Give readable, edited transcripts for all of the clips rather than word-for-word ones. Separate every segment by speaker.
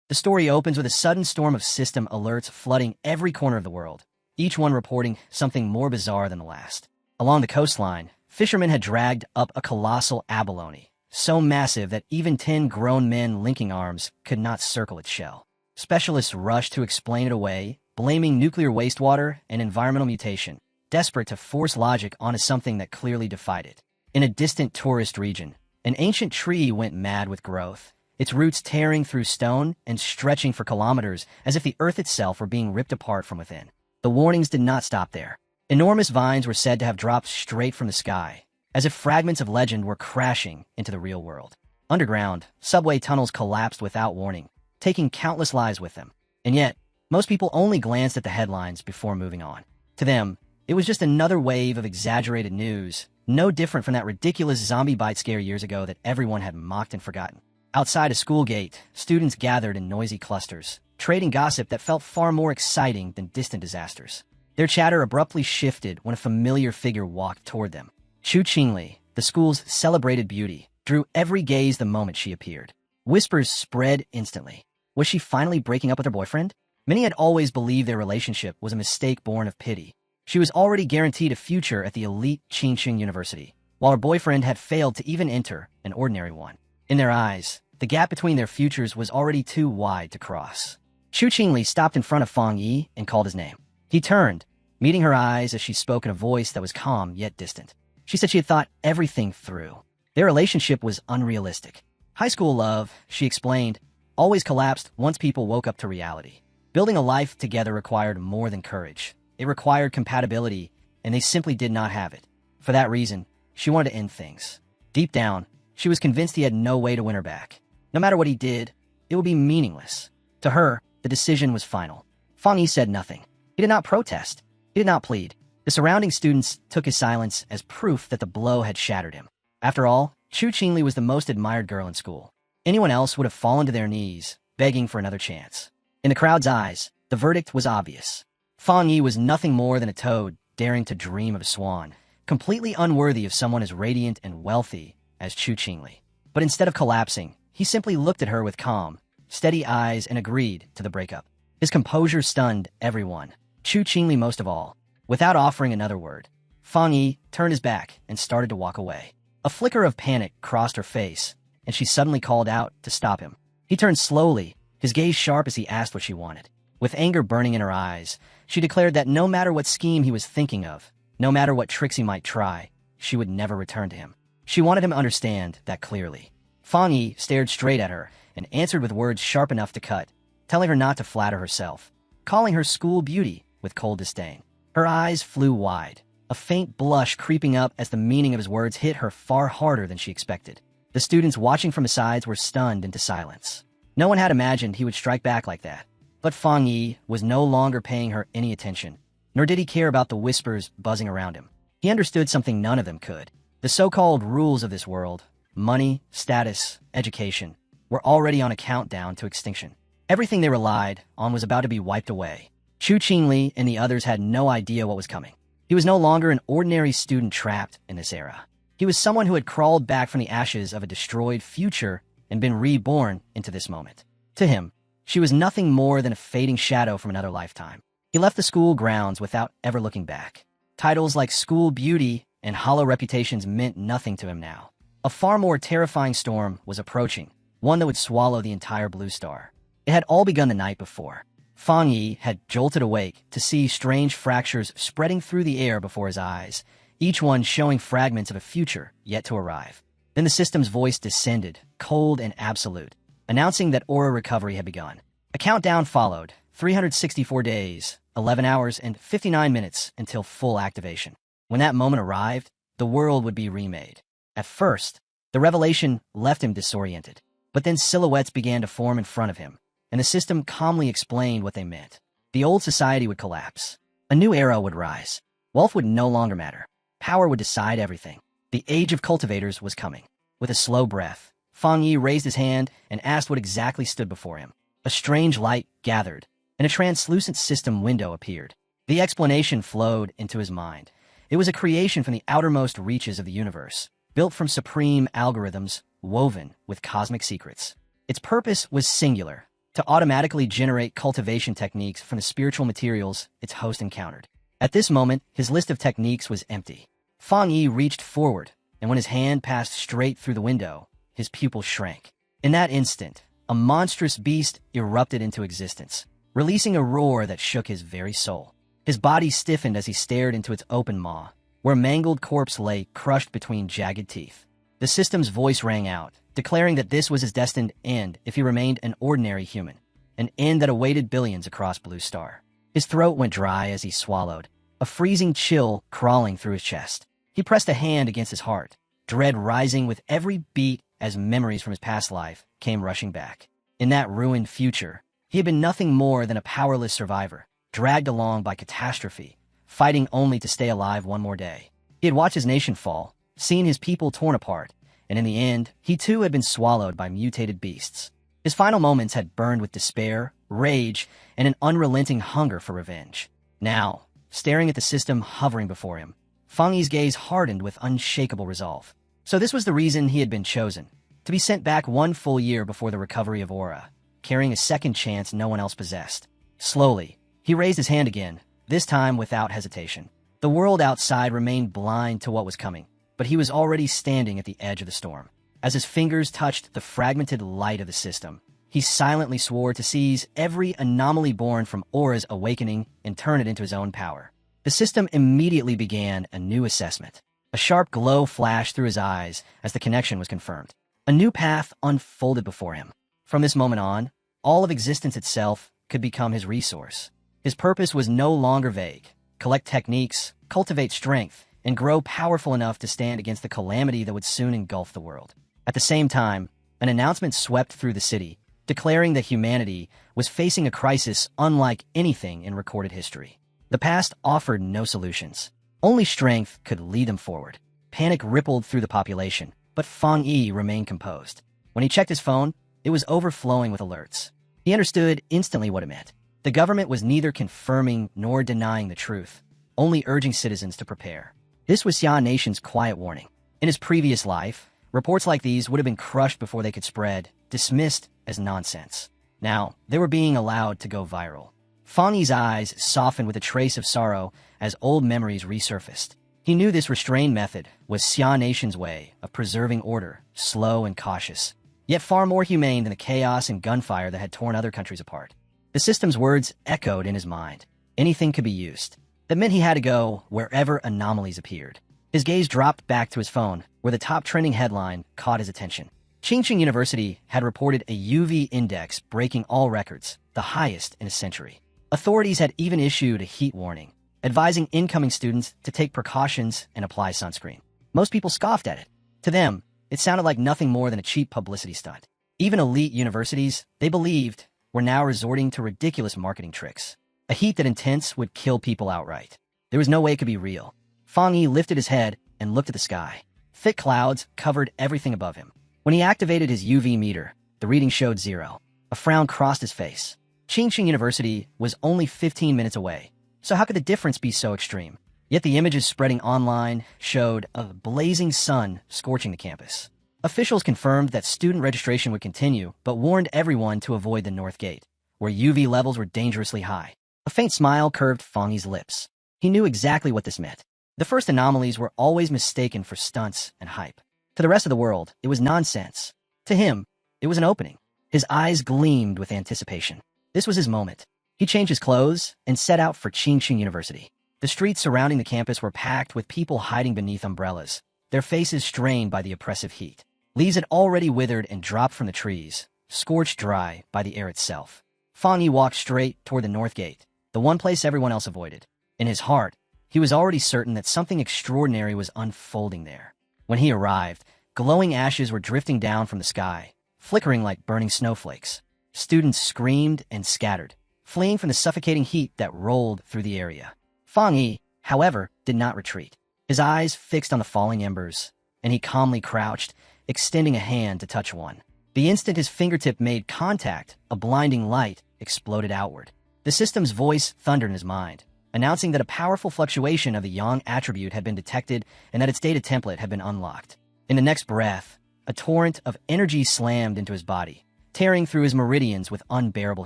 Speaker 1: The story opens with a sudden storm of system alerts flooding every corner of the world, each one reporting something more bizarre than the last. Along the coastline, fishermen had dragged up a colossal abalone, so massive that even 10 grown men linking arms could not circle its shell. Specialists rushed to explain it away, blaming nuclear wastewater and environmental mutation, desperate to force logic onto something that clearly defied it. In a distant tourist region, an ancient tree went mad with growth, its roots tearing through stone and stretching for kilometers as if the earth itself were being ripped apart from within. The warnings did not stop there. Enormous vines were said to have dropped straight from the sky, as if fragments of legend were crashing into the real world. Underground, subway tunnels collapsed without warning, taking countless lives with them. And yet, most people only glanced at the headlines before moving on. To them, it was just another wave of exaggerated news, no different from that ridiculous zombie bite scare years ago that everyone had mocked and forgotten. Outside a school gate, students gathered in noisy clusters, trading gossip that felt far more exciting than distant disasters. Their chatter abruptly shifted when a familiar figure walked toward them. Chu Qingli, the school's celebrated beauty, drew every gaze the moment she appeared. Whispers spread instantly. Was she finally breaking up with her boyfriend? Many had always believed their relationship was a mistake born of pity. She was already guaranteed a future at the elite Qingqing University, while her boyfriend had failed to even enter an ordinary one. In their eyes, the gap between their futures was already too wide to cross. Chu Qingli stopped in front of Fang Yi and called his name. He turned, meeting her eyes as she spoke in a voice that was calm yet distant. She said she had thought everything through. Their relationship was unrealistic. High school love, she explained, always collapsed once people woke up to reality. Building a life together required more than courage. It required compatibility, and they simply did not have it. For that reason, she wanted to end things. Deep down, she was convinced he had no way to win her back. No matter what he did, it would be meaningless. To her, the decision was final. Fang Yi said nothing. He did not protest. He did not plead. The surrounding students took his silence as proof that the blow had shattered him. After all, Chu Qingli was the most admired girl in school. Anyone else would have fallen to their knees, begging for another chance. In the crowd's eyes, the verdict was obvious. Fang Yi was nothing more than a toad daring to dream of a swan, completely unworthy of someone as radiant and wealthy as Chu Qingli. But instead of collapsing, he simply looked at her with calm, steady eyes and agreed to the breakup. His composure stunned everyone, Chu Qingli most of all. Without offering another word, Fang Yi turned his back and started to walk away. A flicker of panic crossed her face, and she suddenly called out to stop him. He turned slowly, his gaze sharp as he asked what she wanted. With anger burning in her eyes, she declared that no matter what scheme he was thinking of, no matter what tricks he might try, she would never return to him. She wanted him to understand that clearly. Fang Yi stared straight at her and answered with words sharp enough to cut, telling her not to flatter herself, calling her school beauty with cold disdain. Her eyes flew wide, a faint blush creeping up as the meaning of his words hit her far harder than she expected. The students watching from the sides were stunned into silence. No one had imagined he would strike back like that. But Fang Yi was no longer paying her any attention, nor did he care about the whispers buzzing around him. He understood something none of them could. The so-called rules of this world, money, status, education, were already on a countdown to extinction. Everything they relied on was about to be wiped away. Chu Qingli and the others had no idea what was coming. He was no longer an ordinary student trapped in this era. He was someone who had crawled back from the ashes of a destroyed future and been reborn into this moment. To him, she was nothing more than a fading shadow from another lifetime. He left the school grounds without ever looking back. Titles like school beauty and hollow reputations meant nothing to him now. A far more terrifying storm was approaching, one that would swallow the entire Blue Star. It had all begun the night before. Fang Yi had jolted awake to see strange fractures spreading through the air before his eyes, each one showing fragments of a future yet to arrive. Then the system's voice descended, cold and absolute, announcing that aura recovery had begun. A countdown followed, 364 days, 11 hours, and 59 minutes until full activation. When that moment arrived, the world would be remade. At first, the revelation left him disoriented, but then silhouettes began to form in front of him, and the system calmly explained what they meant. The old society would collapse. A new era would rise. Wealth would no longer matter. Power would decide everything. The age of cultivators was coming. With a slow breath, Fang Yi raised his hand and asked what exactly stood before him. A strange light gathered, and a translucent system window appeared. The explanation flowed into his mind. It was a creation from the outermost reaches of the universe, built from supreme algorithms woven with cosmic secrets. Its purpose was singular: to automatically generate cultivation techniques from the spiritual materials its host encountered. At this moment, his list of techniques was empty. Fang Yi reached forward, and when his hand passed straight through the window, his pupil shrank. In that instant, a monstrous beast erupted into existence, releasing a roar that shook his very soul. His body stiffened as he stared into its open maw, where a mangled corpse lay crushed between jagged teeth. The system's voice rang out, declaring that this was his destined end if he remained an ordinary human, an end that awaited billions across Blue Star. His throat went dry as he swallowed, a freezing chill crawling through his chest. He pressed a hand against his heart, dread rising with every beat as memories from his past life came rushing back. In that ruined future, he had been nothing more than a powerless survivor, dragged along by catastrophe, fighting only to stay alive one more day. He had watched his nation fall, seen his people torn apart, and in the end, he too had been swallowed by mutated beasts. His final moments had burned with despair, rage, and an unrelenting hunger for revenge. Now, staring at the system hovering before him, Fang Yi's gaze hardened with unshakable resolve. So this was the reason he had been chosen, to be sent back one full year before the recovery of Aura, carrying a second chance no one else possessed. Slowly, he raised his hand again, this time without hesitation. The world outside remained blind to what was coming, but he was already standing at the edge of the storm. As his fingers touched the fragmented light of the system, he silently swore to seize every anomaly born from Aura's awakening and turn it into his own power. The system immediately began a new assessment. A sharp glow flashed through his eyes as the connection was confirmed. A new path unfolded before him. From this moment on, all of existence itself could become his resource. His purpose was no longer vague. Collect techniques, cultivate strength, and grow powerful enough to stand against the calamity that would soon engulf the world. At the same time, an announcement swept through the city, declaring that humanity was facing a crisis unlike anything in recorded history. The past offered no solutions. Only strength could lead them forward. Panic rippled through the population, but Fang Yi remained composed. When he checked his phone, it was overflowing with alerts. He understood instantly what it meant. The government was neither confirming nor denying the truth, only urging citizens to prepare. This was Xia Nation's quiet warning. In his previous life, reports like these would have been crushed before they could spread, dismissed as nonsense. Now, they were being allowed to go viral. Fang Yi's eyes softened with a trace of sorrow as old memories resurfaced. He knew this restrained method was Xia Nation's way of preserving order, slow and cautious, yet far more humane than the chaos and gunfire that had torn other countries apart. The system's words echoed in his mind. Anything could be used. That meant he had to go wherever anomalies appeared. His gaze dropped back to his phone, where the top trending headline caught his attention. Qingqing University had reported a UV index breaking all records, the highest in a century. Authorities had even issued a heat warning, advising incoming students to take precautions and apply sunscreen. Most people scoffed at it. To them, it sounded like nothing more than a cheap publicity stunt. Even elite universities, they believed, were now resorting to ridiculous marketing tricks. A heat that intense would kill people outright. There was no way it could be real. Fang Yi lifted his head and looked at the sky. Thick clouds covered everything above him. When he activated his UV meter, the reading showed 0. A frown crossed his face. Qingqing University was only 15 minutes away, so how could the difference be so extreme? Yet the images spreading online showed a blazing sun scorching the campus. Officials confirmed that student registration would continue, but warned everyone to avoid the North Gate, where UV levels were dangerously high. A faint smile curved Fang Yi's lips. He knew exactly what this meant. The first anomalies were always mistaken for stunts and hype. To the rest of the world, it was nonsense. To him, it was an opening. His eyes gleamed with anticipation. This was his moment. He changed his clothes and set out for Qingqing University. The streets surrounding the campus were packed with people hiding beneath umbrellas, their faces strained by the oppressive heat. Leaves had already withered and dropped from the trees, scorched dry by the air itself. Fang Yi walked straight toward the North Gate, the one place everyone else avoided. In his heart, he was already certain that something extraordinary was unfolding there. When he arrived, glowing ashes were drifting down from the sky, flickering like burning snowflakes. Students screamed and scattered, fleeing from the suffocating heat that rolled through the area. Fang Yi, however, did not retreat. His eyes fixed on the falling embers, and he calmly crouched, extending a hand to touch one. The instant his fingertip made contact, a blinding light exploded outward. The system's voice thundered in his mind, announcing that a powerful fluctuation of the Yang attribute had been detected and that its data template had been unlocked. In the next breath, a torrent of energy slammed into his body, tearing through his meridians with unbearable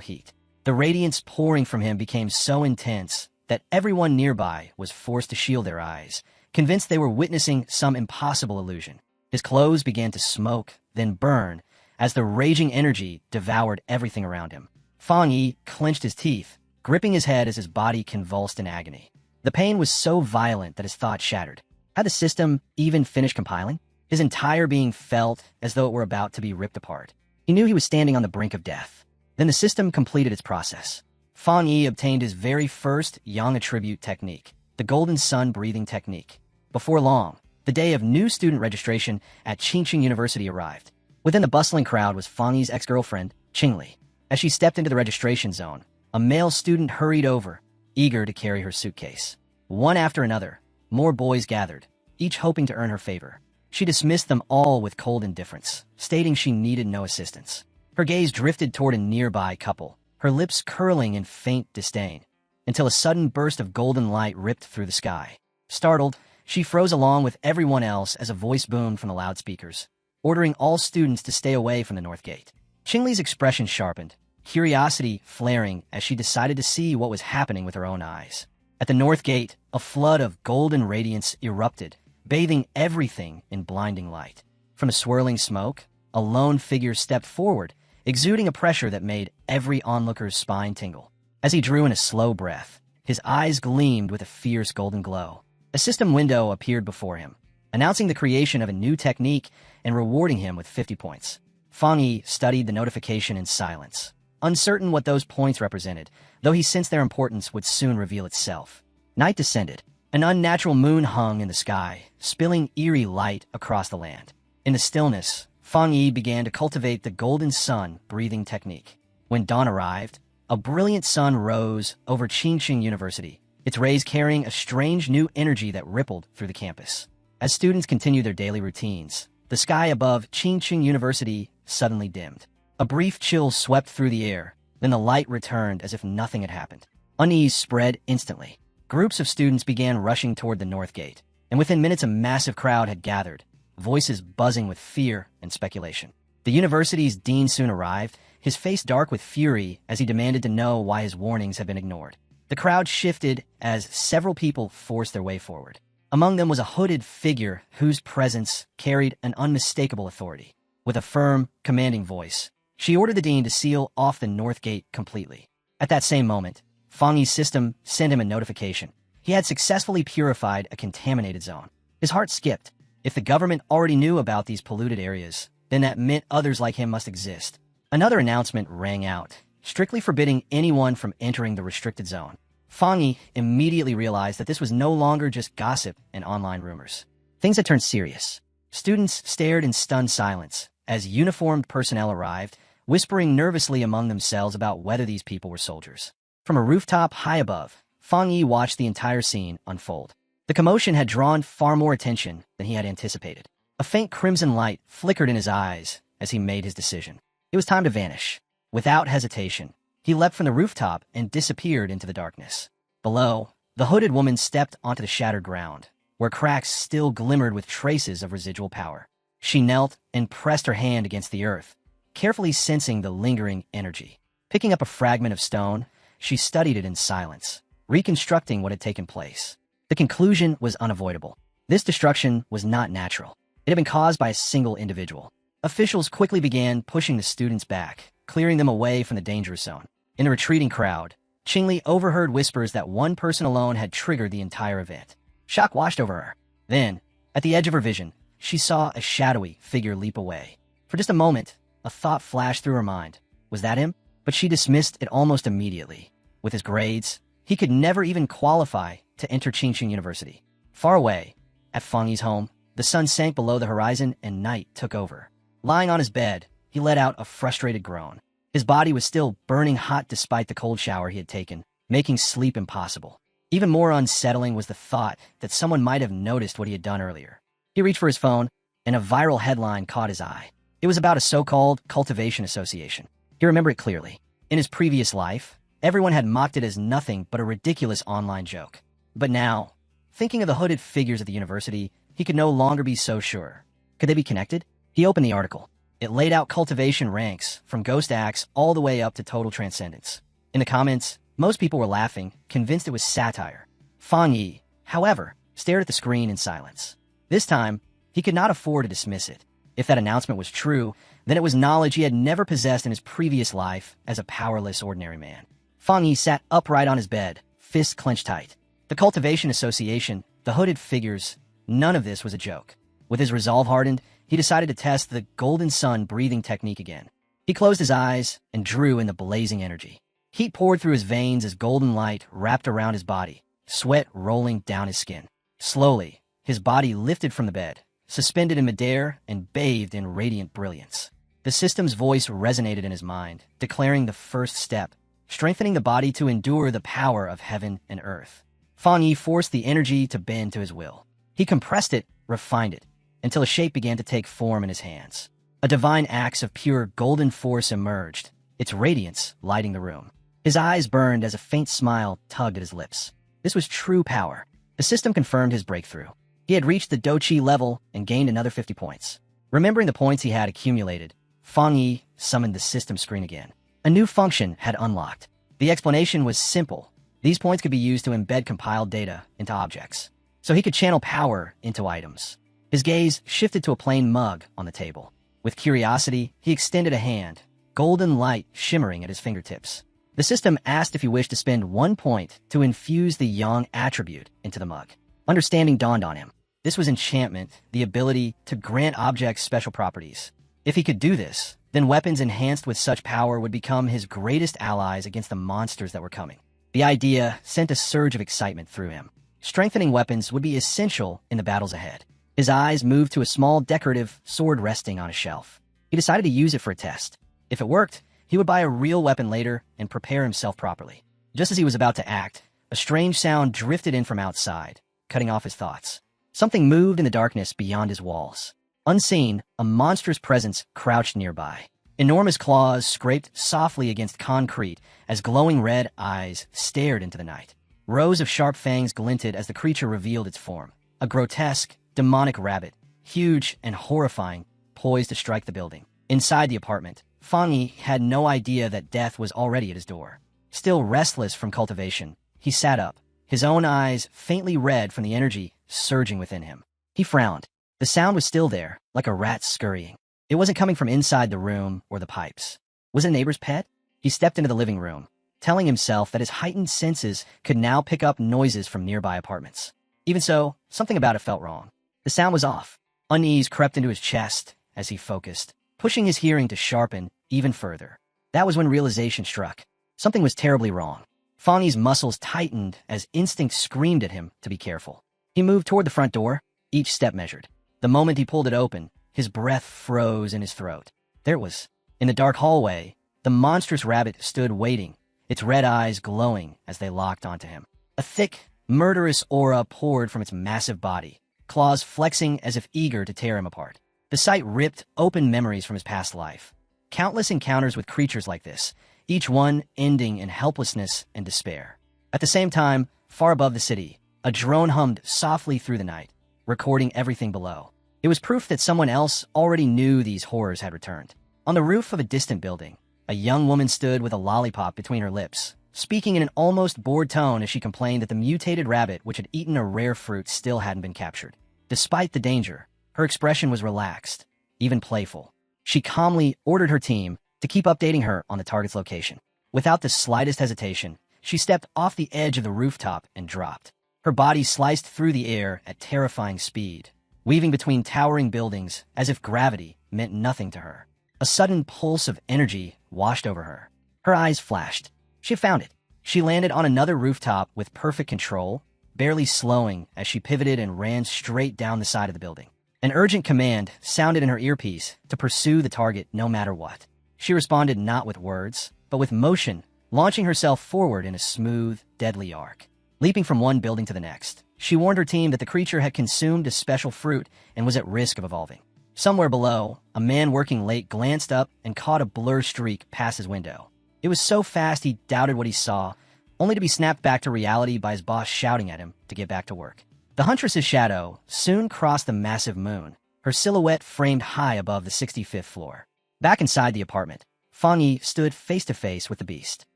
Speaker 1: heat. The radiance pouring from him became so intense that everyone nearby was forced to shield their eyes, convinced they were witnessing some impossible illusion. His clothes began to smoke, then burn, as the raging energy devoured everything around him. Fang Yi clenched his teeth, gripping his head as his body convulsed in agony. The pain was so violent that his thoughts shattered. Had the system even finished compiling? His entire being felt as though it were about to be ripped apart. He knew he was standing on the brink of death. Then the system completed its process. Fang Yi obtained his very first Yang attribute technique, the Golden Sun breathing technique. Before long, the day of new student registration at Qingqing University arrived. Within the bustling crowd was Fang Yi's ex-girlfriend, Qingli. As she stepped into the registration zone, a male student hurried over, eager to carry her suitcase. One after another, more boys gathered, each hoping to earn her favor. She dismissed them all with cold indifference, stating she needed no assistance. Her gaze drifted toward a nearby couple, her lips curling in faint disdain, until a sudden burst of golden light ripped through the sky. Startled, she froze along with everyone else as a voice boomed from the loudspeakers, ordering all students to stay away from the North Gate. Qingli's expression sharpened, curiosity flaring as she decided to see what was happening with her own eyes. At the North Gate, a flood of golden radiance erupted, bathing everything in blinding light. From the swirling smoke, a lone figure stepped forward, exuding a pressure that made every onlooker's spine tingle. As he drew in a slow breath, his eyes gleamed with a fierce golden glow. A system window appeared before him, announcing the creation of a new technique and rewarding him with 50 points. Fang Yi studied the notification in silence, uncertain what those points represented, though he sensed their importance would soon reveal itself. Night descended. An unnatural moon hung in the sky, spilling eerie light across the land. In the stillness, Fang Yi began to cultivate the Golden Sun breathing technique. When dawn arrived, a brilliant sun rose over Qingqing University, its rays carrying a strange new energy that rippled through the campus. As students continued their daily routines, the sky above Qingqing University suddenly dimmed. A brief chill swept through the air, then the light returned as if nothing had happened. Unease spread instantly. Groups of students began rushing toward the North Gate, and within minutes a massive crowd had gathered, voices buzzing with fear and speculation. The university's dean soon arrived, his face dark with fury as he demanded to know why his warnings had been ignored. The crowd shifted as several people forced their way forward. Among them was a hooded figure whose presence carried an unmistakable authority. With a firm, commanding voice, she ordered the dean to seal off the North Gate completely. At that same moment, Fang Yi's system sent him a notification. He had successfully purified a contaminated zone. His heart skipped. If the government already knew about these polluted areas, then that meant others like him must exist. Another announcement rang out, strictly forbidding anyone from entering the restricted zone. Fang Yi immediately realized that this was no longer just gossip and online rumors. Things had turned serious. Students stared in stunned silence as uniformed personnel arrived, whispering nervously among themselves about whether these people were soldiers. From a rooftop high above, Fang Yi watched the entire scene unfold. The commotion had drawn far more attention than he had anticipated. A faint crimson light flickered in his eyes as he made his decision. It was time to vanish. Without hesitation, he leapt from the rooftop and disappeared into the darkness. Below, the hooded woman stepped onto the shattered ground, where cracks still glimmered with traces of residual power. She knelt and pressed her hand against the earth, carefully sensing the lingering energy. Picking up a fragment of stone, she studied it in silence, reconstructing what had taken place. The conclusion was unavoidable. This destruction was not natural. It had been caused by a single individual. Officials quickly began pushing the students back, clearing them away from the dangerous zone. In the retreating crowd, Qingli overheard whispers that one person alone had triggered the entire event. Shock washed over her. Then, at the edge of her vision, she saw a shadowy figure leap away. For just a moment, a thought flashed through her mind. Was that him? But she dismissed it almost immediately. With his grades, he could never even qualify to enter Qingqing University. Far away, at Fang Yi's home, the sun sank below the horizon and night took over. Lying on his bed, he let out a frustrated groan. His body was still burning hot despite the cold shower he had taken, making sleep impossible. Even more unsettling was the thought that someone might have noticed what he had done earlier. He reached for his phone, and a viral headline caught his eye. It was about a so-called cultivation association. He remembered it clearly. In his previous life, everyone had mocked it as nothing but a ridiculous online joke. But now, thinking of the hooded figures at the university, he could no longer be so sure. Could they be connected? He opened the article. It laid out cultivation ranks, from ghost acts all the way up to total transcendence. In the comments, most people were laughing, convinced it was satire. Fang Yi, however, stared at the screen in silence. This time, he could not afford to dismiss it. If that announcement was true, then it was knowledge he had never possessed in his previous life as a powerless ordinary man. Fang Yi sat upright on his bed, fists clenched tight. The Cultivation Association, the hooded figures, none of this was a joke. With his resolve hardened, he decided to test the golden sun breathing technique again. He closed his eyes and drew in the blazing energy. Heat poured through his veins as golden light wrapped around his body, sweat rolling down his skin. Slowly, his body lifted from the bed, suspended in midair and bathed in radiant brilliance. The system's voice resonated in his mind, declaring the first step, strengthening the body to endure the power of heaven and earth. Fang Yi forced the energy to bend to his will. He compressed it, refined it, until a shape began to take form in his hands. A divine axe of pure golden force emerged, its radiance lighting the room. His eyes burned as a faint smile tugged at his lips. This was true power. The system confirmed his breakthrough. He had reached the Dochi level and gained another 50 points. Remembering the points he had accumulated, Fang Yi summoned the system screen again. A new function had unlocked. The explanation was simple. These points could be used to embed compiled data into objects, so he could channel power into items. His gaze shifted to a plain mug on the table. With curiosity, he extended a hand, golden light shimmering at his fingertips. The system asked if he wished to spend 1 point to infuse the Yang attribute into the mug. Understanding dawned on him. This was enchantment, the ability to grant objects special properties. If he could do this, then weapons enhanced with such power would become his greatest allies against the monsters that were coming. The idea sent a surge of excitement through him. Strengthening weapons would be essential in the battles ahead. His eyes moved to a small decorative sword resting on a shelf. He decided to use it for a test. If it worked, he would buy a real weapon later and prepare himself properly. Just as he was about to act, a strange sound drifted in from outside, cutting off his thoughts. Something moved in the darkness beyond his walls. Unseen, a monstrous presence crouched nearby. Enormous claws scraped softly against concrete as glowing red eyes stared into the night. Rows of sharp fangs glinted as the creature revealed its form. A grotesque, demonic rabbit, huge and horrifying, poised to strike the building. Inside the apartment, Fang Yi had no idea that death was already at his door. Still restless from cultivation, he sat up, his own eyes faintly red from the energy surging within him. He frowned. The sound was still there, like a rat scurrying. It wasn't coming from inside the room or the pipes. Was it a neighbor's pet? He stepped into the living room, telling himself that his heightened senses could now pick up noises from nearby apartments. Even so, something about it felt wrong. The sound was off. Unease crept into his chest as he focused, pushing his hearing to sharpen even further. That was when realization struck. Something was terribly wrong. Fang Yi's muscles tightened as instinct screamed at him to be careful. He moved toward the front door, each step measured. The moment he pulled it open, his breath froze in his throat. There it was. In the dark hallway, the monstrous rabbit stood waiting, its red eyes glowing as they locked onto him. A thick, murderous aura poured from its massive body, claws flexing as if eager to tear him apart. The sight ripped open memories from his past life. Countless encounters with creatures like this, each one ending in helplessness and despair. At the same time, far above the city, a drone hummed softly through the night, recording everything below. It was proof that someone else already knew these horrors had returned. On the roof of a distant building, a young woman stood with a lollipop between her lips, speaking in an almost bored tone as she complained that the mutated rabbit which had eaten a rare fruit still hadn't been captured. Despite the danger, her expression was relaxed, even playful. She calmly ordered her team to keep updating her on the target's location. Without the slightest hesitation, she stepped off the edge of the rooftop and dropped. Her body sliced through the air at terrifying speed, weaving between towering buildings as if gravity meant nothing to her. A sudden pulse of energy washed over her. Her eyes flashed. She had found it. She landed on another rooftop with perfect control, barely slowing as she pivoted and ran straight down the side of the building. An urgent command sounded in her earpiece to pursue the target no matter what. She responded not with words, but with motion, launching herself forward in a smooth, deadly arc. Leaping from one building to the next, she warned her team that the creature had consumed a special fruit and was at risk of evolving. Somewhere below, a man working late glanced up and caught a blur streak past his window. It was so fast he doubted what he saw, only to be snapped back to reality by his boss shouting at him to get back to work. The huntress's shadow soon crossed the massive moon, her silhouette framed high above the 65th floor. Back inside the apartment, Fang Yi stood face to face with the beast.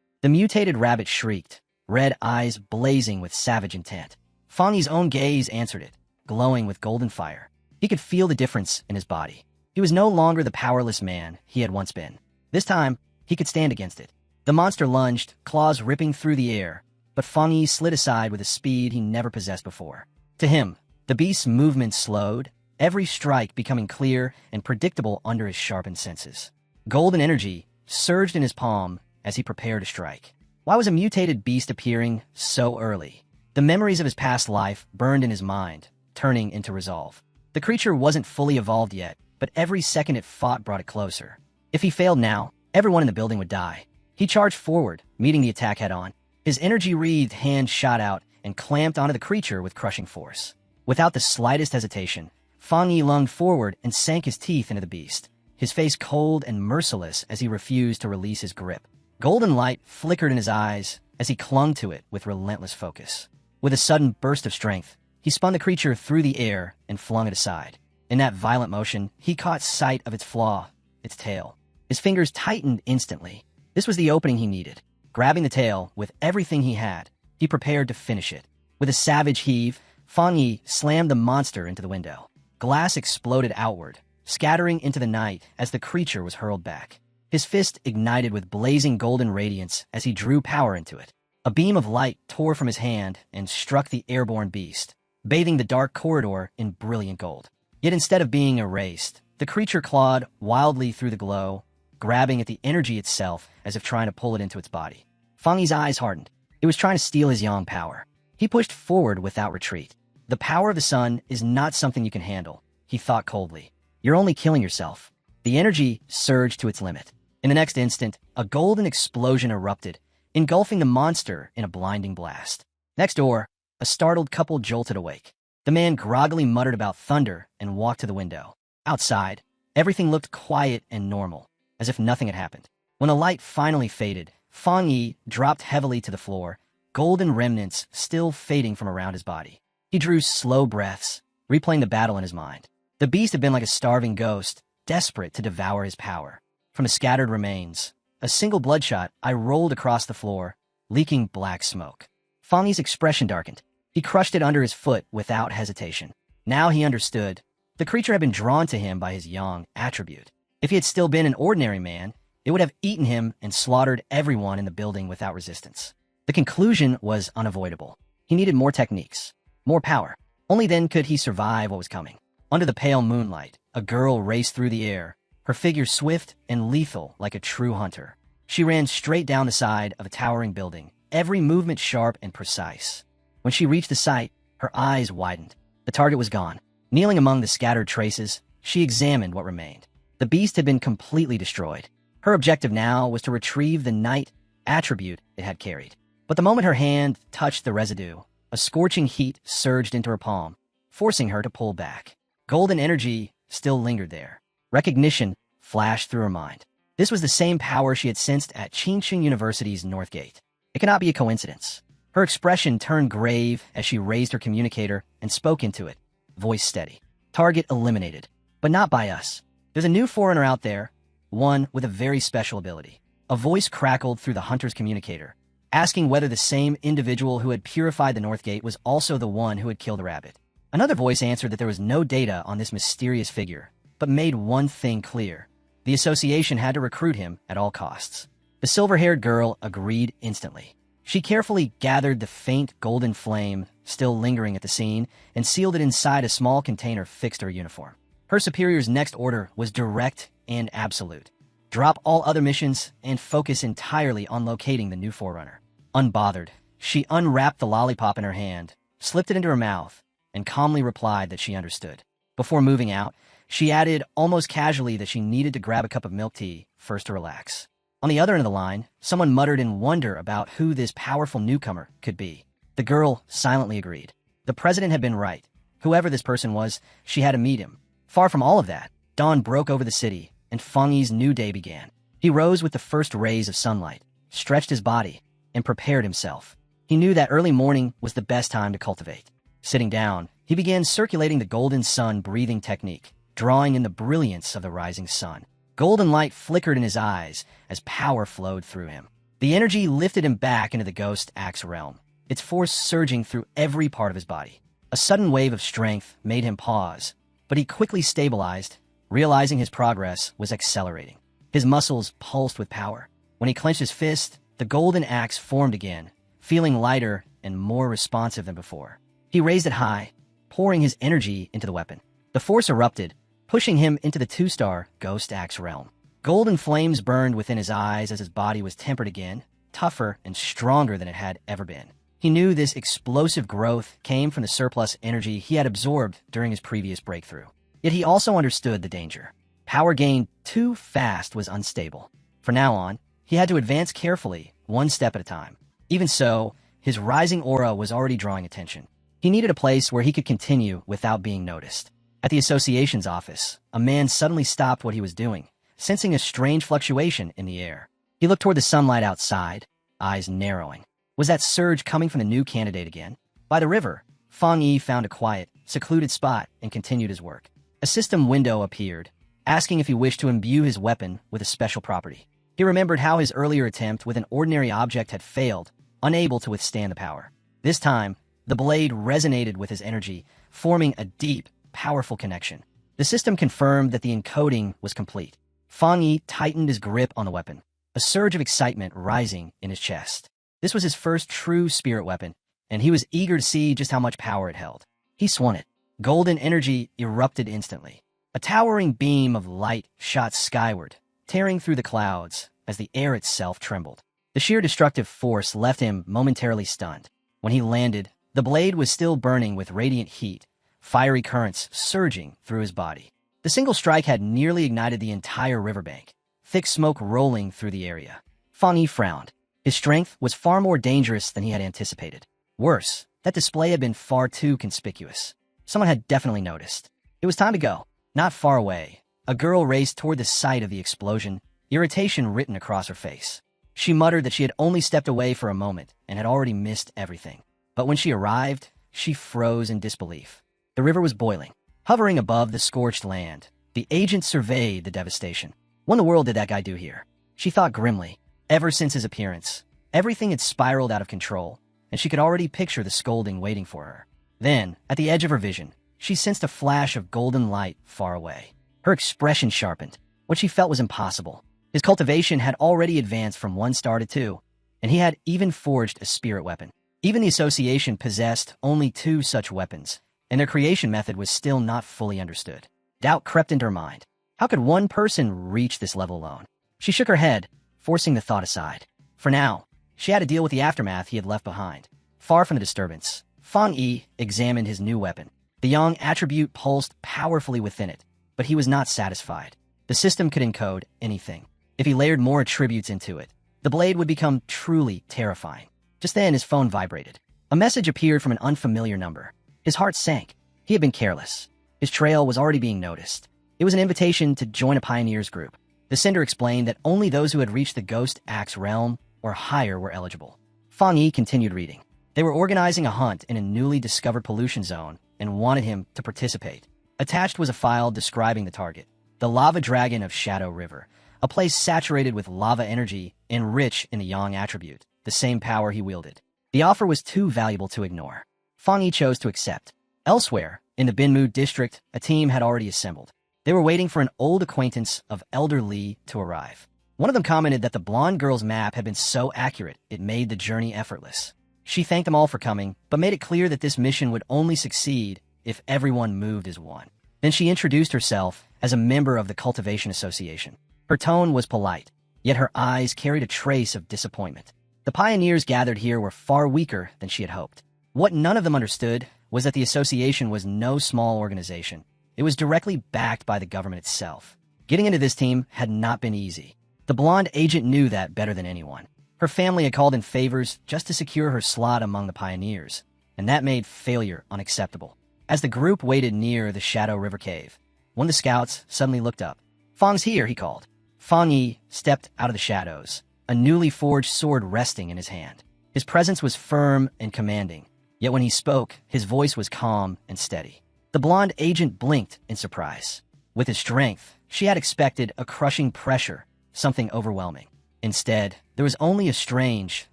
Speaker 1: The mutated rabbit shrieked, red eyes blazing with savage intent. Fang Yi's own gaze answered it, glowing with golden fire. He could feel the difference in his body. He was no longer the powerless man he had once been. This time, he could stand against it. The monster lunged, claws ripping through the air, but Fang Yi slid aside with a speed he never possessed before. To him, the beast's movement slowed, every strike becoming clear and predictable under his sharpened senses. Golden energy surged in his palm as he prepared to strike. Why was a mutated beast appearing so early? The memories of his past life burned in his mind, turning into resolve. The creature wasn't fully evolved yet, but every second it fought brought it closer. If he failed now, everyone in the building would die. He charged forward, meeting the attack head-on. His energy-wreathed hand shot out and clamped onto the creature with crushing force. Without the slightest hesitation, Fang Yi lunged forward and sank his teeth into the beast, his face cold and merciless as he refused to release his grip. Golden light flickered in his eyes as he clung to it with relentless focus. With a sudden burst of strength, he spun the creature through the air and flung it aside. In that violent motion, he caught sight of its flaw, its tail. His fingers tightened instantly. This was the opening he needed. Grabbing the tail with everything he had, he prepared to finish it. With a savage heave, Fang Yi slammed the monster into the window. Glass exploded outward, scattering into the night as the creature was hurled back. His fist ignited with blazing golden radiance as he drew power into it. A beam of light tore from his hand and struck the airborne beast, bathing the dark corridor in brilliant gold. Yet instead of being erased, the creature clawed wildly through the glow, grabbing at the energy itself as if trying to pull it into its body. Fang Yi's eyes hardened. It was trying to steal his yang power. He pushed forward without retreat. The power of the sun is not something you can handle, he thought coldly. You're only killing yourself. The energy surged to its limit. In the next instant, a golden explosion erupted, engulfing the monster in a blinding blast. Next door, a startled couple jolted awake. The man groggily muttered about thunder and walked to the window. Outside, everything looked quiet and normal, as if nothing had happened. When the light finally faded, Fang Yi dropped heavily to the floor, golden remnants still fading from around his body. He drew slow breaths, replaying the battle in his mind. The beast had been like a starving ghost, desperate to devour his power. From the scattered remains, a single bloodshot eye rolled across the floor, leaking black smoke. Fang Yi's expression darkened. He crushed it under his foot without hesitation. Now he understood. The creature had been drawn to him by his yang attribute. If he had still been an ordinary man, it would have eaten him and slaughtered everyone in the building without resistance. The conclusion was unavoidable. He needed more techniques, more power. Only then could he survive what was coming. Under the pale moonlight, a girl raced through the air, her figure swift and lethal like a true hunter. She ran straight down the side of a towering building, every movement sharp and precise. When she reached the site, her eyes widened. The target was gone. Kneeling among the scattered traces, she examined what remained. The beast had been completely destroyed. Her objective now was to retrieve the night attribute it had carried. But the moment her hand touched the residue, a scorching heat surged into her palm, forcing her to pull back. Golden energy still lingered there. Recognition flashed through her mind. This was the same power she had sensed at Qingqing University's North Gate. It cannot be a coincidence. Her expression turned grave as she raised her communicator and spoke into it, voice steady. Target eliminated, but not by us. There's a new foreigner out there, one with a very special ability. A voice crackled through the hunter's communicator, asking whether the same individual who had purified the North Gate was also the one who had killed the rabbit. Another voice answered that there was no data on this mysterious figure, but made one thing clear. The association had to recruit him at all costs. The silver-haired girl agreed instantly. She carefully gathered the faint golden flame still lingering at the scene and sealed it inside a small container fixed to her uniform. Her superior's next order was direct and absolute. Drop all other missions and focus entirely on locating the new Forerunner. Unbothered, she unwrapped the lollipop in her hand, slipped it into her mouth, and calmly replied that she understood. Before moving out, she added almost casually that she needed to grab a cup of milk tea first to relax. On the other end of the line, someone muttered in wonder about who this powerful newcomer could be. The girl silently agreed. The president had been right. Whoever this person was, she had to meet him. Far from all of that, dawn broke over the city, and Fang Yi's new day began. He rose with the first rays of sunlight, stretched his body, and prepared himself. He knew that early morning was the best time to cultivate. Sitting down, he began circulating the golden sun breathing technique, drawing in the brilliance of the rising sun. Golden light flickered in his eyes as power flowed through him. The energy lifted him back into the Ghost Axe realm, its force surging through every part of his body. A sudden wave of strength made him pause, but he quickly stabilized, realizing his progress was accelerating. His muscles pulsed with power. When he clenched his fist, the golden axe formed again, feeling lighter and more responsive than before. He raised it high, pouring his energy into the weapon. The force erupted, pushing him into the 2-star Ghost Axe realm. Golden flames burned within his eyes as his body was tempered again, tougher and stronger than it had ever been. He knew this explosive growth came from the surplus energy he had absorbed during his previous breakthrough. Yet he also understood the danger. Power gained too fast was unstable. From now on, he had to advance carefully, one step at a time. Even so, his rising aura was already drawing attention. He needed a place where he could continue without being noticed. At the association's office, a man suddenly stopped what he was doing, sensing a strange fluctuation in the air. He looked toward the sunlight outside, eyes narrowing. Was that surge coming from the new candidate again? By the river, Fang Yi found a quiet, secluded spot and continued his work. A system window appeared, asking if he wished to imbue his weapon with a special property. He remembered how his earlier attempt with an ordinary object had failed, unable to withstand the power. This time, the blade resonated with his energy, forming a deep, powerful connection. The system confirmed that the encoding was complete. Fang Yi tightened his grip on the weapon, a surge of excitement rising in his chest. This was his first true spirit weapon, and he was eager to see just how much power it held. He swung it. Golden energy erupted instantly. A towering beam of light shot skyward, tearing through the clouds as the air itself trembled. The sheer destructive force left him momentarily stunned. When he landed, the blade was still burning with radiant heat, fiery currents surging through his body. The single strike had nearly ignited the entire riverbank, thick smoke rolling through the area. Fang Yi frowned. His strength was far more dangerous than he had anticipated. Worse, that display had been far too conspicuous. Someone had definitely noticed. It was time to go. Not far away, a girl raced toward the site of the explosion, irritation written across her face. She muttered that she had only stepped away for a moment and had already missed everything. But when she arrived, she froze in disbelief. The river was boiling, hovering above the scorched land. The agent surveyed the devastation. What in the world did that guy do here? She thought grimly. Ever since his appearance, everything had spiraled out of control, and she could already picture the scolding waiting for her. Then, at the edge of her vision, she sensed a flash of golden light far away. Her expression sharpened. What she felt was impossible. His cultivation had already advanced from 1 star to 2, and he had even forged a spirit weapon. Even the association possessed only 2 such weapons, and their creation method was still not fully understood. Doubt crept into her mind. How could one person reach this level alone? She shook her head, forcing the thought aside. For now, she had to deal with the aftermath he had left behind. Far from the disturbance, Fang Yi examined his new weapon. The yang attribute pulsed powerfully within it, but he was not satisfied. The system could encode anything. If he layered more attributes into it, the blade would become truly terrifying. Just then, his phone vibrated. A message appeared from an unfamiliar number. His heart sank. He had been careless. His trail was already being noticed. It was an invitation to join a pioneers group. The sender explained that only those who had reached the Ghost Axe realm or higher were eligible. Fang Yi continued reading. They were organizing a hunt in a newly discovered pollution zone and wanted him to participate. Attached was a file describing the target, the Lava Dragon of Shadow River, a place saturated with lava energy and rich in the yang attribute, the same power he wielded. The offer was too valuable to ignore. Fang Yi chose to accept. Elsewhere, in the Binmu district, a team had already assembled. They were waiting for an old acquaintance of Elder Li to arrive. One of them commented that the blonde girl's map had been so accurate it made the journey effortless. She thanked them all for coming, but made it clear that this mission would only succeed if everyone moved as one. Then she introduced herself as a member of the Cultivation Association. Her tone was polite, yet her eyes carried a trace of disappointment. The pioneers gathered here were far weaker than she had hoped. What none of them understood was that the association was no small organization. It was directly backed by the government itself. Getting into this team had not been easy. The blonde agent knew that better than anyone. Her family had called in favors just to secure her slot among the pioneers, and that made failure unacceptable. As the group waited near the Shadow River Cave, one of the scouts suddenly looked up. "Fang's here," he called. Fang Yi stepped out of the shadows, a newly forged sword resting in his hand. His presence was firm and commanding, yet when he spoke, his voice was calm and steady. The blonde agent blinked in surprise. With his strength, she had expected a crushing pressure, something overwhelming. Instead, there was only a strange,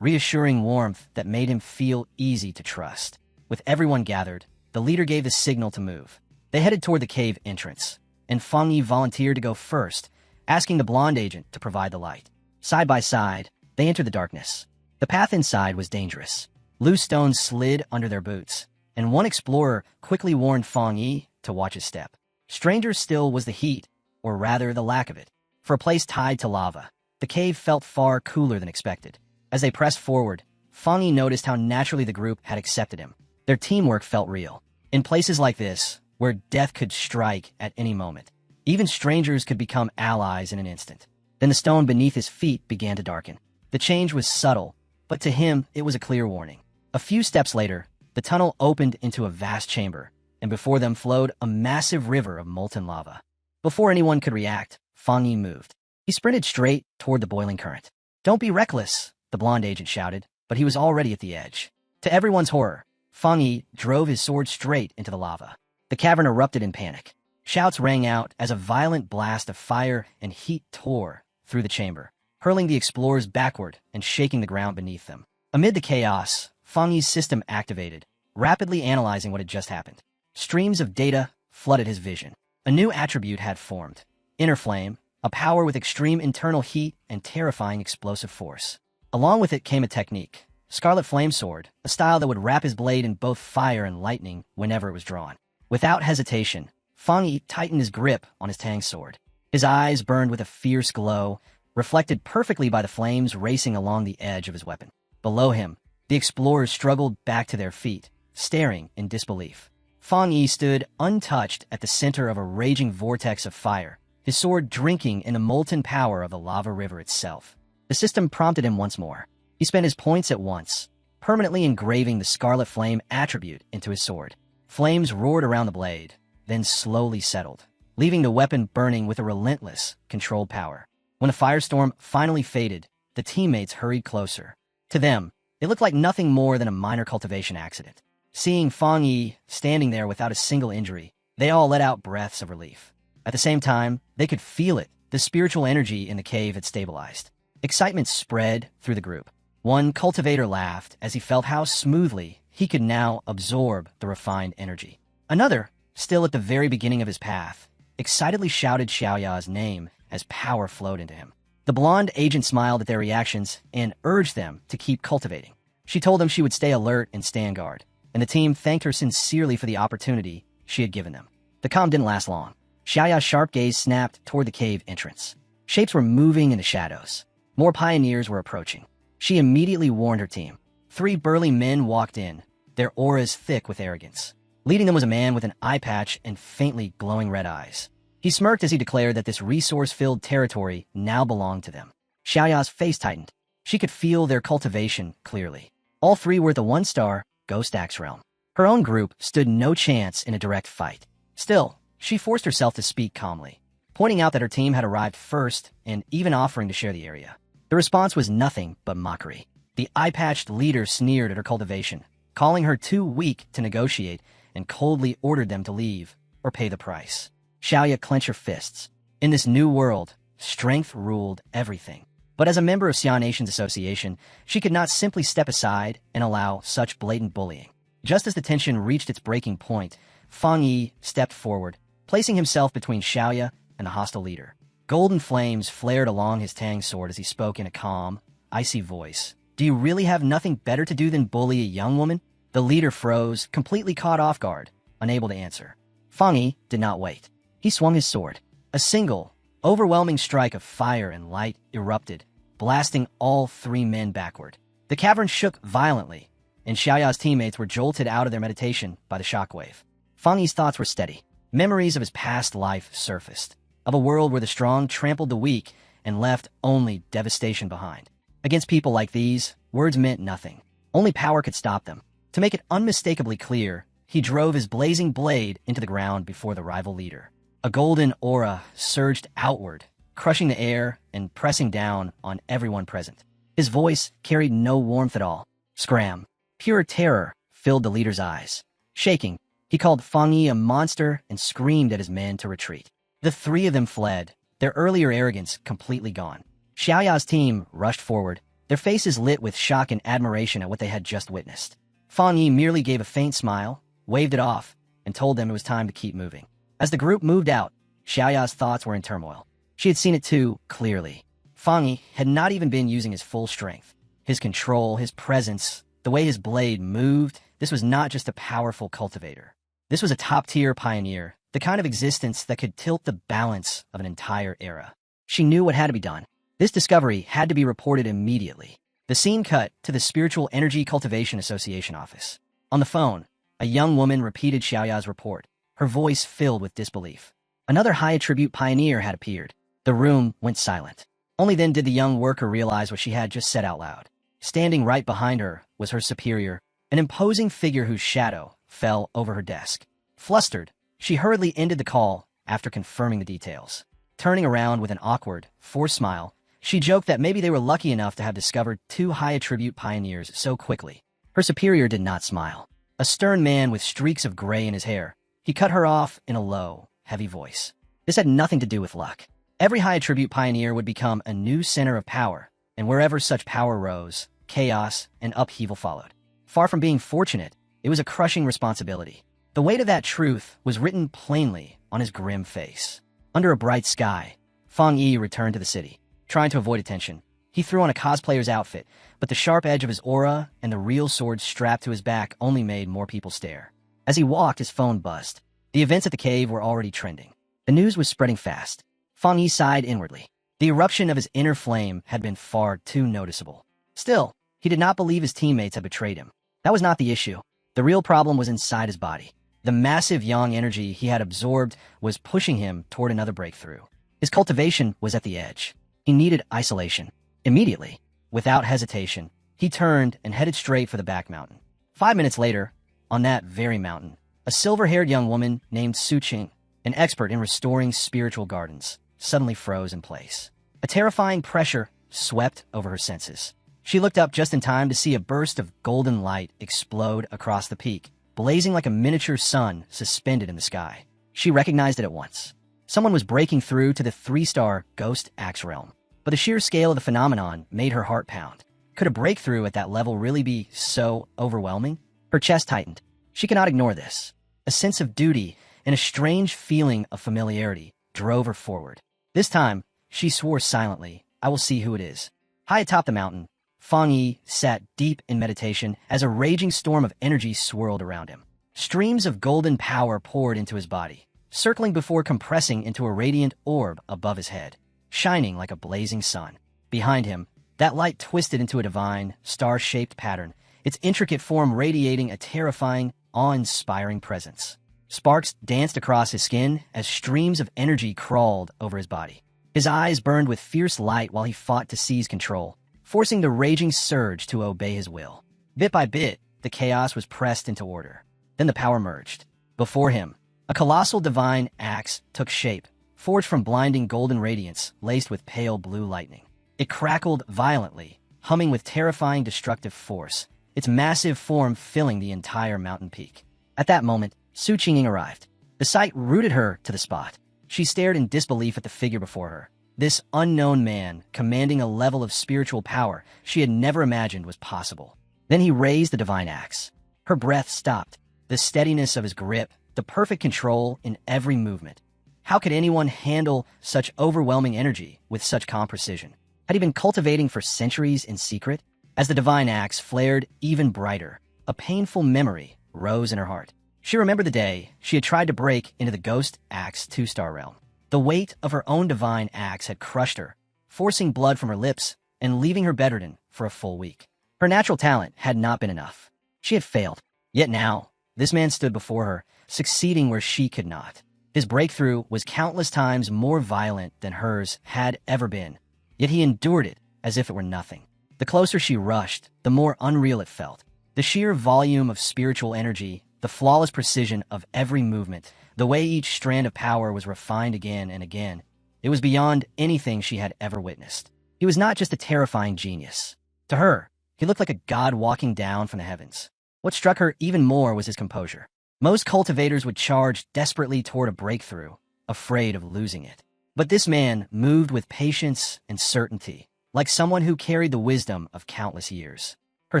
Speaker 1: reassuring warmth that made him feel easy to trust. With everyone gathered, the leader gave the signal to move. They headed toward the cave entrance, and Fang Yi volunteered to go first, asking the blonde agent to provide the light. Side by side, they entered the darkness. The path inside was dangerous. Loose stones slid under their boots, and one explorer quickly warned Fang Yi to watch his step. Stranger still was the heat, or rather the lack of it. For a place tied to lava, the cave felt far cooler than expected. As they pressed forward, Fang Yi noticed how naturally the group had accepted him. Their teamwork felt real. In places like this, where death could strike at any moment, even strangers could become allies in an instant. Then the stone beneath his feet began to darken. The change was subtle, but to him it was a clear warning. A few steps later, the tunnel opened into a vast chamber, and before them flowed a massive river of molten lava. Before anyone could react, Fang Yi moved. He sprinted straight toward the boiling current. "Don't be reckless," the blonde agent shouted, but he was already at the edge. To everyone's horror, Fang Yi drove his sword straight into the lava. The cavern erupted in panic. Shouts rang out as a violent blast of fire and heat tore through the chamber, hurling the explorers backward and shaking the ground beneath them. Amid the chaos, Fang Yi's system activated, rapidly analyzing what had just happened. Streams of data flooded his vision. A new attribute had formed: Inner Flame, a power with extreme internal heat and terrifying explosive force. Along with it came a technique: Scarlet Flame Sword, a style that would wrap his blade in both fire and lightning whenever it was drawn. Without hesitation, Fang Yi tightened his grip on his Tang sword. His eyes burned with a fierce glow, reflected perfectly by the flames racing along the edge of his weapon. Below him, the explorers struggled back to their feet, staring in disbelief. Fang Yi stood untouched at the center of a raging vortex of fire, his sword drinking in the molten power of the lava river itself. The system prompted him once more. He spent his points at once, permanently engraving the Scarlet Flame attribute into his sword. Flames roared around the blade, then slowly settled, leaving the weapon burning with a relentless, controlled power. When the firestorm finally faded, the teammates hurried closer. To them, it looked like nothing more than a minor cultivation accident. Seeing Fang Yi standing there without a single injury, they all let out breaths of relief. At the same time, they could feel it. The spiritual energy in the cave had stabilized. Excitement spread through the group. One cultivator laughed as he felt how smoothly he could now absorb the refined energy. Another, still at the very beginning of his path, excitedly shouted Xiaoya's name as power flowed into him. The blonde agent smiled at their reactions and urged them to keep cultivating. She told them she would stay alert and stand guard, and the team thanked her sincerely for the opportunity she had given them. The calm didn't last long. Xiaoya's sharp gaze snapped toward the cave entrance. Shapes were moving in the shadows. More pioneers were approaching. She immediately warned her team. 3 burly men walked in, their auras thick with arrogance. Leading them was a man with an eye patch and faintly glowing red eyes. He smirked as he declared that this resource-filled territory now belonged to them. Xiaoya's face tightened. She could feel their cultivation clearly. All 3 were at the 1-star Ghost Axe realm. Her own group stood no chance in a direct fight. Still, she forced herself to speak calmly, pointing out that her team had arrived first and even offering to share the area. The response was nothing but mockery. The eye-patched leader sneered at her cultivation, calling her too weak to negotiate, and coldly ordered them to leave or pay the price. Xiaoya clenched her fists. In this new world, strength ruled everything. But as a member of Xia Nation's association, she could not simply step aside and allow such blatant bullying. Just as the tension reached its breaking point, Fang Yi stepped forward, placing himself between Xiaoya and the hostile leader. Golden flames flared along his Tang sword as he spoke in a calm, icy voice. "Do you really have nothing better to do than bully a young woman?" The leader froze, completely caught off guard, unable to answer. Fang Yi did not wait. He swung his sword. A single, overwhelming strike of fire and light erupted, blasting all 3 men backward. The cavern shook violently, and Xiaoya's teammates were jolted out of their meditation by the shockwave. Fang Yi's thoughts were steady. Memories of his past life surfaced, of a world where the strong trampled the weak and left only devastation behind. Against people like these, words meant nothing. Only power could stop them. To make it unmistakably clear, he drove his blazing blade into the ground before the rival leader. A golden aura surged outward, crushing the air and pressing down on everyone present. His voice carried no warmth at all. Scram. Pure terror filled the leader's eyes. Shaking, he called Fang Yi a monster and screamed at his men to retreat. The three of them fled, their earlier arrogance completely gone. Xiaoya's team rushed forward, their faces lit with shock and admiration at what they had just witnessed. Fang Yi merely gave a faint smile, waved it off, and told them it was time to keep moving. As the group moved out, Xiaoya's thoughts were in turmoil. She had seen it too, clearly. Fang Yi had not even been using his full strength. His control, his presence, the way his blade moved, this was not just a powerful cultivator. This was a top-tier pioneer, the kind of existence that could tilt the balance of an entire era. She knew what had to be done. This discovery had to be reported immediately. The scene cut to the Spiritual Energy Cultivation Association office. On the phone, a young woman repeated Xiaoya's report, her voice filled with disbelief. Another high-attribute pioneer had appeared. The room went silent. Only then did the young worker realize what she had just said out loud. Standing right behind her was her superior, an imposing figure whose shadow fell over her desk. Flustered, she hurriedly ended the call after confirming the details. Turning around with an awkward, forced smile, she joked that maybe they were lucky enough to have discovered two high-attribute pioneers so quickly. Her superior did not smile. A stern man with streaks of gray in his hair, he cut her off in a low, heavy voice. This had nothing to do with luck. Every high-attribute pioneer would become a new center of power, and wherever such power rose, chaos and upheaval followed. Far from being fortunate, it was a crushing responsibility. The weight of that truth was written plainly on his grim face. Under a bright sky, Fang Yi returned to the city. Trying to avoid attention, he threw on a cosplayer's outfit, but the sharp edge of his aura and the real sword strapped to his back only made more people stare. As he walked, his phone buzzed. The events at the cave were already trending. The news was spreading fast. Fang Yi sighed inwardly. The eruption of his inner flame had been far too noticeable. Still, he did not believe his teammates had betrayed him. That was not the issue. The real problem was inside his body. The massive yang energy he had absorbed was pushing him toward another breakthrough. His cultivation was at the edge. He needed isolation. Immediately, without hesitation, he turned and headed straight for the back mountain. 5 minutes later, on that very mountain, a silver-haired young woman named Su Qing, an expert in restoring spiritual gardens, suddenly froze in place. A terrifying pressure swept over her senses. She looked up just in time to see a burst of golden light explode across the peak, blazing like a miniature sun suspended in the sky. She recognized it at once. Someone was breaking through to the 3-star Ghost Axe realm. But the sheer scale of the phenomenon made her heart pound. Could a breakthrough at that level really be so overwhelming? Her chest tightened. She could not ignore this. A sense of duty and a strange feeling of familiarity drove her forward. This time, she swore silently, "I will see who it is." High atop the mountain, Fang Yi sat deep in meditation as a raging storm of energy swirled around him. Streams of golden power poured into his body, circling before compressing into a radiant orb above his head, shining like a blazing sun. Behind him, that light twisted into a divine, star-shaped pattern, its intricate form radiating a terrifying, awe-inspiring presence. Sparks danced across his skin as streams of energy crawled over his body. His eyes burned with fierce light while he fought to seize control, forcing the raging surge to obey his will. Bit by bit, the chaos was pressed into order. Then the power merged. Before him, a colossal divine axe took shape, forged from blinding golden radiance laced with pale blue lightning. It crackled violently, humming with terrifying destructive force, its massive form filling the entire mountain peak. At that moment, Su Qing arrived. The sight rooted her to the spot. She stared in disbelief at the figure before her. This unknown man, commanding a level of spiritual power she had never imagined was possible. Then he raised the divine axe. Her breath stopped. The steadiness of his grip, the perfect control in every movement. How could anyone handle such overwhelming energy with such calm precision? Had he been cultivating for centuries in secret? As the divine axe flared even brighter, a painful memory rose in her heart. She remembered the day she had tried to break into the Ghost Axe 2-star realm. The weight of her own divine axe had crushed her, forcing blood from her lips and leaving her bedridden for a full week. Her natural talent had not been enough. She had failed. Yet now, this man stood before her, succeeding where she could not. His breakthrough was countless times more violent than hers had ever been, yet he endured it as if it were nothing. The closer she rushed, the more unreal it felt. The sheer volume of spiritual energy, the flawless precision of every movement, the way each strand of power was refined again and again, it was beyond anything she had ever witnessed. He was not just a terrifying genius. To her, he looked like a god walking down from the heavens. What struck her even more was his composure. Most cultivators would charge desperately toward a breakthrough, afraid of losing it. But this man moved with patience and certainty, like someone who carried the wisdom of countless years. Her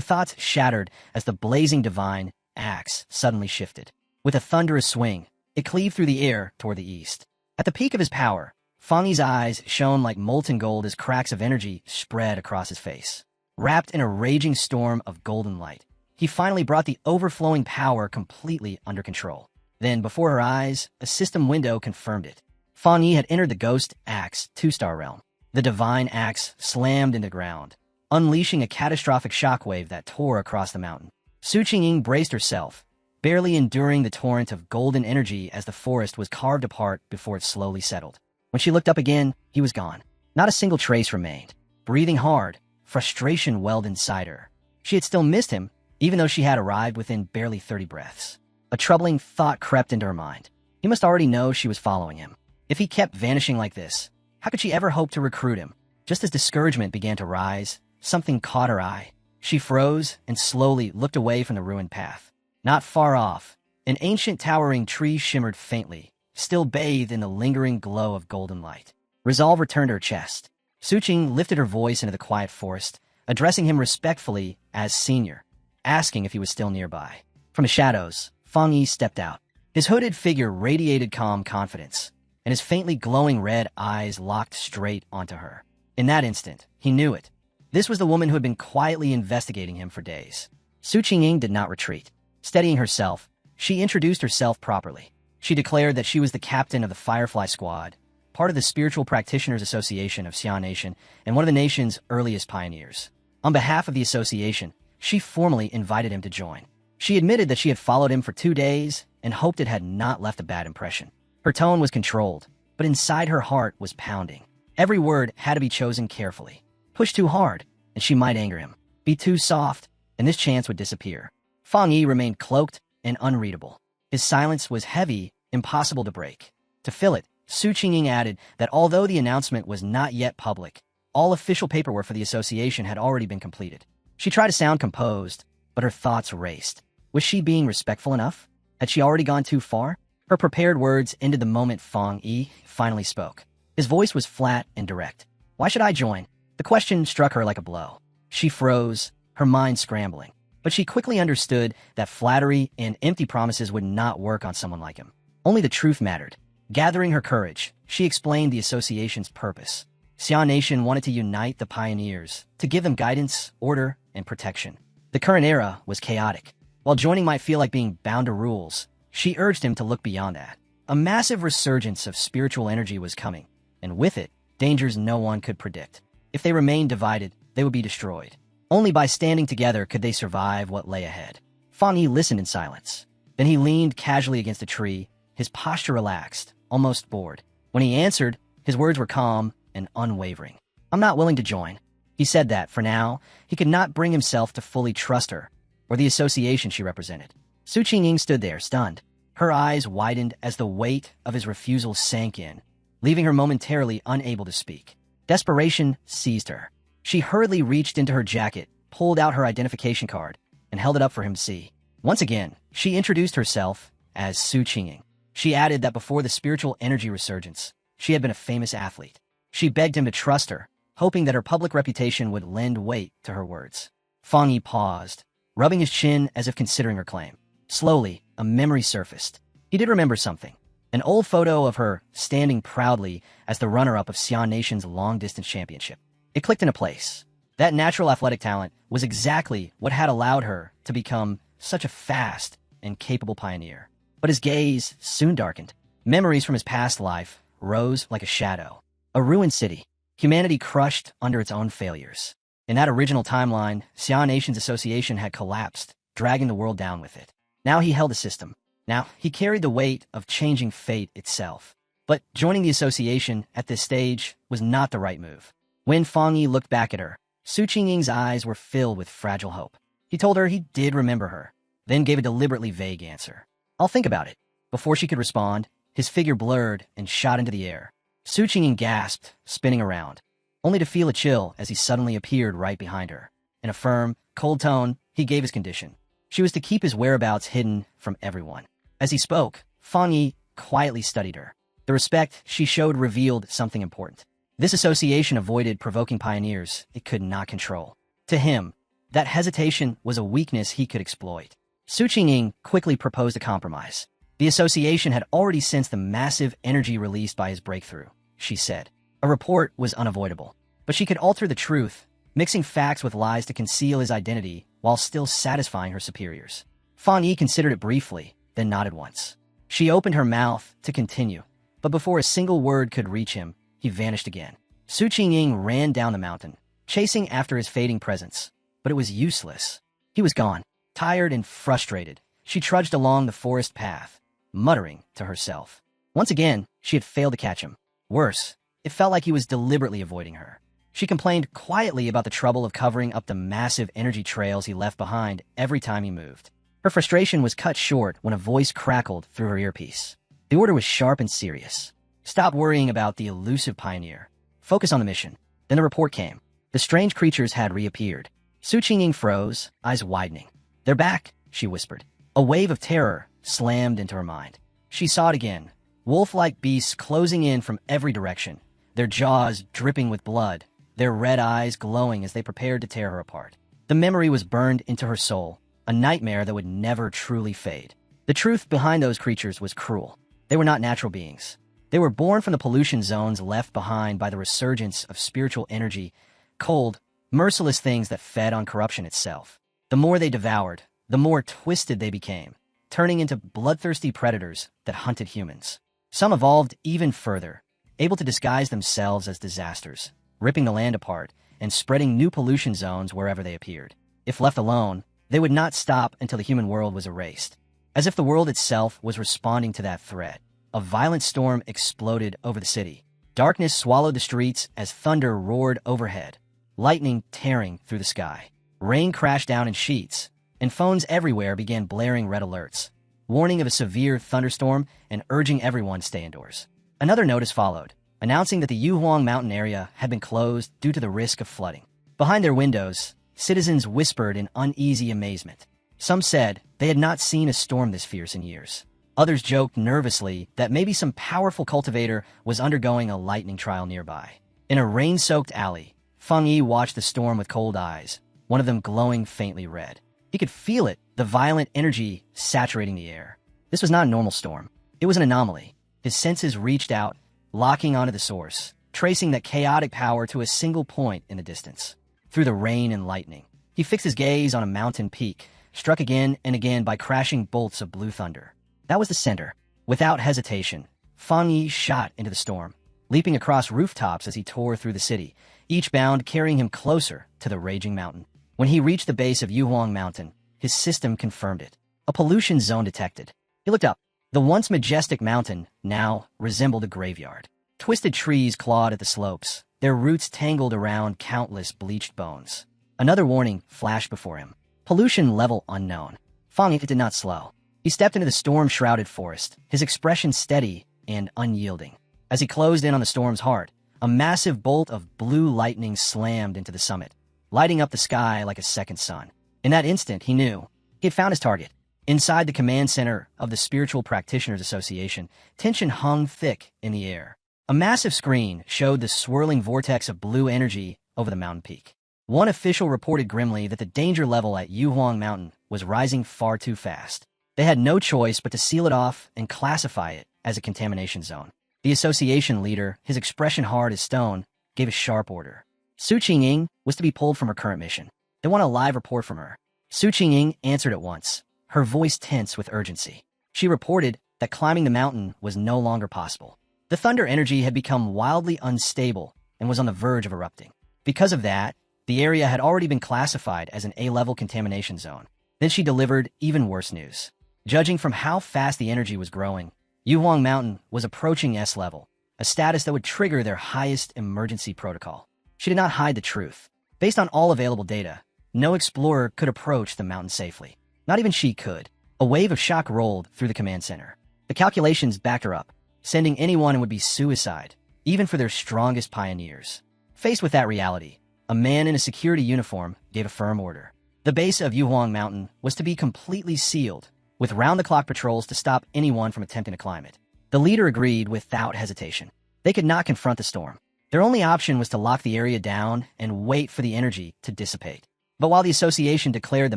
Speaker 1: thoughts shattered as the blazing divine axe suddenly shifted. With a thunderous swing, it cleaved through the air toward the east. At the peak of his power, Fang Yi's eyes shone like molten gold as cracks of energy spread across his face. Wrapped in a raging storm of golden light, he finally brought the overflowing power completely under control. Then, before her eyes, a system window confirmed it. Fang Yi had entered the Ghost Axe 2-star realm. The divine axe slammed into the ground, unleashing a catastrophic shockwave that tore across the mountain. Su Qingying braced herself, barely enduring the torrent of golden energy as the forest was carved apart before it slowly settled. When she looked up again, he was gone. Not a single trace remained. Breathing hard, frustration welled inside her. She had still missed him, even though she had arrived within barely 30 breaths. A troubling thought crept into her mind. He must already know she was following him. If he kept vanishing like this, how could she ever hope to recruit him? Just as discouragement began to rise, something caught her eye. She froze and slowly looked away from the ruined path. Not far off, an ancient towering tree shimmered faintly, still bathed in the lingering glow of golden light. Resolve returned to her chest. Su Qing lifted her voice into the quiet forest, addressing him respectfully as senior, asking if he was still nearby. From the shadows, Fang Yi stepped out. His hooded figure radiated calm confidence, and his faintly glowing red eyes locked straight onto her. In that instant, he knew it. This was the woman who had been quietly investigating him for days. Su Qingying did not retreat. Steadying herself, she introduced herself properly. She declared that she was the captain of the Firefly Squad, part of the Spiritual Practitioners Association of Xian Nation, and one of the nation's earliest pioneers. On behalf of the association, she formally invited him to join. She admitted that she had followed him for 2 days and hoped it had not left a bad impression. Her tone was controlled, but inside her heart was pounding. Every word had to be chosen carefully. Push too hard, and she might anger him. Be too soft, and this chance would disappear. Fang Yi remained cloaked and unreadable. His silence was heavy, impossible to break. To fill it, Su Qingying added that although the announcement was not yet public, all official paperwork for the association had already been completed. She tried to sound composed, but her thoughts raced. Was she being respectful enough? Had she already gone too far? Her prepared words ended the moment Fang Yi finally spoke. His voice was flat and direct. Why should I join? The question struck her like a blow. She froze, her mind scrambling. But she quickly understood that flattery and empty promises would not work on someone like him. Only the truth mattered. Gathering her courage, she explained the association's purpose. Xian Nation wanted to unite the pioneers, to give them guidance, order, and protection. The current era was chaotic. While joining might feel like being bound to rules, she urged him to look beyond that. A massive resurgence of spiritual energy was coming, and with it, dangers no one could predict. If they remained divided, they would be destroyed. Only by standing together could they survive what lay ahead. Fang Yi listened in silence. Then he leaned casually against a tree, his posture relaxed, almost bored. When he answered, his words were calm and unwavering. I'm not willing to join. He said that, for now, he could not bring himself to fully trust her, or the association she represented. Su Qingying stood there, stunned. Her eyes widened as the weight of his refusal sank in, leaving her momentarily unable to speak. Desperation seized her. She hurriedly reached into her jacket, pulled out her identification card, and held it up for him to see. Once again, she introduced herself as Su Qingying. She added that before the spiritual energy resurgence, she had been a famous athlete. She begged him to trust her, hoping that her public reputation would lend weight to her words. Fang Yi paused, rubbing his chin as if considering her claim. Slowly, a memory surfaced. He did remember something. An old photo of her standing proudly as the runner-up of Xian Nation's long-distance championship. It clicked into place. That natural athletic talent was exactly what had allowed her to become such a fast and capable pioneer. But his gaze soon darkened. Memories from his past life rose like a shadow. A ruined city, humanity crushed under its own failures. In that original timeline, Xian Nation's association had collapsed, dragging the world down with it. Now he held the system. Now he carried the weight of changing fate itself. But joining the association at this stage was not the right move. When Fang Yi looked back at her, Su Qingying's eyes were filled with fragile hope. He told her he did remember her, then gave a deliberately vague answer. I'll think about it. Before she could respond, his figure blurred and shot into the air. Su Qingying gasped, spinning around, only to feel a chill as he suddenly appeared right behind her. In a firm, cold tone, he gave his condition. She was to keep his whereabouts hidden from everyone. As he spoke, Fang Yi quietly studied her. The respect she showed revealed something important. This association avoided provoking pioneers it could not control. To him, that hesitation was a weakness he could exploit. Su Qingying quickly proposed a compromise. The association had already sensed the massive energy released by his breakthrough, she said. A report was unavoidable, but she could alter the truth, mixing facts with lies to conceal his identity while still satisfying her superiors. Fang Yi considered it briefly, then nodded once. She opened her mouth to continue, but before a single word could reach him, he vanished again. Su Qingying ran down the mountain, chasing after his fading presence, but it was useless. He was gone. Tired and frustrated, she trudged along the forest path, muttering to herself. Once again, she had failed to catch him. Worse, it felt like he was deliberately avoiding her. She complained quietly about the trouble of covering up the massive energy trails he left behind every time he moved. Her frustration was cut short when a voice crackled through her earpiece. The order was sharp and serious. Stop worrying about the elusive pioneer. Focus on the mission. Then the report came. The strange creatures had reappeared. Su Qingying froze, eyes widening. "They're back," she whispered. A wave of terror slammed into her mind. She saw it again, wolf-like beasts closing in from every direction, their jaws dripping with blood, their red eyes glowing as they prepared to tear her apart. The memory was burned into her soul, a nightmare that would never truly fade. The truth behind those creatures was cruel. They were not natural beings. They were born from the pollution zones left behind by the resurgence of spiritual energy, cold, merciless things that fed on corruption itself. The more they devoured, the more twisted they became, turning into bloodthirsty predators that hunted humans. Some evolved even further, able to disguise themselves as disasters, ripping the land apart and spreading new pollution zones wherever they appeared. If left alone, they would not stop until the human world was erased. As if the world itself was responding to that threat, a violent storm exploded over the city. Darkness swallowed the streets as thunder roared overhead, lightning tearing through the sky. Rain crashed down in sheets, and phones everywhere began blaring red alerts, warning of a severe thunderstorm and urging everyone to stay indoors. Another notice followed, announcing that the Yuhuang mountain area had been closed due to the risk of flooding. Behind their windows, citizens whispered in uneasy amazement. Some said they had not seen a storm this fierce in years. Others joked nervously that maybe some powerful cultivator was undergoing a lightning trial nearby. In a rain-soaked alley, Feng Yi watched the storm with cold eyes, one of them glowing faintly red. He could feel it, the violent energy saturating the air. This was not a normal storm. It was an anomaly. His senses reached out, locking onto the source, tracing that chaotic power to a single point in the distance. Through the rain and lightning, he fixed his gaze on a mountain peak, struck again and again by crashing bolts of blue thunder. That was the center. Without hesitation, Feng Yi shot into the storm, leaping across rooftops as he tore through the city, each bound carrying him closer to the raging mountain. When he reached the base of Yuhuang Mountain, his system confirmed it. A pollution zone detected. He looked up. The once majestic mountain now resembled a graveyard. Twisted trees clawed at the slopes, their roots tangled around countless bleached bones. Another warning flashed before him. Pollution level unknown. Feng Yi did not slow. He stepped into the storm-shrouded forest, his expression steady and unyielding. As he closed in on the storm's heart, a massive bolt of blue lightning slammed into the summit, lighting up the sky like a second sun. In that instant, he knew he had found his target. Inside the command center of the Spiritual Practitioners Association, tension hung thick in the air. A massive screen showed the swirling vortex of blue energy over the mountain peak. One official reported grimly that the danger level at Yuhuang Mountain was rising far too fast. They had no choice but to seal it off and classify it as a contamination zone. The association leader, his expression hard as stone, gave a sharp order. Su Qingying was to be pulled from her current mission. They want a live report from her. Su Qingying answered at once, her voice tense with urgency. She reported that climbing the mountain was no longer possible. The thunder energy had become wildly unstable and was on the verge of erupting. Because of that, the area had already been classified as an A-level contamination zone. Then she delivered even worse news. Judging from how fast the energy was growing, Yuhuang Mountain was approaching S-level, a status that would trigger their highest emergency protocol. She did not hide the truth. Based on all available data, no explorer could approach the mountain safely. Not even she could. A wave of shock rolled through the command center. The calculations backed her up. Sending anyone would be suicide, even for their strongest pioneers. Faced with that reality, a man in a security uniform gave a firm order. The base of Yuhuang Mountain was to be completely sealed, with round-the-clock patrols to stop anyone from attempting to climb it. The leader agreed without hesitation. They could not confront the storm. Their only option was to lock the area down and wait for the energy to dissipate. But while the association declared the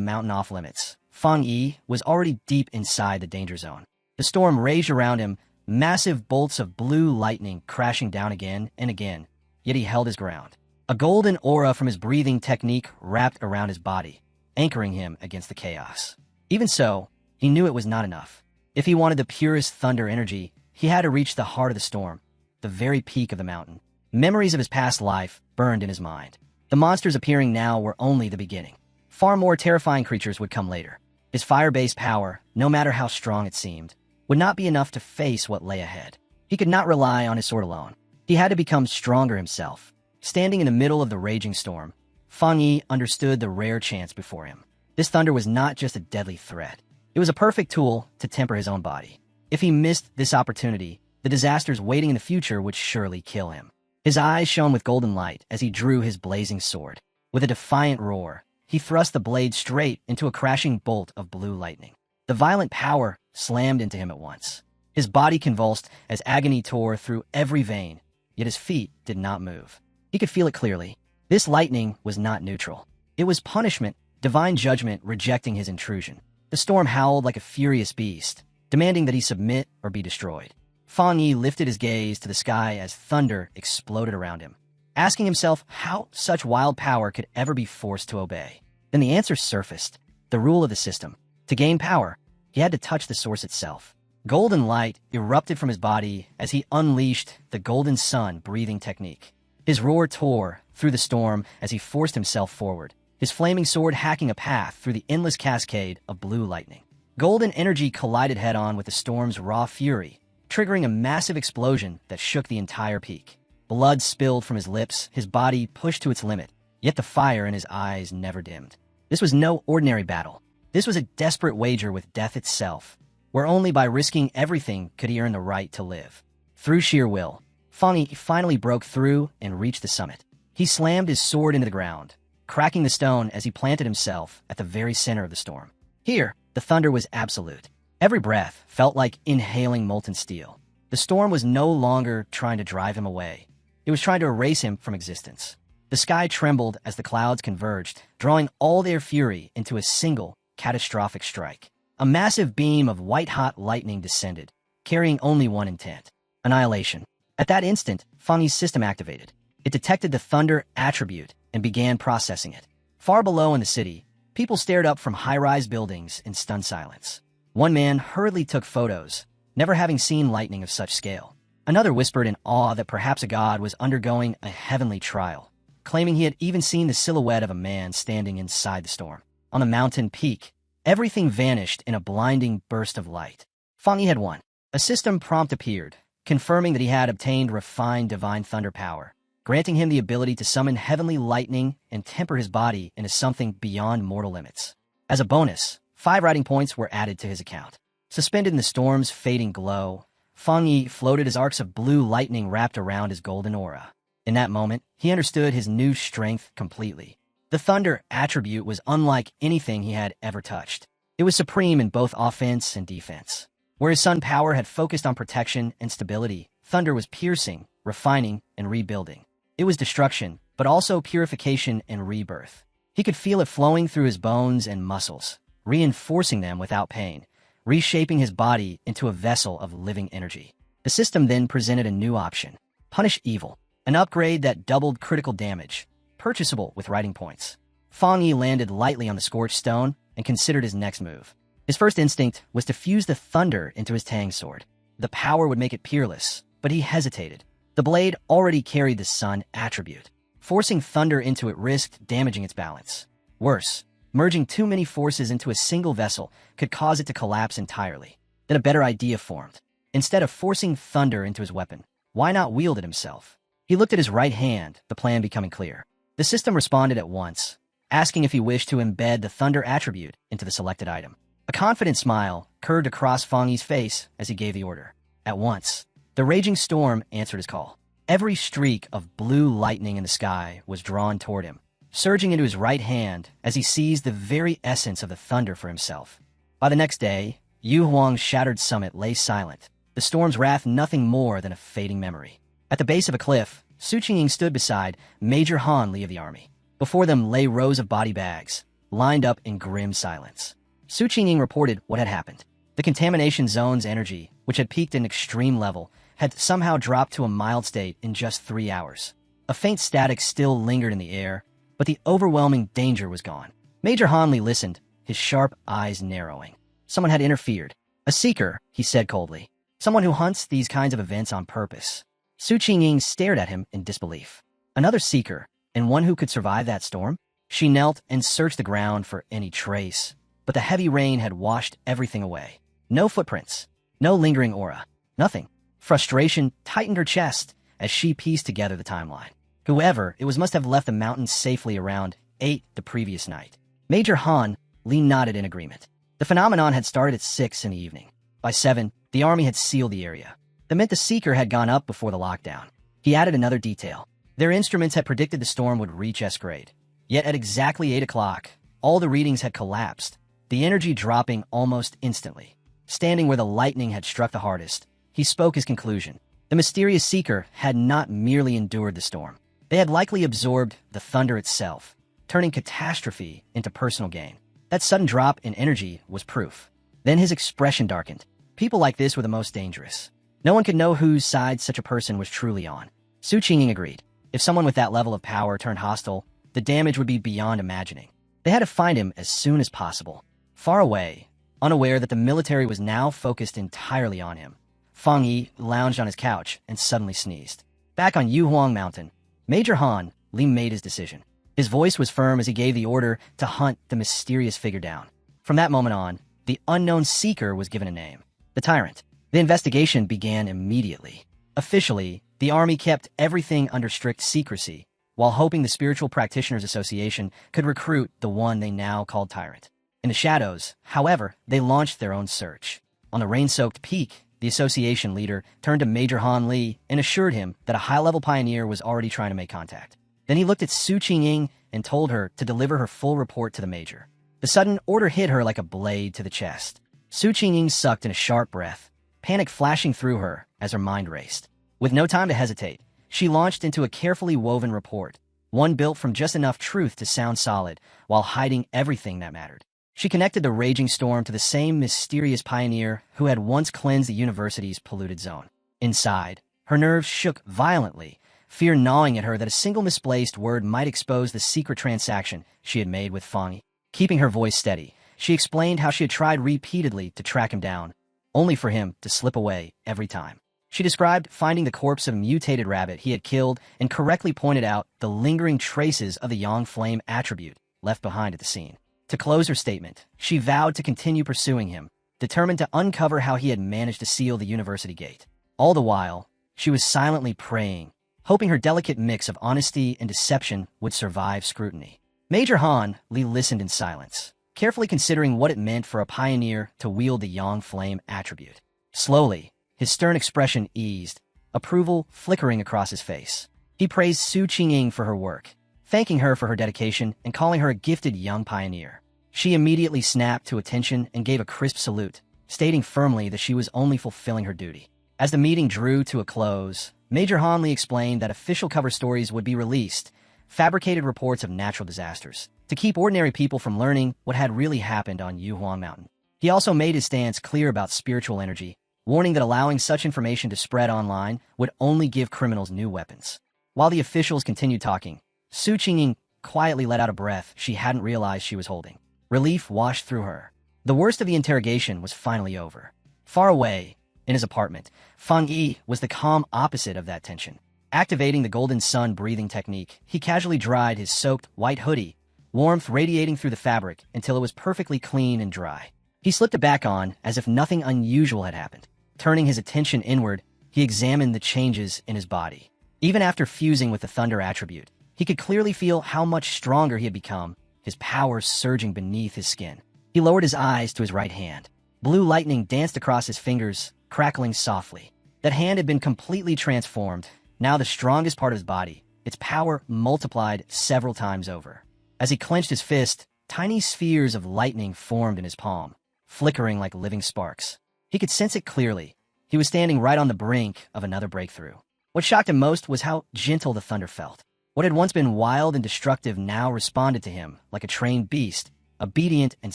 Speaker 1: mountain off limits, Fang Yi was already deep inside the danger zone. The storm raged around him, massive bolts of blue lightning crashing down again and again, yet he held his ground. A golden aura from his breathing technique wrapped around his body, anchoring him against the chaos. Even so, he knew it was not enough. If he wanted the purest thunder energy, he had to reach the heart of the storm, the very peak of the mountain. Memories of his past life burned in his mind. The monsters appearing now were only the beginning. Far more terrifying creatures would come later. His fire-based power, no matter how strong it seemed, would not be enough to face what lay ahead. He could not rely on his sword alone. He had to become stronger himself. Standing in the middle of the raging storm, Fang Yi understood the rare chance before him. This thunder was not just a deadly threat. It was a perfect tool to temper his own body. If he missed this opportunity, the disasters waiting in the future would surely kill him. His eyes shone with golden light as he drew his blazing sword. With a defiant roar, he thrust the blade straight into a crashing bolt of blue lightning. The violent power slammed into him at once. His body convulsed as agony tore through every vein, yet his feet did not move. He could feel it clearly. This lightning was not neutral. It was punishment, divine judgment rejecting his intrusion. The storm howled like a furious beast, demanding that he submit or be destroyed. Fang Yi lifted his gaze to the sky as thunder exploded around him, asking himself how such wild power could ever be forced to obey. Then the answer surfaced: the rule of the system. To gain power, he had to touch the source itself. Golden light erupted from his body as he unleashed the golden sun breathing technique. His roar tore through the storm as he forced himself forward, his flaming sword hacking a path through the endless cascade of blue lightning. Golden energy collided head-on with the storm's raw fury, triggering a massive explosion that shook the entire peak. Blood spilled from his lips, his body pushed to its limit, yet the fire in his eyes never dimmed. This was no ordinary battle. This was a desperate wager with death itself, where only by risking everything could he earn the right to live. Through sheer will, Fang Yi finally broke through and reached the summit. He slammed his sword into the ground, cracking the stone as he planted himself at the very center of the storm. Here, the thunder was absolute. Every breath felt like inhaling molten steel. The storm was no longer trying to drive him away. It was trying to erase him from existence. The sky trembled as the clouds converged, drawing all their fury into a single, catastrophic strike. A massive beam of white-hot lightning descended, carrying only one intent: annihilation. At that instant, Fang Yi's system activated. It detected the thunder attribute and began processing it. Far below in the city, people stared up from high-rise buildings in stunned silence. One man hurriedly took photos, never having seen lightning of such scale. Another whispered in awe that perhaps a god was undergoing a heavenly trial, claiming he had even seen the silhouette of a man standing inside the storm. On a mountain peak, everything vanished in a blinding burst of light. Fang Yi had won. A system prompt appeared, confirming that he had obtained refined divine thunder power, granting him the ability to summon heavenly lightning and temper his body into something beyond mortal limits. As a bonus, 5 riding points were added to his account. Suspended in the storm's fading glow, Fang Yi floated as arcs of blue lightning wrapped around his golden aura. In that moment, he understood his new strength completely. The thunder attribute was unlike anything he had ever touched. It was supreme in both offense and defense. Where his sun power had focused on protection and stability, thunder was piercing, refining, and rebuilding. It was destruction, but also purification and rebirth. He could feel it flowing through his bones and muscles, reinforcing them without pain, reshaping his body into a vessel of living energy. The system then presented a new option: Punish Evil, an upgrade that doubled critical damage, purchasable with riding points. Fang Yi landed lightly on the scorched stone and considered his next move. His first instinct was to fuse the thunder into his Tang sword. The power would make it peerless, but he hesitated. The blade already carried the sun attribute. Forcing thunder into it risked damaging its balance. Worse, merging too many forces into a single vessel could cause it to collapse entirely. Then a better idea formed. Instead of forcing thunder into his weapon, why not wield it himself? He looked at his right hand, the plan becoming clear. The system responded at once, asking if he wished to embed the thunder attribute into the selected item. A confident smile curved across Fang Yi's face as he gave the order. At once, the raging storm answered his call. Every streak of blue lightning in the sky was drawn toward him, surging into his right hand as he seized the very essence of the thunder for himself. By the next day, Yu Huang's shattered summit lay silent, the storm's wrath nothing more than a fading memory. At the base of a cliff, Su Qingying stood beside Major Han Li of the army. Before them lay rows of body bags, lined up in grim silence. Su Qingying reported what had happened. The contamination zone's energy, which had peaked at an extreme level, had somehow dropped to a mild state in just 3 hours. A faint static still lingered in the air, but the overwhelming danger was gone. Major Han Li listened, his sharp eyes narrowing. Someone had interfered. A seeker, he said coldly. Someone who hunts these kinds of events on purpose. Su Qingying stared at him in disbelief. Another seeker, and one who could survive that storm? She knelt and searched the ground for any trace, but the heavy rain had washed everything away. No footprints, no lingering aura, nothing. Frustration tightened her chest as she pieced together the timeline. Whoever it was must have left the mountains safely around 8 the previous night. Major Han Li nodded in agreement. The phenomenon had started at 6 in the evening. By 7, the army had sealed the area. That meant the seeker had gone up before the lockdown. He added another detail. Their instruments had predicted the storm would reach S grade. Yet at exactly 8 o'clock, all the readings had collapsed, the energy dropping almost instantly. Standing where the lightning had struck the hardest, he spoke his conclusion. The mysterious seeker had not merely endured the storm. They had likely absorbed the thunder itself, turning catastrophe into personal gain. That sudden drop in energy was proof. Then his expression darkened. People like this were the most dangerous. No one could know whose side such a person was truly on. Su Qingying agreed. If someone with that level of power turned hostile, the damage would be beyond imagining. They had to find him as soon as possible. Far away, unaware that the military was now focused entirely on him, Fang Yi lounged on his couch and suddenly sneezed. Back on Yuhuang Mountain, Major Han Li made his decision. His voice was firm as he gave the order to hunt the mysterious figure down. From that moment on, the unknown seeker was given a name. The Tyrant. The investigation began immediately. Officially, the army kept everything under strict secrecy, while hoping the Spiritual Practitioners Association could recruit the one they now called Tyrant. In the shadows, however, they launched their own search. On the rain-soaked peak, the association leader turned to Major Han Li and assured him that a high-level pioneer was already trying to make contact. Then he looked at Su Qingying and told her to deliver her full report to the Major. The sudden order hit her like a blade to the chest. Su Qingying sucked in a sharp breath, panic flashing through her as her mind raced. With no time to hesitate, she launched into a carefully woven report, one built from just enough truth to sound solid, while hiding everything that mattered. She connected the raging storm to the same mysterious pioneer who had once cleansed the university's polluted zone. Inside, her nerves shook violently, fear gnawing at her that a single misplaced word might expose the secret transaction she had made with Fang Yi. Keeping her voice steady, she explained how she had tried repeatedly to track him down, only for him to slip away every time. She described finding the corpse of a mutated rabbit he had killed and correctly pointed out the lingering traces of the Yang Flame attribute left behind at the scene. To close her statement, she vowed to continue pursuing him, determined to uncover how he had managed to seal the university gate. All the while, she was silently praying, hoping her delicate mix of honesty and deception would survive scrutiny. Major Han Li listened in silence, carefully considering what it meant for a pioneer to wield the Yang Flame attribute. Slowly, his stern expression eased, approval flickering across his face. He praised Su Qingying for her work, thanking her for her dedication and calling her a gifted young pioneer. She immediately snapped to attention and gave a crisp salute, stating firmly that she was only fulfilling her duty. As the meeting drew to a close, Major Han Li explained that official cover stories would be released, fabricated reports of natural disasters, to keep ordinary people from learning what had really happened on Yuhuang Mountain. He also made his stance clear about spiritual energy, warning that allowing such information to spread online would only give criminals new weapons. While the officials continued talking, Su Qingying quietly let out a breath she hadn't realized she was holding. Relief washed through her. The worst of the interrogation was finally over. Far away, in his apartment, Fang Yi was the calm opposite of that tension. Activating the golden sun breathing technique, he casually dried his soaked white hoodie, warmth radiating through the fabric until it was perfectly clean and dry. He slipped it back on as if nothing unusual had happened. Turning his attention inward, he examined the changes in his body. Even after fusing with the thunder attribute, he could clearly feel how much stronger he had become, his power surging beneath his skin. He lowered his eyes to his right hand. Blue lightning danced across his fingers, crackling softly. That hand had been completely transformed, now the strongest part of his body, its power multiplied several times over. As he clenched his fist, tiny spheres of lightning formed in his palm, flickering like living sparks. He could sense it clearly. He was standing right on the brink of another breakthrough. What shocked him most was how gentle the thunder felt. What had once been wild and destructive now responded to him like a trained beast, obedient and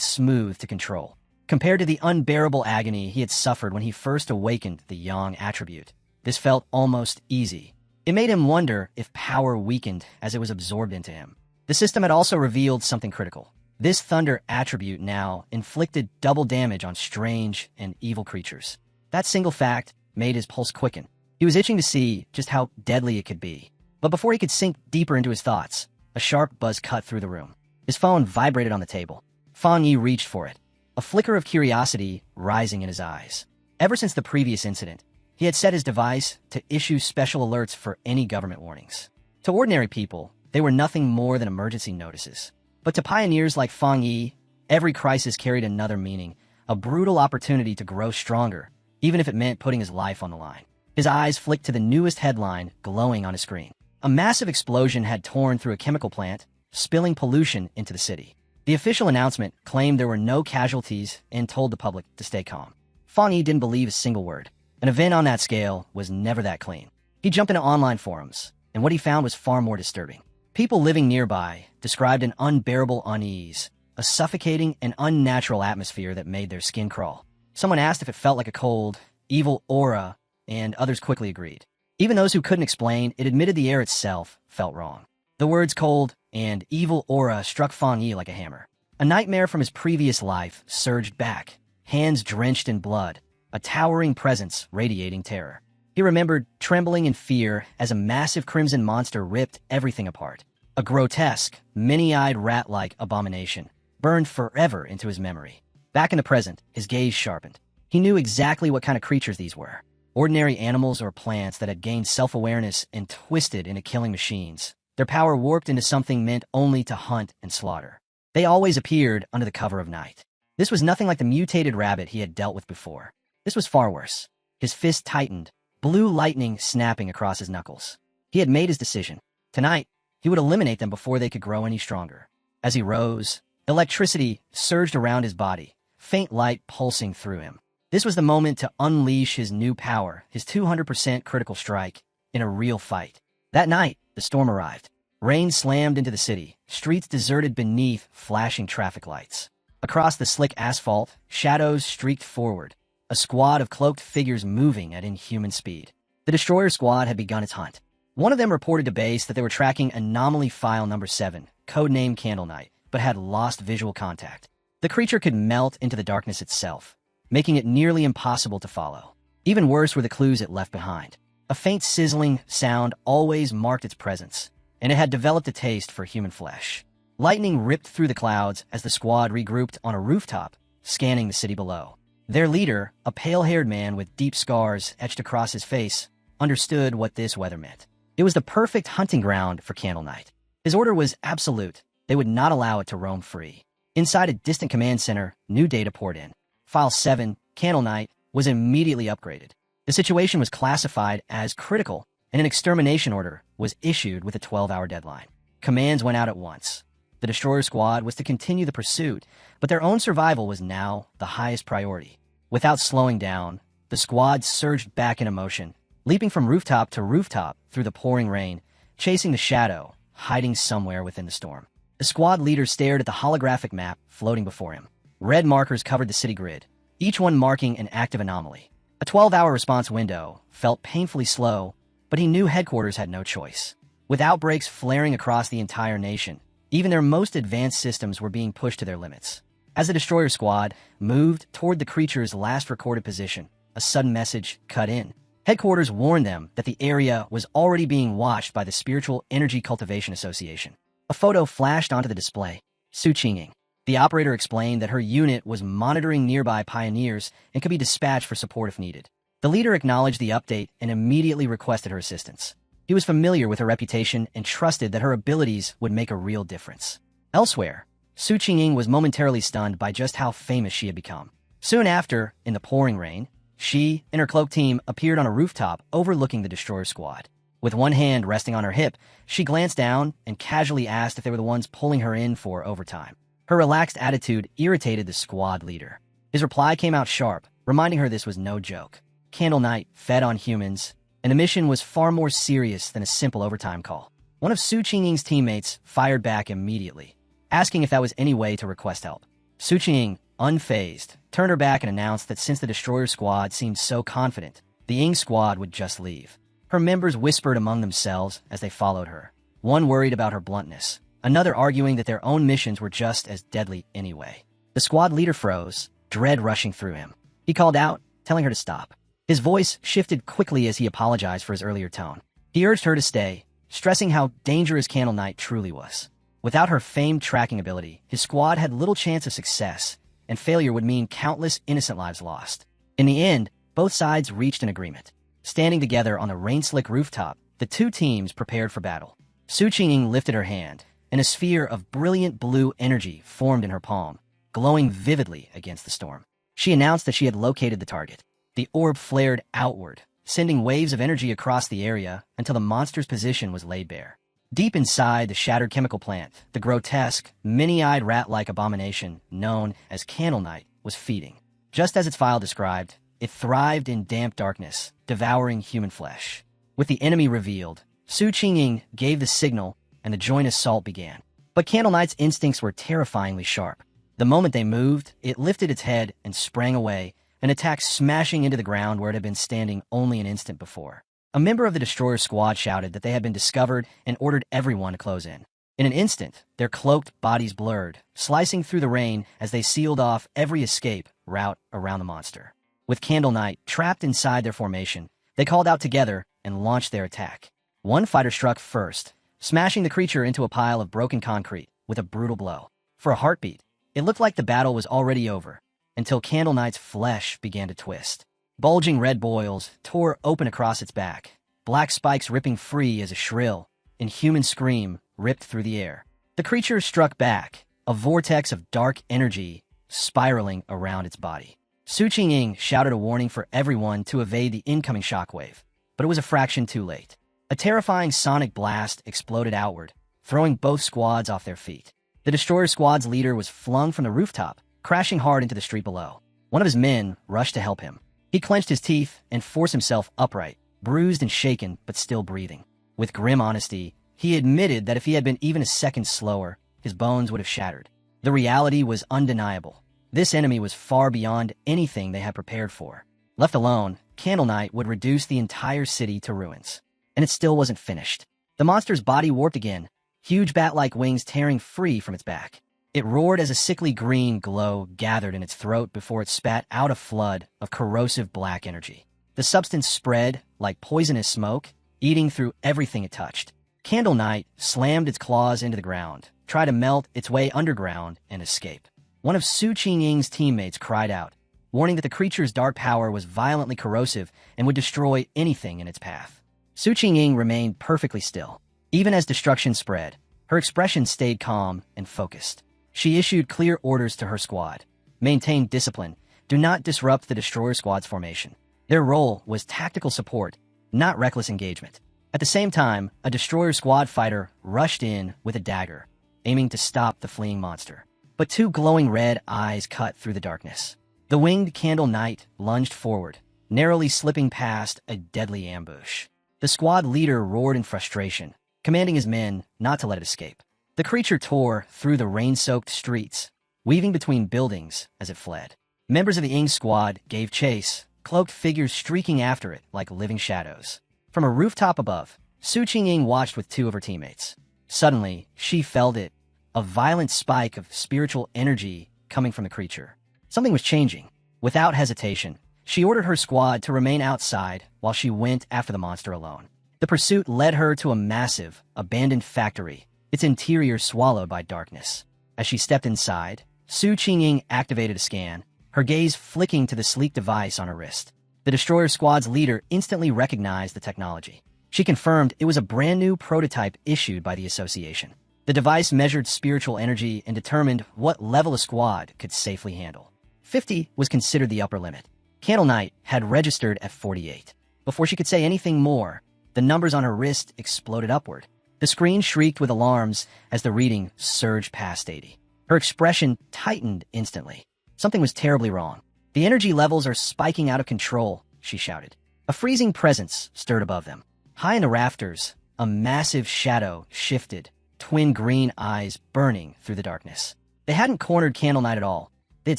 Speaker 1: smooth to control. Compared to the unbearable agony he had suffered when he first awakened the Yang attribute, this felt almost easy. It made him wonder if power weakened as it was absorbed into him. The system had also revealed something critical. This thunder attribute now inflicted double damage on strange and evil creatures. That single fact made his pulse quicken. He was itching to see just how deadly it could be. But before he could sink deeper into his thoughts, a sharp buzz cut through the room. His phone vibrated on the table. Fang Yi reached for it, a flicker of curiosity rising in his eyes. Ever since the previous incident, he had set his device to issue special alerts for any government warnings. To ordinary people, they were nothing more than emergency notices. But to pioneers like Fang Yi, every crisis carried another meaning, a brutal opportunity to grow stronger, even if it meant putting his life on the line. His eyes flicked to the newest headline glowing on his screen. A massive explosion had torn through a chemical plant, spilling pollution into the city. The official announcement claimed there were no casualties and told the public to stay calm. Fang Yi didn't believe a single word. An event on that scale was never that clean. He jumped into online forums, and what he found was far more disturbing. People living nearby described an unbearable unease, a suffocating and unnatural atmosphere that made their skin crawl. Someone asked if it felt like a cold, evil aura, and others quickly agreed. Even those who couldn't explain, it admitted the air itself felt wrong. The words cold and evil aura struck Fang Yi like a hammer. A nightmare from his previous life surged back, hands drenched in blood, a towering presence radiating terror. He remembered trembling in fear as a massive crimson monster ripped everything apart. A grotesque, many-eyed rat-like abomination burned forever into his memory. Back in the present, his gaze sharpened. He knew exactly what kind of creatures these were. Ordinary animals or plants that had gained self-awareness and twisted into killing machines. Their power warped into something meant only to hunt and slaughter. They always appeared under the cover of night. This was nothing like the mutated rabbit he had dealt with before. This was far worse. His fist tightened, blue lightning snapping across his knuckles. He had made his decision. Tonight, he would eliminate them before they could grow any stronger. As he rose, electricity surged around his body, faint light pulsing through him. This was the moment to unleash his new power, his 200% critical strike, in a real fight. That night, the storm arrived. Rain slammed into the city, streets deserted beneath flashing traffic lights. Across the slick asphalt, shadows streaked forward, a squad of cloaked figures moving at inhuman speed. The Destroyer Squad had begun its hunt. One of them reported to base that they were tracking Anomaly File Number 7, codename Candle Knight, but had lost visual contact. The creature could melt into the darkness itself, making it nearly impossible to follow. Even worse were the clues it left behind. A faint sizzling sound always marked its presence, and it had developed a taste for human flesh. Lightning ripped through the clouds as the squad regrouped on a rooftop, scanning the city below. Their leader, a pale-haired man with deep scars etched across his face, understood what this weather meant. It was the perfect hunting ground for Candle Knight. His order was absolute. They would not allow it to roam free. Inside a distant command center, new data poured in. File 7, Candle Knight, was immediately upgraded. The situation was classified as critical, and an extermination order was issued with a 12-hour deadline. Commands went out at once. The Destroyer Squad was to continue the pursuit, but their own survival was now the highest priority. Without slowing down, the squad surged back into motion, leaping from rooftop to rooftop through the pouring rain, chasing the shadow, hiding somewhere within the storm. The squad leader stared at the holographic map floating before him. Red markers covered the city grid, each one marking an active anomaly. A 12-hour response window felt painfully slow, but he knew headquarters had no choice. With outbreaks flaring across the entire nation, even their most advanced systems were being pushed to their limits. As the Destroyer Squad moved toward the creature's last recorded position, a sudden message cut in. Headquarters warned them that the area was already being watched by the Spiritual Energy Cultivation Association. A photo flashed onto the display. Su Qingying. The operator explained that her unit was monitoring nearby pioneers and could be dispatched for support if needed. The leader acknowledged the update and immediately requested her assistance. He was familiar with her reputation and trusted that her abilities would make a real difference. Elsewhere, Su Qingying was momentarily stunned by just how famous she had become. Soon after, in the pouring rain, she and her cloak team appeared on a rooftop overlooking the Destroyer Squad. With one hand resting on her hip, she glanced down and casually asked if they were the ones pulling her in for overtime. Her relaxed attitude irritated the squad leader. His reply came out sharp, reminding her this was no joke. Candle Knight fed on humans, and the mission was far more serious than a simple overtime call. One of Su Qingying's teammates fired back immediately, asking if that was any way to request help. Su Qingying, unfazed, turned her back and announced that since the Destroyer Squad seemed so confident, the Ying Squad would just leave. Her members whispered among themselves as they followed her, one worried about her bluntness, another arguing that their own missions were just as deadly anyway. The squad leader froze, dread rushing through him. He called out, telling her to stop. His voice shifted quickly as he apologized for his earlier tone. He urged her to stay, stressing how dangerous Candle Knight truly was. Without her famed tracking ability, his squad had little chance of success, and failure would mean countless innocent lives lost. In the end, both sides reached an agreement. Standing together on the rain-slick rooftop, the two teams prepared for battle. Su Qingying lifted her hand, and a sphere of brilliant blue energy formed in her palm, glowing vividly against the storm. She announced that she had located the target. The orb flared outward, sending waves of energy across the area until the monster's position was laid bare. Deep inside the shattered chemical plant, the grotesque, many-eyed rat-like abomination known as Candle Knight was feeding. Just as its file described, it thrived in damp darkness, devouring human flesh. With the enemy revealed, Su Qingying gave the signal, and the joint assault began. But Candle Knight's instincts were terrifyingly sharp. The moment they moved, it lifted its head and sprang away, an attack smashing into the ground where it had been standing only an instant before. A member of the Destroyer Squad shouted that they had been discovered and ordered everyone to close in. In an instant, their cloaked bodies blurred, slicing through the rain as they sealed off every escape route around the monster. With Candle Knight trapped inside their formation, they called out together and launched their attack. One fighter struck first, smashing the creature into a pile of broken concrete with a brutal blow. For a heartbeat, it looked like the battle was already over, until Candle Knight's flesh began to twist. Bulging red boils tore open across its back, black spikes ripping free as a shrill, inhuman scream ripped through the air. The creature struck back, a vortex of dark energy spiraling around its body. Su Qingying shouted a warning for everyone to evade the incoming shockwave, but it was a fraction too late. A terrifying sonic blast exploded outward, throwing both squads off their feet. The Destroyer Squad's leader was flung from the rooftop, crashing hard into the street below. One of his men rushed to help him. He clenched his teeth and forced himself upright, bruised and shaken, but still breathing. With grim honesty, he admitted that if he had been even a second slower, his bones would have shattered. The reality was undeniable. This enemy was far beyond anything they had prepared for. Left alone, Candle Knight would reduce the entire city to ruins. And it still wasn't finished. The monster's body warped again, huge bat-like wings tearing free from its back. It roared as a sickly green glow gathered in its throat before it spat out a flood of corrosive black energy. The substance spread like poisonous smoke, eating through everything it touched. Candle Knight slammed its claws into the ground, tried to melt its way underground, and escape. One of Su Qingying's teammates cried out, warning that the creature's dark power was violently corrosive and would destroy anything in its path. Su Qingying remained perfectly still. Even as destruction spread, her expression stayed calm and focused. She issued clear orders to her squad. Maintain discipline. Do not disrupt the Destroyer Squad's formation. Their role was tactical support, not reckless engagement. At the same time, a Destroyer Squad fighter rushed in with a dagger, aiming to stop the fleeing monster. But two glowing red eyes cut through the darkness. The winged Candle Knight lunged forward, narrowly slipping past a deadly ambush. The squad leader roared in frustration, commanding his men not to let it escape. The creature tore through the rain-soaked streets, weaving between buildings as it fled. Members of the Ying squad gave chase, cloaked figures streaking after it like living shadows. From a rooftop above, Su Qingying watched with two of her teammates. Suddenly, she felt it, a violent spike of spiritual energy coming from the creature. Something was changing. Without hesitation, she ordered her squad to remain outside while she went after the monster alone. The pursuit led her to a massive, abandoned factory, its interior swallowed by darkness. As she stepped inside, Su Qingying activated a scan, her gaze flicking to the sleek device on her wrist. The Destroyer Squad's leader instantly recognized the technology. She confirmed it was a brand new prototype issued by the association. The device measured spiritual energy and determined what level a squad could safely handle. 50 was considered the upper limit. Candle Knight had registered at 48. Before she could say anything more, the numbers on her wrist exploded upward. The screen shrieked with alarms as the reading surged past 80. Her expression tightened instantly. Something was terribly wrong. The energy levels are spiking out of control, she shouted. A freezing presence stirred above them. High in the rafters, a massive shadow shifted, twin green eyes burning through the darkness. They hadn't cornered Candle Knight at all. They had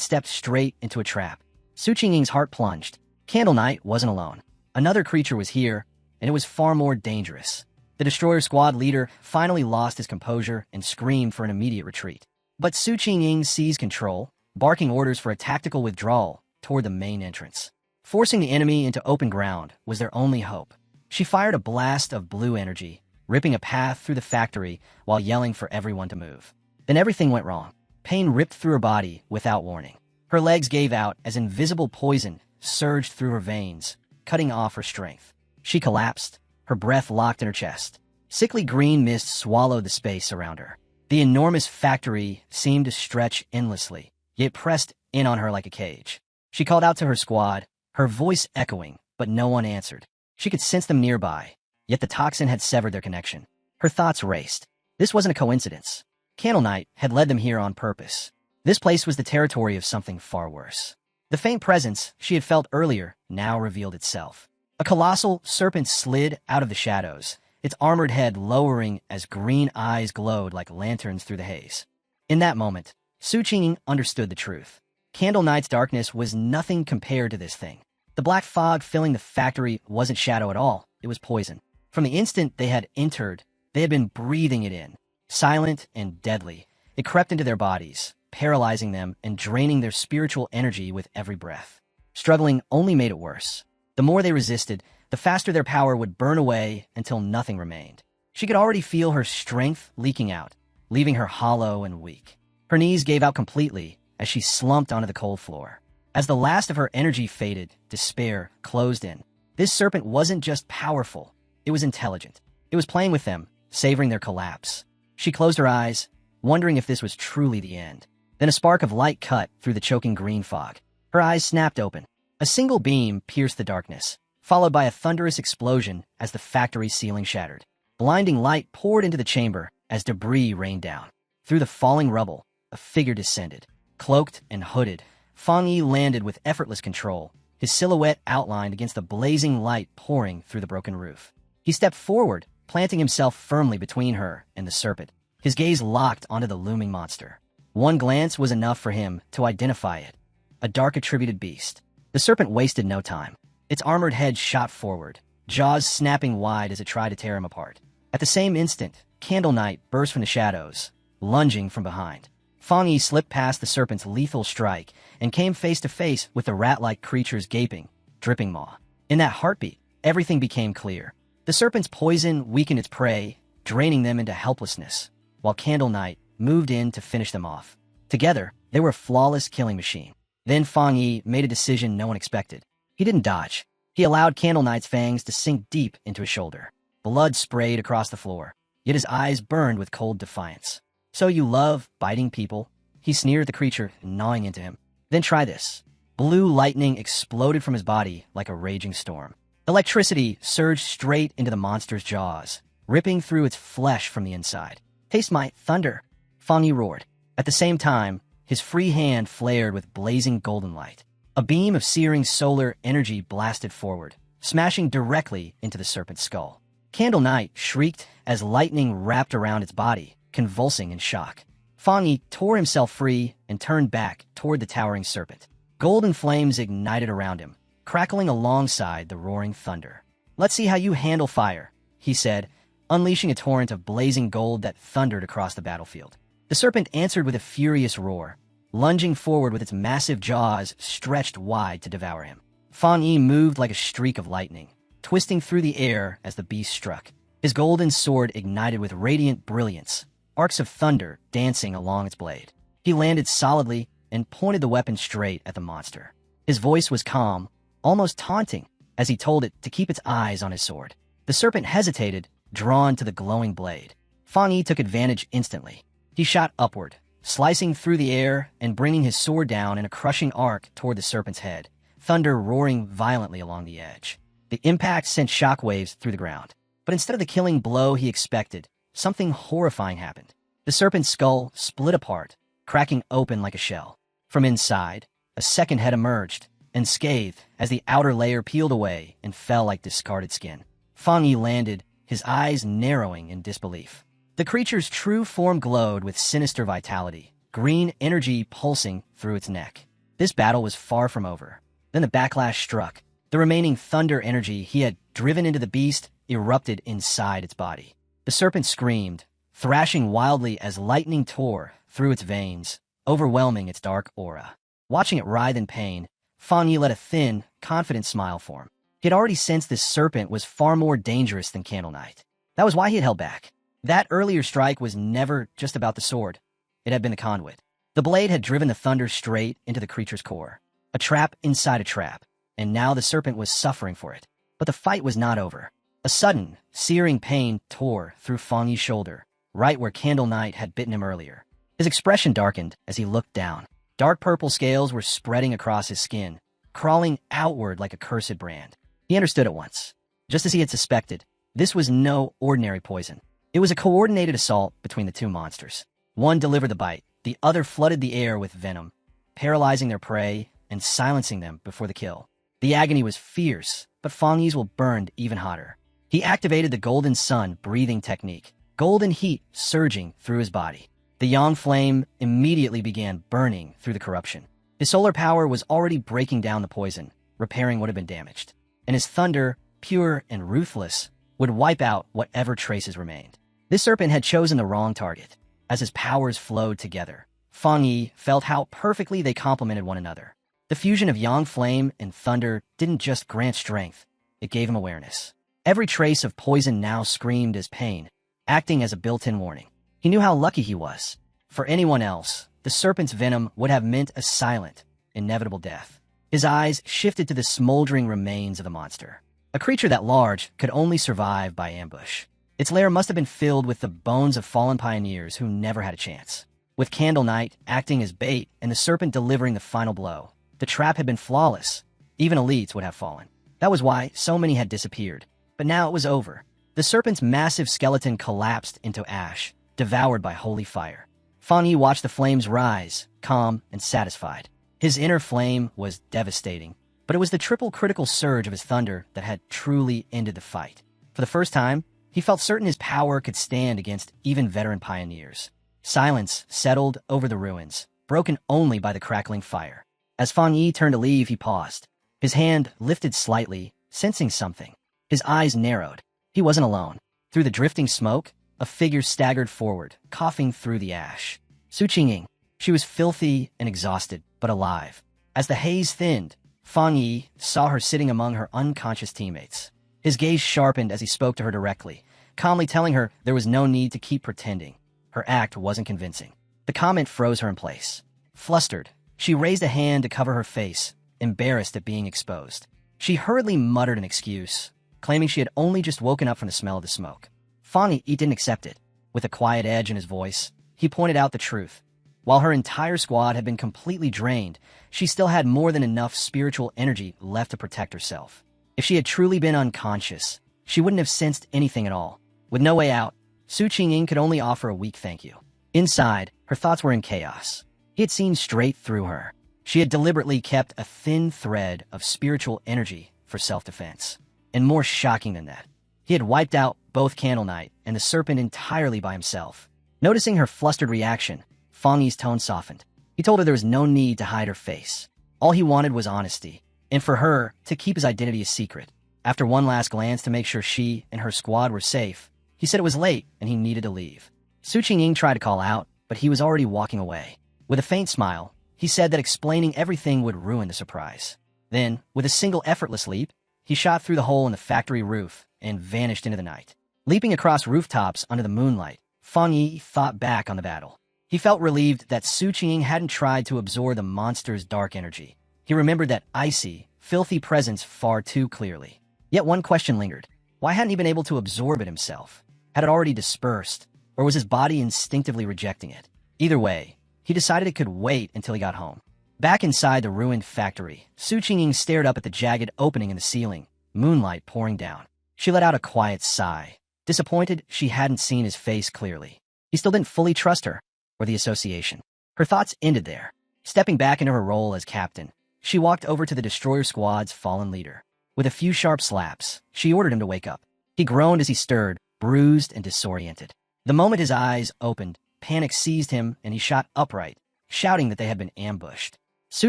Speaker 1: stepped straight into a trap. Su Qingying's heart plunged. Candle Knight wasn't alone. Another creature was here, and it was far more dangerous. The destroyer squad leader finally lost his composure and screamed for an immediate retreat. But Su Qingying seized control, barking orders for a tactical withdrawal toward the main entrance. Forcing the enemy into open ground was their only hope. She fired a blast of blue energy, ripping a path through the factory while yelling for everyone to move. Then everything went wrong. Pain ripped through her body without warning. Her legs gave out as invisible poison surged through her veins, cutting off her strength. She collapsed, her breath locked in her chest. Sickly green mist swallowed the space around her. The enormous factory seemed to stretch endlessly, yet pressed in on her like a cage. She called out to her squad, her voice echoing, but no one answered. She could sense them nearby, yet the toxin had severed their connection. Her thoughts raced. This wasn't a coincidence. Candle Knight had led them here on purpose. This place was the territory of something far worse. The faint presence she had felt earlier now revealed itself. A colossal serpent slid out of the shadows, its armored head lowering as green eyes glowed like lanterns through the haze. In that moment, Su Qingying understood the truth. Candle Knight's darkness was nothing compared to this thing. The black fog filling the factory wasn't shadow at all, it was poison. From the instant they had entered, they had been breathing it in. Silent and deadly, it crept into their bodies, paralyzing them and draining their spiritual energy with every breath. Struggling only made it worse. The more they resisted, the faster their power would burn away until nothing remained. She could already feel her strength leaking out, leaving her hollow and weak. Her knees gave out completely as she slumped onto the cold floor. As the last of her energy faded, despair closed in. This serpent wasn't just powerful, it was intelligent. It was playing with them, savoring their collapse. She closed her eyes, wondering if this was truly the end. Then a spark of light cut through the choking green fog. Her eyes snapped open. A single beam pierced the darkness, followed by a thunderous explosion as the factory ceiling shattered. Blinding light poured into the chamber as debris rained down. Through the falling rubble, a figure descended. Cloaked and hooded, Fang Yi landed with effortless control, his silhouette outlined against the blazing light pouring through the broken roof. He stepped forward, planting himself firmly between her and the serpent, his gaze locked onto the looming monster. One glance was enough for him to identify it. A dark attributed beast. The serpent wasted no time. Its armored head shot forward, jaws snapping wide as it tried to tear him apart. At the same instant, Candle Knight burst from the shadows, lunging from behind. Fang Yi slipped past the serpent's lethal strike and came face to face with the rat-like creature's gaping, dripping maw. In that heartbeat, everything became clear. The serpent's poison weakened its prey, draining them into helplessness, while Candle Knight moved in to finish them off. Together, they were a flawless killing machine. Then Fang Yi made a decision no one expected. He didn't dodge. He allowed Candle Knight's fangs to sink deep into his shoulder. Blood sprayed across the floor, yet his eyes burned with cold defiance. "So you love biting people?" He sneered at the creature, gnawing into him. "Then try this." Blue lightning exploded from his body like a raging storm. Electricity surged straight into the monster's jaws, ripping through its flesh from the inside. "Taste my thunder," Fang Yi roared. At the same time, his free hand flared with blazing golden light. A beam of searing solar energy blasted forward, smashing directly into the serpent's skull. Candle Knight shrieked as lightning wrapped around its body, convulsing in shock. Fang Yi tore himself free and turned back toward the towering serpent. Golden flames ignited around him, crackling alongside the roaring thunder. "Let's see how you handle fire," he said, unleashing a torrent of blazing gold that thundered across the battlefield. The serpent answered with a furious roar, lunging forward with its massive jaws stretched wide to devour him. Fang Yi moved like a streak of lightning, twisting through the air as the beast struck. His golden sword ignited with radiant brilliance, arcs of thunder dancing along its blade. He landed solidly and pointed the weapon straight at the monster. His voice was calm, almost taunting, as he told it to keep its eyes on his sword. The serpent hesitated, drawn to the glowing blade. Fang Yi took advantage instantly. He shot upward, slicing through the air and bringing his sword down in a crushing arc toward the serpent's head, thunder roaring violently along the edge. The impact sent shockwaves through the ground. But instead of the killing blow he expected, something horrifying happened. The serpent's skull split apart, cracking open like a shell. From inside, a second head emerged, and scathed as the outer layer peeled away and fell like discarded skin. Fang Yi landed, his eyes narrowing in disbelief. The creature's true form glowed with sinister vitality, green energy pulsing through its neck. This battle was far from over. Then the backlash struck. The remaining thunder energy he had driven into the beast erupted inside its body. The serpent screamed, thrashing wildly as lightning tore through its veins, overwhelming its dark aura. Watching it writhe in pain, Fang Yi let a thin, confident smile form. He had already sensed this serpent was far more dangerous than Candle Knight. That was why he had held back. That earlier strike was never just about the sword. It had been the conduit. The blade had driven the thunder straight into the creature's core. A trap inside a trap, and now the serpent was suffering for it. But the fight was not over. A sudden, searing pain tore through Fang Yi's shoulder, right where Candle Knight had bitten him earlier. His expression darkened as he looked down. Dark purple scales were spreading across his skin, crawling outward like a cursed brand. He understood at once. Just as he had suspected, this was no ordinary poison. It was a coordinated assault between the two monsters. One delivered the bite, the other flooded the air with venom, paralyzing their prey and silencing them before the kill. The agony was fierce, but Fang Yi's will burned even hotter. He activated the golden sun breathing technique, golden heat surging through his body. The yang flame immediately began burning through the corruption. His solar power was already breaking down the poison, repairing what had been damaged. And his thunder, pure and ruthless, would wipe out whatever traces remained. This serpent had chosen the wrong target. As his powers flowed together, Fang Yi felt how perfectly they complemented one another. The fusion of yang flame and thunder didn't just grant strength, it gave him awareness. Every trace of poison now screamed as pain, acting as a built-in warning. He knew how lucky he was. For anyone else, the serpent's venom would have meant a silent, inevitable death. His eyes shifted to the smoldering remains of the monster. A creature that large could only survive by ambush. Its lair must have been filled with the bones of fallen pioneers who never had a chance. With Candle Knight acting as bait and the serpent delivering the final blow, the trap had been flawless. Even elites would have fallen. That was why so many had disappeared. But now it was over. The serpent's massive skeleton collapsed into ash, devoured by holy fire. Fang Yi watched the flames rise, calm and satisfied. His inner flame was devastating, but it was the triple critical surge of his thunder that had truly ended the fight. For the first time, he felt certain his power could stand against even veteran pioneers. Silence settled over the ruins, broken only by the crackling fire. As Fang Yi turned to leave, he paused. His hand lifted slightly, sensing something. His eyes narrowed. He wasn't alone. Through the drifting smoke, a figure staggered forward, coughing through the ash. Su Qingying. She was filthy and exhausted, but alive. As the haze thinned, Fang Yi saw her sitting among her unconscious teammates. His gaze sharpened as he spoke to her directly, calmly telling her there was no need to keep pretending. Her act wasn't convincing. The comment froze her in place. Flustered, she raised a hand to cover her face, embarrassed at being exposed. She hurriedly muttered an excuse, claiming she had only just woken up from the smell of the smoke. Fang Yi didn't accept it. With a quiet edge in his voice, he pointed out the truth. While her entire squad had been completely drained, she still had more than enough spiritual energy left to protect herself. If she had truly been unconscious, she wouldn't have sensed anything at all. With no way out, Su Qingying could only offer a weak thank you. Inside, her thoughts were in chaos. He had seen straight through her. She had deliberately kept a thin thread of spiritual energy for self-defense. And more shocking than that, he had wiped out both Candle Knight and the serpent entirely by himself. Noticing her flustered reaction, Fang Yi's tone softened. He told her there was no need to hide her face. All he wanted was honesty, and for her to keep his identity a secret. After one last glance to make sure she and her squad were safe, he said it was late and he needed to leave. Su Qingying tried to call out, but he was already walking away. With a faint smile, he said that explaining everything would ruin the surprise. Then, with a single effortless leap, he shot through the hole in the factory roof and vanished into the night. Leaping across rooftops under the moonlight, Fang Yi thought back on the battle. He felt relieved that Su Qingying hadn't tried to absorb the monster's dark energy. He remembered that icy, filthy presence far too clearly. Yet one question lingered. Why hadn't he been able to absorb it himself? Had it already dispersed, or was his body instinctively rejecting it? Either way, he decided it could wait until he got home. Back inside the ruined factory, Su Qingying stared up at the jagged opening in the ceiling, moonlight pouring down. She let out a quiet sigh. Disappointed, she hadn't seen his face clearly. He still didn't fully trust her, or the association. Her thoughts ended there. Stepping back into her role as captain, She walked over to the destroyer squad's fallen leader. With a few sharp slaps, she ordered him to wake up. He groaned as he stirred, bruised and disoriented. The moment his eyes opened, panic seized him and he shot upright, shouting that they had been ambushed. Su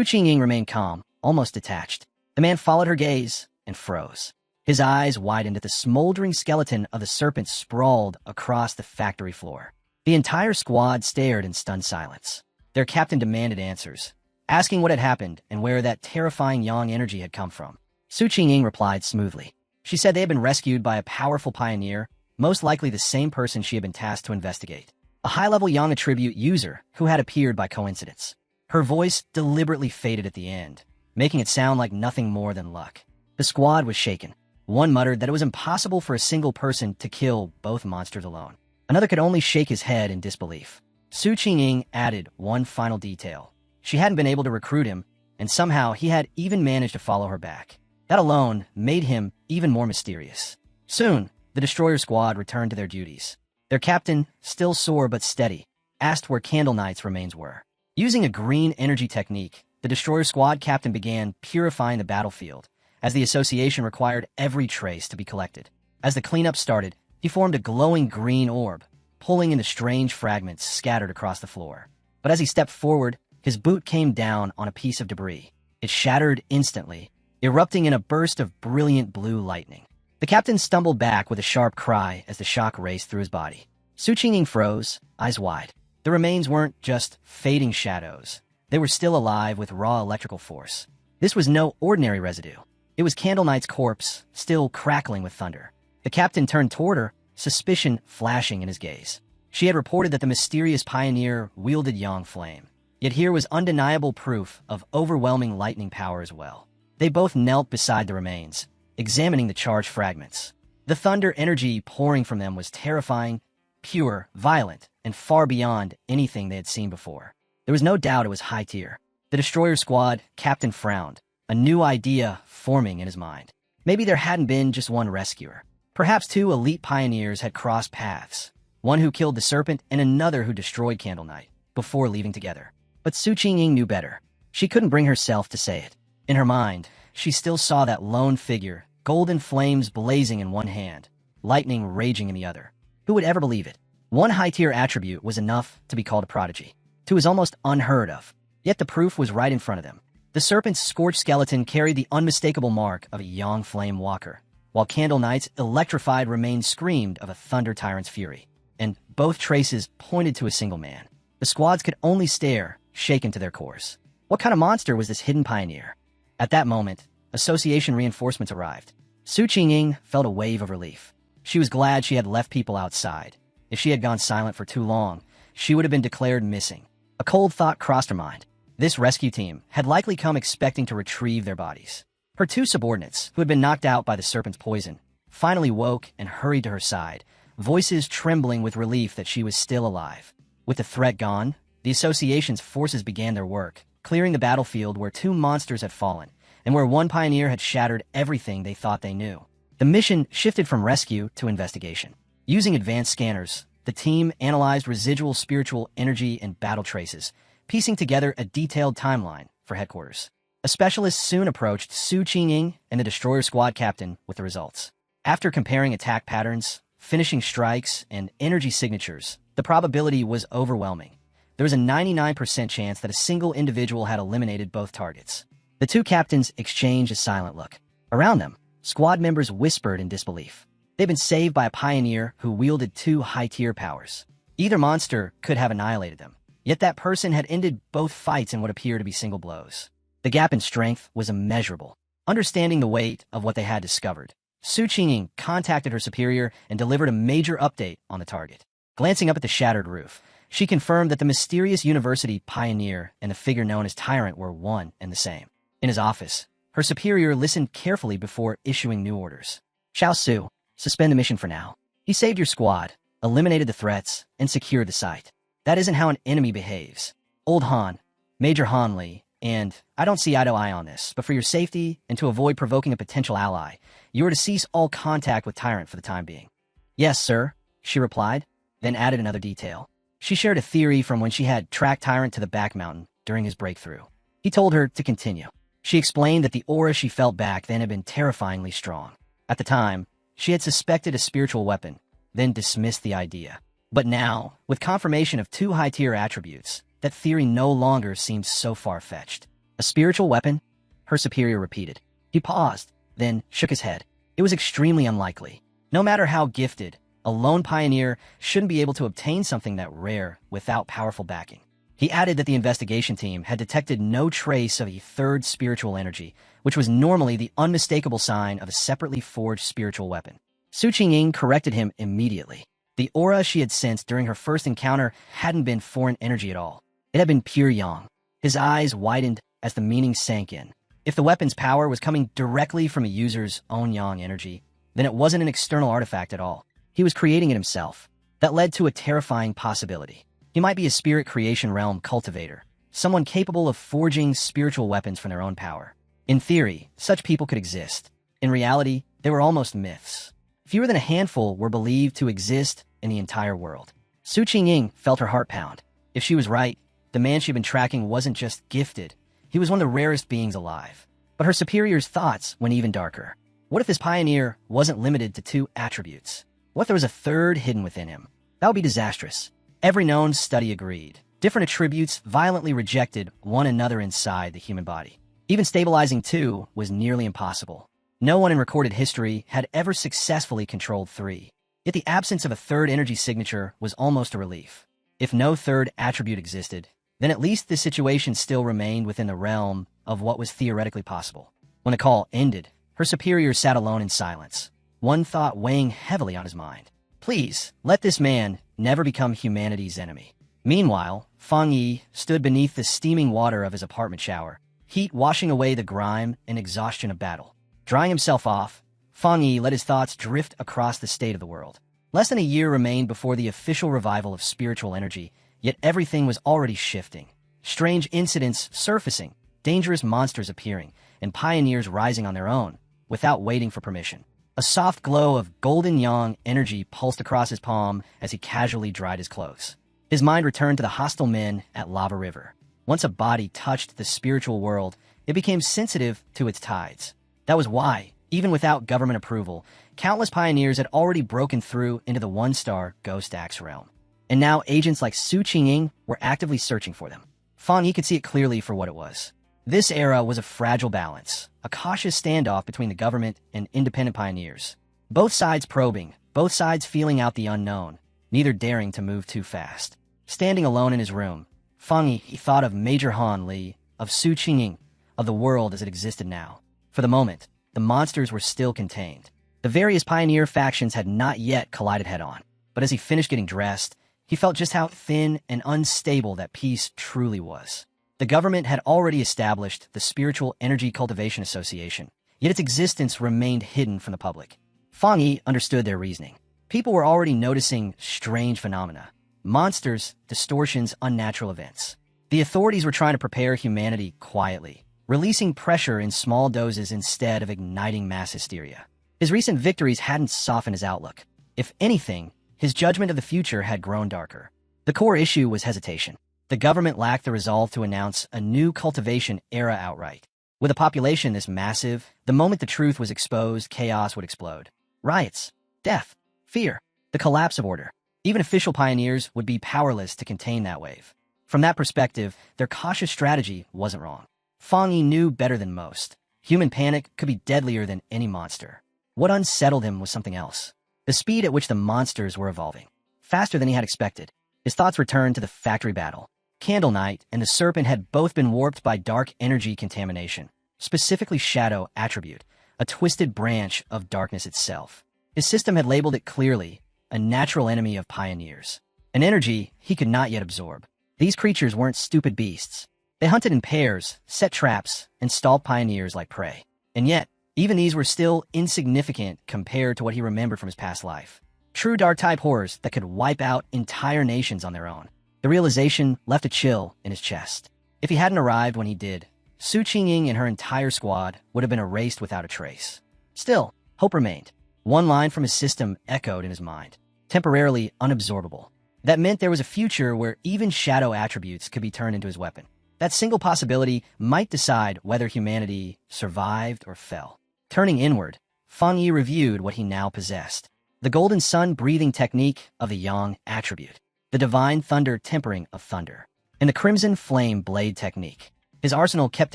Speaker 1: Qingying remained calm, almost detached. The man followed her gaze and froze. His eyes widened at the smoldering skeleton of the serpent sprawled across the factory floor. The entire squad stared in stunned silence. Their captain demanded answers, asking what had happened and where that terrifying yang energy had come from. Su Qingying replied smoothly. She said they had been rescued by a powerful pioneer, most likely the same person she had been tasked to investigate. A high-level yang attribute user who had appeared by coincidence. Her voice deliberately faded at the end, making it sound like nothing more than luck. The squad was shaken. One muttered that it was impossible for a single person to kill both monsters alone. Another could only shake his head in disbelief. Su Qingying added one final detail. She hadn't been able to recruit him, and somehow he had even managed to follow her back. That alone made him even more mysterious. Soon, the destroyer squad returned to their duties. Their captain, still sore but steady, asked where Candle Knight's remains were. Using a green energy technique, the destroyer squad captain began purifying the battlefield, as the association required every trace to be collected. As the cleanup started, he formed a glowing green orb, pulling in the strange fragments scattered across the floor. But as he stepped forward, his boot came down on a piece of debris. It shattered instantly, erupting in a burst of brilliant blue lightning. The captain stumbled back with a sharp cry as the shock raced through his body. Su Qingying froze, eyes wide. The remains weren't just fading shadows. They were still alive with raw electrical force. This was no ordinary residue. It was Candle Knight's corpse, still crackling with thunder. The captain turned toward her, suspicion flashing in his gaze. She had reported that the mysterious pioneer wielded Yang Flame. Yet here was undeniable proof of overwhelming lightning power as well. They both knelt beside the remains, examining the charged fragments. The thunder energy pouring from them was terrifying, pure, violent, and far beyond anything they had seen before. There was no doubt it was high tier. The destroyer squad captain frowned, a new idea forming in his mind. Maybe there hadn't been just one rescuer. Perhaps two elite pioneers had crossed paths, one who killed the serpent and another who destroyed Candle Knight, before leaving together. But Su Qingying knew better. She couldn't bring herself to say it. In her mind, she still saw that lone figure, golden flames blazing in one hand, lightning raging in the other. Who would ever believe it? One high-tier attribute was enough to be called a prodigy. Two was almost unheard of. Yet the proof was right in front of them. The serpent's scorched skeleton carried the unmistakable mark of a Yang Flame walker, while Candle Knight's electrified remains screamed of a Thunder Tyrant's fury. And both traces pointed to a single man. The squads could only stare, shaken to their cores. What kind of monster was this hidden pioneer? At that moment, association reinforcements arrived. Su Qingying felt a wave of relief. She was glad she had left people outside. If she had gone silent for too long, she would have been declared missing. A cold thought crossed her mind. This rescue team had likely come expecting to retrieve their bodies. Her two subordinates, who had been knocked out by the serpent's poison, finally woke and hurried to her side, voices trembling with relief that she was still alive. With the threat gone, the association's forces began their work, clearing the battlefield where two monsters had fallen, and where one pioneer had shattered everything they thought they knew. The mission shifted from rescue to investigation. Using advanced scanners, the team analyzed residual spiritual energy and battle traces, piecing together a detailed timeline for headquarters. A specialist soon approached Su Qingying and the destroyer squad captain with the results. After comparing attack patterns, finishing strikes, and energy signatures, the probability was overwhelming. There was a 99% chance that a single individual had eliminated both targets. The two captains exchanged a silent look. Around them, squad members whispered in disbelief. They'd been saved by a pioneer who wielded two high-tier powers. Either monster could have annihilated them, yet that person had ended both fights in what appeared to be single blows. The gap in strength was immeasurable. Understanding the weight of what they had discovered, Su Qingying contacted her superior and delivered a major update on the target. Glancing up at the shattered roof, she confirmed that the mysterious university pioneer and the figure known as Tyrant were one and the same. In his office, her superior listened carefully before issuing new orders. Xiao Su, suspend the mission for now. He saved your squad, eliminated the threats, and secured the site. That isn't how an enemy behaves. Old Han, Major Han Li, and I don't see eye to eye on this, but for your safety and to avoid provoking a potential ally, you are to cease all contact with Tyrant for the time being. Yes, sir, she replied, then added another detail. She shared a theory from when she had tracked Tyrant to the back mountain during his breakthrough. He told her to continue. She explained that the aura she felt back then had been terrifyingly strong. At the time, she had suspected a spiritual weapon, then dismissed the idea. But now, with confirmation of 2 high-tier attributes, that theory no longer seemed so far-fetched. A spiritual weapon? Her superior repeated. He paused, then shook his head. It was extremely unlikely. No matter how gifted, a lone pioneer shouldn't be able to obtain something that rare without powerful backing. He added that the investigation team had detected no trace of a 3rd spiritual energy, which was normally the unmistakable sign of a separately forged spiritual weapon. Su Qingying corrected him immediately. The aura she had sensed during her first encounter hadn't been foreign energy at all. It had been pure yang. His eyes widened as the meaning sank in. If the weapon's power was coming directly from a user's own yang energy, then it wasn't an external artifact at all. He was creating it himself. That led to a terrifying possibility. He might be a spirit creation realm cultivator, someone capable of forging spiritual weapons from their own power. In theory, such people could exist. In reality, they were almost myths. Fewer than a handful were believed to exist in the entire world. Su Qingying felt her heart pound. If she was right, the man she'd been tracking wasn't just gifted. He was one of the rarest beings alive. But her superior's thoughts went even darker. What if this pioneer wasn't limited to 2 attributes? What if there was a 3rd hidden within him? That would be disastrous. Every known study agreed. Different attributes violently rejected one another inside the human body. Even stabilizing 2 was nearly impossible. No one in recorded history had ever successfully controlled 3. Yet the absence of a 3rd energy signature was almost a relief. If no 3rd attribute existed, then at least the situation still remained within the realm of what was theoretically possible. When the call ended, her superior sat alone in silence, one thought weighing heavily on his mind. Please, let this man never become humanity's enemy. Meanwhile, Fang Yi stood beneath the steaming water of his apartment shower, heat washing away the grime and exhaustion of battle. Drying himself off, Fang Yi let his thoughts drift across the state of the world. Less than a year remained before the official revival of spiritual energy, yet everything was already shifting. Strange incidents surfacing, dangerous monsters appearing, and pioneers rising on their own, without waiting for permission. A soft glow of golden yang energy pulsed across his palm as he casually dried his clothes. His mind returned to the hostile men at Lava River. Once a body touched the spiritual world, it became sensitive to its tides. That was why, even without government approval, countless pioneers had already broken through into the 1-star Ghost Axe realm. And now agents like Su Qingying were actively searching for them. Fang Yi could see it clearly for what it was. This era was a fragile balance, a cautious standoff between the government and independent pioneers. Both sides probing, both sides feeling out the unknown, neither daring to move too fast. Standing alone in his room, Fang Yi thought of Major Han Li, of Su Qingying, of the world as it existed now. For the moment, the monsters were still contained. The various pioneer factions had not yet collided head-on. But as he finished getting dressed, he felt just how thin and unstable that peace truly was. The government had already established the Spiritual Energy Cultivation Association, yet its existence remained hidden from the public. Fang Yi understood their reasoning. People were already noticing strange phenomena. Monsters, distortions, unnatural events. The authorities were trying to prepare humanity quietly, releasing pressure in small doses instead of igniting mass hysteria. His recent victories hadn't softened his outlook. If anything, his judgment of the future had grown darker. The core issue was hesitation. The government lacked the resolve to announce a new cultivation era outright. With a population this massive, the moment the truth was exposed, chaos would explode. Riots, death, fear, the collapse of order. Even official pioneers would be powerless to contain that wave. From that perspective, their cautious strategy wasn't wrong. Fang Yi knew better than most. Human panic could be deadlier than any monster. What unsettled him was something else. The speed at which the monsters were evolving. Faster than he had expected. His thoughts returned to the factory battle. Candle Knight and the Serpent had both been warped by dark energy contamination, specifically Shadow Attribute, a twisted branch of darkness itself. His system had labeled it clearly, a natural enemy of pioneers. An energy he could not yet absorb. These creatures weren't stupid beasts. They hunted in pairs, set traps, and stalked pioneers like prey. And yet, even these were still insignificant compared to what he remembered from his past life. True dark-type horrors that could wipe out entire nations on their own. The realization left a chill in his chest. If he hadn't arrived when he did, Su Qingying and her entire squad would have been erased without a trace. Still, hope remained. One line from his system echoed in his mind, temporarily unabsorbable. That meant there was a future where even shadow attributes could be turned into his weapon. That single possibility might decide whether humanity survived or fell. Turning inward, Fang Yi reviewed what he now possessed. The golden sun-breathing technique of the yang attribute, the divine thunder tempering of thunder, and the crimson flame blade technique. His arsenal kept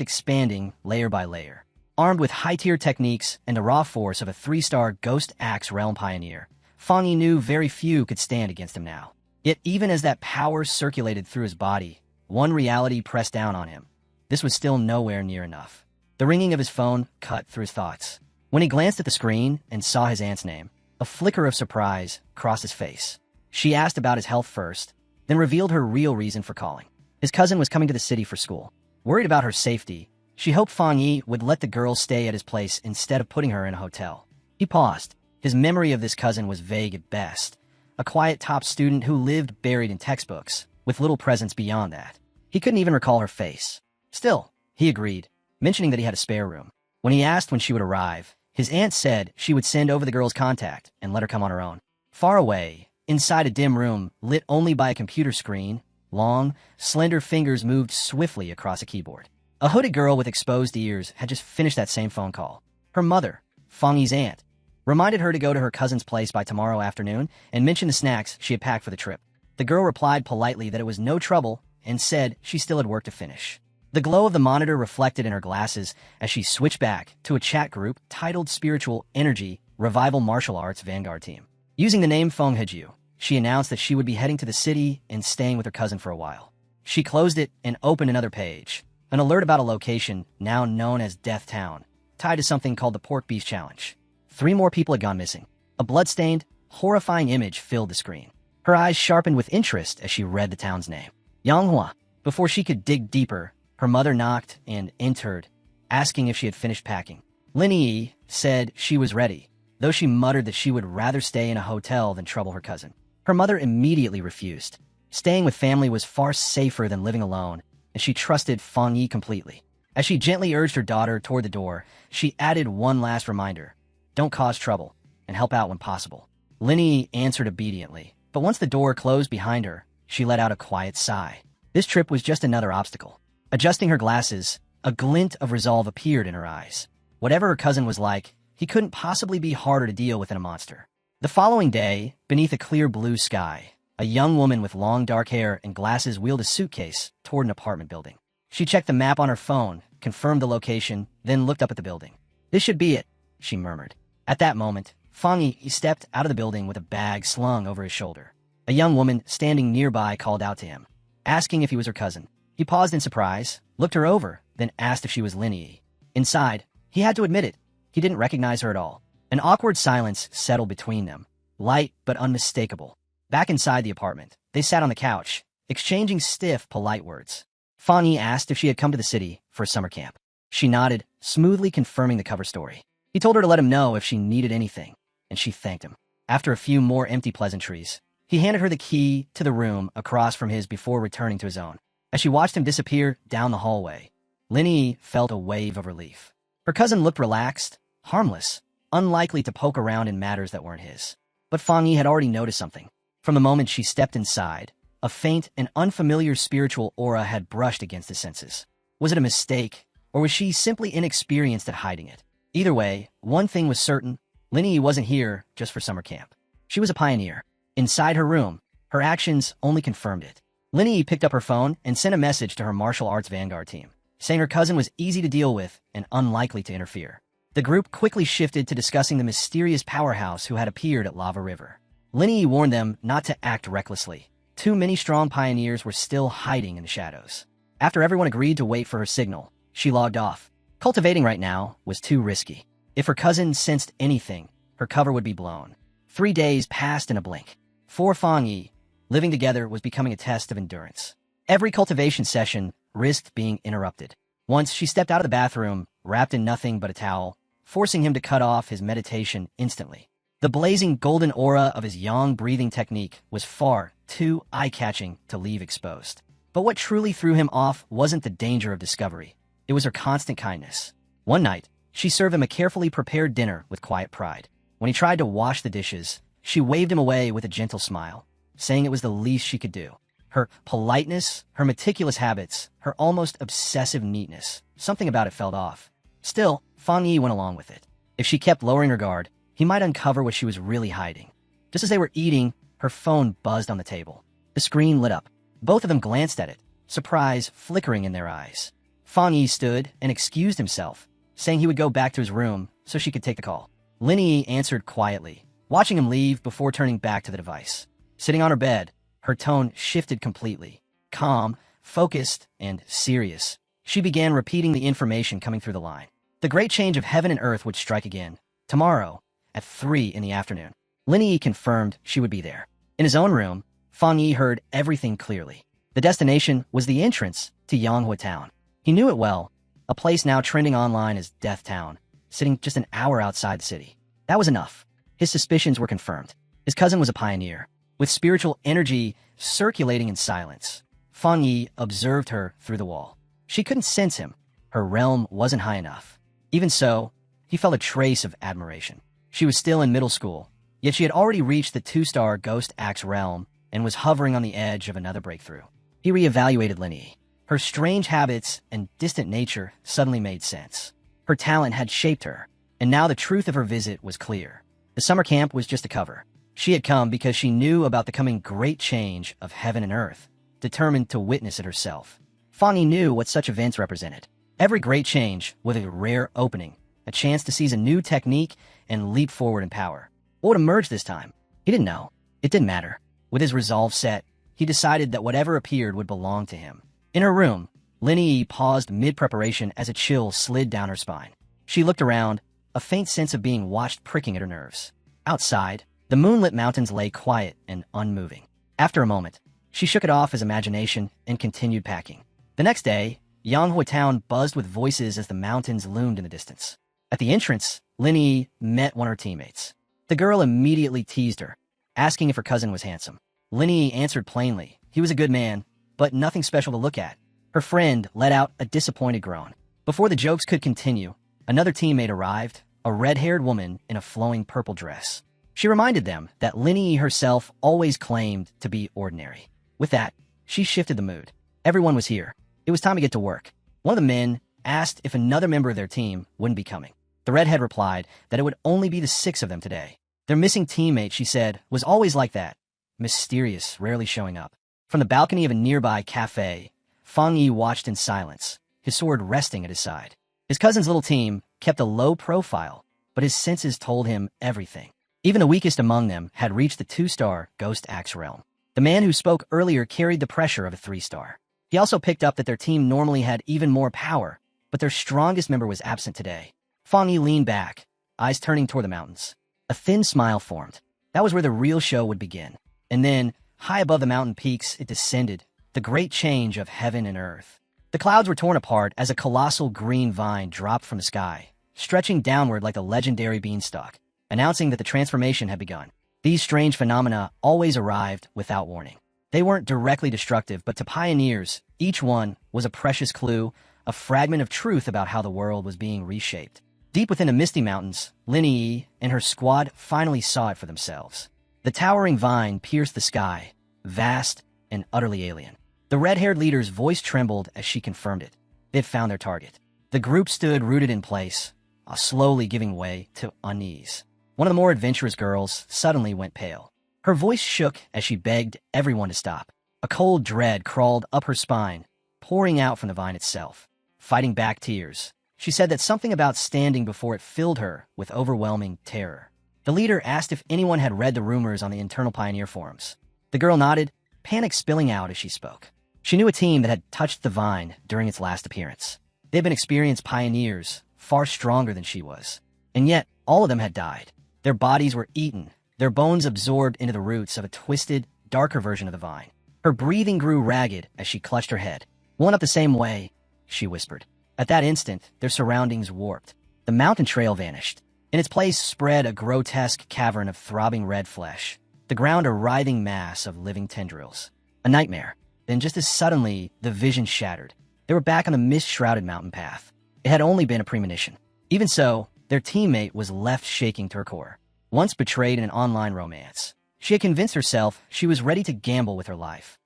Speaker 1: expanding layer by layer. Armed with high-tier techniques and the raw force of a 3-star Ghost Axe Realm Pioneer, Fang Yi knew very few could stand against him now. Yet even as that power circulated through his body, one reality pressed down on him. This was still nowhere near enough. The ringing of his phone cut through his thoughts. When he glanced at the screen and saw his aunt's name, a flicker of surprise crossed his face. She asked about his health first, then revealed her real reason for calling. His cousin was coming to the city for school. Worried about her safety, she hoped Fang Yi would let the girl stay at his place instead of putting her in a hotel. He paused. His memory of this cousin was vague at best. A quiet top student who lived buried in textbooks, with little presence beyond that. He couldn't even recall her face. Still, he agreed, mentioning that he had a spare room. When he asked when she would arrive, his aunt said she would send over the girl's contact and let her come on her own. Far away, inside a dim room lit only by a computer screen, long, slender fingers moved swiftly across a keyboard. A hooded girl with exposed ears had just finished that same phone call. Her mother, Fang Yi's aunt, reminded her to go to her cousin's place by tomorrow afternoon and mention the snacks she had packed for the trip. The girl replied politely that it was no trouble and said she still had work to finish. The glow of the monitor reflected in her glasses as she switched back to a chat group titled Spiritual Energy Revival Martial Arts Vanguard Team. Using the name Feng Heju, she announced that she would be heading to the city and staying with her cousin for a while. She closed it and opened another page, an alert about a location now known as Death Town, tied to something called the Pork Beef Challenge. 3 more people had gone missing. A blood-stained, horrifying image filled the screen. Her eyes sharpened with interest as she read the town's name. Manhua. Before she could dig deeper, her mother knocked and entered, asking if she had finished packing. Lin Yi said she was ready, though she muttered that she would rather stay in a hotel than trouble her cousin. Her mother immediately refused. Staying with family was far safer than living alone, and she trusted Fang Yi completely. As she gently urged her daughter toward the door, she added one last reminder: don't cause trouble, and help out when possible. Lin Yi answered obediently, but once the door closed behind her, she let out a quiet sigh. This trip was just another obstacle. Adjusting her glasses, a glint of resolve appeared in her eyes. Whatever her cousin was like, he couldn't possibly be harder to deal with than a monster. The following day, beneath a clear blue sky, a young woman with long dark hair and glasses wheeled a suitcase toward an apartment building. She checked the map on her phone, confirmed the location, then looked up at the building. This should be it, she murmured. At that moment, Fang Yi stepped out of the building with a bag slung over his shoulder. A young woman standing nearby called out to him, asking if he was her cousin. He paused in surprise, looked her over, then asked if she was Lin Yi. Inside, he had to admit it. He didn't recognize her at all. An awkward silence settled between them, light but unmistakable. Back inside the apartment, they sat on the couch, exchanging stiff, polite words. Fang Yi asked if she had come to the city for a summer camp. She nodded, smoothly confirming the cover story. He told her to let him know if she needed anything, and she thanked him. After a few more empty pleasantries, he handed her the key to the room across from his before returning to his own. As she watched him disappear down the hallway, Lin Yi felt a wave of relief. Her cousin looked relaxed, harmless, unlikely to poke around in matters that weren't his. But Fang Yi had already noticed something. From the moment she stepped inside, a faint and unfamiliar spiritual aura had brushed against his senses. Was it a mistake, or was she simply inexperienced at hiding it? Either way, one thing was certain: Lin Yi wasn't here just for summer camp. She was a pioneer. Inside her room, her actions only confirmed it. Lin Yi picked up her phone and sent a message to her martial arts vanguard team, saying her cousin was easy to deal with and unlikely to interfere. The group quickly shifted to discussing the mysterious powerhouse who had appeared at Lava River. Lin Yi warned them not to act recklessly. Too many strong pioneers were still hiding in the shadows. After everyone agreed to wait for her signal, she logged off. Cultivating right now was too risky. If her cousin sensed anything, her cover would be blown. 3 days passed in a blink. For Fang Yi, living together was becoming a test of endurance. Every cultivation session risked being interrupted. Once she stepped out of the bathroom, wrapped in nothing but a towel, forcing him to cut off his meditation instantly. The blazing golden aura of his yang breathing technique was far too eye-catching to leave exposed. But what truly threw him off wasn't the danger of discovery. It was her constant kindness. One night, she served him a carefully prepared dinner with quiet pride. When he tried to wash the dishes, she waved him away with a gentle smile, saying it was the least she could do. Her politeness, her meticulous habits, her almost obsessive neatness. Something about it felt off. Still, Fang Yi went along with it. If she kept lowering her guard, he might uncover what she was really hiding. Just as they were eating, her phone buzzed on the table. The screen lit up. Both of them glanced at it, surprise flickering in their eyes. Fang Yi stood and excused himself, saying he would go back to his room so she could take the call. Lin Yi answered quietly, watching him leave before turning back to the device. Sitting on her bed, her tone shifted completely. Calm, focused, and serious. She began repeating the information coming through the line. The great change of heaven and earth would strike again, tomorrow, at 3 in the afternoon. Lin Yi confirmed she would be there. In his own room, Fang Yi heard everything clearly. The destination was the entrance to Yanghua Town. He knew it well, a place now trending online as Death Town, sitting just an hour outside the city. That was enough. His suspicions were confirmed. His cousin was a pioneer, with spiritual energy circulating in silence. Fang Yi observed her through the wall. She couldn't sense him. Her realm wasn't high enough. Even so, he felt a trace of admiration. She was still in middle school, yet she had already reached the 2-star Ghost Axe realm and was hovering on the edge of another breakthrough. He reevaluated Lin Yi. Her strange habits and distant nature suddenly made sense. Her talent had shaped her, and now the truth of her visit was clear. The summer camp was just a cover. She had come because she knew about the coming great change of heaven and earth, determined to witness it herself. Fang Yi knew what such events represented. Every great change with a rare opening, a chance to seize a new technique and leap forward in power. What would emerge this time? He didn't know. It didn't matter. With his resolve set, he decided that whatever appeared would belong to him. In her room, Lin Yi paused mid-preparation as a chill slid down her spine. She looked around, a faint sense of being watched pricking at her nerves. Outside, the moonlit mountains lay quiet and unmoving. After a moment, she shook it off as imagination and continued packing. The next day, Yanghua Town buzzed with voices as the mountains loomed in the distance. At the entrance, Lin Yi met one of her teammates. The girl immediately teased her, asking if her cousin was handsome. Lin Yi answered plainly, he was a good man, but nothing special to look at. Her friend let out a disappointed groan. Before the jokes could continue, another teammate arrived, a red-haired woman in a flowing purple dress. She reminded them that Lin Yi herself always claimed to be ordinary. With that, she shifted the mood. Everyone was here. It was time to get to work. One of the men asked if another member of their team wouldn't be coming. The redhead replied that it would only be the 6 of them today. Their missing teammate, she said, was always like that. Mysterious, rarely showing up. From the balcony of a nearby cafe, Fang Yi watched in silence, his sword resting at his side. His cousin's little team kept a low profile, but his senses told him everything. Even the weakest among them had reached the 2-star Ghost Axe realm. The man who spoke earlier carried the pressure of a 3-star. He also picked up that their team normally had even more power, but their strongest member was absent today. Fang Yi leaned back, eyes turning toward the mountains. A thin smile formed. That was where the real show would begin. And then, high above the mountain peaks, it descended, the great change of heaven and earth. The clouds were torn apart as a colossal green vine dropped from the sky, stretching downward like a legendary beanstalk, announcing that the transformation had begun. These strange phenomena always arrived without warning. They weren't directly destructive, but to pioneers, each one was a precious clue, a fragment of truth about how the world was being reshaped. Deep within the misty mountains, Lin Yi and her squad finally saw it for themselves. The towering vine pierced the sky, vast and utterly alien. The red-haired leader's voice trembled as she confirmed it. They'd found their target. The group stood rooted in place, slowly giving way to unease. One of the more adventurous girls suddenly went pale. Her voice shook as she begged everyone to stop. A cold dread crawled up her spine, pouring out from the vine itself. Fighting back tears, she said that something about standing before it filled her with overwhelming terror. The leader asked if anyone had read the rumors on the internal Pioneer forums. The girl nodded, panic spilling out as she spoke. She knew a team that had touched the vine during its last appearance. They'd been experienced pioneers, far stronger than she was. And yet, all of them had died. Their bodies were eaten, their bones absorbed into the roots of a twisted, darker version of the vine. Her breathing grew ragged as she clutched her head. "One up the same way," she whispered. At that instant, their surroundings warped. The mountain trail vanished. In its place spread a grotesque cavern of throbbing red flesh, the ground a writhing mass of living tendrils. A nightmare. Then just as suddenly, the vision shattered. They were back on the mist-shrouded mountain path. It had only been a premonition. Even so, their teammate was left shaking to her core. Once betrayed in an online romance, she had convinced herself she was ready to gamble with her life.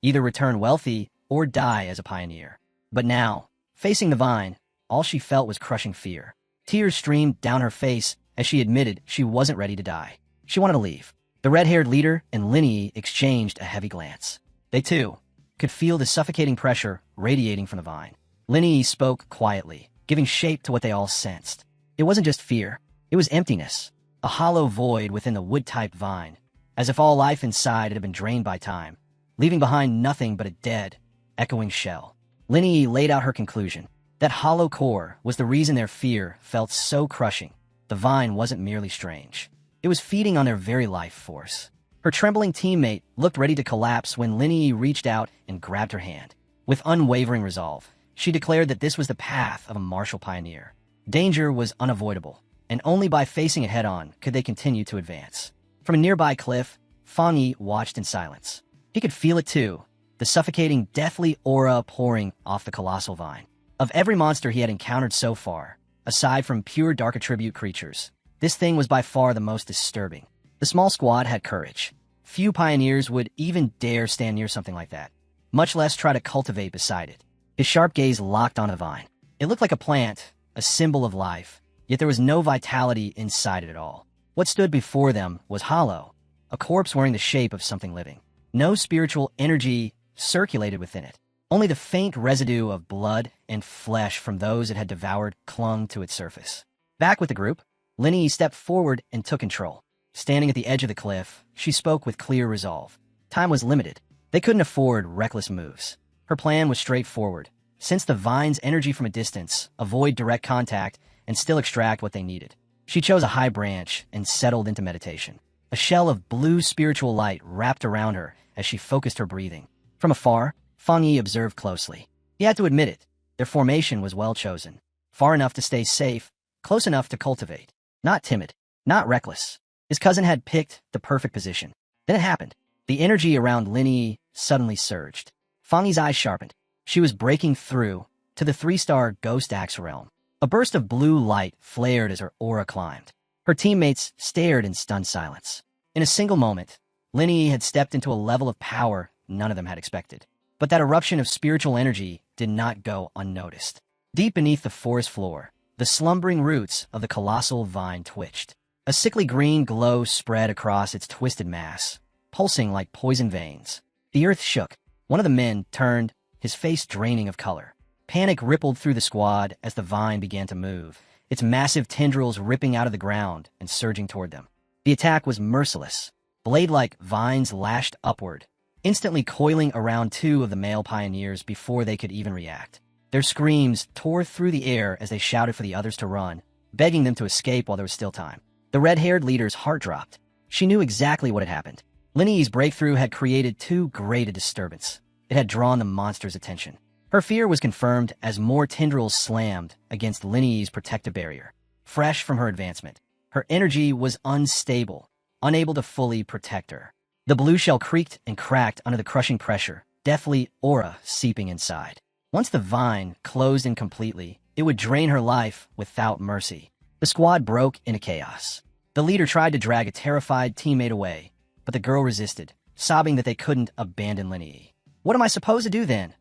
Speaker 1: either return wealthy or die as a pioneer. But now, facing the vine, all she felt was crushing fear. Tears streamed down her face as she admitted she wasn't ready to die. She wanted to leave. The red-haired leader and Linny exchanged a heavy glance. They, too, could feel the suffocating pressure radiating from the vine. Linny spoke quietly, giving shape to what they all sensed. It wasn't just fear. It was emptiness, a hollow void within the wood-type vine, as if all life inside had been drained by time, leaving behind nothing but a dead, echoing shell. Linny laid out her conclusion. That hollow core was the reason their fear felt so crushing. The vine wasn't merely strange. It was feeding on their very life force. Her trembling teammate looked ready to collapse when Linny reached out and grabbed her hand. With unwavering resolve, she declared that this was the path of a martial pioneer. Danger was unavoidable, and only by facing it head-on could they continue to advance. From a nearby cliff, Fang Yi watched in silence. He could feel it too, the suffocating, deathly aura pouring off the colossal vine. Of every monster he had encountered so far, aside from pure dark attribute creatures, this thing was by far the most disturbing. The small squad had courage. Few pioneers would even dare stand near something like that, much less try to cultivate beside it. His sharp gaze locked onto the vine. It looked like a plant, a symbol of life, yet there was no vitality inside it at all. What stood before them was hollow, a corpse wearing the shape of something living. No spiritual energy circulated within it. Only the faint residue of blood and flesh from those it had devoured clung to its surface. Back with the group, Linny stepped forward and took control. Standing at the edge of the cliff, she spoke with clear resolve. Time was limited. They couldn't afford reckless moves. Her plan was straightforward. Sense the vine's energy from a distance, avoid direct contact, and still extract what they needed. She chose a high branch and settled into meditation. A shell of blue spiritual light wrapped around her as she focused her breathing. From afar, Fang Yi observed closely. He had to admit it. Their formation was well chosen. Far enough to stay safe, close enough to cultivate. Not timid, not reckless. His cousin had picked the perfect position. Then it happened. The energy around Linny suddenly surged. Fang Yi's eyes sharpened. She was breaking through to the 3-star Ghost Axe realm. A burst of blue light flared as her aura climbed. Her teammates stared in stunned silence. In a single moment, Linny had stepped into a level of power none of them had expected. But that eruption of spiritual energy did not go unnoticed. Deep beneath the forest floor, the slumbering roots of the colossal vine twitched. A sickly green glow spread across its twisted mass, pulsing like poison veins. The earth shook. One of the men turned, his face draining of color. Panic rippled through the squad as the vine began to move, its massive tendrils ripping out of the ground and surging toward them. The attack was merciless. Blade-like vines lashed upward, instantly coiling around 2 of the male pioneers before they could even react. Their screams tore through the air as they shouted for the others to run, begging them to escape while there was still time. The red-haired leader's heart dropped. She knew exactly what had happened. Linny's breakthrough had created too great a disturbance. It had drawn the monster's attention. Her fear was confirmed as more tendrils slammed against Linny's protective barrier. Fresh from her advancement, her energy was unstable, unable to fully protect her. The blue shell creaked and cracked under the crushing pressure, deathly aura seeping inside. Once the vine closed in completely, it would drain her life without mercy. The squad broke into chaos. The leader tried to drag a terrified teammate away, but the girl resisted, sobbing that they couldn't abandon Linny. "What am I supposed to do then?"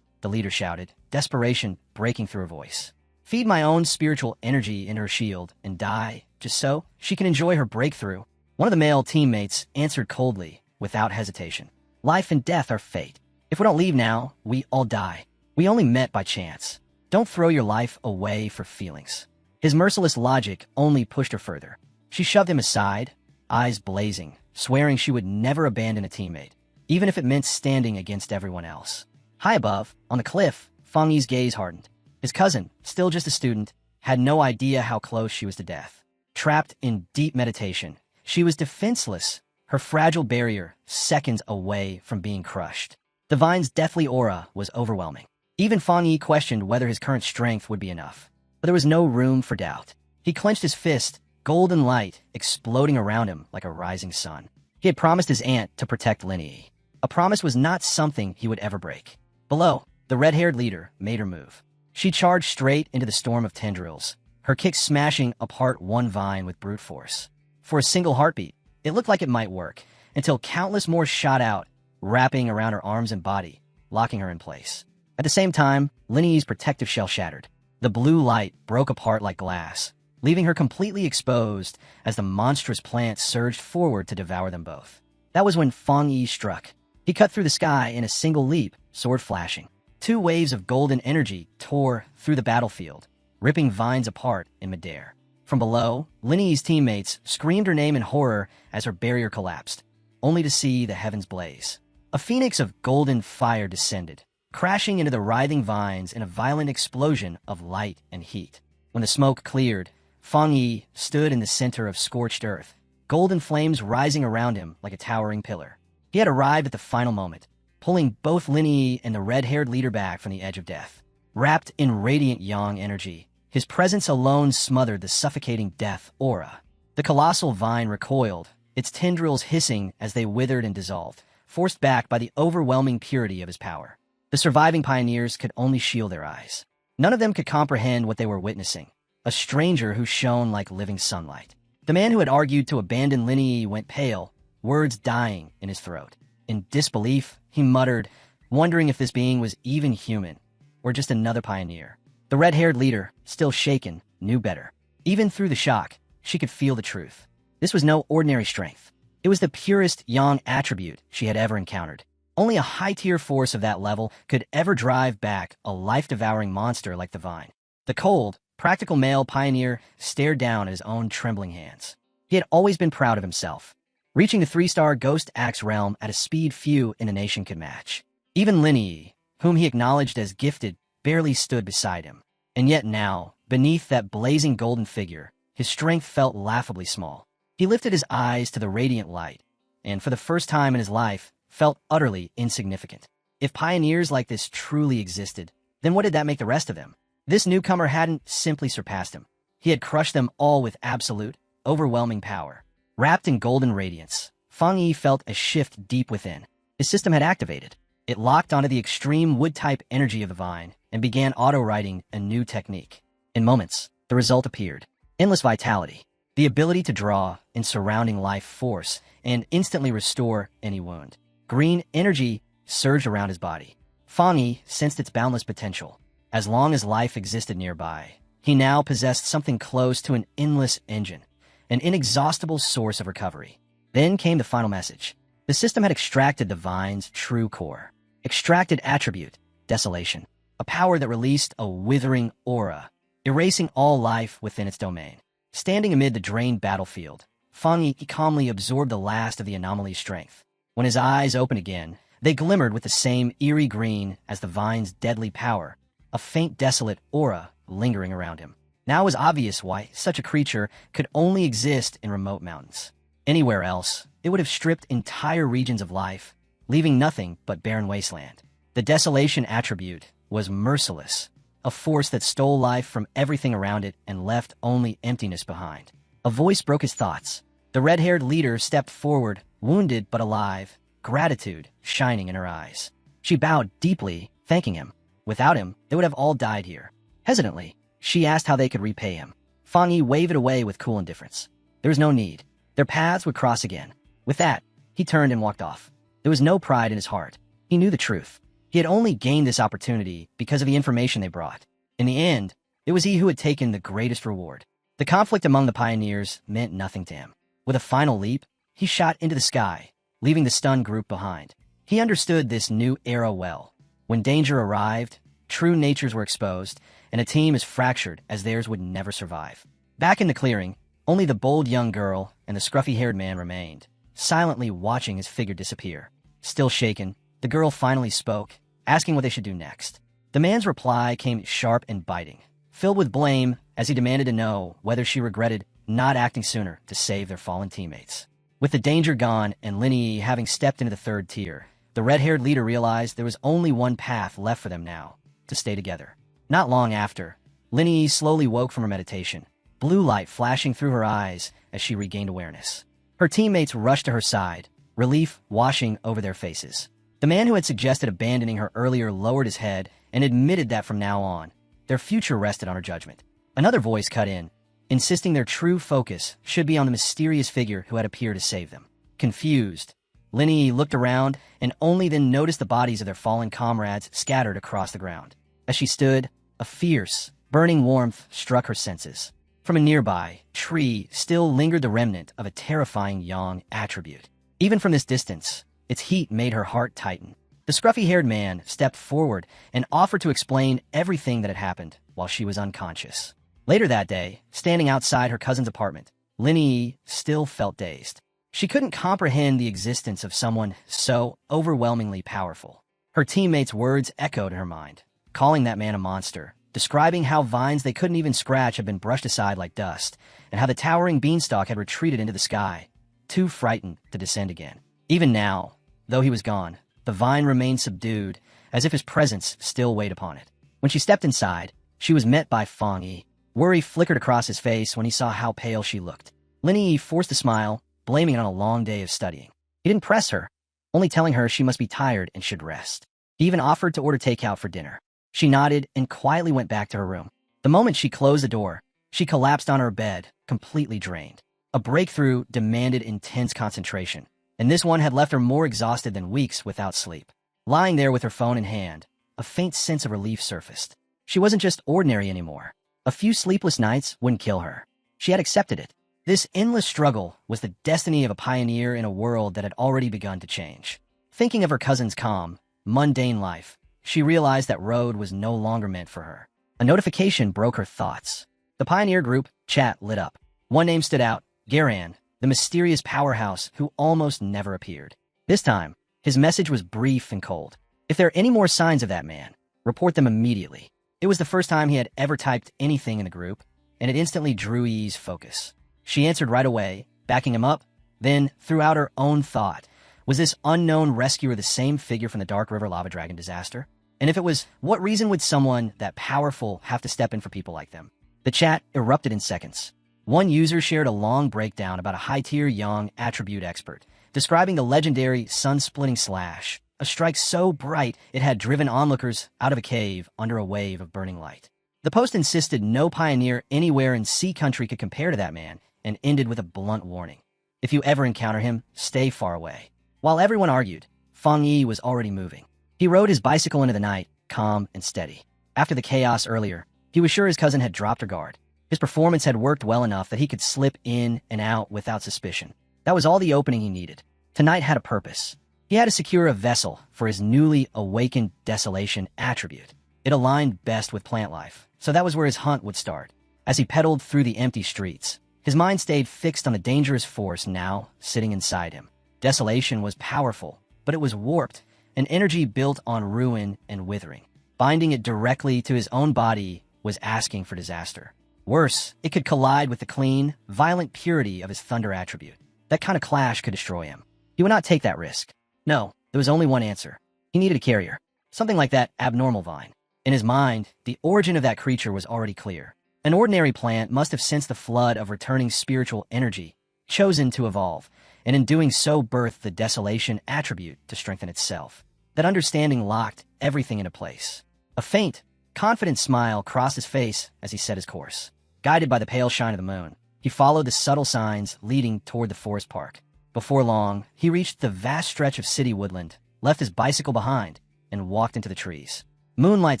Speaker 1: the leader shouted, desperation breaking through her voice. "Feed my own spiritual energy into her shield and die, just so she can enjoy her breakthrough." One of the male teammates answered coldly, without hesitation. "Life and death are fate. If we don't leave now, we all die. We only met by chance. Don't throw your life away for feelings." His merciless logic only pushed her further. She shoved him aside, eyes blazing, swearing she would never abandon a teammate, even if it meant standing against everyone else. High above, on the cliff, Fang Yi's gaze hardened. His cousin, still just a student, had no idea how close she was to death. Trapped in deep meditation, she was defenseless, her fragile barrier seconds away from being crushed. The vine's deathly aura was overwhelming. Even Fang Yi questioned whether his current strength would be enough. But there was no room for doubt. He clenched his fist, golden light exploding around him like a rising sun. He had promised his aunt to protect Linny. A promise was not something he would ever break. Below, the red-haired leader made her move. She charged straight into the storm of tendrils, her kicks smashing apart one vine with brute force. For a single heartbeat, it looked like it might work, until countless more shot out, wrapping around her arms and body, locking her in place. At the same time, Lin Yi's protective shell shattered. The blue light broke apart like glass, leaving her completely exposed as the monstrous plant surged forward to devour them both. That was when Fang Yi struck. He cut through the sky in a single leap, sword flashing. Two waves of golden energy tore through the battlefield, ripping vines apart in midair. From below, Lin Yi's teammates screamed her name in horror as her barrier collapsed, only to see the heavens blaze. A phoenix of golden fire descended, crashing into the writhing vines in a violent explosion of light and heat. When the smoke cleared, Fang Yi stood in the center of scorched earth, golden flames rising around him like a towering pillar. He had arrived at the final moment, pulling both Lin Yi and the red-haired leader back from the edge of death. Wrapped in radiant yang energy, his presence alone smothered the suffocating death aura. The colossal vine recoiled, its tendrils hissing as they withered and dissolved, forced back by the overwhelming purity of his power. The surviving pioneers could only shield their eyes. None of them could comprehend what they were witnessing. A stranger who shone like living sunlight. The man who had argued to abandon Lin Yi went pale, words dying in his throat. In disbelief, he muttered, wondering if this being was even human, or just another pioneer. The red-haired leader, still shaken, knew better. Even through the shock, she could feel the truth. This was no ordinary strength. It was the purest yang attribute she had ever encountered. Only a high-tier force of that level could ever drive back a life-devouring monster like the vine. The cold, practical male pioneer stared down at his own trembling hands. He had always been proud of himself, reaching the 3-star Ghost Axe realm at a speed few in a nation could match. Even Lin Yi, whom he acknowledged as gifted, barely stood beside him. And yet now, beneath that blazing golden figure, his strength felt laughably small. He lifted his eyes to the radiant light, and for the first time in his life, felt utterly insignificant. If pioneers like this truly existed, then what did that make the rest of them? This newcomer hadn't simply surpassed him. He had crushed them all with absolute, overwhelming power. Wrapped in golden radiance, Fang Yi felt a shift deep within. His system had activated. It locked onto the extreme wood-type energy of the vine and began auto-writing a new technique. In moments, the result appeared. Endless vitality, the ability to draw in surrounding life force and instantly restore any wound. Green energy surged around his body. Fang Yi sensed its boundless potential. As long as life existed nearby, he now possessed something close to an endless engine, an inexhaustible source of recovery. Then came the final message. The system had extracted the vine's true core. Extracted attribute, desolation. A power that released a withering aura, erasing all life within its domain. Standing amid the drained battlefield, Fang Yi calmly absorbed the last of the anomaly's strength. When his eyes opened again, they glimmered with the same eerie green as the vine's deadly power, a faint desolate aura lingering around him. Now it was obvious why such a creature could only exist in remote mountains. Anywhere else, it would have stripped entire regions of life, leaving nothing but barren wasteland. The desolation attribute was merciless, a force that stole life from everything around it and left only emptiness behind. A voice broke his thoughts. The red-haired leader stepped forward, wounded but alive, gratitude shining in her eyes. She bowed deeply, thanking him. Without him, they would have all died here. Hesitantly, she asked how they could repay him. Fang Yi waved it away with cool indifference. There was no need. Their paths would cross again. With that, he turned and walked off. There was no pride in his heart. He knew the truth. He had only gained this opportunity because of the information they brought. In the end, it was he who had taken the greatest reward. The conflict among the pioneers meant nothing to him. With a final leap, he shot into the sky, leaving the stunned group behind. He understood this new era well. When danger arrived, true natures were exposed, and a team as fractured as theirs would never survive. Back in the clearing, only the bold young girl and the scruffy-haired man remained, silently watching his figure disappear. Still shaken, the girl finally spoke, asking what they should do next. The man's reply came sharp and biting, filled with blame as he demanded to know whether she regretted not acting sooner to save their fallen teammates. With the danger gone and Lin Yi having stepped into the third tier, the red-haired leader realized there was only one path left for them now, to stay together. Not long after, Lin Yi slowly woke from her meditation, blue light flashing through her eyes as she regained awareness. Her teammates rushed to her side, relief washing over their faces. The man who had suggested abandoning her earlier lowered his head and admitted that from now on, their future rested on her judgment. Another voice cut in, insisting their true focus should be on the mysterious figure who had appeared to save them. Confused, Linny looked around and only then noticed the bodies of their fallen comrades scattered across the ground. As she stood, a fierce, burning warmth struck her senses. From a nearby tree still lingered the remnant of a terrifying yang attribute. Even from this distance, its heat made her heart tighten. The scruffy-haired man stepped forward and offered to explain everything that had happened while she was unconscious. Later that day, standing outside her cousin's apartment, Linny still felt dazed. She couldn't comprehend the existence of someone so overwhelmingly powerful. Her teammates' words echoed in her mind, calling that man a monster, describing how vines they couldn't even scratch had been brushed aside like dust, and how the towering beanstalk had retreated into the sky, too frightened to descend again. Even now, though he was gone, the vine remained subdued, as if his presence still weighed upon it. When she stepped inside, she was met by Fang Yi. Worry flickered across his face when he saw how pale she looked. Linny forced a smile, blaming it on a long day of studying. He didn't press her, only telling her she must be tired and should rest. He even offered to order takeout for dinner. She nodded and quietly went back to her room. The moment she closed the door, she collapsed on her bed, completely drained. A breakthrough demanded intense concentration, and this one had left her more exhausted than weeks without sleep. Lying there with her phone in hand, a faint sense of relief surfaced. She wasn't just ordinary anymore. A few sleepless nights wouldn't kill her. She had accepted it. This endless struggle was the destiny of a pioneer in a world that had already begun to change. Thinking of her cousin's calm, mundane life, she realized that road was no longer meant for her. A notification broke her thoughts. The Pioneer Group chat lit up. One name stood out, Garan, the mysterious powerhouse who almost never appeared. This time, his message was brief and cold. If there are any more signs of that man, report them immediately. It was the first time he had ever typed anything in the group, and it instantly drew Yi's focus. She answered right away, backing him up. Then, throughout her own thought, was this unknown rescuer the same figure from the Dark River Lava Dragon disaster? And if it was, what reason would someone that powerful have to step in for people like them? The chat erupted in seconds. One user shared a long breakdown about a high-tier young attribute expert, describing the legendary sun-splitting slash, a strike so bright it had driven onlookers out of a cave under a wave of burning light. The post insisted no pioneer anywhere in Sea Country could compare to that man, and ended with a blunt warning. If you ever encounter him, stay far away. While everyone argued, Fang Yi was already moving. He rode his bicycle into the night, calm and steady. After the chaos earlier, he was sure his cousin had dropped her guard. His performance had worked well enough that he could slip in and out without suspicion. That was all the opening he needed. Tonight had a purpose. He had to secure a vessel for his newly awakened desolation attribute. It aligned best with plant life, so that was where his hunt would start. As he pedaled through the empty streets, his mind stayed fixed on the dangerous force now sitting inside him. Desolation was powerful, but it was warped, an energy built on ruin and withering. Binding it directly to his own body was asking for disaster. Worse, it could collide with the clean, violent purity of his thunder attribute. That kind of clash could destroy him. He would not take that risk. No, there was only one answer. He needed a carrier. Something like that abnormal vine. In his mind, the origin of that creature was already clear. An ordinary plant must have sensed the flood of returning spiritual energy, chosen to evolve, and in doing so birthed the desolation attribute to strengthen itself. That understanding locked everything into place. A faint, confident smile crossed his face as he set his course. Guided by the pale shine of the moon, he followed the subtle signs leading toward the forest park. Before long, he reached the vast stretch of city woodland, left his bicycle behind, and walked into the trees. Moonlight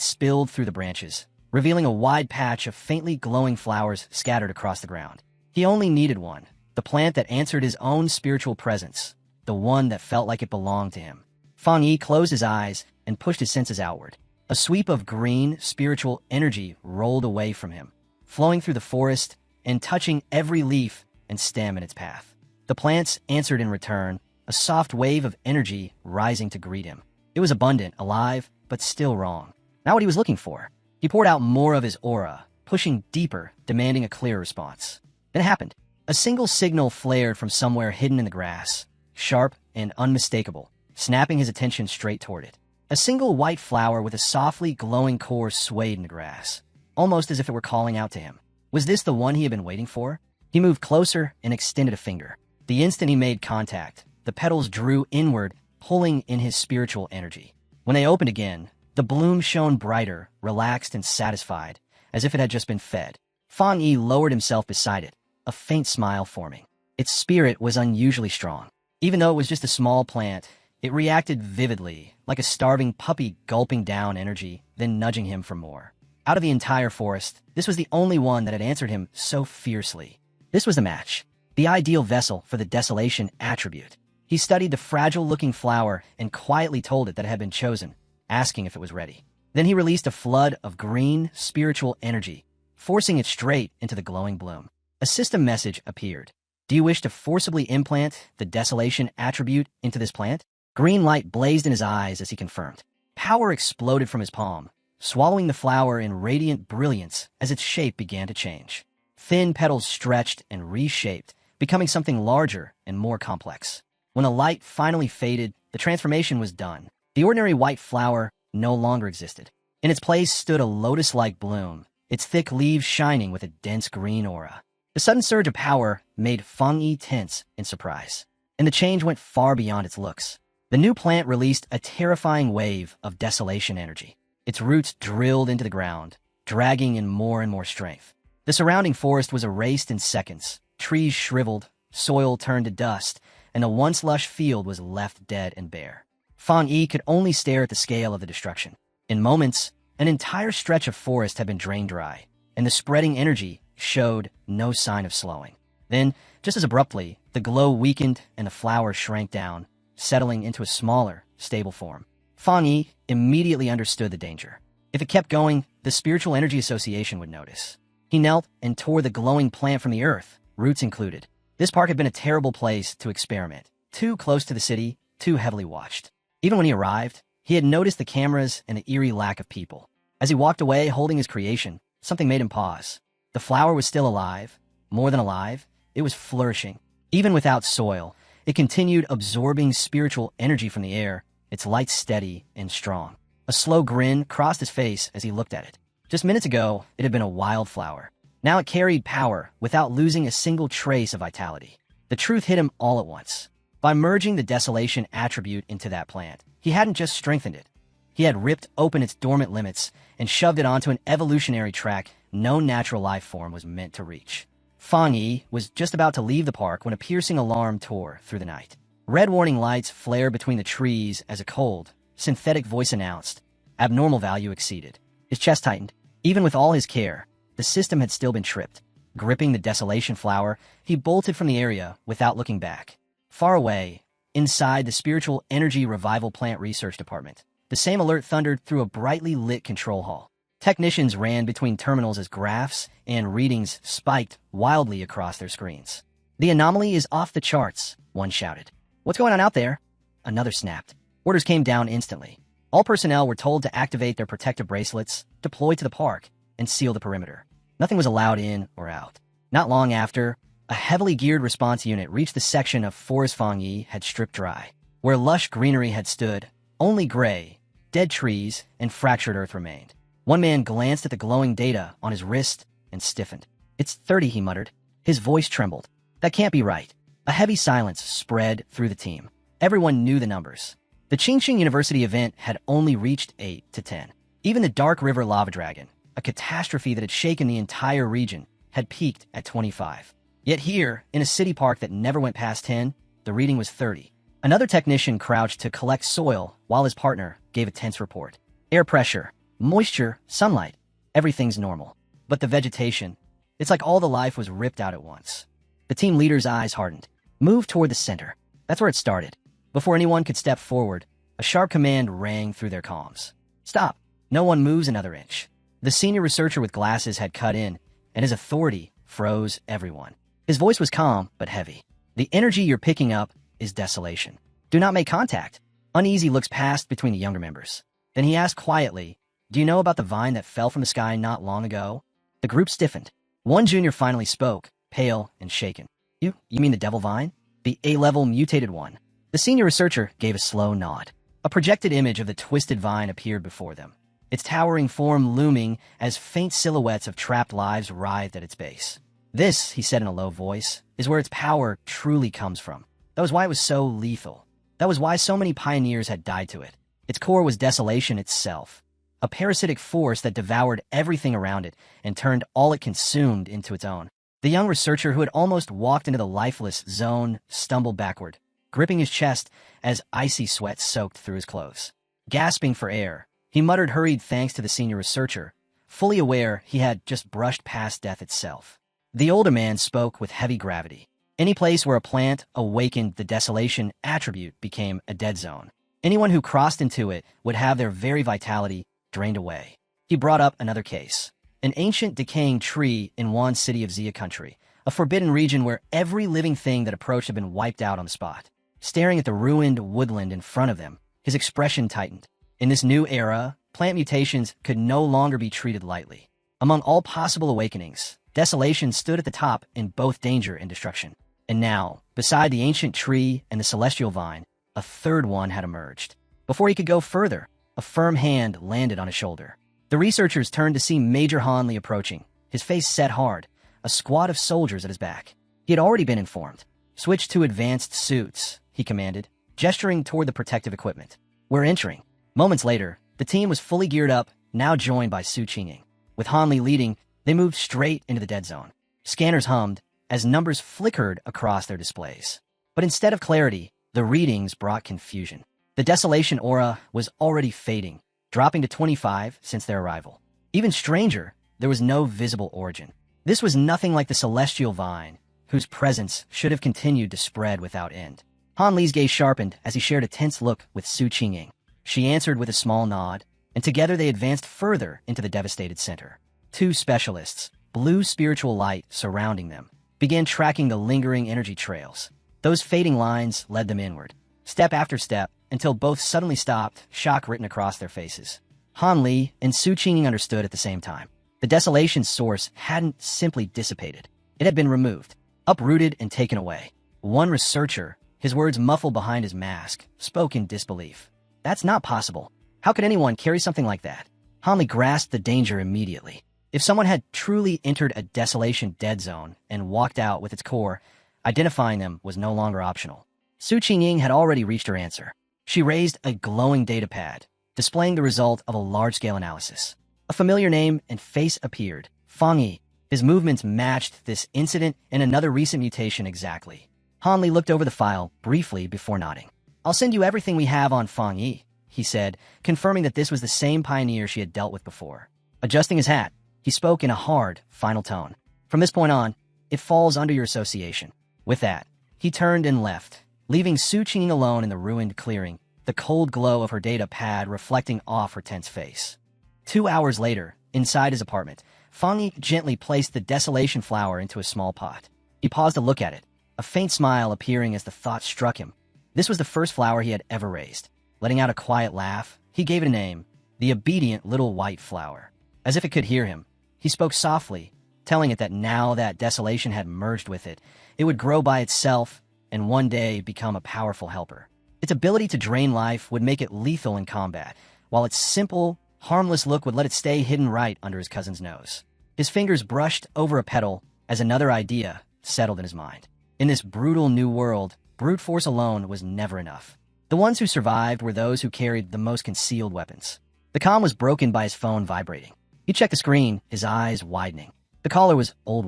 Speaker 1: spilled through the branches, revealing a wide patch of faintly glowing flowers scattered across the ground. He only needed one, the plant that answered his own spiritual presence, the one that felt like it belonged to him. Fang Yi closed his eyes and pushed his senses outward. A sweep of green, spiritual energy rolled away from him, flowing through the forest and touching every leaf and stem in its path. The plants answered in return, a soft wave of energy rising to greet him. It was abundant, alive, but still wrong. Not what he was looking for. He poured out more of his aura, pushing deeper, demanding a clear response. Then it happened. A single signal flared from somewhere hidden in the grass, sharp and unmistakable, snapping his attention straight toward it. A single white flower with a softly glowing core swayed in the grass, almost as if it were calling out to him. Was this the one he had been waiting for? He moved closer and extended a finger. The instant he made contact, the petals drew inward, pulling in his spiritual energy. When they opened again, the bloom shone brighter, relaxed and satisfied, as if it had just been fed. Fang Yi lowered himself beside it, a faint smile forming. Its spirit was unusually strong. Even though it was just a small plant, it reacted vividly, like a starving puppy gulping down energy, then nudging him for more. Out of the entire forest, this was the only one that had answered him so fiercely. This was the match, the ideal vessel for the desolation attribute. He studied the fragile-looking flower and quietly told it that it had been chosen, asking if it was ready. Then he released a flood of green, spiritual energy, forcing it straight into the glowing bloom. A system message appeared. Do you wish to forcibly implant the desolation attribute into this plant? Green light blazed in his eyes as he confirmed. Power exploded from his palm, swallowing the flower in radiant brilliance as its shape began to change. Thin petals stretched and reshaped, becoming something larger and more complex. When the light finally faded, the transformation was done. The ordinary white flower no longer existed. In its place stood a lotus-like bloom, its thick leaves shining with a dense green aura. The sudden surge of power made Fang Yi tense in surprise, and the change went far beyond its looks. The new plant released a terrifying wave of desolation energy. Its roots drilled into the ground, dragging in more and more strength. The surrounding forest was erased in seconds. Trees shriveled, soil turned to dust, and the once lush field was left dead and bare. Fang Yi could only stare at the scale of the destruction. In moments, an entire stretch of forest had been drained dry, and the spreading energy showed no sign of slowing. Then, just as abruptly, the glow weakened and the flower shrank down, settling into a smaller, stable form. Fang Yi immediately understood the danger. If it kept going, the Spiritual Energy Association would notice. He knelt and tore the glowing plant from the earth, roots included. This park had been a terrible place to experiment. Too close to the city, too heavily watched. Even when he arrived, he had noticed the cameras and the eerie lack of people. As he walked away holding his creation, something made him pause. The flower was still alive. More than alive, it was flourishing. Even without soil, it continued absorbing spiritual energy from the air, its light steady and strong. A slow grin crossed his face as he looked at it. Just minutes ago, it had been a wildflower. Now it carried power without losing a single trace of vitality. The truth hit him all at once. By merging the desolation attribute into that plant, he hadn't just strengthened it. He had ripped open its dormant limits and shoved it onto an evolutionary track no natural life form was meant to reach. Fang Yi was just about to leave the park when a piercing alarm tore through the night. Red warning lights flared between the trees as a cold, synthetic voice announced, abnormal value exceeded. His chest tightened. Even with all his care, the system had still been tripped. Gripping the desolation flower, he bolted from the area without looking back. Far away, inside the Spiritual Energy Revival Plant Research Department, the same alert thundered through a brightly lit control hall. Technicians ran between terminals as graphs and readings spiked wildly across their screens. The anomaly is off the charts, one shouted. What's going on out there? Another snapped. Orders came down instantly. All personnel were told to activate their protective bracelets, deploy to the park, and seal the perimeter. Nothing was allowed in or out. Not long after, a heavily geared response unit reached the section of forest Fang Yi had stripped dry. Where lush greenery had stood, only gray, dead trees, and fractured earth remained. One man glanced at the glowing data on his wrist and stiffened. It's 30, he muttered. His voice trembled. That can't be right. A heavy silence spread through the team. Everyone knew the numbers. The Qingxing University event had only reached 8 to 10. Even the Dark River Lava Dragon, a catastrophe that had shaken the entire region, had peaked at 25. Yet here, in a city park that never went past 10, the reading was 30. Another technician crouched to collect soil while his partner gave a tense report. Air pressure, moisture, sunlight, everything's normal. But the vegetation, it's like all the life was ripped out at once. The team leader's eyes hardened. Move toward the center. That's where it started. Before anyone could step forward, a sharp command rang through their comms. Stop. No one moves another inch. The senior researcher with glasses had cut in, and his authority froze everyone. His voice was calm, but heavy. The energy you're picking up is desolation. Do not make contact. Uneasy looks passed between the younger members. Then he asked quietly, do you know about the vine that fell from the sky not long ago? The group stiffened. One junior finally spoke, pale and shaken. You mean the devil vine? The A-level mutated one. The senior researcher gave a slow nod. A projected image of the twisted vine appeared before them, its towering form looming as faint silhouettes of trapped lives writhed at its base. This, he said in a low voice, is where its power truly comes from. That was why it was so lethal. That was why so many pioneers had died to it. Its core was desolation itself, a parasitic force that devoured everything around it and turned all it consumed into its own. The young researcher who had almost walked into the lifeless zone stumbled backward. gripping his chest as icy sweat soaked through his clothes. Gasping for air, he muttered hurried thanks to the senior researcher, fully aware he had just brushed past death itself. The older man spoke with heavy gravity. Any place where a plant awakened the desolation attribute became a dead zone. Anyone who crossed into it would have their very vitality drained away. He brought up another case. An ancient decaying tree in one city of Xia country, a forbidden region where every living thing that approached had been wiped out on the spot. Staring at the ruined woodland in front of them, his expression tightened. In this new era, plant mutations could no longer be treated lightly. Among all possible awakenings, desolation stood at the top in both danger and destruction. And now, beside the ancient tree and the celestial vine, a third one had emerged. Before he could go further, a firm hand landed on his shoulder. The researchers turned to see Major Hanley approaching, his face set hard, a squad of soldiers at his back. He had already been informed. "Switch to advanced suits," he commanded, gesturing toward the protective equipment. "We're entering." Moments later, the team was fully geared up, now joined by Su Qingying. With Hanley leading, they moved straight into the dead zone. Scanners hummed as numbers flickered across their displays. But instead of clarity, the readings brought confusion. The desolation aura was already fading, dropping to 25 since their arrival. Even stranger, there was no visible origin. This was nothing like the celestial vine, whose presence should have continued to spread without end. Han Li's gaze sharpened as he shared a tense look with Su Qingying. She answered with a small nod, and together they advanced further into the devastated center. Two specialists, blue spiritual light surrounding them, began tracking the lingering energy trails. Those fading lines led them inward, step after step, until both suddenly stopped, shock written across their faces. Han Li and Su Qingying understood at the same time. The desolation's source hadn't simply dissipated. It had been removed, uprooted and taken away. One researcher, his words muffled behind his mask, spoke in disbelief. "That's not possible. How could anyone carry something like that?" Han Li grasped the danger immediately. If someone had truly entered a desolation dead zone and walked out with its core, identifying them was no longer optional. Su Qingying had already reached her answer. She raised a glowing datapad, displaying the result of a large-scale analysis. A familiar name and face appeared, Fang Yi. His movements matched this incident and another recent mutation exactly. Han Li looked over the file briefly before nodding. "I'll send you everything we have on Fang Yi," he said, confirming that this was the same pioneer she had dealt with before. Adjusting his hat, he spoke in a hard, final tone. "From this point on, it falls under your association." With that, he turned and left, leaving Su Qingying alone in the ruined clearing, the cold glow of her data pad reflecting off her tense face. 2 hours later, inside his apartment, Fang Yi gently placed the desolation flower into a small pot. He paused to look at it, a faint smile appearing as the thought struck him. This was the first flower he had ever raised. Letting out a quiet laugh, he gave it a name, the obedient little white flower. As if it could hear him, he spoke softly, telling it that now that desolation had merged with it, it would grow by itself and one day become a powerful helper. Its ability to drain life would make it lethal in combat, while its simple, harmless look would let it stay hidden right under his cousin's nose. His fingers brushed over a petal as another idea settled in his mind. In this brutal new world, brute force alone was never enough. The ones who survived were those who carried the most concealed weapons. The comm was broken by his phone vibrating. He checked the screen, his eyes widening. The caller was old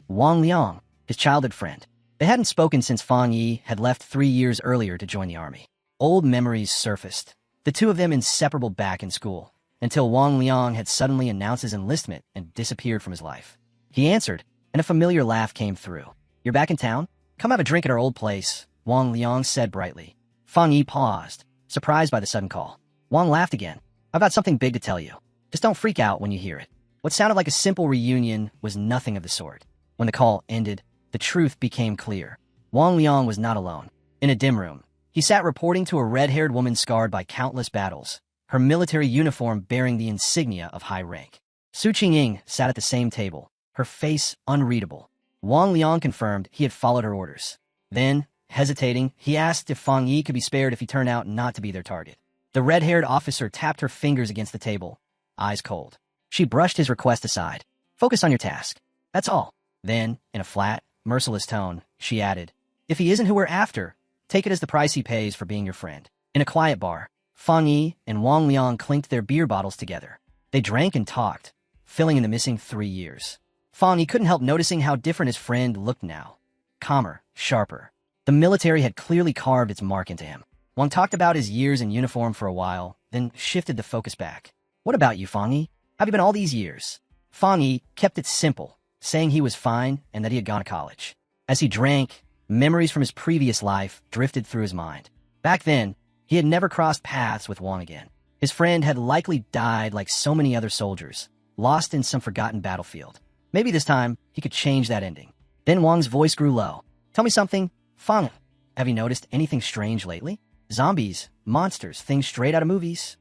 Speaker 1: Wang Liang, his childhood friend. They hadn't spoken since Fang Yi had left 3 years earlier to join the army. Old memories surfaced, the two of them inseparable back in school, until Wang Liang had suddenly announced his enlistment and disappeared from his life. He answered, and a familiar laugh came through. "You're back in town? Come have a drink at our old place," Wang Liang said brightly. Fang Yi paused, surprised by the sudden call. Wang laughed again. "I've got something big to tell you. Just don't freak out when you hear it." What sounded like a simple reunion was nothing of the sort. When the call ended, the truth became clear. Wang Liang was not alone. In a dim room, he sat reporting to a red-haired woman scarred by countless battles, her military uniform bearing the insignia of high rank. Su Qingying sat at the same table, her face unreadable. Wang Liang confirmed he had followed her orders. Then, hesitating, he asked if Fang Yi could be spared if he turned out not to be their target. The red-haired officer tapped her fingers against the table, eyes cold. She brushed his request aside. "Focus on your task. That's all." Then, in a flat, merciless tone, she added, "If he isn't who we're after, take it as the price he pays for being your friend." In a quiet bar, Fang Yi and Wang Liang clinked their beer bottles together. They drank and talked, filling in the missing 3 years. Fang Yi couldn't help noticing how different his friend looked now. Calmer, sharper. The military had clearly carved its mark into him. Wang talked about his years in uniform for a while, then shifted the focus back. What about you, Fang Yi? How have you been all these years? Fang Yi kept it simple, saying he was fine and that he had gone to college. As he drank, memories from his previous life drifted through his mind. Back then, he had never crossed paths with Wang again. His friend had likely died like so many other soldiers, lost in some forgotten battlefield. Maybe this time, he could change that ending. Then Wang's voice grew low. Tell me something, Fang. Have you noticed anything strange lately? Zombies, monsters, things straight out of movies.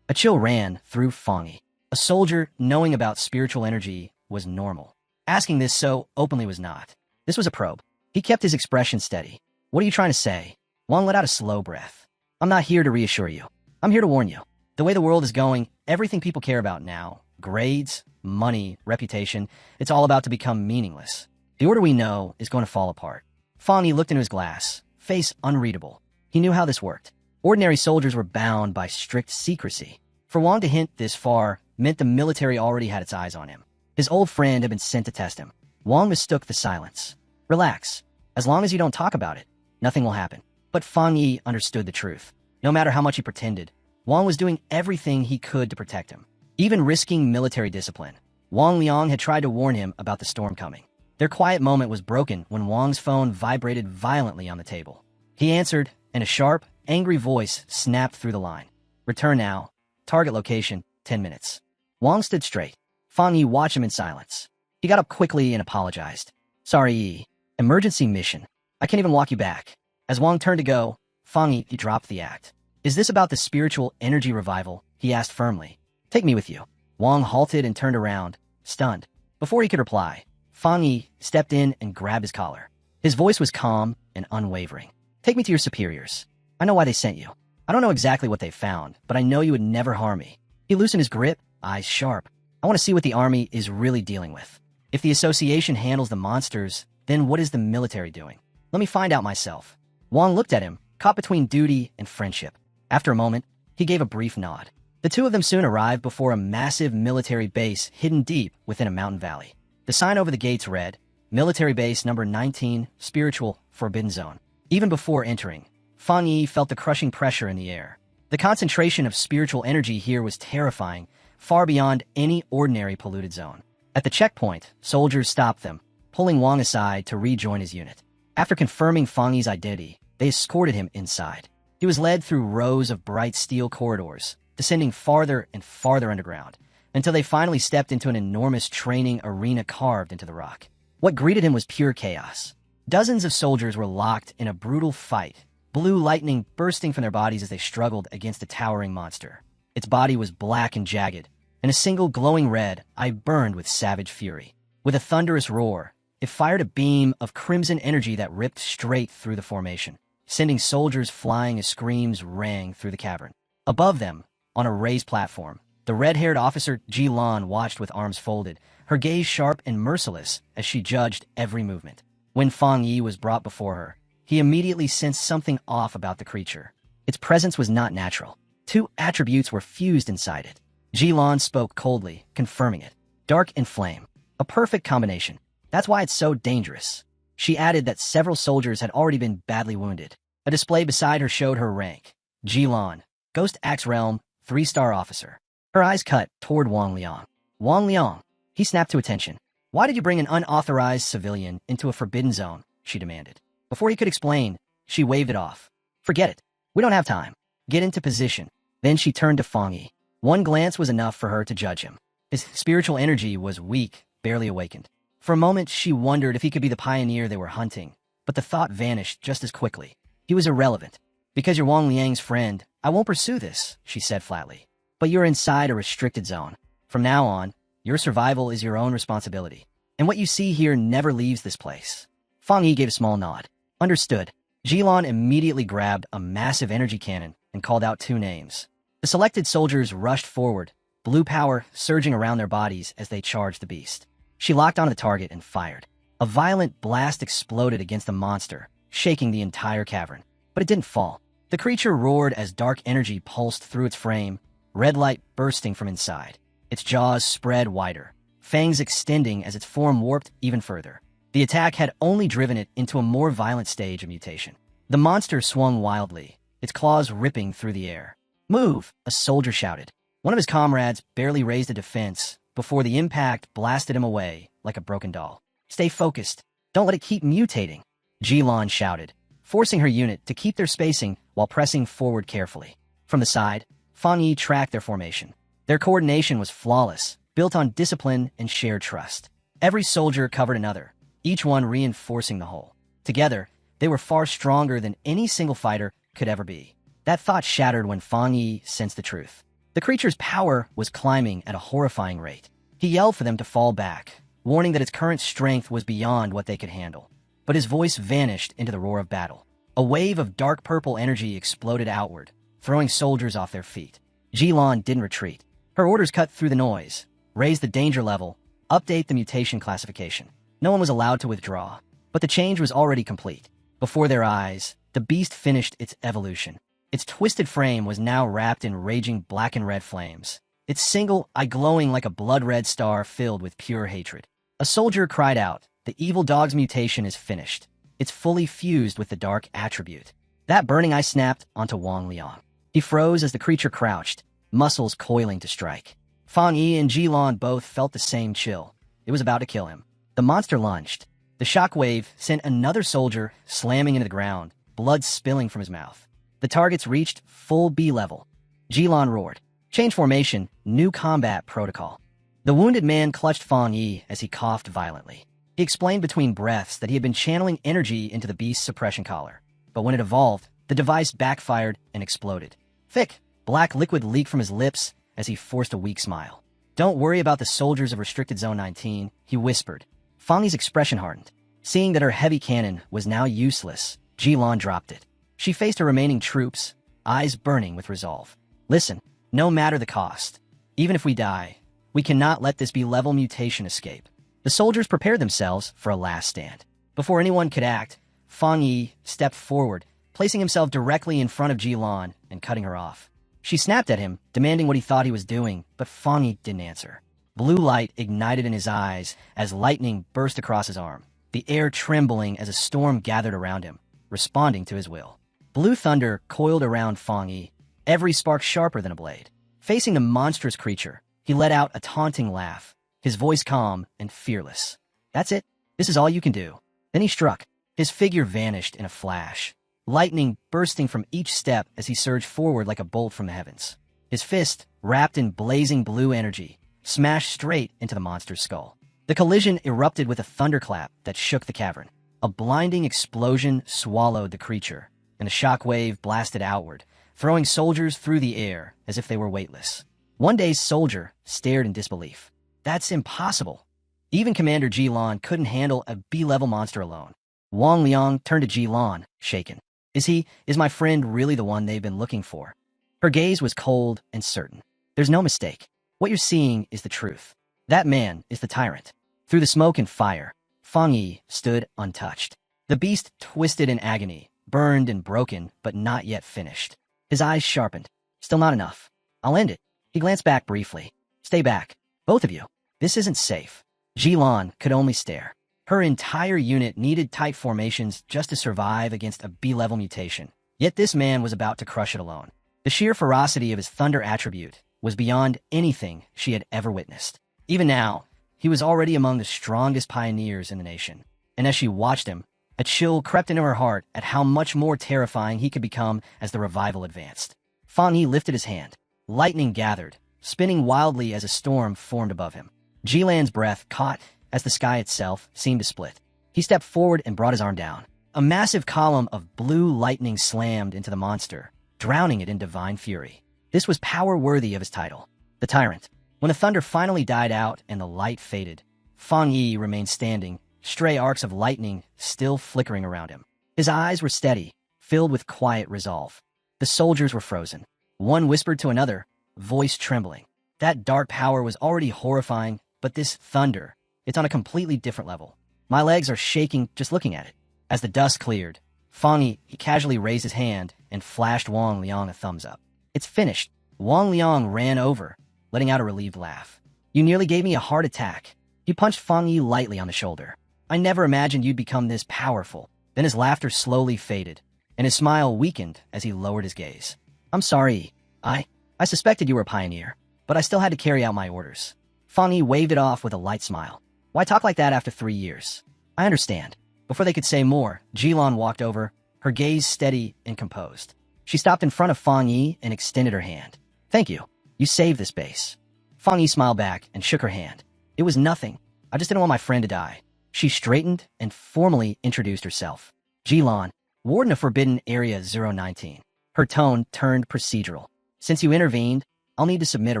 Speaker 1: A chill ran through Fang Yi. A soldier knowing about spiritual energy was normal. Asking this so openly was not. This was a probe. He kept his expression steady. What are you trying to say? Wang let out a slow breath. I'm not here to reassure you. I'm here to warn you. The way the world is going, everything people care about now, grades, money, reputation, it's all about to become meaningless. The order we know is going to fall apart. Fang Yi looked into his glass, face unreadable. He knew how this worked. Ordinary soldiers were bound by strict secrecy. For Wang to hint this far meant the military already had its eyes on him. His old friend had been sent to test him. Wang mistook the silence. Relax. As long as you don't talk about it, nothing will happen. But Fang Yi understood the truth. No matter how much he pretended, Wang was doing everything he could to protect him, even risking military discipline. Wang Liang had tried to warn him about the storm coming. Their quiet moment was broken when Wang's phone vibrated violently on the table. He answered, and a sharp, angry voice snapped through the line. Return now. Target location, 10 minutes. Wang stood straight. Fang Yi watched him in silence. He got up quickly and apologized. Sorry, Yi. Emergency mission. I can't even walk you back. As Wang turned to go, Fang Yi dropped the act. Is this about the spiritual energy revival? He asked firmly. Take me with you. Wang halted and turned around, stunned. Before he could reply, Fang Yi stepped in and grabbed his collar. His voice was calm and unwavering. Take me to your superiors. I know why they sent you. I don't know exactly what they found, but I know you would never harm me. He loosened his grip, eyes sharp. I want to see what the army is really dealing with. If the association handles the monsters, then what is the military doing? Let me find out myself. Wang looked at him, caught between duty and friendship. After a moment, he gave a brief nod. The two of them soon arrived before a massive military base hidden deep within a mountain valley. The sign over the gates read, Military Base Number 19, Spiritual Forbidden Zone. Even before entering, Fang Yi felt the crushing pressure in the air. The concentration of spiritual energy here was terrifying, far beyond any ordinary polluted zone. At the checkpoint, soldiers stopped them, pulling Wang aside to rejoin his unit. After confirming Fang Yi's identity, they escorted him inside. He was led through rows of bright steel corridors, descending farther and farther underground, until they finally stepped into an enormous training arena carved into the rock. What greeted him was pure chaos. Dozens of soldiers were locked in a brutal fight, blue lightning bursting from their bodies as they struggled against a towering monster. Its body was black and jagged, and a single glowing red eye burned with savage fury. With a thunderous roar, it fired a beam of crimson energy that ripped straight through the formation, sending soldiers flying as screams rang through the cavern. Above them, on a raised platform, the red-haired officer Ji Lan watched with arms folded, her gaze sharp and merciless as she judged every movement. When Fang Yi was brought before her, he immediately sensed something off about the creature. Its presence was not natural. Two attributes were fused inside it. Ji Lan spoke coldly, confirming it. Dark and flame. A perfect combination. That's why it's so dangerous. She added that several soldiers had already been badly wounded. A display beside her showed her rank. Ji Lan, Ghost Axe Realm, 3-star officer. Her eyes cut toward Wang Liang. Wang Liang. He snapped to attention. Why did you bring an unauthorized civilian into a forbidden zone? She demanded. Before he could explain, she waved it off. Forget it. We don't have time. Get into position. Then she turned to Fang Yi. One glance was enough for her to judge him. His spiritual energy was weak, barely awakened. For a moment, she wondered if he could be the pioneer they were hunting, but the thought vanished just as quickly. He was irrelevant. Because you're Wang Liang's friend, I won't pursue this, she said flatly. But you're inside a restricted zone. From now on, your survival is your own responsibility. And what you see here never leaves this place. Fang Yi gave a small nod. Understood. Jilan immediately grabbed a massive energy cannon and called out 2 names. The selected soldiers rushed forward, blue power surging around their bodies as they charged the beast. She locked onto the target and fired. A violent blast exploded against the monster, shaking the entire cavern. But it didn't fall. The creature roared as dark energy pulsed through its frame, red light bursting from inside. Its jaws spread wider, fangs extending as its form warped even further. The attack had only driven it into a more violent stage of mutation. The monster swung wildly, its claws ripping through the air. "Move!" a soldier shouted. One of his comrades barely raised a defense before the impact blasted him away like a broken doll. "Stay focused. Don't let it keep mutating," Jilon shouted, forcing her unit to keep their spacing while pressing forward carefully. From the side, Fang Yi tracked their formation. Their coordination was flawless, built on discipline and shared trust. Every soldier covered another, each one reinforcing the whole. Together, they were far stronger than any single fighter could ever be. That thought shattered when Fang Yi sensed the truth. The creature's power was climbing at a horrifying rate. He yelled for them to fall back, warning that its current strength was beyond what they could handle. But his voice vanished into the roar of battle. A wave of dark purple energy exploded outward, throwing soldiers off their feet. Jilon didn't retreat. Her orders cut through the noise, raise the danger level, update the mutation classification. No one was allowed to withdraw, but the change was already complete. Before their eyes, the beast finished its evolution. Its twisted frame was now wrapped in raging black and red flames, its single eye glowing like a blood-red star filled with pure hatred. A soldier cried out, "The evil dog's mutation is finished. It's fully fused with the dark attribute." That burning eye snapped onto Wang Liang. He froze as the creature crouched, muscles coiling to strike. Fang Yi and Jilon both felt the same chill. It was about to kill him. The monster lunged. The shockwave sent another soldier slamming into the ground, blood spilling from his mouth. The targets reached full B level. Jilon roared. "Change formation, new combat protocol." The wounded man clutched Fang Yi as he coughed violently. He explained between breaths that he had been channeling energy into the beast's suppression collar. But when it evolved, the device backfired and exploded. Thick, black liquid leaked from his lips as he forced a weak smile. "Don't worry about the soldiers of Restricted Zone 19, he whispered. Fang Yi's expression hardened. Seeing that her heavy cannon was now useless, Jilon dropped it. She faced her remaining troops, eyes burning with resolve. "Listen, no matter the cost, even if we die, we cannot let this B-level mutation escape." The soldiers prepared themselves for a last stand. Before anyone could act, Fang Yi stepped forward, placing himself directly in front of Jilon and cutting her off. She snapped at him, demanding what he thought he was doing, but Fang Yi didn't answer. Blue light ignited in his eyes as lightning burst across his arm, the air trembling as a storm gathered around him, responding to his will. Blue thunder coiled around Fang Yi, every spark sharper than a blade. Facing the monstrous creature, he let out a taunting laugh, his voice calm and fearless. "That's it. This is all you can do." Then he struck. His figure vanished in a flash, lightning bursting from each step as he surged forward like a bolt from the heavens. His fist, wrapped in blazing blue energy, smashed straight into the monster's skull. The collision erupted with a thunderclap that shook the cavern. A blinding explosion swallowed the creature, and a shockwave blasted outward, throwing soldiers through the air as if they were weightless. One day's soldier stared in disbelief. "That's impossible." Even Commander Jilon couldn't handle a B-level monster alone. Wang Liang turned to Jilon, shaken. Is my friend really the one they've been looking for?" Her gaze was cold and certain. "There's no mistake. What you're seeing is the truth. That man is the tyrant." Through the smoke and fire, Fang Yi stood untouched. The beast twisted in agony, burned and broken, but not yet finished. His eyes sharpened. "Still not enough. I'll end it." He glanced back briefly. "Stay back. Both of you. This isn't safe." Jilon could only stare. Her entire unit needed tight formations just to survive against a B-level mutation. Yet this man was about to crush it alone. The sheer ferocity of his thunder attribute was beyond anything she had ever witnessed. Even now, he was already among the strongest pioneers in the nation. And as she watched him, a chill crept into her heart at how much more terrifying he could become as the revival advanced. Fang Yi lifted his hand. Lightning gathered, spinning wildly as a storm formed above him. Jilan's breath caught as the sky itself seemed to split. He stepped forward and brought his arm down. A massive column of blue lightning slammed into the monster, drowning it in divine fury. This was power worthy of his title, the Tyrant. When the thunder finally died out and the light faded, Fang Yi remained standing, stray arcs of lightning still flickering around him. His eyes were steady, filled with quiet resolve. The soldiers were frozen. One whispered to another, voice trembling. That dark power was already horrifying, but this thunder, it's on a completely different level. My legs are shaking just looking at it. As the dust cleared, Fang Yi casually raised his hand and flashed Wang Liang a thumbs up. "It's finished." Wang Liang ran over, letting out a relieved laugh. "You nearly gave me a heart attack." He punched Fang Yi lightly on the shoulder. I never imagined you'd become this powerful. Then his laughter slowly faded, and his smile weakened as he lowered his gaze. I'm sorry. I suspected you were a pioneer, but I still had to carry out my orders. Fang Yi waved it off with a light smile. Why talk like that after 3 years? I understand. Before they could say more, Jilan walked over, her gaze steady and composed. She stopped in front of Fang Yi and extended her hand. Thank you. You saved this base. Fang Yi smiled back and shook her hand. It was nothing. I just didn't want my friend to die. She straightened and formally introduced herself. Jilan, Warden of Forbidden Area 019. Her tone turned procedural. Since you intervened, I'll need to submit a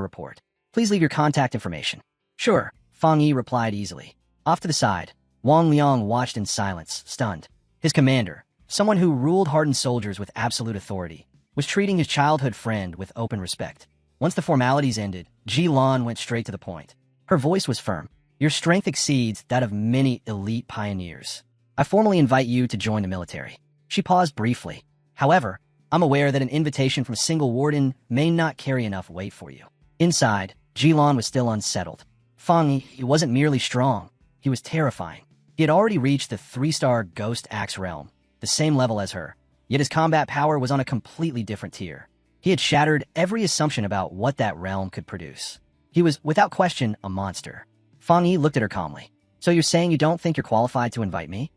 Speaker 1: report. Please leave your contact information. Sure, Fang Yi replied easily. Off to the side, Wang Liang watched in silence, stunned. His commander, someone who ruled hardened soldiers with absolute authority, was treating his childhood friend with open respect. Once the formalities ended, Jilan went straight to the point. Her voice was firm. Your strength exceeds that of many elite pioneers. I formally invite you to join the military. She paused briefly. However, I'm aware that an invitation from a single warden may not carry enough weight for you. Inside, Jilan was still unsettled. Fang Yi wasn't merely strong, he was terrifying. He had already reached the 3-star Ghost Axe realm, the same level as her, yet his combat power was on a completely different tier. He had shattered every assumption about what that realm could produce. He was, without question, a monster. Fang Yi looked at her calmly. So you're saying you don't think you're qualified to invite me?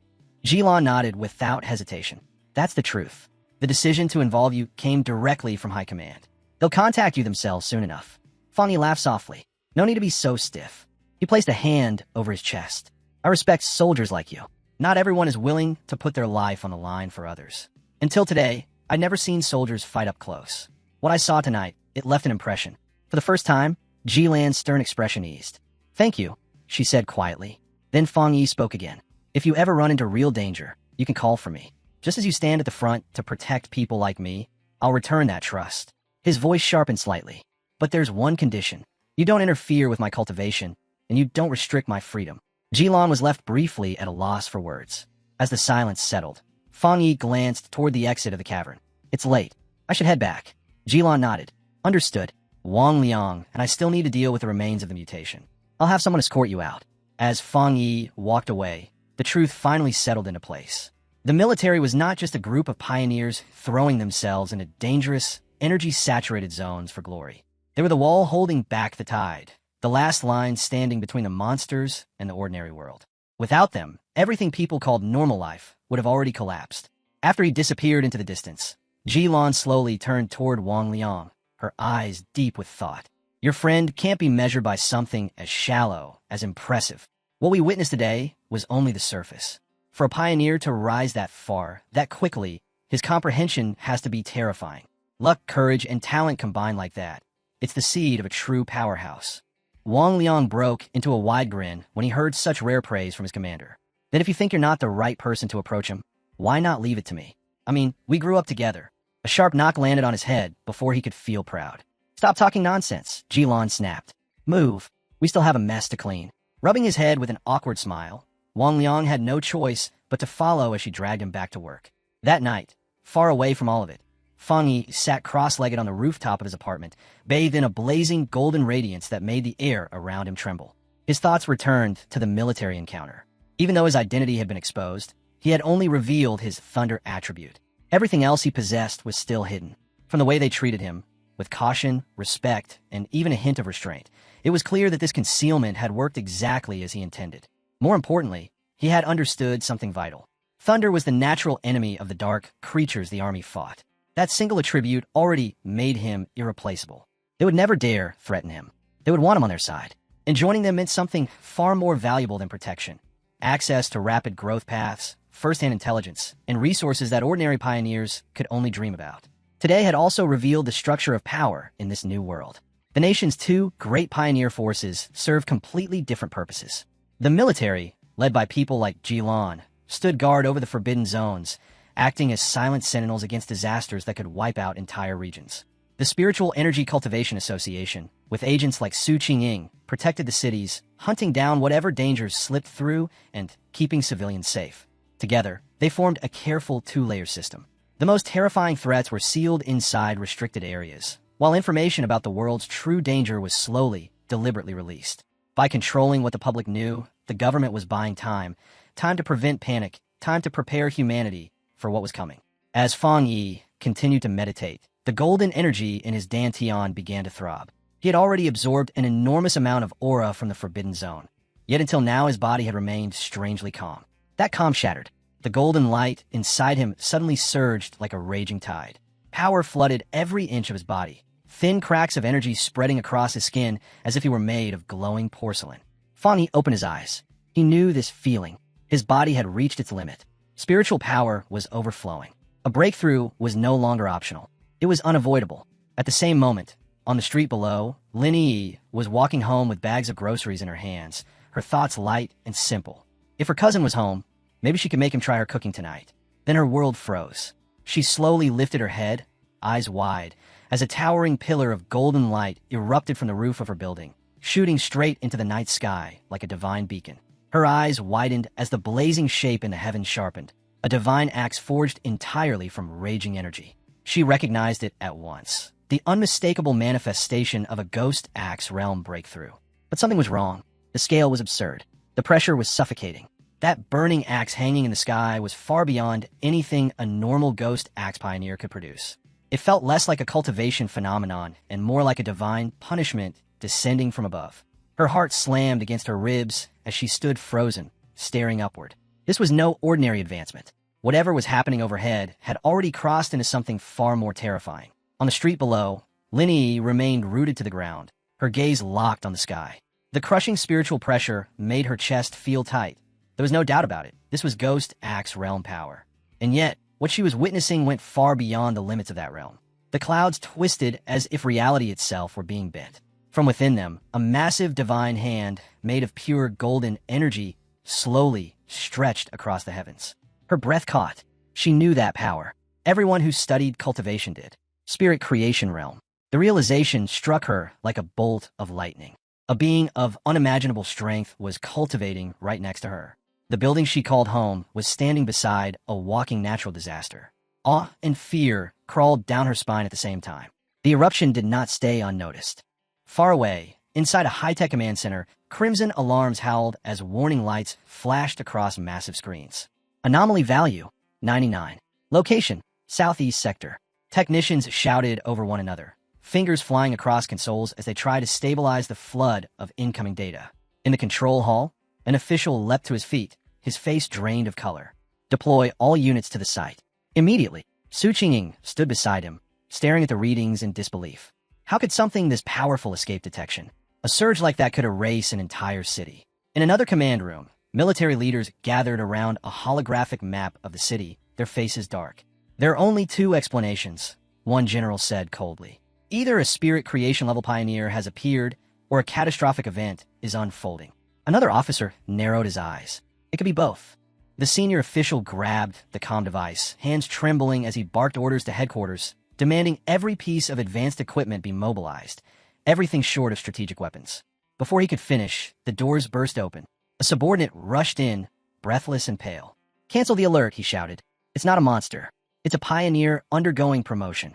Speaker 1: Jilan nodded without hesitation. That's the truth. The decision to involve you came directly from High Command. They'll contact you themselves soon enough. Fang Yi laughed softly. No need to be so stiff. He placed a hand over his chest. I respect soldiers like you. Not everyone is willing to put their life on the line for others. Until today, I'd never seen soldiers fight up close. What I saw tonight, it left an impression. For the first time, Jilan's stern expression eased. Thank you, she said quietly. Then Fang Yi spoke again. If you ever run into real danger, you can call for me. Just as you stand at the front to protect people like me, I'll return that trust. His voice sharpened slightly. But there's one condition. You don't interfere with my cultivation, and you don't restrict my freedom. Jilan was left briefly at a loss for words. As the silence settled, Fang Yi glanced toward the exit of the cavern. It's late. I should head back. Jilan nodded. Understood. Wang Liang, and I still need to deal with the remains of the mutation. I'll have someone escort you out. As Fang Yi walked away, the truth finally settled into place. The military was not just a group of pioneers throwing themselves into dangerous, energy-saturated zones for glory. They were the wall holding back the tide, the last line standing between the monsters and the ordinary world. Without them, everything people called normal life would have already collapsed. After he disappeared into the distance, Jilan slowly turned toward Wang Liang, her eyes deep with thought. Your friend can't be measured by something as shallow, as impressive. What we witnessed today was only the surface. For a pioneer to rise that far, that quickly, his comprehension has to be terrifying. Luck, courage, and talent combined like that. It's the seed of a true powerhouse. Wang Liang broke into a wide grin when he heard such rare praise from his commander. Then if you think you're not the right person to approach him, why not leave it to me? I mean, we grew up together. A sharp knock landed on his head before he could feel proud. Stop talking nonsense, Jilan snapped. Move. We still have a mess to clean. Rubbing his head with an awkward smile, Wang Liang had no choice but to follow as she dragged him back to work. That night, far away from all of it, Fang Yi sat cross-legged on the rooftop of his apartment, bathed in a blazing golden radiance that made the air around him tremble. His thoughts returned to the military encounter. Even though his identity had been exposed, he had only revealed his thunder attribute. Everything else he possessed was still hidden. From the way they treated him, with caution, respect, and even a hint of restraint, it was clear that this concealment had worked exactly as he intended. More importantly, he had understood something vital. Thunder was the natural enemy of the dark creatures the army fought. That single attribute already made him irreplaceable. They would never dare threaten him. They would want him on their side. And joining them meant something far more valuable than protection. Access to rapid growth paths, first-hand intelligence, and resources that ordinary pioneers could only dream about. Today had also revealed the structure of power in this new world. The nation's two great pioneer forces served completely different purposes. The military, led by people like Jilan, stood guard over the forbidden zones, acting as silent sentinels against disasters that could wipe out entire regions. The Spiritual Energy Cultivation Association, with agents like Su Qingying, protected the cities, hunting down whatever dangers slipped through and keeping civilians safe. Together, they formed a careful two-layer system. The most terrifying threats were sealed inside restricted areas, while information about the world's true danger was slowly, deliberately released. By controlling what the public knew, the government was buying time. time to prevent panic, time to prepare humanity for what was coming. As Fang Yi continued to meditate, the golden energy in his dantian began to throb. He had already absorbed an enormous amount of aura from the Forbidden Zone. Yet until now his body had remained strangely calm. That calm shattered. The golden light inside him suddenly surged like a raging tide. Power flooded every inch of his body, thin cracks of energy spreading across his skin as if he were made of glowing porcelain. Fang Yi opened his eyes. He knew this feeling. His body had reached its limit. Spiritual power was overflowing. A breakthrough was no longer optional. It was unavoidable. At the same moment, on the street below, Lin Yi was walking home with bags of groceries in her hands, her thoughts light and simple. If her cousin was home, maybe she could make him try her cooking tonight. Then her world froze. She slowly lifted her head, eyes wide, as a towering pillar of golden light erupted from the roof of her building, shooting straight into the night sky like a divine beacon. Her eyes widened as the blazing shape in the heavens sharpened, a divine axe forged entirely from raging energy. She recognized it at once, the unmistakable manifestation of a ghost axe realm breakthrough. But something was wrong. The scale was absurd. The pressure was suffocating. That burning axe hanging in the sky was far beyond anything a normal ghost axe pioneer could produce. It felt less like a cultivation phenomenon and more like a divine punishment descending from above. Her heart slammed against her ribs as she stood frozen, staring upward. This was no ordinary advancement. Whatever was happening overhead had already crossed into something far more terrifying. On the street below, Lin Yi remained rooted to the ground, her gaze locked on the sky. The crushing spiritual pressure made her chest feel tight. There was no doubt about it. This was Ghost Axe realm power. And yet, what she was witnessing went far beyond the limits of that realm. The clouds twisted as if reality itself were being bent. From within them, a massive divine hand made of pure golden energy slowly stretched across the heavens. Her breath caught. She knew that power. Everyone who studied cultivation did. Spirit creation realm. The realization struck her like a bolt of lightning. A being of unimaginable strength was cultivating right next to her. The building she called home was standing beside a walking natural disaster. Awe and fear crawled down her spine at the same time. The eruption did not stay unnoticed. Far away, inside a high-tech command center, crimson alarms howled as warning lights flashed across massive screens. Anomaly value, 99. Location, southeast sector. Technicians shouted over one another, fingers flying across consoles as they tried to stabilize the flood of incoming data. In the control hall, an official leapt to his feet, his face drained of color. Deploy all units to the site. Immediately, Su Qingying stood beside him, staring at the readings in disbelief. How could something this powerful escape detection? A surge like that could erase an entire city. In another command room, military leaders gathered around a holographic map of the city, their faces dark. There are only two explanations, one general said coldly. Either a spirit creation level pioneer has appeared, or a catastrophic event is unfolding. Another officer narrowed his eyes. It could be both. The senior official grabbed the comm device, hands trembling as he barked orders to headquarters, demanding every piece of advanced equipment be mobilized, everything short of strategic weapons. Before he could finish, the doors burst open. A subordinate rushed in, breathless and pale. "Cancel the alert," he shouted. "It's not a monster. It's a pioneer undergoing promotion."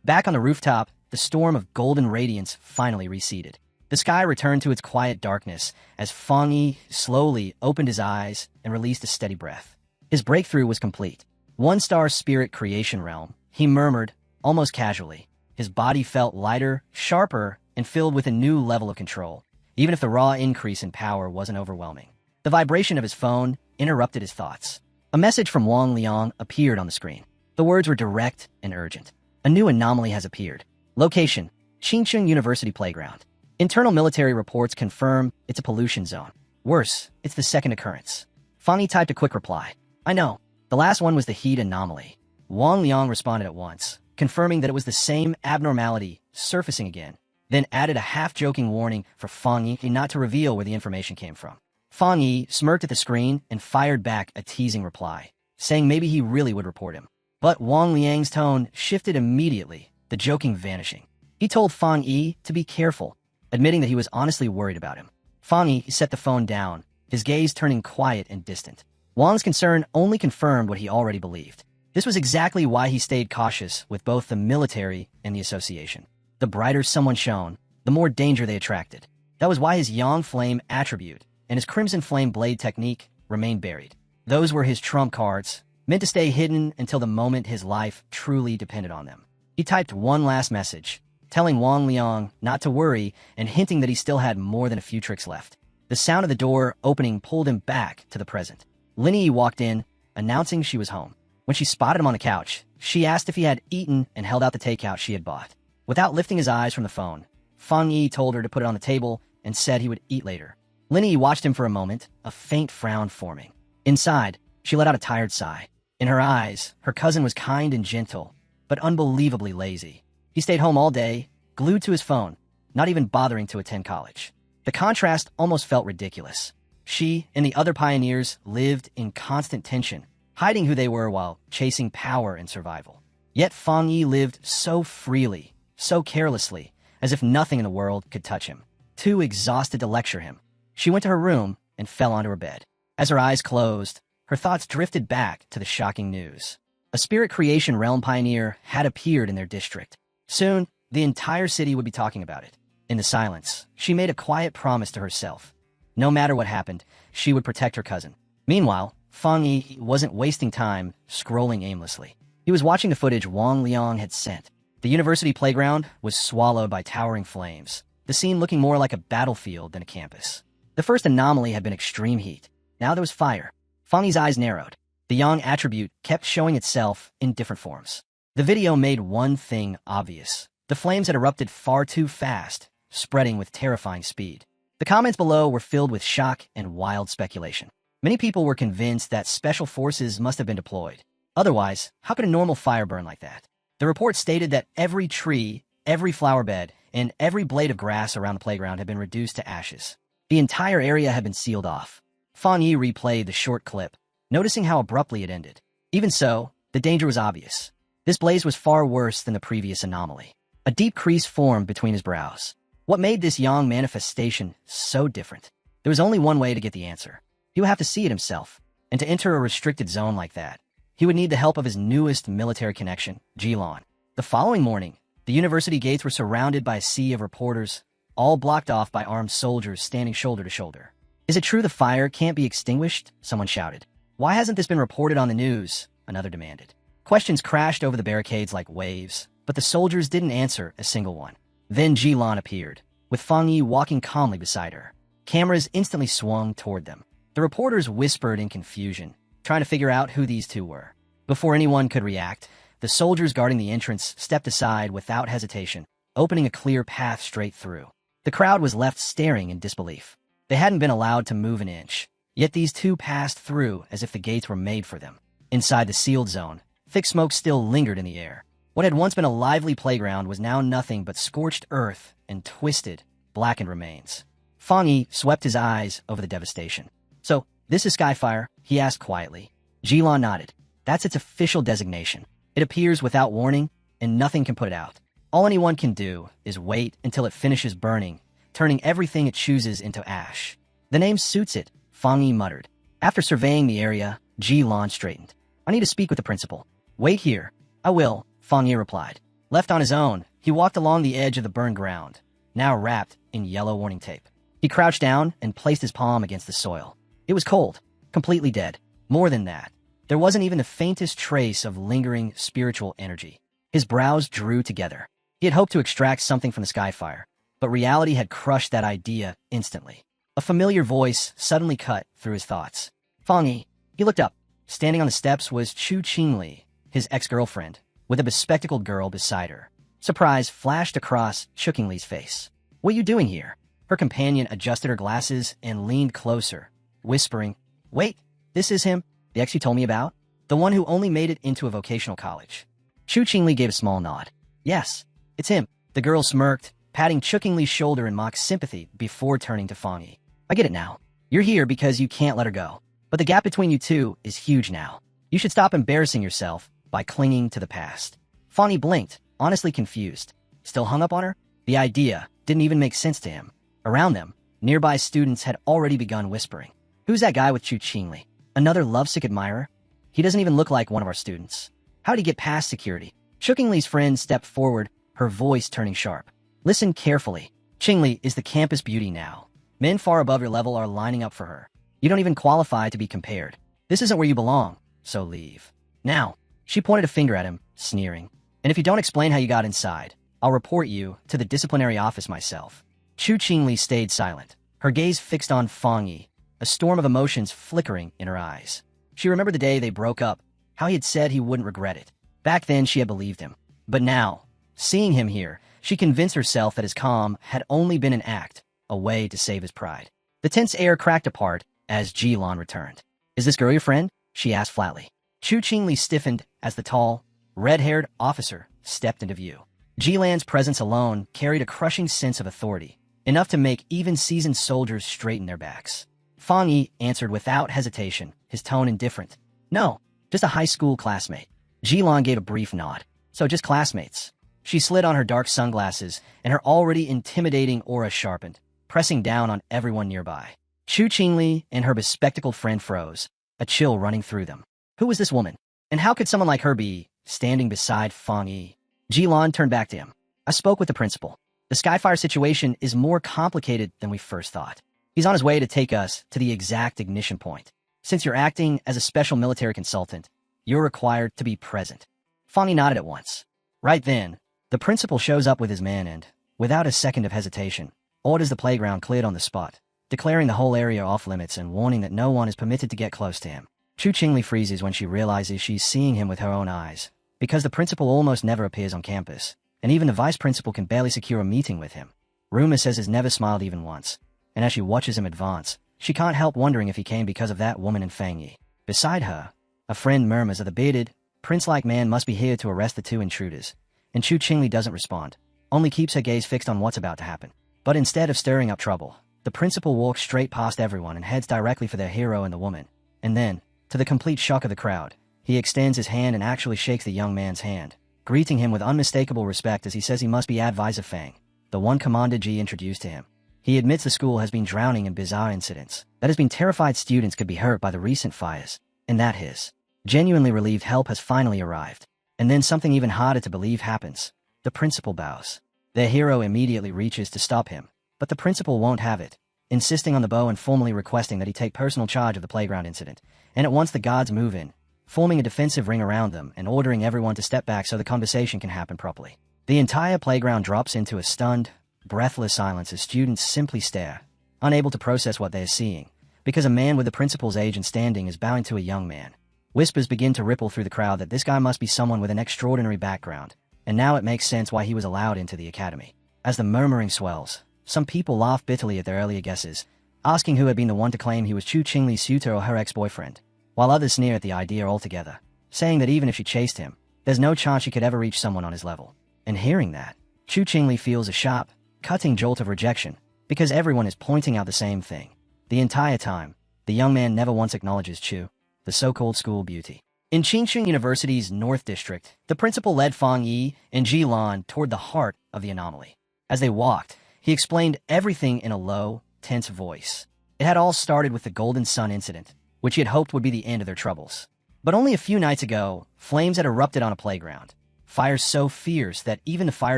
Speaker 1: Back on the rooftop, the storm of golden radiance finally receded. The sky returned to its quiet darkness as Fang Yi slowly opened his eyes and released a steady breath. His breakthrough was complete. One-star spirit creation realm, he murmured, almost casually. His body felt lighter, sharper, and filled with a new level of control, even if the raw increase in power wasn't overwhelming. The vibration of his phone interrupted his thoughts. A message from Wang Liang appeared on the screen. The words were direct and urgent. A new anomaly has appeared. Location, Xincheng University Playground. Internal military reports confirm it's a pollution zone. Worse, it's the second occurrence. Fang Yi typed a quick reply. "I know. The last one was the heat anomaly." Wang Liang responded at once, confirming that it was the same abnormality surfacing again, then added a half-joking warning for Fang Yi not to reveal where the information came from. Fang Yi smirked at the screen and fired back a teasing reply, saying maybe he really would report him. But Wang Liang's tone shifted immediately, the joking vanishing. He told Fang Yi to be careful, admitting that he was honestly worried about him. Fang Yi set the phone down, his gaze turning quiet and distant. Wang's concern only confirmed what he already believed. This was exactly why he stayed cautious with both the military and the association. The brighter someone shone, the more danger they attracted. That was why his Yang Flame attribute and his Crimson Flame blade technique remained buried. Those were his trump cards, meant to stay hidden until the moment his life truly depended on them. He typed one last message, telling Wang Liang not to worry and hinting that he still had more than a few tricks left. The sound of the door opening pulled him back to the present. Lin Yi walked in, announcing she was home. When she spotted him on the couch, she asked if he had eaten and held out the takeout she had bought. Without lifting his eyes from the phone, Fang Yi told her to put it on the table and said he would eat later. Lin Yi watched him for a moment, a faint frown forming. Inside, she let out a tired sigh. In her eyes, her cousin was kind and gentle, but unbelievably lazy. He stayed home all day, glued to his phone, not even bothering to attend college. The contrast almost felt ridiculous. She and the other pioneers lived in constant tension, hiding who they were while chasing power and survival. Yet Fang Yi lived so freely, so carelessly, as if nothing in the world could touch him. Too exhausted to lecture him, she went to her room and fell onto her bed. As her eyes closed, her thoughts drifted back to the shocking news. A spirit creation realm pioneer had appeared in their district. Soon, the entire city would be talking about it. In the silence, she made a quiet promise to herself. No matter what happened, she would protect her cousin. Meanwhile, Fang Yi wasn't wasting time scrolling aimlessly. He was watching the footage Wang Liang had sent. The university playground was swallowed by towering flames, the scene looking more like a battlefield than a campus. The first anomaly had been extreme heat. Now there was fire. Fang Yi's eyes narrowed. The yang attribute kept showing itself in different forms. The video made one thing obvious. The flames had erupted far too fast, spreading with terrifying speed. The comments below were filled with shock and wild speculation. Many people were convinced that special forces must have been deployed. Otherwise, how could a normal fire burn like that? The report stated that every tree, every flower bed, and every blade of grass around the playground had been reduced to ashes. The entire area had been sealed off. Fang Yi replayed the short clip, noticing how abruptly it ended. Even so, the danger was obvious. This blaze was far worse than the previous anomaly. A deep crease formed between his brows. What made this yang manifestation so different? There was only one way to get the answer. He would have to see it himself. And to enter a restricted zone like that, he would need the help of his newest military connection, Jilan. The following morning, the university gates were surrounded by a sea of reporters, all blocked off by armed soldiers standing shoulder to shoulder. Is it true the fire can't be extinguished? Someone shouted. Why hasn't this been reported on the news? Another demanded. Questions crashed over the barricades like waves, but the soldiers didn't answer a single one. Then Jilan appeared, with Fang Yi walking calmly beside her. Cameras instantly swung toward them. The reporters whispered in confusion, trying to figure out who these two were. Before anyone could react, the soldiers guarding the entrance stepped aside without hesitation, opening a clear path straight through. The crowd was left staring in disbelief. They hadn't been allowed to move an inch, yet these two passed through as if the gates were made for them. Inside the sealed zone, thick smoke still lingered in the air. What had once been a lively playground was now nothing but scorched earth and twisted, blackened remains. Fang Yi swept his eyes over the devastation. So, this is Skyfire? He asked quietly. Jilan nodded. That's its official designation. It appears without warning, and nothing can put it out. All anyone can do is wait until it finishes burning, turning everything it chooses into ash. The name suits it, Fang Yi muttered. After surveying the area, Jilan straightened. I need to speak with the principal. Wait here. I will, Fang Yi replied. Left on his own, he walked along the edge of the burned ground, now wrapped in yellow warning tape. He crouched down and placed his palm against the soil. It was cold, completely dead. More than that, there wasn't even the faintest trace of lingering spiritual energy. His brows drew together. He had hoped to extract something from the Skyfire, but reality had crushed that idea instantly. A familiar voice suddenly cut through his thoughts. Fang Yi. He looked up. Standing on the steps was Chu Qingli, his ex-girlfriend, with a bespectacled girl beside her. Surprise flashed across Chu Qingli's face. What are you doing here? Her companion adjusted her glasses and leaned closer, whispering, Wait, this is him, the ex you told me about? The one who only made it into a vocational college. Chu Qingli gave a small nod. Yes, it's him. The girl smirked, patting Chu Qingli's shoulder in mock sympathy before turning to Fang Yi. I get it now. You're here because you can't let her go. But the gap between you two is huge now. You should stop embarrassing yourself by clinging to the past. Fang Yi blinked, honestly confused. Still hung up on her? The idea didn't even make sense to him. Around them, nearby students had already begun whispering. Who's that guy with Chu Qingli? Another lovesick admirer? He doesn't even look like one of our students. How'd he get past security? Chu Qingli's friend stepped forward, her voice turning sharp. Listen carefully. Qingli is the campus beauty now. Men far above your level are lining up for her. You don't even qualify to be compared. This isn't where you belong, so leave. Now, she pointed a finger at him, sneering. And if you don't explain how you got inside, I'll report you to the disciplinary office myself. Chu Qingli stayed silent, her gaze fixed on Fang Yi, a storm of emotions flickering in her eyes. She remembered the day they broke up, how he had said he wouldn't regret it. Back then, she had believed him. But now, seeing him here, she convinced herself that his calm had only been an act, a way to save his pride. The tense air cracked apart as Jilan returned. Is this girl your friend? She asked flatly. Chu Qingli stiffened as the tall, red-haired officer stepped into view. Jilan's presence alone carried a crushing sense of authority, enough to make even seasoned soldiers straighten their backs. Fang Yi answered without hesitation, his tone indifferent. No, just a high school classmate. Jilan gave a brief nod. So just classmates. She slid on her dark sunglasses, and her already intimidating aura sharpened, pressing down on everyone nearby. Chu Qingli and her bespectacled friend froze, a chill running through them. Who was this woman? And how could someone like her be standing beside Fang Yi? Jilan turned back to him. I spoke with the principal. The Skyfire situation is more complicated than we first thought. He's on his way to take us to the exact ignition point. Since you're acting as a special military consultant, you're required to be present. Fang Yi nodded at once. Right then, the principal shows up with his men and, without a second of hesitation, orders the playground cleared on the spot, declaring the whole area off limits and warning that no one is permitted to get close to him. Chu Qingli freezes when she realizes she's seeing him with her own eyes, because the principal almost never appears on campus, and even the vice principal can barely secure a meeting with him. Rumor says he's never smiled even once, and as she watches him advance, she can't help wondering if he came because of that woman in Fang Yi. Beside her, a friend murmurs that the bearded, prince-like man must be here to arrest the two intruders, and Chu Qingli doesn't respond, only keeps her gaze fixed on what's about to happen. But instead of stirring up trouble, the principal walks straight past everyone and heads directly for their hero and the woman. And then, to the complete shock of the crowd, he extends his hand and actually shakes the young man's hand, greeting him with unmistakable respect as he says he must be Advisor Fang, the one Commander Ji introduced to him. He admits the school has been drowning in bizarre incidents, that has been terrified students could be hurt by the recent fires, and that his genuinely relieved help has finally arrived. And then something even harder to believe happens. The principal bows. Their hero immediately reaches to stop him, but the principal won't have it, insisting on the bow and formally requesting that he take personal charge of the playground incident. And at once the guards move in, forming a defensive ring around them and ordering everyone to step back so the conversation can happen properly. The entire playground drops into a stunned, breathless silence as students simply stare, unable to process what they are seeing, because a man with the principal's age and standing is bowing to a young man. Whispers begin to ripple through the crowd that this guy must be someone with an extraordinary background, and now it makes sense why he was allowed into the academy. As the murmuring swells, some people laugh bitterly at their earlier guesses, asking who had been the one to claim he was Chu Qingli's suitor or her ex-boyfriend, while others sneer at the idea altogether, saying that even if she chased him, there's no chance she could ever reach someone on his level. And hearing that, Chu Qingli feels a sharp, cutting jolt of rejection, because everyone is pointing out the same thing. The entire time, the young man never once acknowledges Chu, the so-called school beauty. In Qingxing University's North District, the principal led Fang Yi and Jilan toward the heart of the anomaly. As they walked, he explained everything in a low, tense voice. It had all started with the Golden Sun incident, which he had hoped would be the end of their troubles. But only a few nights ago, flames had erupted on a playground, fires so fierce that even the fire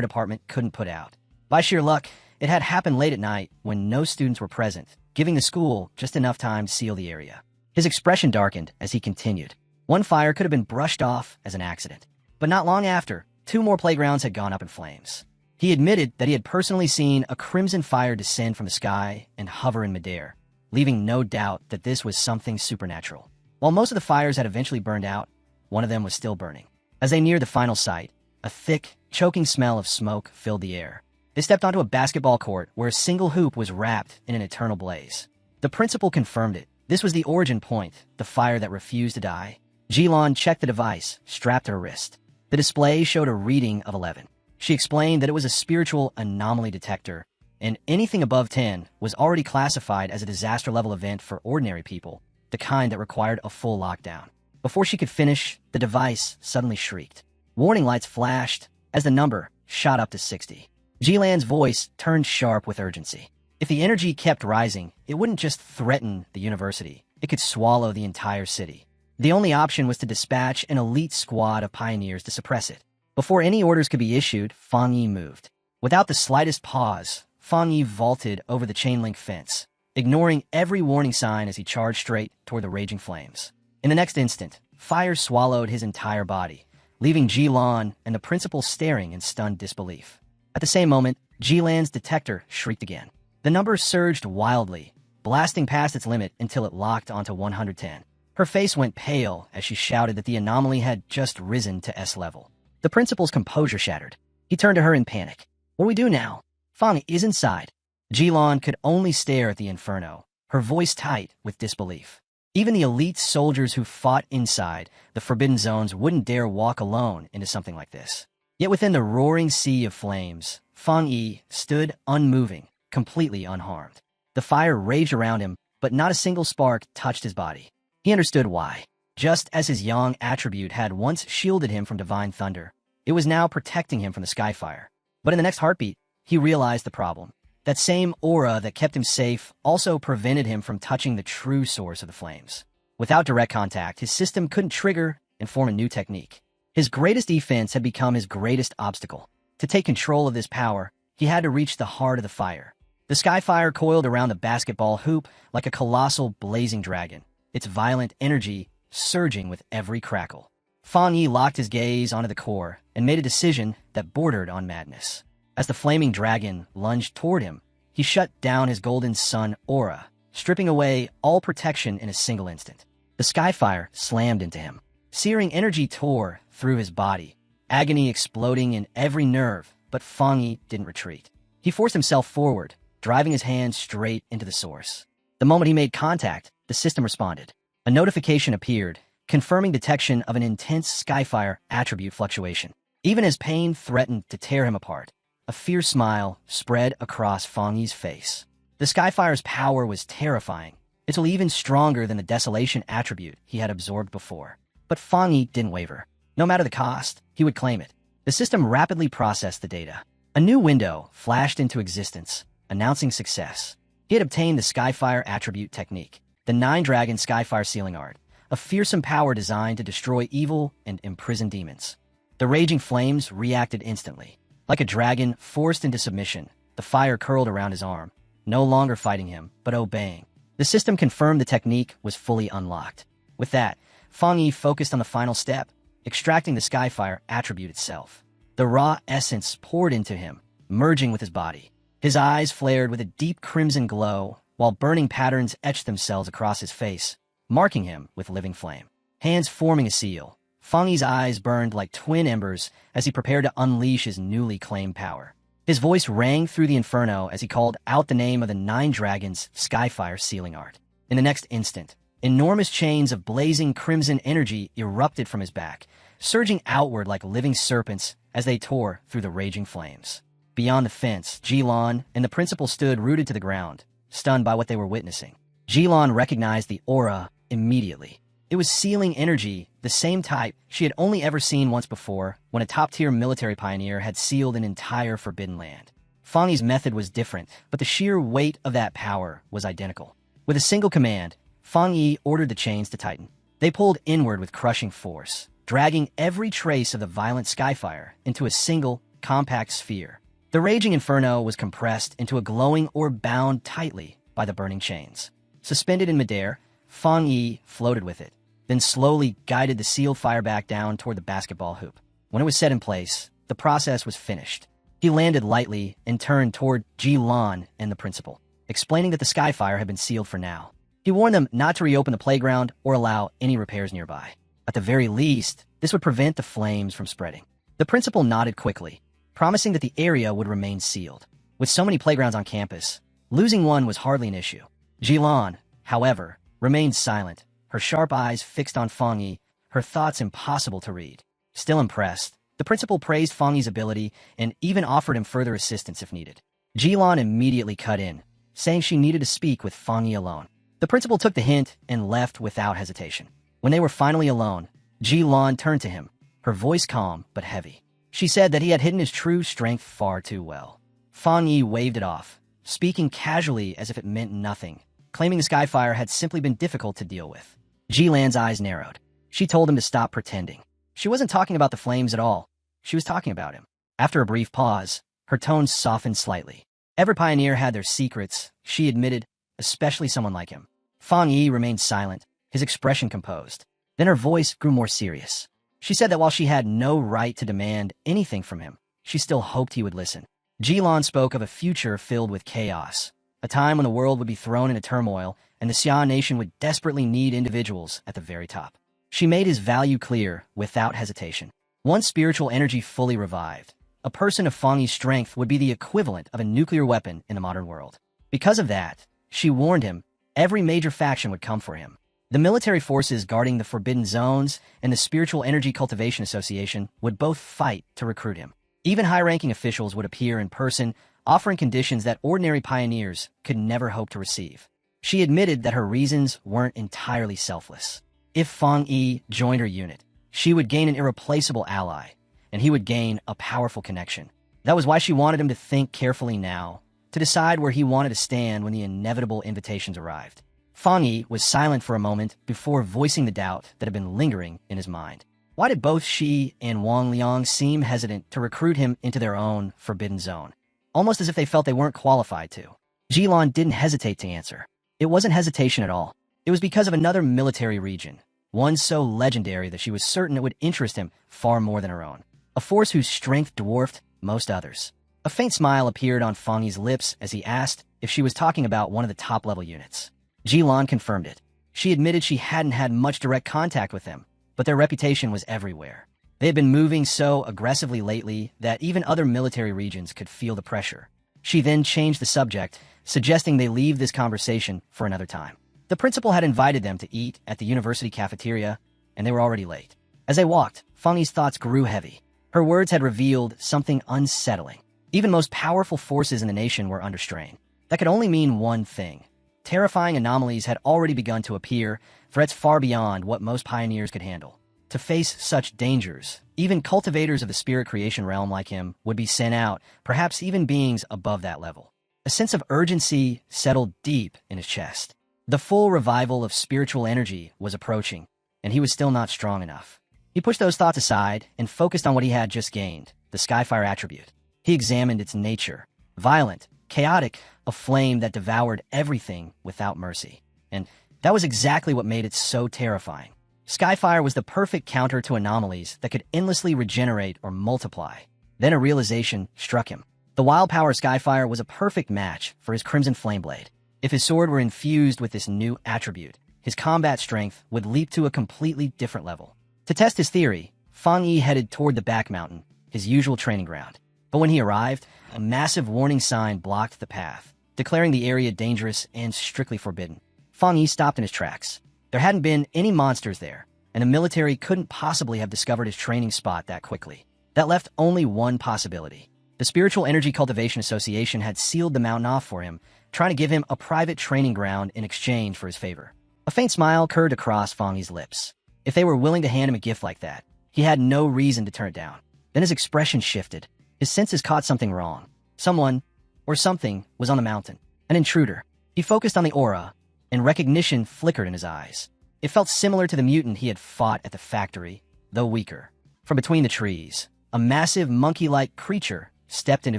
Speaker 1: department couldn't put out. By sheer luck, it had happened late at night when no students were present, giving the school just enough time to seal the area. His expression darkened as he continued. One fire could have been brushed off as an accident. But not long after, 2 more playgrounds had gone up in flames. He admitted that he had personally seen a crimson fire descend from the sky and hover in midair, leaving no doubt that this was something supernatural. While most of the fires had eventually burned out, one of them was still burning. As they neared the final site, a thick, choking smell of smoke filled the air. They stepped onto a basketball court where a single hoop was wrapped in an eternal blaze. The principal confirmed it. This was the origin point, the fire that refused to die. Jilan checked the device, strapped to her wrist. The display showed a reading of 11. She explained that it was a spiritual anomaly detector, and anything above 10 was already classified as a disaster-level event for ordinary people, the kind that required a full lockdown. Before she could finish, the device suddenly shrieked. Warning lights flashed as the number shot up to 60. Jilan's voice turned sharp with urgency. If the energy kept rising, it wouldn't just threaten the university. It could swallow the entire city. The only option was to dispatch an elite squad of pioneers to suppress it. Before any orders could be issued, Fang Yi moved. Without the slightest pause, Fang Yi vaulted over the chain-link fence, ignoring every warning sign as he charged straight toward the raging flames. In the next instant, fire swallowed his entire body, leaving Ji-lan and the principal staring in stunned disbelief. At the same moment, Ji-lan's detector shrieked again. The number surged wildly, blasting past its limit until it locked onto 110. Her face went pale as she shouted that the anomaly had just risen to S level. The principal's composure shattered. He turned to her in panic. What do we do now? Fang is inside. Ji-lan could only stare at the inferno, her voice tight with disbelief. Even the elite soldiers who fought inside the forbidden zones wouldn't dare walk alone into something like this. Yet within the roaring sea of flames, Fang Yi stood unmoving, completely unharmed. The fire raged around him, but not a single spark touched his body. He understood why. Just as his yang attribute had once shielded him from divine thunder, it was now protecting him from the skyfire. But in the next heartbeat, he realized the problem. That same aura that kept him safe also prevented him from touching the true source of the flames. Without direct contact, his system couldn't trigger and form a new technique. His greatest defense had become his greatest obstacle. To take control of this power, he had to reach the heart of the fire. The skyfire coiled around the basketball hoop like a colossal blazing dragon, its violent energy surging with every crackle. Fang Yi locked his gaze onto the core and made a decision that bordered on madness. As the flaming dragon lunged toward him, he shut down his golden sun aura, stripping away all protection in a single instant. The skyfire slammed into him. Searing energy tore through his body, agony exploding in every nerve, but Fang Yi didn't retreat. He forced himself forward, driving his hand straight into the source. The moment he made contact, the system responded. A notification appeared, confirming detection of an intense skyfire attribute fluctuation. Even as pain threatened to tear him apart, a fierce smile spread across Fang Yi's face. The skyfire's power was terrifying, until even stronger than the desolation attribute he had absorbed before. But Fang Yi didn't waver. No matter the cost, he would claim it. The system rapidly processed the data. A new window flashed into existence, announcing success. He had obtained the Skyfire attribute technique, the Nine-Dragon Skyfire Sealing Art, a fearsome power designed to destroy evil and imprison demons. The raging flames reacted instantly. Like a dragon forced into submission, the fire curled around his arm, no longer fighting him, but obeying. The system confirmed the technique was fully unlocked. With that, Fang Yi focused on the final step, extracting the Skyfire attribute itself. The raw essence poured into him, merging with his body. His eyes flared with a deep crimson glow, while burning patterns etched themselves across his face, marking him with living flame. Hands forming a seal, Fang Yi's eyes burned like twin embers as he prepared to unleash his newly claimed power. His voice rang through the inferno as he called out the name of the Nine Dragons' Skyfire Sealing Art. In the next instant, enormous chains of blazing crimson energy erupted from his back, surging outward like living serpents as they tore through the raging flames. Beyond the fence, Ji-lan and the principal stood rooted to the ground, stunned by what they were witnessing. Ji-lan recognized the aura immediately. It was sealing energy, the same type she had only ever seen once before when a top-tier military pioneer had sealed an entire forbidden land. Fang Yi's method was different, but the sheer weight of that power was identical. With a single command, Fang Yi ordered the chains to tighten. They pulled inward with crushing force, dragging every trace of the violent skyfire into a single, compact sphere. The raging inferno was compressed into a glowing orb bound tightly by the burning chains. Suspended in midair, Fang Yi floated with it, then slowly guided the sealed fire back down toward the basketball hoop. When it was set in place, the process was finished. He landed lightly and turned toward Ji-lan and the principal, explaining that the skyfire had been sealed for now. He warned them not to reopen the playground or allow any repairs nearby. At the very least, this would prevent the flames from spreading. The principal nodded quickly, promising that the area would remain sealed. With so many playgrounds on campus, losing one was hardly an issue. Ji-lan, however, remained silent, her sharp eyes fixed on Fang Yi, her thoughts impossible to read. Still impressed, the principal praised Fang Yi's ability and even offered him further assistance if needed. Ji-lan immediately cut in, saying she needed to speak with Fang Yi alone. The principal took the hint and left without hesitation. When they were finally alone, Ji-lan turned to him, her voice calm but heavy. She said that he had hidden his true strength far too well. Fang Yi waved it off, speaking casually as if it meant nothing, claiming the skyfire had simply been difficult to deal with. Ji-lan's eyes narrowed. She told him to stop pretending. She wasn't talking about the flames at all. She was talking about him. After a brief pause, her tone softened slightly. Every pioneer had their secrets, she admitted, especially someone like him. Fang Yi remained silent, his expression composed. Then her voice grew more serious. She said that while she had no right to demand anything from him, she still hoped he would listen. Jilan spoke of a future filled with chaos, a time when the world would be thrown into turmoil and the Xia nation would desperately need individuals at the very top. She made his value clear without hesitation. Once spiritual energy fully revived, a person of Fang Yi's strength would be the equivalent of a nuclear weapon in the modern world. Because of that, she warned him, every major faction would come for him. The military forces guarding the Forbidden Zones and the Spiritual Energy Cultivation Association would both fight to recruit him. Even high-ranking officials would appear in person, offering conditions that ordinary pioneers could never hope to receive. She admitted that her reasons weren't entirely selfless. If Fang Yi joined her unit, she would gain an irreplaceable ally, and he would gain a powerful connection. That was why she wanted him to think carefully now, to decide where he wanted to stand when the inevitable invitations arrived. Fang Yi was silent for a moment before voicing the doubt that had been lingering in his mind. Why did both she and Wang Liang seem hesitant to recruit him into their own forbidden zone? Almost as if they felt they weren't qualified to. Jilan didn't hesitate to answer. It wasn't hesitation at all. It was because of another military region, one so legendary that she was certain it would interest him far more than her own. A force whose strength dwarfed most others. A faint smile appeared on Fang Yi's lips as he asked if she was talking about one of the top-level units. Jilan confirmed it. She admitted she hadn't had much direct contact with them, but their reputation was everywhere. They had been moving so aggressively lately that even other military regions could feel the pressure. She then changed the subject, suggesting they leave this conversation for another time. The principal had invited them to eat at the university cafeteria, and they were already late. As they walked, Fang Yi's thoughts grew heavy. Her words had revealed something unsettling. Even most powerful forces in the nation were under strain. That could only mean one thing. Terrifying anomalies had already begun to appear, threats far beyond what most pioneers could handle. To face such dangers, even cultivators of the spirit creation realm like him would be sent out, perhaps even beings above that level. A sense of urgency settled deep in his chest. The full revival of spiritual energy was approaching, and he was still not strong enough. He pushed those thoughts aside and focused on what he had just gained, the Skyfire attribute. He examined its nature. Violent, chaotic, a flame that devoured everything without mercy. And that was exactly what made it so terrifying. Skyfire was the perfect counter to anomalies that could endlessly regenerate or multiply. Then a realization struck him. The wild power Skyfire was a perfect match for his Crimson Flameblade. If his sword were infused with this new attribute, his combat strength would leap to a completely different level. To test his theory, Fang Yi headed toward the back mountain, his usual training ground. But when he arrived, a massive warning sign blocked the path, declaring the area dangerous and strictly forbidden. Fang Yi stopped in his tracks. There hadn't been any monsters there, and the military couldn't possibly have discovered his training spot that quickly. That left only one possibility. The Spiritual Energy Cultivation Association had sealed the mountain off for him, trying to give him a private training ground in exchange for his favor. A faint smile curved across Fang Yi's lips. If they were willing to hand him a gift like that, he had no reason to turn it down. Then his expression shifted. His senses caught something wrong. Someone, or something, was on the mountain. An intruder. He focused on the aura, and recognition flickered in his eyes. It felt similar to the mutant he had fought at the factory, though weaker. From between the trees, a massive monkey-like creature stepped into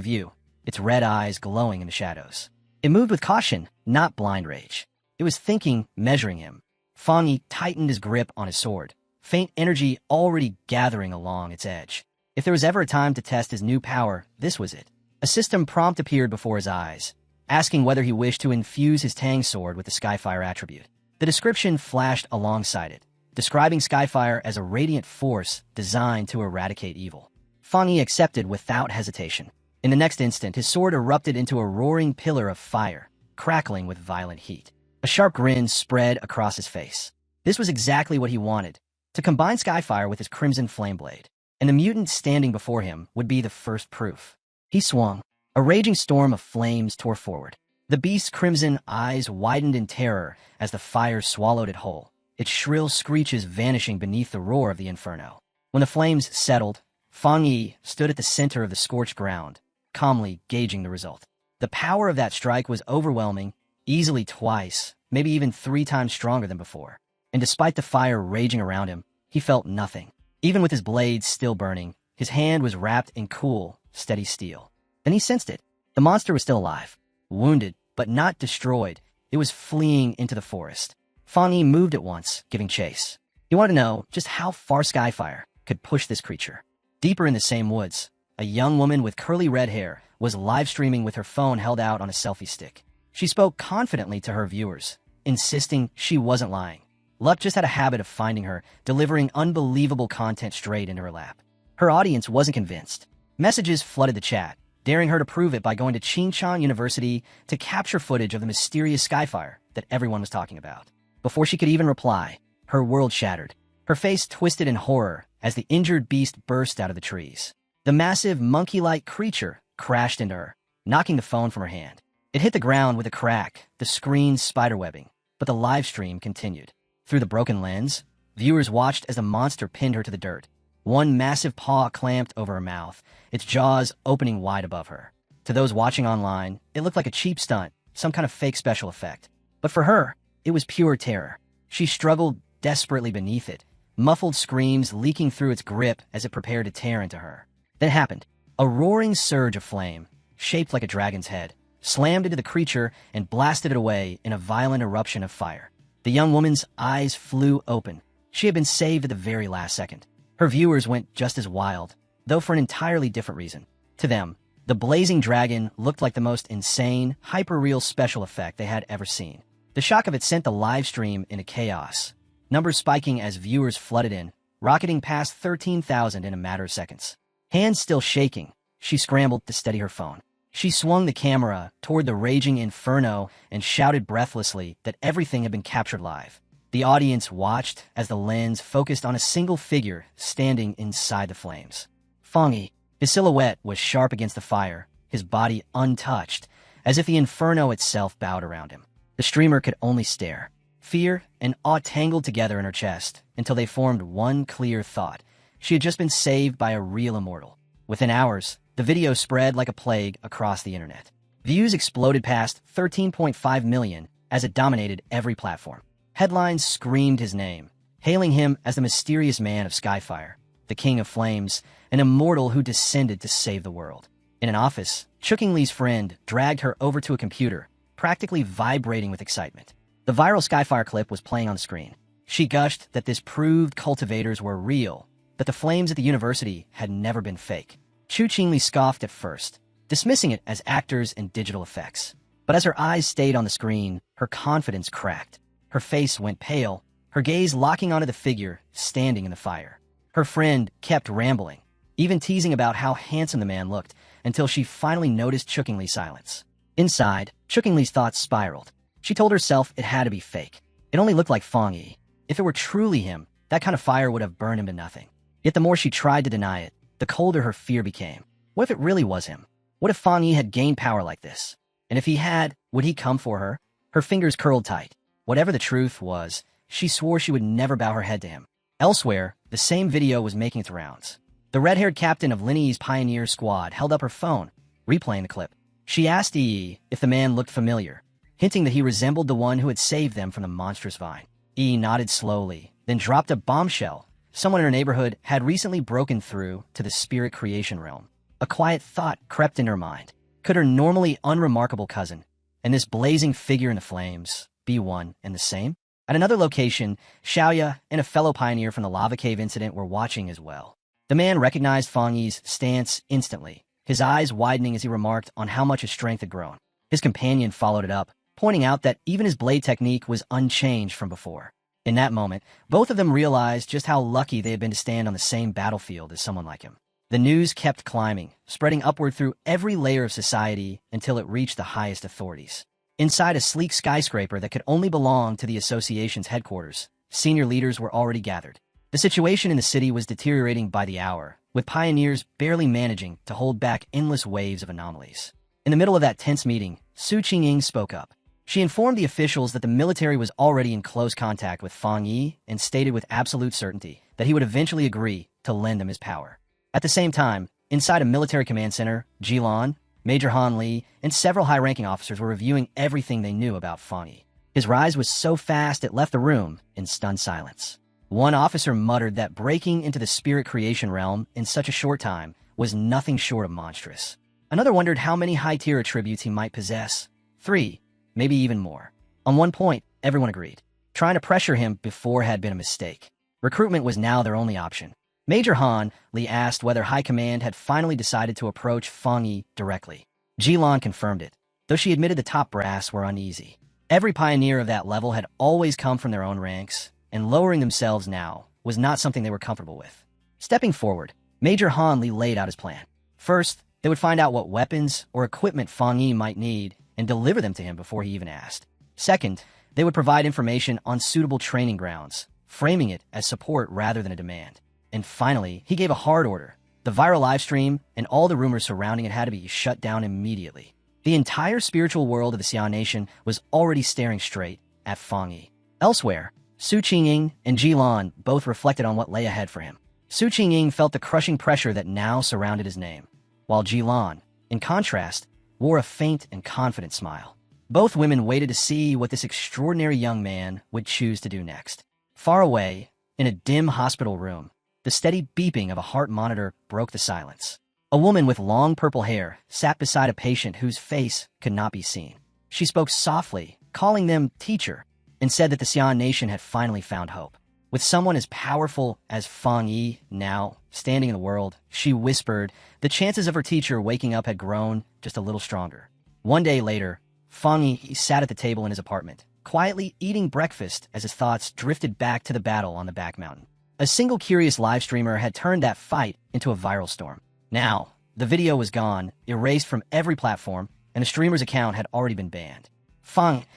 Speaker 1: view, its red eyes glowing in the shadows. It moved with caution, not blind rage. It was thinking, measuring him. Fang Yi tightened his grip on his sword, faint energy already gathering along its edge. If there was ever a time to test his new power, this was it. A system prompt appeared before his eyes, asking whether he wished to infuse his Tang sword with the Skyfire attribute. The description flashed alongside it, describing Skyfire as a radiant force designed to eradicate evil. Fang Yi accepted without hesitation. In the next instant, his sword erupted into a roaring pillar of fire, crackling with violent heat. A sharp grin spread across his face. This was exactly what he wanted, to combine Skyfire with his Crimson Flameblade. And the mutant standing before him would be the first proof. He swung. A raging storm of flames tore forward. The beast's crimson eyes widened in terror as the fire swallowed it whole, its shrill screeches vanishing beneath the roar of the inferno. When the flames settled, Fang Yi stood at the center of the scorched ground, calmly gauging the result. The power of that strike was overwhelming, easily twice, maybe even 3 times stronger than before. And despite the fire raging around him, he felt nothing. Even with his blade still burning, his hand was wrapped in cool, steady steel. Then he sensed it. The monster was still alive, wounded, but not destroyed, It was fleeing into the forest. Fang Yi moved at once, giving chase. He wanted to know just how far Skyfire could push this creature. Deeper in the same woods, a young woman with curly red hair was live streaming with her phone held out on a selfie stick. She spoke confidently to her viewers, insisting she wasn't lying. Luck just had a habit of finding her, delivering unbelievable content straight into her lap. Her audience wasn't convinced. Messages flooded the chat, daring her to prove it by going to Qingshan University to capture footage of the mysterious Skyfire that everyone was talking about. Before she could even reply, her world shattered. Her face twisted in horror as the injured beast burst out of the trees. The massive monkey-like creature crashed into her, knocking the phone from her hand. It hit the ground with a crack, the screen spiderwebbing, but the live stream continued. Through the broken lens, viewers watched as the monster pinned her to the dirt. One massive paw clamped over her mouth, its jaws opening wide above her. To those watching online, it looked like a cheap stunt, some kind of fake special effect. But for her, it was pure terror. She struggled desperately beneath it, muffled screams leaking through its grip as it prepared to tear into her. Then it happened. A roaring surge of flame, shaped like a dragon's head, slammed into the creature and blasted it away in a violent eruption of fire. The young woman's eyes flew open. She had been saved at the very last second. Her viewers went just as wild, though for an entirely different reason. To them, the blazing dragon looked like the most insane, hyper-real special effect they had ever seen. The shock of it sent the live stream into chaos, numbers spiking as viewers flooded in, rocketing past 13,000 in a matter of seconds. Hands still shaking, she scrambled to steady her phone. She swung the camera toward the raging inferno and shouted breathlessly that everything had been captured live. The audience watched as the lens focused on a single figure standing inside the flames. Fang Yi. His silhouette was sharp against the fire, his body untouched, as if the inferno itself bowed around him. The streamer could only stare. Fear and awe tangled together in her chest until they formed one clear thought. She had just been saved by a real immortal. Within hours, the video spread like a plague across the internet. Views exploded past 13.5 million as it dominated every platform. Headlines screamed his name, hailing him as the mysterious man of Skyfire, the king of flames, an immortal who descended to save the world. In an office, Chuking Li's friend dragged her over to a computer, practically vibrating with excitement. The viral Skyfire clip was playing on the screen. She gushed that this proved cultivators were real, that the flames at the university had never been fake. Chuking Li scoffed at first, dismissing it as actors and digital effects. But as her eyes stayed on the screen, her confidence cracked. Her face went pale, her gaze locking onto the figure standing in the fire. Her friend kept rambling, even teasing about how handsome the man looked, until she finally noticed Chuking Li's silence. Inside, Chuking Li's thoughts spiraled. She told herself it had to be fake. It only looked like Fang Yi. If it were truly him, that kind of fire would have burned him to nothing. Yet the more she tried to deny it, the colder her fear became. What if it really was him? What if Fang Yi had gained power like this? And if he had, would he come for her? Her fingers curled tight. Whatever the truth was, she swore she would never bow her head to him. Elsewhere, the same video was making its rounds. The red-haired captain of Lin Yi's pioneer squad held up her phone, replaying the clip. She asked Yi if the man looked familiar, hinting that he resembled the one who had saved them from the monstrous vine. Yi nodded slowly, then dropped a bombshell. Someone in her neighborhood had recently broken through to the spirit creation realm. A quiet thought crept in her mind. Could her normally unremarkable cousin, and this blazing figure in the flames, be one and the same? At another location, Xiaoya and a fellow pioneer from the lava cave incident were watching as well. The man recognized Fang Yi's stance instantly, his eyes widening as he remarked on how much his strength had grown. His companion followed it up, pointing out that even his blade technique was unchanged from before. In that moment, both of them realized just how lucky they had been to stand on the same battlefield as someone like him. The news kept climbing, spreading upward through every layer of society until it reached the highest authorities. Inside a sleek skyscraper that could only belong to the association's headquarters, senior leaders were already gathered. The situation in the city was deteriorating by the hour, with pioneers barely managing to hold back endless waves of anomalies. In the middle of that tense meeting, Su Qingying spoke up. She informed the officials that the military was already in close contact with Fang Yi and stated with absolute certainty that he would eventually agree to lend them his power. At the same time, inside a military command center, Jilan, Major Han Li, and several high-ranking officers were reviewing everything they knew about Fang Yi. His rise was so fast it left the room in stunned silence. One officer muttered that breaking into the spirit creation realm in such a short time was nothing short of monstrous. Another wondered how many high-tier attributes he might possess. 3. Maybe even more. On one point, everyone agreed. Trying to pressure him before had been a mistake. Recruitment was now their only option. Major Han Li asked whether High Command had finally decided to approach Fang Yi directly. Jilan confirmed it, though she admitted the top brass were uneasy. Every pioneer of that level had always come from their own ranks, and lowering themselves now was not something they were comfortable with. Stepping forward, Major Han Li laid out his plan. First, they would find out what weapons or equipment Fang Yi might need and deliver them to him before he even asked. Second, they would provide information on suitable training grounds, framing it as support rather than a demand. And finally, he gave a hard order. The viral livestream and all the rumors surrounding it had to be shut down immediately. The entire spiritual world of the Xian Nation was already staring straight at Fang Yi. Elsewhere, Su Qingying and Jilan both reflected on what lay ahead for him. Su Qingying felt the crushing pressure that now surrounded his name, while Jilan, in contrast, wore a faint and confident smile. Both women waited to see what this extraordinary young man would choose to do next. Far away, in a dim hospital room, the steady beeping of a heart monitor broke the silence. A woman with long purple hair sat beside a patient whose face could not be seen. She spoke softly, calling them teacher, and said that the Xian Nation had finally found hope. With someone as powerful as Fang Yi now standing in the world, she whispered, the chances of her teacher waking up had grown just a little stronger. One day later, Fang Yi sat at the table in his apartment, quietly eating breakfast as his thoughts drifted back to the battle on the back mountain. A single curious live streamer had turned that fight into a viral storm. Now, the video was gone, erased from every platform, and the streamer's account had already been banned.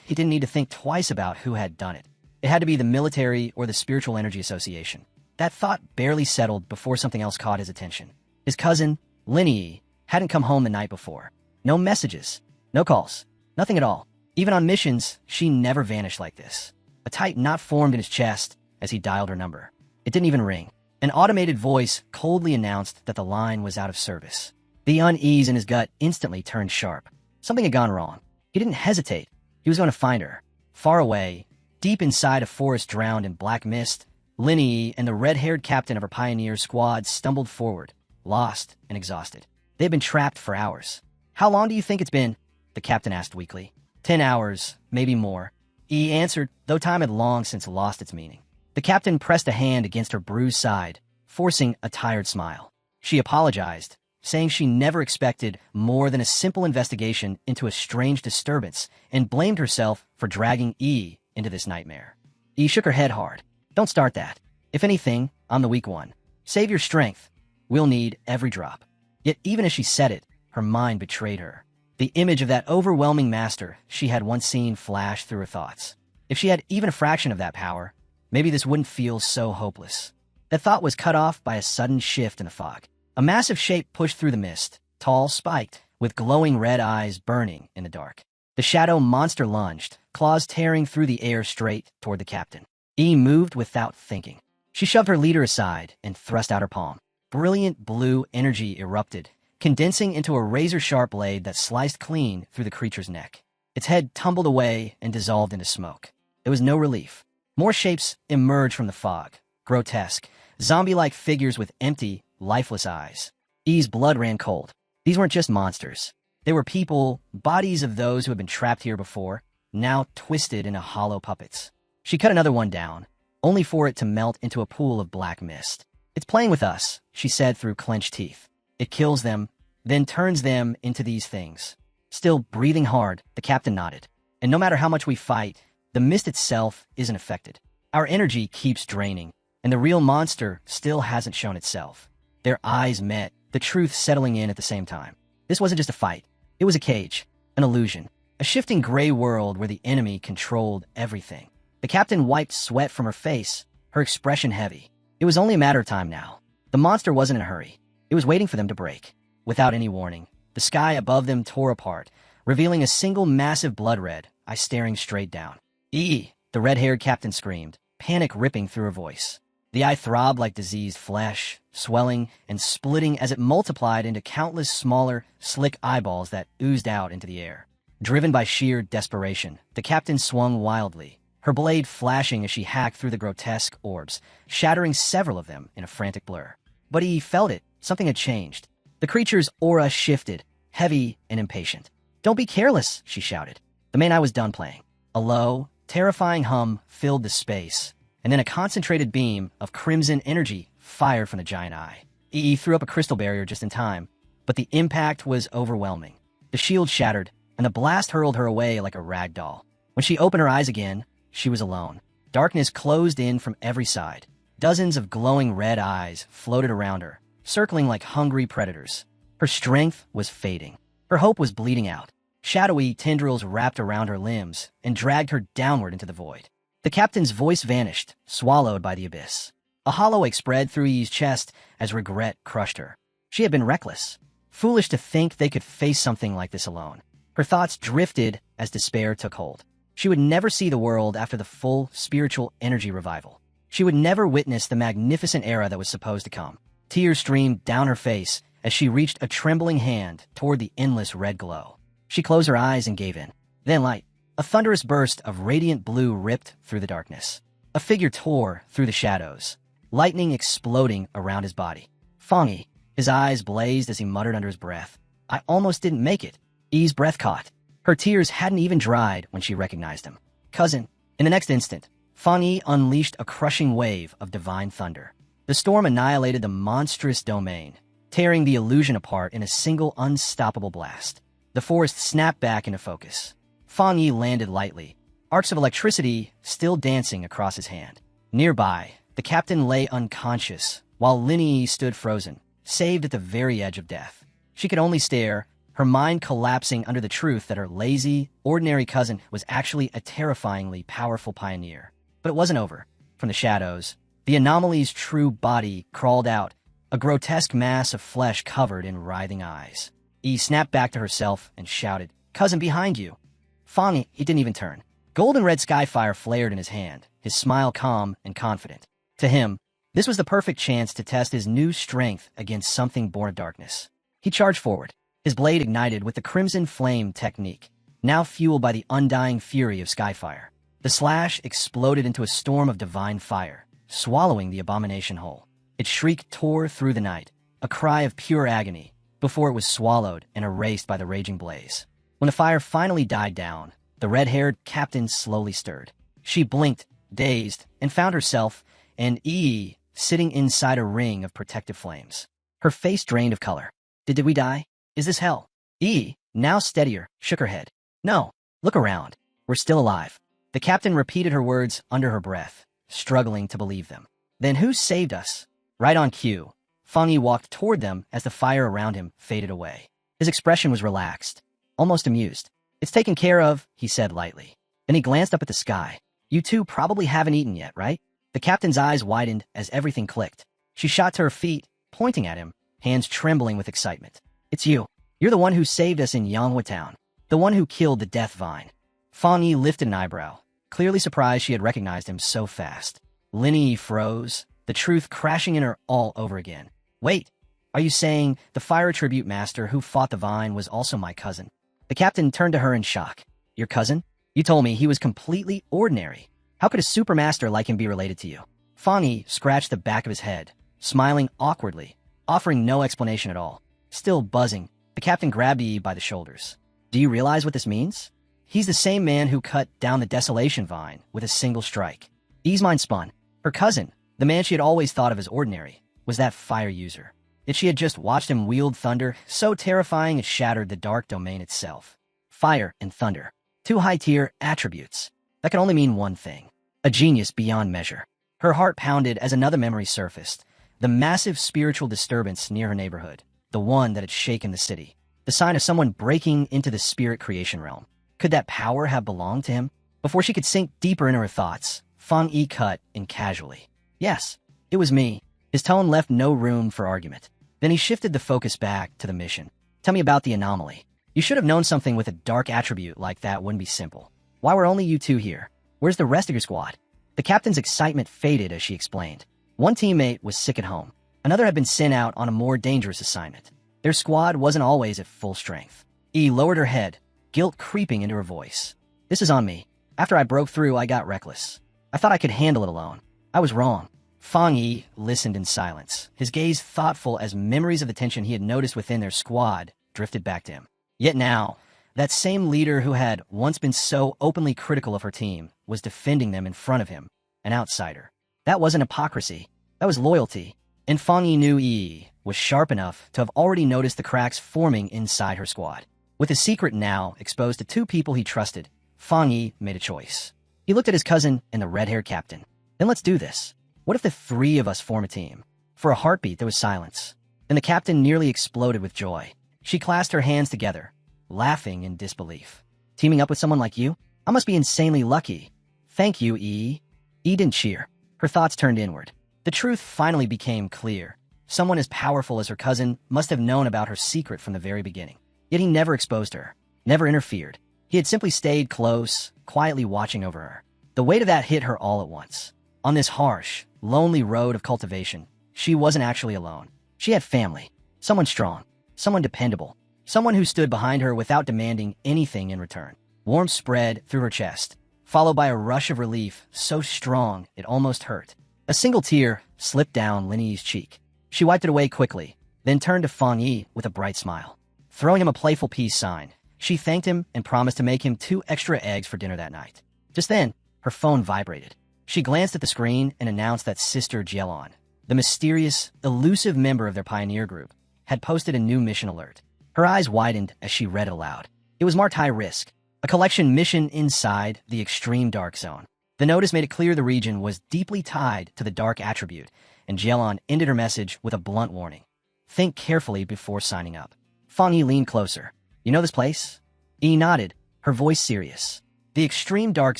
Speaker 1: He didn't need to think twice about who had done it. It had to be the military or the Spiritual Energy Association. That thought barely settled before something else caught his attention. His cousin, Lin Yi, hadn't come home the night before. No messages, no calls, nothing at all. Even on missions, she never vanished like this. A tight knot formed in his chest as he dialed her number. It didn't even ring. An automated voice coldly announced that the line was out of service. The unease in his gut instantly turned sharp. Something had gone wrong. He didn't hesitate. He was going to find her. Far away, deep inside a forest drowned in black mist, Lin Yi and the red-haired captain of her pioneer squad stumbled forward, lost and exhausted. They had been trapped for hours. How long do you think it's been? The captain asked weakly. 10 hours, maybe more. Yi answered, though time had long since lost its meaning. The captain pressed a hand against her bruised side, forcing a tired smile. She apologized, saying she never expected more than a simple investigation into a strange disturbance, and blamed herself for dragging Yi into this nightmare. Yi shook her head hard. Don't start that. If anything, I'm the weak one. Save your strength. We'll need every drop. Yet even as she said it, her mind betrayed her. The image of that overwhelming master she had once seen flashed through her thoughts. If she had even a fraction of that power, maybe this wouldn't feel so hopeless. That thought was cut off by a sudden shift in the fog. A massive shape pushed through the mist, tall, spiked, with glowing red eyes burning in the dark. The shadow monster lunged, claws tearing through the air straight toward the captain. Yi moved without thinking. She shoved her leader aside and thrust out her palm. Brilliant blue energy erupted, condensing into a razor-sharp blade that sliced clean through the creature's neck. Its head tumbled away and dissolved into smoke. There was no relief. More shapes emerged from the fog, grotesque, zombie-like figures with empty, lifeless eyes. Yi's blood ran cold. These weren't just monsters. They were people, bodies of those who had been trapped here before, now twisted into hollow puppets. She cut another one down, only for it to melt into a pool of black mist. It's playing with us, she said through clenched teeth. It kills them, then turns them into these things. Still breathing hard, the captain nodded. And no matter how much we fight, the mist itself isn't affected. Our energy keeps draining, and the real monster still hasn't shown itself. Their eyes met, the truth settling in at the same time. This wasn't just a fight. It was a cage, an illusion, a shifting gray world where the enemy controlled everything. The captain wiped sweat from her face, her expression heavy. It was only a matter of time now. The monster wasn't in a hurry. It was waiting for them to break. Without any warning, the sky above them tore apart, revealing a single massive blood red, eye staring straight down. The red-haired captain screamed, panic ripping through her voice. The eye throbbed like diseased flesh, swelling and splitting as it multiplied into countless smaller, slick eyeballs that oozed out into the air. Driven by sheer desperation, the captain swung wildly, her blade flashing as she hacked through the grotesque orbs, shattering several of them in a frantic blur. But he felt it. Something had changed. The creature's aura shifted, heavy and impatient. Don't be careless, she shouted. The man I was done playing. A low, terrifying hum filled the space, and then a concentrated beam of crimson energy fired from the giant eye. Yi threw up a crystal barrier just in time, but the impact was overwhelming. The shield shattered, and the blast hurled her away like a rag doll. When she opened her eyes again, she was alone. Darkness closed in from every side. Dozens of glowing red eyes floated around her, circling like hungry predators. Her strength was fading. Her hope was bleeding out. Shadowy tendrils wrapped around her limbs and dragged her downward into the void. The captain's voice vanished, swallowed by the abyss. A hollow ache spread through Yi's chest as regret crushed her. She had been reckless, foolish to think they could face something like this alone. Her thoughts drifted as despair took hold. She would never see the world after the full spiritual energy revival. She would never witness the magnificent era that was supposed to come. Tears streamed down her face as she reached a trembling hand toward the endless red glow. She closed her eyes and gave in. Then light. A thunderous burst of radiant blue ripped through the darkness. A figure tore through the shadows, lightning exploding around his body. Fangyi, his eyes blazed as he muttered under his breath. I almost didn't make it. Yi's breath caught. Her tears hadn't even dried when she recognized him. Cousin. In the next instant, Fangyi unleashed a crushing wave of divine thunder. The storm annihilated the monstrous domain, tearing the illusion apart in a single unstoppable blast. The forest snapped back into focus. Fangyi landed lightly, arcs of electricity still dancing across his hand. Nearby, the captain lay unconscious, while Linyi stood frozen, saved at the very edge of death. She could only stare, her mind collapsing under the truth that her lazy, ordinary cousin was actually a terrifyingly powerful pioneer. But it wasn't over. From the shadows, the anomaly's true body crawled out, a grotesque mass of flesh covered in writhing eyes. Yi snapped back to herself and shouted, Cousin, behind you! Fangyi, he didn't even turn. Golden red skyfire flared in his hand, his smile calm and confident. To him, this was the perfect chance to test his new strength against something born of darkness. He charged forward, his blade ignited with the crimson flame technique, now fueled by the undying fury of skyfire. The slash exploded into a storm of divine fire, swallowing the abomination whole. Its shriek tore through the night, a cry of pure agony, before it was swallowed and erased by the raging blaze. When the fire finally died down, the red-haired captain slowly stirred. She blinked, dazed, and found herself and Yi sitting inside a ring of protective flames. Her face drained of color. Did we die? Is this hell? Yi, now steadier, shook her head. No, look around. We're still alive. The captain repeated her words under her breath, struggling to believe them. Then who saved us? Right on cue, Fangyi walked toward them as the fire around him faded away. His expression was relaxed, almost amused. It's taken care of, he said lightly. Then he glanced up at the sky. You two probably haven't eaten yet, right? The captain's eyes widened as everything clicked. She shot to her feet, pointing at him, hands trembling with excitement. It's you. You're the one who saved us in Yanghua Town. The one who killed the Death Vine. Fangyi lifted an eyebrow, clearly surprised she had recognized him so fast. Linyi froze, the truth crashing in her all over again. Wait, are you saying the fire tribute master who fought the vine was also my cousin? The captain turned to her in shock. Your cousin? You told me he was completely ordinary. How could a supermaster like him be related to you? Fangyi scratched the back of his head, smiling awkwardly, offering no explanation at all. Still buzzing, the captain grabbed Yi by the shoulders. Do you realize what this means? He's the same man who cut down the Desolation Vine with a single strike. Yi's mind spun. Her cousin, the man she had always thought of as ordinary, was that fire user. Yet she had just watched him wield thunder so terrifying it shattered the dark domain itself. Fire and thunder. Two high-tier attributes. That could only mean one thing. A genius beyond measure. Her heart pounded as another memory surfaced. The massive spiritual disturbance near her neighborhood. The one that had shaken the city. The sign of someone breaking into the spirit creation realm. Could that power have belonged to him? Before she could sink deeper into her thoughts, Fangyi cut in casually. Yes, it was me. His tone left no room for argument. Then he shifted the focus back to the mission. Tell me about the anomaly. You should have known something with a dark attribute like that wouldn't be simple. Why were only you two here? Where's the rest of your squad? The captain's excitement faded as she explained. One teammate was sick at home. Another had been sent out on a more dangerous assignment. Their squad wasn't always at full strength. Yi lowered her head, guilt creeping into her voice. This is on me. After I broke through, I got reckless. I thought I could handle it alone. I was wrong. Fangyi listened in silence, his gaze thoughtful as memories of the tension he had noticed within their squad drifted back to him. Yet now, That same leader who had once been so openly critical of her team was defending them in front of him, an outsider. That wasn't hypocrisy. That was loyalty. And Fang Yi knew Yi was sharp enough to have already noticed the cracks forming inside her squad. With his secret now exposed to two people he trusted, Fang Yi made a choice. He looked at his cousin and the red-haired captain. Then let's do this. What if the three of us form a team? For a heartbeat, there was silence. Then the captain nearly exploded with joy. She clasped her hands together, laughing in disbelief. Teaming up with someone like you? I must be insanely lucky. Thank you, Yi. Yi didn't cheer. Her thoughts turned inward. The truth finally became clear. Someone as powerful as her cousin must have known about her secret from the very beginning. Yet he never exposed her, never interfered. He had simply stayed close, quietly watching over her. The weight of that hit her all at once. On this harsh, lonely road of cultivation, she wasn't actually alone. She had family, someone strong, someone dependable, someone who stood behind her without demanding anything in return. Warmth spread through her chest, followed by a rush of relief so strong it almost hurt. A single tear slipped down Lin Yi's cheek. She wiped it away quickly, then turned to Fang Yi with a bright smile. Throwing him a playful peace sign, she thanked him and promised to make him 2 extra eggs for dinner that night. Just then, her phone vibrated. She glanced at the screen and announced that Sister Jielon, the mysterious, elusive member of their pioneer group, had posted a new mission alert. Her eyes widened as she read it aloud. It was marked high risk, a collection mission inside the extreme dark zone. The notice made it clear the region was deeply tied to the dark attribute, and Jielon ended her message with a blunt warning. Think carefully before signing up. Fang Yi leaned closer. You know this place? Yi nodded, her voice serious. The extreme dark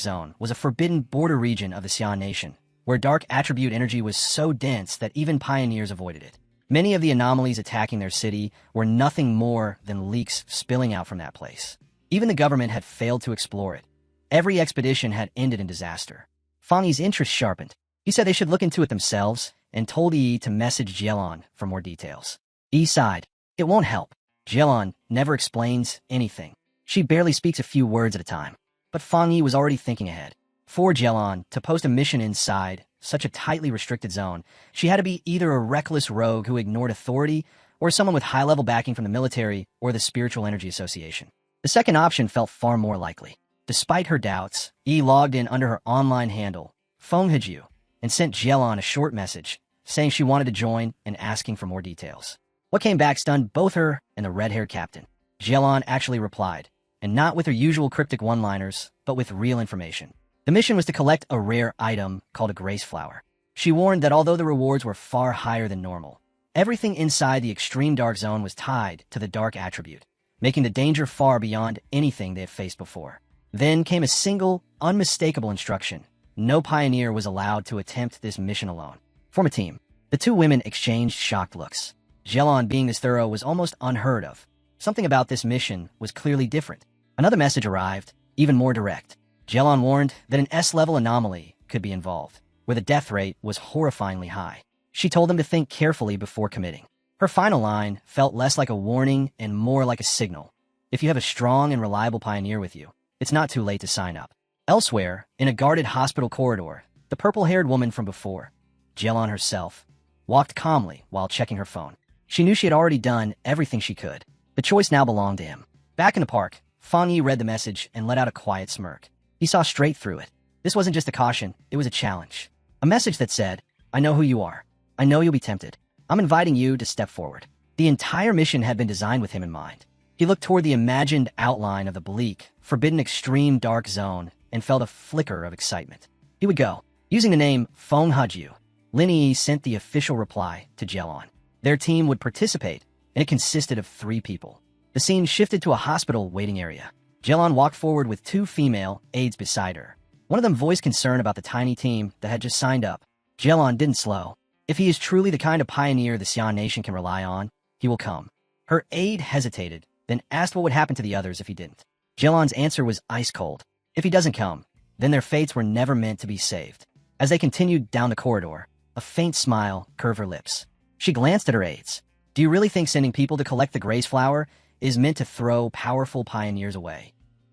Speaker 1: zone was a forbidden border region of the Xian nation, where dark attribute energy was so dense that even pioneers avoided it. Many of the anomalies attacking their city were nothing more than leaks spilling out from that place. Even the government had failed to explore it. Every expedition had ended in disaster. Fang Yi's interest sharpened. He said they should look into it themselves and told Yi to message Jielon for more details. Yi sighed. It won't help. Jielon never explains anything. She barely speaks a few words at a time. But Fang Yi was already thinking ahead. For Jielon to post a mission inside such a tightly restricted zone, she had to be either a reckless rogue who ignored authority or someone with high-level backing from the military or the Spiritual Energy Association. The second option felt far more likely. Despite her doubts, Yi logged in under her online handle, Fengheju, and sent Jielon a short message saying she wanted to join and asking for more details. What came back stunned both her and the red-haired captain. Jielon actually replied, and not with her usual cryptic one-liners, but with real information. The mission was to collect a rare item called a grace flower. She warned that although the rewards were far higher than normal, everything inside the extreme dark zone was tied to the dark attribute, making the danger far beyond anything they had faced before. Then came a single, unmistakable instruction. No pioneer was allowed to attempt this mission alone. Form a team. The two women exchanged shocked looks. Jielon being this thorough was almost unheard of. Something about this mission was clearly different. Another message arrived, even more direct. Jielon warned that an S-level anomaly could be involved, where the death rate was horrifyingly high. She told them to think carefully before committing. Her final line felt less like a warning and more like a signal. If you have a strong and reliable pioneer with you, it's not too late to sign up. Elsewhere, in a guarded hospital corridor, the purple-haired woman from before, Jielon herself, walked calmly while checking her phone. She knew she had already done everything she could. The choice now belonged to him. Back in the park, Fang Yi read the message and let out a quiet smirk. He saw straight through it. This wasn't just a caution, it was a challenge. A message that said, I know who you are. I know you'll be tempted. I'm inviting you to step forward. The entire mission had been designed with him in mind. He looked toward the imagined outline of the bleak, forbidden extreme dark zone and felt a flicker of excitement. He would go. Using the name Fengheju, Lin Yi sent the official reply to Jielon. Their team would participate, and it consisted of 3 people. The scene shifted to a hospital waiting area. Jielon walked forward with 2 female aides beside her. One of them voiced concern about the tiny team that had just signed up. Jielon didn't slow. If he is truly the kind of pioneer the Xian nation can rely on, he will come. Her aide hesitated, then asked what would happen to the others if he didn't. Jielon's answer was ice cold. If he doesn't come, then their fates were never meant to be saved. As they continued down the corridor, a faint smile curved her lips. She glanced at her aides. Do you really think sending people to collect the grace flower is meant to throw powerful pioneers away?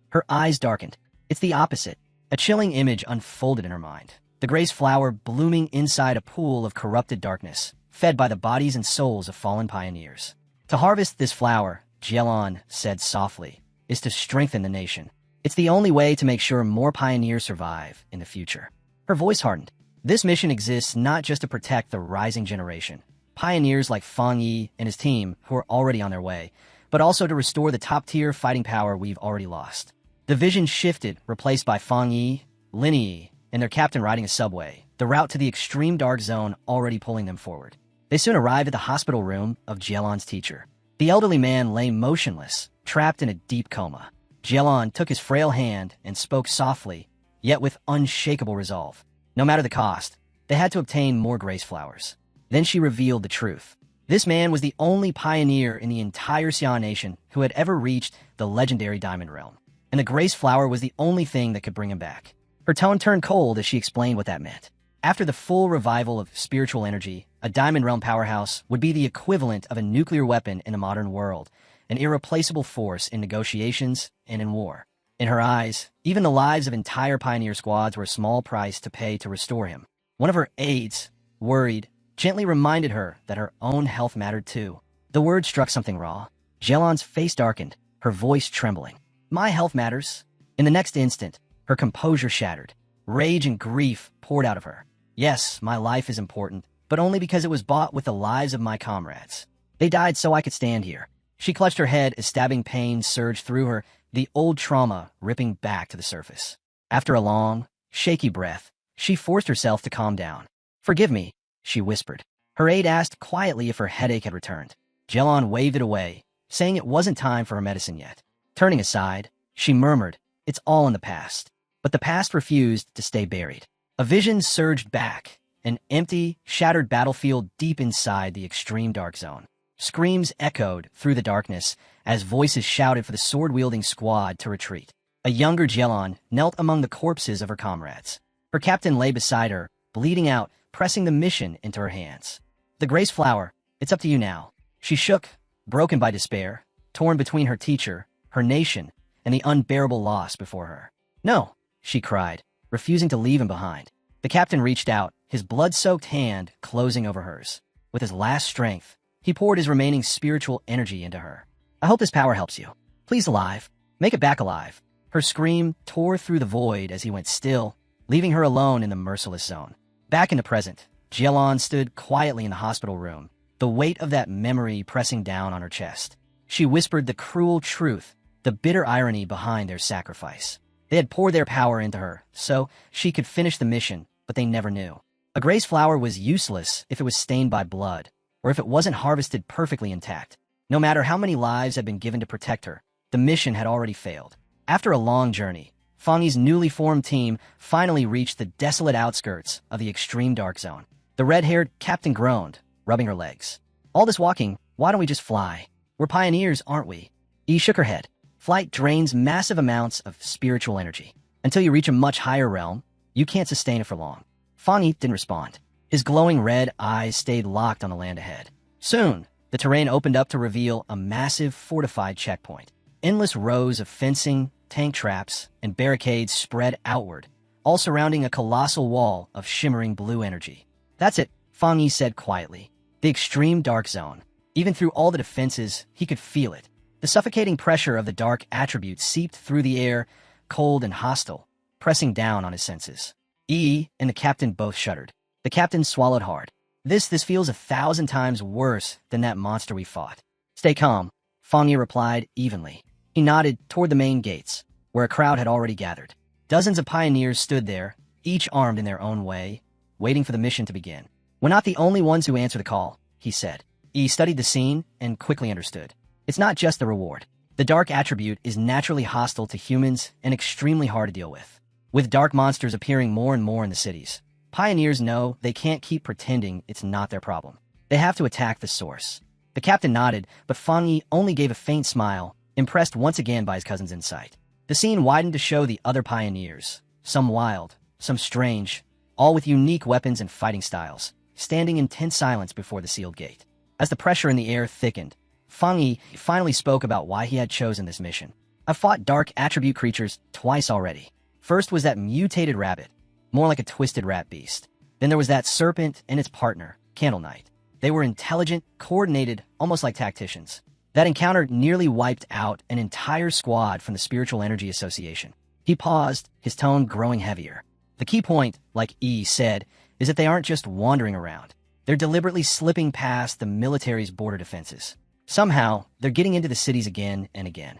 Speaker 1: Her eyes darkened. It's the opposite. A chilling image unfolded in her mind. The grace flower blooming inside a pool of corrupted darkness, fed by the bodies and souls of fallen pioneers. To harvest this flower, Jielon said softly, is to strengthen the nation. It's the only way to make sure more pioneers survive in the future. Her voice hardened. This mission exists not just to protect the rising generation, pioneers like Fang Yi and his team who are already on their way, but also to restore the top-tier fighting power we've already lost. The vision shifted, replaced by Fang Yi, Lin Yi, and their captain riding a subway, the route to the extreme dark zone already pulling them forward. They soon arrived at the hospital room of Jielon's teacher. The elderly man lay motionless, trapped in a deep coma. Jielon took his frail hand and spoke softly, yet with unshakable resolve. No matter the cost, they had to obtain more grace flowers. Then she revealed the truth. This man was the only pioneer in the entire Xia nation who had ever reached the legendary Diamond Realm, and the grace flower was the only thing that could bring him back. Her tone turned cold as she explained what that meant. After the full revival of spiritual energy, a Diamond Realm powerhouse would be the equivalent of a nuclear weapon in the modern world, an irreplaceable force in negotiations and in war. In her eyes, even the lives of entire pioneer squads were a small price to pay to restore him. One of her aides, worried, gently reminded her that her own health mattered too. The word struck something raw. Jielon's face darkened, her voice trembling. My health matters. In the next instant, her composure shattered. Rage and grief poured out of her. Yes, my life is important, but only because it was bought with the lives of my comrades. They died so I could stand here. She clutched her head as stabbing pain surged through her, the old trauma ripping back to the surface. After a long, shaky breath, she forced herself to calm down. Forgive me, she whispered. Her aide asked quietly if her headache had returned. Jielon waved it away, saying it wasn't time for her medicine yet. Turning aside, she murmured, it's all in the past. But the past refused to stay buried. A vision surged back, an empty, shattered battlefield deep inside the extreme dark zone. Screams echoed through the darkness as voices shouted for the sword-wielding squad to retreat. A younger Jielon knelt among the corpses of her comrades. Her captain lay beside her, bleeding out, pressing the mission into her hands. The grace flower, it's up to you now. She shook, broken by despair, torn between her teacher, her nation, and the unbearable loss before her. No, she cried, refusing to leave him behind. The captain reached out, his blood-soaked hand closing over hers. With his last strength, he poured his remaining spiritual energy into her. I hope this power helps you. Please alive. Make it back alive. Her scream tore through the void as he went still, leaving her alone in the merciless zone. Back in the present, Jielon stood quietly in the hospital room, the weight of that memory pressing down on her chest. She whispered the cruel truth, the bitter irony behind their sacrifice. They had poured their power into her, so she could finish the mission, but they never knew. A grace flower was useless if it was stained by blood, or if it wasn't harvested perfectly intact. No matter how many lives had been given to protect her, the mission had already failed. After a long journey, Fang Yi's newly formed team finally reached the desolate outskirts of the extreme dark zone. The red-haired captain groaned, rubbing her legs. All this walking, why don't we just fly? We're pioneers, aren't we? Yi shook her head. Flight drains massive amounts of spiritual energy. Until you reach a much higher realm, you can't sustain it for long. Fang Yi didn't respond. His glowing red eyes stayed locked on the land ahead. Soon, the terrain opened up to reveal a massive fortified checkpoint. Endless rows of fencing, tank traps, and barricades spread outward, all surrounding a colossal wall of shimmering blue energy. That's it, Fang Yi said quietly. The extreme dark zone. Even through all the defenses, he could feel it. The suffocating pressure of the dark attribute seeped through the air, cold and hostile, pressing down on his senses. Yi and the captain both shuddered. The captain swallowed hard. This feels 1,000 times worse than that monster we fought. Stay calm, Fang Yi replied evenly. He nodded toward the main gates, where a crowd had already gathered. Dozens of pioneers stood there, each armed in their own way, waiting for the mission to begin. We're not the only ones who answer the call, he said. He studied the scene and quickly understood. It's not just the reward. The dark attribute is naturally hostile to humans and extremely hard to deal with. With dark monsters appearing more and more in the cities, pioneers know they can't keep pretending it's not their problem. They have to attack the source. The captain nodded, but Fang Yi only gave a faint smile, impressed once again by his cousin's insight. The scene widened to show the other pioneers, some wild, some strange, all with unique weapons and fighting styles, standing in tense silence before the sealed gate. As the pressure in the air thickened, Fang Yi finally spoke about why he had chosen this mission. I've fought dark attribute creatures twice already. First was that mutated rabbit, more like a twisted rat beast. Then there was that serpent and its partner, Candle Knight. They were intelligent, coordinated, almost like tacticians. That encounter nearly wiped out an entire squad from the Spiritual Energy Association. He paused, his tone growing heavier. The key point, like E said, is that they aren't just wandering around. They're deliberately slipping past the military's border defenses. Somehow, they're getting into the cities again and again.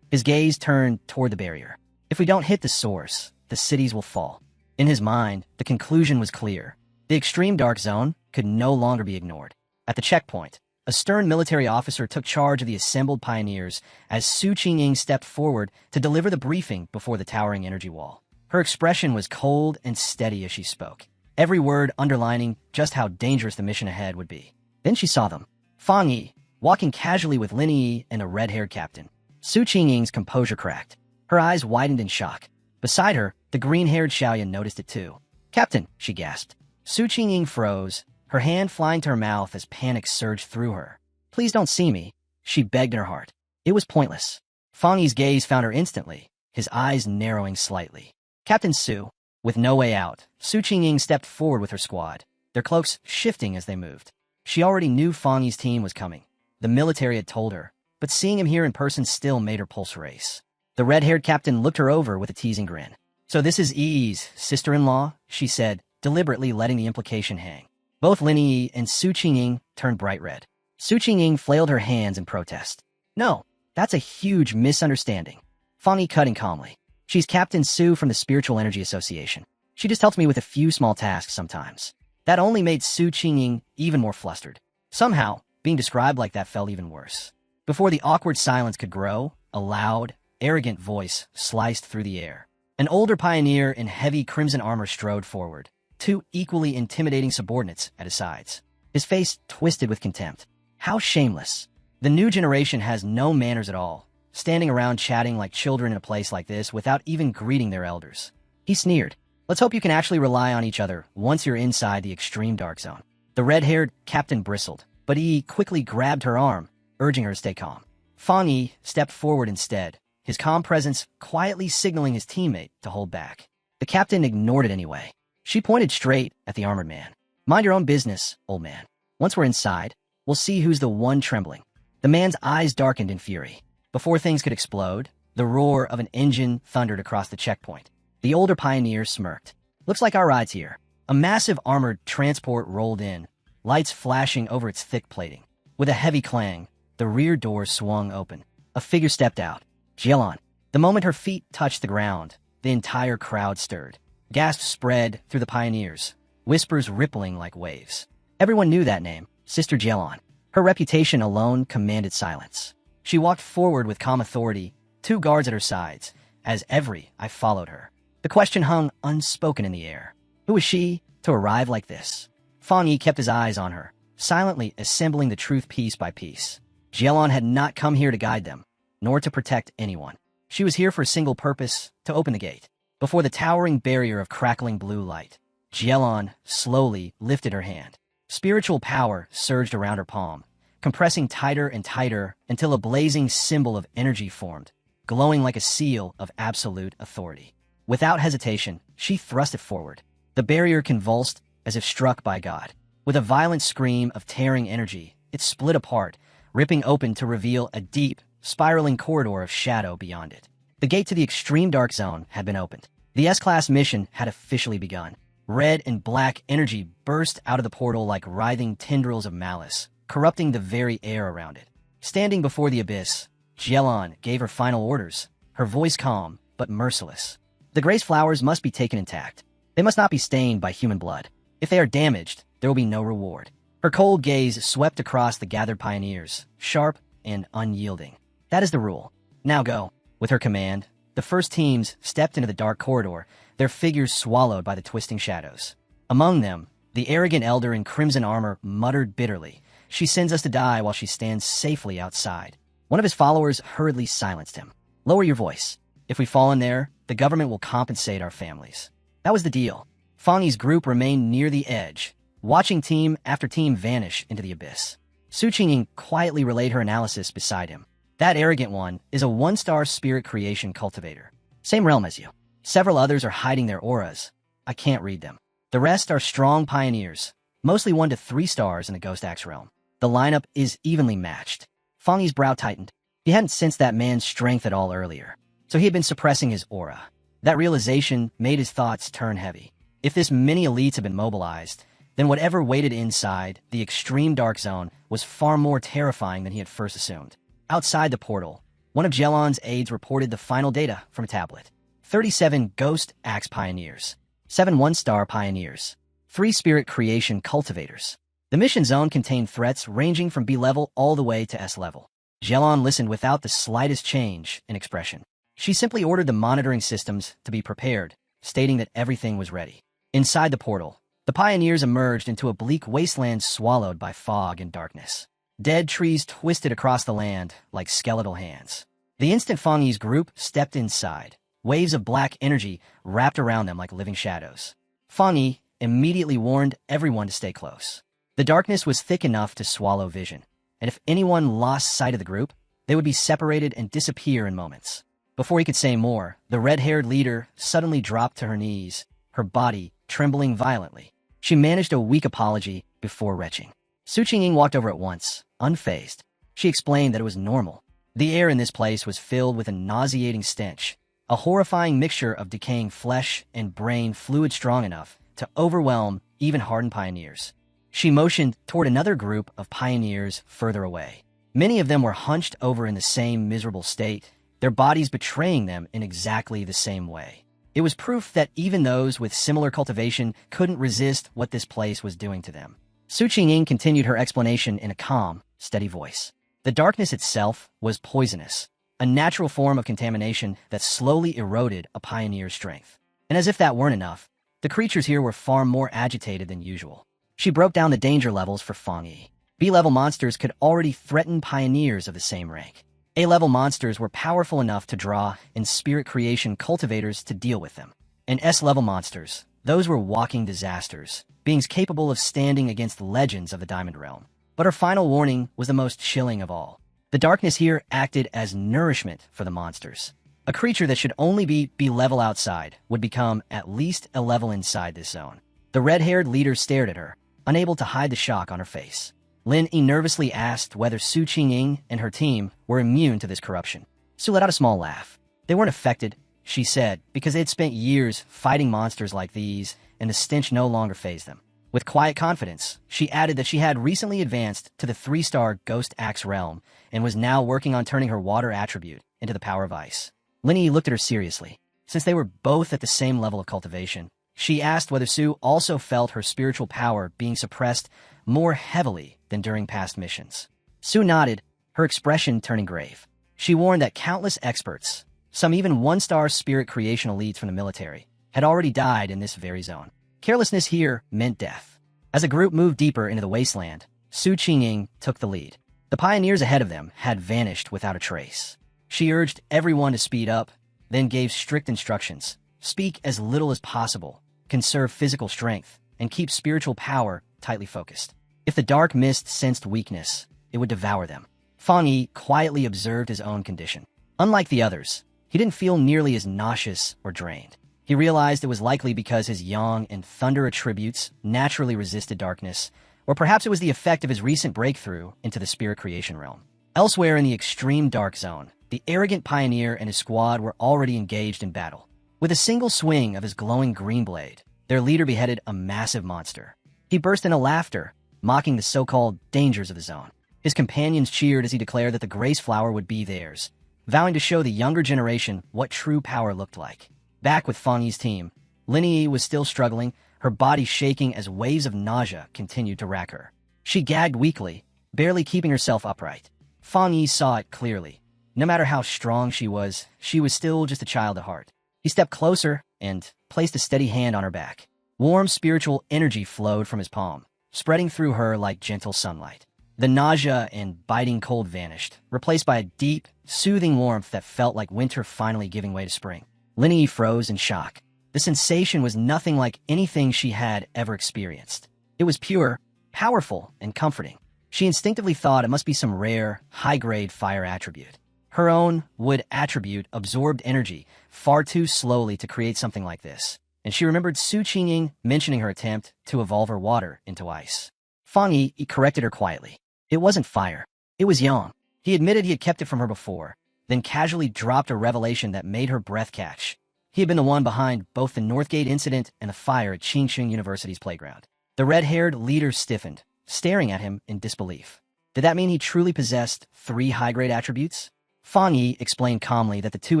Speaker 1: His gaze turned toward the barrier. If we don't hit the source, the cities will fall. In his mind, the conclusion was clear. The extreme dark zone could no longer be ignored. At the checkpoint, a stern military officer took charge of the assembled pioneers as Su Qingying stepped forward to deliver the briefing before the towering energy wall. Her expression was cold and steady as she spoke, every word underlining just how dangerous the mission ahead would be. Then she saw them. Fang Yi, walking casually with Lin Yi and a red-haired captain. Su Qingying's composure cracked. Her eyes widened in shock. Beside her, the green-haired Xiaoyan noticed it too. "Captain," she gasped. Su Qingying froze, her hand flying to her mouth as panic surged through her. "Please don't see me," she begged in her heart. It was pointless. Fang Yi's gaze found her instantly, his eyes narrowing slightly. "Captain Su." With no way out, Su Qingying stepped forward with her squad, their cloaks shifting as they moved. She already knew Fang Yi's team was coming. The military had told her, but seeing him here in person still made her pulse race. The red-haired captain looked her over with a teasing grin. "So this is Yi's sister-in-law?" she said, deliberately letting the implication hang. Both Lin Yi and Su Qingying turned bright red. Su Qingying flailed her hands in protest. "No, that's a huge misunderstanding." Fang Yi cut in calmly. "She's Captain Su from the Spiritual Energy Association. She just helps me with a few small tasks sometimes." That only made Su Qingying even more flustered. Somehow, being described like that felt even worse. Before the awkward silence could grow, a loud, arrogant voice sliced through the air. An older pioneer in heavy crimson armor strode forward, two equally intimidating subordinates at his sides. His face twisted with contempt. How shameless. The new generation has no manners at all, standing around chatting like children in a place like this without even greeting their elders. He sneered. "Let's hope you can actually rely on each other once you're inside the extreme dark zone." The red-haired captain bristled, but he quickly grabbed her arm, urging her to stay calm. Fang Yi stepped forward instead, his calm presence quietly signaling his teammate to hold back. The captain ignored it anyway. She pointed straight at the armored man. "Mind your own business, old man. Once we're inside, we'll see who's the one trembling." The man's eyes darkened in fury. Before things could explode, the roar of an engine thundered across the checkpoint. The older pioneer smirked. "Looks like our ride's here." A massive armored transport rolled in, lights flashing over its thick plating. With a heavy clang, the rear door swung open. A figure stepped out. Jialan. The moment her feet touched the ground, the entire crowd stirred. Gasps spread through the pioneers, whispers rippling like waves. Everyone knew that name, Sister Jialan. Her reputation alone commanded silence. She walked forward with calm authority, two guards at her sides, as I followed her. The question hung unspoken in the air. Who was she to arrive like this? Fang Yi kept his eyes on her, silently assembling the truth piece by piece. Jialan had not come here to guide them, nor to protect anyone. She was here for a single purpose, to open the gate. Before the towering barrier of crackling blue light, Jialan slowly lifted her hand. Spiritual power surged around her palm, compressing tighter and tighter until a blazing symbol of energy formed, glowing like a seal of absolute authority. Without hesitation, she thrust it forward. The barrier convulsed as if struck by God. With a violent scream of tearing energy, it split apart, ripping open to reveal a deep, spiraling corridor of shadow beyond it. The gate to the extreme dark zone had been opened. The S-Class mission had officially begun. Red and black energy burst out of the portal like writhing tendrils of malice, corrupting the very air around it. Standing before the abyss, Jialan gave her final orders, her voice calm but merciless. The grace flowers must be taken intact. They must not be stained by human blood. If they are damaged, there will be no reward. Her cold gaze swept across the gathered pioneers, sharp and unyielding. That is the rule. Now go. With her command, the first teams stepped into the dark corridor, their figures swallowed by the twisting shadows. Among them, the arrogant elder in crimson armor muttered bitterly, "She sends us to die while she stands safely outside." One of his followers hurriedly silenced him. "Lower your voice. If we fall in there, the government will compensate our families." That was the deal. Fang Yi's group remained near the edge, watching team after team vanish into the abyss. Su Qingying quietly relayed her analysis beside him. "That arrogant one is a one-star spirit creation cultivator. Same realm as you. Several others are hiding their auras. I can't read them. The rest are strong pioneers, mostly 1 to 3 stars in the Ghost Axe realm. The lineup is evenly matched." Fang Yi's brow tightened. He hadn't sensed that man's strength at all earlier, so he had been suppressing his aura. That realization made his thoughts turn heavy. If this many elites had been mobilized, then whatever waited inside the extreme dark zone was far more terrifying than he had first assumed. Outside the portal, one of Jelon's aides reported the final data from a tablet. 37 Ghost Axe Pioneers, 7 one-star Pioneers, 3 Spirit Creation Cultivators. The mission zone contained threats ranging from B level all the way to S level. Jelon listened without the slightest change in expression. She simply ordered the monitoring systems to be prepared, stating that everything was ready. Inside the portal, the pioneers emerged into a bleak wasteland swallowed by fog and darkness. Dead trees twisted across the land like skeletal hands. The instant Fang Yi's group stepped inside, waves of black energy wrapped around them like living shadows. Fang Yi immediately warned everyone to stay close. The darkness was thick enough to swallow vision, and if anyone lost sight of the group, they would be separated and disappear in moments. Before he could say more, the red-haired leader suddenly dropped to her knees, her body trembling violently. She managed a weak apology before retching. Su Qingying walked over at once, unfazed. She explained that it was normal. The air in this place was filled with a nauseating stench, a horrifying mixture of decaying flesh and brain fluid strong enough to overwhelm even hardened pioneers. She motioned toward another group of pioneers further away. Many of them were hunched over in the same miserable state, their bodies betraying them in exactly the same way. It was proof that even those with similar cultivation couldn't resist what this place was doing to them. Su Qingying continued her explanation in a calm, steady voice. The darkness itself was poisonous, a natural form of contamination that slowly eroded a pioneer's strength. And as if that weren't enough, the creatures here were far more agitated than usual. She broke down the danger levels for Fang Yi. B-level monsters could already threaten pioneers of the same rank. A-level monsters were powerful enough to draw in spirit creation cultivators to deal with them. And S-level monsters, those were walking disasters, beings capable of standing against legends of the Diamond Realm. But her final warning was the most chilling of all. The darkness here acted as nourishment for the monsters. A creature that should only be B-level outside would become at least a level inside this zone. The red-haired leader stared at her, unable to hide the shock on her face. Lin Yi nervously asked whether Su Qingying and her team were immune to this corruption. Su let out a small laugh. They weren't affected, she said, because they had spent years fighting monsters like these, and the stench no longer fazed them. With quiet confidence, she added that she had recently advanced to the 3-star Ghost Axe realm and was now working on turning her water attribute into the power of ice. Lin Yi looked at her seriously. Since they were both at the same level of cultivation, she asked whether Su also felt her spiritual power being suppressed more heavily than during past missions. Su nodded, her expression turning grave. She warned that countless experts, some even 1-star spirit creation elites from the military, had already died in this very zone. Carelessness here meant death. As the group moved deeper into the wasteland, Su Qingying took the lead. The pioneers ahead of them had vanished without a trace. She urged everyone to speed up, then gave strict instructions. Speak as little as possible, conserve physical strength, and keep spiritual power tightly focused. If the dark mist sensed weakness, it would devour them. Fang Yi quietly observed his own condition. Unlike the others, he didn't feel nearly as nauseous or drained. He realized it was likely because his yang and thunder attributes naturally resisted darkness, or perhaps it was the effect of his recent breakthrough into the spirit creation realm. Elsewhere in the extreme dark zone, the arrogant pioneer and his squad were already engaged in battle. With a single swing of his glowing green blade, their leader beheaded a massive monster. He burst into laughter, mocking the so-called dangers of the zone. His companions cheered as he declared that the Grace Flower would be theirs, vowing to show the younger generation what true power looked like. Back with Fang Yi's team, Lin Yi was still struggling, her body shaking as waves of nausea continued to rack her. She gagged weakly, barely keeping herself upright. Fang Yi saw it clearly. No matter how strong she was still just a child at heart. He stepped closer and placed a steady hand on her back. Warm spiritual energy flowed from his palm, spreading through her like gentle sunlight. The nausea and biting cold vanished, replaced by a deep, soothing warmth that felt like winter finally giving way to spring. Lin Yi froze in shock. The sensation was nothing like anything she had ever experienced. It was pure, powerful, and comforting. She instinctively thought it must be some rare, high-grade fire attribute. Her own wood attribute absorbed energy far too slowly to create something like this, and she remembered Su Qingying mentioning her attempt to evolve her water into ice. Fang Yi corrected her quietly. It wasn't fire. It was yang. He admitted he had kept it from her before, then casually dropped a revelation that made her breath catch. He had been the one behind both the Northgate incident and the fire at Qingxing University's playground. The red-haired leader stiffened, staring at him in disbelief. Did that mean he truly possessed 3 high-grade attributes? Fang Yi explained calmly that the 2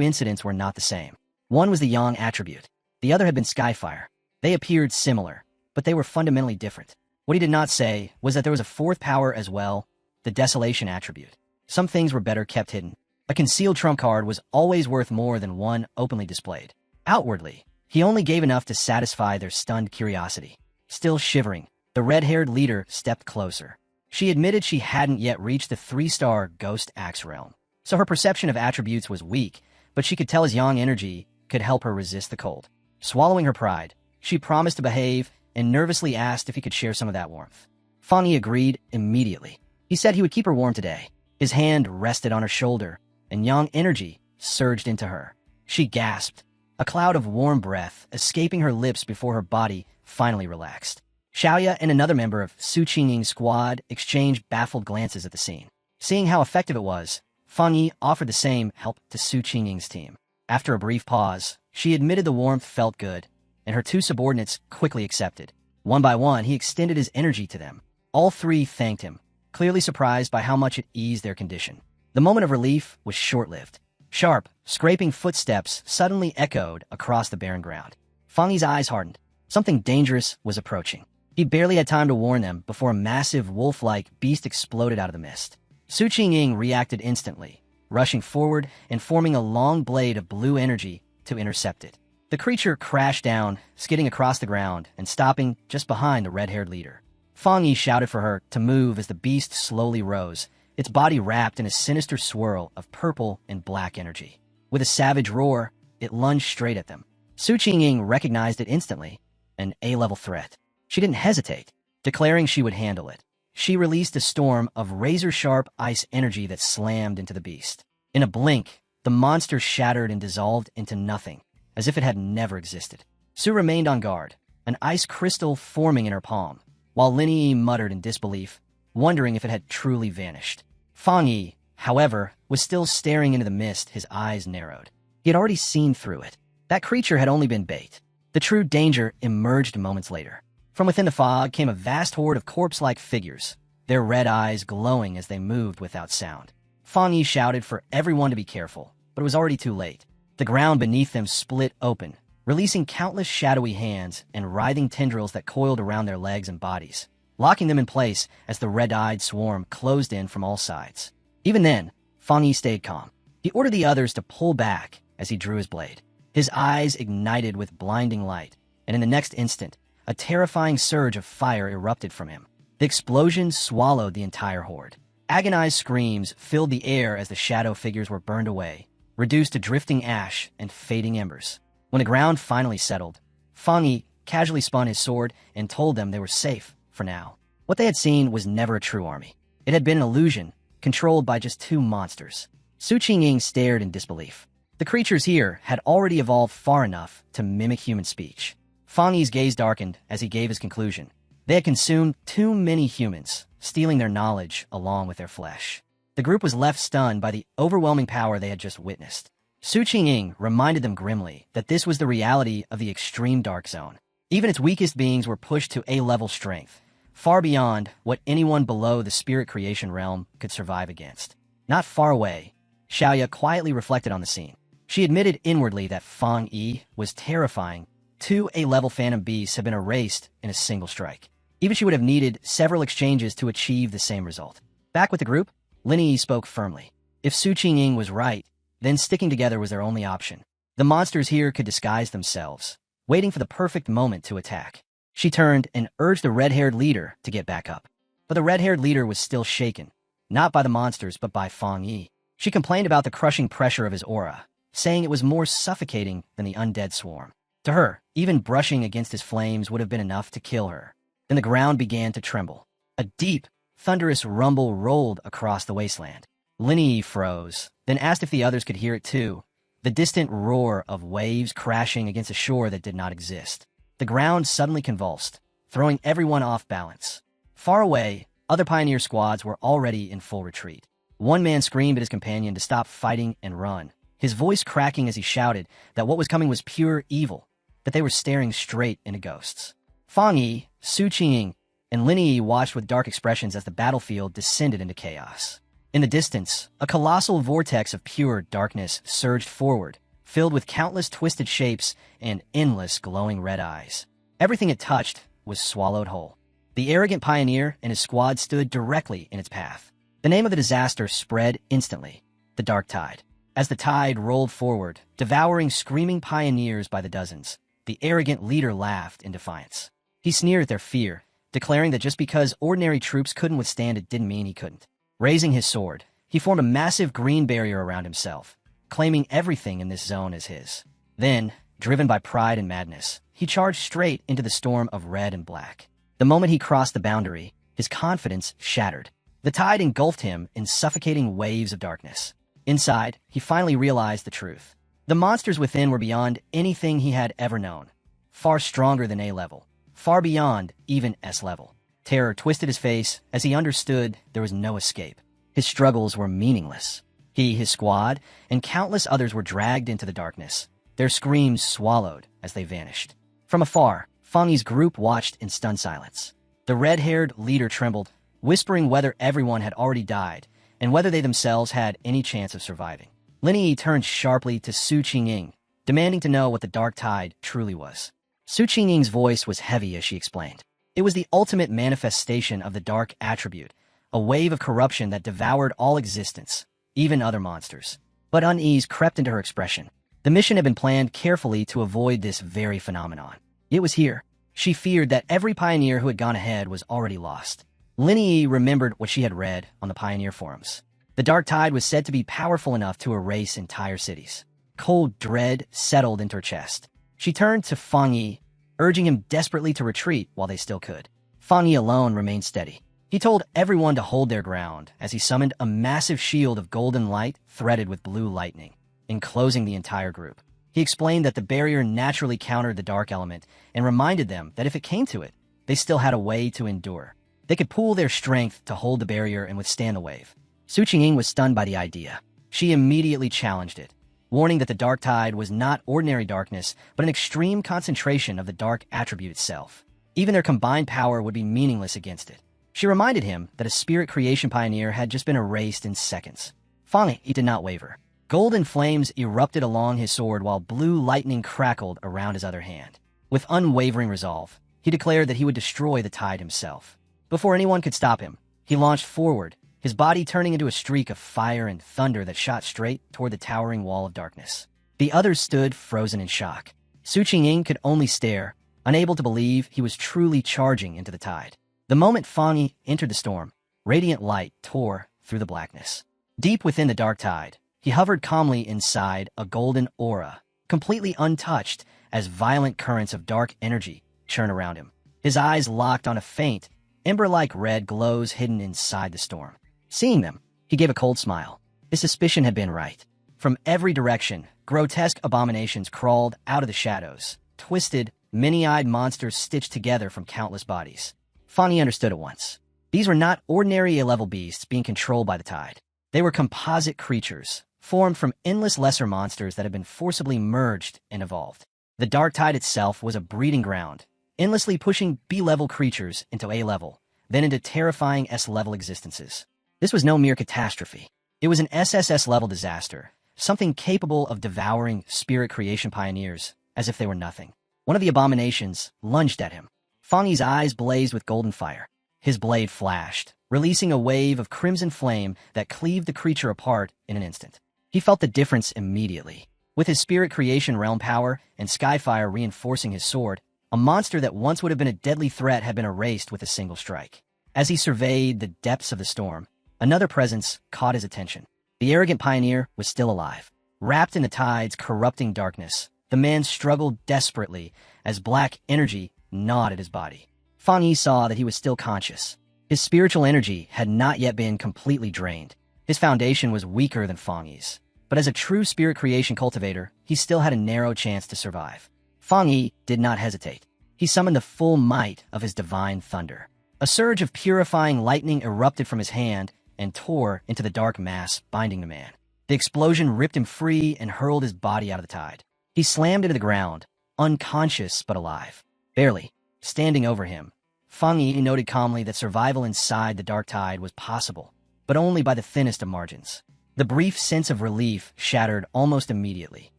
Speaker 1: incidents were not the same. One was the Yang attribute. The other had been Skyfire. They appeared similar, but they were fundamentally different. What he did not say was that there was a 4th power as well, the Desolation attribute. Some things were better kept hidden. A concealed trump card was always worth more than one openly displayed. Outwardly, he only gave enough to satisfy their stunned curiosity. Still shivering, the red-haired leader stepped closer. She admitted she hadn't yet reached the 3-star Ghost Axe realm, so her perception of attributes was weak, but she could tell his Yang energy could help her resist the cold. Swallowing her pride, she promised to behave and nervously asked if he could share some of that warmth. Fang Yi agreed immediately. He said he would keep her warm today. His hand rested on her shoulder, and Yang energy surged into her. She gasped, a cloud of warm breath escaping her lips before her body finally relaxed. Xiaoya and another member of Su Qingying's squad exchanged baffled glances at the scene. Seeing how effective it was, Fang Yi offered the same help to Su Qingying's team. After a brief pause, she admitted the warmth felt good, and her 2 subordinates quickly accepted. One by one, he extended his energy to them. All 3 thanked him, clearly surprised by how much it eased their condition. The moment of relief was short-lived. Sharp, scraping footsteps suddenly echoed across the barren ground. Fang Yi's eyes hardened. Something dangerous was approaching. He barely had time to warn them before a massive wolf-like beast exploded out of the mist. Su Qingying reacted instantly, rushing forward and forming a long blade of blue energy to intercept it. The creature crashed down, skidding across the ground and stopping just behind the red-haired leader. Fang Yi shouted for her to move as the beast slowly rose, its body wrapped in a sinister swirl of purple and black energy. With a savage roar, it lunged straight at them. Su Qingying recognized it instantly, an A-level threat. She didn't hesitate, declaring she would handle it. She released a storm of razor-sharp ice energy that slammed into the beast. In a blink, the monster shattered and dissolved into nothing, as if it had never existed. Su remained on guard, an ice crystal forming in her palm, while Lin Yi muttered in disbelief, wondering if it had truly vanished. Fang Yi, however, was still staring into the mist, his eyes narrowed. He had already seen through it. That creature had only been bait. The true danger emerged moments later. From within the fog came a vast horde of corpse-like figures, their red eyes glowing as they moved without sound. Fang Yi shouted for everyone to be careful, but it was already too late. The ground beneath them split open, releasing countless shadowy hands and writhing tendrils that coiled around their legs and bodies, locking them in place as the red-eyed swarm closed in from all sides. Even then, Fang Yi stayed calm. He ordered the others to pull back as he drew his blade. His eyes ignited with blinding light, and in the next instant, a terrifying surge of fire erupted from him. The explosion swallowed the entire horde. Agonized screams filled the air as the shadow figures were burned away, reduced to drifting ash and fading embers. When the ground finally settled, Fang Yi casually spun his sword and told them they were safe for now. What they had seen was never a true army. It had been an illusion, controlled by just 2 monsters. Su Qingying stared in disbelief. The creatures here had already evolved far enough to mimic human speech. Fang Yi's gaze darkened as he gave his conclusion. They had consumed too many humans, stealing their knowledge along with their flesh. The group was left stunned by the overwhelming power they had just witnessed. Su Qingying reminded them grimly that this was the reality of the extreme dark zone. Even its weakest beings were pushed to A-level strength, far beyond what anyone below the spirit creation realm could survive against. Not far away, Xiaoya quietly reflected on the scene. She admitted inwardly that Fang Yi was terrifying. 2 A-level phantom beasts had been erased in a single strike. Even she would have needed several exchanges to achieve the same result. Back with the group, Lin Yi spoke firmly. If Su Qingying was right, then sticking together was their only option. The monsters here could disguise themselves, waiting for the perfect moment to attack. She turned and urged the red-haired leader to get back up. But the red-haired leader was still shaken, not by the monsters but by Fang Yi. She complained about the crushing pressure of his aura, saying it was more suffocating than the undead swarm. To her, even brushing against his flames would have been enough to kill her. Then the ground began to tremble. A deep, thunderous rumble rolled across the wasteland. Lin Yi froze, then asked if the others could hear it too. The distant roar of waves crashing against a shore that did not exist. The ground suddenly convulsed, throwing everyone off balance. Far away, other pioneer squads were already in full retreat. One man screamed at his companion to stop fighting and run, his voice cracking as he shouted that what was coming was pure evil, that they were staring straight into ghosts. Fang Yi, Su Qingying, and Lin Yi watched with dark expressions as the battlefield descended into chaos. In the distance, a colossal vortex of pure darkness surged forward, filled with countless twisted shapes and endless glowing red eyes. Everything it touched was swallowed whole. The arrogant pioneer and his squad stood directly in its path. The name of the disaster spread instantly: the Dark Tide. As the tide rolled forward, devouring screaming pioneers by the dozens, the arrogant leader laughed in defiance. He sneered at their fear, declaring that just because ordinary troops couldn't withstand it didn't mean he couldn't. Raising his sword, he formed a massive green barrier around himself, claiming everything in this zone as his. Then, driven by pride and madness, he charged straight into the storm of red and black. The moment he crossed the boundary, his confidence shattered. The tide engulfed him in suffocating waves of darkness. Inside, he finally realized the truth. The monsters within were beyond anything he had ever known. Far stronger than A level. Far beyond even S level. Terror twisted his face as he understood there was no escape. His struggles were meaningless. He, his squad, and countless others were dragged into the darkness, their screams swallowed as they vanished. From afar, Fang Yi's group watched in stunned silence. The red-haired leader trembled, whispering whether everyone had already died and whether they themselves had any chance of surviving. Lin Yi turned sharply to Su Qingying, demanding to know what the Dark Tide truly was. Su Qingying's voice was heavy as she explained. It was the ultimate manifestation of the dark attribute, a wave of corruption that devoured all existence, even other monsters. But unease crept into her expression. The mission had been planned carefully to avoid this very phenomenon. It was here. She feared that every pioneer who had gone ahead was already lost. Lin Yi remembered what she had read on the pioneer forums. The Dark Tide was said to be powerful enough to erase entire cities. Cold dread settled into her chest. She turned to Fang Yi, urging him desperately to retreat while they still could. Fang Yi alone remained steady. He told everyone to hold their ground as he summoned a massive shield of golden light threaded with blue lightning, enclosing the entire group. He explained that the barrier naturally countered the dark element and reminded them that if it came to it, they still had a way to endure. They could pool their strength to hold the barrier and withstand the wave. Su Qingying was stunned by the idea. She immediately challenged it, warning that the Dark Tide was not ordinary darkness, but an extreme concentration of the dark attribute itself. Even their combined power would be meaningless against it. She reminded him that a spirit creation pioneer had just been erased in seconds. Fang Yi did not waver. Golden flames erupted along his sword while blue lightning crackled around his other hand. With unwavering resolve, he declared that he would destroy the tide himself. Before anyone could stop him, he launched forward, his body turning into a streak of fire and thunder that shot straight toward the towering wall of darkness. The others stood frozen in shock. Su Qingying could only stare, unable to believe he was truly charging into the tide. The moment Fang Yi entered the storm, radiant light tore through the blackness. Deep within the Dark Tide, he hovered calmly inside a golden aura, completely untouched as violent currents of dark energy churn around him. His eyes locked on a faint, ember-like red glows hidden inside the storm. Seeing them, he gave a cold smile. His suspicion had been right. From every direction, grotesque abominations crawled out of the shadows, twisted, many-eyed monsters stitched together from countless bodies. Fang Yi understood at once. These were not ordinary A-level beasts being controlled by the tide. They were composite creatures, formed from endless lesser monsters that had been forcibly merged and evolved. The Dark Tide itself was a breeding ground, endlessly pushing B-level creatures into A-level, then into terrifying S-level existences. This was no mere catastrophe. It was an SSS-level disaster, something capable of devouring spirit creation pioneers as if they were nothing. One of the abominations lunged at him. Fang Yi's eyes blazed with golden fire. His blade flashed, releasing a wave of crimson flame that cleaved the creature apart in an instant. He felt the difference immediately. With his spirit creation realm power and skyfire reinforcing his sword, a monster that once would have been a deadly threat had been erased with a single strike. As he surveyed the depths of the storm, another presence caught his attention. The arrogant pioneer was still alive. Wrapped in the tide's corrupting darkness, the man struggled desperately as black energy gnawed at his body. Fang Yi saw that he was still conscious. His spiritual energy had not yet been completely drained. His foundation was weaker than Fang Yi's. But as a true spirit creation cultivator, he still had a narrow chance to survive. Fang Yi did not hesitate. He summoned the full might of his divine thunder. A surge of purifying lightning erupted from his hand and tore into the dark mass binding the man. The explosion ripped him free and hurled his body out of the tide. He slammed into the ground, unconscious but alive. Barely, standing over him, Fang Yi noted calmly that survival inside the dark tide was possible, but only by the thinnest of margins. The brief sense of relief shattered almost immediately.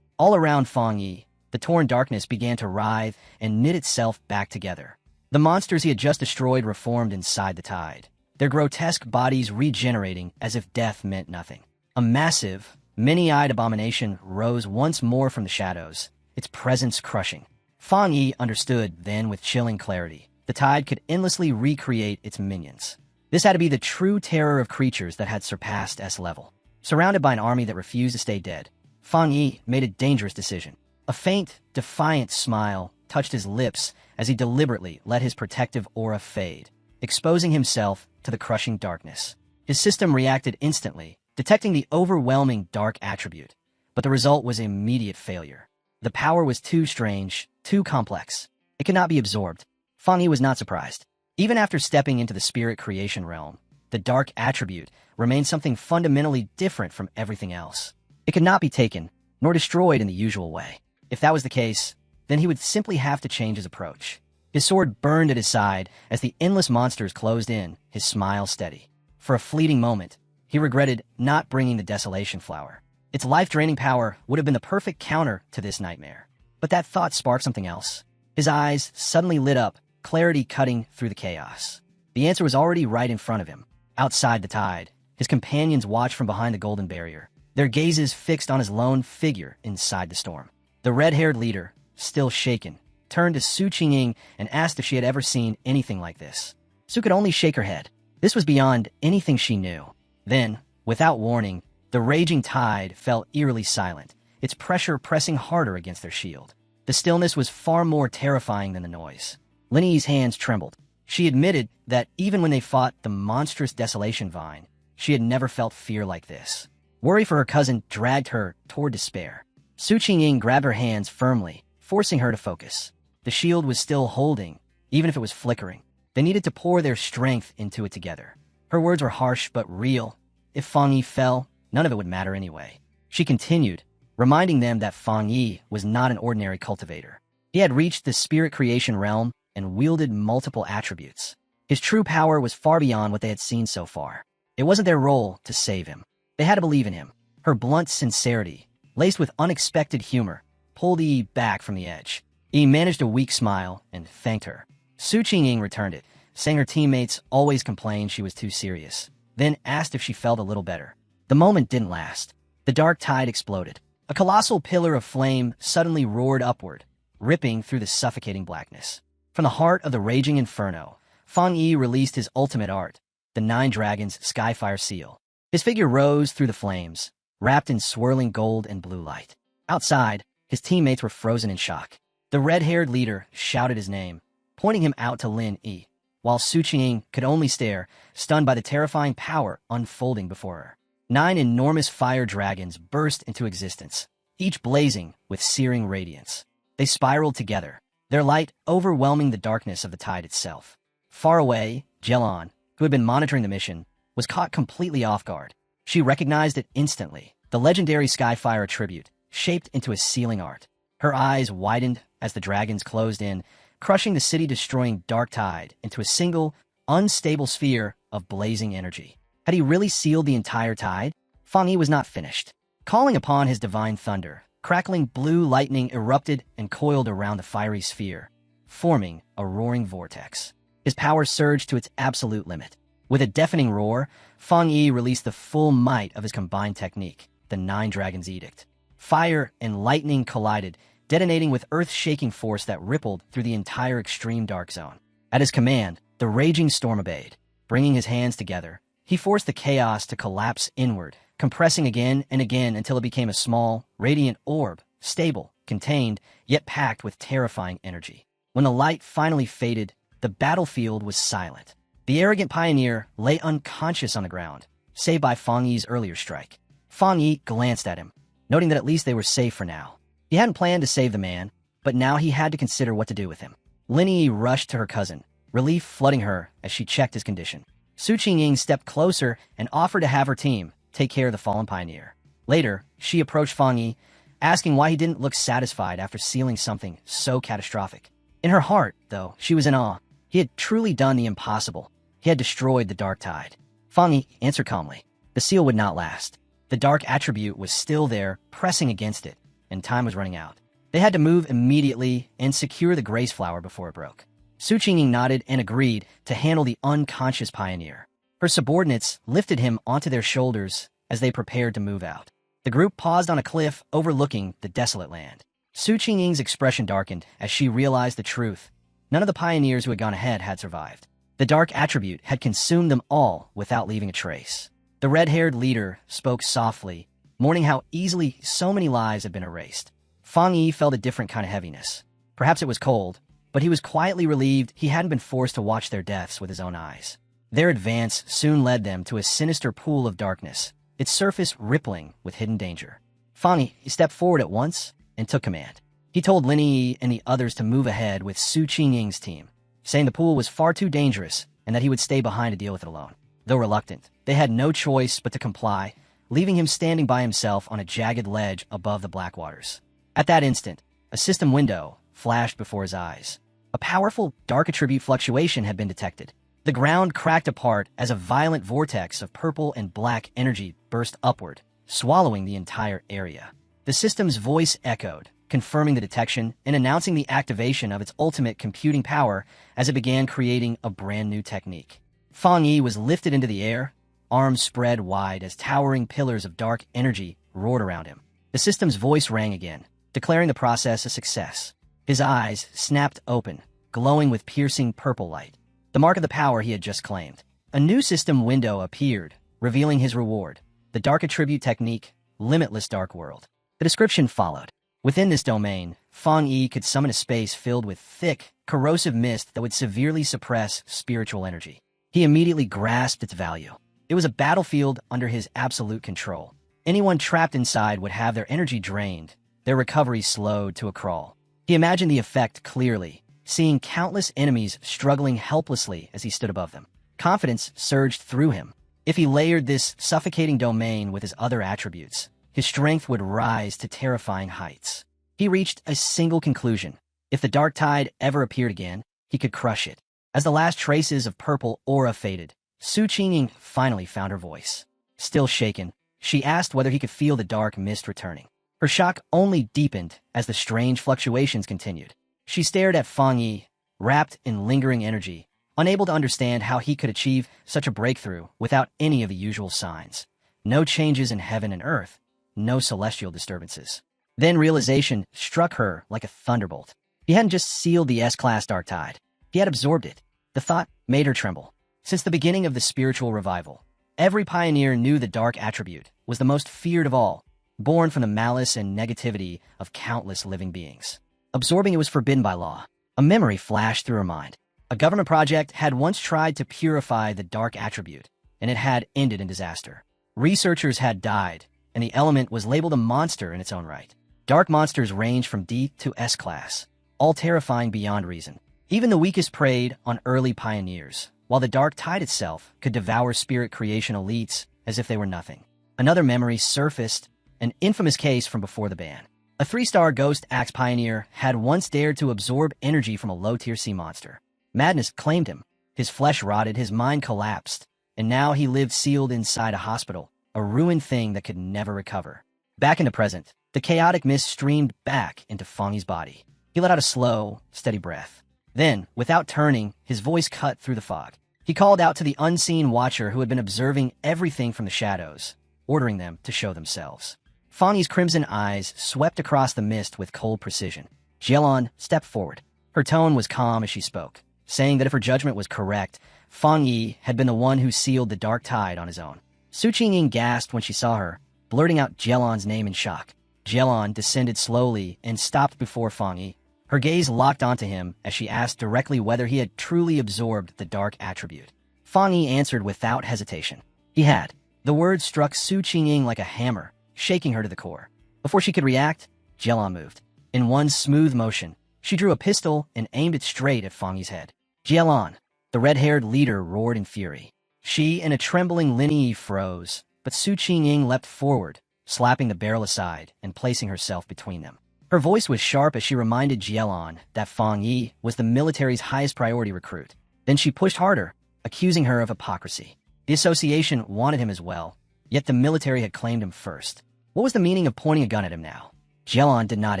Speaker 1: All around Fang Yi, the torn darkness began to writhe and knit itself back together. The monsters he had just destroyed reformed inside the tide, their grotesque bodies regenerating as if death meant nothing. A massive, many-eyed abomination rose once more from the shadows, its presence crushing. Fang Yi understood then with chilling clarity. The tide could endlessly recreate its minions. This had to be the true terror of creatures that had surpassed S level. Surrounded by an army that refused to stay dead, Fang Yi made a dangerous decision. A faint, defiant smile touched his lips as he deliberately let his protective aura fade, exposing himself to the crushing darkness. His system reacted instantly, detecting the overwhelming dark attribute, but the result was immediate failure. The power was too strange, too complex. It could not be absorbed. Fang Yi was not surprised. Even after stepping into the spirit creation realm, the dark attribute remained something fundamentally different from everything else. It could not be taken, nor destroyed in the usual way. If that was the case, then he would simply have to change his approach. His sword burned at his side as the endless monsters closed in, his smile steady. For a fleeting moment, he regretted not bringing the Desolation Flower. Its life-draining power would have been the perfect counter to this nightmare. But that thought sparked something else. His eyes suddenly lit up, clarity cutting through the chaos. The answer was already right in front of him. Outside the tide, his companions watched from behind the golden barrier, their gazes fixed on his lone figure inside the storm. The red-haired leader, still shaken, turned to Su Qingying and asked if she had ever seen anything like this. Su could only shake her head. This was beyond anything she knew. Then, without warning, the raging tide fell eerily silent, its pressure pressing harder against their shield. The stillness was far more terrifying than the noise. Lin Yi's hands trembled. She admitted that even when they fought the monstrous Desolation Vine, she had never felt fear like this. Worry for her cousin dragged her toward despair. Su Qingying grabbed her hands firmly, forcing her to focus. The shield was still holding, even if it was flickering. They needed to pour their strength into it together. Her words were harsh but real. If Fang Yi fell, none of it would matter anyway. She continued, reminding them that Fang Yi was not an ordinary cultivator. He had reached the spirit creation realm and wielded multiple attributes. His true power was far beyond what they had seen so far. It wasn't their role to save him. They had to believe in him. Her blunt sincerity, laced with unexpected humor, pulled Yi back from the edge. Yi managed a weak smile and thanked her. Su Qingying returned it, saying her teammates always complained she was too serious, then asked if she felt a little better. The moment didn't last. The dark tide exploded. A colossal pillar of flame suddenly roared upward, ripping through the suffocating blackness. From the heart of the raging inferno, Fang Yi released his ultimate art, the 9 Dragons Skyfire Seal. His figure rose through the flames, wrapped in swirling gold and blue light. Outside, his teammates were frozen in shock. The red-haired leader shouted his name, pointing him out to Lin Yi, while Su Qingying could only stare, stunned by the terrifying power unfolding before her. 9 enormous fire dragons burst into existence, each blazing with searing radiance. They spiraled together, their light overwhelming the darkness of the tide itself. Far away, Jelan, who had been monitoring the mission, was caught completely off guard. She recognized it instantly, the legendary Skyfire tribute, shaped into a sealing art. Her eyes widened as the dragons closed in, crushing the city-destroying dark tide into a single, unstable sphere of blazing energy. Had he really sealed the entire tide? Fang Yi was not finished. Calling upon his divine thunder, crackling blue lightning erupted and coiled around the fiery sphere, forming a roaring vortex. His power surged to its absolute limit. With a deafening roar, Fang Yi released the full might of his combined technique, the 9 Dragons Edict. Fire and lightning collided, detonating with earth-shaking force that rippled through the entire extreme dark zone. At his command, the raging storm obeyed. Bringing his hands together, he forced the chaos to collapse inward, compressing again and again until it became a small, radiant orb, stable, contained, yet packed with terrifying energy. When the light finally faded, the battlefield was silent. The arrogant pioneer lay unconscious on the ground, saved by Fang Yi's earlier strike. Fang Yi glanced at him, noting that at least they were safe for now. He hadn't planned to save the man, but now he had to consider what to do with him. Lin Yi rushed to her cousin, relief flooding her as she checked his condition. Su Qingying stepped closer and offered to have her team take care of the fallen pioneer. Later, she approached Fang Yi, asking why he didn't look satisfied after sealing something so catastrophic. In her heart, though, she was in awe. He had truly done the impossible. He had destroyed the Dark Tide. Fang Yi answered calmly. The seal would not last. The dark attribute was still there, pressing against it, and time was running out. They had to move immediately and secure the grace flower before it broke. Su Qingying nodded and agreed to handle the unconscious pioneer. Her subordinates lifted him onto their shoulders as they prepared to move out. The group paused on a cliff overlooking the desolate land. Su Qingying's expression darkened as she realized the truth. None of the pioneers who had gone ahead had survived. The dark attribute had consumed them all without leaving a trace. The red-haired leader spoke softly, mourning how easily so many lives had been erased. Fang Yi felt a different kind of heaviness. Perhaps it was cold, but he was quietly relieved he hadn't been forced to watch their deaths with his own eyes. Their advance soon led them to a sinister pool of darkness, its surface rippling with hidden danger. Fang Yi stepped forward at once and took command. He told Lin Yi and the others to move ahead with Su Qingying's team, saying the pool was far too dangerous and that he would stay behind to deal with it alone. Though reluctant, they had no choice but to comply, leaving him standing by himself on a jagged ledge above the black waters. At that instant, a system window flashed before his eyes. A powerful dark attribute fluctuation had been detected. The ground cracked apart as a violent vortex of purple and black energy burst upward, swallowing the entire area. The system's voice echoed, confirming the detection and announcing the activation of its ultimate computing power as it began creating a brand new technique. Fang Yi was lifted into the air, arms spread wide as towering pillars of dark energy roared around him. The system's voice rang again, declaring the process a success. His eyes snapped open, glowing with piercing purple light, the mark of the power he had just claimed. A new system window appeared, revealing his reward, the Dark Attribute Technique, Limitless Dark World. The description followed. Within this domain, Fang Yi could summon a space filled with thick, corrosive mist that would severely suppress spiritual energy. He immediately grasped its value. It was a battlefield under his absolute control. Anyone trapped inside would have their energy drained, their recovery slowed to a crawl. He imagined the effect clearly, seeing countless enemies struggling helplessly as he stood above them. Confidence surged through him. If he layered this suffocating domain with his other attributes, his strength would rise to terrifying heights. He reached a single conclusion. If the Dark Tide ever appeared again, he could crush it. As the last traces of purple aura faded, Su Qingying finally found her voice. Still shaken, she asked whether he could feel the dark mist returning. Her shock only deepened as the strange fluctuations continued. She stared at Fang Yi, wrapped in lingering energy, unable to understand how he could achieve such a breakthrough without any of the usual signs. No changes in heaven and earth, no celestial disturbances. Then realization struck her like a thunderbolt. He hadn't just sealed the S-Class Dark Tide. He had absorbed it. The thought made her tremble. Since the beginning of the spiritual revival, every pioneer knew the dark attribute was the most feared of all, born from the malice and negativity of countless living beings. Absorbing it was forbidden by law. A memory flashed through her mind. A government project had once tried to purify the dark attribute, and it had ended in disaster. Researchers had died, and the element was labeled a monster in its own right. Dark monsters range from D to S-Class, all terrifying beyond reason. Even the weakest preyed on early pioneers, while the Dark Tide itself could devour spirit creation elites as if they were nothing. Another memory surfaced, an infamous case from before the ban. A 3-star Ghost Axe pioneer had once dared to absorb energy from a low-tier sea monster. Madness claimed him. His flesh rotted, his mind collapsed, and now he lived sealed inside a hospital, a ruined thing that could never recover. Back in the present, the chaotic mist streamed back into Fang Yi's body. He let out a slow, steady breath. Then, without turning, his voice cut through the fog. He called out to the unseen watcher who had been observing everything from the shadows, ordering them to show themselves. Fang Yi's crimson eyes swept across the mist with cold precision. Jielon stepped forward. Her tone was calm as she spoke, saying that if her judgment was correct, Fang Yi had been the one who sealed the Dark Tide on his own. Su Qingying gasped when she saw her, blurting out Jielon's name in shock. Jielon descended slowly and stopped before Fang Yi. Her gaze locked onto him as she asked directly whether he had truly absorbed the dark attribute. Fang Yi answered without hesitation. He had. The words struck Su Qingying like a hammer, shaking her to the core. Before she could react, Jielon moved. In one smooth motion, she drew a pistol and aimed it straight at Fang Yi's head. Jielon, the red-haired leader, roared in fury. She and a trembling Lin Yi froze, but Su Qingying leapt forward, slapping the barrel aside and placing herself between them. Her voice was sharp as she reminded Jielon that Fang Yi was the military's highest priority recruit. Then she pushed harder, accusing her of hypocrisy. The association wanted him as well, yet the military had claimed him first. What was the meaning of pointing a gun at him now? Jielon did not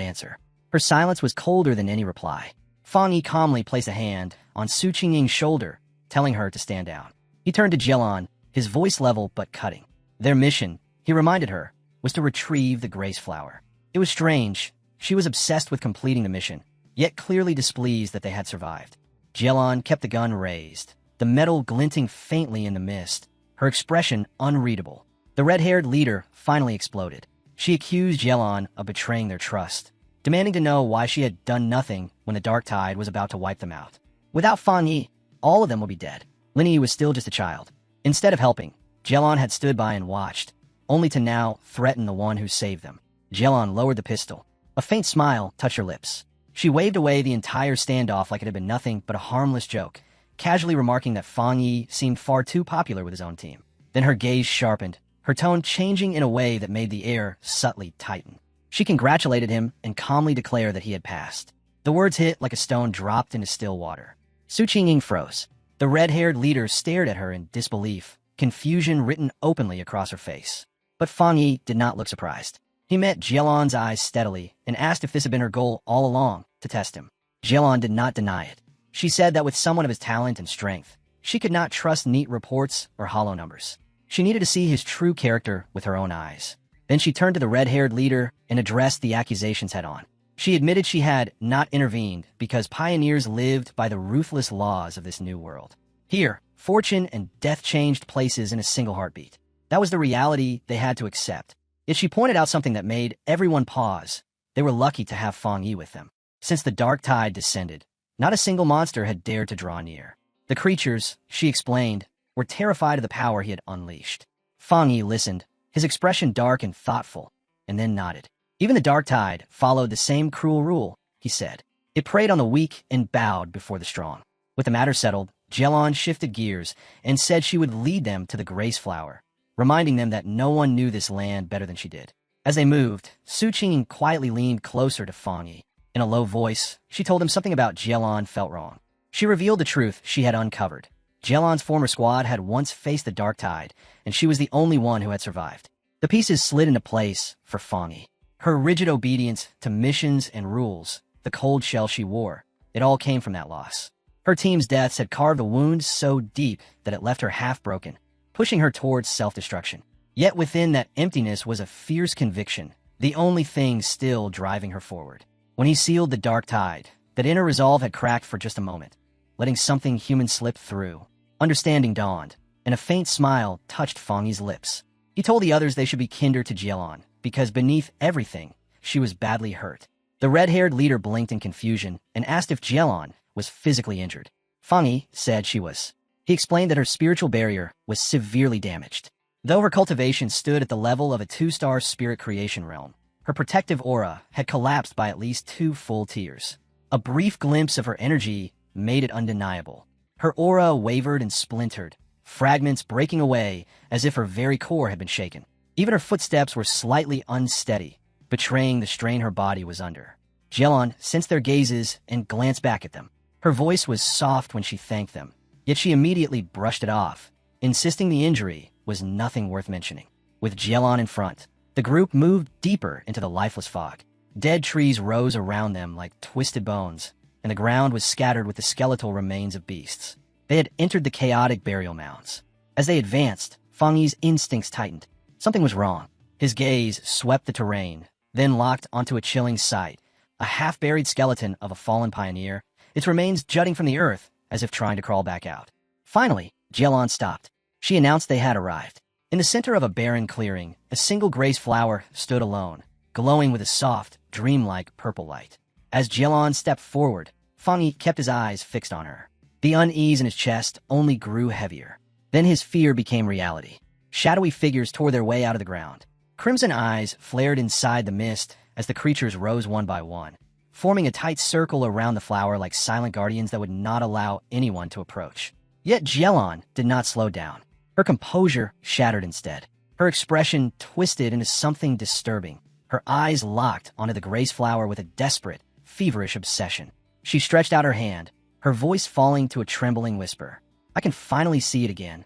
Speaker 1: answer. Her silence was colder than any reply. Fang Yi calmly placed a hand on Su Qingying's shoulder, telling her to stand down. He turned to Jielon, his voice level but cutting. Their mission, he reminded her, was to retrieve the Grace Flower. It was strange. She was obsessed with completing the mission, yet clearly displeased that they had survived. Jielon kept the gun raised, the metal glinting faintly in the mist, her expression unreadable. The red-haired leader finally exploded. She accused Jielon of betraying their trust, demanding to know why she had done nothing when the Dark Tide was about to wipe them out. Without Fang Yi, all of them would be dead. Lin Yi was still just a child. Instead of helping, Jielon had stood by and watched, only to now threaten the one who saved them. Jielon lowered the pistol. A faint smile touched her lips. She waved away the entire standoff like it had been nothing but a harmless joke, casually remarking that Fang Yi seemed far too popular with his own team. Then her gaze sharpened, her tone changing in a way that made the air subtly tighten. She congratulated him and calmly declared that he had passed. The words hit like a stone dropped into still water. Su Qingying froze. The red-haired leader stared at her in disbelief, confusion written openly across her face. But Fang Yi did not look surprised. He met Jielon's eyes steadily and asked if this had been her goal all along, to test him. Jielon did not deny it. She said that with someone of his talent and strength, she could not trust neat reports or hollow numbers. She needed to see his true character with her own eyes. Then she turned to the red-haired leader and addressed the accusations head-on. She admitted she had not intervened because pioneers lived by the ruthless laws of this new world. Here, fortune and death changed places in a single heartbeat. That was the reality they had to accept. Yet she pointed out something that made everyone pause. They were lucky to have Fang Yi with them. Since the Dark Tide descended, not a single monster had dared to draw near. The creatures, she explained, were terrified of the power he had unleashed. Fang Yi listened, his expression dark and thoughtful, and then nodded. Even the Dark Tide followed the same cruel rule, he said. It preyed on the weak and bowed before the strong. With the matter settled, Jielon shifted gears and said she would lead them to the Grace Flower, reminding them that no one knew this land better than she did. As they moved, Su Qingying quietly leaned closer to Fang Yi. In a low voice, she told him something about Jielon felt wrong. She revealed the truth she had uncovered. Jielon's former squad had once faced the Dark Tide, and she was the only one who had survived. The pieces slid into place for Fang Yi. Her rigid obedience to missions and rules, the cold shell she wore, it all came from that loss. Her team's deaths had carved a wound so deep that it left her half-broken, pushing her towards self-destruction. Yet within that emptiness was a fierce conviction, the only thing still driving her forward. When he sealed the Dark Tide, that inner resolve had cracked for just a moment, letting something human slip through. Understanding dawned, and a faint smile touched Fang Yi's lips. He told the others they should be kinder to Jielon, because beneath everything, she was badly hurt. The red-haired leader blinked in confusion and asked if Jielon was physically injured. Fang Yi said she was. He explained that her spiritual barrier was severely damaged. Though her cultivation stood at the level of a 2-star spirit creation realm, her protective aura had collapsed by at least 2 full tiers. A brief glimpse of her energy made it undeniable. Her aura wavered and splintered, fragments breaking away as if her very core had been shaken. Even her footsteps were slightly unsteady, betraying the strain her body was under. Jielon sensed their gazes and glanced back at them. Her voice was soft when she thanked them, yet she immediately brushed it off, insisting the injury was nothing worth mentioning. With Jielon in front, the group moved deeper into the lifeless fog. Dead trees rose around them like twisted bones, and the ground was scattered with the skeletal remains of beasts. They had entered the chaotic burial mounds. As they advanced, Fang Yi's instincts tightened. Something was wrong. His gaze swept the terrain, then locked onto a chilling sight, a half-buried skeleton of a fallen pioneer, its remains jutting from the earth as if trying to crawl back out. Finally, Jielon stopped. She announced they had arrived. In the center of a barren clearing, a single grace flower stood alone, glowing with a soft, dreamlike purple light. As Jielon stepped forward, Fang Yi kept his eyes fixed on her. The unease in his chest only grew heavier. Then his fear became reality. Shadowy figures tore their way out of the ground. Crimson eyes flared inside the mist as the creatures rose one by one, forming a tight circle around the flower like silent guardians that would not allow anyone to approach. Yet Jielon did not slow down. Her composure shattered instead. Her expression twisted into something disturbing. Her eyes locked onto the grace flower with a desperate, feverish obsession. She stretched out her hand, her voice falling to a trembling whisper. I can finally see it again.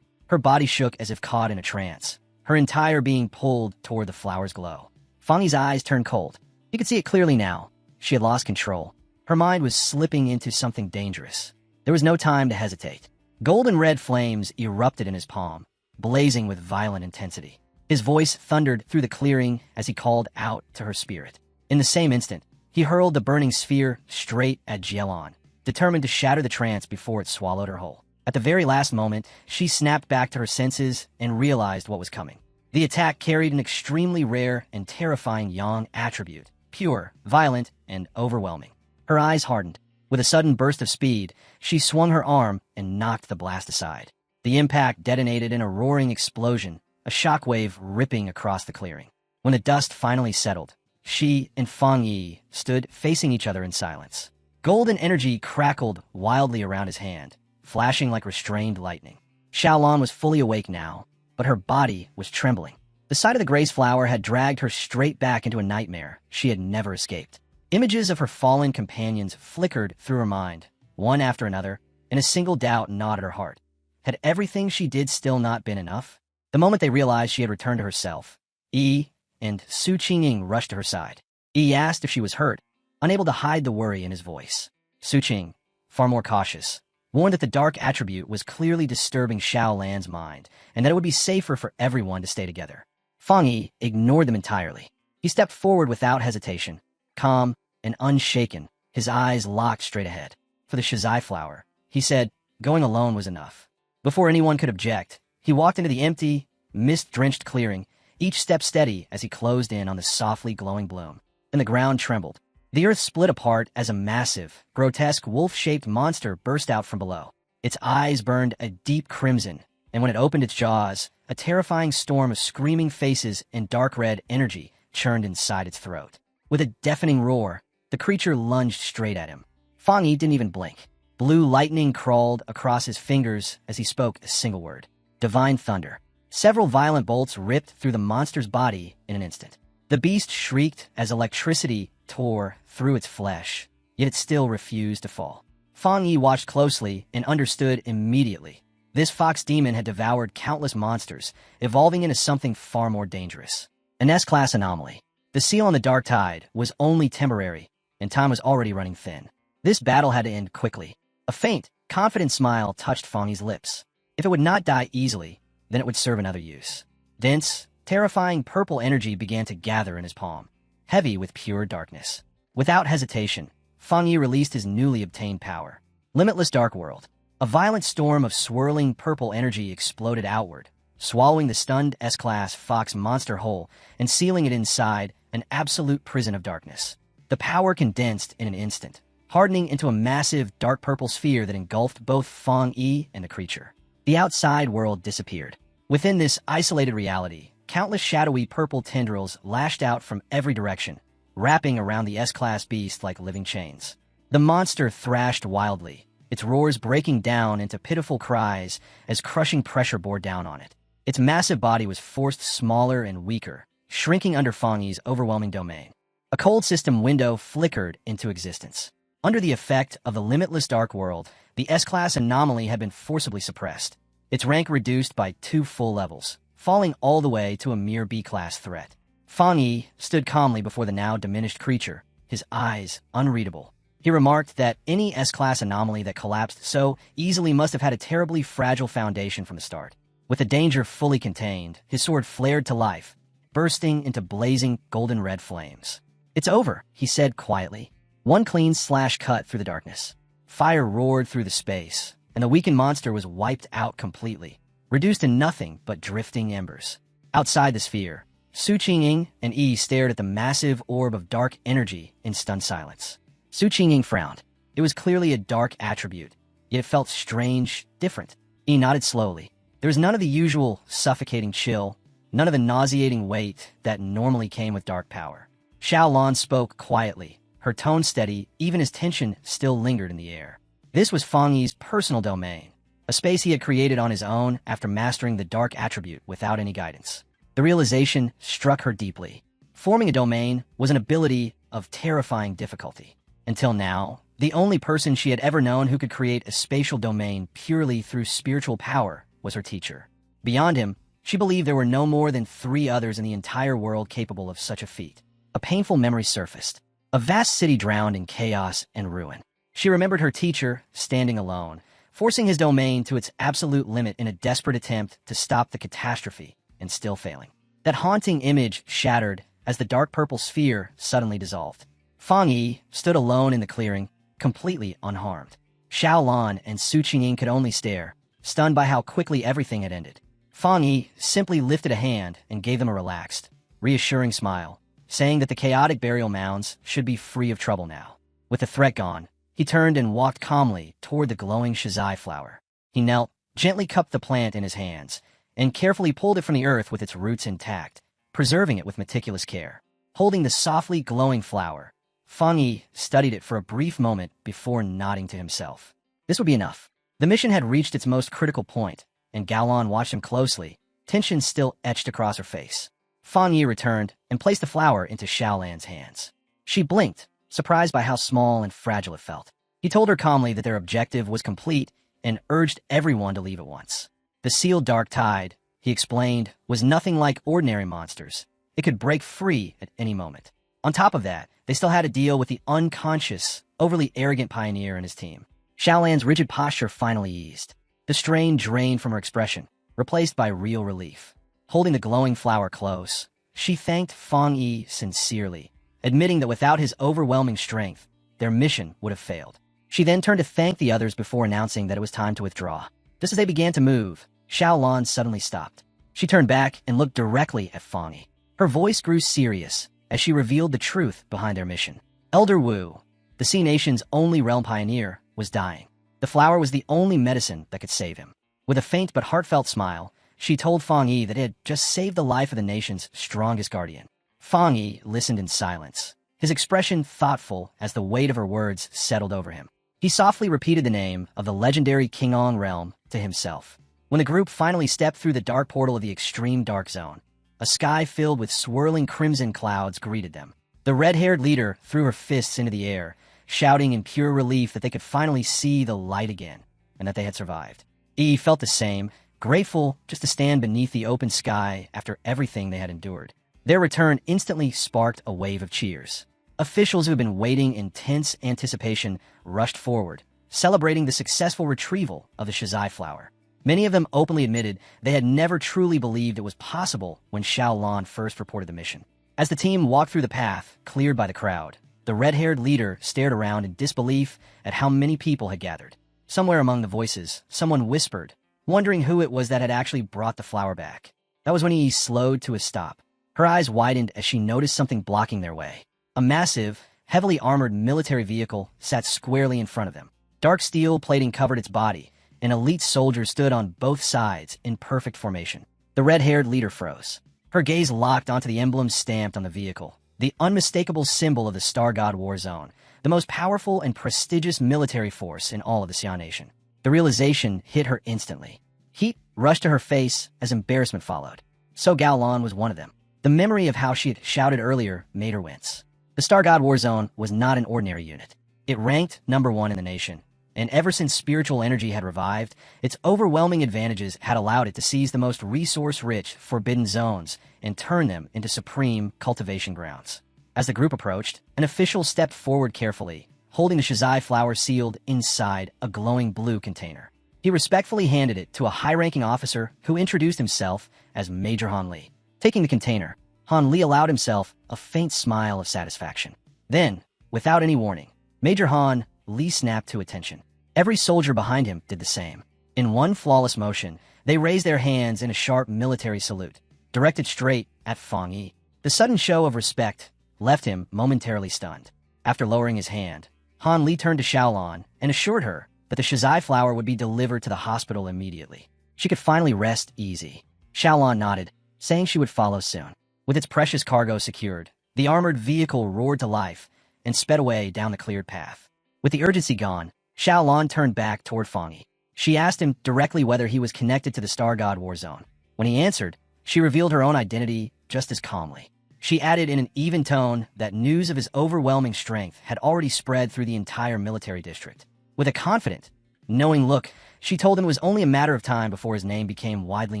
Speaker 1: Her body shook as if caught in a trance, her entire being pulled toward the flower's glow. Fang Yi's eyes turned cold. He could see it clearly now. She had lost control. Her mind was slipping into something dangerous. There was no time to hesitate. Golden red flames erupted in his palm, blazing with violent intensity. His voice thundered through the clearing as he called out to her spirit. In the same instant, he hurled the burning sphere straight at Jielon, determined to shatter the trance before it swallowed her whole. At the very last moment, she snapped back to her senses and realized what was coming. The attack carried an extremely rare and terrifying yang attribute, pure, violent, and overwhelming. Her eyes hardened. With a sudden burst of speed, she swung her arm and knocked the blast aside. The impact detonated in a roaring explosion, a shockwave ripping across the clearing. When the dust finally settled, she and Fang Yi stood facing each other in silence. Golden energy crackled wildly around his hand, flashing like restrained lightning. Xiaolon was fully awake now, but her body was trembling. The sight of the grace flower had dragged her straight back into a nightmare she had never escaped. Images of her fallen companions flickered through her mind, one after another, and a single doubt gnawed at her heart. Had everything she did still not been enough? The moment they realized she had returned to herself, Yi and Su Qingying rushed to her side. Yi asked if she was hurt, unable to hide the worry in his voice. Su Qing, far more cautious, warned that the dark attribute was clearly disturbing Xiaolan's mind, and that it would be safer for everyone to stay together. Fang Yi ignored them entirely. He stepped forward without hesitation, calm and unshaken, his eyes locked straight ahead. For the Shizai flower, he said, going alone was enough. Before anyone could object, he walked into the empty, mist-drenched clearing, each step steady as he closed in on the softly glowing bloom. And the ground trembled. The earth split apart as a massive, grotesque wolf-shaped monster burst out from below. Its eyes burned a deep crimson, and when it opened its jaws, a terrifying storm of screaming faces and dark red energy churned inside its throat. With a deafening roar, the creature lunged straight at him. Fang Yi didn't even blink. Blue lightning crawled across his fingers as he spoke a single word. Divine thunder. Several violent bolts ripped through the monster's body in an instant. The beast shrieked as electricity tore through its flesh, yet it still refused to fall. Fang Yi watched closely and understood immediately. This fox demon had devoured countless monsters, evolving into something far more dangerous. An S-class anomaly. The seal on the dark tide was only temporary, and time was already running thin. This battle had to end quickly. A faint, confident smile touched Fang Yi's lips. If it would not die easily, then it would serve another use. Dense, terrifying purple energy began to gather in his palm, heavy with pure darkness. Without hesitation, Fang Yi released his newly obtained power. Limitless Dark World. A violent storm of swirling purple energy exploded outward, swallowing the stunned S-class fox monster whole and sealing it inside an absolute prison of darkness. The power condensed in an instant, hardening into a massive dark purple sphere that engulfed both Fang Yi and the creature. The outside world disappeared. Within this isolated reality, countless shadowy purple tendrils lashed out from every direction, wrapping around the S-class beast like living chains. The monster thrashed wildly, its roars breaking down into pitiful cries as crushing pressure bore down on it. Its massive body was forced smaller and weaker, shrinking under Fang Yi's overwhelming domain. A cold system window flickered into existence. Under the effect of the limitless dark world, the S-class anomaly had been forcibly suppressed, its rank reduced by 2 full levels, falling all the way to a mere B-class threat. Fang Yi stood calmly before the now diminished creature, his eyes unreadable. He remarked that any S-class anomaly that collapsed so easily must have had a terribly fragile foundation from the start. With the danger fully contained, his sword flared to life, bursting into blazing golden red flames. "It's over," he said quietly. One clean slash cut through the darkness. Fire roared through the space, and the weakened monster was wiped out completely, reduced to nothing but drifting embers. Outside the sphere, Su Qingying and Yi stared at the massive orb of dark energy in stunned silence. Su Qingying frowned. It was clearly a dark attribute, yet it felt strange, different. Yi nodded slowly. There was none of the usual suffocating chill, none of the nauseating weight that normally came with dark power. Xiaolon spoke quietly, her tone steady even as tension still lingered in the air. This was Fang Yi's personal domain, a space he had created on his own after mastering the dark attribute without any guidance. The realization struck her deeply. Forming a domain was an ability of terrifying difficulty. Until now, the only person she had ever known who could create a spatial domain purely through spiritual power was her teacher. Beyond him, she believed there were no more than 3 others in the entire world capable of such a feat. A painful memory surfaced. A vast city drowned in chaos and ruin. She remembered her teacher standing alone, forcing his domain to its absolute limit in a desperate attempt to stop the catastrophe, and still failing. That haunting image shattered as the dark purple sphere suddenly dissolved. Fang Yi stood alone in the clearing, completely unharmed. Xiao Lan and Su Qingying could only stare, stunned by how quickly everything had ended. Fang Yi simply lifted a hand and gave them a relaxed, reassuring smile, saying that the chaotic burial mounds should be free of trouble now. With the threat gone, he turned and walked calmly toward the glowing shizai flower. He knelt, gently cupped the plant in his hands, and carefully pulled it from the earth with its roots intact, preserving it with meticulous care. Holding the softly glowing flower, Fang Yi studied it for a brief moment before nodding to himself. This would be enough. The mission had reached its most critical point, and Gaolan watched him closely, tension still etched across her face. Fang Yi returned and placed the flower into Xiaolan's hands. She blinked, surprised by how small and fragile it felt. He told her calmly that their objective was complete and urged everyone to leave at once. The sealed dark tide, he explained, was nothing like ordinary monsters. It could break free at any moment. On top of that, they still had to deal with the unconscious, overly arrogant pioneer and his team. Xiaolan's rigid posture finally eased. The strain drained from her expression, replaced by real relief. Holding the glowing flower close, she thanked Fang Yi sincerely, admitting that without his overwhelming strength, their mission would have failed. She then turned to thank the others before announcing that it was time to withdraw. Just as they began to move, Xiao Lan suddenly stopped. She turned back and looked directly at Fang Yi. Her voice grew serious as she revealed the truth behind their mission. Elder Wu, the Sea Nation's only realm pioneer, was dying. The flower was the only medicine that could save him. With a faint but heartfelt smile, she told Fang Yi that it had just saved the life of the nation's strongest guardian. Fang Yi listened in silence, his expression thoughtful as the weight of her words settled over him. He softly repeated the name of the legendary Qingong realm to himself. When the group finally stepped through the dark portal of the extreme dark zone, a sky filled with swirling crimson clouds greeted them. The red-haired leader threw her fists into the air, shouting in pure relief that they could finally see the light again, and that they had survived. Yi felt the same, grateful just to stand beneath the open sky after everything they had endured. Their return instantly sparked a wave of cheers. Officials who had been waiting in tense anticipation rushed forward, celebrating the successful retrieval of the shizai flower. Many of them openly admitted they had never truly believed it was possible when Xiao Lan first reported the mission. As the team walked through the path cleared by the crowd, the red-haired leader stared around in disbelief at how many people had gathered. Somewhere among the voices, someone whispered, wondering who it was that had actually brought the flower back. That was when he slowed to a stop. Her eyes widened as she noticed something blocking their way. A massive, heavily armored military vehicle sat squarely in front of them. Dark steel plating covered its body, and elite soldiers stood on both sides in perfect formation. The red-haired leader froze. Her gaze locked onto the emblem stamped on the vehicle, the unmistakable symbol of the Star God War Zone, the most powerful and prestigious military force in all of the Xia Nation. The realization hit her instantly. Heat rushed to her face as embarrassment followed. So Gaolan was one of them. The memory of how she had shouted earlier made her wince. The Star God War Zone was not an ordinary unit. It ranked #1 in the nation, and ever since spiritual energy had revived, its overwhelming advantages had allowed it to seize the most resource-rich forbidden zones and turn them into supreme cultivation grounds. As the group approached, an official stepped forward carefully, holding the shizai flower sealed inside a glowing blue container. He respectfully handed it to a high-ranking officer who introduced himself as Major Han Li. Taking the container, Han Li allowed himself a faint smile of satisfaction. Then, without any warning, Major Han Li snapped to attention. Every soldier behind him did the same. In one flawless motion, they raised their hands in a sharp military salute, directed straight at Fang Yi. The sudden show of respect left him momentarily stunned. After lowering his hand, Han Li turned to Xiaolan and assured her that the shizai flower would be delivered to the hospital immediately. She could finally rest easy. Xiaolan nodded, saying she would follow soon. With its precious cargo secured, the armored vehicle roared to life and sped away down the cleared path. With the urgency gone, Xiaolan turned back toward Fang Yi. She asked him directly whether he was connected to the Star God War Zone. When he answered, she revealed her own identity just as calmly. She added in an even tone that news of his overwhelming strength had already spread through the entire military district. With a confident, knowing look, she told him it was only a matter of time before his name became widely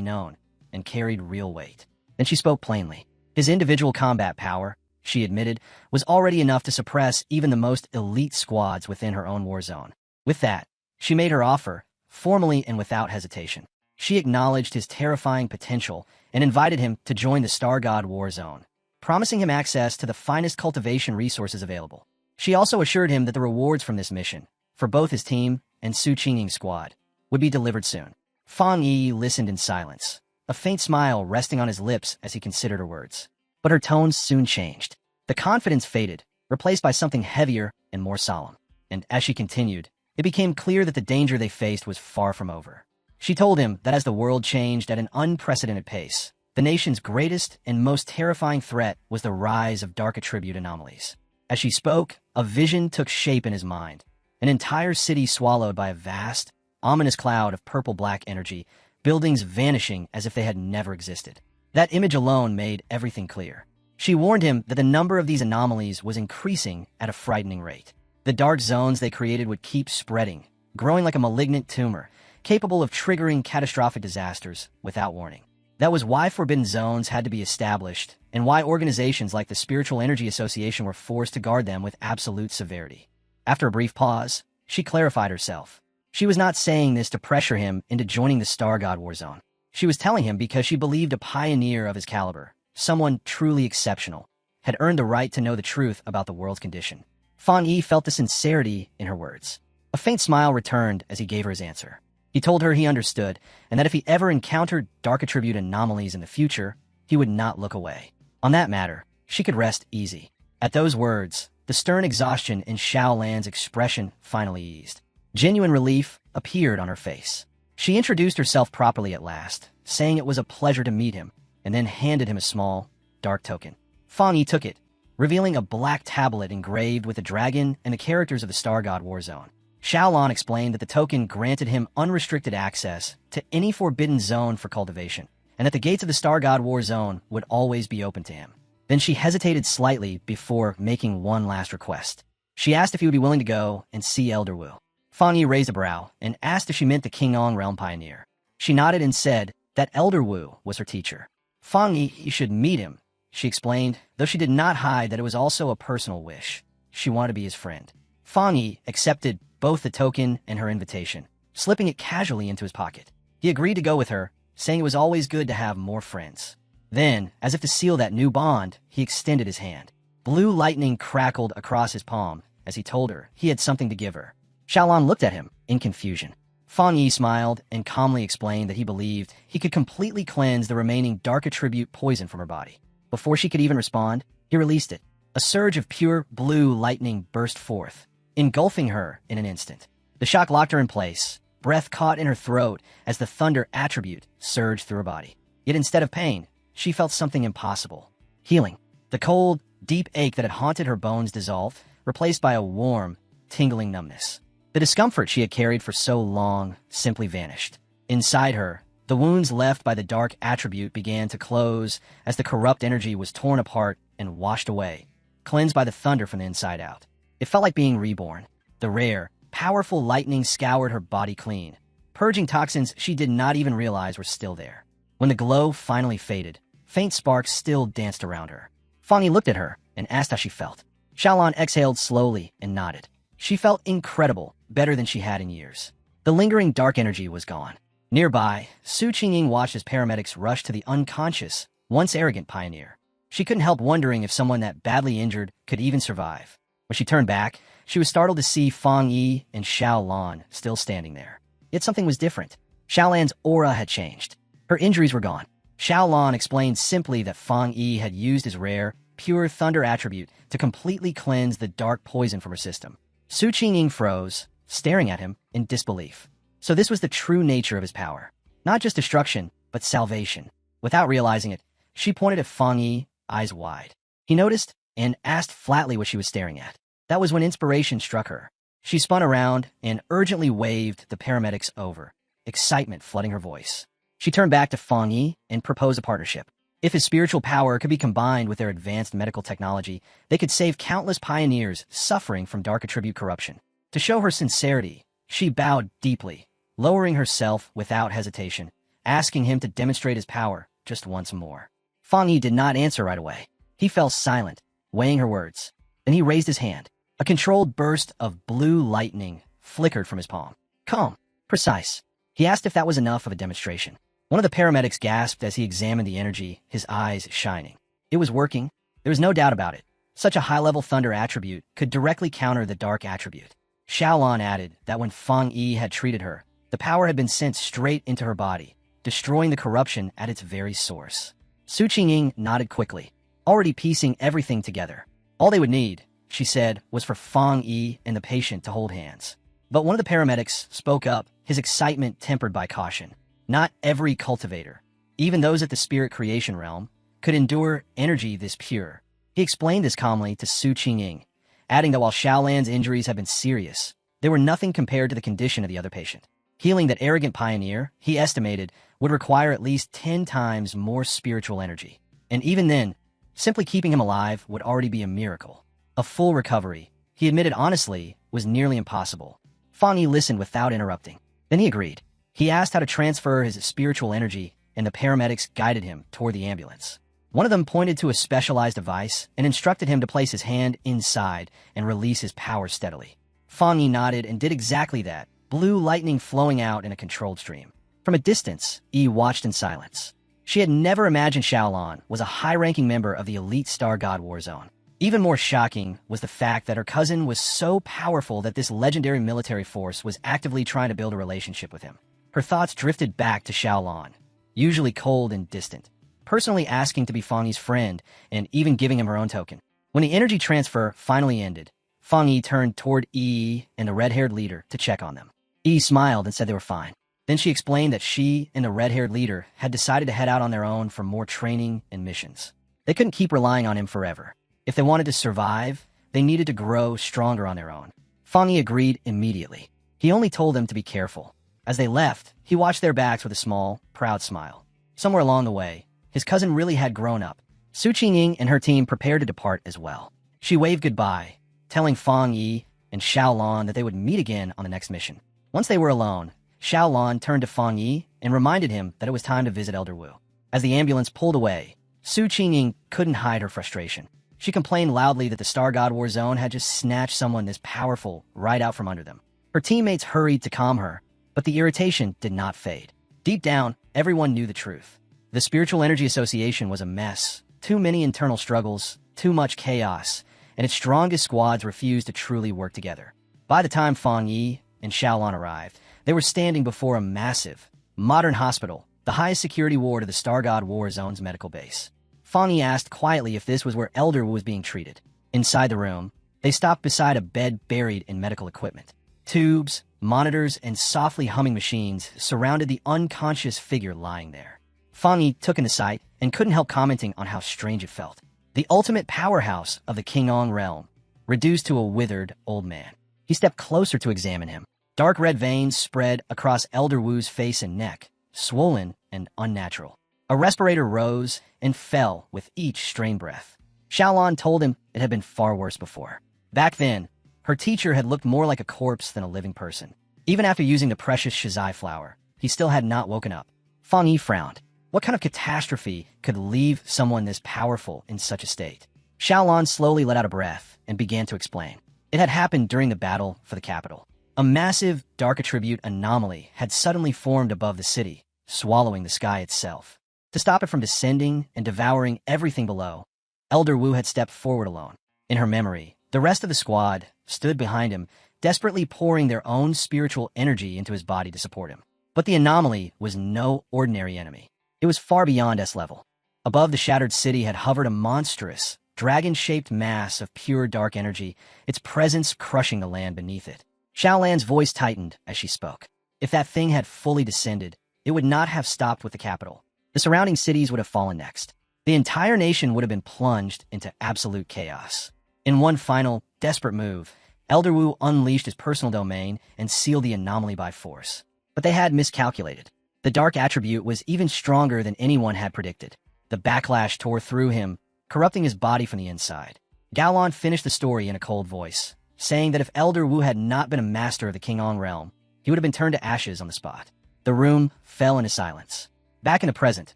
Speaker 1: known and carried real weight. Then she spoke plainly. His individual combat power, she admitted, was already enough to suppress even the most elite squads within her own war zone. With that, she made her offer, formally and without hesitation. She acknowledged his terrifying potential and invited him to join the Star God War Zone, promising him access to the finest cultivation resources available. She also assured him that the rewards from this mission, for both his team and Su Qingying's squad, would be delivered soon. Fang Yi listened in silence, a faint smile resting on his lips as he considered her words. But her tones soon changed. The confidence faded, replaced by something heavier and more solemn. And as she continued, it became clear that the danger they faced was far from over. She told him that as the world changed at an unprecedented pace, the nation's greatest and most terrifying threat was the rise of dark attribute anomalies. As she spoke, a vision took shape in his mind. An entire city swallowed by a vast, ominous cloud of purple-black energy, buildings vanishing as if they had never existed. That image alone made everything clear. She warned him that the number of these anomalies was increasing at a frightening rate. The dark zones they created would keep spreading, growing like a malignant tumor, capable of triggering catastrophic disasters without warning. That was why forbidden zones had to be established, and why organizations like the Spiritual Energy Association were forced to guard them with absolute severity. After a brief pause, she clarified herself. She was not saying this to pressure him into joining the Star God War Zone. She was telling him because she believed a pioneer of his caliber, someone truly exceptional, had earned the right to know the truth about the world's condition. Fang Yi felt the sincerity in her words. A faint smile returned as he gave her his answer. He told her he understood, and that if he ever encountered dark attribute anomalies in the future, he would not look away. On that matter, she could rest easy. At those words, the stern exhaustion in Xiao Lan's expression finally eased. Genuine relief appeared on her face. She introduced herself properly at last, saying it was a pleasure to meet him, and then handed him a small, dark token. Fang Yi took it, revealing a black tablet engraved with a dragon and the characters of the Star God War Zone. Xiao Lan explained that the token granted him unrestricted access to any forbidden zone for cultivation, and that the gates of the Star God War Zone would always be open to him. Then she hesitated slightly before making one last request. She asked if he would be willing to go and see Elder Wu. Fang Yi raised a brow and asked if she meant the Qingyong Realm Pioneer. She nodded and said that Elder Wu was her teacher. Fang Yi should meet him, she explained, though she did not hide that it was also a personal wish. She wanted to be his friend. Fang Yi accepted both the token and her invitation, slipping it casually into his pocket. He agreed to go with her, saying it was always good to have more friends. Then, as if to seal that new bond, he extended his hand. Blue lightning crackled across his palm as he told her he had something to give her. Xiaolan looked at him in confusion. Fang Yi smiled and calmly explained that he believed he could completely cleanse the remaining dark attribute poison from her body. Before she could even respond, he released it. A surge of pure blue lightning burst forth, engulfing her in an instant. The shock locked her in place, breath caught in her throat as the thunder attribute surged through her body. Yet instead of pain, she felt something impossible. Healing. The cold, deep ache that had haunted her bones dissolved, replaced by a warm, tingling numbness. The discomfort she had carried for so long simply vanished. Inside her, the wounds left by the dark attribute began to close as the corrupt energy was torn apart and washed away, cleansed by the thunder from the inside out. It felt like being reborn. The rare, powerful lightning scoured her body clean, purging toxins she did not even realize were still there. When the glow finally faded, faint sparks still danced around her. Fang Yi looked at her and asked how she felt. Xiaolan exhaled slowly and nodded. She felt incredible, better than she had in years. The lingering dark energy was gone. Nearby, Su Qingying watched as paramedics rushed to the unconscious, once arrogant pioneer. She couldn't help wondering if someone that badly injured could even survive. When she turned back, she was startled to see Fang Yi and Xiao Lan still standing there. Yet something was different. Xiao Lan's aura had changed. Her injuries were gone. Xiao Lan explained simply that Fang Yi had used his rare, pure thunder attribute to completely cleanse the dark poison from her system. Su Qingying froze, staring at him in disbelief. So this was the true nature of his power. Not just destruction, but salvation. Without realizing it, she pointed at Fang Yi, eyes wide. He noticed and asked flatly what she was staring at. That was when inspiration struck her. She spun around and urgently waved the paramedics over, excitement flooding her voice. She turned back to Fang Yi and proposed a partnership. If his spiritual power could be combined with their advanced medical technology, they could save countless pioneers suffering from dark attribute corruption. To show her sincerity, she bowed deeply, lowering herself without hesitation, asking him to demonstrate his power just once more. Fang Yi did not answer right away. He fell silent, weighing her words. Then he raised his hand. A controlled burst of blue lightning flickered from his palm. Calm, precise. He asked if that was enough of a demonstration. One of the paramedics gasped as he examined the energy, his eyes shining. It was working. There was no doubt about it. Such a high-level thunder attribute could directly counter the dark attribute. Xiaolon added that when Fang Yi had treated her, the power had been sent straight into her body, destroying the corruption at its very source. Su Qingying nodded quickly, already piecing everything together. All they would need, she said, was for Fang Yi and the patient to hold hands. But one of the paramedics spoke up, his excitement tempered by caution. Not every cultivator, even those at the spirit creation realm, could endure energy this pure. He explained this calmly to Su Qingying, adding that while Xiaolan's injuries had been serious, they were nothing compared to the condition of the other patient. Healing that arrogant pioneer, he estimated, would require at least 10 times more spiritual energy. And even then, simply keeping him alive would already be a miracle. A full recovery, he admitted honestly, was nearly impossible. Fang Yi listened without interrupting. Then he agreed. He asked how to transfer his spiritual energy, and the paramedics guided him toward the ambulance. One of them pointed to a specialized device and instructed him to place his hand inside and release his power steadily. Fang Yi nodded and did exactly that, blue lightning flowing out in a controlled stream. From a distance, Yi watched in silence. She had never imagined Xiaolon was a high-ranking member of the elite Star God War Zone. Even more shocking was the fact that her cousin was so powerful that this legendary military force was actively trying to build a relationship with him. Her thoughts drifted back to Xiaolon, usually cold and distant, personally asking to be Fang Yi's friend and even giving him her own token. When the energy transfer finally ended, Fang Yi turned toward Yi and the red-haired leader to check on them. Yi smiled and said they were fine. Then she explained that she and the red-haired leader had decided to head out on their own for more training and missions. They couldn't keep relying on him forever. If they wanted to survive, they needed to grow stronger on their own. Fang Yi agreed immediately. He only told them to be careful. As they left, he watched their backs with a small, proud smile. Somewhere along the way, his cousin really had grown up. Su Qingying and her team prepared to depart as well. She waved goodbye, telling Fang Yi and Xiaolon that they would meet again on the next mission. Once they were alone, Xiaolon turned to Fang Yi and reminded him that it was time to visit Elder Wu. As the ambulance pulled away, Su Qingying couldn't hide her frustration. She complained loudly that the Star God War Zone had just snatched someone this powerful right out from under them. Her teammates hurried to calm her, but the irritation did not fade. Deep down, everyone knew the truth. The Spiritual Energy Association was a mess. Too many internal struggles, too much chaos, and its strongest squads refused to truly work together. By the time Fang Yi and Xiaolon arrived, they were standing before a massive, modern hospital, the highest security ward of the Star God War Zone's medical base. Fang Yi asked quietly if this was where Elder Wu was being treated. Inside the room, they stopped beside a bed buried in medical equipment. Tubes, monitors, and softly humming machines surrounded the unconscious figure lying there. Fang Yi took in the sight and couldn't help commenting on how strange it felt. The ultimate powerhouse of the Qingong realm, reduced to a withered old man. He stepped closer to examine him. Dark red veins spread across Elder Wu's face and neck, swollen and unnatural. A respirator rose and fell with each strained breath. Xiaolon told him it had been far worse before. Back then, her teacher had looked more like a corpse than a living person. Even after using the precious Shizai flower, he still had not woken up. Fang Yi frowned. What kind of catastrophe could leave someone this powerful in such a state? Xiaolon slowly let out a breath and began to explain. It had happened during the battle for the capital. A massive dark attribute anomaly had suddenly formed above the city, swallowing the sky itself. To stop it from descending and devouring everything below, Elder Wu had stepped forward alone. In her memory, the rest of the squad stood behind him, desperately pouring their own spiritual energy into his body to support him. But the anomaly was no ordinary enemy. It was far beyond S-level. Above the shattered city had hovered a monstrous, dragon-shaped mass of pure dark energy, its presence crushing the land beneath it. Xiaolan's voice tightened as she spoke. If that thing had fully descended, it would not have stopped with the capital. The surrounding cities would have fallen next. The entire nation would have been plunged into absolute chaos. In one final, desperate move, Elder Wu unleashed his personal domain and sealed the anomaly by force. But they had miscalculated. The dark attribute was even stronger than anyone had predicted. The backlash tore through him, corrupting his body from the inside. Gaolon finished the story in a cold voice, saying that if Elder Wu had not been a master of the Qingong realm, he would have been turned to ashes on the spot. The room fell into silence. Back in the present,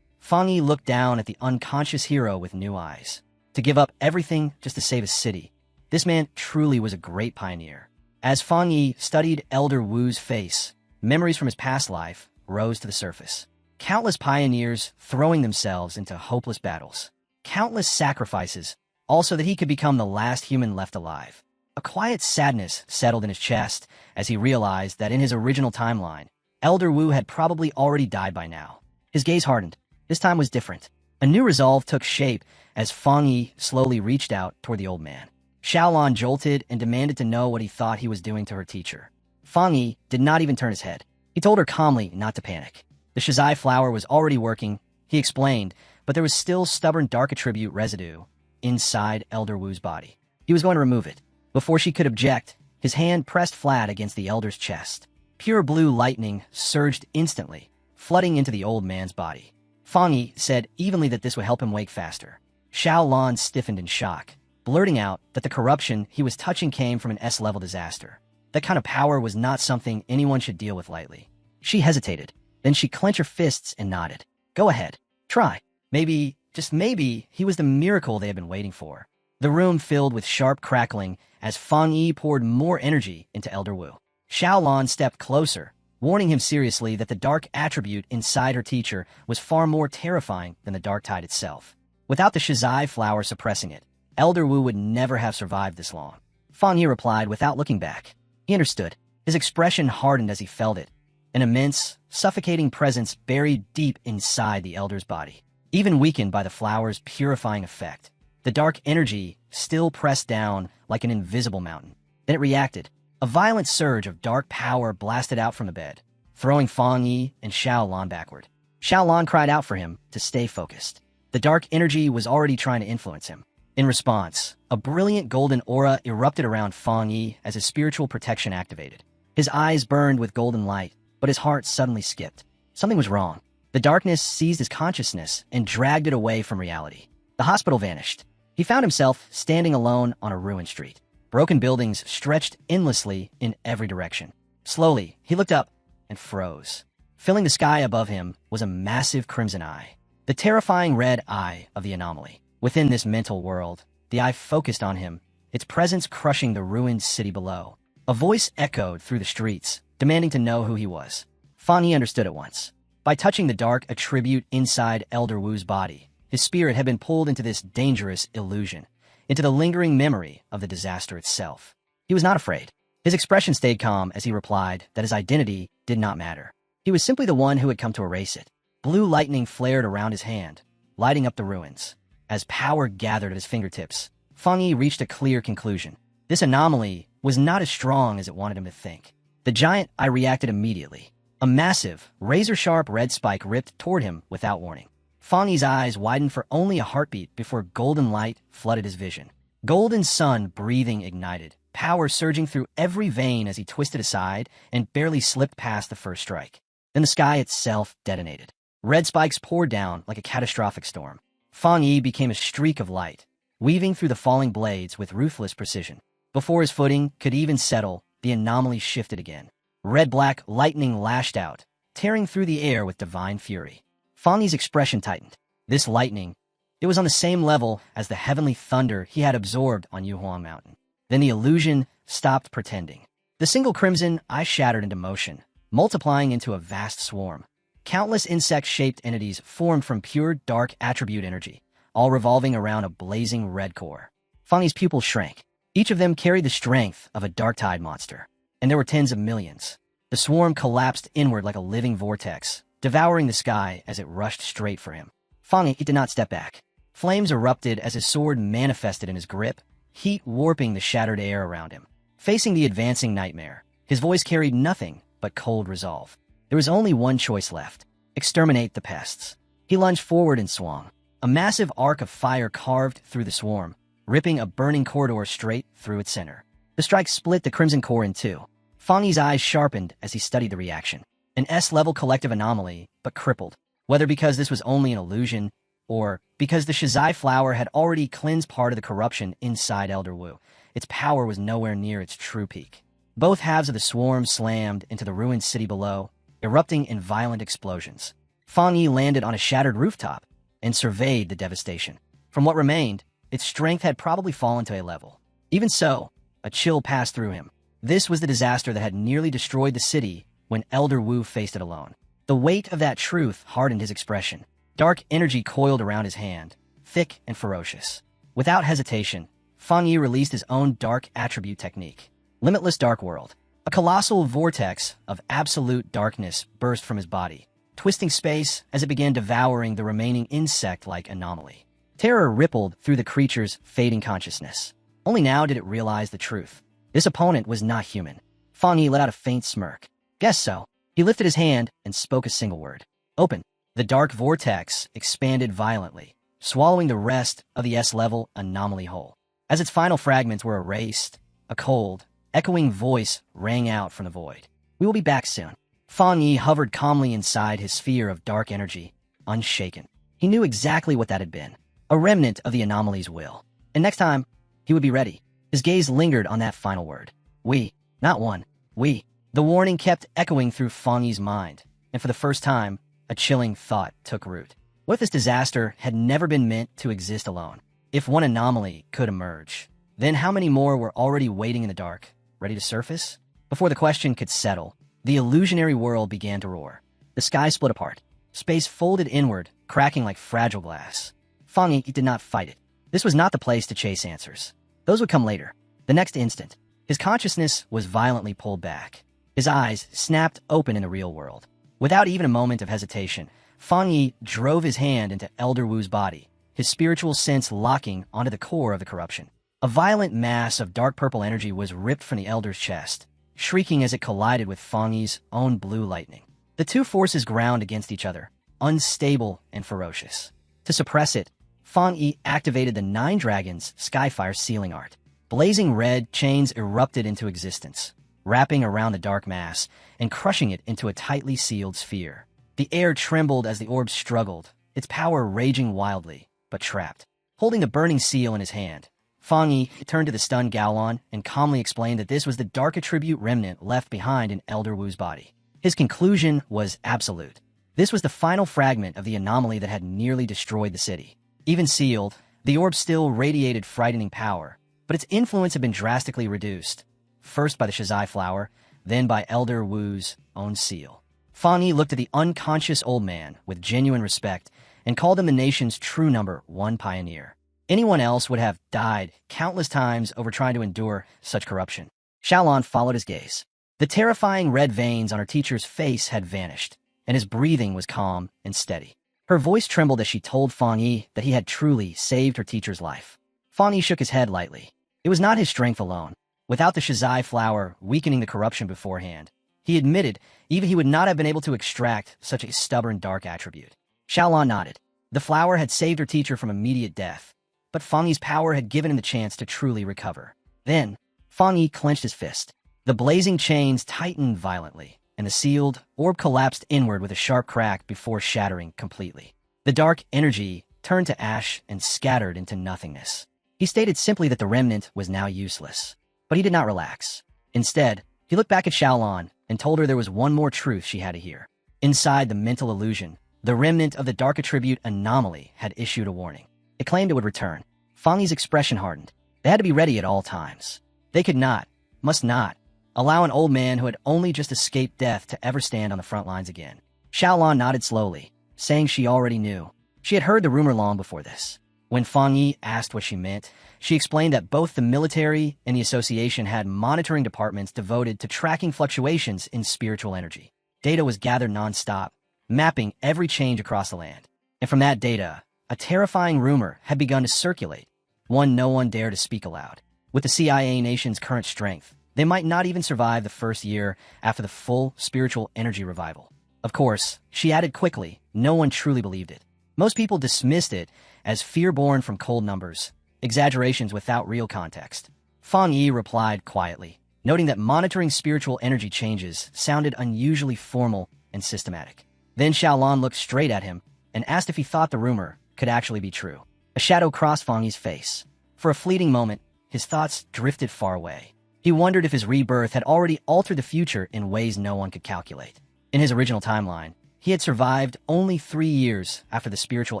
Speaker 1: Fang Yi looked down at the unconscious hero with new eyes. To give up everything just to save a city, this man truly was a great pioneer. As Fang Yi studied Elder Wu's face, memories from his past life rose to the surface. Countless pioneers throwing themselves into hopeless battles. Countless sacrifices, also that he could become the last human left alive. A quiet sadness settled in his chest as he realized that in his original timeline, Elder Wu had probably already died by now. His gaze hardened. This time was different. A new resolve took shape as Fang Yi slowly reached out toward the old man. Xiaolon jolted and demanded to know what he thought he was doing to her teacher. Fang Yi did not even turn his head. He told her calmly not to panic. The Shizai flower was already working, he explained, but there was still stubborn dark attribute residue inside Elder Wu's body. He was going to remove it. Before she could object, his hand pressed flat against the elder's chest. Pure blue lightning surged instantly, flooding into the old man's body. Fang Yi said evenly that this would help him wake faster. Xiaolon stiffened in shock, blurting out that the corruption he was touching came from an S-level disaster. That kind of power was not something anyone should deal with lightly. She hesitated. Then she clenched her fists and nodded. Go ahead. Try. Maybe, just maybe, he was the miracle they had been waiting for. The room filled with sharp crackling as Fang Yi poured more energy into Elder Wu. Xiaolon stepped closer, warning him seriously that the dark attribute inside her teacher was far more terrifying than the dark tide itself. Without the Shizai flower suppressing it, Elder Wu would never have survived this long. Fang Yi replied without looking back. He understood. His expression hardened as he felt it. An immense, suffocating presence buried deep inside the elder's body, even weakened by the flower's purifying effect. The dark energy still pressed down like an invisible mountain. Then it reacted. A violent surge of dark power blasted out from the bed, throwing Fang Yi and Xiaolon backward. Xiaolon cried out for him to stay focused. The dark energy was already trying to influence him. In response, a brilliant golden aura erupted around Fang Yi as his spiritual protection activated. His eyes burned with golden light, but his heart suddenly skipped. Something was wrong. The darkness seized his consciousness and dragged it away from reality. The hospital vanished. He found himself standing alone on a ruined street. Broken buildings stretched endlessly in every direction. Slowly, he looked up and froze. Filling the sky above him was a massive crimson eye, the terrifying red eye of the anomaly. Within this mental world, the eye focused on him, its presence crushing the ruined city below. A voice echoed through the streets, demanding to know who he was. Fang Yi understood at once. By touching the dark attribute inside Elder Wu's body, his spirit had been pulled into this dangerous illusion, into the lingering memory of the disaster itself. He was not afraid. His expression stayed calm as he replied that his identity did not matter. He was simply the one who had come to erase it. Blue lightning flared around his hand, lighting up the ruins. As power gathered at his fingertips, Fang Yi reached a clear conclusion. This anomaly was not as strong as it wanted him to think. The giant eye reacted immediately. A massive, razor-sharp red spike ripped toward him without warning. Fang Yi's eyes widened for only a heartbeat before golden light flooded his vision. Golden sun breathing ignited, power surging through every vein as he twisted aside and barely slipped past the first strike. Then the sky itself detonated. Red spikes poured down like a catastrophic storm. Fang Yi became a streak of light, weaving through the falling blades with ruthless precision. Before his footing could even settle, the anomaly shifted again. Red-black lightning lashed out, tearing through the air with divine fury. Fang Yi's expression tightened. This lightning, it was on the same level as the heavenly thunder he had absorbed on Yuhuang Mountain. Then the illusion stopped pretending. The single crimson eye shattered into motion, multiplying into a vast swarm. Countless insect-shaped entities formed from pure dark attribute energy, all revolving around a blazing red core. Fang Yi's pupils shrank. Each of them carried the strength of a dark tide monster, and there were tens of millions. The swarm collapsed inward like a living vortex, devouring the sky as it rushed straight for him. Fang Yi did not step back. Flames erupted as his sword manifested in his grip, heat warping the shattered air around him. Facing the advancing nightmare, his voice carried nothing but cold resolve. There was only one choice left: exterminate the pests. He lunged forward and swung. A massive arc of fire carved through the swarm, ripping a burning corridor straight through its center. The strike split the Crimson Core in two. Fang Yi's eyes sharpened as he studied the reaction. An S-level collective anomaly, but crippled. Whether because this was only an illusion, or because the Shizai flower had already cleansed part of the corruption inside Elder Wu, its power was nowhere near its true peak. Both halves of the swarm slammed into the ruined city below, erupting in violent explosions. Fang Yi landed on a shattered rooftop and surveyed the devastation. From what remained, its strength had probably fallen to a level. Even so, a chill passed through him. This was the disaster that had nearly destroyed the city when Elder Wu faced it alone. The weight of that truth hardened his expression. Dark energy coiled around his hand, thick and ferocious. Without hesitation, Fang Yi released his own dark attribute technique. Limitless Dark World. A colossal vortex of absolute darkness burst from his body, twisting space as it began devouring the remaining insect-like anomaly. Terror rippled through the creature's fading consciousness. Only now did it realize the truth. This opponent was not human. Fang Yi let out a faint smirk. Guess so. He lifted his hand and spoke a single word. Open. The dark vortex expanded violently, swallowing the rest of the S-level anomaly whole. As its final fragments were erased, a cold, echoing voice rang out from the void. We will be back soon. Fang Yi hovered calmly inside his sphere of dark energy, unshaken. He knew exactly what that had been. A remnant of the anomaly's will. And next time, he would be ready. His gaze lingered on that final word. We. Not one. We. The warning kept echoing through Fang Yi's mind, and for the first time, a chilling thought took root. What if this disaster had never been meant to exist alone? If one anomaly could emerge, then how many more were already waiting in the dark, ready to surface? Before the question could settle, the illusionary world began to roar. The sky split apart. Space folded inward, cracking like fragile glass. Fang Yi did not fight it. This was not the place to chase answers. Those would come later. The next instant, his consciousness was violently pulled back. His eyes snapped open in the real world. Without even a moment of hesitation, Fang Yi drove his hand into Elder Wu's body, his spiritual sense locking onto the core of the corruption. A violent mass of dark purple energy was ripped from the Elder's chest, shrieking as it collided with Fang Yi's own blue lightning. The two forces ground against each other, unstable and ferocious. To suppress it, Fang Yi activated the Nine Dragons Skyfire sealing art. Blazing red chains erupted into existence, wrapping around the dark mass and crushing it into a tightly sealed sphere. The air trembled as the orb struggled, its power raging wildly, but trapped. Holding the burning seal in his hand, Fang Yi turned to the stunned Gaolan and calmly explained that this was the dark attribute remnant left behind in Elder Wu's body. His conclusion was absolute. This was the final fragment of the anomaly that had nearly destroyed the city. Even sealed, the orb still radiated frightening power, but its influence had been drastically reduced, first by the Shizai flower, then by Elder Wu's own seal. Fang Yi looked at the unconscious old man with genuine respect and called him the nation's true number one pioneer. Anyone else would have died countless times over trying to endure such corruption. Xiaolan followed his gaze. The terrifying red veins on her teacher's face had vanished, and his breathing was calm and steady. Her voice trembled as she told Fang Yi that he had truly saved her teacher's life. Fang Yi shook his head lightly. It was not his strength alone. Without the Shizai flower weakening the corruption beforehand, he admitted even he would not have been able to extract such a stubborn dark attribute. Xiaolan nodded. The flower had saved her teacher from immediate death, but Fang Yi's power had given him the chance to truly recover. Then, Fang Yi clenched his fist. The blazing chains tightened violently, and the sealed orb collapsed inward with a sharp crack before shattering completely. The dark energy turned to ash and scattered into nothingness. He stated simply that the remnant was now useless. But he did not relax. Instead, he looked back at Xiaolan and told her there was one more truth she had to hear. Inside the mental illusion, the remnant of the dark attribute anomaly had issued a warning. It claimed it would return. Fang Yi's expression hardened. They had to be ready at all times. They could not, must not, allow an old man who had only just escaped death to ever stand on the front lines again. Xiaolan nodded slowly, saying she already knew. She had heard the rumor long before this. When Fang Yi asked what she meant, she explained that both the military and the association had monitoring departments devoted to tracking fluctuations in spiritual energy. Data was gathered non-stop, mapping every change across the land. And from that data, a terrifying rumor had begun to circulate, one no one dared to speak aloud. With the CIA nation's current strength, they might not even survive the first year after the full spiritual energy revival. Of course, she added quickly, no one truly believed it. Most people dismissed it as fear born from cold numbers, exaggerations without real context. Fang Yi replied quietly, noting that monitoring spiritual energy changes sounded unusually formal and systematic. Then Xiaolan looked straight at him and asked if he thought the rumor could actually be true. A shadow crossed Fang Yi's face. For a fleeting moment, his thoughts drifted far away. He wondered if his rebirth had already altered the future in ways no one could calculate. In his original timeline, he had survived only 3 years after the spiritual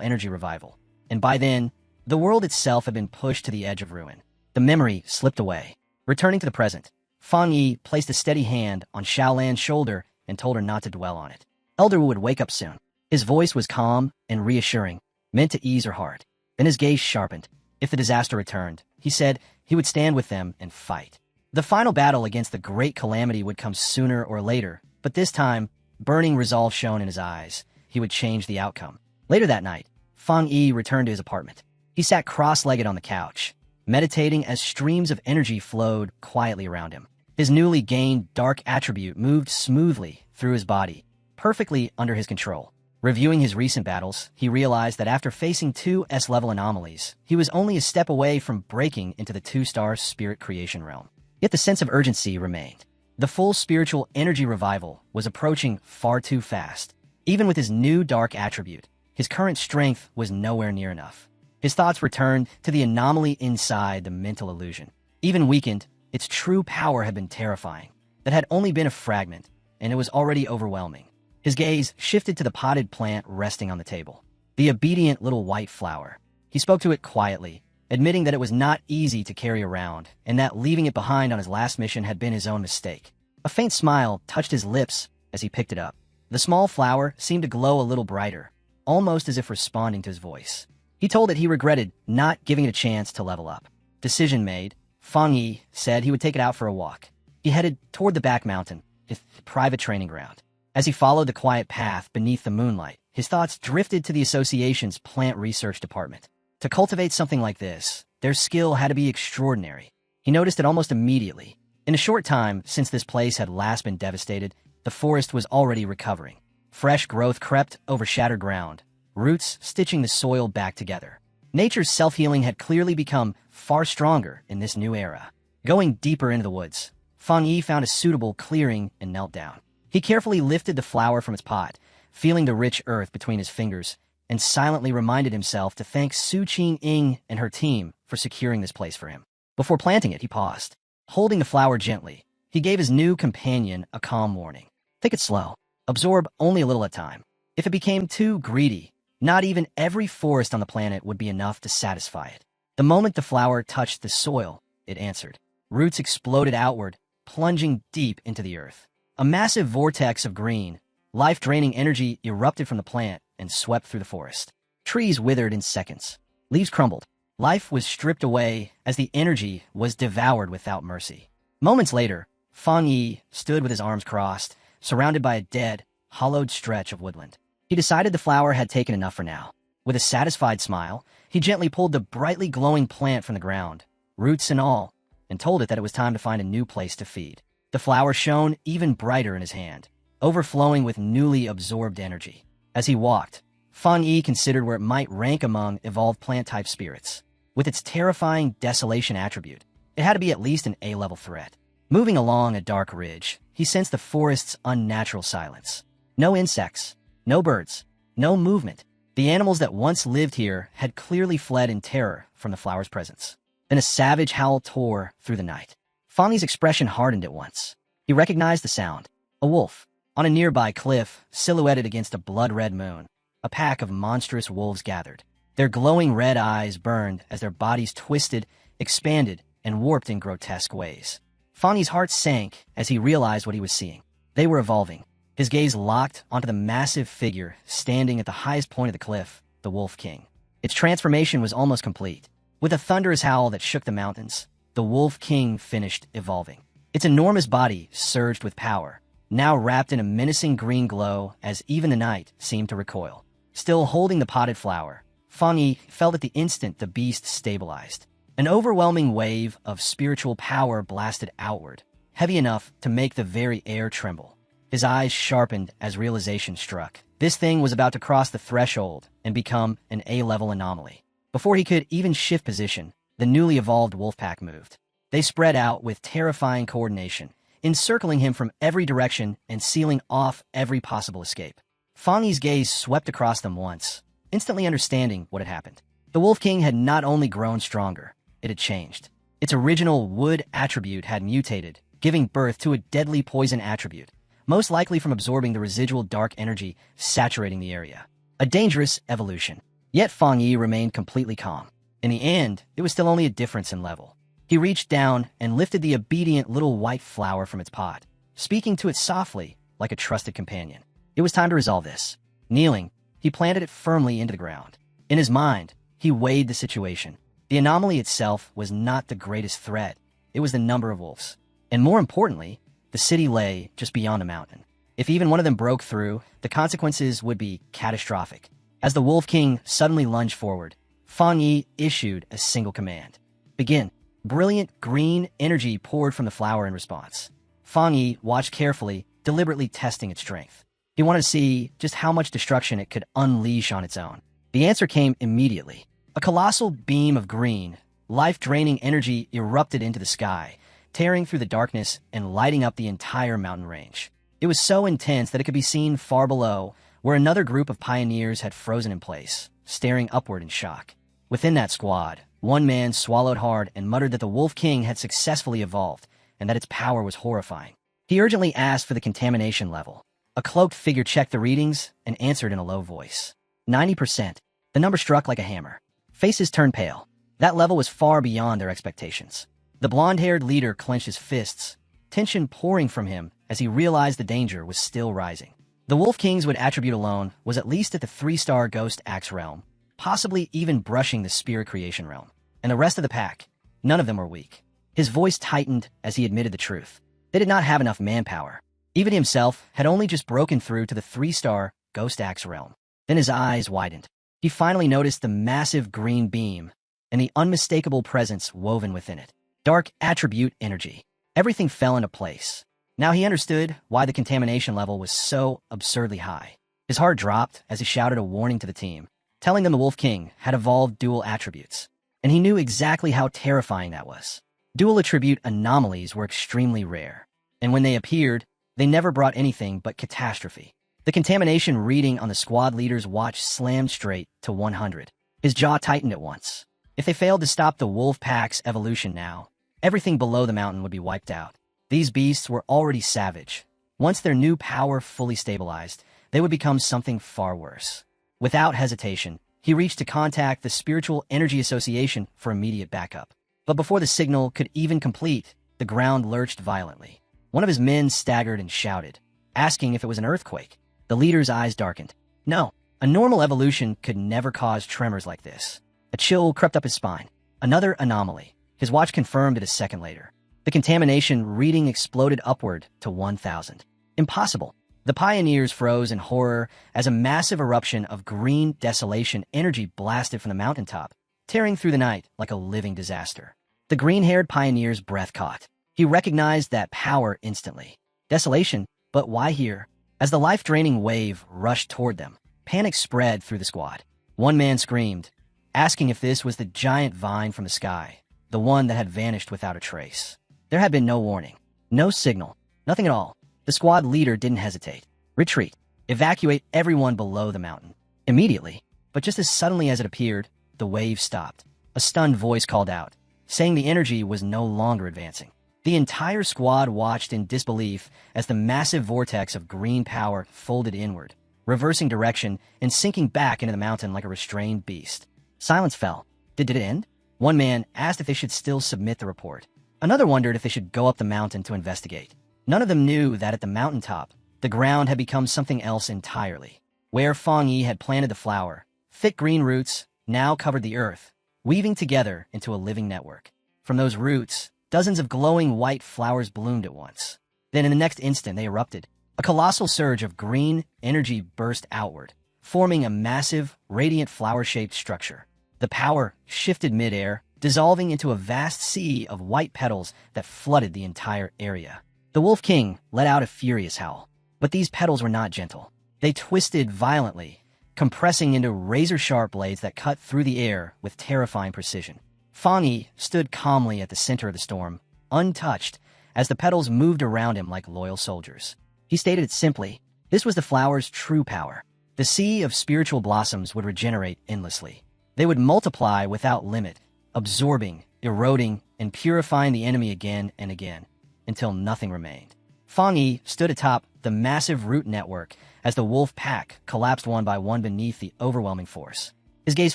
Speaker 1: energy revival, and by then, the world itself had been pushed to the edge of ruin. The memory slipped away. Returning to the present, Fang Yi placed a steady hand on Xiaolan's shoulder and told her not to dwell on it. Elder Wu would wake up soon. His voice was calm and reassuring, meant to ease her heart. Then his gaze sharpened. If the disaster returned, he said he would stand with them and fight. The final battle against the great calamity would come sooner or later, but this time, burning resolve shone in his eyes. He would change the outcome. Later that night, Fang Yi returned to his apartment. He sat cross-legged on the couch, meditating as streams of energy flowed quietly around him. His newly gained dark attribute moved smoothly through his body, perfectly under his control. Reviewing his recent battles, he realized that after facing 2 S-level anomalies, he was only a step away from breaking into the 2-star spirit creation realm. Yet the sense of urgency remained. The full spiritual energy revival was approaching far too fast. Even with his new dark attribute, his current strength was nowhere near enough. His thoughts returned to the anomaly inside the mental illusion. Even weakened, its true power had been terrifying. That had only been a fragment, and it was already overwhelming. His gaze shifted to the potted plant resting on the table. The obedient little white flower. He spoke to it quietly, admitting that it was not easy to carry around, and that leaving it behind on his last mission had been his own mistake. A faint smile touched his lips as he picked it up. The small flower seemed to glow a little brighter, almost as if responding to his voice. He told it he regretted not giving it a chance to level up. Decision made, Fang Yi said he would take it out for a walk. He headed toward the back mountain, his private training ground. As he followed the quiet path beneath the moonlight, his thoughts drifted to the association's plant research department. To cultivate something like this, their skill had to be extraordinary. He noticed it almost immediately. In a short time since this place had last been devastated, the forest was already recovering. Fresh growth crept over shattered ground, roots stitching the soil back together. Nature's self-healing had clearly become far stronger in this new era. Going deeper into the woods, Fang Yi found a suitable clearing and knelt down. He carefully lifted the flower from its pot, feeling the rich earth between his fingers, and silently reminded himself to thank Su Qing and her team for securing this place for him. Before planting it, he paused. Holding the flower gently, he gave his new companion a calm warning. Take it slow. Absorb only a little at a time. If it became too greedy, not even every forest on the planet would be enough to satisfy it. The moment the flower touched the soil, it answered. Roots exploded outward, plunging deep into the earth. A massive vortex of green, life-draining energy erupted from the plant and swept through the forest. Trees withered in seconds. Leaves crumbled. Life was stripped away as the energy was devoured without mercy. Moments later, Fang Yi stood with his arms crossed, surrounded by a dead, hollowed stretch of woodland. He decided the flower had taken enough for now. With a satisfied smile, he gently pulled the brightly glowing plant from the ground, roots and all, and told it that it was time to find a new place to feed. The flower shone even brighter in his hand, overflowing with newly absorbed energy. As he walked, Fang Yi considered where it might rank among evolved plant-type spirits. With its terrifying desolation attribute, it had to be at least an A-level threat. Moving along a dark ridge, he sensed the forest's unnatural silence. No insects, no birds, no movement. The animals that once lived here had clearly fled in terror from the flower's presence. Then a savage howl tore through the night. Fang Yi's expression hardened at once. He recognized the sound. A wolf. On a nearby cliff, silhouetted against a blood-red moon, a pack of monstrous wolves gathered. Their glowing red eyes burned as their bodies twisted, expanded, and warped in grotesque ways. Fang Yi's heart sank as he realized what he was seeing. They were evolving. His gaze locked onto the massive figure standing at the highest point of the cliff, the Wolf King. Its transformation was almost complete. With a thunderous howl that shook the mountains, the Wolf King finished evolving. Its enormous body surged with power, now wrapped in a menacing green glow as even the night seemed to recoil. Still holding the potted flower, Fang Yi felt at the instant the beast stabilized. An overwhelming wave of spiritual power blasted outward, heavy enough to make the very air tremble. His eyes sharpened as realization struck. This thing was about to cross the threshold and become an A-level anomaly. Before he could even shift position, the newly evolved wolf pack moved. They spread out with terrifying coordination, encircling him from every direction and sealing off every possible escape. Fang Yi's gaze swept across them once, instantly understanding what had happened. The Wolf King had not only grown stronger, it had changed. Its original wood attribute had mutated, giving birth to a deadly poison attribute, most likely from absorbing the residual dark energy saturating the area. A dangerous evolution. Yet Fang Yi remained completely calm. In the end, it was still only a difference in level. He reached down and lifted the obedient little white flower from its pot, speaking to it softly, like a trusted companion. It was time to resolve this. Kneeling, he planted it firmly into the ground. In his mind, he weighed the situation. The anomaly itself was not the greatest threat. It was the number of wolves. And more importantly, the city lay just beyond a mountain. If even one of them broke through, the consequences would be catastrophic. As the Wolf King suddenly lunged forward, Fang Yi issued a single command. Begin. Brilliant green energy poured from the flower in response. Fang Yi watched carefully, deliberately testing its strength. He wanted to see just how much destruction it could unleash on its own. The answer came immediately. A colossal beam of green, life-draining energy erupted into the sky, tearing through the darkness and lighting up the entire mountain range. It was so intense that it could be seen far below, where another group of pioneers had frozen in place, staring upward in shock. Within that squad, one man swallowed hard and muttered that the Wolf King had successfully evolved, and that its power was horrifying. He urgently asked for the contamination level. A cloaked figure checked the readings and answered in a low voice. 90%. The number struck like a hammer. Faces turned pale. That level was far beyond their expectations. The blonde-haired leader clenched his fists, tension pouring from him as he realized the danger was still rising. The Wolf King's wood attribute alone was at least at the 3-star Ghost Axe realm, possibly even brushing the Spirit Creation realm. And the rest of the pack, none of them were weak. His voice tightened as he admitted the truth. They did not have enough manpower. Even himself had only just broken through to the 3-star Ghost Axe realm. Then his eyes widened. He finally noticed the massive green beam and the unmistakable presence woven within it. Dark attribute energy. Everything fell into place. Now he understood why the contamination level was so absurdly high. His heart dropped as he shouted a warning to the team, telling them the Wolf King had evolved dual attributes. And he knew exactly how terrifying that was. Dual attribute anomalies were extremely rare, and when they appeared, they never brought anything but catastrophe. The contamination reading on the squad leader's watch slammed straight to 100. His jaw tightened at once. If they failed to stop the wolf pack's evolution now, everything below the mountain would be wiped out. These beasts were already savage. Once their new power fully stabilized, they would become something far worse. Without hesitation, he reached to contact the Spiritual Energy Association for immediate backup. But before the signal could even complete, the ground lurched violently. One of his men staggered and shouted, asking if it was an earthquake. The leader's eyes darkened. No, a normal evolution could never cause tremors like this. A chill crept up his spine. Another anomaly. His watch confirmed it a second later. The contamination reading exploded upward to 1,000. Impossible. The pioneers froze in horror as a massive eruption of green desolation energy blasted from the mountaintop, tearing through the night like a living disaster. The green-haired pioneer's breath caught. He recognized that power instantly. Desolation, but why here? As the life-draining wave rushed toward them, panic spread through the squad. One man screamed, asking if this was the giant vine from the sky, the one that had vanished without a trace. There had been no warning, no signal, nothing at all. The squad leader didn't hesitate. Retreat. Evacuate everyone below the mountain. Immediately, but just as suddenly as it appeared, the wave stopped. A stunned voice called out, saying the energy was no longer advancing. The entire squad watched in disbelief as the massive vortex of green power folded inward, reversing direction and sinking back into the mountain like a restrained beast. Silence fell. Did it end? One man asked if they should still submit the report. Another wondered if they should go up the mountain to investigate. None of them knew that at the mountaintop, the ground had become something else entirely. Where Fang Yi had planted the flower, thick green roots now covered the earth, weaving together into a living network. From those roots, dozens of glowing white flowers bloomed at once. Then in the next instant they erupted. A colossal surge of green energy burst outward, forming a massive, radiant flower-shaped structure. The power shifted midair, dissolving into a vast sea of white petals that flooded the entire area. The Wolf King let out a furious howl. But these petals were not gentle. They twisted violently, compressing into razor-sharp blades that cut through the air with terrifying precision. Fang Yi stood calmly at the center of the storm, untouched, as the petals moved around him like loyal soldiers. He stated it simply: this was the flower's true power. The sea of spiritual blossoms would regenerate endlessly. They would multiply without limit, absorbing, eroding, and purifying the enemy again and again, until nothing remained. Fang Yi stood atop the massive root network as the wolf pack collapsed one by one beneath the overwhelming force. His gaze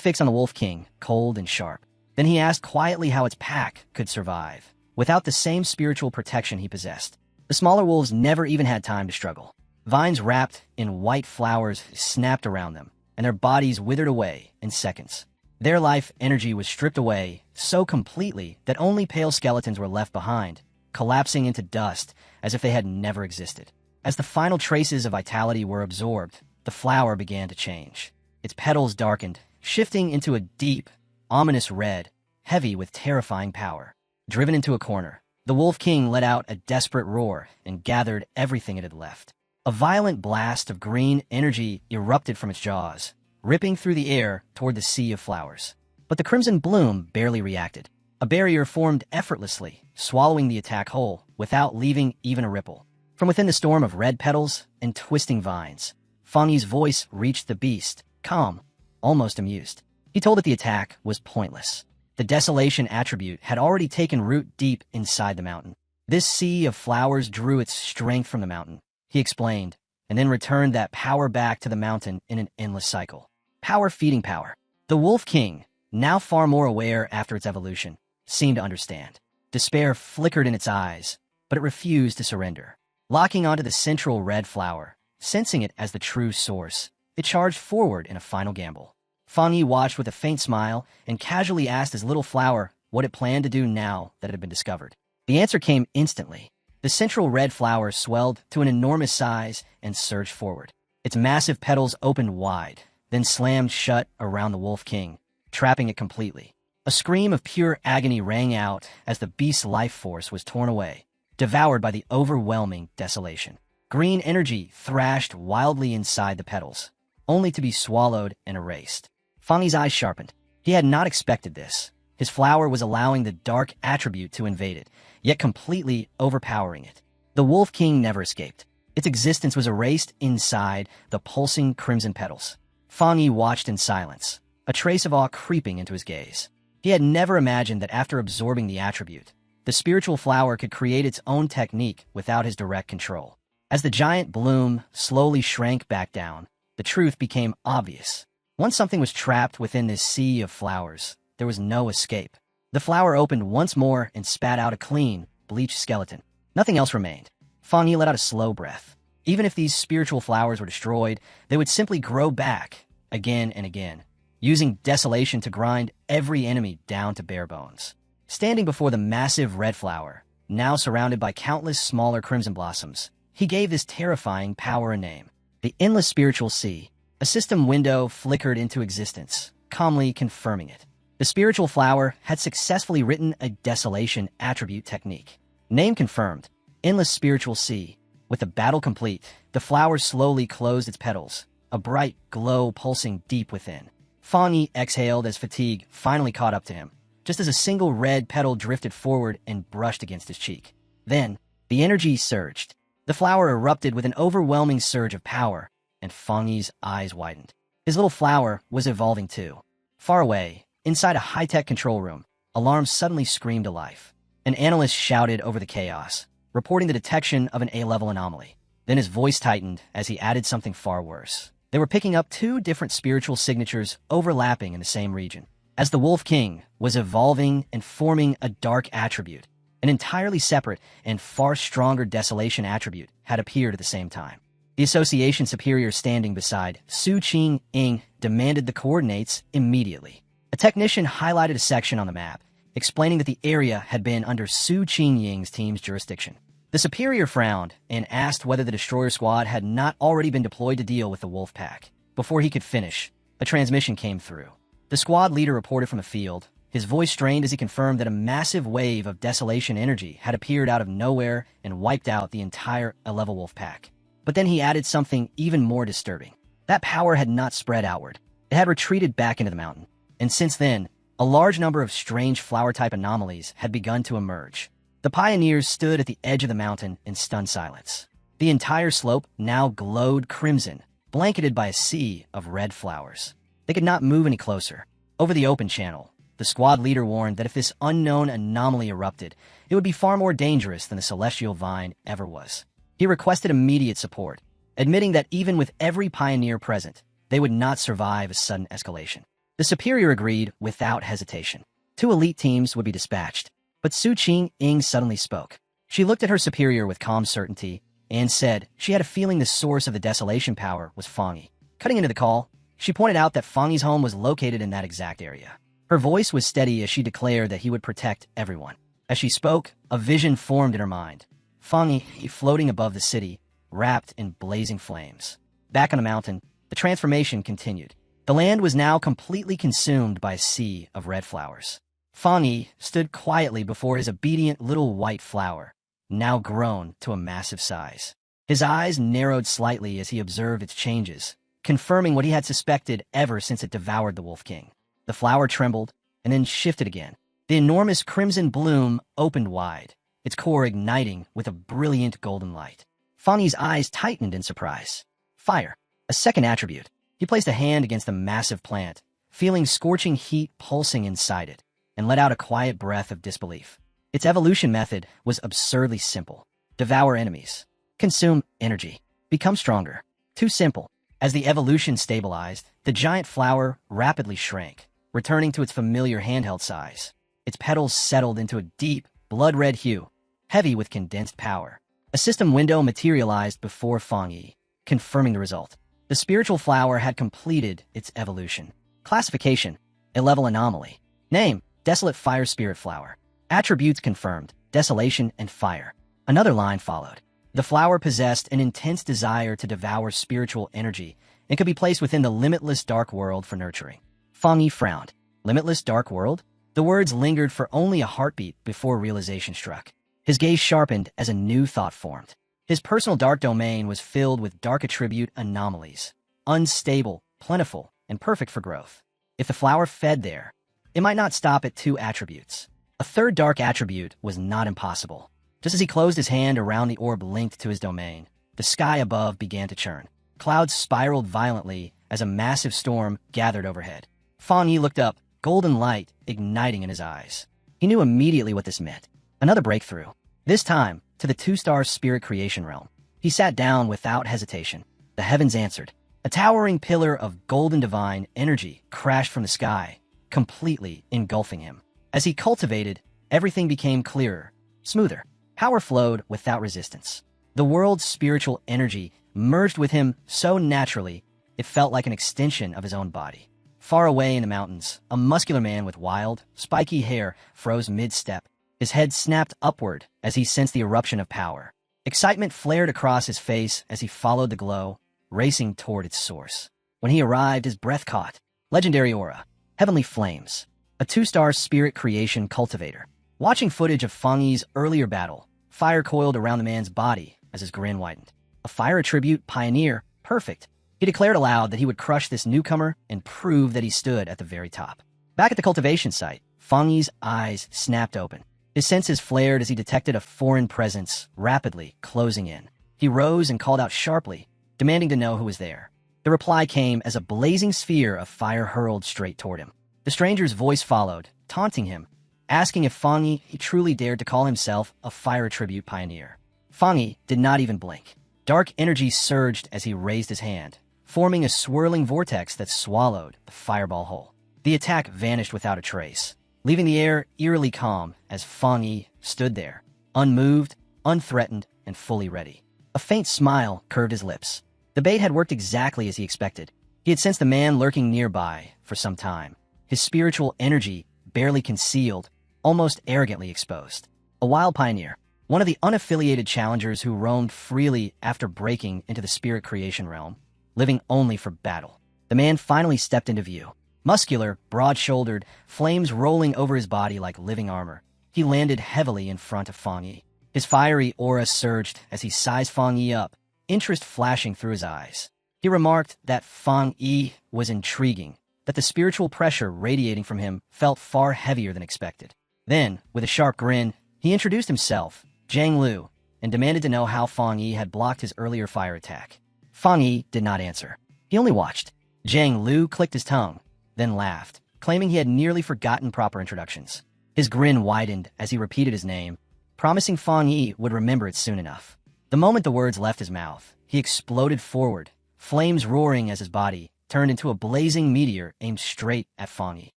Speaker 1: fixed on the Wolf King, cold and sharp. Then he asked quietly how its pack could survive, without the same spiritual protection he possessed. The smaller wolves never even had time to struggle. Vines wrapped in white flowers snapped around them, and their bodies withered away in seconds. Their life energy was stripped away so completely that only pale skeletons were left behind, collapsing into dust as if they had never existed. As the final traces of vitality were absorbed, the flower began to change. Its petals darkened, shifting into a deep, ominous red, heavy with terrifying power. Driven into a corner, the Wolf King let out a desperate roar and gathered everything it had left. A violent blast of green energy erupted from its jaws, ripping through the air toward the sea of flowers. But the crimson bloom barely reacted. A barrier formed effortlessly, swallowing the attack whole, without leaving even a ripple. From within the storm of red petals and twisting vines, Fang Yi's voice reached the beast, calm, almost amused. He told it the attack was pointless. The desolation attribute had already taken root deep inside the mountain. This sea of flowers drew its strength from the mountain, he explained, and then returned that power back to the mountain in an endless cycle. Power feeding power. The Wolf King, now far more aware after its evolution, seemed to understand. Despair flickered in its eyes, but it refused to surrender. Locking onto the central red flower, sensing it as the true source, it charged forward in a final gamble. Fang Yi watched with a faint smile and casually asked his little flower what it planned to do now that it had been discovered. The answer came instantly. The central red flower swelled to an enormous size and surged forward. Its massive petals opened wide, then slammed shut around the Wolf King, trapping it completely. A scream of pure agony rang out as the beast's life force was torn away, devoured by the overwhelming desolation. Green energy thrashed wildly inside the petals, only to be swallowed and erased. Fang Yi's eyes sharpened. He had not expected this. His flower was allowing the dark attribute to invade it, yet completely overpowering it. The Wolf King never escaped. Its existence was erased inside the pulsing crimson petals. Fang Yi watched in silence, a trace of awe creeping into his gaze. He had never imagined that after absorbing the attribute, the spiritual flower could create its own technique without his direct control. As the giant bloom slowly shrank back down, the truth became obvious. Once something was trapped within this sea of flowers, there was no escape. The flower opened once more and spat out a clean, bleached skeleton. Nothing else remained. Fang Yi let out a slow breath. Even if these spiritual flowers were destroyed, they would simply grow back, again and again, using desolation to grind every enemy down to bare bones. Standing before the massive red flower, now surrounded by countless smaller crimson blossoms, he gave this terrifying power a name: the Endless Spiritual Sea. A system window flickered into existence, calmly confirming it. The spiritual flower had successfully written a desolation attribute technique. Name confirmed: Endless Spiritual Sea. With the battle complete, the flower slowly closed its petals, a bright glow pulsing deep within. Fang Yi exhaled as fatigue finally caught up to him, just as a single red petal drifted forward and brushed against his cheek. Then, the energy surged. The flower erupted with an overwhelming surge of power, and Fang Yi's eyes widened. His little flower was evolving too. Far away, inside a high-tech control room, alarms suddenly screamed to life. An analyst shouted over the chaos, reporting the detection of an A-level anomaly. Then his voice tightened as he added something far worse. They were picking up two different spiritual signatures overlapping in the same region. As the Wolf King was evolving and forming a dark attribute, an entirely separate and far stronger desolation attribute had appeared at the same time. The association superior standing beside Su Qing Ying demanded the coordinates immediately. A technician highlighted a section on the map, explaining that the area had been under Su Qing Ying's team's jurisdiction. The superior frowned and asked whether the destroyer squad had not already been deployed to deal with the wolf pack. Before he could finish, a transmission came through. The squad leader reported from the field, his voice strained as he confirmed that a massive wave of desolation energy had appeared out of nowhere and wiped out the entire A-level wolf pack. But then he added something even more disturbing. That power had not spread outward. It had retreated back into the mountain. And since then, A large number of strange flower-type anomalies had begun to emerge. The pioneers stood at the edge of the mountain in stunned silence. The entire slope now glowed crimson, blanketed by a sea of red flowers. They could not move any closer. Over the open channel, the squad leader warned that if this unknown anomaly erupted, it would be far more dangerous than the celestial vine ever was. He requested immediate support, admitting that even with every pioneer present, they would not survive a sudden escalation. The superior agreed without hesitation. 2 elite teams would be dispatched, but Su Qing suddenly spoke. She looked at her superior with calm certainty and said she had a feeling the source of the desolation power was Fangyi. Cutting into the call, she pointed out that Fangyi's home was located in that exact area. Her voice was steady as she declared that he would protect everyone. As she spoke, a vision formed in her mind. Fangyi floating above the city, wrapped in blazing flames. Back on the mountain, the transformation continued. The land was now completely consumed by a sea of red flowers. Fangyi stood quietly before his obedient little white flower, now grown to a massive size. His eyes narrowed slightly as he observed its changes, confirming what he had suspected ever since it devoured the Wolf King. The flower trembled and then shifted again. The enormous crimson bloom opened wide, its core igniting with a brilliant golden light. Fangyi's eyes tightened in surprise. Fire, a second attribute. He placed a hand against the massive plant, feeling scorching heat pulsing inside it, and let out a quiet breath of disbelief. Its evolution method was absurdly simple. Devour enemies. Consume energy. Become stronger. Too simple. As the evolution stabilized, the giant flower rapidly shrank, returning to its familiar handheld size. Its petals settled into a deep, blood-red hue, heavy with condensed power. A system window materialized before Fangyi, confirming the result. The spiritual flower had completed its evolution. Classification: a level anomaly. Name: Desolate Fire Spirit Flower. Attributes confirmed: desolation and fire. Another line followed. The flower possessed an intense desire to devour spiritual energy and could be placed within the limitless dark world for nurturing. Fangyi frowned. Limitless dark world? The words lingered for only a heartbeat before realization struck. His gaze sharpened as a new thought formed. His personal dark domain was filled with dark attribute anomalies, unstable, plentiful, and perfect for growth. If the flower fed there, it might not stop at 2 attributes. A third dark attribute was not impossible. Just as he closed his hand around the orb linked to his domain, the sky above began to churn. Clouds spiraled violently as a massive storm gathered overhead. Fangyi looked up, golden light igniting in his eyes. He knew immediately what this meant. Another breakthrough. This time, to the 2-star spirit creation realm. He sat down without hesitation. The heavens answered. A towering pillar of golden divine energy crashed from the sky, completely engulfing him. As he cultivated, everything became clearer, smoother. Power flowed without resistance. The world's spiritual energy merged with him so naturally, it felt like an extension of his own body. Far away in the mountains, a muscular man with wild, spiky hair froze mid-step. His head snapped upward as he sensed the eruption of power. Excitement flared across his face as he followed the glow, racing toward its source. When he arrived, his breath caught. Legendary aura. Heavenly flames. A 2-star spirit creation cultivator. Watching footage of Fangyi's earlier battle, fire coiled around the man's body as his grin widened. A fire attribute pioneer. Perfect. He declared aloud that he would crush this newcomer and prove that he stood at the very top. Back at the cultivation site, Fangyi's eyes snapped open. His senses flared as he detected a foreign presence rapidly closing in. He rose and called out sharply, demanding to know who was there. The reply came as a blazing sphere of fire hurled straight toward him. The stranger's voice followed, taunting him, asking if Fangyi truly dared to call himself a fire attribute pioneer. Fangyi did not even blink. Dark energy surged as he raised his hand, forming a swirling vortex that swallowed the fireball whole. The attack vanished without a trace, leaving the air eerily calm as Fangyi stood there, unmoved, unthreatened, and fully ready. A faint smile curved his lips. The bait had worked exactly as he expected. He had sensed the man lurking nearby for some time, his spiritual energy barely concealed, almost arrogantly exposed. A wild pioneer, one of the unaffiliated challengers who roamed freely after breaking into the spirit creation realm, living only for battle. The man finally stepped into view. Muscular, broad-shouldered, flames rolling over his body like living armor. He landed heavily in front of Fangyi. His fiery aura surged as he sized Fangyi up, interest flashing through his eyes. He remarked that Fangyi was intriguing, that the spiritual pressure radiating from him felt far heavier than expected. Then, with a sharp grin, he introduced himself, Zhang Lu, and demanded to know how Fang Yi had blocked his earlier fire attack. Fang Yi did not answer. He only watched. Zhang Lu clicked his tongue, then laughed, claiming he had nearly forgotten proper introductions. His grin widened as he repeated his name, promising Fang Yi would remember it soon enough. The moment the words left his mouth, he exploded forward, flames roaring as his body turned into a blazing meteor aimed straight at Fang Yi.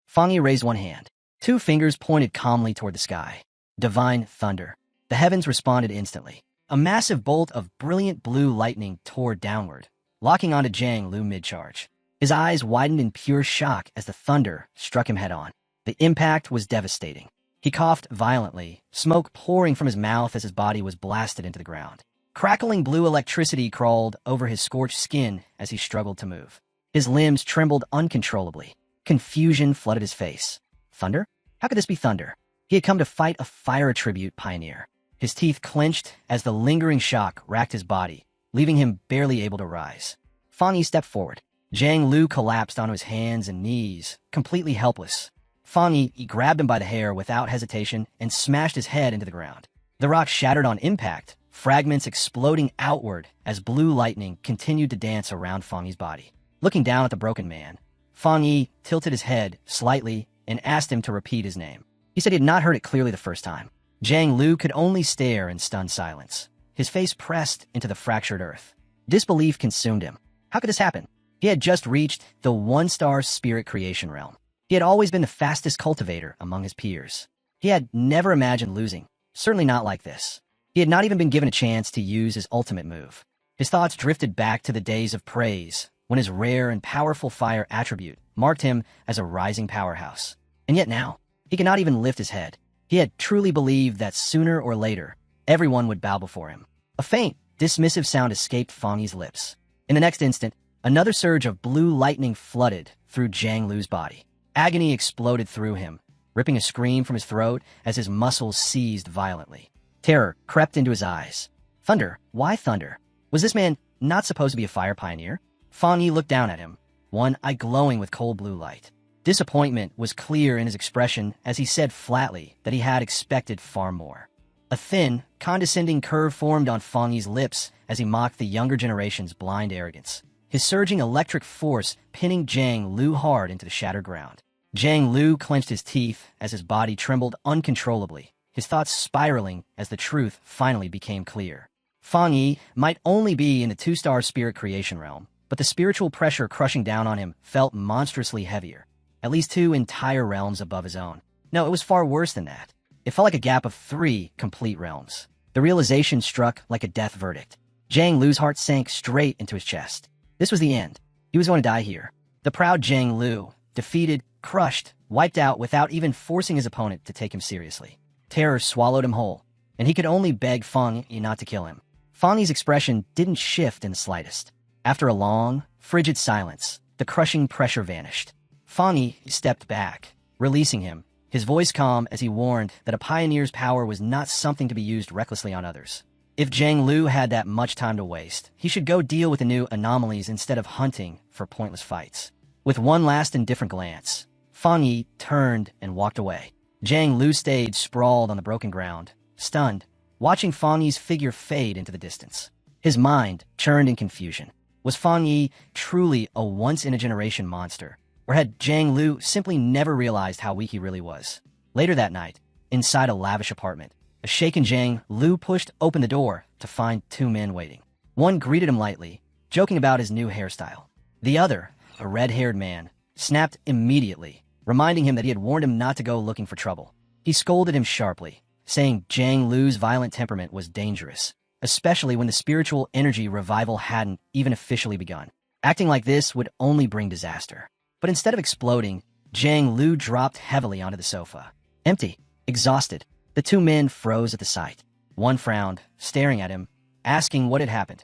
Speaker 1: Fang Yi raised one hand. 2 fingers pointed calmly toward the sky. Divine thunder. The heavens responded instantly. A massive bolt of brilliant blue lightning tore downward, locking onto Zhang Lu mid-charge. His eyes widened in pure shock as the thunder struck him head-on. The impact was devastating. He coughed violently, smoke pouring from his mouth as his body was blasted into the ground. Crackling blue electricity crawled over his scorched skin as he struggled to move. His limbs trembled uncontrollably. Confusion flooded his face. Thunder? How could this be thunder? He had come to fight a fire attribute pioneer. His teeth clenched as the lingering shock racked his body, leaving him barely able to rise. Fang Yi stepped forward. Zhang Lu collapsed onto his hands and knees, completely helpless. Fang Yi grabbed him by the hair without hesitation and smashed his head into the ground. The rock shattered on impact, fragments exploding outward as blue lightning continued to dance around Fang Yi's body. Looking down at the broken man, Fang Yi tilted his head slightly and asked him to repeat his name. He said he had not heard it clearly the first time. Zhang Lu could only stare in stunned silence, his face pressed into the fractured earth. Disbelief consumed him. How could this happen? He had just reached the 1-star spirit creation realm. He had always been the fastest cultivator among his peers. He had never imagined losing, certainly not like this. He had not even been given a chance to use his ultimate move. His thoughts drifted back to the days of praise, when his rare and powerful fire attribute marked him as a rising powerhouse. And yet now, he could not even lift his head. He had truly believed that sooner or later, everyone would bow before him. A faint, dismissive sound escaped Fang Yi's lips. In the next instant, another surge of blue lightning flooded through Zhang Lu's body. Agony exploded through him, ripping a scream from his throat as his muscles seized violently. Terror crept into his eyes. Thunder? Why thunder? Was this man not supposed to be a fire pioneer? Fang Yi looked down at him, one eye glowing with cold blue light. Disappointment was clear in his expression as he said flatly that he had expected far more. A thin, condescending curve formed on Fang Yi's lips as he mocked the younger generation's blind arrogance, his surging electric force pinning Zhang Lu hard into the shattered ground. Zhang Lu clenched his teeth as his body trembled uncontrollably, his thoughts spiraling as the truth finally became clear. Fang Yi might only be in the 2-star spirit creation realm, but the spiritual pressure crushing down on him felt monstrously heavier, at least 2 entire realms above his own. No, it was far worse than that. It felt like a gap of 3 complete realms. The realization struck like a death verdict. Zhang Lu's heart sank straight into his chest. This was the end. He was going to die here. The proud Zhang Lu, defeated, crushed, wiped out without even forcing his opponent to take him seriously. Terror swallowed him whole, and he could only beg Fang Yi not to kill him. Fang Yi's expression didn't shift in the slightest. After a long, frigid silence, the crushing pressure vanished. Fang Yi stepped back, releasing him, his voice calm as he warned that a pioneer's power was not something to be used recklessly on others. If Zhang Lu had that much time to waste, he should go deal with the new anomalies instead of hunting for pointless fights. With one last indifferent glance, Fang Yi turned and walked away. Zhang Lu stayed sprawled on the broken ground, stunned, watching Fang Yi's figure fade into the distance. His mind churned in confusion. Was Fang Yi truly a once-in-a-generation monster, or had Zhang Lu simply never realized how weak he really was? Later that night, inside a lavish apartment, a shaken Zhang Lu pushed open the door to find 2 men waiting. One greeted him lightly, joking about his new hairstyle. The other, a red-haired man, snapped immediately, reminding him that he had warned him not to go looking for trouble. He scolded him sharply, saying Zhang Lu's violent temperament was dangerous, especially when the spiritual energy revival hadn't even officially begun. Acting like this would only bring disaster. But instead of exploding, Zhang Lu dropped heavily onto the sofa. Empty, exhausted, the 2 men froze at the sight. One frowned, staring at him, asking what had happened.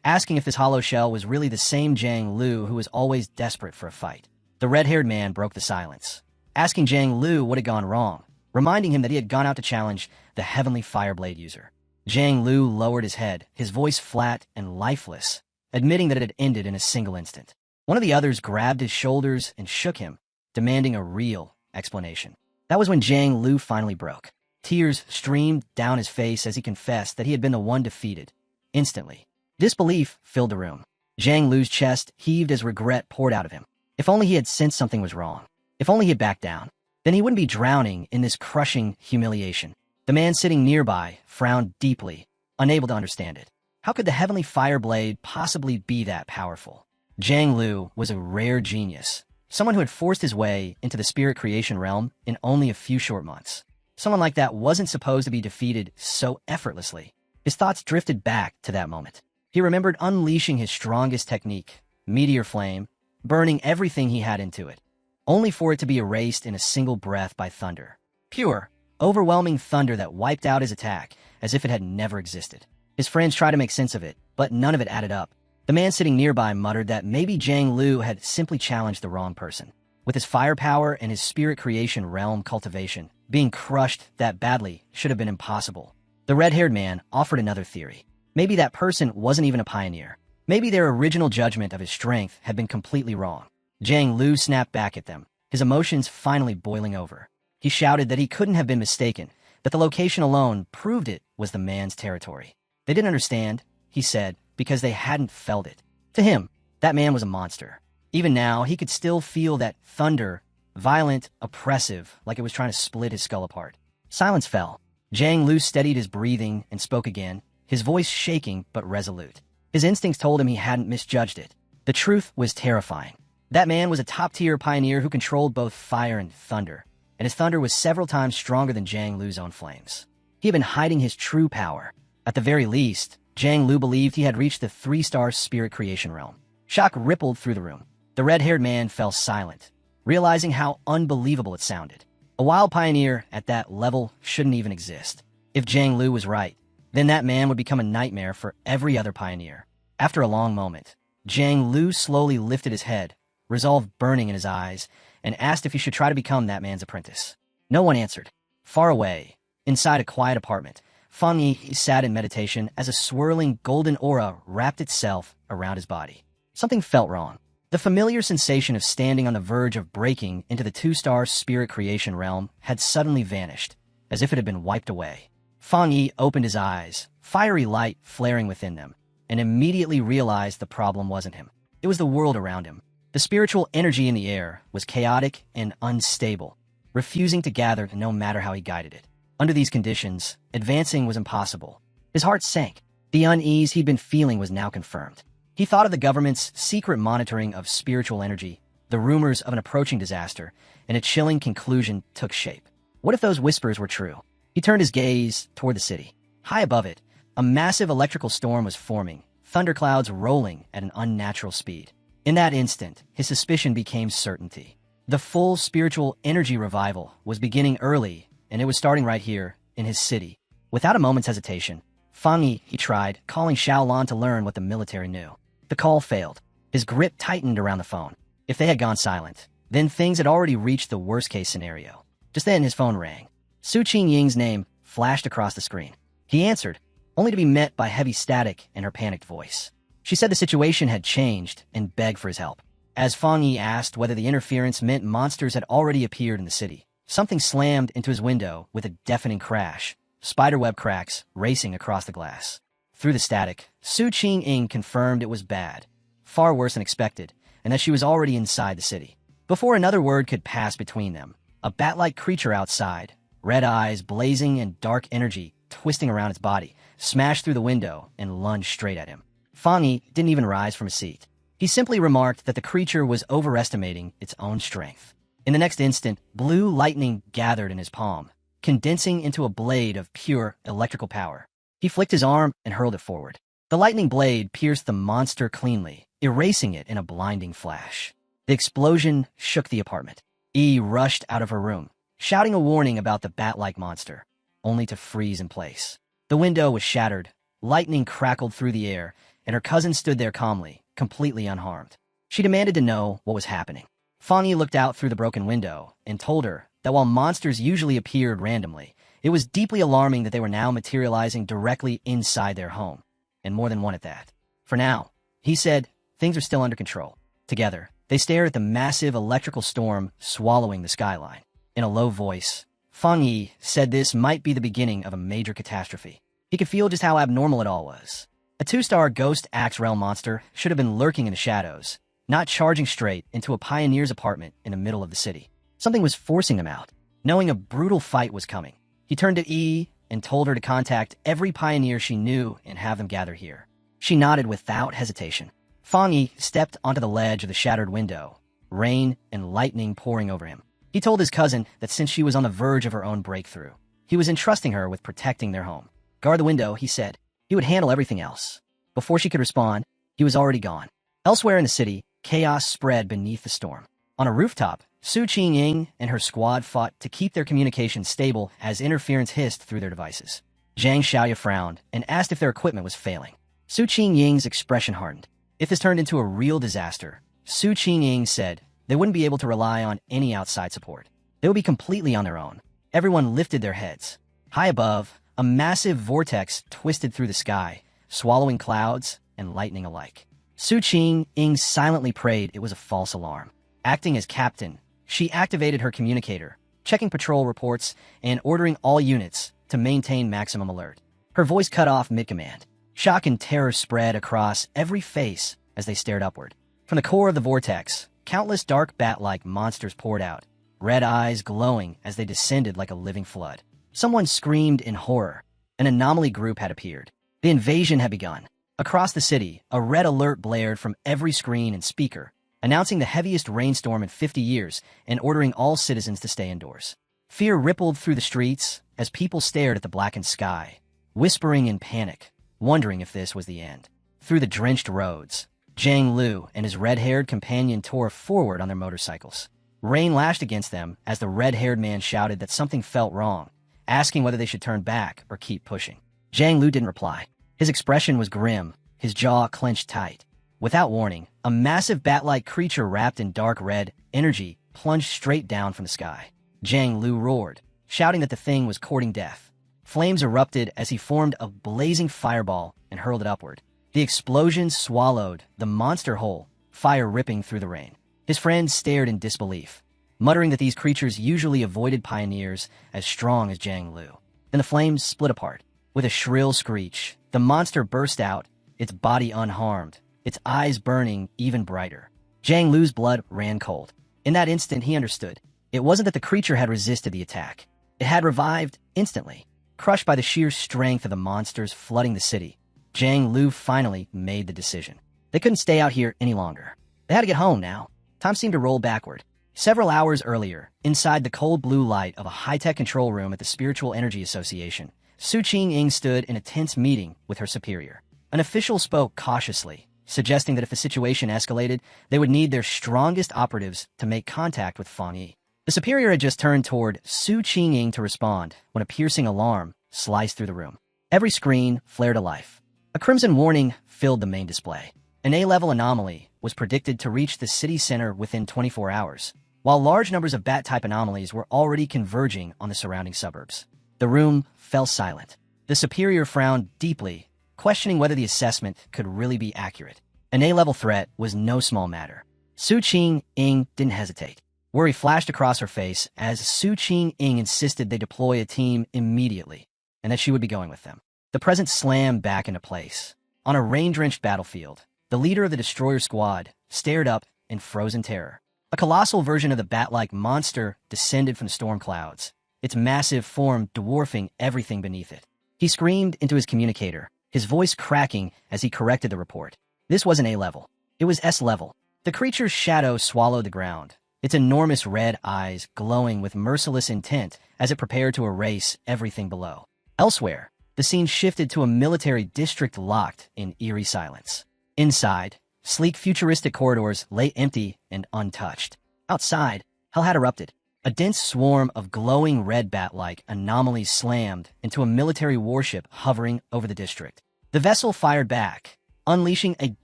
Speaker 1: Asking if this hollow shell was really the same Zhang Lu who was always desperate for a fight. The red-haired man broke the silence, asking Zhang Lu what had gone wrong, reminding him that he had gone out to challenge the heavenly Fireblade user. Zhang Lu lowered his head, his voice flat and lifeless, admitting that it had ended in a single instant. One of the others grabbed his shoulders and shook him, demanding a real explanation. That was when Jiang Lu finally broke. Tears streamed down his face as he confessed that he had been the one defeated. Instantly, disbelief filled the room. Jiang Lu's chest heaved as regret poured out of him. If only he had sensed something was wrong. If only he had backed down. Then he wouldn't be drowning in this crushing humiliation. The man sitting nearby frowned deeply, unable to understand it. How could the heavenly fire blade possibly be that powerful? Jiang Lu was a rare genius, someone who had forced his way into the spirit creation realm in only a few short months. Someone like that wasn't supposed to be defeated so effortlessly. His thoughts drifted back to that moment. He remembered unleashing his strongest technique, Meteor Flame, burning everything he had into it, only for it to be erased in a single breath by thunder. Pure, overwhelming thunder that wiped out his attack as if it had never existed. His friends tried to make sense of it, but none of it added up. The man sitting nearby muttered that maybe Jiang Lu had simply challenged the wrong person. With his firepower and his spirit creation realm cultivation, being crushed that badly should have been impossible. The red-haired man offered another theory. Maybe that person wasn't even a pioneer. Maybe their original judgment of his strength had been completely wrong. Jiang Lu snapped back at them, his emotions finally boiling over. He shouted that he couldn't have been mistaken, that the location alone proved it was the man's territory. They didn't understand, he said, because they hadn't felt it. To him, that man was a monster. Even now, he could still feel that thunder, violent, oppressive, like it was trying to split his skull apart. Silence fell. Jiang Lu steadied his breathing and spoke again, his voice shaking but resolute. His instincts told him he hadn't misjudged it. The truth was terrifying. That man was a top-tier pioneer who controlled both fire and thunder, and his thunder was several times stronger than Jiang Lu's own flames. He had been hiding his true power. At the very least, Jiang Lu believed he had reached the 3-star spirit creation realm. Shock rippled through the room. The red-haired man fell silent, realizing how unbelievable it sounded. A wild pioneer at that level shouldn't even exist. If Jiang Lu was right, then that man would become a nightmare for every other pioneer. After a long moment, Jiang Lu slowly lifted his head, resolve burning in his eyes, and asked if he should try to become that man's apprentice. No one answered. Far away, inside a quiet apartment, Fang Yi sat in meditation as a swirling golden aura wrapped itself around his body. Something felt wrong. The familiar sensation of standing on the verge of breaking into the 2-star spirit creation realm had suddenly vanished, as if it had been wiped away. Fang Yi opened his eyes, fiery light flaring within them, and immediately realized the problem wasn't him. It was the world around him. The spiritual energy in the air was chaotic and unstable, refusing to gather no matter how he guided it. Under these conditions, advancing was impossible. His heart sank. The unease he'd been feeling was now confirmed. He thought of the government's secret monitoring of spiritual energy, the rumors of an approaching disaster, and a chilling conclusion took shape. What if those whispers were true? He turned his gaze toward the city. High above it, a massive electrical storm was forming, thunderclouds rolling at an unnatural speed. In that instant, his suspicion became certainty. The full spiritual energy revival was beginning early, and it was starting right here, in his city. Without a moment's hesitation, Fang Yi tried, calling Xiaolan to learn what the military knew. The call failed. His grip tightened around the phone. If they had gone silent, then things had already reached the worst-case scenario. Just then, his phone rang. Su Qingying's name flashed across the screen. He answered, only to be met by heavy static and her panicked voice. She said the situation had changed and begged for his help. As Fang Yi asked whether the interference meant monsters had already appeared in the city, something slammed into his window with a deafening crash, spiderweb cracks racing across the glass. Through the static, Su Qingying confirmed it was bad, far worse than expected, and that she was already inside the city. Before another word could pass between them, a bat-like creature outside, red eyes blazing and dark energy twisting around its body, smashed through the window and lunged straight at him. Fang Yi didn't even rise from his seat. He simply remarked that the creature was overestimating its own strength. In the next instant, blue lightning gathered in his palm, condensing into a blade of pure electrical power. He flicked his arm and hurled it forward. The lightning blade pierced the monster cleanly, erasing it in a blinding flash. The explosion shook the apartment. Yi rushed out of her room, shouting a warning about the bat-like monster, only to freeze in place. The window was shattered, lightning crackled through the air, and her cousin stood there calmly, completely unharmed. She demanded to know what was happening. Fang Yi looked out through the broken window and told her that while monsters usually appeared randomly, it was deeply alarming that they were now materializing directly inside their home, and more than one at that. For now, he said, things are still under control. Together, they stared at the massive electrical storm swallowing the skyline. In a low voice, Fang Yi said this might be the beginning of a major catastrophe. He could feel just how abnormal it all was. A 2-star ghost axe realm monster should have been lurking in the shadows, not charging straight into a pioneer's apartment in the middle of the city. Something was forcing them out. Knowing a brutal fight was coming, he turned to Yi and told her to contact every pioneer she knew and have them gather here. She nodded without hesitation. Fang Yi stepped onto the ledge of the shattered window, rain and lightning pouring over him. He told his cousin that since she was on the verge of her own breakthrough, he was entrusting her with protecting their home. Guard the window, he said. He would handle everything else. Before she could respond, he was already gone. Elsewhere in the city, chaos spread beneath the storm. On a rooftop, Su Qingying and her squad fought to keep their communications stable as interference hissed through their devices. Zhang Xiaoya frowned and asked if their equipment was failing. Su Qingying's expression hardened. If this turned into a real disaster, Su Qingying said they wouldn't be able to rely on any outside support. They would be completely on their own. Everyone lifted their heads. High above, a massive vortex twisted through the sky, swallowing clouds and lightning alike. Su Qingying silently prayed it was a false alarm. Acting as captain, she activated her communicator, checking patrol reports and ordering all units to maintain maximum alert. Her voice cut off mid-command. Shock and terror spread across every face as they stared upward. From the core of the vortex, countless dark bat-like monsters poured out, red eyes glowing as they descended like a living flood. Someone screamed in horror. An anomaly group had appeared. The invasion had begun. Across the city, a red alert blared from every screen and speaker, announcing the heaviest rainstorm in 50 years and ordering all citizens to stay indoors. Fear rippled through the streets as people stared at the blackened sky, whispering in panic, wondering if this was the end. Through the drenched roads, Zhang Lu and his red-haired companion tore forward on their motorcycles. Rain lashed against them as the red-haired man shouted that something felt wrong, asking whether they should turn back or keep pushing. Zhang Lu didn't reply. His expression was grim, his jaw clenched tight. Without warning, a massive bat-like creature wrapped in dark red energy plunged straight down from the sky. Zhang Lu roared, shouting that the thing was courting death. Flames erupted as he formed a blazing fireball and hurled it upward. The explosion swallowed the monster whole, fire ripping through the rain. His friends stared in disbelief, muttering that these creatures usually avoided pioneers as strong as Zhang Lu. Then the flames split apart. With a shrill screech, the monster burst out, its body unharmed, its eyes burning even brighter. Zhang Lu's blood ran cold. In that instant, he understood. It wasn't that the creature had resisted the attack. It had revived instantly, crushed by the sheer strength of the monsters flooding the city. Zhang Lu finally made the decision. They couldn't stay out here any longer. They had to get home now. Time seemed to roll backward. Several hours earlier, inside the cold blue light of a high-tech control room at the Spiritual Energy Association, Su Qingying stood in a tense meeting with her superior. An official spoke cautiously, suggesting that if the situation escalated, they would need their strongest operatives to make contact with Fang Yi. The superior had just turned toward Su Qingying to respond when a piercing alarm sliced through the room. Every screen flared to life. A crimson warning filled the main display. An A-level anomaly was predicted to reach the city center within 24 hours, while large numbers of bat-type anomalies were already converging on the surrounding suburbs. The room fell silent. The superior frowned deeply, questioning whether the assessment could really be accurate. An A-level threat was no small matter. Su Qingying didn't hesitate. Worry flashed across her face as Su Qingying insisted they deploy a team immediately, and that she would be going with them. The present slammed back into place. On a rain-drenched battlefield, the leader of the destroyer squad stared up in frozen terror. A colossal version of the bat-like monster descended from the storm clouds, its massive form dwarfing everything beneath it. He screamed into his communicator, his voice cracking as he corrected the report. This wasn't A-level. It was S-level. The creature's shadow swallowed the ground, its enormous red eyes glowing with merciless intent as it prepared to erase everything below. Elsewhere, the scene shifted to a military district locked in eerie silence. Inside, sleek futuristic corridors lay empty and untouched. Outside, hell had erupted. A dense swarm of glowing red bat-like anomalies slammed into a military warship hovering over the district. The vessel fired back, unleashing a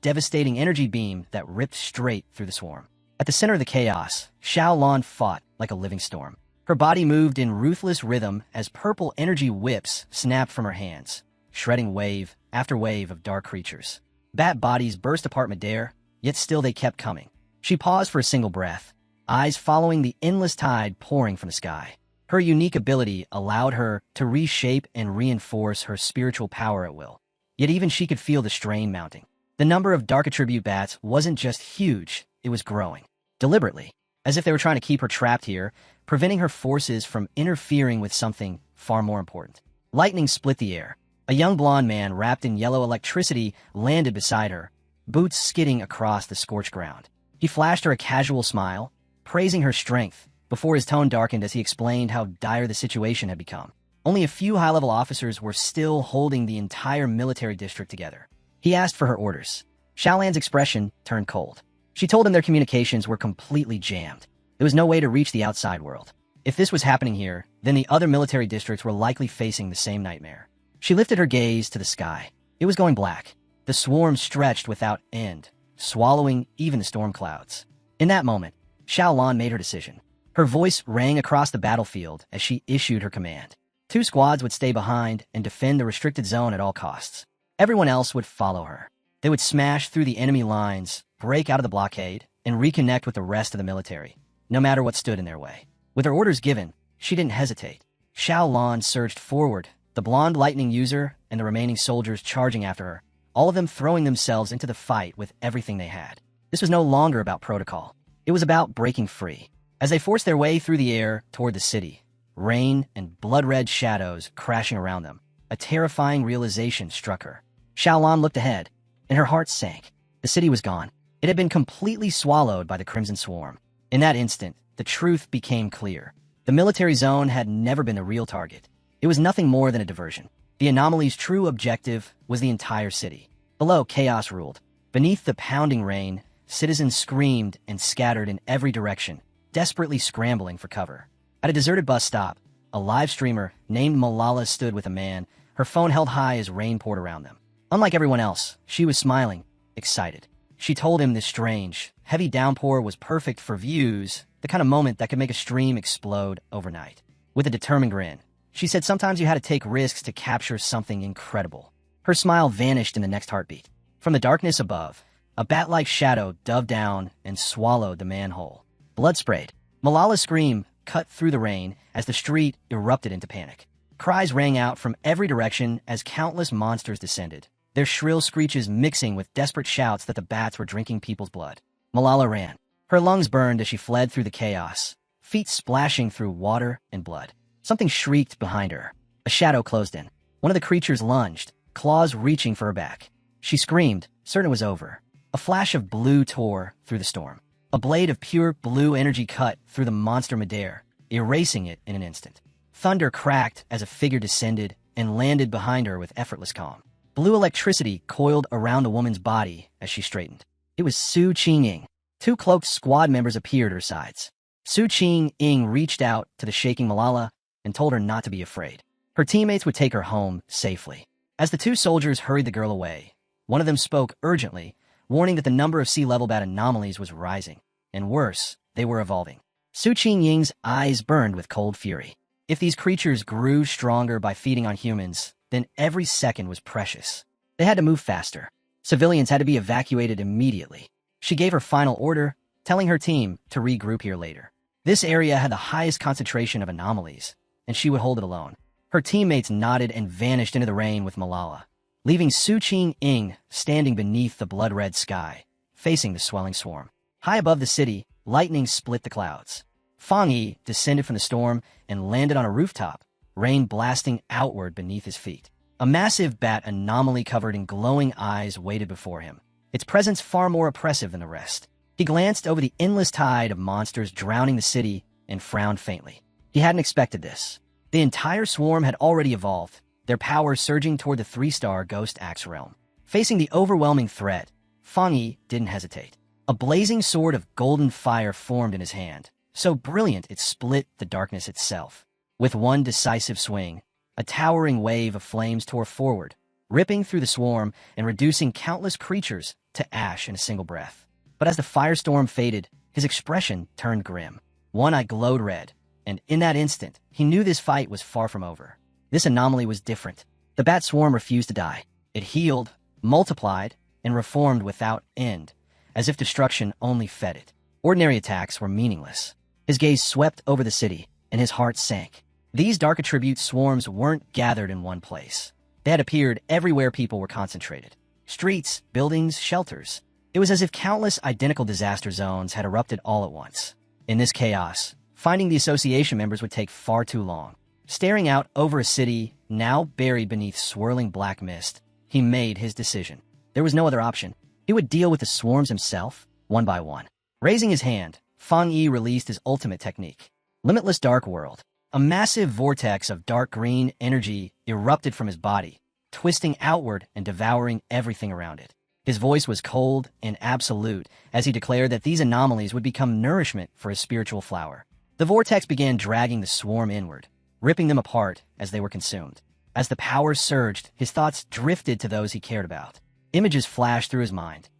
Speaker 1: devastating energy beam that ripped straight through the swarm. At the center of the chaos, Xiaolan fought like a living storm. Her body moved in ruthless rhythm as purple energy whips snapped from her hands, shredding wave after wave of dark creatures. Bat bodies burst apart midair, yet still they kept coming. She paused for a single breath, eyes following the endless tide pouring from the sky. Her unique ability allowed her to reshape and reinforce her spiritual power at will. Yet even she could feel the strain mounting. The number of dark attribute bats wasn't just huge, it was growing. Deliberately, as if they were trying to keep her trapped here, preventing her forces from interfering with something far more important. Lightning split the air. A young blonde man wrapped in yellow electricity landed beside her, boots skidding across the scorched ground. He flashed her a casual smile, praising her strength, before his tone darkened as he explained how dire the situation had become. Only a few high-level officers were still holding the entire military district together. He asked for her orders. Xiaolan's expression turned cold. She told him their communications were completely jammed. There was no way to reach the outside world. If this was happening here, then the other military districts were likely facing the same nightmare. She lifted her gaze to the sky. It was going black. The swarm stretched without end, swallowing even the storm clouds. In that moment, Xiaolan made her decision. Her voice rang across the battlefield as she issued her command. 2 squads would stay behind and defend the restricted zone at all costs. Everyone else would follow her. They would smash through the enemy lines, break out of the blockade, and reconnect with the rest of the military, no matter what stood in their way. With her orders given, she didn't hesitate. Xiaolan surged forward, the blonde lightning user and the remaining soldiers charging after her, all of them throwing themselves into the fight with everything they had. This was no longer about protocol. It was about breaking free. As they forced their way through the air toward the city, rain and blood-red shadows crashing around them, a terrifying realization struck her. Xiaolan looked ahead, and her heart sank. The city was gone. It had been completely swallowed by the Crimson Swarm. In that instant, the truth became clear. The military zone had never been the real target. It was nothing more than a diversion. The anomaly's true objective was the entire city. Below, chaos ruled. Beneath the pounding rain, citizens screamed and scattered in every direction, desperately scrambling for cover. At a deserted bus stop, a live streamer named Malala stood with a man, her phone held high as rain poured around them. Unlike everyone else, she was smiling, excited. She told him this strange, heavy downpour was perfect for views, the kind of moment that could make a stream explode overnight. With a determined grin, she said sometimes you had to take risks to capture something incredible. Her smile vanished in the next heartbeat. From the darkness above, a bat-like shadow dove down and swallowed the man whole. Blood sprayed. Malala's scream cut through the rain as the street erupted into panic. Cries rang out from every direction as countless monsters descended, their shrill screeches mixing with desperate shouts that the bats were drinking people's blood. Malala ran. Her lungs burned as she fled through the chaos, feet splashing through water and blood. Something shrieked behind her. A shadow closed in. One of the creatures lunged, claws reaching for her back. She screamed, certain it was over. A flash of blue tore through the storm. A blade of pure blue energy cut through the monster midair, erasing it in an instant. Thunder cracked as a figure descended and landed behind her with effortless calm. Blue electricity coiled around the woman's body as she straightened. It was Su Qing. 2 cloaked squad members appeared at her sides. Su Qing reached out to the shaking Malala and told her not to be afraid. Her teammates would take her home safely. As the 2 soldiers hurried the girl away, one of them spoke urgently, warning that the number of sea-level bat anomalies was rising, and worse, they were evolving. Su Qing's eyes burned with cold fury. If these creatures grew stronger by feeding on humans, then every second was precious. They had to move faster. Civilians had to be evacuated immediately. She gave her final order, telling her team to regroup here later. This area had the highest concentration of anomalies, and she would hold it alone. Her teammates nodded and vanished into the rain with Malala, leaving Su Qing standing beneath the blood-red sky, facing the swelling swarm. High above the city, lightning split the clouds. Fang Yi descended from the storm and landed on a rooftop, rain blasting outward beneath his feet. A massive bat anomaly covered in glowing eyes waited before him, its presence far more oppressive than the rest. He glanced over the endless tide of monsters drowning the city and frowned faintly. He hadn't expected this. The entire swarm had already evolved, their power surging toward the 3-star Ghost Axe realm. Facing the overwhelming threat, Fang Yi didn't hesitate. A blazing sword of golden fire formed in his hand, so brilliant it split the darkness itself. With one decisive swing, a towering wave of flames tore forward, ripping through the swarm and reducing countless creatures to ash in a single breath. But as the firestorm faded, his expression turned grim. One eye glowed red, and in that instant, he knew this fight was far from over. This anomaly was different. The bat swarm refused to die. It healed, multiplied, and reformed without end, as if destruction only fed it. Ordinary attacks were meaningless. His gaze swept over the city, and his heart sank. These dark attribute swarms weren't gathered in one place. They had appeared everywhere people were concentrated. Streets, buildings, shelters. It was as if countless identical disaster zones had erupted all at once. In this chaos, finding the association members would take far too long. Staring out over a city now buried beneath swirling black mist, he made his decision. There was no other option. He would deal with the swarms himself, one by one. Raising his hand, Fang Yi released his ultimate technique. Limitless Dark World. A massive vortex of dark green energy erupted from his body, twisting outward and devouring everything around it. His voice was cold and absolute as he declared that these anomalies would become nourishment for his spiritual flower. The vortex began dragging the swarm inward, ripping them apart as they were consumed. As the power surged, his thoughts drifted to those he cared about. Images flashed through his mind.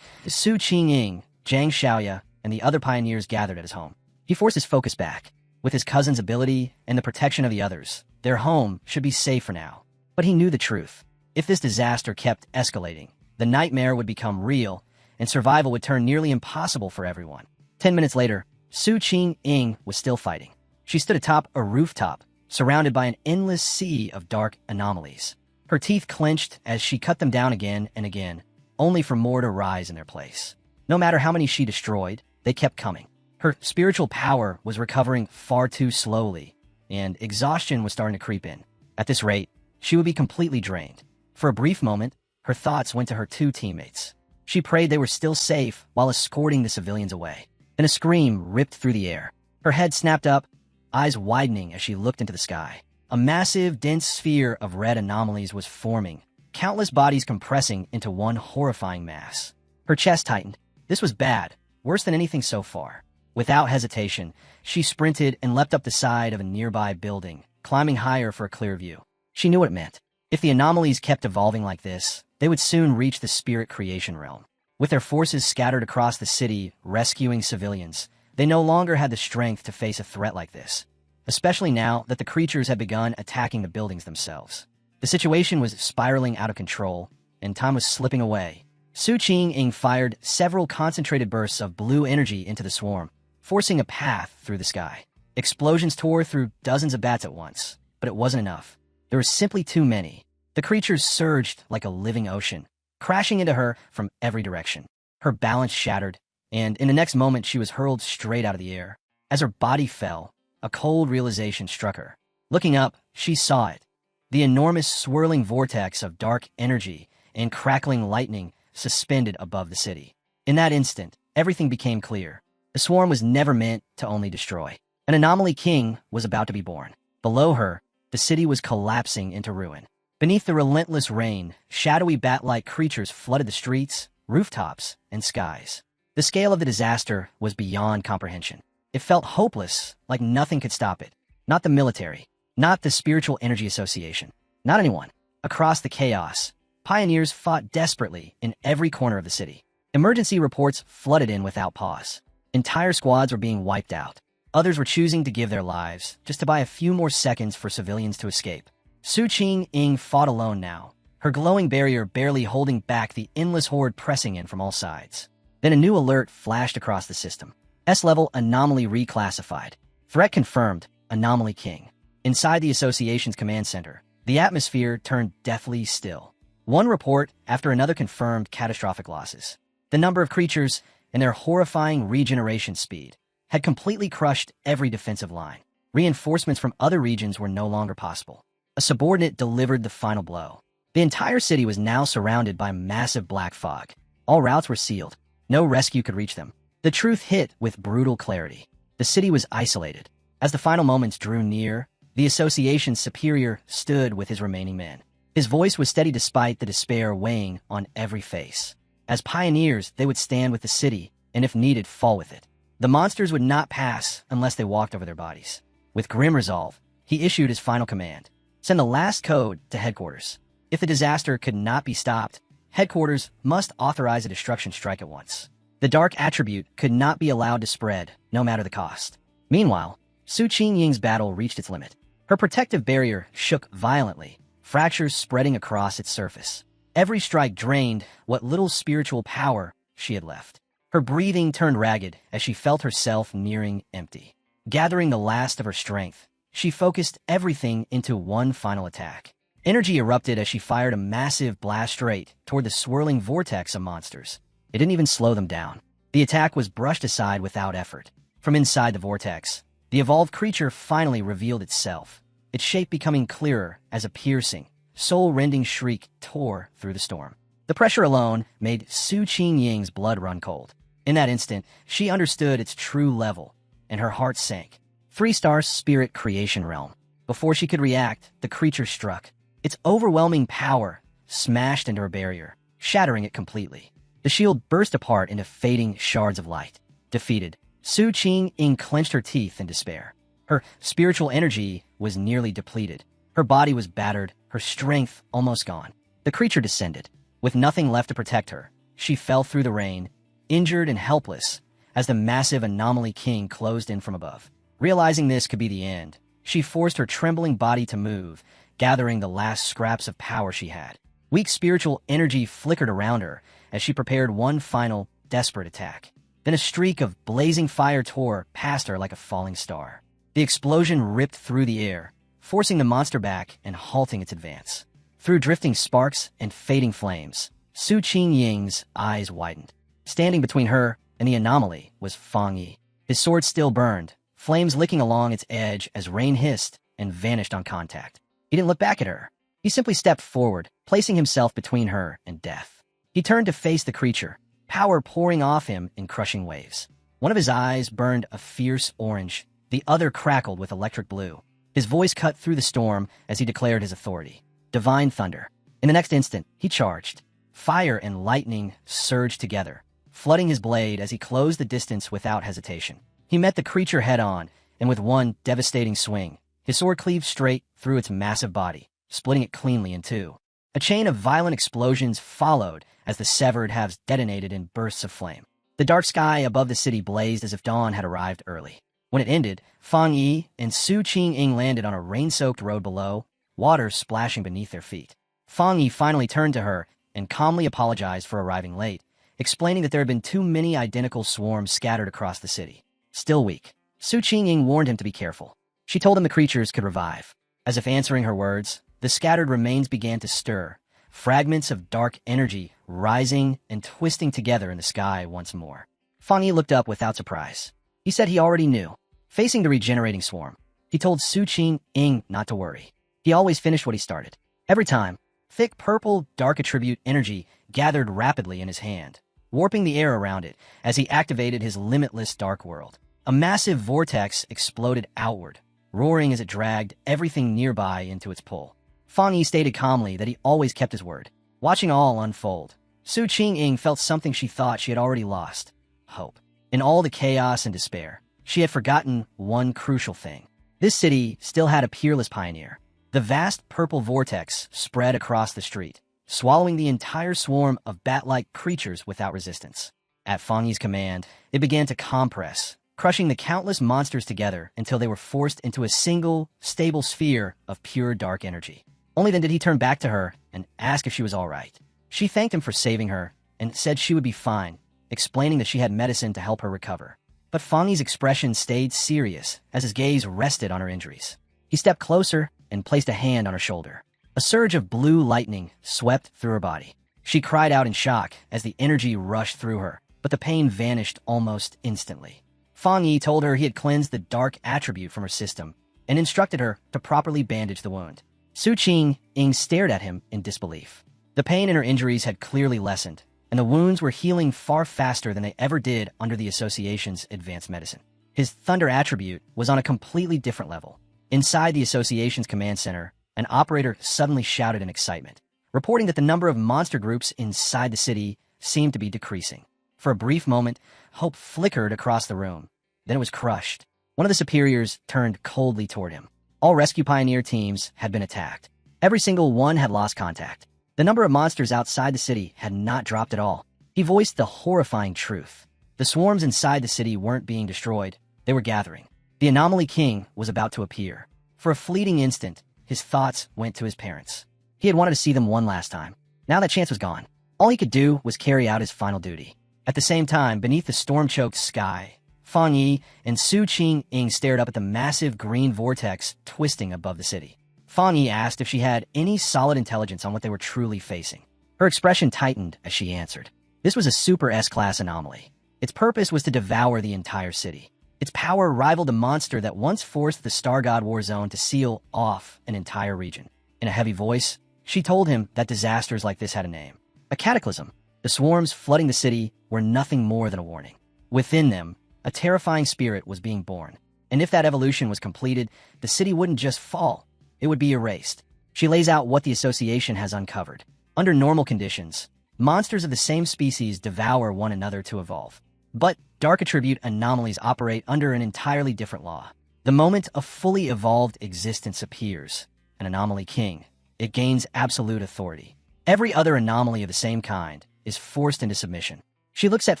Speaker 1: Su Qingying, Zhang Xiaoya, and the other pioneers gathered at his home. He forced his focus back. With his cousin's ability and the protection of the others, their home should be safe for now. But he knew the truth. If this disaster kept escalating, the nightmare would become real, and survival would turn nearly impossible for everyone. 10 minutes later, Su Qingying was still fighting. She stood atop a rooftop, surrounded by an endless sea of dark anomalies. Her teeth clenched as she cut them down again and again, only for more to rise in their place. No matter how many she destroyed, they kept coming. Her spiritual power was recovering far too slowly, and exhaustion was starting to creep in. At this rate, she would be completely drained. For a brief moment, her thoughts went to her two teammates. She prayed they were still safe while escorting the civilians away. Then a scream ripped through the air. Her head snapped up, eyes widening as she looked into the sky. A massive, dense sphere of red anomalies was forming, countless bodies compressing into one horrifying mass. Her chest tightened. This was bad, worse than anything so far. Without hesitation, she sprinted and leapt up the side of a nearby building, climbing higher for a clear view. She knew what it meant. If the anomalies kept evolving like this, they would soon reach the spirit creation realm. With their forces scattered across the city, rescuing civilians, they no longer had the strength to face a threat like this, especially now that the creatures had begun attacking the buildings themselves. The situation was spiraling out of control, and time was slipping away. Su Qingying fired several concentrated bursts of blue energy into the swarm, forcing a path through the sky. Explosions tore through dozens of bats at once, but it wasn't enough. There were simply too many. The creatures surged like a living ocean, crashing into her from every direction. Her balance shattered, and in the next moment she was hurled straight out of the air. As her body fell, a cold realization struck her. Looking up, she saw it. The enormous swirling vortex of dark energy and crackling lightning suspended above the city. In that instant, everything became clear. The swarm was never meant to only destroy. An anomaly king was about to be born. Below her, the city was collapsing into ruin. Beneath the relentless rain, shadowy bat-like creatures flooded the streets, rooftops, and skies. The scale of the disaster was beyond comprehension. It felt hopeless, like nothing could stop it. Not the military, not the Spiritual Energy Association, not anyone. Across the chaos, pioneers fought desperately in every corner of the city. Emergency reports flooded in without pause. Entire squads were being wiped out. Others were choosing to give their lives just to buy a few more seconds for civilians to escape. Su Qingying fought alone now, her glowing barrier barely holding back the endless horde pressing in from all sides. Then a new alert flashed across the system. S-level anomaly reclassified. Threat confirmed, Anomaly King. Inside the association's command center, the atmosphere turned deathly still. One report after another confirmed catastrophic losses. The number of creatures and their horrifying regeneration speed had completely crushed every defensive line. Reinforcements from other regions were no longer possible. A subordinate delivered the final blow. The entire city was now surrounded by massive black fog. All routes were sealed. No rescue could reach them. The truth hit with brutal clarity. The city was isolated. As the final moments drew near, the association's superior stood with his remaining men. His voice was steady despite the despair weighing on every face. As pioneers, they would stand with the city, and if needed, fall with it. The monsters would not pass unless they walked over their bodies. With grim resolve, he issued his final command. Send the last code to headquarters. If the disaster could not be stopped, headquarters must authorize a destruction strike at once. The dark attribute could not be allowed to spread, no matter the cost. Meanwhile, Su Qingying's battle reached its limit. Her protective barrier shook violently, fractures spreading across its surface. Every strike drained what little spiritual power she had left. Her breathing turned ragged as she felt herself nearing empty. Gathering the last of her strength, she focused everything into one final attack. Energy erupted as she fired a massive blast straight toward the swirling vortex of monsters. It didn't even slow them down. The attack was brushed aside without effort. From inside the vortex, the evolved creature finally revealed itself, its shape becoming clearer as a piercing, soul-rending shriek tore through the storm. The pressure alone made Su Qingying's blood run cold. In that instant, she understood its true level, and her heart sank. 3-star spirit creation realm. Before she could react, the creature struck. Its overwhelming power smashed into her barrier, shattering it completely. The shield burst apart into fading shards of light. Defeated, Su Qingying clenched her teeth in despair. Her spiritual energy was nearly depleted. Her body was battered, her strength almost gone. The creature descended. With nothing left to protect her, she fell through the rain, injured and helpless, as the massive anomaly king closed in from above. Realizing this could be the end, she forced her trembling body to move, gathering the last scraps of power she had. Weak spiritual energy flickered around her as she prepared one final, desperate attack. Then a streak of blazing fire tore past her like a falling star. The explosion ripped through the air, forcing the monster back and halting its advance. Through drifting sparks and fading flames, Su Qingying's eyes widened. Standing between her and the anomaly was Fang Yi. His sword still burned, flames licking along its edge as rain hissed and vanished on contact. He didn't look back at her. He simply stepped forward, placing himself between her and death. He turned to face the creature, power pouring off him in crushing waves. One of his eyes burned a fierce orange, the other crackled with electric blue. His voice cut through the storm as he declared his authority. Divine thunder. In the next instant, he charged. Fire and lightning surged together, flooding his blade as he closed the distance without hesitation. He met the creature head-on, and with one devastating swing, his sword cleaved straight through its massive body, splitting it cleanly in two. A chain of violent explosions followed as the severed halves detonated in bursts of flame. The dark sky above the city blazed as if dawn had arrived early. When it ended, Fang Yi and Su Qingying landed on a rain-soaked road below, water splashing beneath their feet. Fang Yi finally turned to her and calmly apologized for arriving late, explaining that there had been too many identical swarms scattered across the city. Still weak, Su Qingying warned him to be careful. She told him the creatures could revive. As if answering her words, the scattered remains began to stir, fragments of dark energy rising and twisting together in the sky once more. Fang Yi looked up without surprise. He said he already knew. Facing the regenerating swarm, he told Su Qingying not to worry. He always finished what he started. Every time, thick purple dark attribute energy gathered rapidly in his hand, warping the air around it as he activated his limitless dark world. A massive vortex exploded outward, roaring as it dragged everything nearby into its pull. Fang Yi stated calmly that he always kept his word. Watching all unfold, Su Qingying felt something she thought she had already lost: hope. In all the chaos and despair, she had forgotten one crucial thing. This city still had a peerless pioneer. The vast purple vortex spread across the street, swallowing the entire swarm of bat-like creatures without resistance. At Fang Yi's command, it began to compress, crushing the countless monsters together until they were forced into a single, stable sphere of pure dark energy. Only then did he turn back to her and ask if she was all right. She thanked him for saving her and said she would be fine, explaining that she had medicine to help her recover. But Fang Yi's expression stayed serious as his gaze rested on her injuries. He stepped closer and placed a hand on her shoulder. A surge of blue lightning swept through her body. She cried out in shock as the energy rushed through her, but the pain vanished almost instantly. Fang Yi told her he had cleansed the dark attribute from her system and instructed her to properly bandage the wound. Su Qingying stared at him in disbelief. The pain in her injuries had clearly lessened, and the wounds were healing far faster than they ever did under the Association's advanced medicine. His thunder attribute was on a completely different level. Inside the Association's command center, an operator suddenly shouted in excitement, reporting that the number of monster groups inside the city seemed to be decreasing. For a brief moment, hope flickered across the room. Then it was crushed. One of the superiors turned coldly toward him. All rescue pioneer teams had been attacked. Every single one had lost contact. The number of monsters outside the city had not dropped at all. He voiced the horrifying truth. The swarms inside the city weren't being destroyed. They were gathering. The Anomaly King was about to appear. For a fleeting instant, his thoughts went to his parents. He had wanted to see them one last time. Now that chance was gone. All he could do was carry out his final duty. At the same time, beneath the storm-choked sky, Fang Yi and Su Qing stared up at the massive green vortex twisting above the city. Fang Yi asked if she had any solid intelligence on what they were truly facing. Her expression tightened as she answered. This was a super S-class anomaly. Its purpose was to devour the entire city. Its power rivaled the monster that once forced the Star God War Zone to seal off an entire region. In a heavy voice, she told him that disasters like this had a name. A cataclysm. The swarms flooding the city were nothing more than a warning. Within them, a terrifying spirit was being born. And if that evolution was completed, the city wouldn't just fall, it would be erased. She lays out what the association has uncovered. Under normal conditions, monsters of the same species devour one another to evolve. But dark attribute anomalies operate under an entirely different law. The moment a fully evolved existence appears, an anomaly king, it gains absolute authority. Every other anomaly of the same kind is forced into submission. She looks at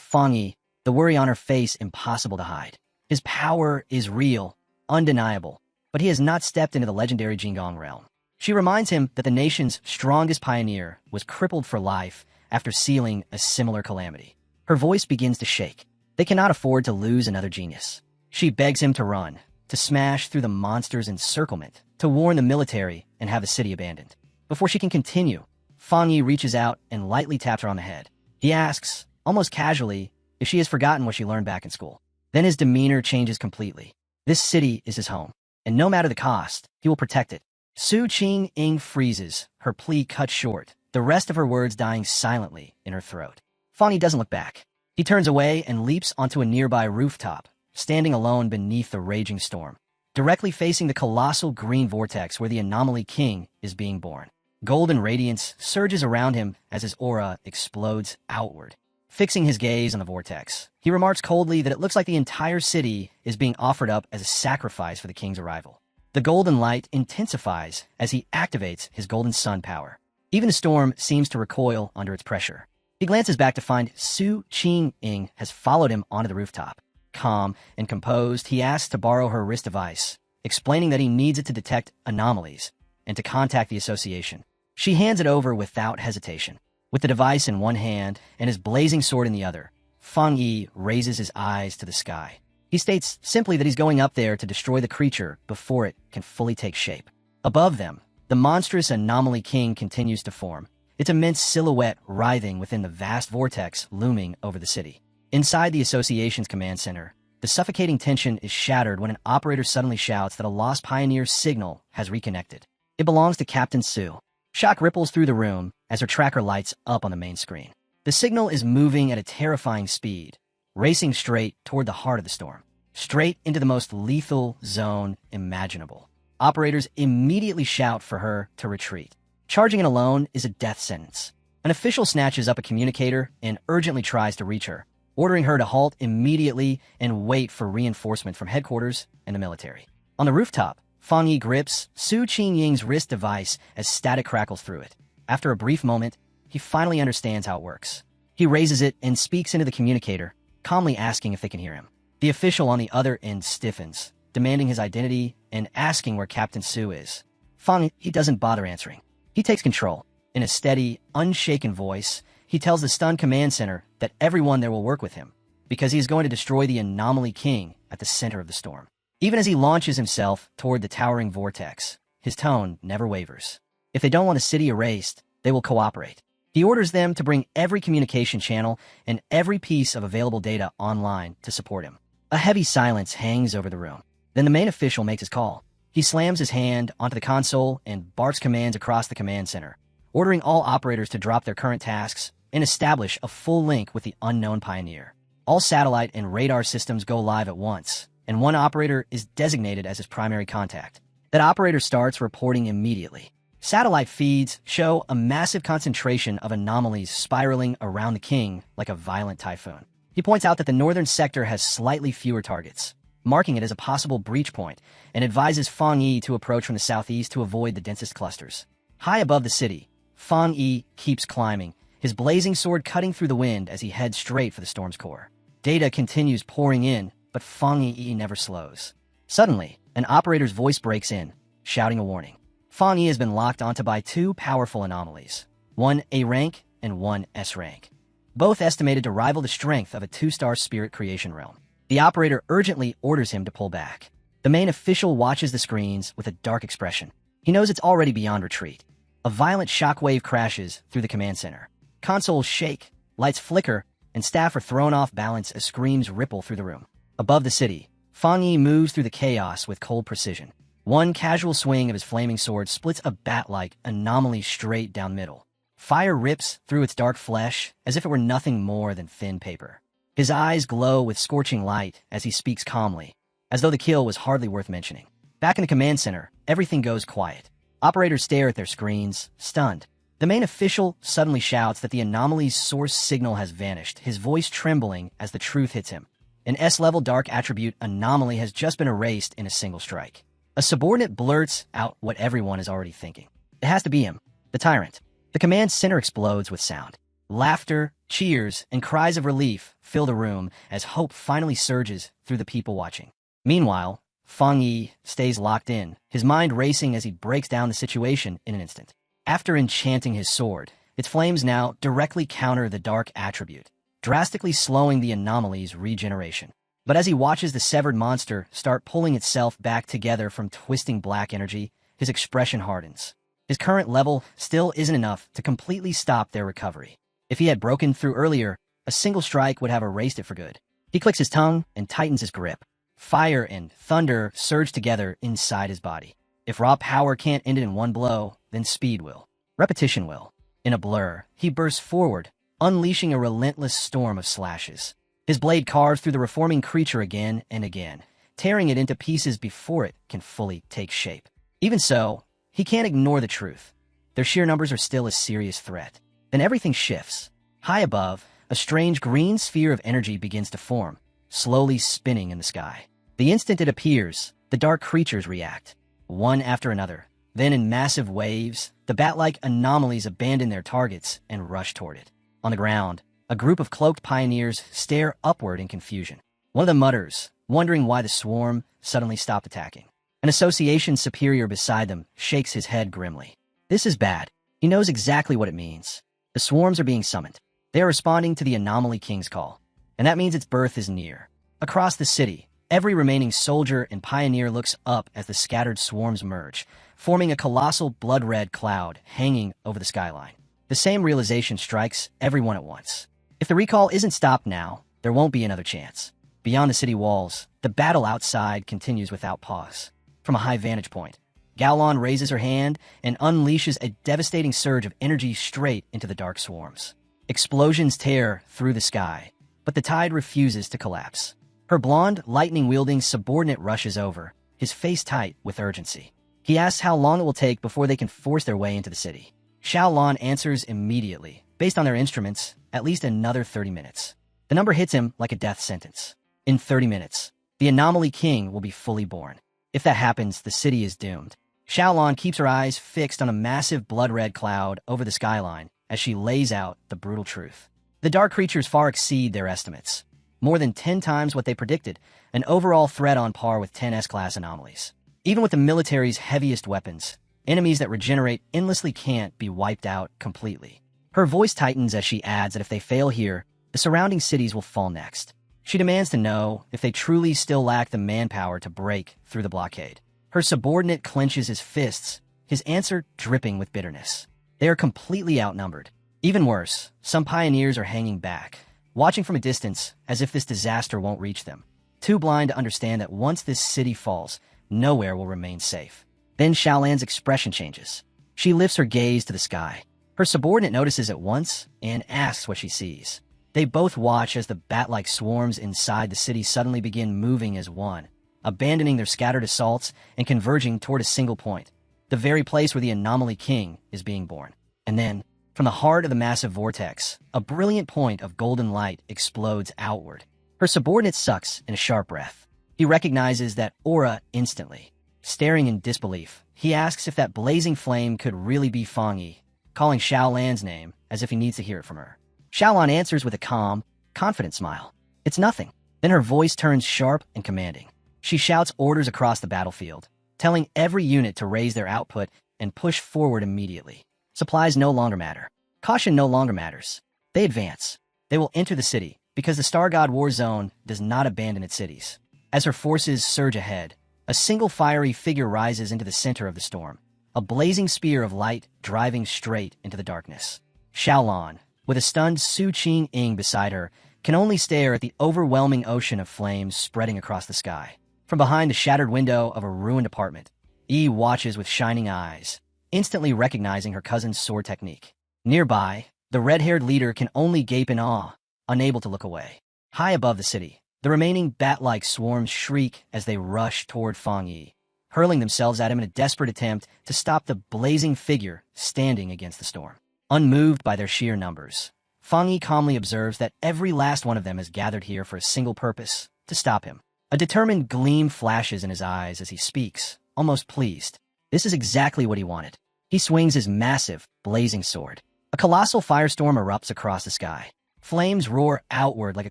Speaker 1: Fang Yi, the worry on her face impossible to hide. His power is real, undeniable, but he has not stepped into the legendary Jingong realm. She reminds him that the nation's strongest pioneer was crippled for life after sealing a similar calamity. Her voice begins to shake. They cannot afford to lose another genius. She begs him to run, to smash through the monster's encirclement, to warn the military and have the city abandoned. Before she can continue, Fang Yi reaches out and lightly taps her on the head. He asks, almost casually, if she has forgotten what she learned back in school. Then his demeanor changes completely. This city is his home, and no matter the cost, he will protect it. Su Qing freezes, her plea cut short, the rest of her words dying silently in her throat. Fang Yi doesn't look back. He turns away and leaps onto a nearby rooftop, standing alone beneath the raging storm, directly facing the colossal green vortex where the anomaly king is being born. Golden radiance surges around him as his aura explodes outward. Fixing his gaze on the vortex, he remarks coldly that it looks like the entire city is being offered up as a sacrifice for the king's arrival. The golden light intensifies as he activates his golden sun power. Even the storm seems to recoil under its pressure. He glances back to find Su Qing has followed him onto the rooftop. Calm and composed, he asks to borrow her wrist device, explaining that he needs it to detect anomalies and to contact the association. She hands it over without hesitation. With the device in one hand and his blazing sword in the other, Fang Yi raises his eyes to the sky. He states simply that he's going up there to destroy the creature before it can fully take shape. Above them, the monstrous anomaly king continues to form, its immense silhouette writhing within the vast vortex looming over the city. Inside the association's command center, the suffocating tension is shattered when an operator suddenly shouts that a lost pioneer's signal has reconnected. It belongs to Captain Su. Shock ripples through the room as her tracker lights up on the main screen. The signal is moving at a terrifying speed, racing straight toward the heart of the storm, straight into the most lethal zone imaginable. Operators immediately shout for her to retreat. Charging in alone is a death sentence. An official snatches up a communicator and urgently tries to reach her, ordering her to halt immediately and wait for reinforcement from headquarters and the military. On the rooftop, Fang Yi grips Su Qing's wrist device as static crackles through it. After a brief moment, he finally understands how it works. He raises it and speaks into the communicator, calmly asking if they can hear him. The official on the other end stiffens, demanding his identity and asking where Captain Su is. Fang Yi doesn't bother answering. He takes control. In a steady, unshaken voice, he tells the stunned command center that everyone there will work with him, because he is going to destroy the anomaly king at the center of the storm. Even as he launches himself toward the towering vortex, his tone never wavers. If they don't want the city erased, they will cooperate. He orders them to bring every communication channel and every piece of available data online to support him. A heavy silence hangs over the room. Then the main official makes his call. He slams his hand onto the console and barks commands across the command center, ordering all operators to drop their current tasks and establish a full link with the unknown pioneer. All satellite and radar systems go live at once, and one operator is designated as his primary contact. That operator starts reporting immediately. Satellite feeds show a massive concentration of anomalies spiraling around the king like a violent typhoon. He points out that the northern sector has slightly fewer targets, marking it as a possible breach point, and advises Fang Yi to approach from the southeast to avoid the densest clusters. High above the city, Fang Yi keeps climbing, his blazing sword cutting through the wind as he heads straight for the storm's core. Data continues pouring in, but Fang Yi never slows. Suddenly, an operator's voice breaks in, shouting a warning. Fang Yi has been locked onto by two powerful anomalies, one A rank and one S rank. both estimated to rival the strength of a 2-star spirit creation realm. The operator urgently orders him to pull back. The main official watches the screens with a dark expression. He knows it's already beyond retreat. A violent shockwave crashes through the command center. Consoles shake, lights flicker, and staff are thrown off balance as screams ripple through the room. Above the city, Fang Yi moves through the chaos with cold precision. One casual swing of his flaming sword splits a bat-like anomaly straight down middle. Fire rips through its dark flesh as if it were nothing more than thin paper. His eyes glow with scorching light as he speaks calmly, as though the kill was hardly worth mentioning. Back in the command center, everything goes quiet. Operators stare at their screens, stunned. The main official suddenly shouts that the anomaly's source signal has vanished, his voice trembling as the truth hits him. An S-level dark attribute anomaly has just been erased in a single strike. A subordinate blurts out what everyone is already thinking. It has to be him, the tyrant. The command center explodes with sound. Laughter, cheers, and cries of relief fill the room as hope finally surges through the people watching. Meanwhile, Fang Yi stays locked in, his mind racing as he breaks down the situation in an instant. After enchanting his sword, its flames now directly counter the dark attribute, drastically slowing the anomaly's regeneration. But as he watches the severed monster start pulling itself back together from twisting black energy, his expression hardens. His current level still isn't enough to completely stop their recovery. If he had broken through earlier, a single strike would have erased it for good. He clicks his tongue and tightens his grip. Fire and thunder surge together inside his body. If raw power can't end it in one blow, then speed will. Repetition will. In a blur, he bursts forward, unleashing a relentless storm of slashes. His blade carves through the reforming creature again and again, tearing it into pieces before it can fully take shape. Even so, he can't ignore the truth. Their sheer numbers are still a serious threat. Then everything shifts. High above, a strange green sphere of energy begins to form, slowly spinning in the sky. The instant it appears, the dark creatures react, one after another. Then in massive waves, the bat-like anomalies abandon their targets and rush toward it. On the ground, a group of cloaked pioneers stare upward in confusion. One of them mutters, wondering why the swarm suddenly stopped attacking. An association superior beside them shakes his head grimly. This is bad. He knows exactly what it means. The swarms are being summoned. They are responding to the Anomaly King's call, and that means its birth is near. Across the city, every remaining soldier and pioneer looks up as the scattered swarms merge, forming a colossal blood-red cloud hanging over the skyline. The same realization strikes everyone at once. If the recall isn't stopped now, there won't be another chance. Beyond the city walls, the battle outside continues without pause. From a high vantage point, Gaolon raises her hand and unleashes a devastating surge of energy straight into the dark swarms. Explosions tear through the sky, but the tide refuses to collapse. Her blonde, lightning-wielding subordinate rushes over, his face tight with urgency. He asks how long it will take before they can force their way into the city. Xiaolon answers immediately. Based on their instruments, at least another 30 minutes. The number hits him like a death sentence. In 30 minutes, the Anomaly King will be fully born. If that happens, the city is doomed. Xiaolon keeps her eyes fixed on a massive blood-red cloud over the skyline as she lays out the brutal truth. The dark creatures far exceed their estimates. More than 10 times what they predicted, an overall threat on par with 10 S-class anomalies. Even with the military's heaviest weapons, enemies that regenerate endlessly can't be wiped out completely. Her voice tightens as she adds that if they fail here, the surrounding cities will fall next. She demands to know if they truly still lack the manpower to break through the blockade. Her subordinate clenches his fists, his answer dripping with bitterness. They are completely outnumbered. Even worse, some pioneers are hanging back, watching from a distance as if this disaster won't reach them, too blind to understand that once this city falls, nowhere will remain safe. Then Xiaolan's expression changes. She lifts her gaze to the sky. Her subordinate notices at once and asks what she sees. They both watch as the bat-like swarms inside the city suddenly begin moving as one, abandoning their scattered assaults and converging toward a single point, the very place where the Anomaly King is being born. And then, from the heart of the massive vortex, a brilliant point of golden light explodes outward. Her subordinate sucks in a sharp breath. He recognizes that aura instantly. Staring in disbelief, he asks if that blazing flame could really be Fang Yi, calling Xiaolan's name as if he needs to hear it from her. Xiaolan answers with a calm, confident smile. It's nothing. Then her voice turns sharp and commanding. She shouts orders across the battlefield, telling every unit to raise their output and push forward immediately. Supplies no longer matter. Caution no longer matters. They advance. They will enter the city, because the Star God War Zone does not abandon its cities. As her forces surge ahead, a single fiery figure rises into the center of the storm, a blazing spear of light driving straight into the darkness. Xiaolan, with a stunned Su Qing beside her, can only stare at the overwhelming ocean of flames spreading across the sky. From behind the shattered window of a ruined apartment, Yi watches with shining eyes, instantly recognizing her cousin's sword technique. Nearby, the red-haired leader can only gape in awe, unable to look away. High above the city, the remaining bat-like swarms shriek as they rush toward Fang Yi, hurling themselves at him in a desperate attempt to stop the blazing figure standing against the storm. Unmoved by their sheer numbers, Fang Yi calmly observes that every last one of them has gathered here for a single purpose, to stop him. A determined gleam flashes in his eyes as he speaks, almost pleased. This is exactly what he wanted. He swings his massive, blazing sword. A colossal firestorm erupts across the sky. Flames roar outward like a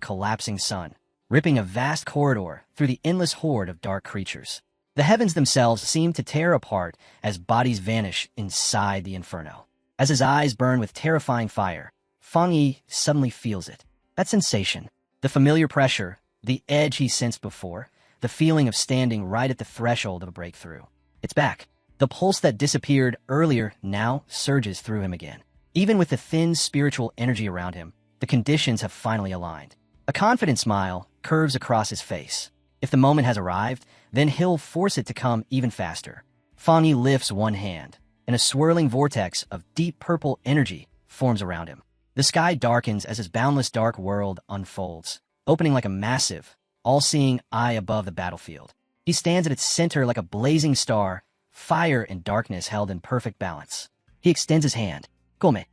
Speaker 1: collapsing sun, ripping a vast corridor through the endless horde of dark creatures. The heavens themselves seem to tear apart as bodies vanish inside the inferno. As his eyes burn with terrifying fire, Fang Yi suddenly feels it. That sensation, the familiar pressure, the edge he sensed before, the feeling of standing right at the threshold of a breakthrough. It's back. The pulse that disappeared earlier now surges through him again. Even with the thin spiritual energy around him, the conditions have finally aligned. A confident smile curves across his face. If the moment has arrived, then he'll force it to come even faster. Fang Yi lifts one hand, and a swirling vortex of deep purple energy forms around him. The sky darkens as his boundless dark world unfolds, opening like a massive, all-seeing eye above the battlefield. He stands at its center like a blazing star, fire and darkness held in perfect balance. He extends his hand. Gome.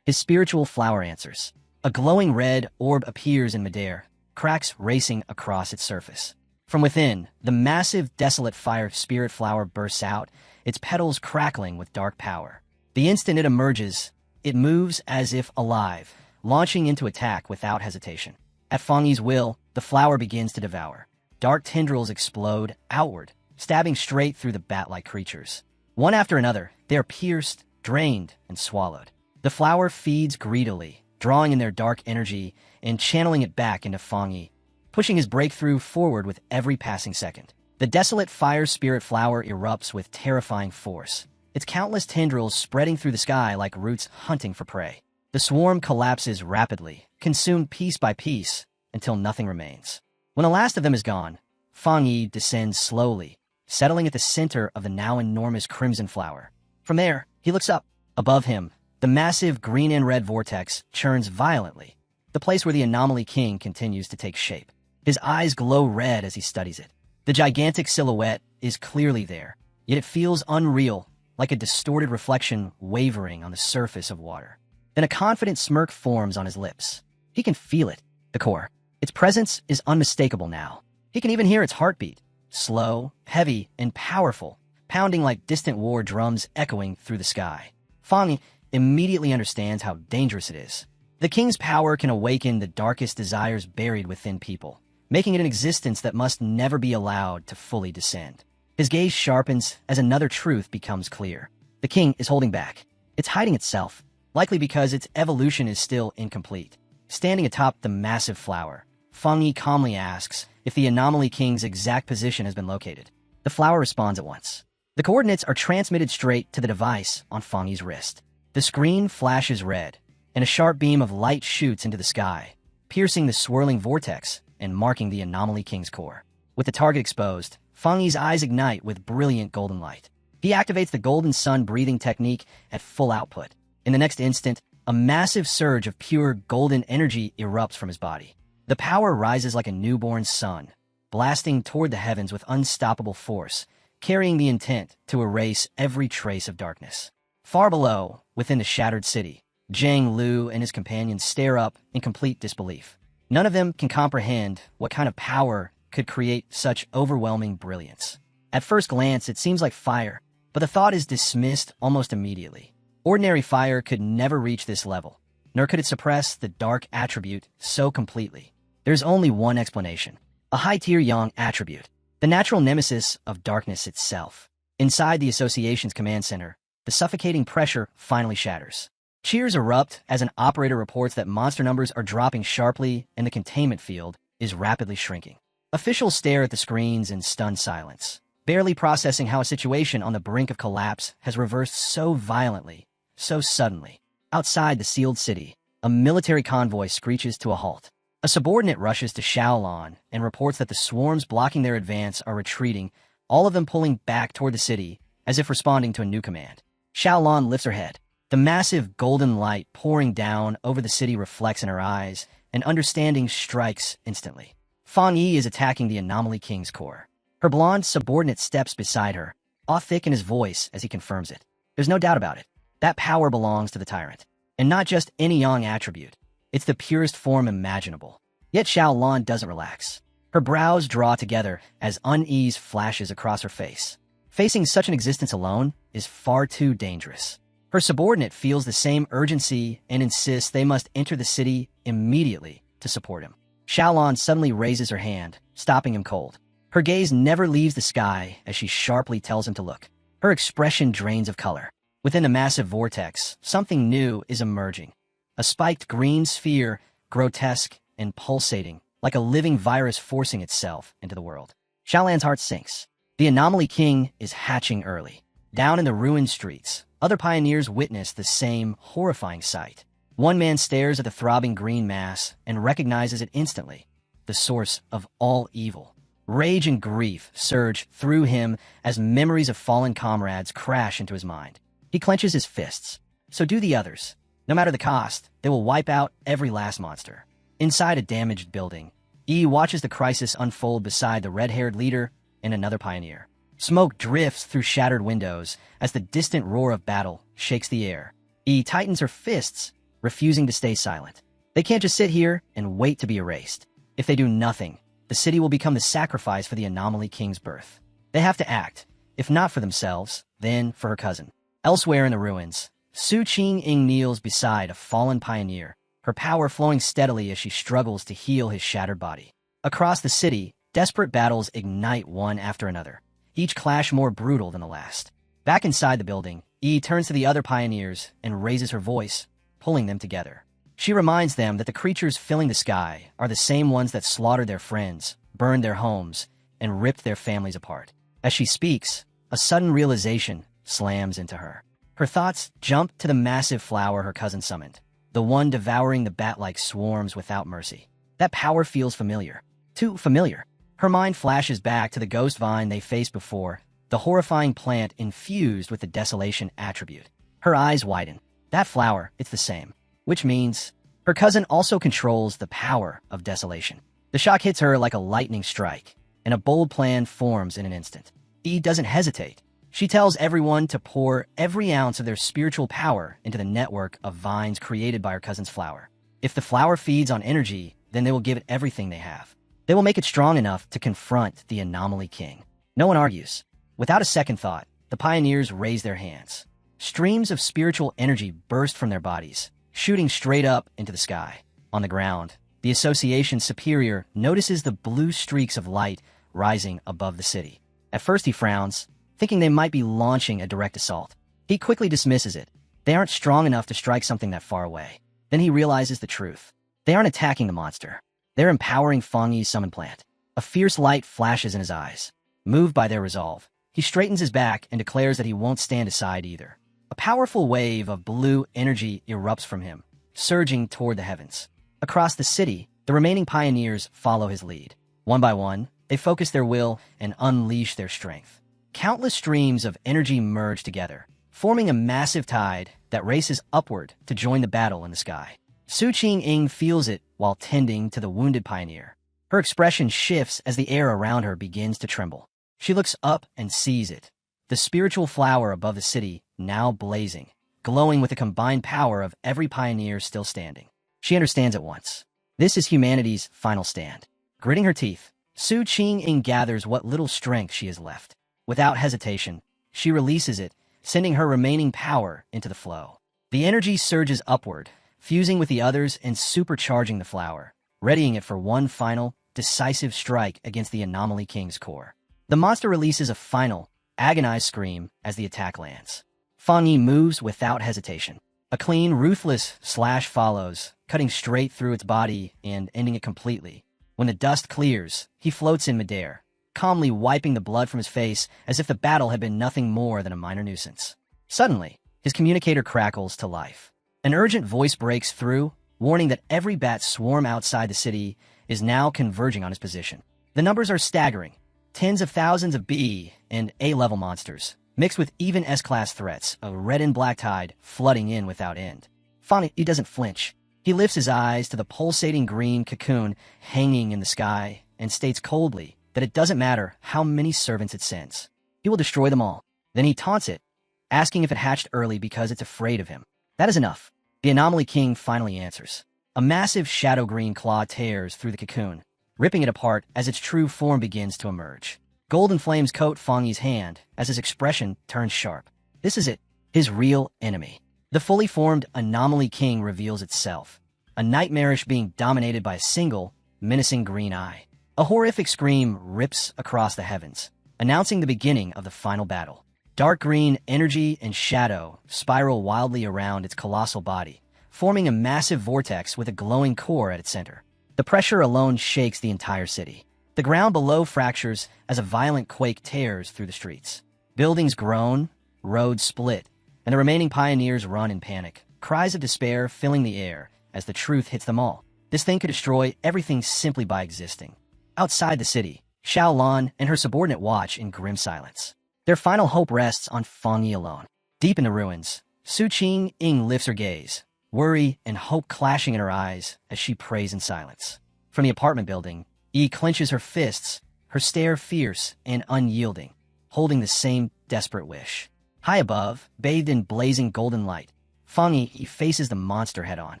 Speaker 1: His spiritual flower answers. A glowing red orb appears in midair, cracks racing across its surface. From within, the massive, desolate fire spirit flower bursts out, its petals crackling with dark power. The instant it emerges, it moves as if alive, launching into attack without hesitation. At Fang Yi's will, the flower begins to devour. Dark tendrils explode outward, stabbing straight through the bat-like creatures. One after another, they are pierced, drained, and swallowed. The flower feeds greedily, drawing in their dark energy and channeling it back into Fang Yi, pushing his breakthrough forward with every passing second. The desolate fire spirit flower erupts with terrifying force, its countless tendrils spreading through the sky like roots hunting for prey. The swarm collapses rapidly, consumed piece by piece, until nothing remains. When the last of them is gone, Fang Yi descends slowly, settling at the center of the now enormous crimson flower. From there, he looks up. Above him, the massive green and red vortex churns violently, the place where the Anomaly King continues to take shape. His eyes glow red as he studies it. The gigantic silhouette is clearly there, yet it feels unreal, like a distorted reflection wavering on the surface of water. Then a confident smirk forms on his lips. He can feel it, the core. Its presence is unmistakable now. He can even hear its heartbeat, slow, heavy, and powerful, pounding like distant war drums echoing through the sky. Fang Yi immediately understands how dangerous it is. The king's power can awaken the darkest desires buried within people, making it an existence that must never be allowed to fully descend. His gaze sharpens as another truth becomes clear. The king is holding back. It's hiding itself, likely because its evolution is still incomplete. Standing atop the massive flower, Fang Yi calmly asks if the Anomaly King's exact position has been located. The flower responds at once. The coordinates are transmitted straight to the device on Fang Yi's wrist. The screen flashes red, and a sharp beam of light shoots into the sky, piercing the swirling vortex and marking the Anomaly King's core. With the target exposed, Fang Yi's eyes ignite with brilliant golden light. He activates the golden sun breathing technique at full output. In the next instant, a massive surge of pure golden energy erupts from his body. The power rises like a newborn sun, blasting toward the heavens with unstoppable force, carrying the intent to erase every trace of darkness. Far below, within the shattered city, Zhang Lu and his companions stare up in complete disbelief. None of them can comprehend what kind of power could create such overwhelming brilliance. At first glance, it seems like fire, but the thought is dismissed almost immediately. Ordinary fire could never reach this level, nor could it suppress the dark attribute so completely. There's only one explanation: a high-tier yang attribute, the natural nemesis of darkness itself. Inside the Association's command center, the suffocating pressure finally shatters. Cheers erupt as an operator reports that monster numbers are dropping sharply and the containment field is rapidly shrinking. Officials stare at the screens in stunned silence, barely processing how a situation on the brink of collapse has reversed so violently, so suddenly. Outside the sealed city, a military convoy screeches to a halt. A subordinate rushes to Shaolan and reports that the swarms blocking their advance are retreating, all of them pulling back toward the city as if responding to a new command. Shaolan lifts her head. The massive golden light pouring down over the city reflects in her eyes, and understanding strikes instantly. Fang Yi is attacking the Anomaly King's core. Her blonde subordinate steps beside her, awe thick in his voice as he confirms it. There's no doubt about it. That power belongs to the tyrant. And not just any young attribute. It's the purest form imaginable. Yet Shaolan doesn't relax. Her brows draw together as unease flashes across her face. Facing such an existence alone is far too dangerous. Her subordinate feels the same urgency and insists they must enter the city immediately to support him. Shaolan suddenly raises her hand, stopping him cold. Her gaze never leaves the sky as she sharply tells him to look. Her expression drains of color. Within the massive vortex, something new is emerging. A spiked green sphere, grotesque and pulsating, like a living virus forcing itself into the world. Shaolan's heart sinks. The Anomaly King is hatching early. Down in the ruined streets, other pioneers witness the same horrifying sight. One man stares at the throbbing green mass and recognizes it instantly, the source of all evil. Rage and grief surge through him as memories of fallen comrades crash into his mind. He clenches his fists. So do the others. No matter the cost, they will wipe out every last monster. Inside a damaged building, Yi watches the crisis unfold beside the red-haired leader and another pioneer. Smoke drifts through shattered windows as the distant roar of battle shakes the air. Yi tightens her fists, refusing to stay silent. They can't just sit here and wait to be erased. If they do nothing, the city will become the sacrifice for the Anomaly King's birth. They have to act, if not for themselves, then for her cousin. Elsewhere in the ruins, Su Qing kneels beside a fallen pioneer, her power flowing steadily as she struggles to heal his shattered body. Across the city, desperate battles ignite one after another, each clash more brutal than the last. Back inside the building, Yi turns to the other pioneers and raises her voice, pulling them together. She reminds them that the creatures filling the sky are the same ones that slaughtered their friends, burned their homes, and ripped their families apart. As she speaks, a sudden realization slams into her. Her thoughts jump to the massive flower her cousin summoned, the one devouring the bat-like swarms without mercy. That power feels familiar. Too familiar. Her mind flashes back to the ghost vine they faced before, the horrifying plant infused with the desolation attribute. Her eyes widen. That flower, it's the same. Which means her cousin also controls the power of desolation. The shock hits her like a lightning strike, and a bold plan forms in an instant. Yi doesn't hesitate. She tells everyone to pour every ounce of their spiritual power into the network of vines created by her cousin's flower. If the flower feeds on energy, then they will give it everything they have. They will make it strong enough to confront the Anomaly King. No one argues. Without a second thought, the pioneers raise their hands. Streams of spiritual energy burst from their bodies, shooting straight up into the sky. On the ground, the Association's superior notices the blue streaks of light rising above the city. At first he frowns, thinking they might be launching a direct assault. He quickly dismisses it. They aren't strong enough to strike something that far away. Then he realizes the truth. They aren't attacking the monster. They're empowering Fang Yi's summon plant. A fierce light flashes in his eyes. Moved by their resolve, he straightens his back and declares that he won't stand aside either. A powerful wave of blue energy erupts from him, surging toward the heavens. Across the city, the remaining pioneers follow his lead. One by one, they focus their will and unleash their strength. Countless streams of energy merge together, forming a massive tide that races upward to join the battle in the sky. Su Qing feels it while tending to the wounded pioneer. Her expression shifts as the air around her begins to tremble. She looks up and sees it, the spiritual flower above the city now blazing, glowing with the combined power of every pioneer still standing. She understands at once. This is humanity's final stand. Gritting her teeth, Su Qing gathers what little strength she has left. Without hesitation, she releases it, sending her remaining power into the flow. The energy surges upward, fusing with the others and supercharging the flower, readying it for one final, decisive strike against the Anomaly King's core. The monster releases a final, agonized scream as the attack lands. Fang Yi moves without hesitation. A A clean, ruthless slash follows, cutting straight through its body and ending it completely. When the dust clears, he floats in midair, calmly wiping the blood from his face as if the battle had been nothing more than a minor nuisance. Suddenly, his communicator crackles to life. An urgent voice breaks through, warning that every bat swarm outside the city is now converging on his position. The numbers are staggering. Tens of thousands of B and A-level monsters, mixed with even S-class threats, a red and black tide flooding in without end. Fang Yi doesn't flinch. He lifts his eyes to the pulsating green cocoon hanging in the sky and states coldly that it doesn't matter how many servants it sends. He will destroy them all. Then he taunts it, asking if it hatched early because it's afraid of him. That is enough. The Anomaly King finally answers. A massive shadow green claw tears through the cocoon, ripping it apart as its true form begins to emerge. Golden flames coat Fang Yi's hand as his expression turns sharp. This is it, his real enemy. The fully formed Anomaly King reveals itself, a nightmarish being dominated by a single, menacing green eye. A horrific scream rips across the heavens, announcing the beginning of the final battle. Dark green energy and shadow spiral wildly around its colossal body, forming a massive vortex with a glowing core at its center. The pressure alone shakes the entire city. The ground below fractures as a violent quake tears through the streets. Buildings groan, roads split, and the remaining pioneers run in panic, cries of despair filling the air as the truth hits them all. This thing could destroy everything simply by existing. Outside the city, Xiaolan and her subordinate watch in grim silence. Their final hope rests on Fang Yi alone. Deep in the ruins, Su Qing lifts her gaze, worry and hope clashing in her eyes as she prays in silence. From the apartment building, Yi clenches her fists, her stare fierce and unyielding, holding the same desperate wish. High above, bathed in blazing golden light, Fang Yi faces the monster head-on.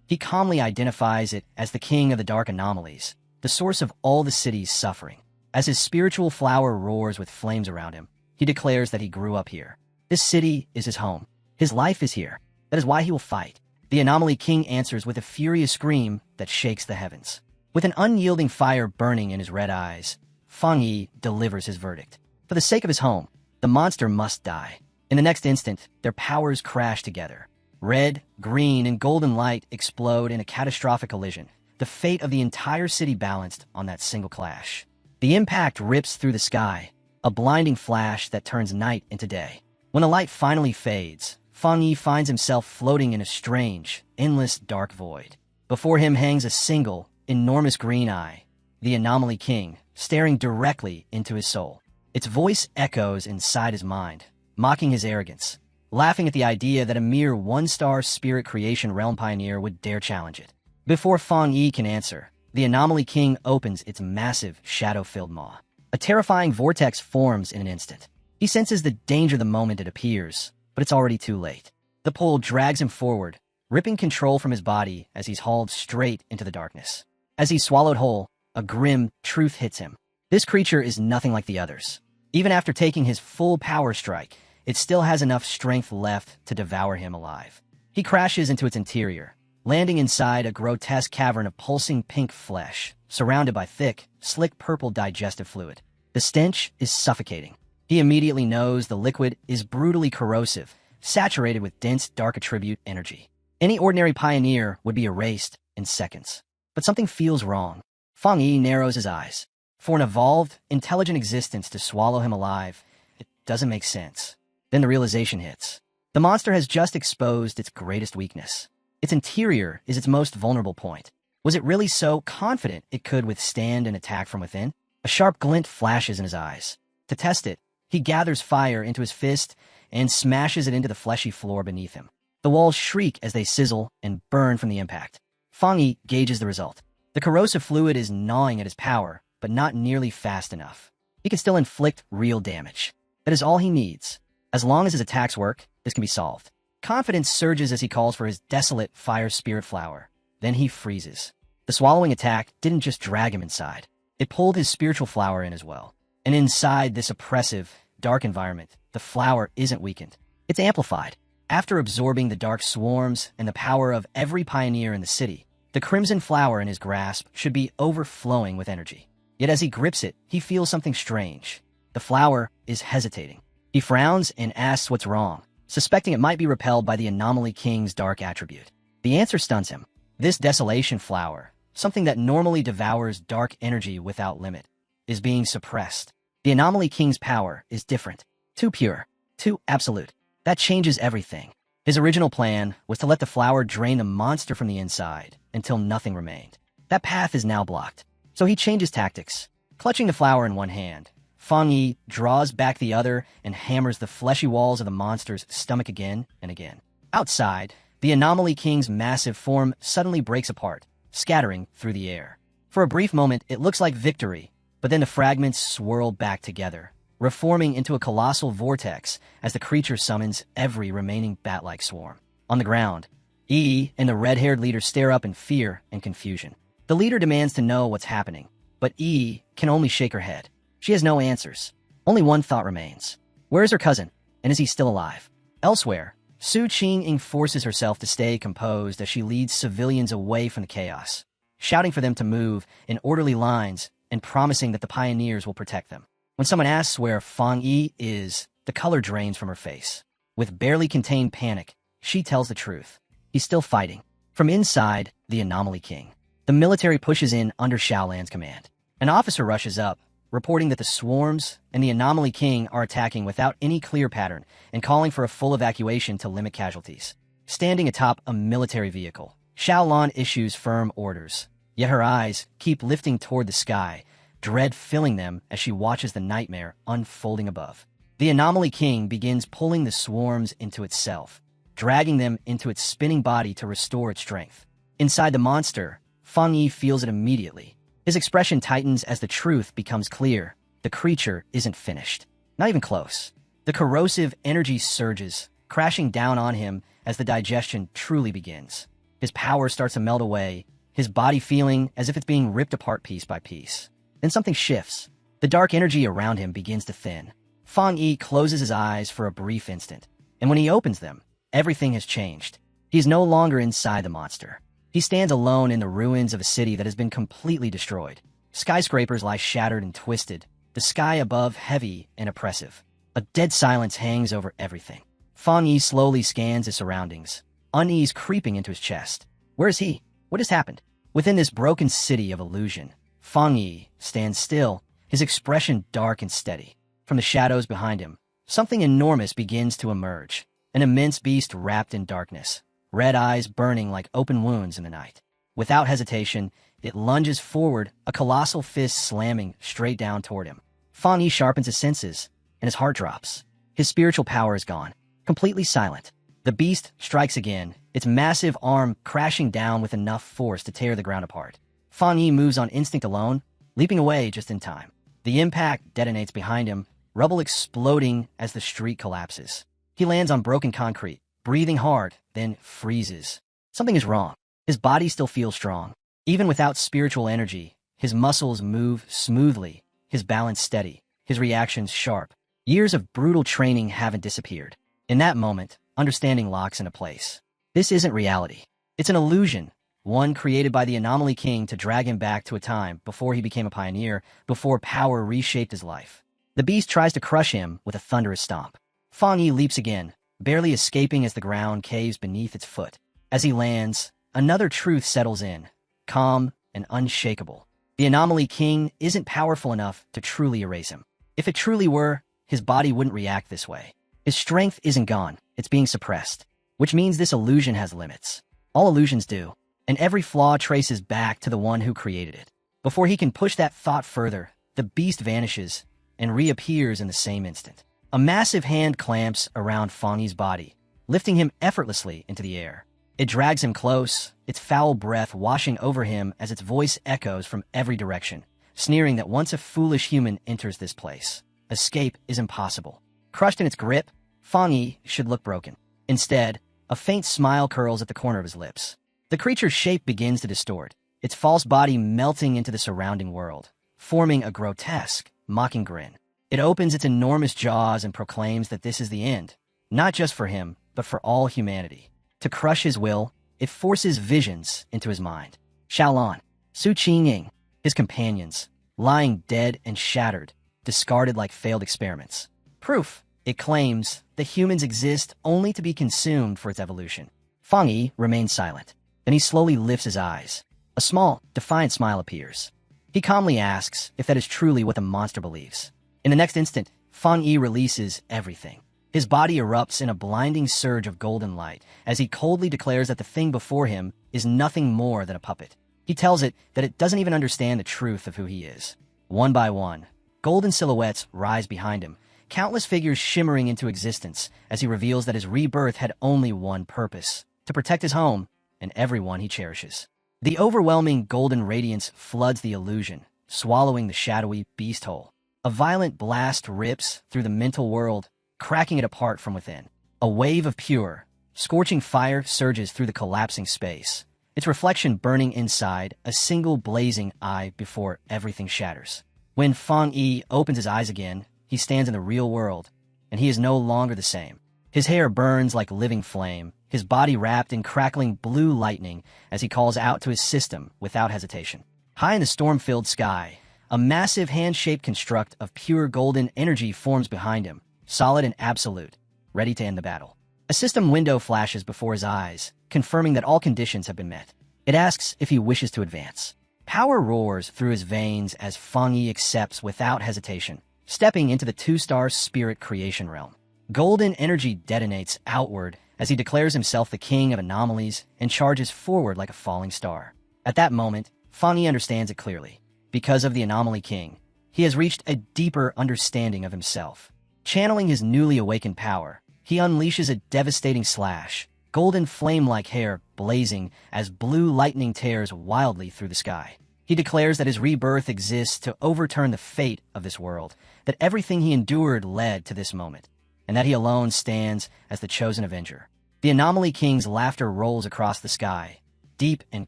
Speaker 1: He calmly identifies it as the king of the dark anomalies, the source of all the city's suffering. As his spiritual flower roars with flames around him, he declares that he grew up here. This city is his home. His life is here. That is why he will fight. The Anomaly King answers with a furious scream that shakes the heavens. With an unyielding fire burning in his red eyes, Fang Yi delivers his verdict. For the sake of his home, the monster must die. In the next instant, their powers crash together. Red, green, and golden light explode in a catastrophic collision, the fate of the entire city balanced on that single clash. The impact rips through the sky, a blinding flash that turns night into day. When the light finally fades, Fang Yi finds himself floating in a strange, endless dark void. Before him hangs a single, enormous green eye, the Anomaly King, staring directly into his soul. Its voice echoes inside his mind, mocking his arrogance, laughing at the idea that a mere one-star spirit creation realm pioneer would dare challenge it. Before Fang Yi can answer, the Anomaly King opens its massive, shadow-filled maw. A terrifying vortex forms in an instant. He senses the danger the moment it appears, but it's already too late. The pull drags him forward, ripping control from his body as he's hauled straight into the darkness. As he's swallowed whole, a grim truth hits him. This creature is nothing like the others. Even after taking his full power strike, it still has enough strength left to devour him alive. He crashes into its interior, landing inside a grotesque cavern of pulsing pink flesh, surrounded by thick, slick purple digestive fluid. The stench is suffocating. He immediately knows the liquid is brutally corrosive, saturated with dense dark attribute energy. Any ordinary pioneer would be erased in seconds. But something feels wrong. Fang Yi narrows his eyes. For an evolved, intelligent existence to swallow him alive, it doesn't make sense. Then the realization hits. The monster has just exposed its greatest weakness. Its interior is its most vulnerable point. Was it really so confident it could withstand an attack from within? A sharp glint flashes in his eyes. To test it, he gathers fire into his fist and smashes it into the fleshy floor beneath him. The walls shriek as they sizzle and burn from the impact. Fang Yi gauges the result. The corrosive fluid is gnawing at his power, but not nearly fast enough. He can still inflict real damage. That is all he needs. As long as his attacks work, this can be solved. Confidence surges as he calls for his desolate fire spirit flower. Then he freezes. The swallowing attack didn't just drag him inside. It pulled his spiritual flower in as well. And inside this oppressive, dark environment, the flower isn't weakened. It's amplified. After absorbing the dark swarms and the power of every pioneer in the city, the crimson flower in his grasp should be overflowing with energy. Yet as he grips it, he feels something strange. The flower is hesitating. He frowns and asks what's wrong. suspecting it might be repelled by the Anomaly King's dark attribute. The answer stuns him. This desolation flower, something that normally devours dark energy without limit, is being suppressed. The Anomaly King's power is different, too pure, too absolute. That changes everything. His original plan was to let the flower drain the monster from the inside until nothing remained. That path is now blocked. So he changes tactics. Clutching the flower in one hand, Fang Yi draws back the other and hammers the fleshy walls of the monster's stomach again and again. Outside, the Anomaly King's massive form suddenly breaks apart, scattering through the air. For a brief moment, it looks like victory, but then the fragments swirl back together, reforming into a colossal vortex as the creature summons every remaining bat-like swarm. On the ground, Yi and the red-haired leader stare up in fear and confusion. The leader demands to know what's happening, but Yi can only shake her head. She has no answers. Only one thought remains. Where is her cousin, and is he still alive? Elsewhere, Su Qingying forces herself to stay composed as she leads civilians away from the chaos, shouting for them to move in orderly lines and promising that the pioneers will protect them. When someone asks where Fang Yi is, the color drains from her face. With barely contained panic, she tells the truth. He's still fighting. From inside the Anomaly King, the military pushes in under Shaolan's command. An officer rushes up, reporting that the swarms and the Anomaly King are attacking without any clear pattern and calling for a full evacuation to limit casualties. Standing atop a military vehicle, Shaolan issues firm orders, yet her eyes keep lifting toward the sky, dread filling them as she watches the nightmare unfolding above. The Anomaly King begins pulling the swarms into itself, dragging them into its spinning body to restore its strength. Inside the monster, Fang Yi feels it immediately. His expression tightens as the truth becomes clear. The creature isn't finished. Not even close. The corrosive energy surges, crashing down on him as the digestion truly begins. His power starts to melt away, his body feeling as if it's being ripped apart piece by piece. Then something shifts. The dark energy around him begins to thin. Fang Yi closes his eyes for a brief instant, and when he opens them, everything has changed. He is no longer inside the monster. He stands alone in the ruins of a city that has been completely destroyed. Skyscrapers lie shattered and twisted, the sky above heavy and oppressive. A dead silence hangs over everything. Fang Yi slowly scans his surroundings, unease creeping into his chest. Where is he? What has happened? Within this broken city of illusion, Fang Yi stands still, his expression dark and steady. From the shadows behind him, something enormous begins to emerge. An immense beast wrapped in darkness, red eyes burning like open wounds in the night. Without hesitation, it lunges forward, a colossal fist slamming straight down toward him. Fang Yi sharpens his senses, and his heart drops. His spiritual power is gone, completely silent. The beast strikes again, its massive arm crashing down with enough force to tear the ground apart. Fang Yi moves on instinct alone, leaping away just in time. The impact detonates behind him, rubble exploding as the street collapses. He lands on broken concrete, breathing hard, then freezes. Something is wrong. His body still feels strong. Even without spiritual energy, his muscles move smoothly, his balance steady, his reactions sharp. Years of brutal training haven't disappeared. In that moment, understanding locks into place. This isn't reality. It's an illusion, one created by the Anomaly King to drag him back to a time before he became a pioneer, before power reshaped his life. The beast tries to crush him with a thunderous stomp. Fang Yi leaps again, barely escaping as the ground caves beneath its foot. As he lands, another truth settles in, calm and unshakable. The Anomaly King isn't powerful enough to truly erase him. If it truly were, his body wouldn't react this way. His strength isn't gone, it's being suppressed, which means this illusion has limits. All illusions do, and every flaw traces back to the one who created it. Before he can push that thought further, the beast vanishes and reappears in the same instant. A massive hand clamps around Fang Yi's body, lifting him effortlessly into the air. It drags him close, its foul breath washing over him as its voice echoes from every direction, sneering that once a foolish human enters this place, escape is impossible. Crushed in its grip, Fang Yi should look broken. Instead, a faint smile curls at the corner of his lips. The creature's shape begins to distort, its false body melting into the surrounding world, forming a grotesque, mocking grin. It opens its enormous jaws and proclaims that this is the end, not just for him, but for all humanity. To crush his will, it forces visions into his mind. Shaolan, Su Qingying, his companions, lying dead and shattered, discarded like failed experiments. Proof, it claims, the humans exist only to be consumed for its evolution. Fang Yi remains silent. Then he slowly lifts his eyes. A small, defiant smile appears. He calmly asks if that is truly what the monster believes. In the next instant, Fang Yi releases everything. His body erupts in a blinding surge of golden light as he coldly declares that the thing before him is nothing more than a puppet. He tells it that it doesn't even understand the truth of who he is. One by one, golden silhouettes rise behind him, countless figures shimmering into existence as he reveals that his rebirth had only one purpose: to protect his home and everyone he cherishes. The overwhelming golden radiance floods the illusion, swallowing the shadowy beast whole. A violent blast rips through the mental world, cracking it apart from within. A wave of pure, scorching fire surges through the collapsing space, its reflection burning inside a single blazing eye before everything shatters. When Fang Yi opens his eyes again, he stands in the real world, and he is no longer the same. His hair burns like living flame, his body wrapped in crackling blue lightning as he calls out to his system without hesitation. High in the storm-filled sky, a massive hand-shaped construct of pure golden energy forms behind him, solid and absolute, ready to end the battle. A system window flashes before his eyes, confirming that all conditions have been met. It asks if he wishes to advance. Power roars through his veins as Fang Yi accepts without hesitation, stepping into the two-star spirit creation realm. Golden energy detonates outward as he declares himself the king of anomalies and charges forward like a falling star. At that moment, Fang Yi understands it clearly. Because of the Anomaly King, he has reached a deeper understanding of himself. Channeling his newly awakened power, he unleashes a devastating slash, golden flame-like hair blazing as blue lightning tears wildly through the sky. He declares that his rebirth exists to overturn the fate of this world, that everything he endured led to this moment, and that he alone stands as the chosen avenger. The Anomaly King's laughter rolls across the sky, deep and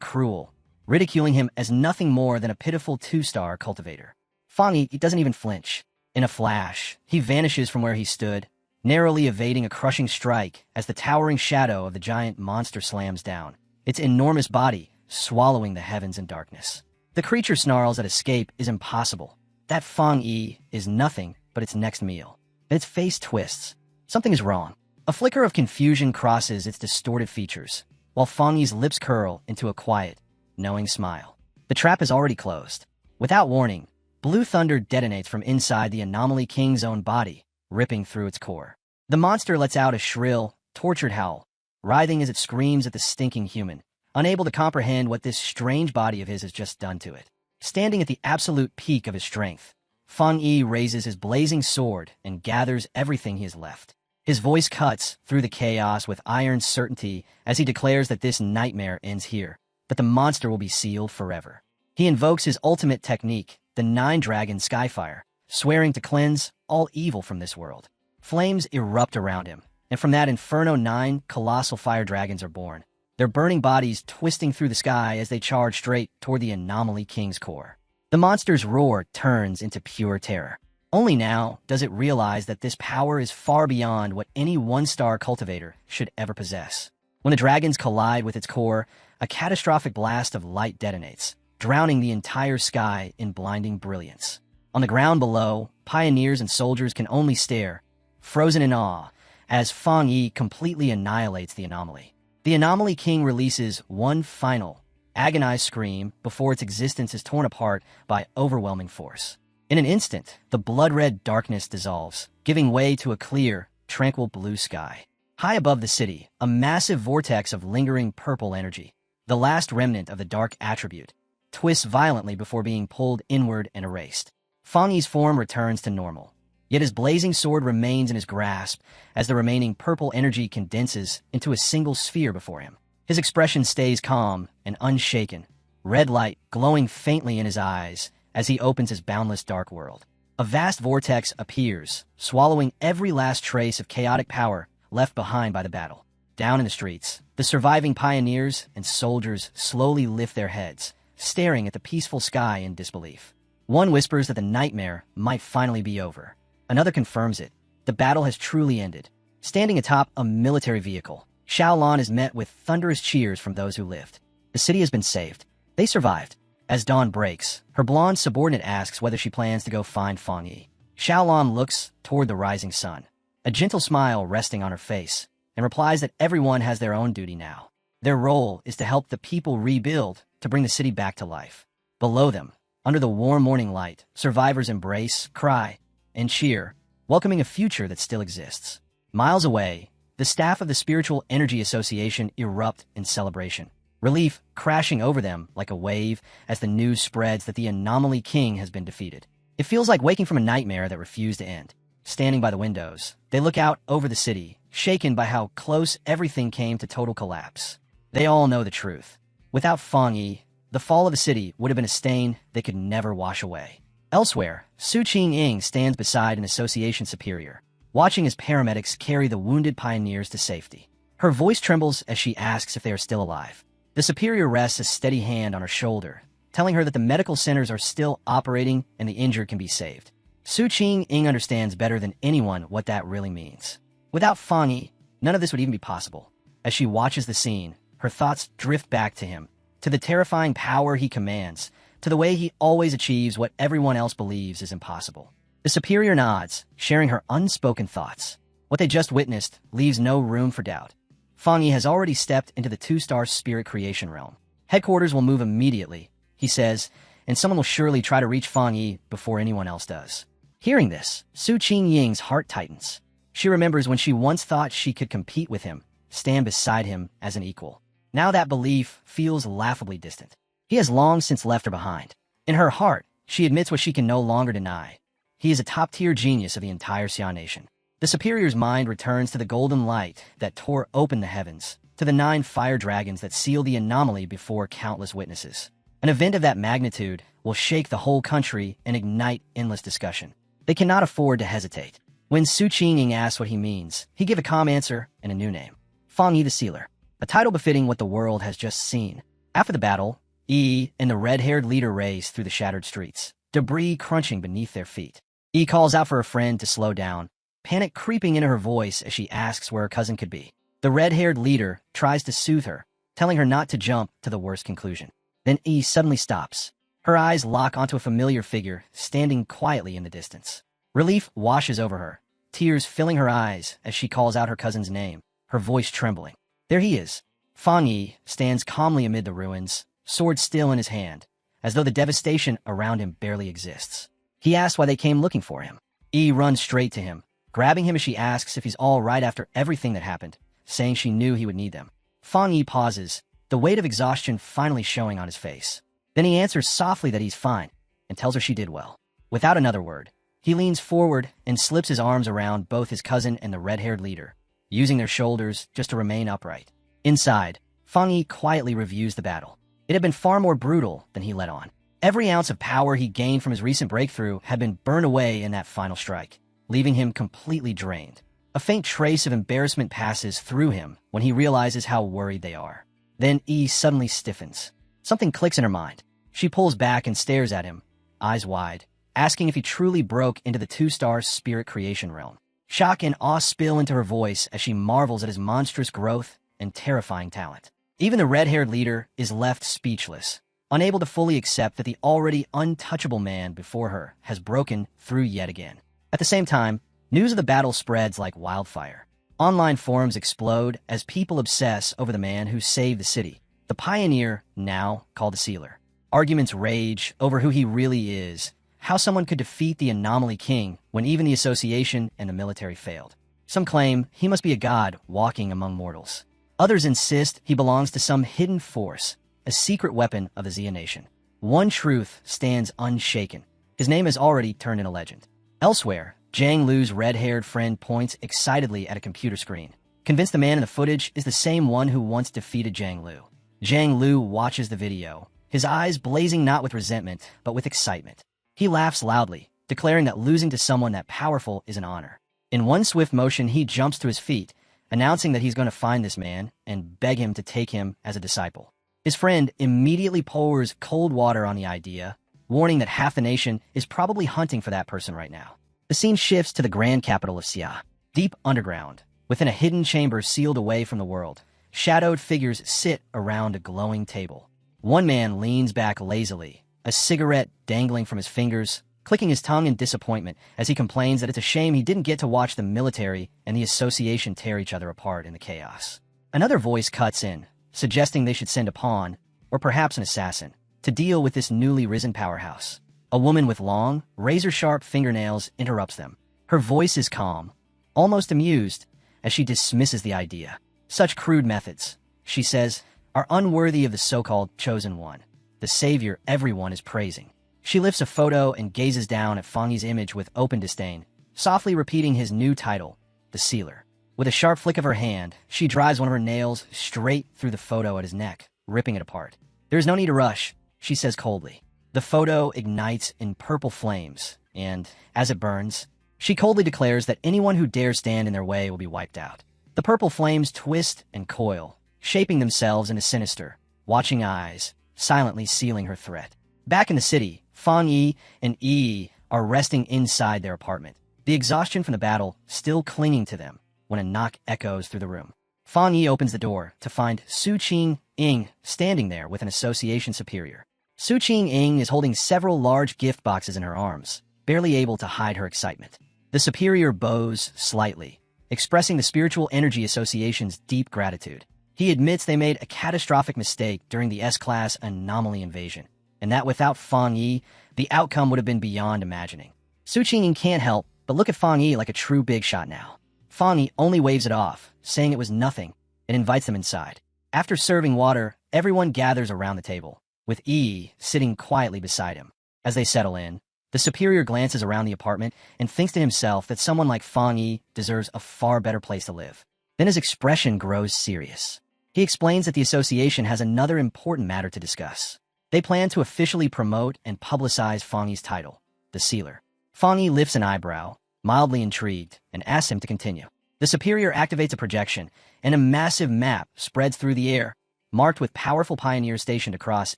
Speaker 1: cruel, ridiculing him as nothing more than a pitiful two-star cultivator. Fang Yi doesn't even flinch. In a flash, he vanishes from where he stood, narrowly evading a crushing strike as the towering shadow of the giant monster slams down, its enormous body swallowing the heavens in darkness. The creature snarls that escape is impossible, that Fang Yi is nothing but its next meal. Its face twists. Something is wrong. A flicker of confusion crosses its distorted features, while Fang Yi's lips curl into a quiet, knowing smile. The trap is already closed. Without warning, blue thunder detonates from inside the Anomaly King's own body, ripping through its core. The monster lets out a shrill, tortured howl, writhing as it screams at the stinking human, unable to comprehend what this strange body of his has just done to it. Standing at the absolute peak of his strength, Fang Yi raises his blazing sword and gathers everything he has left. His voice cuts through the chaos with iron certainty as he declares that this nightmare ends here, but the monster will be sealed forever. He invokes his ultimate technique, the Nine-Dragon Skyfire, swearing to cleanse all evil from this world. Flames erupt around him, and from that inferno 9 colossal fire dragons are born, their burning bodies twisting through the sky as they charge straight toward the Anomaly King's core. The monster's roar turns into pure terror. Only now does it realize that this power is far beyond what any one-star cultivator should ever possess. When the dragons collide with its core, a catastrophic blast of light detonates, drowning the entire sky in blinding brilliance. On the ground below, pioneers and soldiers can only stare, frozen in awe, as Fang Yi completely annihilates the anomaly. The Anomaly King releases one final, agonized scream before its existence is torn apart by overwhelming force. In an instant, the blood-red darkness dissolves, giving way to a clear, tranquil blue sky. High above the city, a massive vortex of lingering purple energy, the last remnant of the dark attribute, twists violently before being pulled inward and erased. Fang Yi's form returns to normal, yet his blazing sword remains in his grasp as the remaining purple energy condenses into a single sphere before him. His expression stays calm and unshaken, red light glowing faintly in his eyes as he opens his boundless dark world. A vast vortex appears, swallowing every last trace of chaotic power left behind by the battle. Down in the streets, the surviving pioneers and soldiers slowly lift their heads, staring at the peaceful sky in disbelief. One whispers that the nightmare might finally be over. Another confirms it. The battle has truly ended. Standing atop a military vehicle, Xiaolan is met with thunderous cheers from those who lived. The city has been saved. They survived. As dawn breaks, her blonde subordinate asks whether she plans to go find Fang Yi. Xiaolan looks toward the rising sun. a gentle smile resting on her face, and replies that everyone has their own duty now. Their role is to help the people rebuild, to bring the city back to life. Below them, under the warm morning light, survivors embrace, cry, and cheer, welcoming a future that still exists. Miles away, the staff of the Spiritual Energy Association erupt in celebration, relief crashing over them like a wave as the news spreads that the Anomaly King has been defeated. It feels like waking from a nightmare that refused to end. Standing by the windows, they look out over the city, shaken by how close everything came to total collapse. They all know the truth. Without Fang Yi, the fall of the city would have been a stain they could never wash away. Elsewhere, Su Qing stands beside an association superior, watching as paramedics carry the wounded pioneers to safety. Her voice trembles as she asks if they are still alive. The superior rests a steady hand on her shoulder, telling her that the medical centers are still operating and the injured can be saved. Su Qing understands better than anyone what that really means. Without Fang Yi, none of this would even be possible. As she watches the scene, her thoughts drift back to him, to the terrifying power he commands, to the way he always achieves what everyone else believes is impossible. The superior nods, sharing her unspoken thoughts. What they just witnessed leaves no room for doubt. Fang Yi has already stepped into the two-star spirit creation realm. Headquarters will move immediately, he says, and someone will surely try to reach Fang Yi before anyone else does. Hearing this, Su Qing's heart tightens. She remembers when she once thought she could compete with him, stand beside him as an equal. Now that belief feels laughably distant. He has long since left her behind. In her heart, she admits what she can no longer deny. He is a top-tier genius of the entire Xia nation. The superior's mind returns to the golden light that tore open the heavens, to the 9 fire dragons that sealed the anomaly before countless witnesses. An event of that magnitude will shake the whole country and ignite endless discussion. They cannot afford to hesitate. When Su Qing asks what he means, he gives a calm answer and a new name. Fang Yi the Sealer, a title befitting what the world has just seen. After the battle, Yi and the red-haired leader race through the shattered streets, debris crunching beneath their feet. Yi calls out for her friend to slow down, panic creeping into her voice as she asks where her cousin could be. The red-haired leader tries to soothe her, telling her not to jump to the worst conclusion. Then Yi suddenly stops. Her eyes lock onto a familiar figure standing quietly in the distance. Relief washes over her, tears filling her eyes as she calls out her cousin's name, her voice trembling. There he is. Fang Yi stands calmly amid the ruins, sword still in his hand, as though the devastation around him barely exists. He asks why they came looking for him. Yi runs straight to him, grabbing him as she asks if he's all right after everything that happened, saying she knew he would need them. Fang Yi pauses, the weight of exhaustion finally showing on his face. Then he answers softly that he's fine, and tells her she did well. Without another word, he leans forward and slips his arms around both his cousin and the red-haired leader, using their shoulders just to remain upright. Inside, Fang Yi quietly reviews the battle. It had been far more brutal than he let on. Every ounce of power he gained from his recent breakthrough had been burned away in that final strike, leaving him completely drained. A faint trace of embarrassment passes through him when he realizes how worried they are. Then Yi suddenly stiffens. Something clicks in her mind. She pulls back and stares at him, eyes wide, asking if he truly broke into the two-star spirit creation realm. Shock and awe spill into her voice as she marvels at his monstrous growth and terrifying talent. Even the red-haired leader is left speechless, unable to fully accept that the already untouchable man before her has broken through yet again. At the same time, news of the battle spreads like wildfire. Online forums explode as people obsess over the man who saved the city, the pioneer now called the Sealer. Arguments rage over who he really is, how someone could defeat the Anomaly King when even the association and the military failed. Some claim he must be a god walking among mortals. Others insist he belongs to some hidden force, a secret weapon of the Xia nation. One truth stands unshaken. His name has already turned into legend. Elsewhere, Jiang Lu's red-haired friend points excitedly at a computer screen, convinced the man in the footage is the same one who once defeated Jiang Lu. Jiang Lu watches the video, his eyes blazing not with resentment, but with excitement. He laughs loudly, declaring that losing to someone that powerful is an honor. In one swift motion, he jumps to his feet, announcing that he's going to find this man and beg him to take him as a disciple. His friend immediately pours cold water on the idea, warning that half the nation is probably hunting for that person right now. The scene shifts to the grand capital of Xia, deep underground, within a hidden chamber sealed away from the world. Shadowed figures sit around a glowing table. One man leans back lazily, a cigarette dangling from his fingers, clicking his tongue in disappointment as he complains that it's a shame he didn't get to watch the military and the association tear each other apart in the chaos. Another voice cuts in, suggesting they should send a pawn, or perhaps an assassin, to deal with this newly risen powerhouse. A woman with long, razor-sharp fingernails interrupts them. Her voice is calm, almost amused, as she dismisses the idea. Such crude methods, she says, are unworthy of the so-called chosen one, the savior everyone is praising. She lifts a photo and gazes down at Fang Yi's image with open disdain, softly repeating his new title, the Sealer. With a sharp flick of her hand, she drives one of her nails straight through the photo at his neck, ripping it apart. There is no need to rush, she says coldly. The photo ignites in purple flames, and, as it burns, she coldly declares that anyone who dares stand in their way will be wiped out. The purple flames twist and coil, shaping themselves into sinister, watching eyes, silently sealing her threat. Back in the city, Fang Yi and Yi are resting inside their apartment, the exhaustion from the battle still clinging to them, when a knock echoes through the room. Fang Yi opens the door to find Su Qing standing there with an association superior. Su Qing is holding several large gift boxes in her arms, barely able to hide her excitement. The superior bows slightly, expressing the spiritual energy association's deep gratitude. He admits they made a catastrophic mistake during the S-Class anomaly invasion, and that without Fang Yi, the outcome would have been beyond imagining. Su Qing can't help but look at Fang Yi like a true big shot now. Fang Yi only waves it off, saying it was nothing, and invites them inside. After serving water, everyone gathers around the table, with Yi sitting quietly beside him. As they settle in, the superior glances around the apartment and thinks to himself that someone like Fang Yi deserves a far better place to live. Then his expression grows serious. He explains that the association has another important matter to discuss. They plan to officially promote and publicize Fang Yi's title, the Sealer. Fang Yi lifts an eyebrow, mildly intrigued, and asks him to continue. The superior activates a projection, and a massive map spreads through the air, marked with powerful pioneers stationed across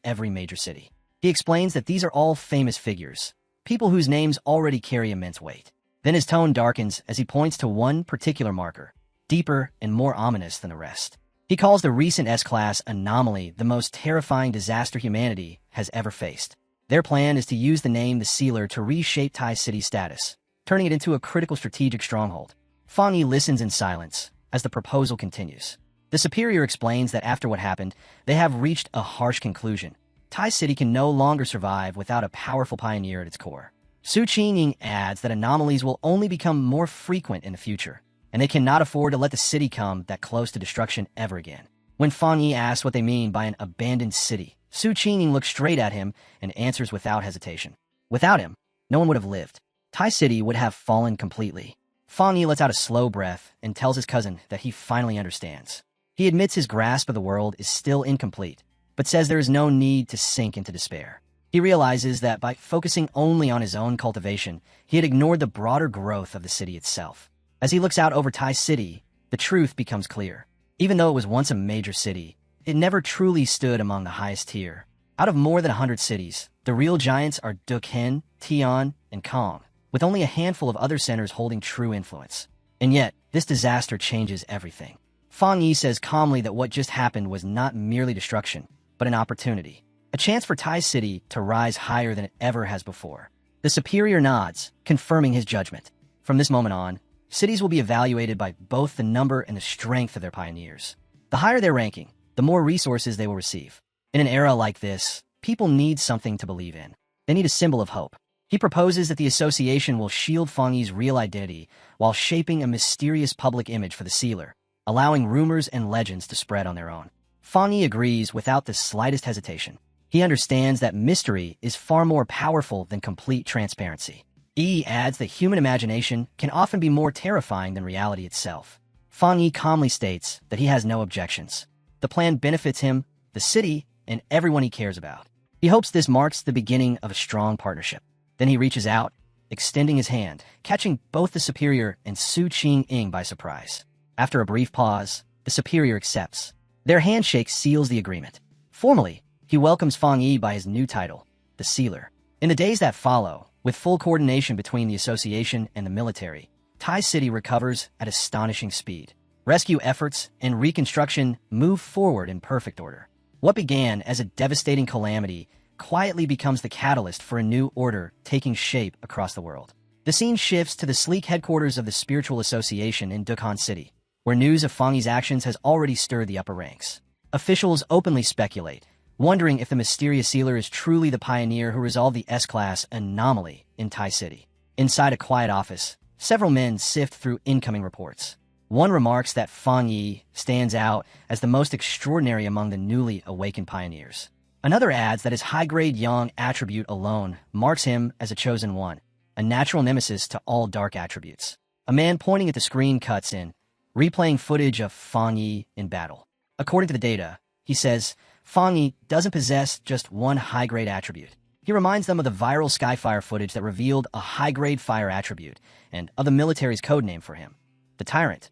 Speaker 1: every major city. He explains that these are all famous figures, people whose names already carry immense weight. Then his tone darkens as he points to one particular marker, deeper and more ominous than the rest. He calls the recent S-Class anomaly the most terrifying disaster humanity has ever faced. Their plan is to use the name the Sealer to reshape Tai City's status, turning it into a critical strategic stronghold. Fang Yi listens in silence as the proposal continues. The superior explains that after what happened, they have reached a harsh conclusion. Tai City can no longer survive without a powerful pioneer at its core. Su Qing adds that anomalies will only become more frequent in the future, and they cannot afford to let the city come that close to destruction ever again. When Fang Yi asks what they mean by an abandoned city, Su Qing looks straight at him and answers without hesitation. Without him, no one would have lived. Tai City would have fallen completely. Fang Yi lets out a slow breath and tells his cousin that he finally understands. He admits his grasp of the world is still incomplete, but says there is no need to sink into despair. He realizes that by focusing only on his own cultivation, he had ignored the broader growth of the city itself. As he looks out over Tai City, the truth becomes clear. Even though it was once a major city, it never truly stood among the highest tier. Out of more than 100 cities, the real giants are Dukhen, Tian, and Kong, with only a handful of other centers holding true influence. And yet, this disaster changes everything. Fang Yi says calmly that what just happened was not merely destruction, but an opportunity. A chance for Tai City to rise higher than it ever has before. The superior nods, confirming his judgment. From this moment on, cities will be evaluated by both the number and the strength of their pioneers. The higher their ranking, the more resources they will receive. In an era like this, people need something to believe in. They need a symbol of hope. He proposes that the association will shield Fang Yi's real identity while shaping a mysterious public image for the Sealer, allowing rumors and legends to spread on their own. Fang Yi agrees without the slightest hesitation. He understands that mystery is far more powerful than complete transparency. Yi adds that human imagination can often be more terrifying than reality itself. Fang Yi calmly states that he has no objections. The plan benefits him, the city, and everyone he cares about. He hopes this marks the beginning of a strong partnership. Then he reaches out, extending his hand, catching both the superior and Su Qing by surprise. After a brief pause, the superior accepts. Their handshake seals the agreement. Formally, he welcomes Fang Yi by his new title, the Sealer. In the days that follow, with full coordination between the association and the military, Tai City recovers at astonishing speed. Rescue efforts and reconstruction move forward in perfect order. What began as a devastating calamity quietly becomes the catalyst for a new order taking shape across the world. The scene shifts to the sleek headquarters of the Spiritual Association in Dukhan City, where news of Fang Yi's actions has already stirred the upper ranks. Officials openly speculate, wondering if the mysterious sealer is truly the pioneer who resolved the S-Class anomaly in Tai City. Inside a quiet office, several men sift through incoming reports. One remarks that Fang Yi stands out as the most extraordinary among the newly awakened pioneers. Another adds that his high-grade yang attribute alone marks him as a chosen one, a natural nemesis to all dark attributes. A man pointing at the screen cuts in, replaying footage of Fang Yi in battle. According to the data, he says, Fang Yi doesn't possess just one high-grade attribute. He reminds them of the viral Skyfire footage that revealed a high-grade fire attribute, and of the military's codename for him, the Tyrant,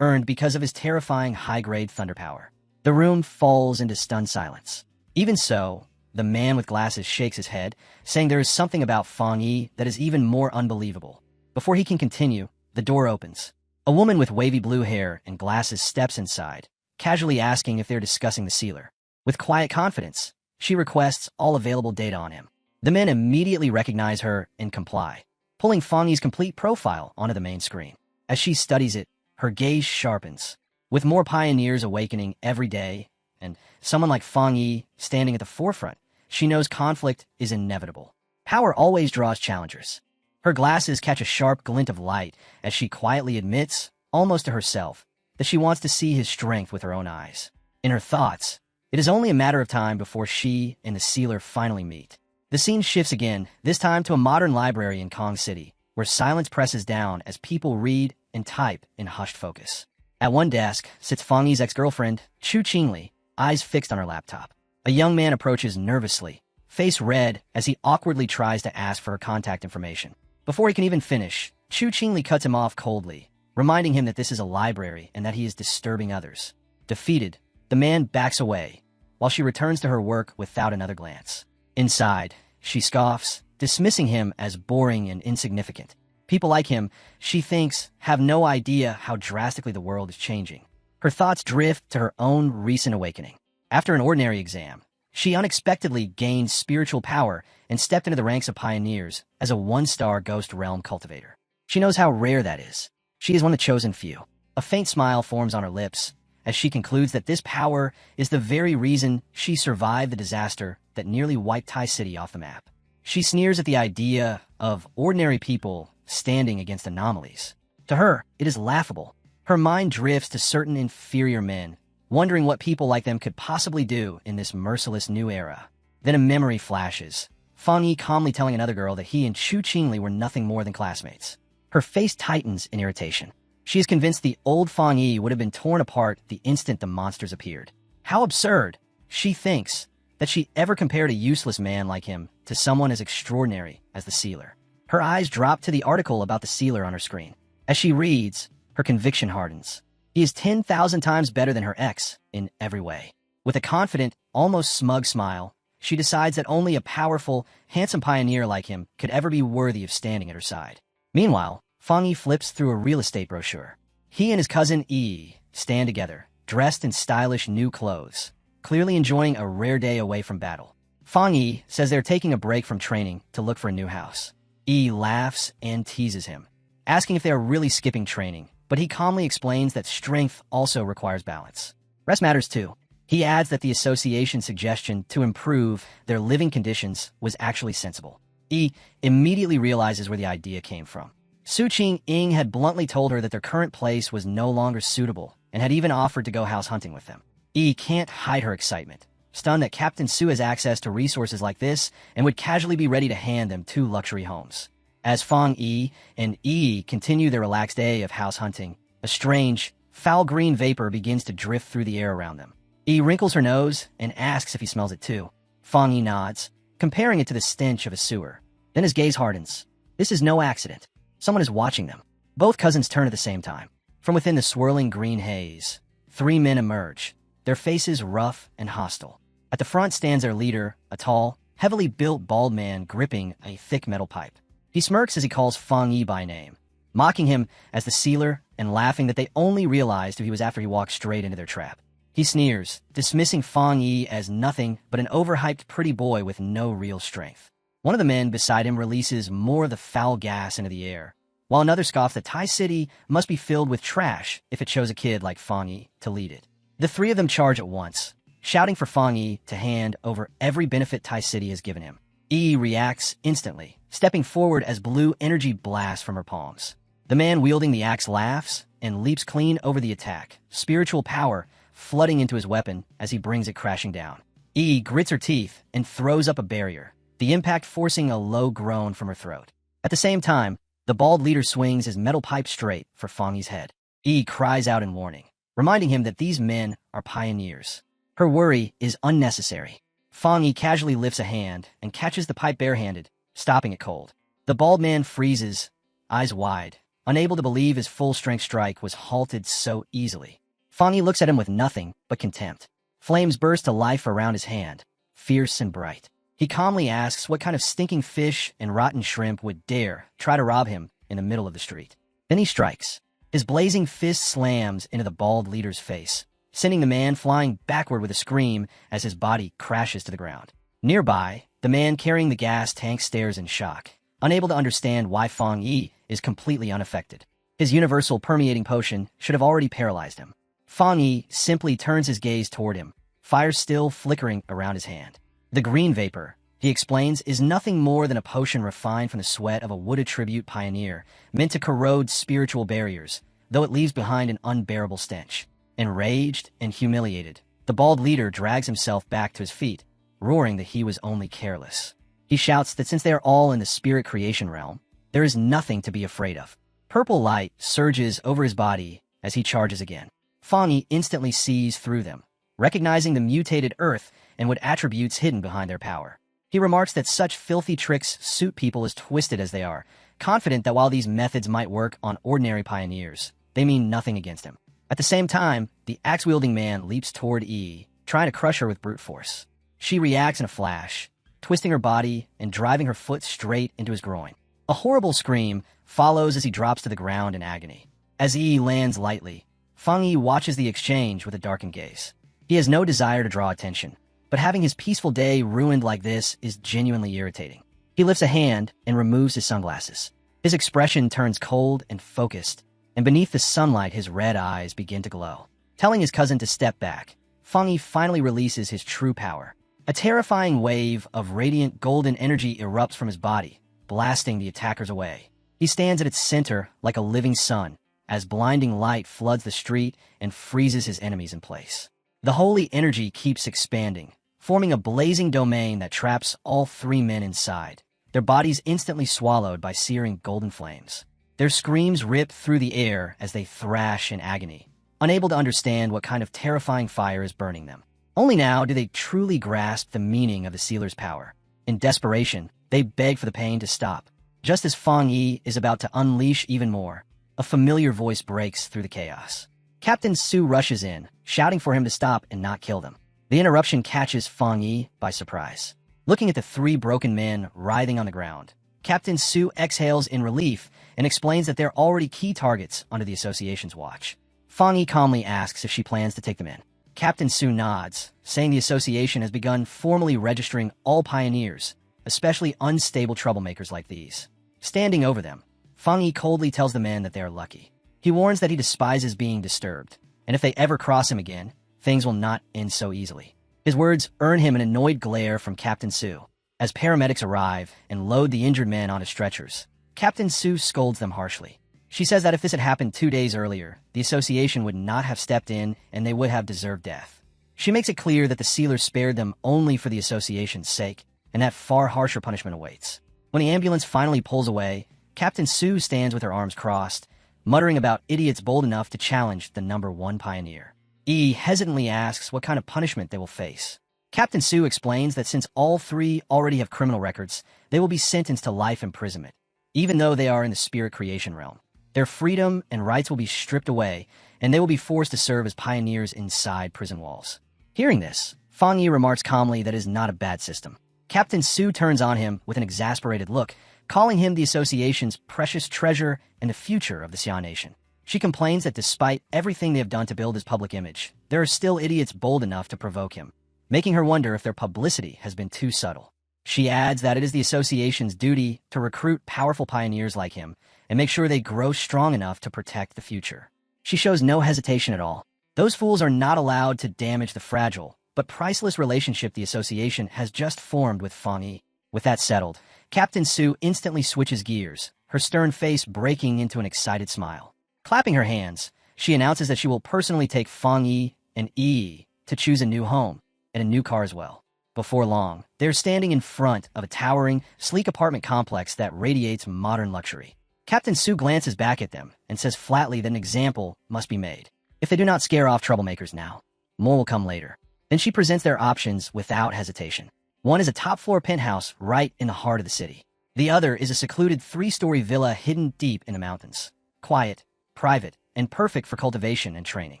Speaker 1: earned because of his terrifying high-grade thunder power. The room falls into stunned silence. Even so, the man with glasses shakes his head, saying there is something about Fang Yi that is even more unbelievable. Before he can continue, the door opens. A woman with wavy blue hair and glasses steps inside, casually asking if they're discussing the sealer. With quiet confidence, she requests all available data on him. The men immediately recognize her and comply, pulling Fang Yi's complete profile onto the main screen. As she studies it, her gaze sharpens. With more pioneers awakening every day, and someone like Fang Yi standing at the forefront, she knows conflict is inevitable. Power always draws challengers. Her glasses catch a sharp glint of light as she quietly admits, almost to herself, that she wants to see his strength with her own eyes. In her thoughts, it is only a matter of time before she and the sealer finally meet. The scene shifts again, this time to a modern library in Kong City, where silence presses down as people read and type in hushed focus. At one desk sits Fang Yi's ex-girlfriend, Chu Qingli, eyes fixed on her laptop. A young man approaches nervously, face red as he awkwardly tries to ask for her contact information. Before he can even finish, Chu Qingli cuts him off coldly, reminding him that this is a library and that he is disturbing others. Defeated, the man backs away, while she returns to her work without another glance. Inside, she scoffs, dismissing him as boring and insignificant. People like him, she thinks, have no idea how drastically the world is changing. Her thoughts drift to her own recent awakening. After an ordinary exam, she unexpectedly gained spiritual power and stepped into the ranks of pioneers as a one-star Ghost Realm cultivator. She knows how rare that is. She is one of the chosen few. A faint smile forms on her lips as she concludes that this power is the very reason she survived the disaster that nearly wiped Tai City off the map. She sneers at the idea of ordinary people standing against anomalies. To her, it is laughable. Her mind drifts to certain inferior men, wondering what people like them could possibly do in this merciless new era. Then a memory flashes, Fang Yi calmly telling another girl that he and Chu Qingli were nothing more than classmates. Her face tightens in irritation. She is convinced the old Fang Yi would have been torn apart the instant the monsters appeared. How absurd, she thinks, that she ever compared a useless man like him to someone as extraordinary as the sealer. Her eyes drop to the article about the sealer on her screen. As she reads, her conviction hardens. He is 10,000 times better than her ex in every way. With a confident, almost smug smile, she decides that only a powerful, handsome pioneer like him could ever be worthy of standing at her side. Meanwhile, Fang Yi flips through a real estate brochure. He and his cousin Yi stand together, dressed in stylish new clothes, clearly enjoying a rare day away from battle. Fang Yi says they're taking a break from training to look for a new house. Yi laughs and teases him, asking if they are really skipping training, but he calmly explains that strength also requires balance. Rest matters too. He adds that the association's suggestion to improve their living conditions was actually sensible. Yi immediately realizes where the idea came from. Su Qing had bluntly told her that their current place was no longer suitable and had even offered to go house hunting with them. Yi can't hide her excitement, stunned that Captain Su has access to resources like this and would casually be ready to hand them 2 luxury homes. As Fang Yi and Yi continue their relaxed day of house hunting, a strange, foul green vapor begins to drift through the air around them. Yi wrinkles her nose and asks if he smells it too. Fang Yi nods, comparing it to the stench of a sewer. Then his gaze hardens. This is no accident. Someone is watching them. Both cousins turn at the same time. From within the swirling green haze, 3 men emerge, their faces rough and hostile. At the front stands their leader, a tall, heavily built bald man gripping a thick metal pipe. He smirks as he calls Fang Yi by name, mocking him as the sealer and laughing that they only realized who he was after he walked straight into their trap. He sneers, dismissing Fang Yi as nothing but an overhyped pretty boy with no real strength. One of the men beside him releases more of the foul gas into the air, while another scoffs that Tai City must be filled with trash if it chose a kid like Fang Yi to lead it. The three of them charge at once, shouting for Fang Yi to hand over every benefit Tai City has given him. Yi reacts instantly, stepping forward as blue energy blasts from her palms. The man wielding the axe laughs and leaps clean over the attack, spiritual power flooding into his weapon as he brings it crashing down. Yi grits her teeth and throws up a barrier, the impact forcing a low groan from her throat. At the same time, the bald leader swings his metal pipe straight for Fang Yi's head. Yi cries out in warning, reminding him that these men are pioneers. Her worry is unnecessary. Fang Yi casually lifts a hand and catches the pipe barehanded, stopping it cold. The bald man freezes, eyes wide, unable to believe his full-strength strike was halted so easily. Fang Yi looks at him with nothing but contempt. Flames burst to life around his hand, fierce and bright. He calmly asks what kind of stinking fish and rotten shrimp would dare try to rob him in the middle of the street. Then he strikes. His blazing fist slams into the bald leader's face, sending the man flying backward with a scream as his body crashes to the ground. Nearby, the man carrying the gas tank stares in shock, unable to understand why Fang Yi is completely unaffected. His universal permeating potion should have already paralyzed him. Fang Yi simply turns his gaze toward him, fire still flickering around his hand. The green vapor, he explains, is nothing more than a potion refined from the sweat of a wood attribute pioneer, meant to corrode spiritual barriers, though it leaves behind an unbearable stench. Enraged and humiliated, the bald leader drags himself back to his feet, roaring that he was only careless. He shouts that since they are all in the spirit creation realm, there is nothing to be afraid of. Purple light surges over his body as he charges again. Fang Yi instantly sees through them, recognizing the mutated earth and what attributes hidden behind their power. He remarks that such filthy tricks suit people as twisted as they are, confident that while these methods might work on ordinary pioneers, they mean nothing against him. At the same time, the axe-wielding man leaps toward Yi, trying to crush her with brute force. She reacts in a flash, twisting her body and driving her foot straight into his groin. A horrible scream follows as he drops to the ground in agony. As Yi lands lightly, Fang Yi watches the exchange with a darkened gaze. He has no desire to draw attention, but having his peaceful day ruined like this is genuinely irritating. He lifts a hand and removes his sunglasses. His expression turns cold and focused, and beneath the sunlight his red eyes begin to glow. Telling his cousin to step back, Fang Yi finally releases his true power. A terrifying wave of radiant golden energy erupts from his body, blasting the attackers away. He stands at its center like a living sun, as blinding light floods the street and freezes his enemies in place. The holy energy keeps expanding, forming a blazing domain that traps all three men inside, their bodies instantly swallowed by searing golden flames. Their screams rip through the air as they thrash in agony, unable to understand what kind of terrifying fire is burning them. Only now do they truly grasp the meaning of the sealer's power. In desperation, they beg for the pain to stop. Just as Fang Yi is about to unleash even more, a familiar voice breaks through the chaos. Captain Su rushes in, shouting for him to stop and not kill them. The interruption catches Fang Yi by surprise. Looking at the three broken men writhing on the ground, Captain Su exhales in relief and explains that they're already key targets under the Association's watch. Fang Yi calmly asks if she plans to take them in. Captain Su nods, saying the Association has begun formally registering all pioneers, especially unstable troublemakers like these. Standing over them, Fang Yi coldly tells the men that they are lucky. He warns that he despises being disturbed, and if they ever cross him again, things will not end so easily. His words earn him an annoyed glare from Captain Su. As paramedics arrive and load the injured men onto stretchers, Captain Su scolds them harshly. She says that if this had happened 2 days earlier, the Association would not have stepped in and they would have deserved death. She makes it clear that the sealers spared them only for the Association's sake, and that far harsher punishment awaits. When the ambulance finally pulls away, Captain Su stands with her arms crossed, muttering about idiots bold enough to challenge the #1 pioneer. Yi hesitantly asks what kind of punishment they will face. Captain Su explains that since all three already have criminal records, they will be sentenced to life imprisonment, even though they are in the spirit creation realm. Their freedom and rights will be stripped away, and they will be forced to serve as pioneers inside prison walls. Hearing this, Fang Yi remarks calmly that it is not a bad system. Captain Su turns on him with an exasperated look, calling him the Association's precious treasure and the future of the Xia Nation. She complains that despite everything they have done to build his public image, there are still idiots bold enough to provoke him, making her wonder if their publicity has been too subtle. She adds that it is the association's duty to recruit powerful pioneers like him and make sure they grow strong enough to protect the future. She shows no hesitation at all. Those fools are not allowed to damage the fragile, but priceless relationship the association has just formed with Fang Yi. With that settled, Captain Su instantly switches gears, her stern face breaking into an excited smile. Clapping her hands, she announces that she will personally take Fang Yi and Yi to choose a new home, and a new car as well. Before long, they're standing in front of a towering, sleek apartment complex that radiates modern luxury. Captain Su glances back at them and says flatly that an example must be made. If they do not scare off troublemakers now, more will come later. Then she presents their options without hesitation. One is a top-floor penthouse right in the heart of the city. The other is a secluded 3-story villa hidden deep in the mountains. Quiet, private, and perfect for cultivation and training.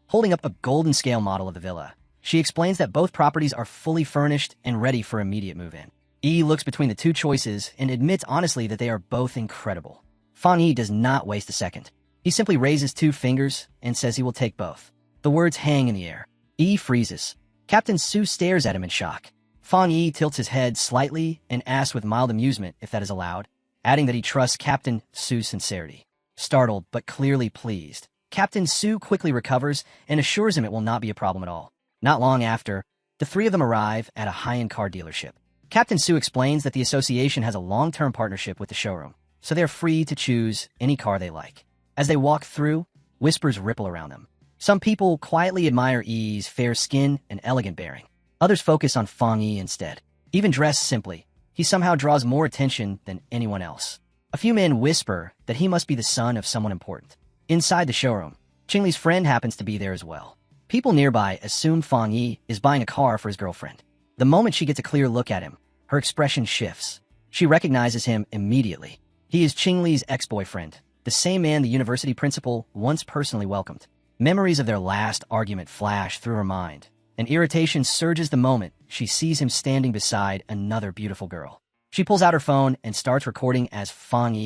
Speaker 1: Holding up a golden scale model of the villa, she explains that both properties are fully furnished and ready for immediate move-in. Yi looks between the two choices and admits honestly that they are both incredible. Fang Yi does not waste a second. He simply raises 2 fingers and says he will take both. The words hang in the air. Yi freezes. Captain Su stares at him in shock. Fang Yi tilts his head slightly and asks with mild amusement if that is allowed, adding that he trusts Captain Su's sincerity. Startled but clearly pleased, Captain Su quickly recovers and assures him it will not be a problem at all. Not long after, the 3 of them arrive at a high-end car dealership. Captain Su explains that the association has a long-term partnership with the showroom, so they're free to choose any car they like. As they walk through, whispers ripple around them. Some people quietly admire Yi's fair skin and elegant bearing. Others focus on Fang Yi instead. Even dressed simply, he somehow draws more attention than anyone else. A few men whisper that he must be the son of someone important. Inside the showroom, Qingli's friend happens to be there as well. People nearby assume Fang Yi is buying a car for his girlfriend. The moment she gets a clear look at him, her expression shifts. She recognizes him immediately. He is Qingli's ex-boyfriend, the same man the university principal once personally welcomed. Memories of their last argument flash through her mind, and irritation surges the moment she sees him standing beside another beautiful girl. She pulls out her phone and starts recording as Fang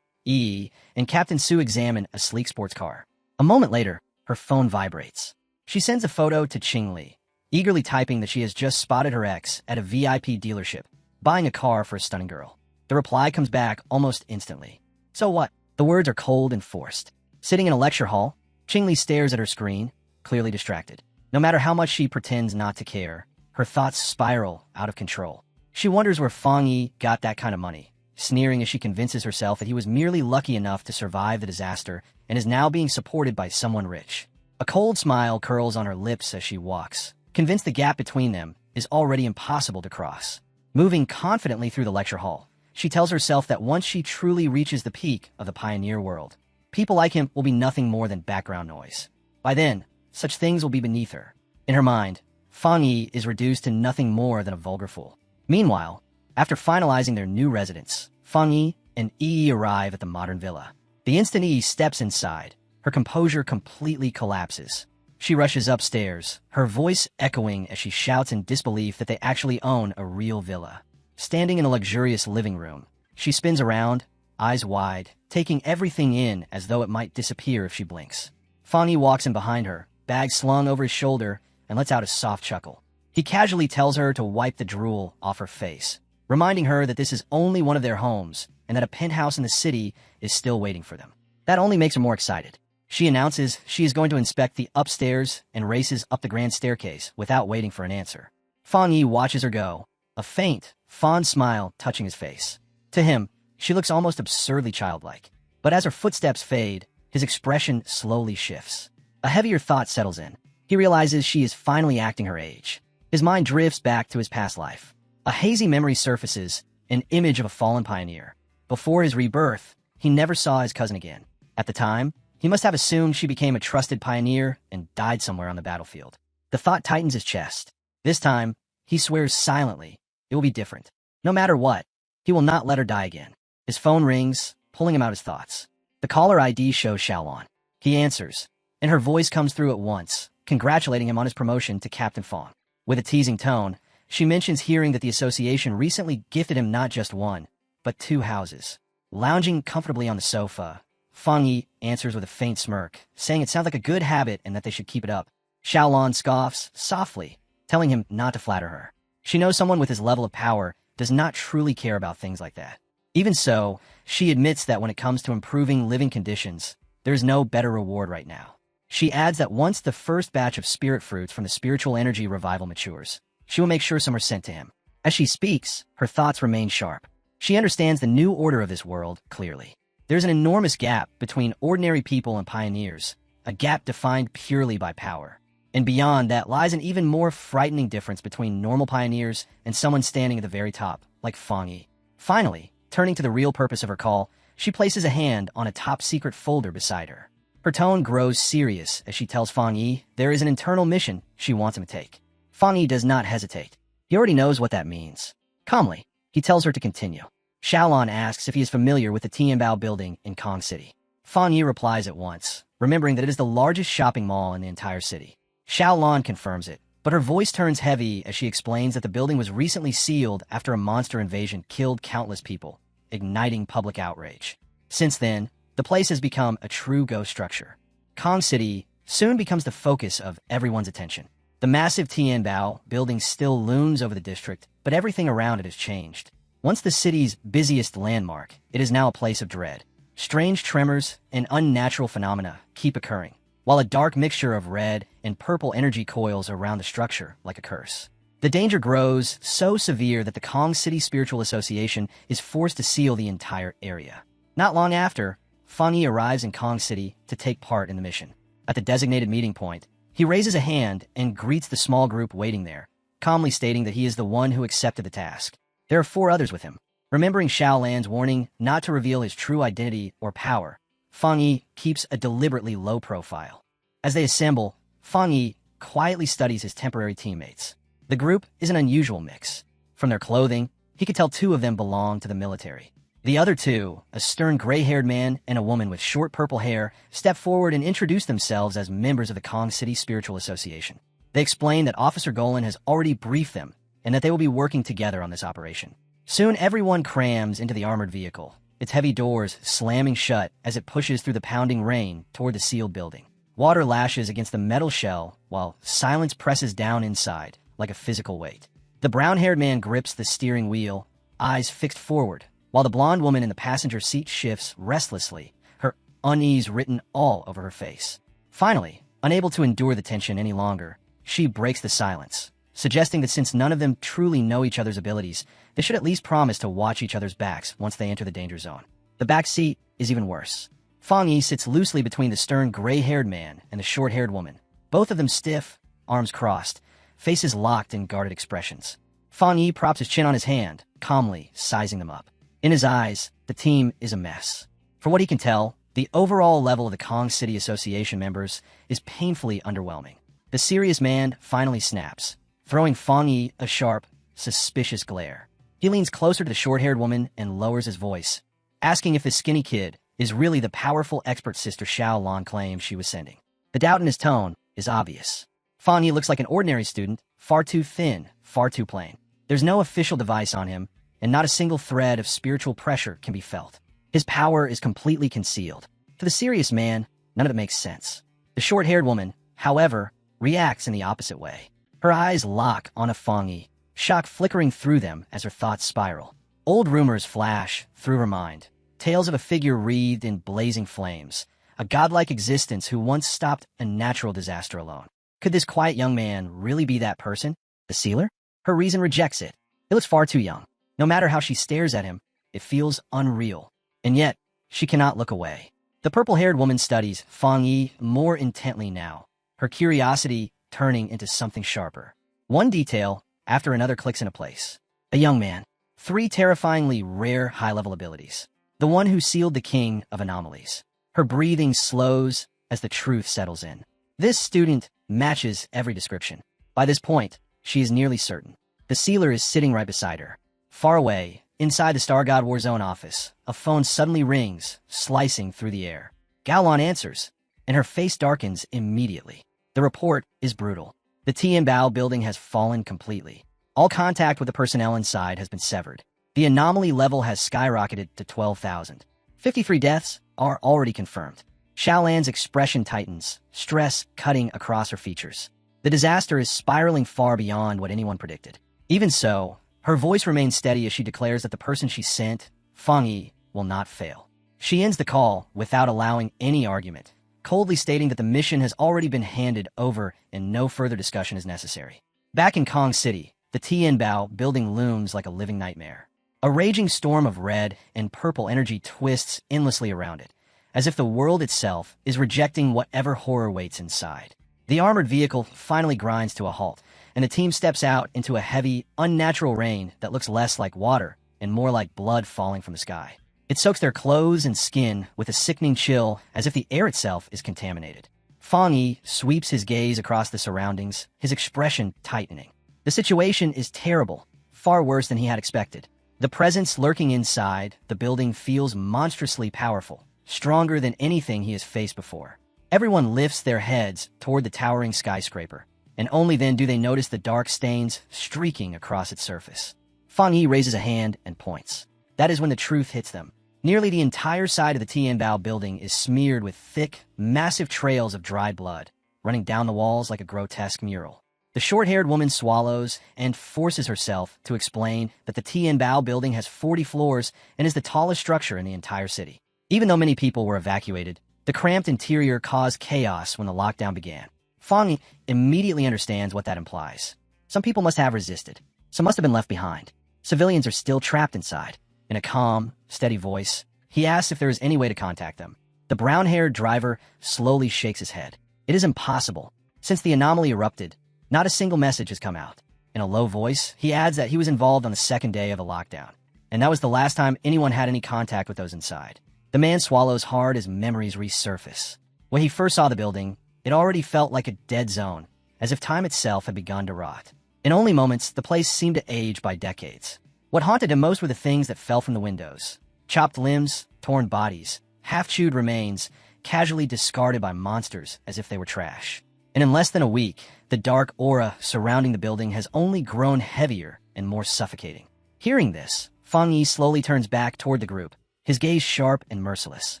Speaker 1: Yi, and Captain Su examine a sleek sports car. A moment later, her phone vibrates. She sends a photo to Qingli, eagerly typing that she has just spotted her ex at a VIP dealership, buying a car for a stunning girl. The reply comes back almost instantly. So what? The words are cold and forced. Sitting in a lecture hall, Qingli stares at her screen, clearly distracted. No matter how much she pretends not to care, her thoughts spiral out of control. She wonders where Fang Yi got that kind of money, sneering as she convinces herself that he was merely lucky enough to survive the disaster and is now being supported by someone rich. A cold smile curls on her lips as she walks, convinced the gap between them is already impossible to cross. Moving confidently through the lecture hall, she tells herself that once she truly reaches the peak of the pioneer world, people like him will be nothing more than background noise. By then, such things will be beneath her. In her mind, Fang Yi is reduced to nothing more than a vulgar fool. Meanwhile, after finalizing their new residence, Fang Yi and Yi arrive at the modern villa. The instant Yi steps inside, her composure completely collapses. She rushes upstairs, her voice echoing as she shouts in disbelief that they actually own a real villa. Standing in a luxurious living room, she spins around, eyes wide, taking everything in as though it might disappear if she blinks. Fang Yi walks in behind her, bag slung over his shoulder, and lets out a soft chuckle. He casually tells her to wipe the drool off her face, reminding her that this is only one of their homes and that a penthouse in the city is still waiting for them. That only makes her more excited. She announces she is going to inspect the upstairs and races up the grand staircase without waiting for an answer. Fang Yi watches her go, a faint, fond smile touching his face. To him, she looks almost absurdly childlike. But as her footsteps fade, his expression slowly shifts. A heavier thought settles in. He realizes she is finally acting her age. His mind drifts back to his past life. A hazy memory surfaces, an image of a fallen pioneer. Before his rebirth, he never saw his cousin again. At the time, he must have assumed she became a trusted pioneer and died somewhere on the battlefield. The thought tightens his chest. This time, he swears silently it will be different. No matter what, he will not let her die again. His phone rings, pulling him out his thoughts. The caller ID shows Xiaolon. He answers, and her voice comes through at once, congratulating him on his promotion to Captain Fong. With a teasing tone, she mentions hearing that the association recently gifted him not just one, but 2 houses. Lounging comfortably on the sofa, Fang Yi answers with a faint smirk, saying it sounds like a good habit and that they should keep it up. Xiaolon scoffs softly, telling him not to flatter her. She knows someone with his level of power does not truly care about things like that. Even so, she admits that when it comes to improving living conditions, there's no better reward right now. She adds that once the first batch of spirit fruits from the spiritual energy revival matures, she will make sure some are sent to him. As she speaks, her thoughts remain sharp. She understands the new order of this world clearly. There's an enormous gap between ordinary people and pioneers, a gap defined purely by power. And beyond that lies an even more frightening difference between normal pioneers and someone standing at the very top, like Fang Yi. Finally, turning to the real purpose of her call, she places a hand on a top-secret folder beside her. Her tone grows serious as she tells Fang Yi there is an internal mission she wants him to take. Fang Yi does not hesitate. He already knows what that means. Calmly, he tells her to continue. Xiaolon asks if he is familiar with the Tianbao building in Kong City. Fang Yi replies at once, remembering that it is the largest shopping mall in the entire city. Xiaolon confirms it, but her voice turns heavy as she explains that the building was recently sealed after a monster invasion killed countless people, igniting public outrage. Since then, the place has become a true ghost structure. Kong City soon becomes the focus of everyone's attention. The massive Tianbao building still looms over the district, but everything around it has changed. Once the city's busiest landmark, it is now a place of dread. Strange tremors and unnatural phenomena keep occurring, while a dark mixture of red and purple energy coils around the structure like a curse. The danger grows so severe that the Kong City Spiritual Association is forced to seal the entire area. Not long after, Fang Yi arrives in Kong City to take part in the mission. At the designated meeting point, he raises a hand and greets the small group waiting there, calmly stating that he is the one who accepted the task. There are 4 others with him. Remembering Xiaolan's warning not to reveal his true identity or power, Fang Yi keeps a deliberately low profile. As they assemble, Fang Yi quietly studies his temporary teammates. The group is an unusual mix. From their clothing, he could tell 2 of them belong to the military. The other 2, a stern gray-haired man and a woman with short purple hair, step forward and introduce themselves as members of the Kong City Spiritual Association. They explain that Officer Golan has already briefed them and that they will be working together on this operation. Soon everyone crams into the armored vehicle, its heavy doors slamming shut as it pushes through the pounding rain toward the sealed building. Water lashes against the metal shell while silence presses down inside like a physical weight. The brown-haired man grips the steering wheel, eyes fixed forward, while the blonde woman in the passenger seat shifts restlessly, her unease written all over her face. Finally, unable to endure the tension any longer, she breaks the silence, suggesting that since none of them truly know each other's abilities, they should at least promise to watch each other's backs once they enter the danger zone. The back seat is even worse. Fang Yi sits loosely between the stern gray-haired man and the short-haired woman, both of them stiff, arms crossed, faces locked in guarded expressions. Fang Yi props his chin on his hand, calmly sizing them up. In his eyes, the team is a mess. For what he can tell, the overall level of the Kong City Association members is painfully underwhelming. The serious man finally snaps, throwing Fang Yi a sharp, suspicious glare. He leans closer to the short-haired woman and lowers his voice, asking if this skinny kid is really the powerful expert sister Xiaolan claimed she was sending. The doubt in his tone is obvious. Fang Yi looks like an ordinary student, far too thin, far too plain. There's no official device on him, and not a single thread of spiritual pressure can be felt. His power is completely concealed. To the serious man, none of it makes sense. The short-haired woman, however, reacts in the opposite way. Her eyes lock on a Fang Yi, shock flickering through them as her thoughts spiral. Old rumors flash through her mind, tales of a figure wreathed in blazing flames, a godlike existence who once stopped a natural disaster alone. Could this quiet young man really be that person? The sealer? Her reason rejects it. He looks far too young. No matter how she stares at him, it feels unreal. And yet, she cannot look away. The purple-haired woman studies Fang Yi more intently now, her curiosity turning into something sharper. One detail after another clicks into place. A young man. 3 terrifyingly rare high-level abilities. The one who sealed the king of anomalies. Her breathing slows as the truth settles in. This student matches every description. By this point, she is nearly certain. The sealer is sitting right beside her. Far away, inside the Star God Warzone office, a phone suddenly rings, slicing through the air. Gaolan answers, and her face darkens immediately. The report is brutal. The Tianbao building has fallen completely. All contact with the personnel inside has been severed. The anomaly level has skyrocketed to 12,000. 53 deaths are already confirmed. Xiaolan's expression tightens, stress cutting across her features. The disaster is spiraling far beyond what anyone predicted. Even so, her voice remains steady as she declares that the person she sent, Fang Yi, will not fail. She ends the call without allowing any argument, coldly stating that the mission has already been handed over and no further discussion is necessary. Back in Kong City, the Tianbao building looms like a living nightmare. A raging storm of red and purple energy twists endlessly around it, as if the world itself is rejecting whatever horror waits inside. The armored vehicle finally grinds to a halt, and the team steps out into a heavy, unnatural rain that looks less like water and more like blood falling from the sky. It soaks their clothes and skin with a sickening chill as if the air itself is contaminated. Fang Yi sweeps his gaze across the surroundings, his expression tightening. The situation is terrible, far worse than he had expected. The presence lurking inside the building feels monstrously powerful, stronger than anything he has faced before. Everyone lifts their heads toward the towering skyscraper, and only then do they notice the dark stains streaking across its surface. Fang Yi raises a hand and points. That is when the truth hits them. Nearly the entire side of the Tianbao building is smeared with thick, massive trails of dried blood, running down the walls like a grotesque mural. The short-haired woman swallows and forces herself to explain that the Tianbao building has 40 floors and is the tallest structure in the entire city. Even though many people were evacuated, the cramped interior caused chaos when the lockdown began. Fang Yi immediately understands what that implies. Some people must have resisted. Some must have been left behind. Civilians are still trapped inside. In a calm, steady voice, he asks if there is any way to contact them. The brown-haired driver slowly shakes his head. It is impossible. Since the anomaly erupted, not a single message has come out. In a low voice, he adds that he was involved on the second day of the lockdown, and that was the last time anyone had any contact with those inside. The man swallows hard as memories resurface. When he first saw the building, it already felt like a dead zone, as if time itself had begun to rot. In only moments, the place seemed to age by decades. What haunted him most were the things that fell from the windows. Chopped limbs, torn bodies, half-chewed remains, casually discarded by monsters as if they were trash. And in less than a week, the dark aura surrounding the building has only grown heavier and more suffocating. Hearing this, Fang Yi slowly turns back toward the group, his gaze sharp and merciless.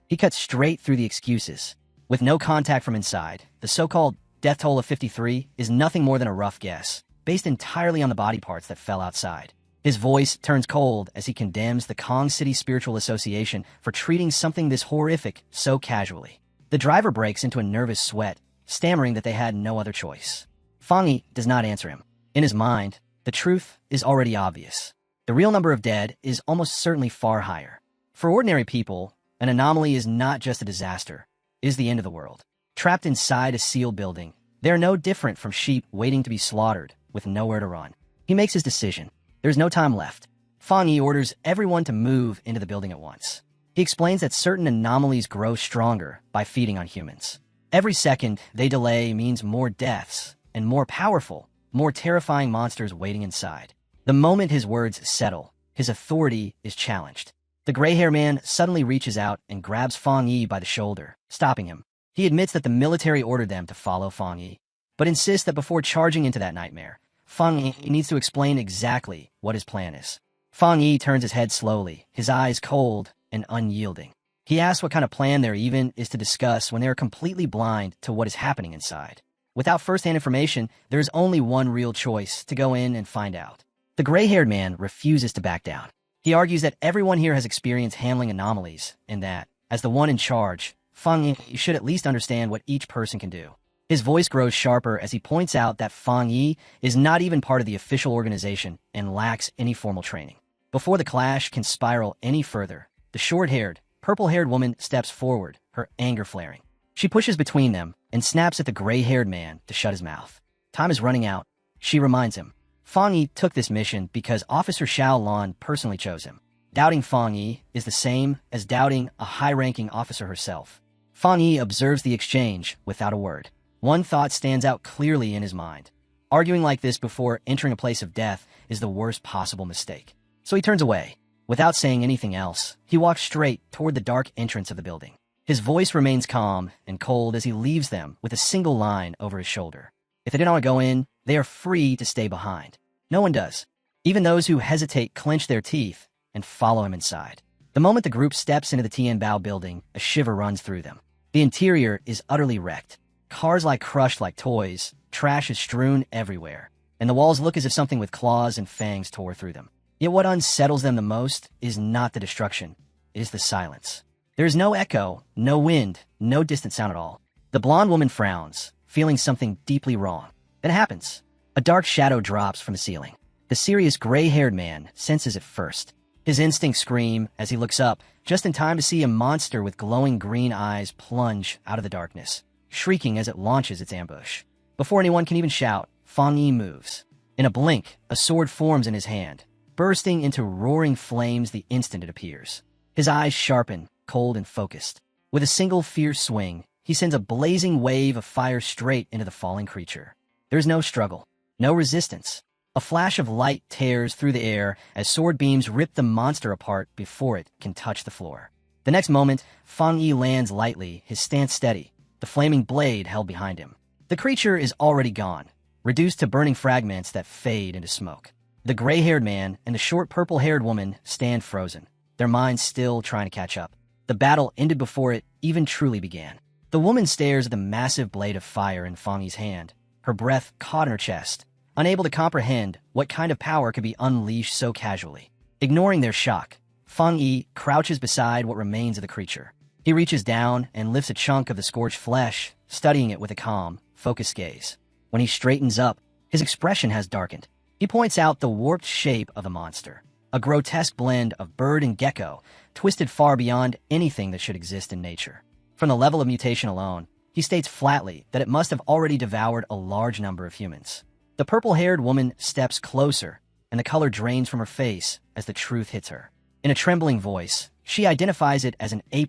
Speaker 1: He cuts straight through the excuses. With no contact from inside, the so-called death toll of 53 is nothing more than a rough guess, based entirely on the body parts that fell outside. His voice turns cold as he condemns the Kong City Spiritual Association for treating something this horrific so casually. The driver breaks into a nervous sweat, stammering that they had no other choice. Fang Yi does not answer him. In his mind, the truth is already obvious. The real number of dead is almost certainly far higher. For ordinary people, an anomaly is not just a disaster, it is the end of the world. Trapped inside a sealed building, they are no different from sheep waiting to be slaughtered with nowhere to run. He makes his decision. There's no time left. Fang Yi orders everyone to move into the building at once. He explains that certain anomalies grow stronger by feeding on humans. Every second they delay means more deaths and more powerful, more terrifying monsters waiting inside. The moment his words settle, his authority is challenged. The gray-haired man suddenly reaches out and grabs Fang Yi by the shoulder, stopping him. He admits that the military ordered them to follow Fang Yi, but insists that before charging into that nightmare, Fang Yi needs to explain exactly what his plan is. Fang Yi turns his head slowly, his eyes cold and unyielding. He asks what kind of plan there even is to discuss when they are completely blind to what is happening inside. Without first-hand information, there is only one real choice: to go in and find out. The gray-haired man refuses to back down. He argues that everyone here has experience handling anomalies, and that, as the one in charge, Fang Yi should at least understand what each person can do. His voice grows sharper as he points out that Fang Yi is not even part of the official organization and lacks any formal training. Before the clash can spiral any further, the short-haired, purple-haired woman steps forward, her anger flaring. She pushes between them and snaps at the gray-haired man to shut his mouth. Time is running out. She reminds him. Fang Yi took this mission because Officer Xiao Lan personally chose him. Doubting Fang Yi is the same as doubting a high-ranking officer herself. Fang Yi observes the exchange without a word. One thought stands out clearly in his mind. Arguing like this before entering a place of death is the worst possible mistake. So he turns away. Without saying anything else, he walks straight toward the dark entrance of the building. His voice remains calm and cold as he leaves them with a single line over his shoulder. If they do not want to go in, they are free to stay behind. No one does. Even those who hesitate clench their teeth and follow him inside. The moment the group steps into the Tianbao building, a shiver runs through them. The interior is utterly wrecked. Cars lie crushed like toys, trash is strewn everywhere, and the walls look as if something with claws and fangs tore through them. Yet what unsettles them the most is not the destruction, it is the silence. There is no echo, no wind, no distant sound at all. The blonde woman frowns, feeling something deeply wrong. Then it happens. A dark shadow drops from the ceiling. The serious gray-haired man senses it first. His instincts scream as he looks up, just in time to see a monster with glowing green eyes plunge out of the darkness, shrieking as it launches its ambush. Before anyone can even shout, Fang Yi moves. In a blink, a sword forms in his hand, bursting into roaring flames the instant it appears. His eyes sharpen, cold and focused. With a single fierce swing, he sends a blazing wave of fire straight into the falling creature. There is no struggle, no resistance. A flash of light tears through the air as sword beams rip the monster apart before it can touch the floor. The next moment, Fang Yi lands lightly, his stance steady, the flaming blade held behind him. The creature is already gone, reduced to burning fragments that fade into smoke. The gray-haired man and the short purple-haired woman stand frozen, their minds still trying to catch up. The battle ended before it even truly began. The woman stares at the massive blade of fire in Fang Yi's hand, her breath caught in her chest, unable to comprehend what kind of power could be unleashed so casually. Ignoring their shock, Fang Yi crouches beside what remains of the creature. He reaches down and lifts a chunk of the scorched flesh, studying it with a calm, focused gaze. When he straightens up, his expression has darkened. He points out the warped shape of the monster, a grotesque blend of bird and gecko, twisted far beyond anything that should exist in nature. From the level of mutation alone, he states flatly that it must have already devoured a large number of humans. The purple-haired woman steps closer, and the color drains from her face as the truth hits her. In a trembling voice, she identifies it as an A+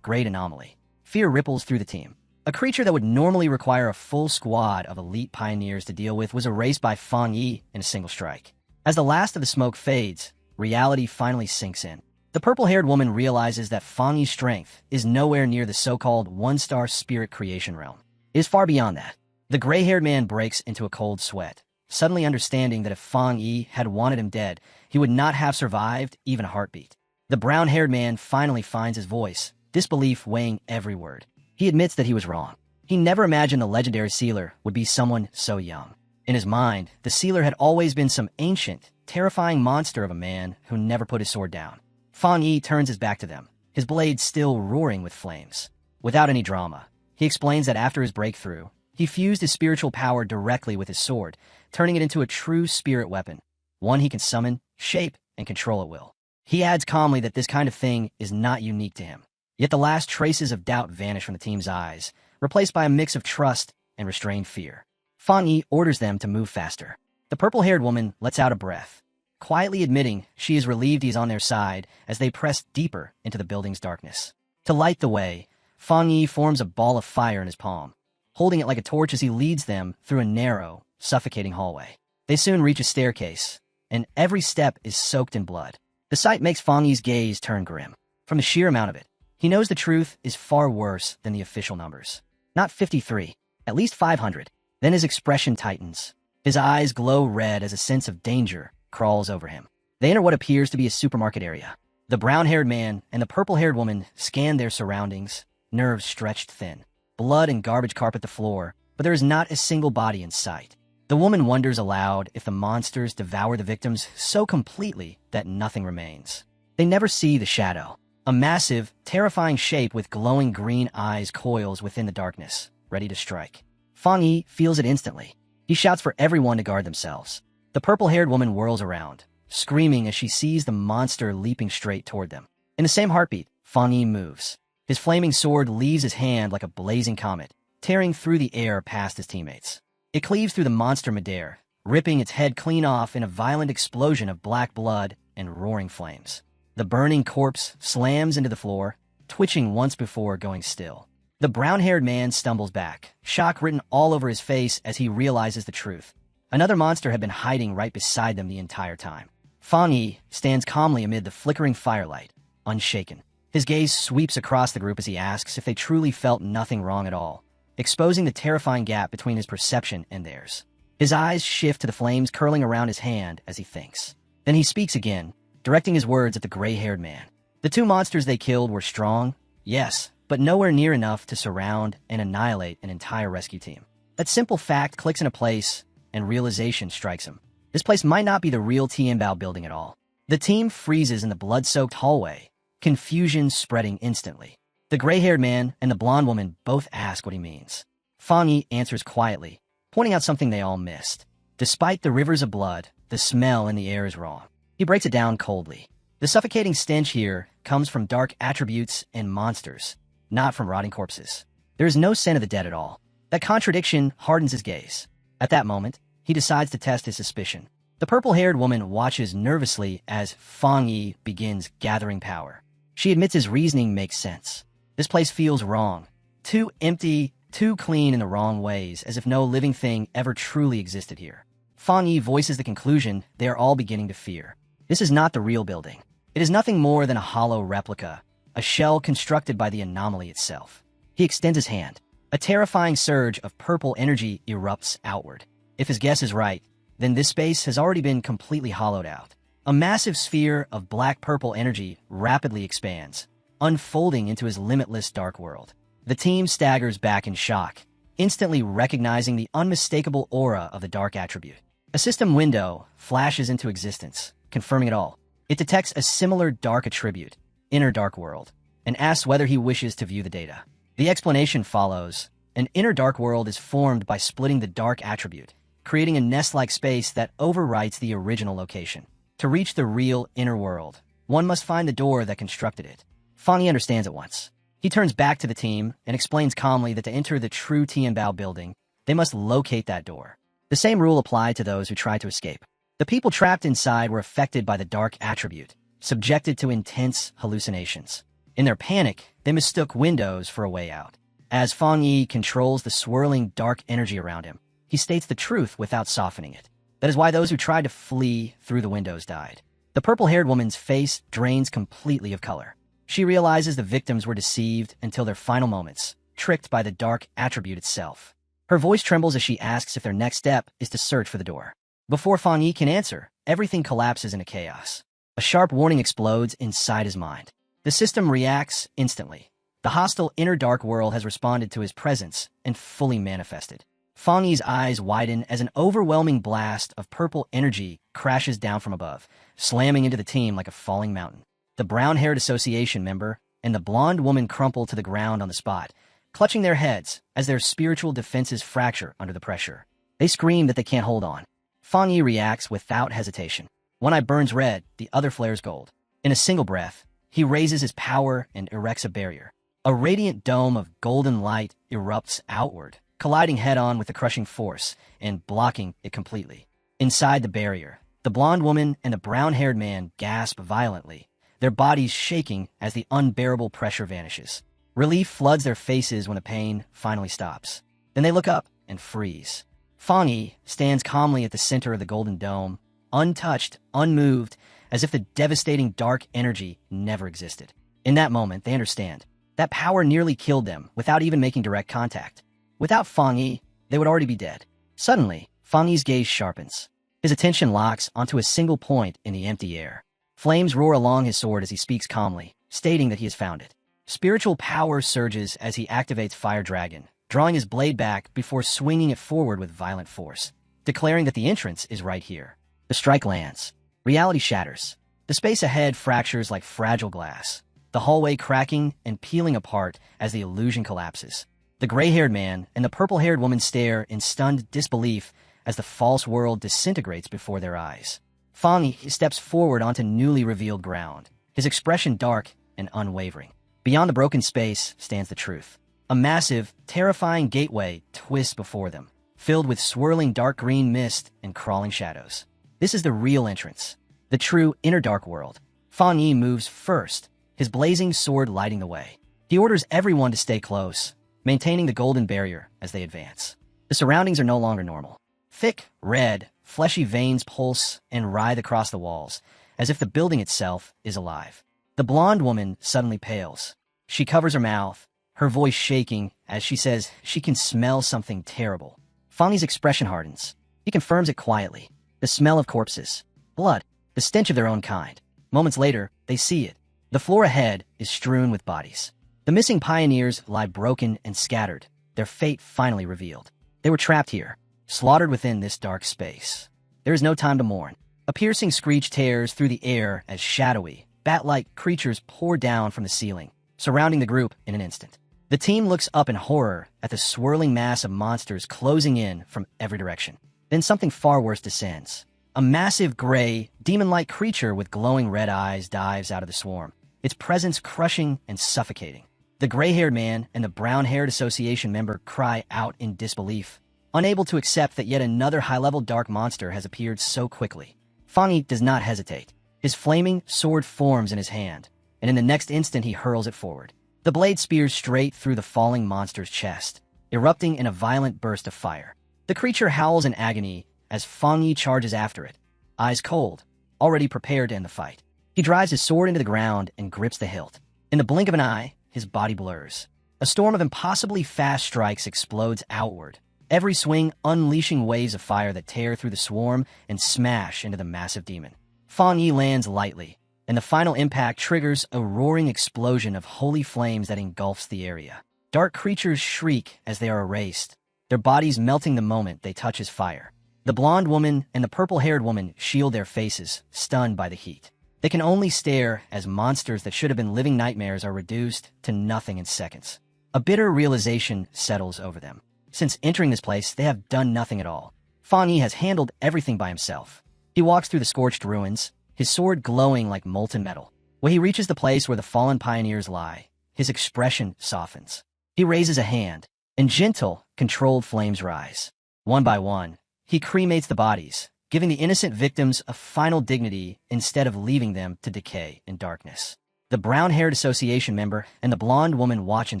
Speaker 1: grade anomaly. Fear ripples through the team. A creature that would normally require a full squad of elite pioneers to deal with was erased by Fang Yi in a single strike. As the last of the smoke fades, reality finally sinks in. The purple-haired woman realizes that Fang Yi's strength is nowhere near the so-called one-star spirit creation realm. It is far beyond that. The gray-haired man breaks into a cold sweat, suddenly understanding that if Fang Yi had wanted him dead, he would not have survived even a heartbeat. The brown-haired man finally finds his voice, disbelief weighing every word. He admits that he was wrong. He never imagined the legendary sealer would be someone so young. In his mind, the sealer had always been some ancient, terrifying monster of a man who never put his sword down. Fang Yi turns his back to them, his blade still roaring with flames. Without any drama, he explains that after his breakthrough, he fused his spiritual power directly with his sword, turning it into a true spirit weapon, one he can summon, shape, and control at will. He adds calmly that this kind of thing is not unique to him. Yet the last traces of doubt vanish from the team's eyes, replaced by a mix of trust and restrained fear. Fang Yi orders them to move faster. The purple-haired woman lets out a breath, quietly admitting she is relieved he's on their side as they press deeper into the building's darkness. To light the way, Fang Yi forms a ball of fire in his palm, holding it like a torch as he leads them through a narrow, suffocating hallway. They soon reach a staircase, and every step is soaked in blood. The sight makes Fang Yi's gaze turn grim. From the sheer amount of it, he knows the truth is far worse than the official numbers. Not 53, at least 500. Then his expression tightens. His eyes glow red as a sense of danger crawls over him. They enter what appears to be a supermarket area. The brown-haired man and the purple-haired woman scan their surroundings, nerves stretched thin. Blood and garbage carpet the floor, but there is not a single body in sight. The woman wonders aloud if the monsters devour the victims so completely that nothing remains. They never see the shadow. A massive, terrifying shape with glowing green eyes coils within the darkness, ready to strike. Fang Yi feels it instantly. He shouts for everyone to guard themselves. The purple-haired woman whirls around, screaming as she sees the monster leaping straight toward them. In the same heartbeat, Fang Yi moves. His flaming sword leaves his hand like a blazing comet, tearing through the air past his teammates. It cleaves through the monster midair, ripping its head clean off in a violent explosion of black blood and roaring flames. The burning corpse slams into the floor, twitching once before going still. The brown-haired man stumbles back, shock written all over his face as he realizes the truth. Another monster had been hiding right beside them the entire time. Fang Yi stands calmly amid the flickering firelight, unshaken. His gaze sweeps across the group as he asks if they truly felt nothing wrong at all, exposing the terrifying gap between his perception and theirs. His eyes shift to the flames curling around his hand as he thinks. Then he speaks again, directing his words at the gray-haired man. The two monsters they killed were strong, yes, but nowhere near enough to surround and annihilate an entire rescue team. That simple fact clicks into place, and realization strikes him. This place might not be the real Tianbao building at all. The team freezes in the blood-soaked hallway, confusion spreading instantly. The gray-haired man and the blonde woman both ask what he means. Fang Yi answers quietly, pointing out something they all missed. Despite the rivers of blood, the smell in the air is wrong. He breaks it down coldly. The suffocating stench here comes from dark attributes and monsters, not from rotting corpses. There is no scent of the dead at all. That contradiction hardens his gaze. At that moment, he decides to test his suspicion. The purple-haired woman watches nervously as Fang Yi begins gathering power. She admits his reasoning makes sense. This place feels wrong. Too empty, too clean in the wrong ways, as if no living thing ever truly existed here. Fang Yi voices the conclusion they are all beginning to fear. This is not the real building. It is nothing more than a hollow replica, a shell constructed by the anomaly itself. He extends his hand. A terrifying surge of purple energy erupts outward. If his guess is right, then this space has already been completely hollowed out. A massive sphere of black-purple energy rapidly expands, unfolding into his limitless dark world. The team staggers back in shock, instantly recognizing the unmistakable aura of the dark attribute. A system window flashes into existence, confirming it all. It detects a similar dark attribute, Inner Dark World, and asks whether he wishes to view the data. The explanation follows. An Inner Dark World is formed by splitting the dark attribute, creating a nest-like space that overwrites the original location. To reach the real inner world, one must find the door that constructed it. Fang Yi understands at once. He turns back to the team and explains calmly that to enter the true Tianbao building, they must locate that door. The same rule applied to those who tried to escape. The people trapped inside were affected by the dark attribute, subjected to intense hallucinations. In their panic, they mistook windows for a way out. As Fang Yi controls the swirling dark energy around him, he states the truth without softening it. That is why those who tried to flee through the windows died. The purple-haired woman's face drains completely of color. She realizes the victims were deceived until their final moments, tricked by the dark attribute itself. Her voice trembles as she asks if their next step is to search for the door. Before Fang Yi can answer, everything collapses into chaos. A sharp warning explodes inside his mind. The system reacts instantly. The hostile Inner Dark World has responded to his presence and fully manifested. Fang Yi's eyes widen as an overwhelming blast of purple energy crashes down from above, slamming into the team like a falling mountain. The brown-haired association member and the blonde woman crumple to the ground on the spot, clutching their heads as their spiritual defenses fracture under the pressure. They scream that they can't hold on. Fang Yi reacts without hesitation. One eye burns red, the other flares gold. In a single breath, he raises his power and erects a barrier. A radiant dome of golden light erupts outward, colliding head-on with the crushing force and blocking it completely. Inside the barrier, the blonde woman and the brown-haired man gasp violently, their bodies shaking as the unbearable pressure vanishes. Relief floods their faces when the pain finally stops. Then they look up and freeze. Fang Yi stands calmly at the center of the golden dome, untouched, unmoved, as if the devastating dark energy never existed. In that moment, they understand. That power nearly killed them without even making direct contact. Without Fang Yi, they would already be dead. Suddenly, Fang Yi's gaze sharpens. His attention locks onto a single point in the empty air. Flames roar along his sword as he speaks calmly, stating that he has found it. Spiritual power surges as he activates Fire Dragon, drawing his blade back before swinging it forward with violent force, declaring that the entrance is right here. The strike lands. Reality shatters. The space ahead fractures like fragile glass, the hallway cracking and peeling apart as the illusion collapses. The gray-haired man and the purple-haired woman stare in stunned disbelief as the false world disintegrates before their eyes. Fang Yi steps forward onto newly revealed ground, his expression dark and unwavering. Beyond the broken space stands the truth. A massive, terrifying gateway twists before them, filled with swirling dark green mist and crawling shadows. This is the real entrance, the true Inner Dark World. Fang Yi moves first, his blazing sword lighting the way. He orders everyone to stay close, maintaining the golden barrier as they advance. The surroundings are no longer normal. Thick, red, fleshy veins pulse and writhe across the walls, as if the building itself is alive. The blonde woman suddenly pales. She covers her mouth, her voice shaking as she says she can smell something terrible. Fang Yi's expression hardens. He confirms it quietly. The smell of corpses, blood, the stench of their own kind. Moments later, they see it. The floor ahead is strewn with bodies. The missing pioneers lie broken and scattered, their fate finally revealed. They were trapped here, slaughtered within this dark space. There is no time to mourn. A piercing screech tears through the air as shadowy, bat-like creatures pour down from the ceiling, surrounding the group in an instant. The team looks up in horror at the swirling mass of monsters closing in from every direction. Then something far worse descends. A massive gray, demon-like creature with glowing red eyes dives out of the swarm, its presence crushing and suffocating. The gray-haired man and the brown-haired association member cry out in disbelief, unable to accept that yet another high-level dark monster has appeared so quickly. Fang Yi does not hesitate. His flaming sword forms in his hand, and in the next instant he hurls it forward. The blade spears straight through the falling monster's chest, erupting in a violent burst of fire. The creature howls in agony as Fang Yi charges after it, eyes cold, already prepared to end the fight. He drives his sword into the ground and grips the hilt. In the blink of an eye, his body blurs. A storm of impossibly fast strikes explodes outward, every swing unleashing waves of fire that tear through the swarm and smash into the massive demon. Fang Yi lands lightly, and the final impact triggers a roaring explosion of holy flames that engulfs the area. Dark creatures shriek as they are erased, their bodies melting the moment they touch his fire. The blonde woman and the purple-haired woman shield their faces, stunned by the heat. They can only stare as monsters that should have been living nightmares are reduced to nothing in seconds. A bitter realization settles over them. Since entering this place, they have done nothing at all. Fang Yi has handled everything by himself. He walks through the scorched ruins, his sword glowing like molten metal. When he reaches the place where the fallen pioneers lie, his expression softens. He raises a hand, and gentle, controlled flames rise. One by one, he cremates the bodies, giving the innocent victims a final dignity instead of leaving them to decay in darkness. The brown-haired association member and the blonde woman watch in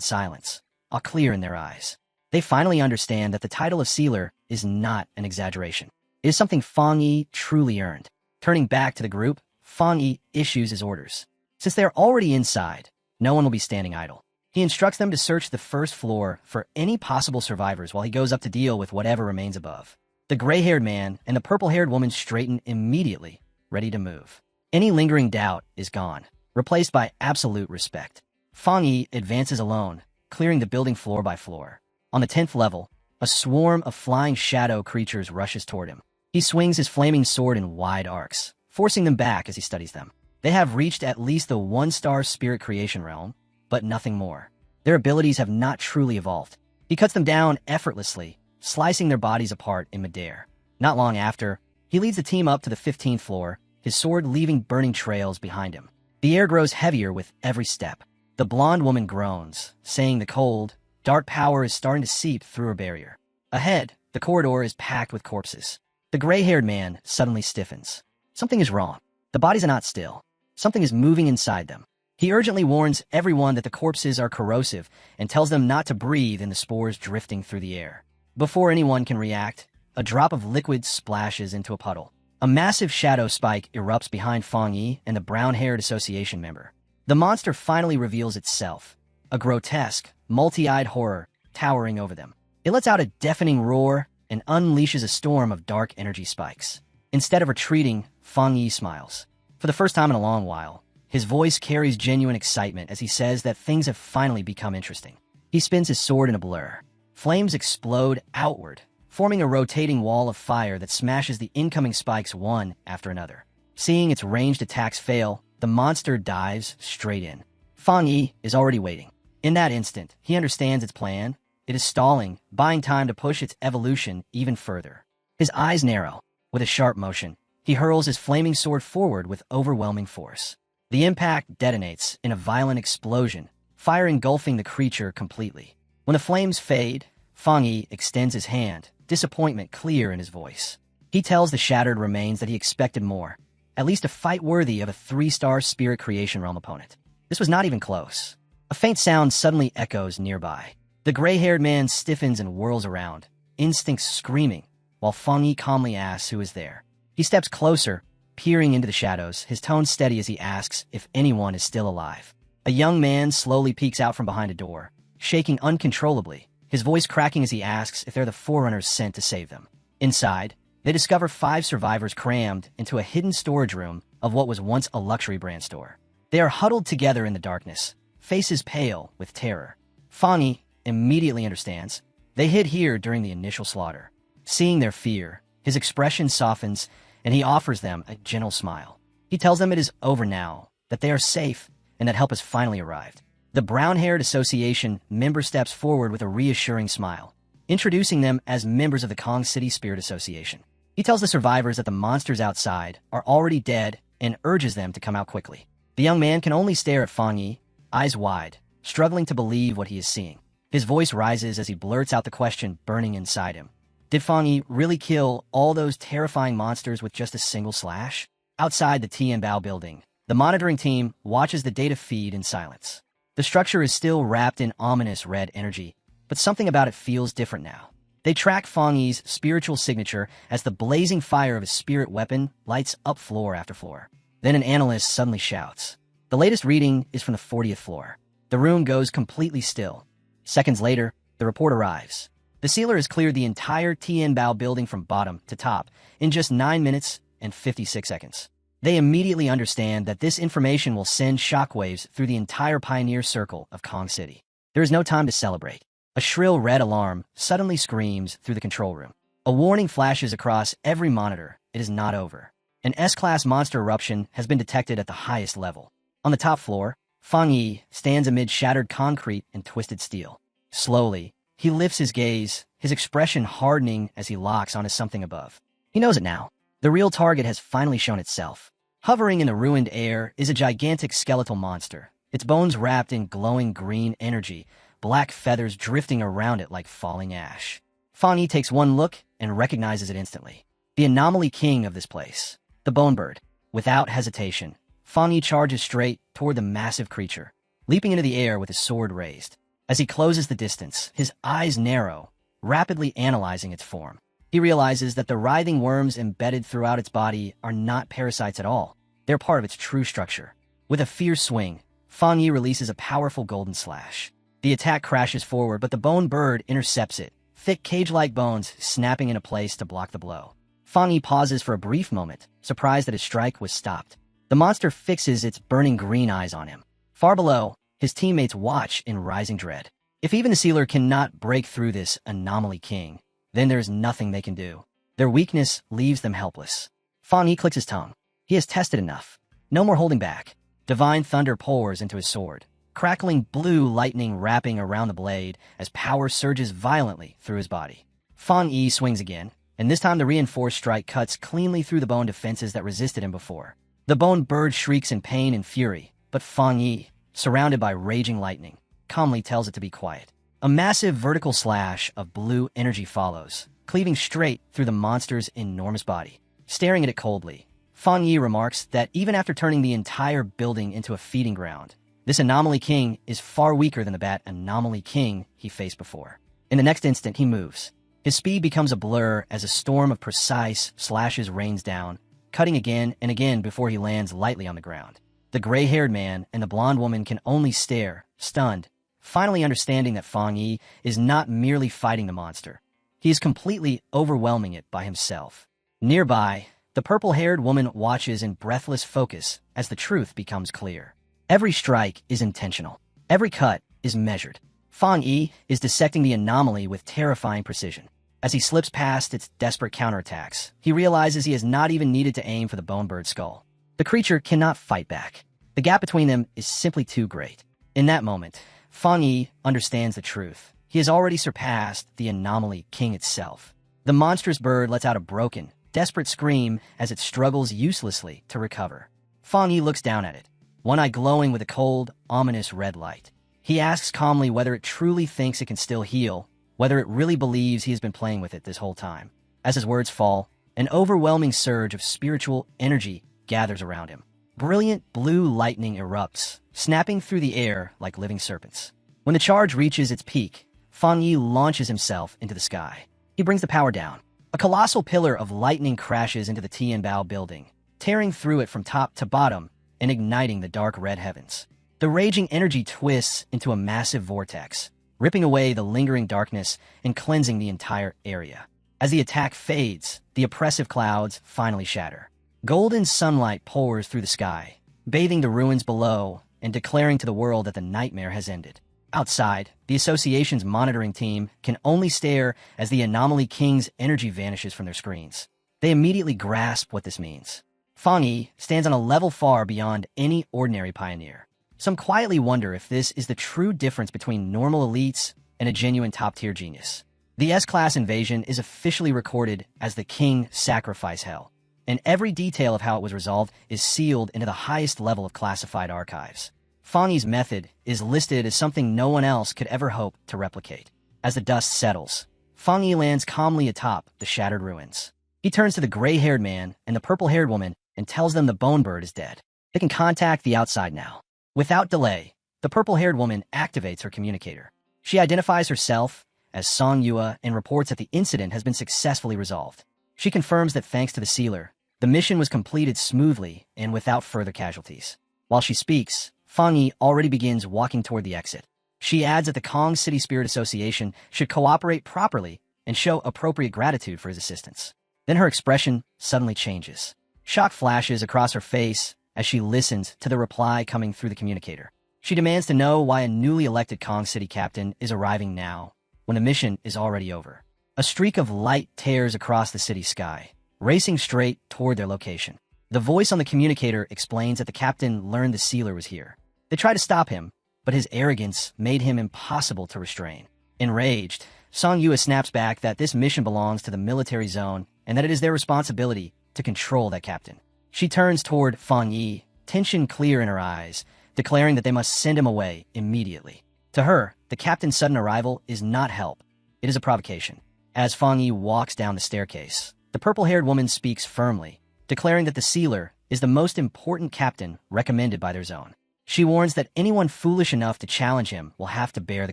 Speaker 1: silence, a clear in their eyes. They finally understand that the title of sealer is not an exaggeration. It is something Fang Yi truly earned. Turning back to the group, Fang Yi issues his orders. Since they are already inside, no one will be standing idle. He instructs them to search the first floor for any possible survivors while he goes up to deal with whatever remains above. The gray-haired man and the purple-haired woman straighten immediately, ready to move. Any lingering doubt is gone, replaced by absolute respect. Fang Yi advances alone, clearing the building floor by floor. On the 10th level, a swarm of flying shadow creatures rushes toward him. He swings his flaming sword in wide arcs, forcing them back as he studies them. They have reached at least the 1-star spirit creation realm, but nothing more. Their abilities have not truly evolved. He cuts them down effortlessly, slicing their bodies apart in midair. Not long after, he leads the team up to the 15th floor, his sword leaving burning trails behind him. The air grows heavier with every step. The blonde woman groans, saying the cold, dark power is starting to seep through her barrier. Ahead, the corridor is packed with corpses. The gray-haired man suddenly stiffens. Something is wrong. The bodies are not still. Something is moving inside them. He urgently warns everyone that the corpses are corrosive and tells them not to breathe in the spores drifting through the air. Before anyone can react, a drop of liquid splashes into a puddle. A massive shadow spike erupts behind Fang Yi and the brown-haired association member. The monster finally reveals itself, a grotesque, multi-eyed horror towering over them. It lets out a deafening roar and unleashes a storm of dark energy spikes. Instead of retreating, Fang Yi smiles. For the first time in a long while, his voice carries genuine excitement as he says that things have finally become interesting. He spins his sword in a blur. Flames explode outward, forming a rotating wall of fire that smashes the incoming spikes one after another. Seeing its ranged attacks fail, the monster dives straight in. Fang Yi is already waiting. In that instant, he understands its plan. It is stalling, buying time to push its evolution even further. His eyes narrow. With a sharp motion, he hurls his flaming sword forward with overwhelming force. The impact detonates in a violent explosion, fire engulfing the creature completely. When the flames fade, Fang Yi extends his hand, disappointment clear in his voice. He tells the shattered remains that he expected more, at least a fight worthy of a 3-star spirit creation realm opponent. This was not even close. A faint sound suddenly echoes nearby. The gray-haired man stiffens and whirls around, instincts screaming, while Fang Yi calmly asks who is there. He steps closer, peering into the shadows, his tone steady as he asks if anyone is still alive. A young man slowly peeks out from behind a door, shaking uncontrollably, his voice cracking as he asks if they're the forerunners sent to save them. Inside, they discover 5 survivors crammed into a hidden storage room of what was once a luxury brand store. They are huddled together in the darkness, faces pale with terror. Fang Yi immediately understands. They hid here during the initial slaughter. Seeing their fear, his expression softens, and he offers them a gentle smile. He tells them it is over now, that they are safe, and that help has finally arrived. The brown-haired association member steps forward with a reassuring smile, introducing them as members of the Kong City Spirit Association. He tells the survivors that the monsters outside are already dead and urges them to come out quickly. The young man can only stare at Fang Yi, eyes wide, struggling to believe what he is seeing. His voice rises as he blurts out the question burning inside him. Did Fang Yi really kill all those terrifying monsters with just a single slash? Outside the Tianbao building, the monitoring team watches the data feed in silence. The structure is still wrapped in ominous red energy, but something about it feels different now. They track Fang Yi's spiritual signature as the blazing fire of his spirit weapon lights up floor after floor. Then an analyst suddenly shouts. The latest reading is from the 40th floor. The room goes completely still. Seconds later, the report arrives. The sealer has cleared the entire Tianbao building from bottom to top in just 9 minutes and 56 seconds. They immediately understand that this information will send shockwaves through the entire pioneer circle of Kong City. There is no time to celebrate. A shrill red alarm suddenly screams through the control room. A warning flashes across every monitor. It is not over. An S-class monster eruption has been detected at the highest level. On the top floor, Fang Yi stands amid shattered concrete and twisted steel. Slowly, he lifts his gaze, his expression hardening as he locks onto something above. He knows it now. The real target has finally shown itself. Hovering in the ruined air is a gigantic skeletal monster, its bones wrapped in glowing green energy, black feathers drifting around it like falling ash. Fang Yi takes one look and recognizes it instantly. The anomaly king of this place, the Bone Bird. Without hesitation, Fang Yi charges straight toward the massive creature, leaping into the air with his sword raised. As he closes the distance, his eyes narrow, rapidly analyzing its form. He realizes that the writhing worms embedded throughout its body are not parasites at all. They're part of its true structure. With a fierce swing, Fang Yi releases a powerful golden slash. The attack crashes forward, but the Bone Bird intercepts it, thick cage-like bones snapping into place to block the blow. Fang Yi pauses for a brief moment, surprised that his strike was stopped. The monster fixes its burning green eyes on him. Far below, his teammates watch in rising dread. If even the sealer cannot break through this anomaly king, then there is nothing they can do. Their weakness leaves them helpless. Fang Yi clicks his tongue. He has tested enough. No more holding back. Divine thunder pours into his sword, crackling blue lightning wrapping around the blade as power surges violently through his body. Fang Yi swings again, and this time the reinforced strike cuts cleanly through the bone defenses that resisted him before. The Bone Bird shrieks in pain and fury, but Fang Yi, surrounded by raging lightning, calmly tells it to be quiet. A massive vertical slash of blue energy follows, cleaving straight through the monster's enormous body. Staring at it coldly, Fang Yi remarks that even after turning the entire building into a feeding ground, this anomaly king is far weaker than the bat anomaly king he faced before. In the next instant, he moves. His speed becomes a blur as a storm of precise slashes rains down, cutting again and again before he lands lightly on the ground. The gray-haired man and the blonde woman can only stare, stunned, finally understanding that Fang Yi is not merely fighting the monster. He is completely overwhelming it by himself. Nearby, the purple-haired woman watches in breathless focus as the truth becomes clear. Every strike is intentional. Every cut is measured. Fang Yi is dissecting the anomaly with terrifying precision. As he slips past its desperate counterattacks, he realizes he has not even needed to aim for the Bone Bird's skull. The creature cannot fight back. The gap between them is simply too great. In that moment, Fang Yi understands the truth. He has already surpassed the anomaly king itself. The monstrous bird lets out a broken, desperate scream as it struggles uselessly to recover. Fang Yi looks down at it, one eye glowing with a cold, ominous red light. He asks calmly whether it truly thinks it can still heal, whether it really believes he has been playing with it this whole time. As his words fall, an overwhelming surge of spiritual energy gathers around him. Brilliant blue lightning erupts, snapping through the air like living serpents. When the charge reaches its peak, Fang Yi launches himself into the sky. He brings the power down. A colossal pillar of lightning crashes into the Tianbao building, tearing through it from top to bottom and igniting the dark red heavens. The raging energy twists into a massive vortex, ripping away the lingering darkness and cleansing the entire area. As the attack fades, the oppressive clouds finally shatter. Golden sunlight pours through the sky, bathing the ruins below and declaring to the world that the nightmare has ended. Outside, the association's monitoring team can only stare as the Anomaly King's energy vanishes from their screens. They immediately grasp what this means. Fang Yi stands on a level far beyond any ordinary pioneer. Some quietly wonder if this is the true difference between normal elites and a genuine top-tier genius. The S-Class invasion is officially recorded as the King Sacrifice Hell, and every detail of how it was resolved is sealed into the highest level of classified archives. Fang Yi's method is listed as something no one else could ever hope to replicate. As the dust settles, Fang Yi lands calmly atop the shattered ruins. He turns to the gray-haired man and the purple-haired woman and tells them the bone bird is dead. They can contact the outside now. Without delay, the purple-haired woman activates her communicator. She identifies herself as Song Yue and reports that the incident has been successfully resolved. She confirms that thanks to the sealer, the mission was completed smoothly and without further casualties. While she speaks, Fang Yi already begins walking toward the exit. She adds that the Kong City Spirit Association should cooperate properly and show appropriate gratitude for his assistance. Then her expression suddenly changes. Shock flashes across her face as she listens to the reply coming through the communicator. She demands to know why a newly elected Kong City captain is arriving now, when the mission is already over. A streak of light tears across the city sky, racing straight toward their location. The voice on the communicator explains that the captain learned the sealer was here. They tried to stop him, but his arrogance made him impossible to restrain. Enraged, Song Yue snaps back that this mission belongs to the military zone and that it is their responsibility to control that captain. She turns toward Fang Yi, tension clear in her eyes, declaring that they must send him away immediately. To her, the captain's sudden arrival is not help. It is a provocation. As Fang Yi walks down the staircase, the purple-haired woman speaks firmly, declaring that the sealer is the most important captain recommended by their zone. She warns that anyone foolish enough to challenge him will have to bear the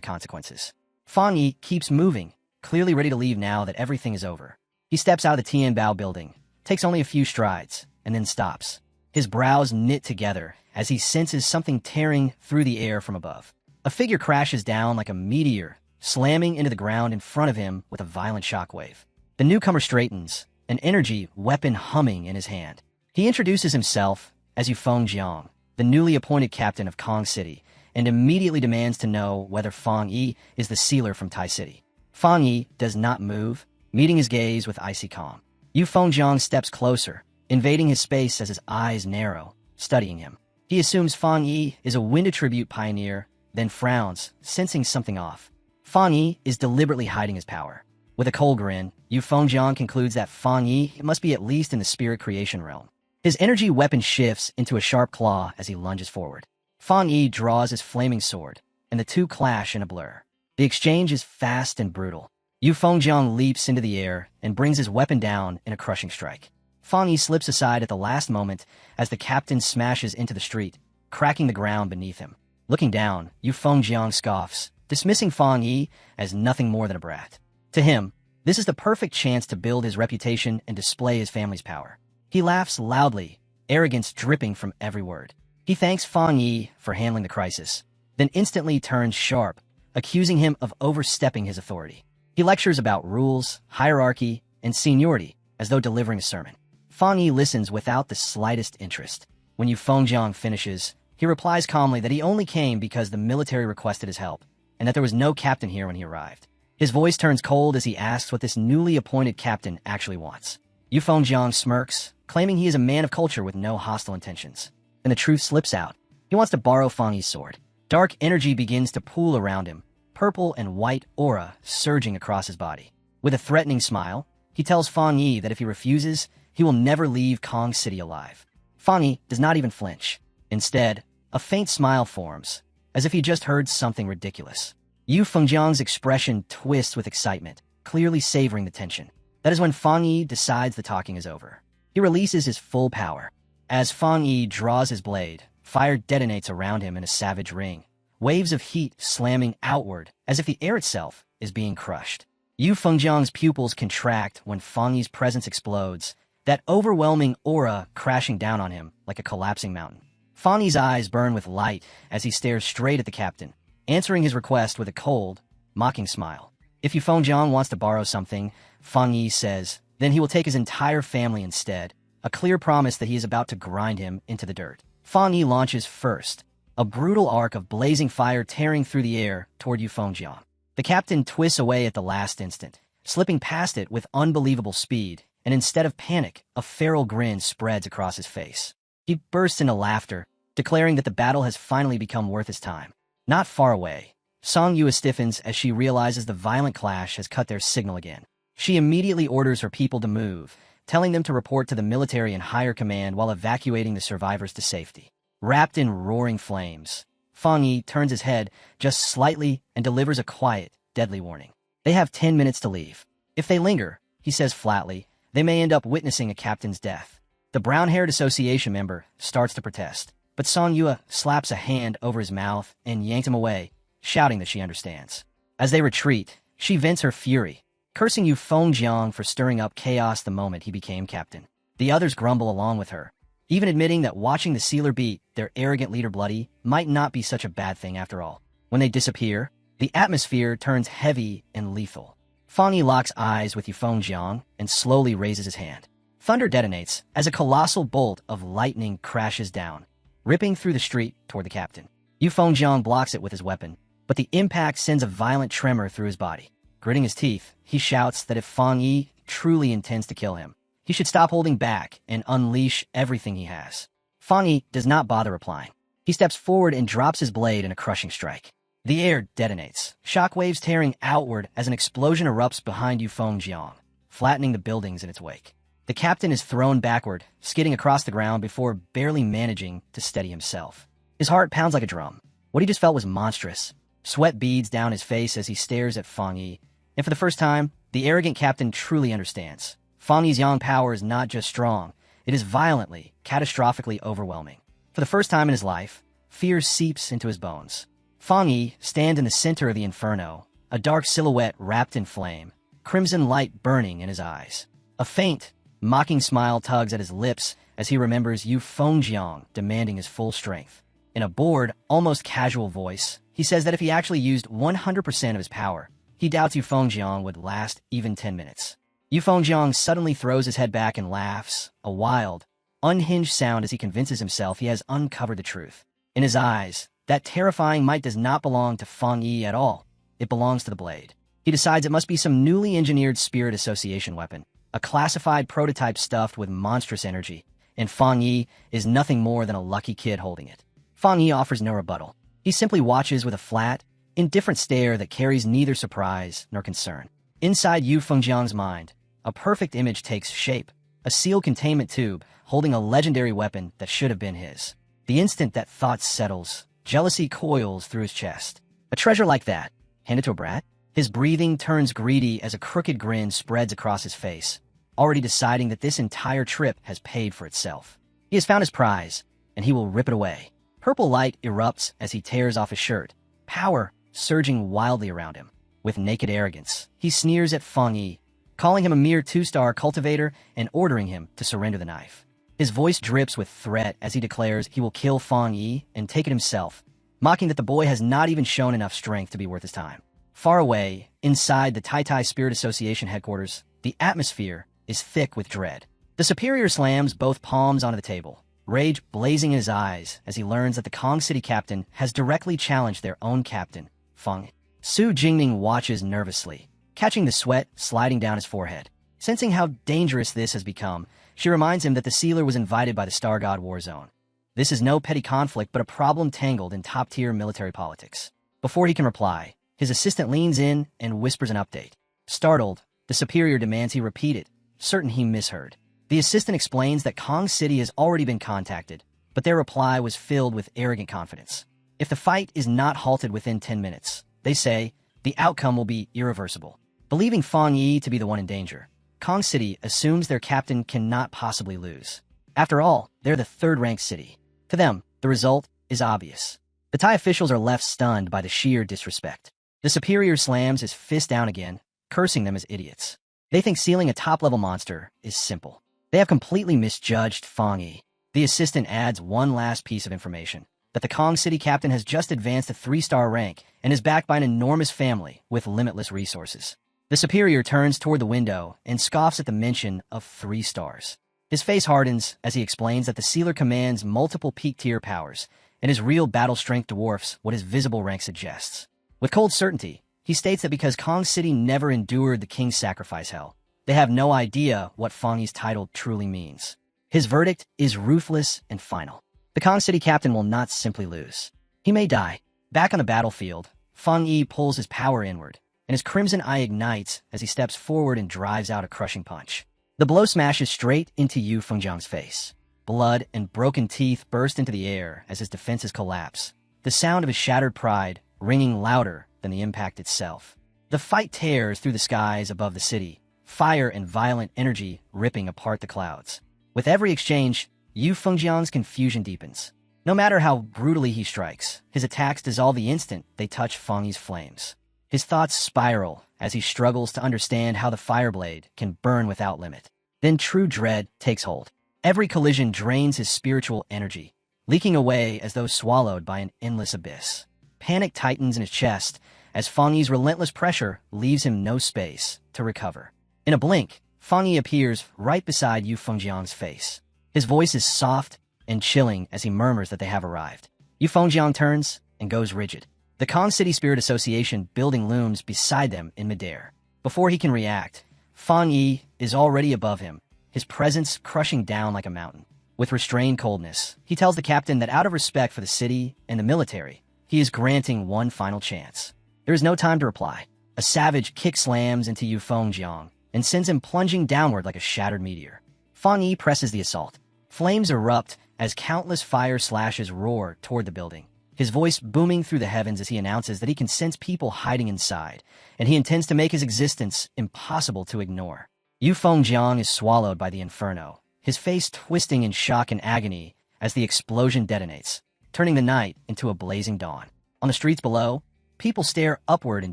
Speaker 1: consequences. Fang Yi keeps moving, clearly ready to leave now that everything is over. He steps out of the Tianbao building, takes only a few strides, and then stops. His brows knit together as he senses something tearing through the air from above. A figure crashes down like a meteor, slamming into the ground in front of him with a violent shockwave. The newcomer straightens, an energy weapon humming in his hand. He introduces himself as Yufeng Jiang, the newly appointed captain of Kong City, and immediately demands to know whether Fang Yi is the sealer from Tai City. Fang Yi does not move, meeting his gaze with icy calm. Yufeng Jiang steps closer, invading his space as his eyes narrow, studying him. He assumes Fang Yi is a wind attribute pioneer, then frowns, sensing something off. Fang Yi is deliberately hiding his power. With a cold grin, Yufeng Jiang concludes that Fang Yi must be at least in the spirit creation realm. His energy weapon shifts into a sharp claw as he lunges forward. Fang Yi draws his flaming sword, and the two clash in a blur. The exchange is fast and brutal. Yufeng Jiang leaps into the air and brings his weapon down in a crushing strike. Fang Yi slips aside at the last moment as the captain smashes into the street, cracking the ground beneath him. Looking down, Yufeng Jiang scoffs, dismissing Fang Yi as nothing more than a brat. To him, this is the perfect chance to build his reputation and display his family's power. He laughs loudly, arrogance dripping from every word. He thanks Fang Yi for handling the crisis, then instantly turns sharp, accusing him of overstepping his authority. He lectures about rules, hierarchy, and seniority, as though delivering a sermon. Fang Yi listens without the slightest interest. When Yufeng Jiang finishes, he replies calmly that he only came because the military requested his help, and that there was no captain here when he arrived. His voice turns cold as he asks what this newly appointed captain actually wants. Yufeng Jiang smirks, claiming he is a man of culture with no hostile intentions. Then the truth slips out. He wants to borrow Fang Yi's sword. Dark energy begins to pool around him, purple and white aura surging across his body. With a threatening smile, he tells Fang Yi that if he refuses, he will never leave Kong City alive. Fang Yi does not even flinch. Instead, a faint smile forms, as if he just heard something ridiculous. Yufeng Jiang's expression twists with excitement, clearly savoring the tension. That is when Fang Yi decides the talking is over. He releases his full power. As Fang Yi draws his blade, fire detonates around him in a savage ring, waves of heat slamming outward as if the air itself is being crushed. Yufeng Jiang's pupils contract when Fang Yi's presence explodes, that overwhelming aura crashing down on him like a collapsing mountain. Fang Yi's eyes burn with light as he stares straight at the captain, answering his request with a cold, mocking smile. If Yufeng Jiang wants to borrow something, Fang Yi says, then he will take his entire family instead, a clear promise that he is about to grind him into the dirt. Fang Yi launches first, a brutal arc of blazing fire tearing through the air toward Yufengjiang. The captain twists away at the last instant, slipping past it with unbelievable speed, and instead of panic, a feral grin spreads across his face. He bursts into laughter, declaring that the battle has finally become worth his time. Not far away, Song Yue stiffens as she realizes the violent clash has cut their signal again. She immediately orders her people to move, telling them to report to the military and higher command while evacuating the survivors to safety. Wrapped in roaring flames, Fang Yi turns his head just slightly and delivers a quiet, deadly warning. They have 10 minutes to leave. If they linger, he says flatly, they may end up witnessing a captain's death. The brown-haired association member starts to protest, but Song Yue slaps a hand over his mouth and yanks him away, shouting that she understands. As they retreat, she vents her fury, cursing Yufengjiang for stirring up chaos the moment he became captain. The others grumble along with her, even admitting that watching the sealer beat their arrogant leader bloody might not be such a bad thing after all. When they disappear, the atmosphere turns heavy and lethal. Fang Yi locks eyes with Yufengjiang and slowly raises his hand. Thunder detonates as a colossal bolt of lightning crashes down, ripping through the street toward the captain. Yufengjiang blocks it with his weapon, but the impact sends a violent tremor through his body. Gritting his teeth, he shouts that if Fang Yi truly intends to kill him, he should stop holding back and unleash everything he has. Fang Yi does not bother replying. He steps forward and drops his blade in a crushing strike. The air detonates, shockwaves tearing outward as an explosion erupts behind Yufengjiang, flattening the buildings in its wake. The captain is thrown backward, skidding across the ground before barely managing to steady himself. His heart pounds like a drum. What he just felt was monstrous. Sweat beads down his face as he stares at Fang Yi, and for the first time, the arrogant captain truly understands. Fang Yi's yang power is not just strong, it is violently, catastrophically overwhelming. For the first time in his life, fear seeps into his bones. Fang Yi stands in the center of the inferno, a dark silhouette wrapped in flame, crimson light burning in his eyes. A faint, mocking smile tugs at his lips as he remembers Yufengjiang demanding his full strength. In a bored, almost casual voice, he says that if he actually used 100% of his power, he doubts Yufengjiang would last even 10 minutes. Yufengjiang suddenly throws his head back and laughs, a wild, unhinged sound as he convinces himself he has uncovered the truth. In his eyes, that terrifying might does not belong to Fang Yi at all. It belongs to the blade. He decides it must be some newly engineered spirit association weapon, a classified prototype stuffed with monstrous energy, and Fang Yi is nothing more than a lucky kid holding it. Fang Yi offers no rebuttal. He simply watches with a flat, indifferent stare that carries neither surprise nor concern. Inside Yufengjiang's mind, a perfect image takes shape, a sealed containment tube holding a legendary weapon that should have been his. The instant that thought settles, jealousy coils through his chest. A treasure like that, handed to a brat? His breathing turns greedy as a crooked grin spreads across his face, already deciding that this entire trip has paid for itself. He has found his prize, and he will rip it away. Purple light erupts as he tears off his shirt, power surging wildly around him. With naked arrogance, he sneers at Fang Yi, calling him a mere 2-star cultivator and ordering him to surrender the knife. His voice drips with threat as he declares he will kill Fang Yi and take it himself, mocking that the boy has not even shown enough strength to be worth his time. Far away, inside the Tai Tai Spirit Association headquarters, the atmosphere is thick with dread. The superior slams both palms onto the table, rage blazing in his eyes as he learns that the Kong City captain has directly challenged their own captain, Feng. Su Jingming watches nervously, catching the sweat sliding down his forehead. Sensing how dangerous this has become, she reminds him that the sealer was invited by the Star God War Zone. This is no petty conflict, but a problem tangled in top-tier military politics. Before he can reply, his assistant leans in and whispers an update. Startled, the superior demands he repeat it, certain he misheard. The assistant explains that Kong City has already been contacted, but their reply was filled with arrogant confidence. If the fight is not halted within 10 minutes, they say, the outcome will be irreversible. Believing Fang Yi to be the one in danger, Kong City assumes their captain cannot possibly lose. After all, they're the third-ranked city. To them, the result is obvious. The Thai officials are left stunned by the sheer disrespect. The superior slams his fist down again, cursing them as idiots. They think sealing a top-level monster is simple. They have completely misjudged Fang Yi. The assistant adds one last piece of information, that the Kong City captain has just advanced to 3-star rank and is backed by an enormous family with limitless resources. The superior turns toward the window and scoffs at the mention of 3 stars. His face hardens as he explains that the sealer commands multiple peak-tier powers, and his real battle strength dwarfs what his visible rank suggests. With cold certainty, he states that because Kong City never endured the king's sacrifice hell, they have no idea what Feng Yi's title truly means. His verdict is ruthless and final. The Kong City captain will not simply lose. He may die. Back on the battlefield, Feng Yi pulls his power inward, and his crimson eye ignites as he steps forward and drives out a crushing punch. The blow smashes straight into Yu Fengjiang's face. Blood and broken teeth burst into the air as his defenses collapse, the sound of his shattered pride ringing louder than the impact itself. The fight tears through the skies above the city, fire and violent energy ripping apart the clouds. With every exchange, Yu Fengjiang's confusion deepens. No matter how brutally he strikes, his attacks dissolve the instant they touch Feng Yi's flames. His thoughts spiral as he struggles to understand how the fireblade can burn without limit. Then true dread takes hold. Every collision drains his spiritual energy, leaking away as though swallowed by an endless abyss. Panic tightens in his chest as Feng Yi's relentless pressure leaves him no space to recover. In a blink, Feng Yi appears right beside Yu Fengjiang's face. His voice is soft and chilling as he murmurs that they have arrived. Yu Fengjiang turns and goes rigid. The Kong City Spirit Association building looms beside them in midair. Before he can react, Feng Yi is already above him, his presence crushing down like a mountain. With restrained coldness, he tells the captain that out of respect for the city and the military, he is granting one final chance. There is no time to reply. A savage kick slams into Yu Fengjiang and sends him plunging downward like a shattered meteor. Feng Yi presses the assault. Flames erupt as countless fire slashes roar toward the building, his voice booming through the heavens as he announces that he can sense people hiding inside, and he intends to make his existence impossible to ignore. Yu Fengjiang is swallowed by the inferno, his face twisting in shock and agony as the explosion detonates, turning the night into a blazing dawn. On the streets below, people stare upward in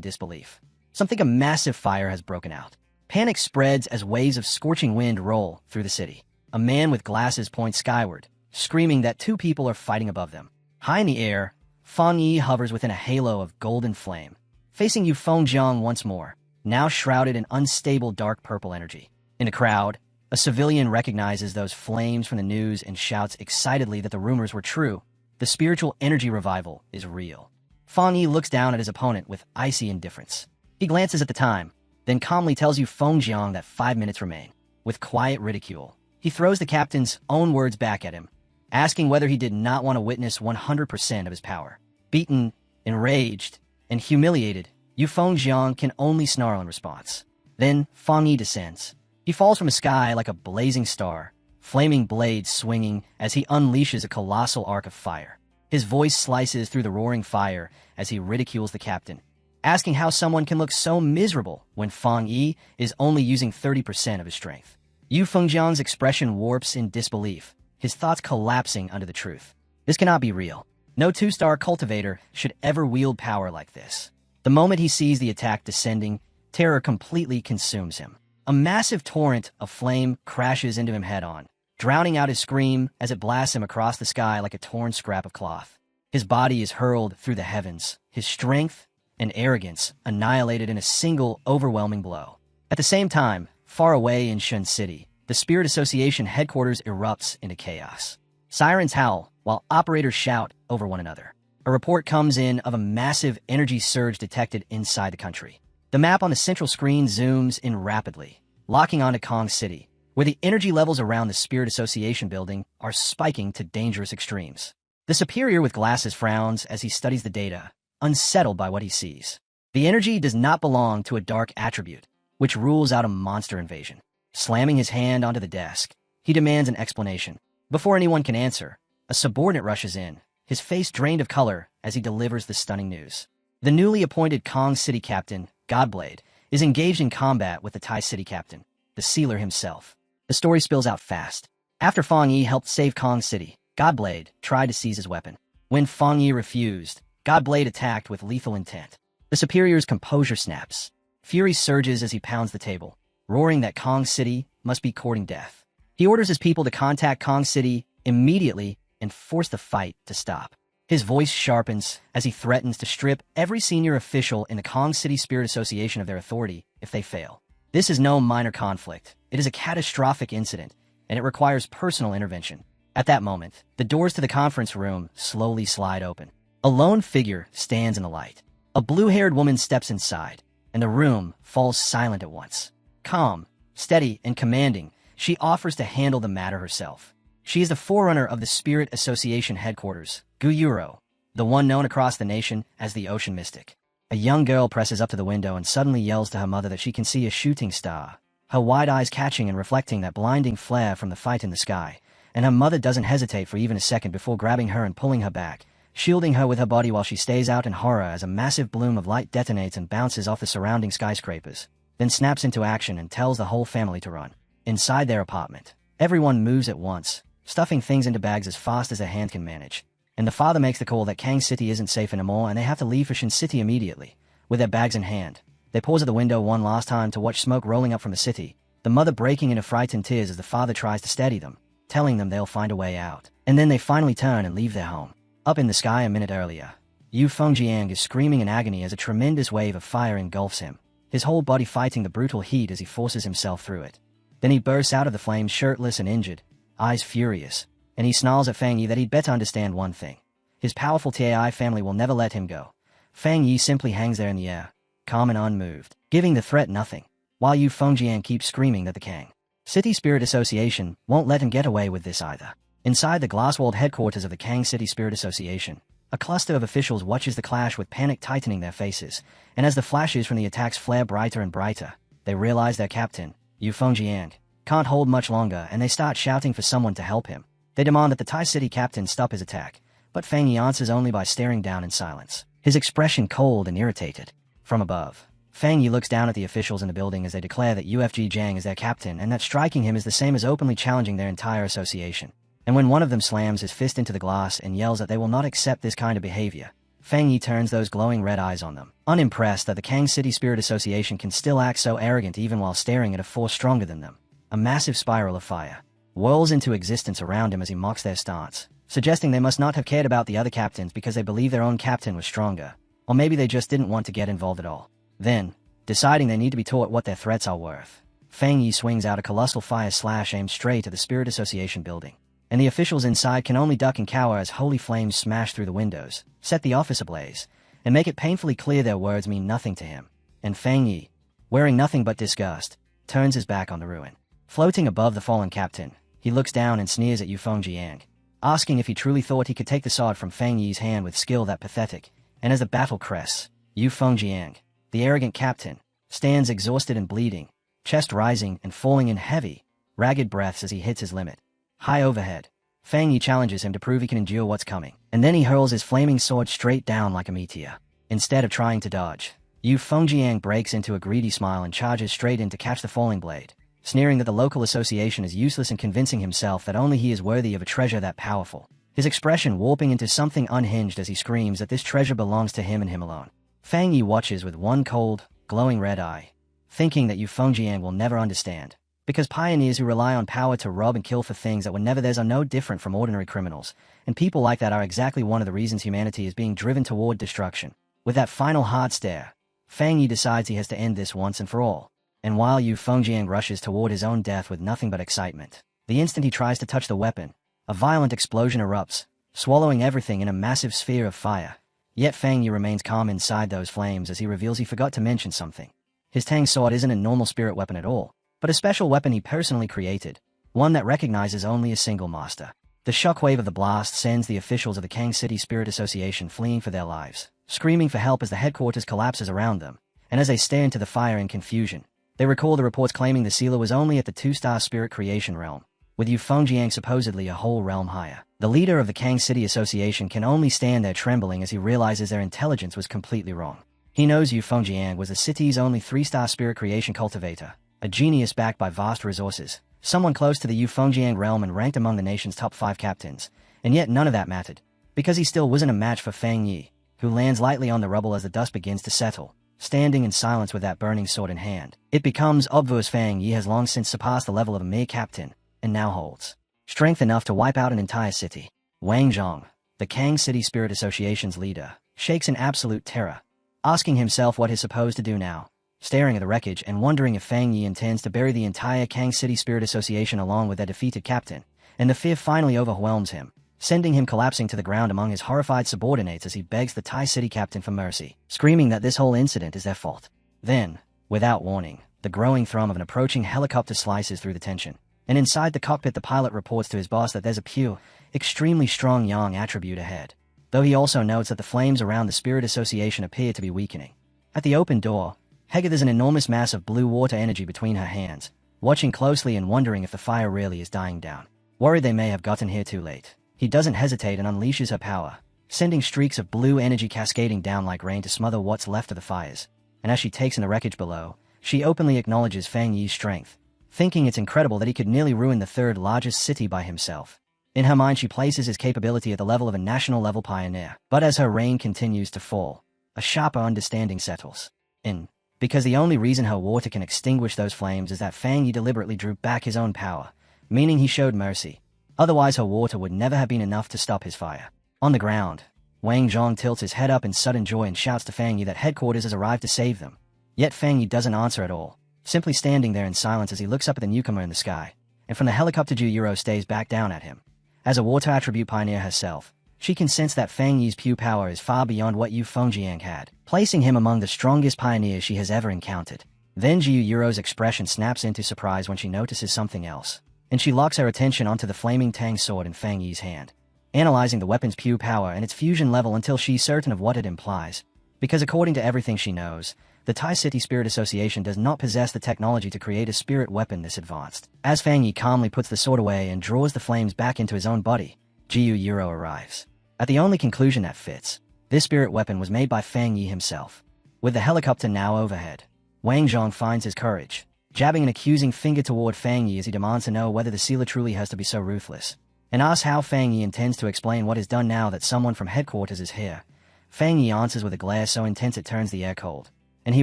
Speaker 1: disbelief. Some think a massive fire has broken out. Panic spreads as waves of scorching wind roll through the city. A man with glasses points skyward, screaming that two people are fighting above them. High in the air, Feng Yi hovers within a halo of golden flame, facing Yu Fengjiang once more, now shrouded in unstable dark purple energy. In the crowd, a civilian recognizes those flames from the news and shouts excitedly that the rumors were true. The spiritual energy revival is real. Feng Yi looks down at his opponent with icy indifference. He glances at the time, then calmly tells Yu Fengjiang that 5 minutes remain. With quiet ridicule, he throws the captain's own words back at him, asking whether he did not want to witness 100% of his power. Beaten, enraged, and humiliated, Yu Fengjiang can only snarl in response. Then Feng Yi descends. He falls from the sky like a blazing star, flaming blades swinging as he unleashes a colossal arc of fire. His voice slices through the roaring fire as he ridicules the captain, asking how someone can look so miserable when Feng Yi is only using 30% of his strength. Yu Fengjiang's expression warps in disbelief, his thoughts collapsing under the truth. This cannot be real. No two-star cultivator should ever wield power like this. The moment he sees the attack descending, terror completely consumes him. A massive torrent of flame crashes into him head-on, drowning out his scream as it blasts him across the sky like a torn scrap of cloth. His body is hurled through the heavens, his strength and arrogance annihilated in a single overwhelming blow. At the same time, far away in Shun City, the Spirit Association headquarters erupts into chaos. Sirens howl, while operators shout over one another. A report comes in of a massive energy surge detected inside the country. The map on the central screen zooms in rapidly, locking onto Kong City, where the energy levels around the Spirit Association building are spiking to dangerous extremes. The superior with glasses frowns as he studies the data, unsettled by what he sees. The energy does not belong to a dark attribute, which rules out a monster invasion. Slamming his hand onto the desk, he demands an explanation. Before anyone can answer, a subordinate rushes in, his face drained of color as he delivers the stunning news. The newly appointed Kong City captain, Godblade, is engaged in combat with the Tai City captain, the sealer himself. The story spills out fast. After Feng Yi helped save Kong City, Godblade tried to seize his weapon. When Feng Yi refused, Godblade attacked with lethal intent. The superior's composure snaps. Fury surges as he pounds the table, roaring that Kong City must be courting death. He orders his people to contact Kong City immediately and force the fight to stop. His voice sharpens as he threatens to strip every senior official in the Kong City Spirit Association of their authority if they fail. This is no minor conflict. It is a catastrophic incident, and it requires personal intervention. At that moment, the doors to the conference room slowly slide open. A lone figure stands in the light. A blue-haired woman steps inside, and the room falls silent at once. Calm, steady, and commanding, she offers to handle the matter herself. She is the forerunner of the Spirit Association headquarters, Guyuro, the one known across the nation as the Ocean Mystic. A young girl presses up to the window and suddenly yells to her mother that she can see a shooting star, her wide eyes catching and reflecting that blinding flare from the fight in the sky, and her mother doesn't hesitate for even a second before grabbing her and pulling her back, shielding her with her body while she stays out in horror as a massive bloom of light detonates and bounces off the surrounding skyscrapers, then snaps into action and tells the whole family to run. Inside their apartment, everyone moves at once, stuffing things into bags as fast as their hand can manage. And the father makes the call that Kang City isn't safe anymore and they have to leave for Shin City immediately, with their bags in hand. They pause at the window one last time to watch smoke rolling up from the city, the mother breaking into frightened tears as the father tries to steady them, telling them they'll find a way out. And then they finally turn and leave their home. Up in the sky a minute earlier, Yu Fengjiang is screaming in agony as a tremendous wave of fire engulfs him, his whole body fighting the brutal heat as he forces himself through it. Then he bursts out of the flames shirtless and injured, eyes furious, and he snarls at Fang Yi that he'd better understand one thing. His powerful Tai family will never let him go. Fang Yi simply hangs there in the air, calm and unmoved, giving the threat nothing, while Yu Fengjiang keeps screaming that the Kang City Spirit Association won't let him get away with this either. Inside the glass-walled headquarters of the Kang City Spirit Association, a cluster of officials watches the clash with panic tightening their faces, and as the flashes from the attacks flare brighter and brighter, they realize their captain, Yu Fengjiang, can't hold much longer and they start shouting for someone to help him. They demand that the Tai City captain stop his attack, but Fang Yi answers only by staring down in silence, his expression cold and irritated. From above, Fang Yi looks down at the officials in the building as they declare that UFG Jiang is their captain and that striking him is the same as openly challenging their entire association. And when one of them slams his fist into the glass and yells that they will not accept this kind of behavior, Fang Yi turns those glowing red eyes on them, unimpressed that the Kang City Spirit Association can still act so arrogant even while staring at a force stronger than them. A massive spiral of fire whirls into existence around him as he mocks their stance, suggesting they must not have cared about the other captains because they believe their own captain was stronger, or maybe they just didn't want to get involved at all. Then, deciding they need to be taught what their threats are worth, Fang Yi swings out a colossal fire slash aimed straight at the Spirit Association building, and the officials inside can only duck and cower as holy flames smash through the windows, set the office ablaze, and make it painfully clear their words mean nothing to him. And Fang Yi, wearing nothing but disgust, turns his back on the ruin. Floating above the fallen captain, he looks down and sneers at Yu Fengjiang, asking if he truly thought he could take the sword from Fang Yi's hand with skill that pathetic. And as the battle crests, Yu Fengjiang, the arrogant captain, stands exhausted and bleeding, chest rising and falling in heavy, ragged breaths as he hits his limit. High overhead, Fang Yi challenges him to prove he can endure what's coming, and then he hurls his flaming sword straight down like a meteor. Instead of trying to dodge, Yu Fengjiang breaks into a greedy smile and charges straight in to catch the falling blade, sneering that the local association is useless and convincing himself that only he is worthy of a treasure that powerful, his expression warping into something unhinged as he screams that this treasure belongs to him and him alone. Fang Yi watches with one cold, glowing red eye, thinking that Yu Fengjiang will never understand, because pioneers who rely on power to rob and kill for things that were never theirs are no different from ordinary criminals, and people like that are exactly one of the reasons humanity is being driven toward destruction. With that final hard stare, Fang Yi decides he has to end this once and for all. And while Yu Fengjiang rushes toward his own death with nothing but excitement, the instant he tries to touch the weapon, a violent explosion erupts, swallowing everything in a massive sphere of fire. Yet Fang Yi remains calm inside those flames as he reveals he forgot to mention something. His Tang sword isn't a normal spirit weapon at all, but a special weapon he personally created, one that recognizes only a single master. The shockwave of the blast sends the officials of the Kang City Spirit Association fleeing for their lives, screaming for help as the headquarters collapses around them, and as they stare into the fire in confusion, they recall the reports claiming the sealer was only at the 2-star spirit creation realm, with Yu Fengjiang supposedly a whole realm higher. The leader of the Kang City Association can only stand there trembling as he realizes their intelligence was completely wrong. He knows Yu Fengjiang was the city's only 3-star spirit creation cultivator, a genius backed by vast resources, someone close to the Yu Fengjiang realm and ranked among the nation's top 5 captains, and yet none of that mattered, because he still wasn't a match for Fang Yi, who lands lightly on the rubble as the dust begins to settle, standing in silence with that burning sword in hand. It becomes obvious Fang Yi has long since surpassed the level of a mere captain, and now holds strength enough to wipe out an entire city. Wang Zhong, the Kang City Spirit Association's leader, shakes in absolute terror, asking himself what he's supposed to do now. staring at the wreckage and wondering if Fang Yi intends to bury the entire Kang City Spirit Association along with their defeated captain, and the fear finally overwhelms him, sending him collapsing to the ground among his horrified subordinates as he begs the Tai City captain for mercy, screaming that this whole incident is their fault. Then, without warning, the growing thrum of an approaching helicopter slices through the tension, and inside the cockpit the pilot reports to his boss that there's a pure, extremely strong Yang attribute ahead, though he also notes that the flames around the Spirit Association appear to be weakening. At the open door, Hega there's an enormous mass of blue water energy between her hands, watching closely and wondering if the fire really is dying down. Worried they may have gotten here too late, he doesn't hesitate and unleashes her power, sending streaks of blue energy cascading down like rain to smother what's left of the fires. And as she takes in the wreckage below, she openly acknowledges Fang Yi's strength, thinking it's incredible that he could nearly ruin the third largest city by himself. In her mind she places his capability at the level of a national-level pioneer. But as her reign continues to fall, a sharper understanding settles in. Because the only reason her water can extinguish those flames is that Fang Yi deliberately drew back his own power, meaning he showed mercy. Otherwise her water would never have been enough to stop his fire. On the ground, Wang Zhong tilts his head up in sudden joy and shouts to Fang Yi that headquarters has arrived to save them. Yet Fang Yi doesn't answer at all, simply standing there in silence as he looks up at the newcomer in the sky, and from the helicopter Ju Yuro stares back down at him. As a water attribute pioneer herself, she can sense that Fang Yi's pure power is far beyond what Yu Fengjiang had, placing him among the strongest pioneers she has ever encountered. Then Ju Yuro's expression snaps into surprise when she notices something else, and she locks her attention onto the flaming Tang sword in Fang Yi's hand, analyzing the weapon's pure power and its fusion level until she's certain of what it implies. Because according to everything she knows, the Tai City Spirit Association does not possess the technology to create a spirit weapon this advanced. As Fang Yi calmly puts the sword away and draws the flames back into his own body, Jiu Yuro arrives at the only conclusion that fits. This spirit weapon was made by Fang Yi himself. With the helicopter now overhead, Wang Zhong finds his courage, jabbing an accusing finger toward Fang Yi as he demands to know whether the sealer truly has to be so ruthless, and asks how Fang Yi intends to explain what is done now that someone from headquarters is here. Fang Yi answers with a glare so intense it turns the air cold, and he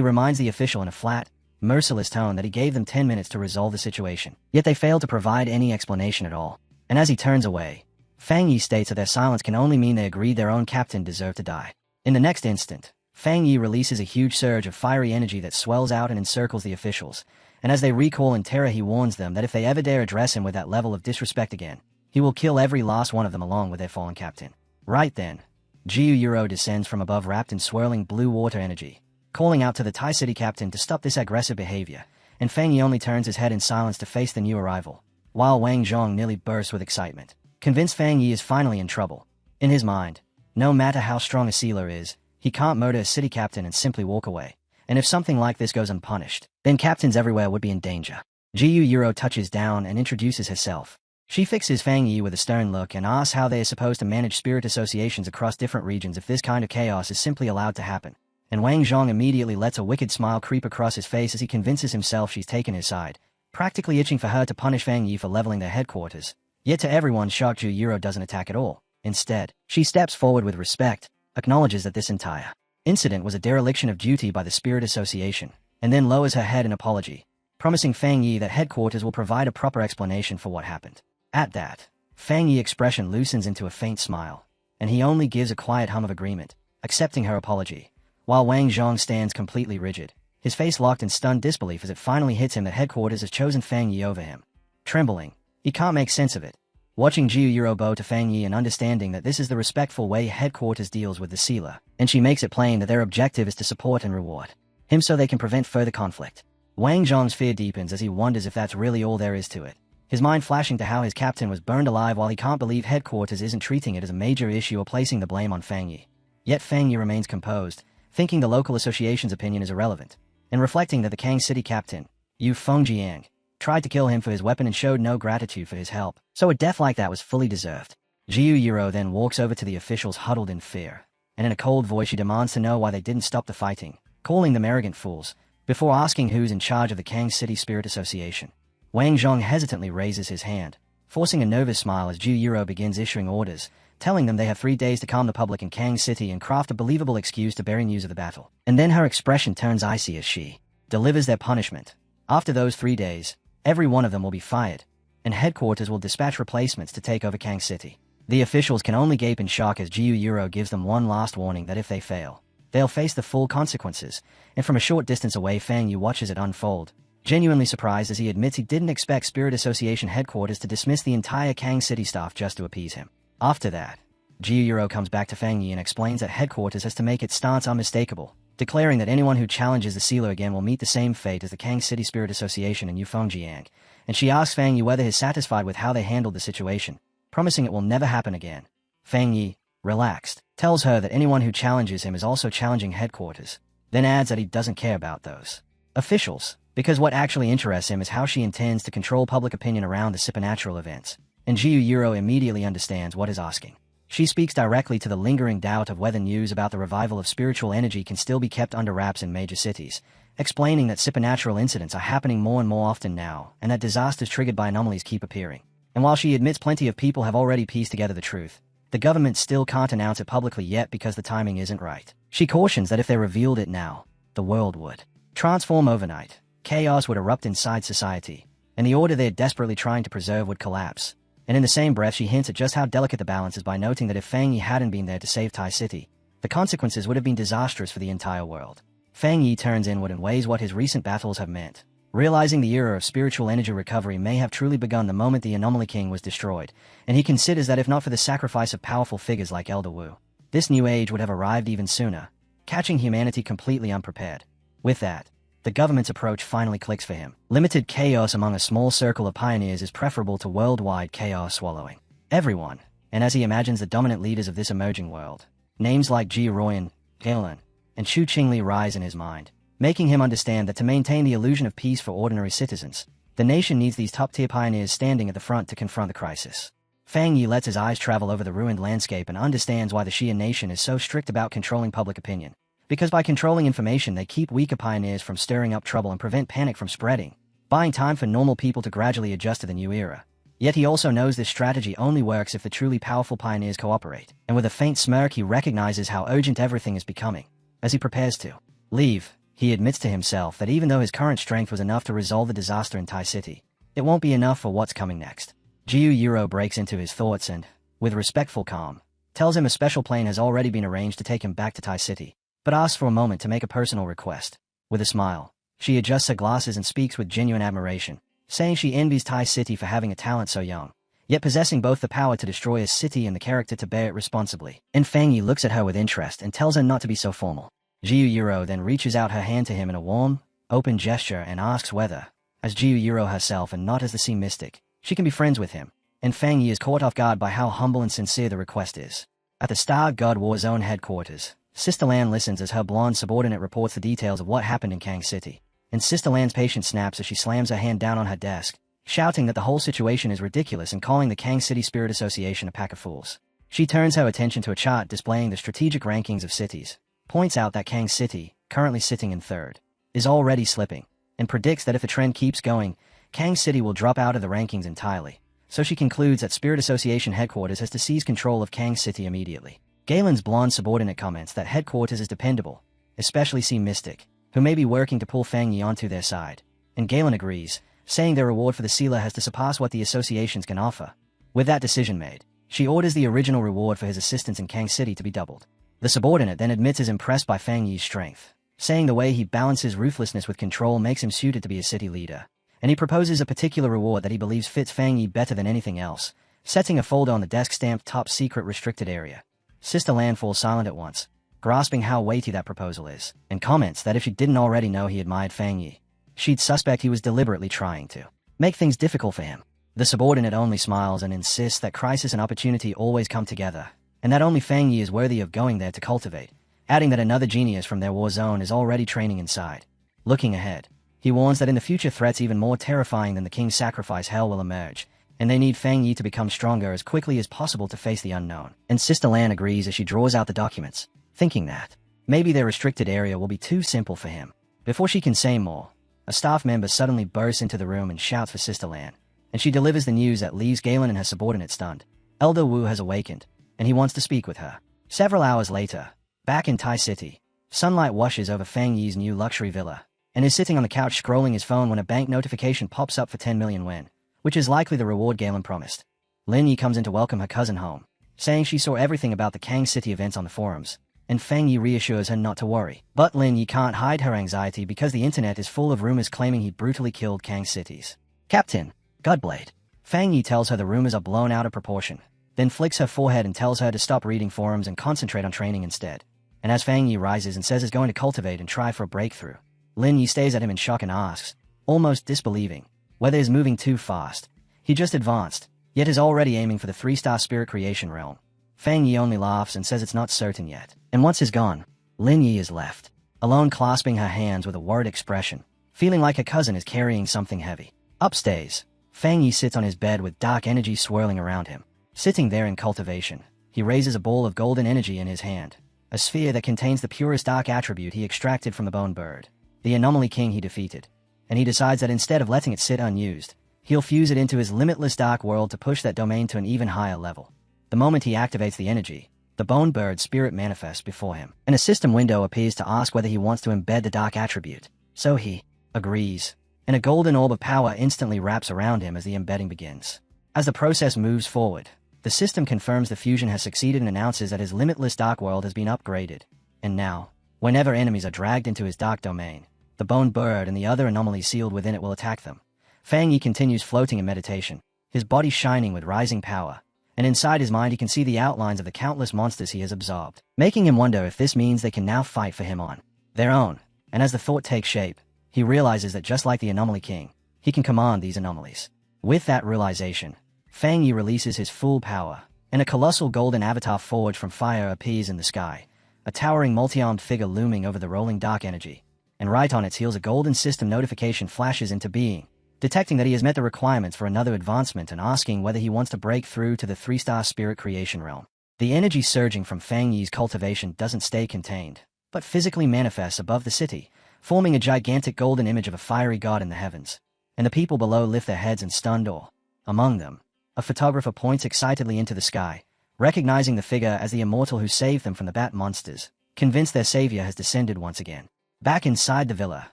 Speaker 1: reminds the official in a flat, merciless tone that he gave them 10 minutes to resolve the situation. Yet they fail to provide any explanation at all, and as he turns away, Fang Yi states that their silence can only mean they agreed their own captain deserved to die. In the next instant, Fang Yi releases a huge surge of fiery energy that swells out and encircles the officials, and as they recoil in terror he warns them that if they ever dare address him with that level of disrespect again, he will kill every last one of them along with their fallen captain. Right then, Jiu Yuro descends from above wrapped in swirling blue water energy, calling out to the Tai City captain to stop this aggressive behavior, and Fang Yi only turns his head in silence to face the new arrival, while Wang Zhong nearly bursts with excitement, convinced Fang Yi is finally in trouble. In his mind, no matter how strong a sealer is, he can't murder a city captain and simply walk away, and if something like this goes unpunished, then captains everywhere would be in danger. Jiu Yuro touches down and introduces herself. She fixes Fang Yi with a stern look and asks how they are supposed to manage spirit associations across different regions if this kind of chaos is simply allowed to happen. And Wang Zhong immediately lets a wicked smile creep across his face as he convinces himself she's taken his side, practically itching for her to punish Fang Yi for leveling their headquarters. Yet to everyone's shock, Jiu Yuro doesn't attack at all. Instead, she steps forward with respect, acknowledges that this entire incident was a dereliction of duty by the Spirit Association, and then lowers her head in apology, promising Fang Yi that headquarters will provide a proper explanation for what happened. At that, Fang Yi's expression loosens into a faint smile, and he only gives a quiet hum of agreement, accepting her apology, while Wang Zhong stands completely rigid, his face locked in stunned disbelief as it finally hits him that headquarters has chosen Fang Yi over him. Trembling, he can't make sense of it, watching Jiu Yuro bow to Fang Yi and understanding that this is the respectful way headquarters deals with the sealer, and she makes it plain that their objective is to support and reward him so they can prevent further conflict. Wang Zhong's fear deepens as he wonders if that's really all there is to it, his mind flashing to how his captain was burned alive while he can't believe headquarters isn't treating it as a major issue or placing the blame on Fang Yi. Yet Fang Yi remains composed, thinking the local association's opinion is irrelevant, and reflecting that the Kang City captain, Yu Fengjiang, tried to kill him for his weapon and showed no gratitude for his help, so a death like that was fully deserved. Jiu Yuro then walks over to the officials huddled in fear, and in a cold voice she demands to know why they didn't stop the fighting, calling them arrogant fools, before asking who's in charge of the Kang City Spirit Association. Wang Zhong hesitantly raises his hand, forcing a nervous smile as Jiu Yuro begins issuing orders, telling them they have 3 days to calm the public in Kang City and craft a believable excuse to bury news of the battle. And then her expression turns icy as she delivers their punishment. After those 3 days, every one of them will be fired, and headquarters will dispatch replacements to take over Kang City. The officials can only gape in shock as Jiu Yuro gives them one last warning that if they fail, They'll face the full consequences, and from a short distance away Fang Yi watches it unfold, genuinely surprised as he admits he didn't expect Spirit Association headquarters to dismiss the entire Kang City staff just to appease him. After that, Jiu comes back to Fang Yi and explains that headquarters has to make its stance unmistakable, declaring that anyone who challenges the sealer again will meet the same fate as the Kang City Spirit Association and Yufengjiang, and she asks Fang Yi whether he's satisfied with how they handled the situation, promising it will never happen again. Fang Yi, relaxed, tells her that anyone who challenges him is also challenging headquarters, then adds that he doesn't care about those officials, because what actually interests him is how she intends to control public opinion around the supernatural events, and Jiu immediately understands what is asking. She speaks directly to the lingering doubt of whether news about the revival of spiritual energy can still be kept under wraps in major cities, explaining that supernatural incidents are happening more and more often now, and that disasters triggered by anomalies keep appearing. And while she admits plenty of people have already pieced together the truth, the government still can't announce it publicly yet because the timing isn't right. She cautions that if they revealed it now, the world would transform overnight, chaos would erupt inside society, and the order they're desperately trying to preserve would collapse. And in the same breath she hints at just how delicate the balance is by noting that if Fang Yi hadn't been there to save Tai City, the consequences would have been disastrous for the entire world. Fang Yi turns inward and weighs what his recent battles have meant, realizing the era of spiritual energy recovery may have truly begun the moment the Anomaly King was destroyed, and he considers that if not for the sacrifice of powerful figures like Elder Wu, this new age would have arrived even sooner, catching humanity completely unprepared. With that, the government's approach finally clicks for him. Limited chaos among a small circle of pioneers is preferable to worldwide chaos swallowing everyone, and as he imagines the dominant leaders of this emerging world, names like Ji Royan, Galen, and Chu Qingli rise in his mind, making him understand that to maintain the illusion of peace for ordinary citizens, the nation needs these top-tier pioneers standing at the front to confront the crisis. Fang Yi lets his eyes travel over the ruined landscape and understands why the Xia nation is so strict about controlling public opinion. Because by controlling information they keep weaker pioneers from stirring up trouble and prevent panic from spreading, buying time for normal people to gradually adjust to the new era. Yet he also knows this strategy only works if the truly powerful pioneers cooperate, and with a faint smirk he recognizes how urgent everything is becoming. As he prepares to leave, he admits to himself that even though his current strength was enough to resolve the disaster in Tai City, it won't be enough for what's coming next. Jiu breaks into his thoughts and, with respectful calm, tells him a special plane has already been arranged to take him back to Tai City, but asks for a moment to make a personal request. With a smile, she adjusts her glasses and speaks with genuine admiration, saying she envies Tai City for having a talent so young, yet possessing both the power to destroy a city and the character to bear it responsibly. And Fang Yi looks at her with interest and tells her not to be so formal. Jiu then reaches out her hand to him in a warm, open gesture and asks whether, as Jiu herself and not as the sea mystic, she can be friends with him, and Fang Yi is caught off guard by how humble and sincere the request is. At the Star God War Zone headquarters, Sister Lan listens as her blonde subordinate reports the details of what happened in Kang City, and Sister Lan's patience snaps as she slams her hand down on her desk, shouting that the whole situation is ridiculous and calling the Kang City Spirit Association a pack of fools. She turns her attention to a chart displaying the strategic rankings of cities, points out that Kang City, currently sitting in third, is already slipping, and predicts that if the trend keeps going, Kang City will drop out of the rankings entirely. So she concludes that Spirit Association headquarters has to seize control of Kang City immediately. Galen's blonde subordinate comments that headquarters is dependable, especially Sea Mystic, who may be working to pull Fang Yi onto their side, and Galen agrees, saying their reward for the sealer has to surpass what the associations can offer. With that decision made, she orders the original reward for his assistance in Kang City to be doubled. The subordinate then admits is impressed by Fang Yi's strength, saying the way he balances ruthlessness with control makes him suited to be a city leader, and he proposes a particular reward that he believes fits Fang Yi better than anything else, setting a folder on the desk stamped Top Secret Restricted Area. Sister Lan falls silent at once, grasping how weighty that proposal is, and comments that if she didn't already know he admired Fang Yi, she'd suspect he was deliberately trying to make things difficult for him. The subordinate only smiles and insists that crisis and opportunity always come together, and that only Fang Yi is worthy of going there to cultivate, adding that another genius from their war zone is already training inside. Looking ahead, he warns that in the future threats even more terrifying than the king's sacrifice hell will emerge, and they need Fang Yi to become stronger as quickly as possible to face the unknown. And Sister Lan agrees as she draws out the documents, thinking that maybe their restricted area will be too simple for him. Before she can say more, a staff member suddenly bursts into the room and shouts for Sister Lan, and she delivers the news that leaves Galen and her subordinate stunned. Elder Wu has awakened, and he wants to speak with her. Several hours later, back in Tai City, sunlight washes over Fang Yi's new luxury villa, and is sitting on the couch scrolling his phone when a bank notification pops up for 10 million yen, which is likely the reward Galen promised. Lin Yi comes in to welcome her cousin home, saying she saw everything about the Kang City events on the forums, and Fang Yi reassures her not to worry. But Lin Yi can't hide her anxiety because the internet is full of rumors claiming he brutally killed Kang cities. Captain, Godblade. Fang Yi tells her the rumors are blown out of proportion, then flicks her forehead and tells her to stop reading forums and concentrate on training instead. And as Fang Yi rises and says he's going to cultivate and try for a breakthrough, Lin Yi stares at him in shock and asks, almost disbelieving, whether he's moving too fast. He just advanced, yet is already aiming for the 3-star spirit creation realm. Fang Yi only laughs and says it's not certain yet. And once he's gone, Lin Yi is left, alone clasping her hands with a worried expression, feeling like her cousin is carrying something heavy. Upstairs, Fang Yi sits on his bed with dark energy swirling around him. Sitting there in cultivation, he raises a ball of golden energy in his hand, a sphere that contains the purest dark attribute he extracted from the bone bird, the anomaly king he defeated, and he decides that instead of letting it sit unused, he'll fuse it into his limitless dark world to push that domain to an even higher level. The moment he activates the energy, the bone bird spirit manifests before him, and a system window appears to ask whether he wants to embed the dark attribute. So he agrees, and a golden orb of power instantly wraps around him as the embedding begins. As the process moves forward, the system confirms the fusion has succeeded and announces that his limitless dark world has been upgraded. And now, whenever enemies are dragged into his dark domain, the bone bird and the other anomalies sealed within it will attack them. Fang Yi continues floating in meditation, his body shining with rising power, and inside his mind he can see the outlines of the countless monsters he has absorbed, making him wonder if this means they can now fight for him on their own. And as the thought takes shape, he realizes that just like the Anomaly King, he can command these anomalies. With that realization, Fang Yi releases his full power, and a colossal golden avatar forged from fire appears in the sky, a towering multi-armed figure looming over the rolling dark energy. And right on its heels a golden system notification flashes into being, detecting that he has met the requirements for another advancement and asking whether he wants to break through to the 3-star spirit creation realm. The energy surging from Fang Yi's cultivation doesn't stay contained, but physically manifests above the city, forming a gigantic golden image of a fiery god in the heavens. And the people below lift their heads in stunned awe. Among them, a photographer points excitedly into the sky, recognizing the figure as the immortal who saved them from the bat monsters, convinced their savior has descended once again. Back inside the villa,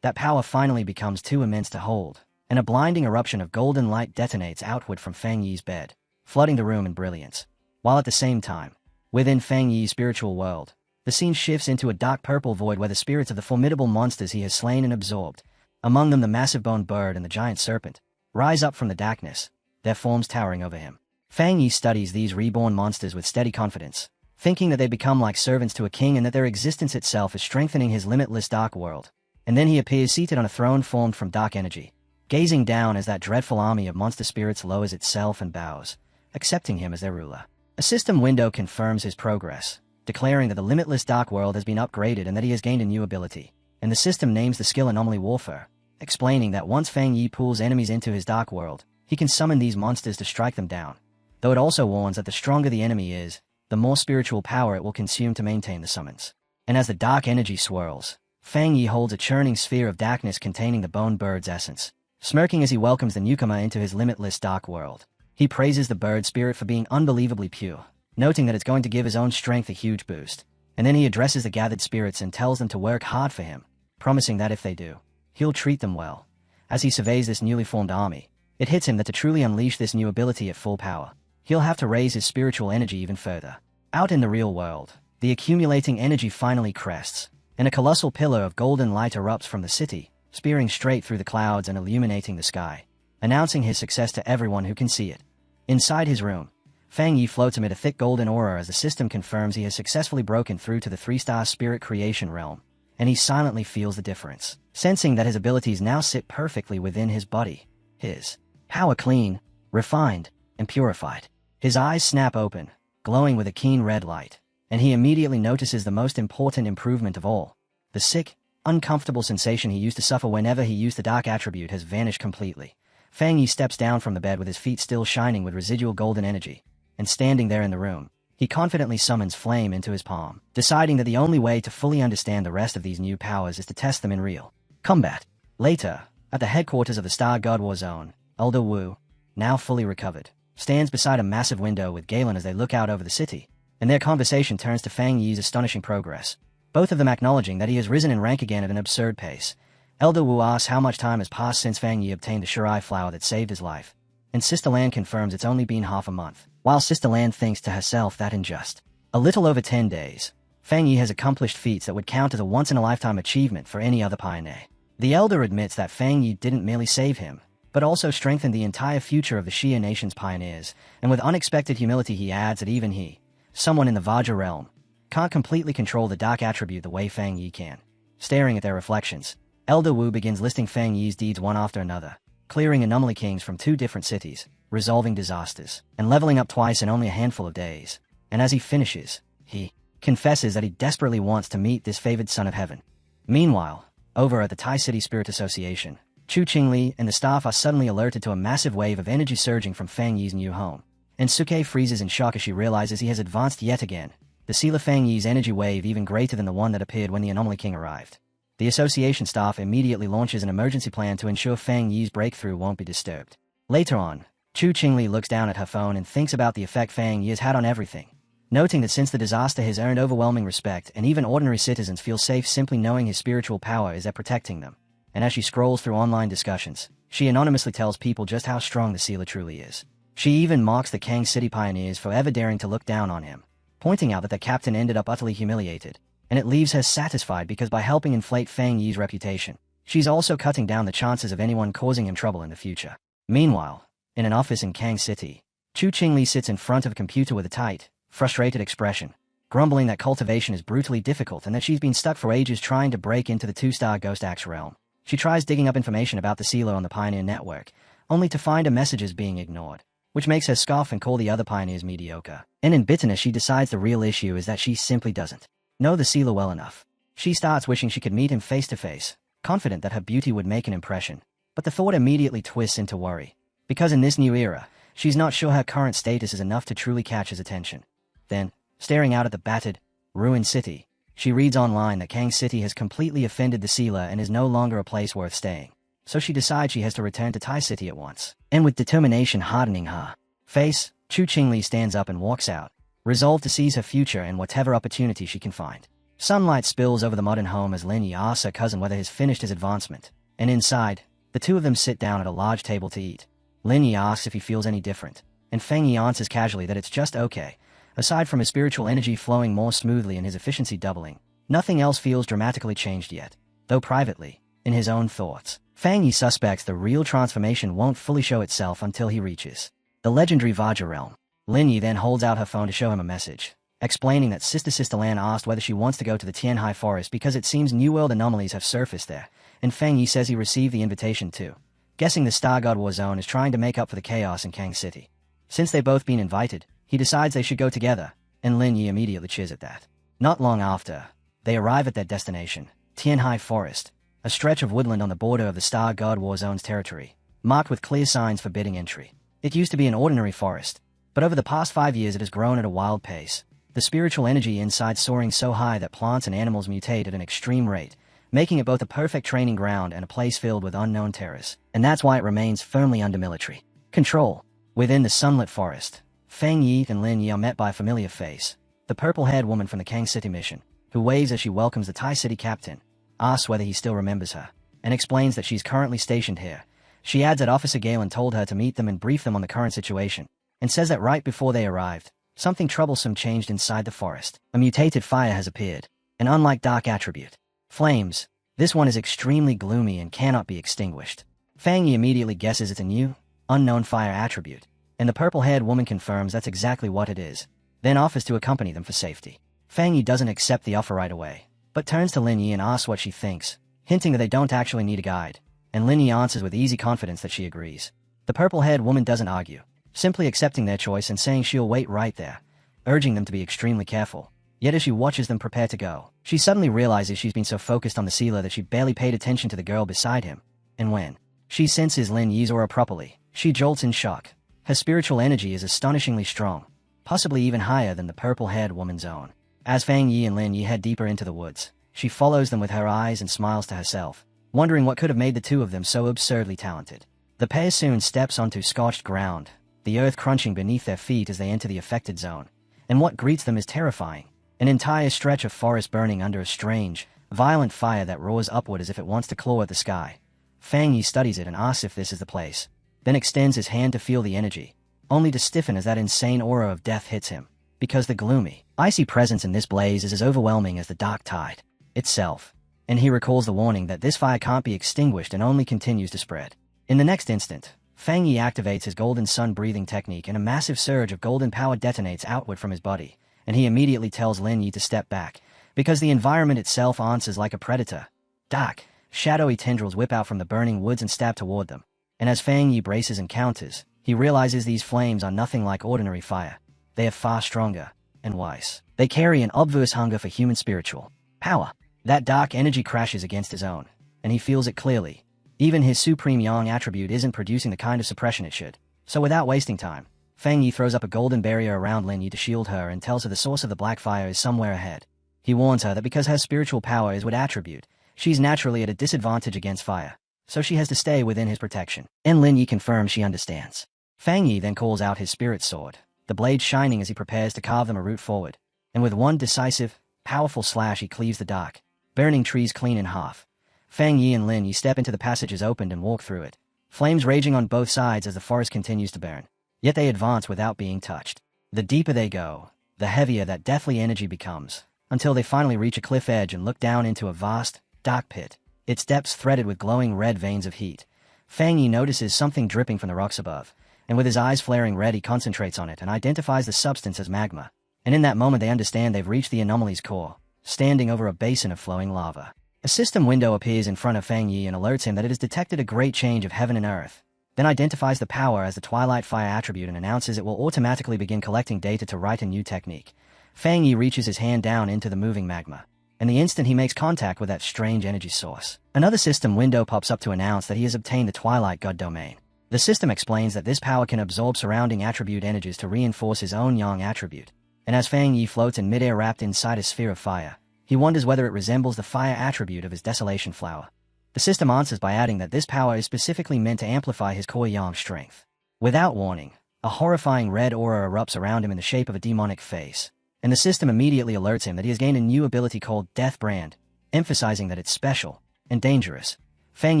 Speaker 1: that power finally becomes too immense to hold, and a blinding eruption of golden light detonates outward from Fang Yi's bed, flooding the room in brilliance. While at the same time, within Fang Yi's spiritual world, the scene shifts into a dark purple void where the spirits of the formidable monsters he has slain and absorbed, among them the massive bone bird and the giant serpent, rise up from the darkness, their forms towering over him. Fang Yi studies these reborn monsters with steady confidence, thinking that they become like servants to a king and that their existence itself is strengthening his limitless dark world. And then he appears seated on a throne formed from dark energy, gazing down as that dreadful army of monster spirits lowers itself and bows, accepting him as their ruler. A system window confirms his progress, declaring that the limitless dark world has been upgraded and that he has gained a new ability. And the system names the skill Anomaly Warfare, explaining that once Fang Yi pulls enemies into his dark world, he can summon these monsters to strike them down. Though it also warns that the stronger the enemy is, the more spiritual power it will consume to maintain the summons. And as the dark energy swirls, Fang Yi holds a churning sphere of darkness containing the bone bird's essence, smirking as he welcomes the newcomer into his limitless dark world. He praises the bird spirit for being unbelievably pure, noting that it's going to give his own strength a huge boost. And then he addresses the gathered spirits and tells them to work hard for him, promising that if they do, he'll treat them well. As he surveys this newly formed army, it hits him that to truly unleash this new ability at full power, he'll have to raise his spiritual energy even further. Out in the real world, the accumulating energy finally crests, and a colossal pillar of golden light erupts from the city, spearing straight through the clouds and illuminating the sky, announcing his success to everyone who can see it. Inside his room, Fang Yi floats amid a thick golden aura as the system confirms he has successfully broken through to the 3-star spirit creation realm, and he silently feels the difference, sensing that his abilities now sit perfectly within his body. His power clean, refined, and purified. His eyes snap open, glowing with a keen red light, and he immediately notices the most important improvement of all. The sick, uncomfortable sensation he used to suffer whenever he used the dark attribute has vanished completely. Fang Yi steps down from the bed with his feet still shining with residual golden energy, and standing there in the room, he confidently summons flame into his palm, deciding that the only way to fully understand the rest of these new powers is to test them in real combat. Later, at the headquarters of the Star God War Zone, Elder Wu, now fully recovered, stands beside a massive window with Galen as they look out over the city, and their conversation turns to Fang Yi's astonishing progress, both of them acknowledging that he has risen in rank again at an absurd pace. Elder Wu asks how much time has passed since Fang Yi obtained the Shirai flower that saved his life, and Sister Lan confirms it's only been half a month, while Sister Lan thinks to herself that in just a little over 10 days, Fang Yi has accomplished feats that would count as a once-in-a-lifetime achievement for any other pioneer. The elder admits that Fang Yi didn't merely save him, but also strengthened the entire future of the Xia Nation's pioneers, and with unexpected humility he adds that even he, someone in the Vajra realm, can't completely control the dark attribute the way Fang Yi can. Staring at their reflections, Elder Wu begins listing Fang Yi's deeds one after another, clearing anomaly kings from 2 different cities, resolving disasters, and leveling up twice in only a handful of days. And as he finishes, he confesses that he desperately wants to meet this favored son of heaven. Meanwhile, over at the Tai City Spirit Association, Chu Qingli and the staff are suddenly alerted to a massive wave of energy surging from Fang Yi's new home, and Suke freezes in shock as she realizes he has advanced yet again, the seal of Fang Yi's energy wave even greater than the one that appeared when the Anomaly King arrived. The association staff immediately launches an emergency plan to ensure Fang Yi's breakthrough won't be disturbed. Later on, Chu Qingli looks down at her phone and thinks about the effect Fang Yi has had on everything, noting that since the disaster has earned overwhelming respect and even ordinary citizens feel safe simply knowing his spiritual power is at protecting them. And as she scrolls through online discussions, she anonymously tells people just how strong the sealer truly is. She even mocks the Kang City pioneers for ever daring to look down on him, pointing out that the captain ended up utterly humiliated, and it leaves her satisfied because by helping inflate Fang Yi's reputation, she's also cutting down the chances of anyone causing him trouble in the future. Meanwhile, in an office in Kang City, Chu Qingli sits in front of a computer with a tight, frustrated expression, grumbling that cultivation is brutally difficult and that she's been stuck for ages trying to break into the 2-star Ghost Axe realm. She tries digging up information about the sealer on the Pioneer Network, only to find her messages being ignored, which makes her scoff and call the other pioneers mediocre. And in bitterness she decides the real issue is that she simply doesn't know the sealer well enough. She starts wishing she could meet him face to face, confident that her beauty would make an impression. But the thought immediately twists into worry, because in this new era, she's not sure her current status is enough to truly catch his attention. Then, staring out at the battered, ruined city, she reads online that Kang City has completely offended the sealer and is no longer a place worth staying. So she decides she has to return to Tai City at once. And with determination hardening her face, Chu Qingli stands up and walks out, resolved to seize her future and whatever opportunity she can find. Sunlight spills over the modern home as Lin Yi asks her cousin whether he's finished his advancement, and inside, the two of them sit down at a large table to eat. Lin Yi asks if he feels any different, and Feng Yi answers casually that it's just okay. Aside from his spiritual energy flowing more smoothly and his efficiency doubling, nothing else feels dramatically changed yet. Though privately, in his own thoughts, Fang Yi suspects the real transformation won't fully show itself until he reaches the legendary Vajra realm. Lin Yi then holds out her phone to show him a message, explaining that Sister Lan asked whether she wants to go to the Tianhai Forest because it seems New World anomalies have surfaced there, and Feng Yi says he received the invitation too, guessing the Star God War Zone is trying to make up for the chaos in Kang City. Since they've both been invited, he decides they should go together, and Lin Yi immediately cheers at that. Not long after, they arrive at their destination, Tianhai Forest, a stretch of woodland on the border of the Star God War Zone's territory, marked with clear signs forbidding entry. It used to be an ordinary forest, but over the past 5 years it has grown at a wild pace, the spiritual energy inside soaring so high that plants and animals mutate at an extreme rate, making it both a perfect training ground and a place filled with unknown terrors. And that's why it remains firmly under military control. Within the sunlit forest, Feng Yi and Lin Yi are met by a familiar face, the purple-haired woman from the Kang City mission, who waves as she welcomes the Tai City captain, asks whether he still remembers her, and explains that she's currently stationed here. She adds that Officer Galen told her to meet them and brief them on the current situation, and says that right before they arrived, something troublesome changed inside the forest. A mutated fire has appeared, an unlike dark attribute. Flames. This one is extremely gloomy and cannot be extinguished. Fang Yi immediately guesses it's a new, unknown fire attribute, and the purple-haired woman confirms that's exactly what it is, then offers to accompany them for safety. Fang Yi doesn't accept the offer right away, but turns to Lin Yi and asks what she thinks, hinting that they don't actually need a guide, and Lin Yi answers with easy confidence that she agrees. The purple-haired woman doesn't argue, simply accepting their choice and saying she'll wait right there, urging them to be extremely careful. Yet as she watches them prepare to go, she suddenly realizes she's been so focused on the sealer that she barely paid attention to the girl beside him, and when she senses Lin Yi's aura properly, she jolts in shock. Her spiritual energy is astonishingly strong, possibly even higher than the purple-haired woman's own. As Fang Yi and Lin Yi head deeper into the woods, she follows them with her eyes and smiles to herself, wondering what could have made the two of them so absurdly talented. The pair soon steps onto scorched ground, the earth crunching beneath their feet as they enter the affected zone, and what greets them is terrifying. An entire stretch of forest burning under a strange, violent fire that roars upward as if it wants to claw at the sky. Fang Yi studies it and asks if this is the place, then extends his hand to feel the energy, only to stiffen as that insane aura of death hits him, because the gloomy, Icy presence in this blaze is as overwhelming as the dark tide itself, and he recalls the warning that this fire can't be extinguished and only continues to spread. In the next instant, Fang Yi activates his golden sun breathing technique and a massive surge of golden power detonates outward from his body, and he immediately tells Lin Yi to step back, because the environment itself answers like a predator. Dark, shadowy tendrils whip out from the burning woods and stab toward them, and as Fang Yi braces and counters, he realizes these flames are nothing like ordinary fire. They are far stronger and wise. They carry an obvious hunger for human spiritual power. That dark energy crashes against his own, and he feels it clearly. Even his supreme yang attribute isn't producing the kind of suppression it should. So without wasting time, Fang Yi throws up a golden barrier around Lin Yi to shield her and tells her the source of the black fire is somewhere ahead. He warns her that because her spiritual power is what attribute, she's naturally at a disadvantage against fire, so she has to stay within his protection. And Lin Yi confirms she understands. Fang Yi then calls out his spirit sword, the blade shining as he prepares to carve them a route forward, and with one decisive, powerful slash he cleaves the dark, burning trees clean in half. Fang Yi and Lin Yi step into the passages opened and walk through it, flames raging on both sides as the forest continues to burn. Yet they advance without being touched. The deeper they go, the heavier that deathly energy becomes, until they finally reach a cliff edge and look down into a vast, dark pit, its depths threaded with glowing red veins of heat. Fang Yi notices something dripping from the rocks above, and with his eyes flaring red he concentrates on it and identifies the substance as magma. And in that moment they understand they've reached the anomaly's core, standing over a basin of flowing lava. A system window appears in front of Fang Yi and alerts him that it has detected a great change of heaven and earth, then identifies the power as the Twilight Fire attribute and announces it will automatically begin collecting data to write a new technique. Fang Yi reaches his hand down into the moving magma, and the instant he makes contact with that strange energy source, another system window pops up to announce that he has obtained the Twilight God domain. The system explains that this power can absorb surrounding attribute energies to reinforce his own yang attribute, and as Fang Yi floats in midair wrapped inside a sphere of fire, he wonders whether it resembles the fire attribute of his Desolation Flower. The system answers by adding that this power is specifically meant to amplify his core yang strength. Without warning, a horrifying red aura erupts around him in the shape of a demonic face, and the system immediately alerts him that he has gained a new ability called Death Brand, emphasizing that it's special and dangerous. Fang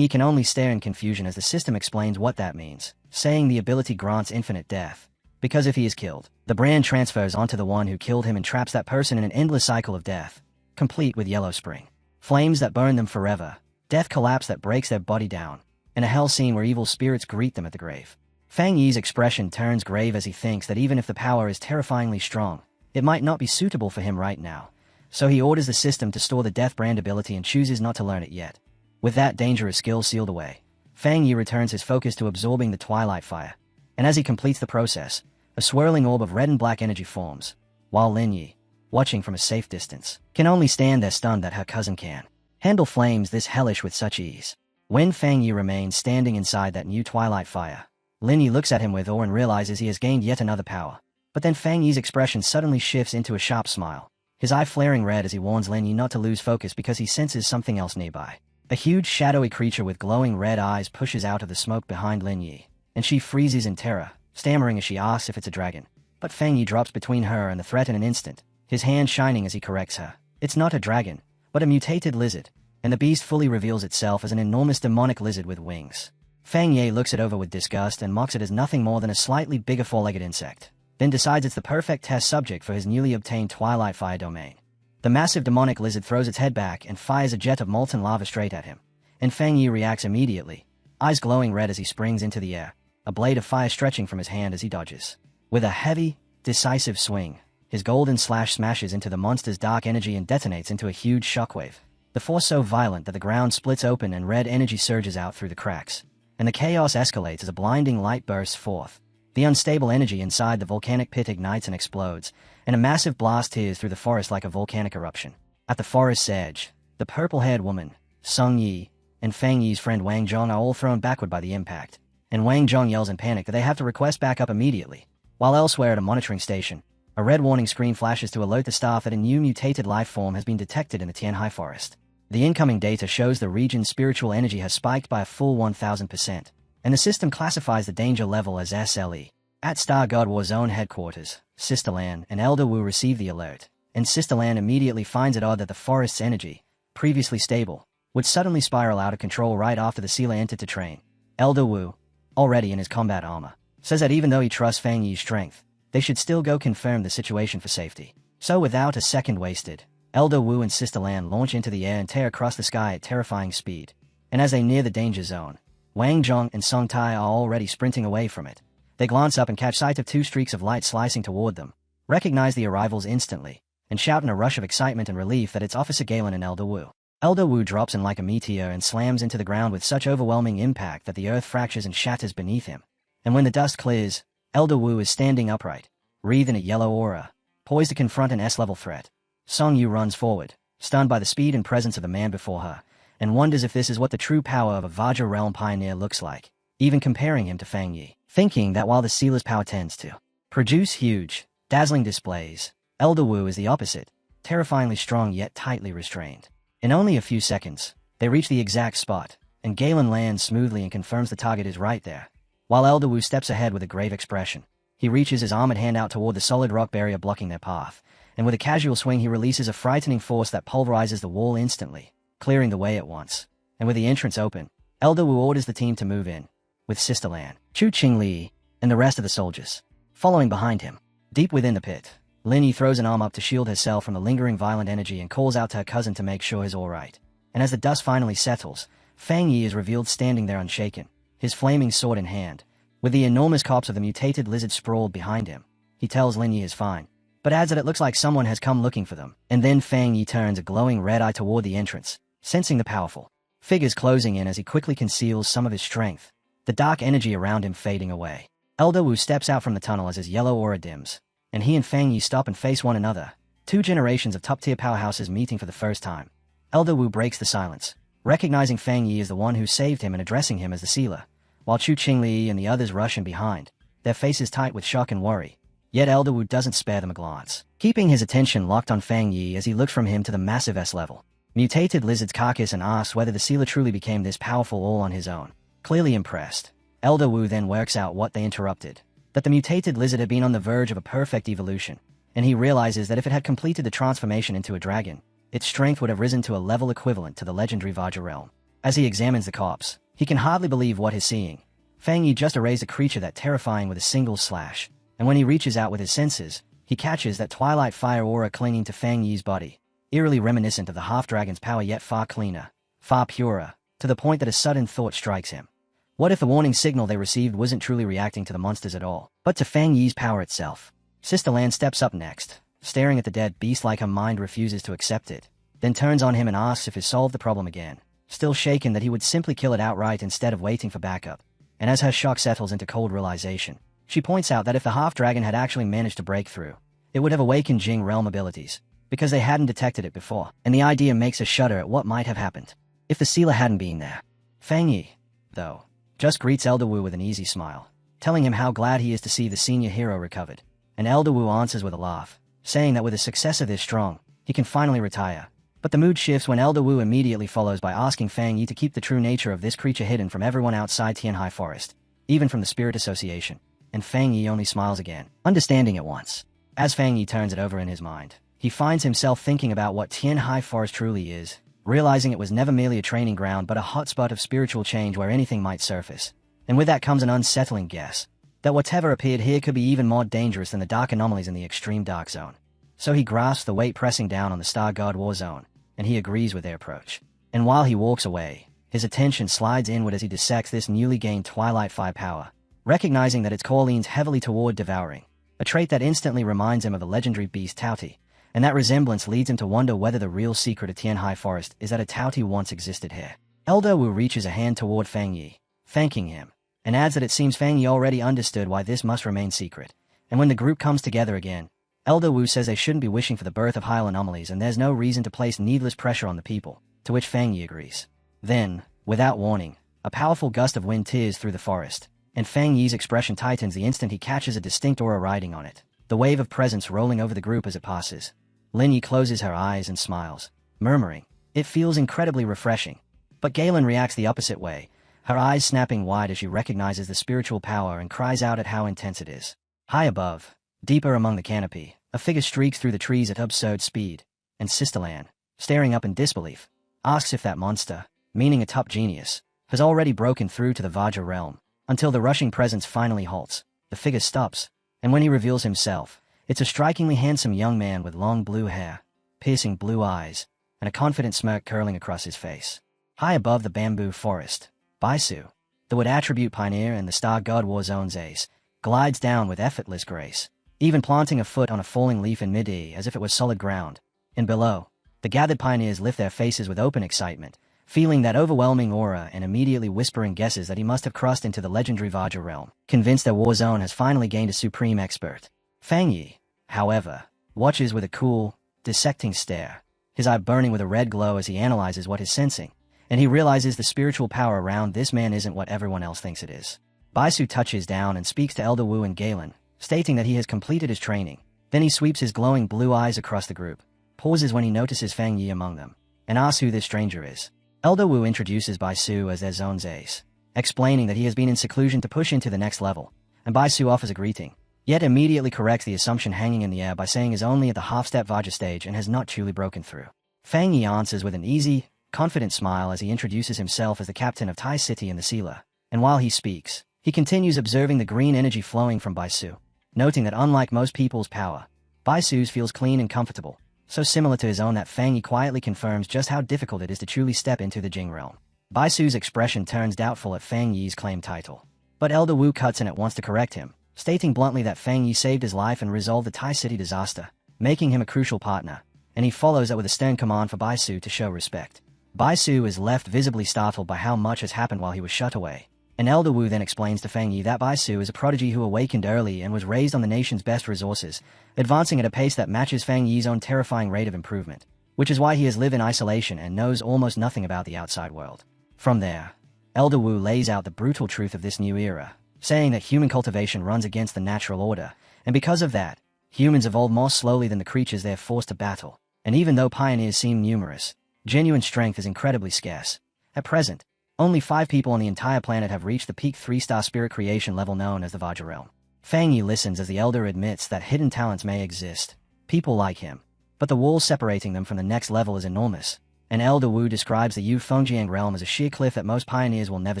Speaker 1: Yi can only stare in confusion as the system explains what that means, saying the ability grants infinite death, because if he is killed, the brand transfers onto the one who killed him and traps that person in an endless cycle of death, complete with yellow spring flames that burn them forever, death collapse that breaks their body down, and a hell scene where evil spirits greet them at the grave. Fang Yi's expression turns grave as he thinks that even if the power is terrifyingly strong, it might not be suitable for him right now, so he orders the system to store the Death Brand ability and chooses not to learn it yet. With that dangerous skill sealed away, Fang Yi returns his focus to absorbing the Twilight Fire, and as he completes the process, a swirling orb of red and black energy forms, while Lin Yi, watching from a safe distance, can only stand there stunned that her cousin can handle flames this hellish with such ease. When Fang Yi remains standing inside that new Twilight Fire, Lin Yi looks at him with awe and realizes he has gained yet another power. But then Fang Yi's expression suddenly shifts into a sharp smile, his eye flaring red as he warns Lin Yi not to lose focus because he senses something else nearby. A huge shadowy creature with glowing red eyes pushes out of the smoke behind Lin Yi, and she freezes in terror, stammering as she asks if it's a dragon. But Fang Yi drops between her and the threat in an instant, his hand shining as he corrects her. It's not a dragon, but a mutated lizard, and the beast fully reveals itself as an enormous demonic lizard with wings. Fang Yi looks it over with disgust and mocks it as nothing more than a slightly bigger four-legged insect, then decides it's the perfect test subject for his newly obtained Twilight Fire domain. The massive demonic lizard throws its head back and fires a jet of molten lava straight at him, and Fang Yi reacts immediately, eyes glowing red as he springs into the air, a blade of fire stretching from his hand as he dodges. With a heavy, decisive swing, his golden slash smashes into the monster's dark energy and detonates into a huge shockwave, the force so violent that the ground splits open and red energy surges out through the cracks, and the chaos escalates as a blinding light bursts forth. The unstable energy inside the volcanic pit ignites and explodes, and a massive blast tears through the forest like a volcanic eruption. At the forest's edge, the purple-haired woman, Sung Yi, and Fang Yi's friend Wang Zhong are all thrown backward by the impact, and Wang Zhong yells in panic that they have to request backup immediately. While elsewhere at a monitoring station, a red warning screen flashes to alert the staff that a new mutated life form has been detected in the Tianhai forest. The incoming data shows the region's spiritual energy has spiked by a full 1000%, and the system classifies the danger level as SLE. At Star God War's own headquarters, Sister Lan and Elder Wu receive the alert, and Sister Lan immediately finds it odd that the forest's energy, previously stable, would suddenly spiral out of control right after the sealer entered to train. Elder Wu, already in his combat armor, says that even though he trusts Fang Yi's strength, they should still go confirm the situation for safety. So without a second wasted, Elder Wu and Sister Lan launch into the air and tear across the sky at terrifying speed. And as they near the danger zone, Wang Zhong and Song Tai are already sprinting away from it. They glance up and catch sight of two streaks of light slicing toward them, recognize the arrivals instantly, and shout in a rush of excitement and relief that it's Officer Galen and Elder Wu. Elder Wu drops in like a meteor and slams into the ground with such overwhelming impact that the earth fractures and shatters beneath him. And when the dust clears, Elder Wu is standing upright, wreathed in a yellow aura, poised to confront an S-level threat. Song Yu runs forward, stunned by the speed and presence of the man before her, and wonders if this is what the true power of a Vajra realm pioneer looks like, even comparing him to Fang Yi. Thinking that while the sealer's power tends to produce huge, dazzling displays, Elder Wu is the opposite, terrifyingly strong yet tightly restrained. In only a few seconds, they reach the exact spot, and Galen lands smoothly and confirms the target is right there. While Elder Wu steps ahead with a grave expression, he reaches his armored hand out toward the solid rock barrier blocking their path, and with a casual swing he releases a frightening force that pulverizes the wall instantly, clearing the way at once. And with the entrance open, Elder Wu orders the team to move in, with Sister Lan, Chu Qingli, and the rest of the soldiers following behind him. Deep within the pit, Lin Yi throws an arm up to shield herself from the lingering violent energy and calls out to her cousin to make sure he's alright. And as the dust finally settles, Fang Yi is revealed standing there unshaken, his flaming sword in hand, with the enormous corpse of the mutated lizard sprawled behind him. He tells Lin Yi is fine, but adds that it looks like someone has come looking for them. And then Fang Yi turns a glowing red eye toward the entrance, sensing the powerful figures closing in as he quickly conceals some of his strength, the dark energy around him fading away. Elder Wu steps out from the tunnel as his yellow aura dims, and he and Fang Yi stop and face one another, two generations of top-tier powerhouses meeting for the first time. Elder Wu breaks the silence, recognizing Fang Yi as the one who saved him and addressing him as the sealer, while Chu Qingli and the others rush in behind, their faces tight with shock and worry. Yet Elder Wu doesn't spare them a glance, keeping his attention locked on Fang Yi as he looks from him to the massive S-level mutated lizard's carcass and asks whether the sealer truly became this powerful all on his own. Clearly impressed, Elder Wu then works out what they interrupted, that the mutated lizard had been on the verge of a perfect evolution, and he realizes that if it had completed the transformation into a dragon, its strength would have risen to a level equivalent to the legendary Vajra realm. As he examines the corpse, he can hardly believe what he's seeing. Fang Yi just erased a creature that terrifying with a single slash, and when he reaches out with his senses, he catches that twilight fire aura clinging to Fang Yi's body, eerily reminiscent of the half-dragon's power yet far cleaner, far purer, to the point that a sudden thought strikes him. What if the warning signal they received wasn't truly reacting to the monsters at all, but to Fang Yi's power itself? Sister Lan steps up next, staring at the dead beast like her mind refuses to accept it, then turns on him and asks if he's solved the problem again, still shaken that he would simply kill it outright instead of waiting for backup. And as her shock settles into cold realization, she points out that if the half-dragon had actually managed to break through, it would have awakened Jing realm abilities, because they hadn't detected it before, and the idea makes her shudder at what might have happened if the sealer hadn't been there. Fang Yi, though, just greets Elder Wu with an easy smile, telling him how glad he is to see the senior hero recovered, and Elder Wu answers with a laugh, saying that with a successor this strong, he can finally retire. But the mood shifts when Elder Wu immediately follows by asking Fang Yi to keep the true nature of this creature hidden from everyone outside Tianhai Forest, even from the Spirit Association, and Fang Yi only smiles again, understanding at once. As Fang Yi turns it over in his mind, he finds himself thinking about what Tianhai Forest truly is, realizing it was never merely a training ground but a hotspot of spiritual change where anything might surface. And with that comes an unsettling guess, that whatever appeared here could be even more dangerous than the dark anomalies in the extreme dark zone. So he grasps the weight pressing down on the Star God War Zone, and he agrees with their approach. And while he walks away, his attention slides inward as he dissects this newly gained Twilight Fire power, recognizing that its core leans heavily toward devouring, a trait that instantly reminds him of the legendary beast Tauti, and that resemblance leads him to wonder whether the real secret of Tianhai Forest is that a Tauti once existed here. Elder Wu reaches a hand toward Fang Yi, thanking him, and adds that it seems Fang Yi already understood why this must remain secret. And when the group comes together again, Elder Wu says they shouldn't be wishing for the birth of high anomalies and there's no reason to place needless pressure on the people, to which Fang Yi agrees. Then, without warning, a powerful gust of wind tears through the forest, and Fang Yi's expression tightens the instant he catches a distinct aura riding on it, the wave of presence rolling over the group as it passes. Lin Yi closes her eyes and smiles, murmuring, "It feels incredibly refreshing." But Galen reacts the opposite way, her eyes snapping wide as she recognizes the spiritual power and cries out at how intense it is. High above, deeper among the canopy, a figure streaks through the trees at absurd speed, and Sister Lan, staring up in disbelief, asks if that monster, meaning a top genius, has already broken through to the Vajra realm. Until the rushing presence finally halts, the figure stops, and when he reveals himself, It's a strikingly handsome young man with long blue hair, piercing blue eyes, and a confident smirk curling across his face. High above the bamboo forest, Baisu, the wood attribute pioneer and the star god War Zone's ace, glides down with effortless grace, even planting a foot on a falling leaf in mid-air as if it was solid ground. And below, the gathered pioneers lift their faces with open excitement, feeling that overwhelming aura and immediately whispering guesses that he must have crossed into the legendary Vajra realm, convinced that War Zone has finally gained a supreme expert. Fang Yi, however, watches with a cool, dissecting stare, his eye burning with a red glow as he analyzes what he's sensing, and he realizes the spiritual power around this man isn't what everyone else thinks it is. Baisu touches down and speaks to Elder Wu and Galen, stating that he has completed his training. Then he sweeps his glowing blue eyes across the group, pauses when he notices Fang Yi among them, and asks who this stranger is. Elder Wu introduces Baisu as their zone's ace, explaining that he has been in seclusion to push into the next level, and Baisu offers a greeting, yet immediately corrects the assumption hanging in the air by saying he's only at the half-step Vajra stage and has not truly broken through. Fang Yi answers with an easy, confident smile as he introduces himself as the captain of Tai City in the Sealer, and while he speaks, he continues observing the green energy flowing from Baisu, noting that unlike most people's power, Baisu's feels clean and comfortable, so similar to his own that Fang Yi quietly confirms just how difficult it is to truly step into the Jing realm. Baisu's expression turns doubtful at Fang Yi's claimed title, but Elder Wu cuts in at once to correct him, stating bluntly that Fang Yi saved his life and resolved the Tai City disaster, making him a crucial partner, and he follows that with a stern command for Baisu to show respect. Baisu is left visibly startled by how much has happened while he was shut away, and Elder Wu then explains to Fang Yi that Baisu is a prodigy who awakened early and was raised on the nation's best resources, advancing at a pace that matches Fang Yi's own terrifying rate of improvement, which is why he has lived in isolation and knows almost nothing about the outside world. From there, Elder Wu lays out the brutal truth of this new era, saying that human cultivation runs against the natural order, and because of that, humans evolve more slowly than the creatures they are forced to battle, and even though pioneers seem numerous, genuine strength is incredibly scarce. At present, only 5 people on the entire planet have reached the peak 3-star spirit creation level known as the Vajra realm. Fang Yi listens as the elder admits that hidden talents may exist, people like him, but the wall separating them from the next level is enormous, and Elder Wu describes the Yu Fengjiang realm as a sheer cliff that most pioneers will never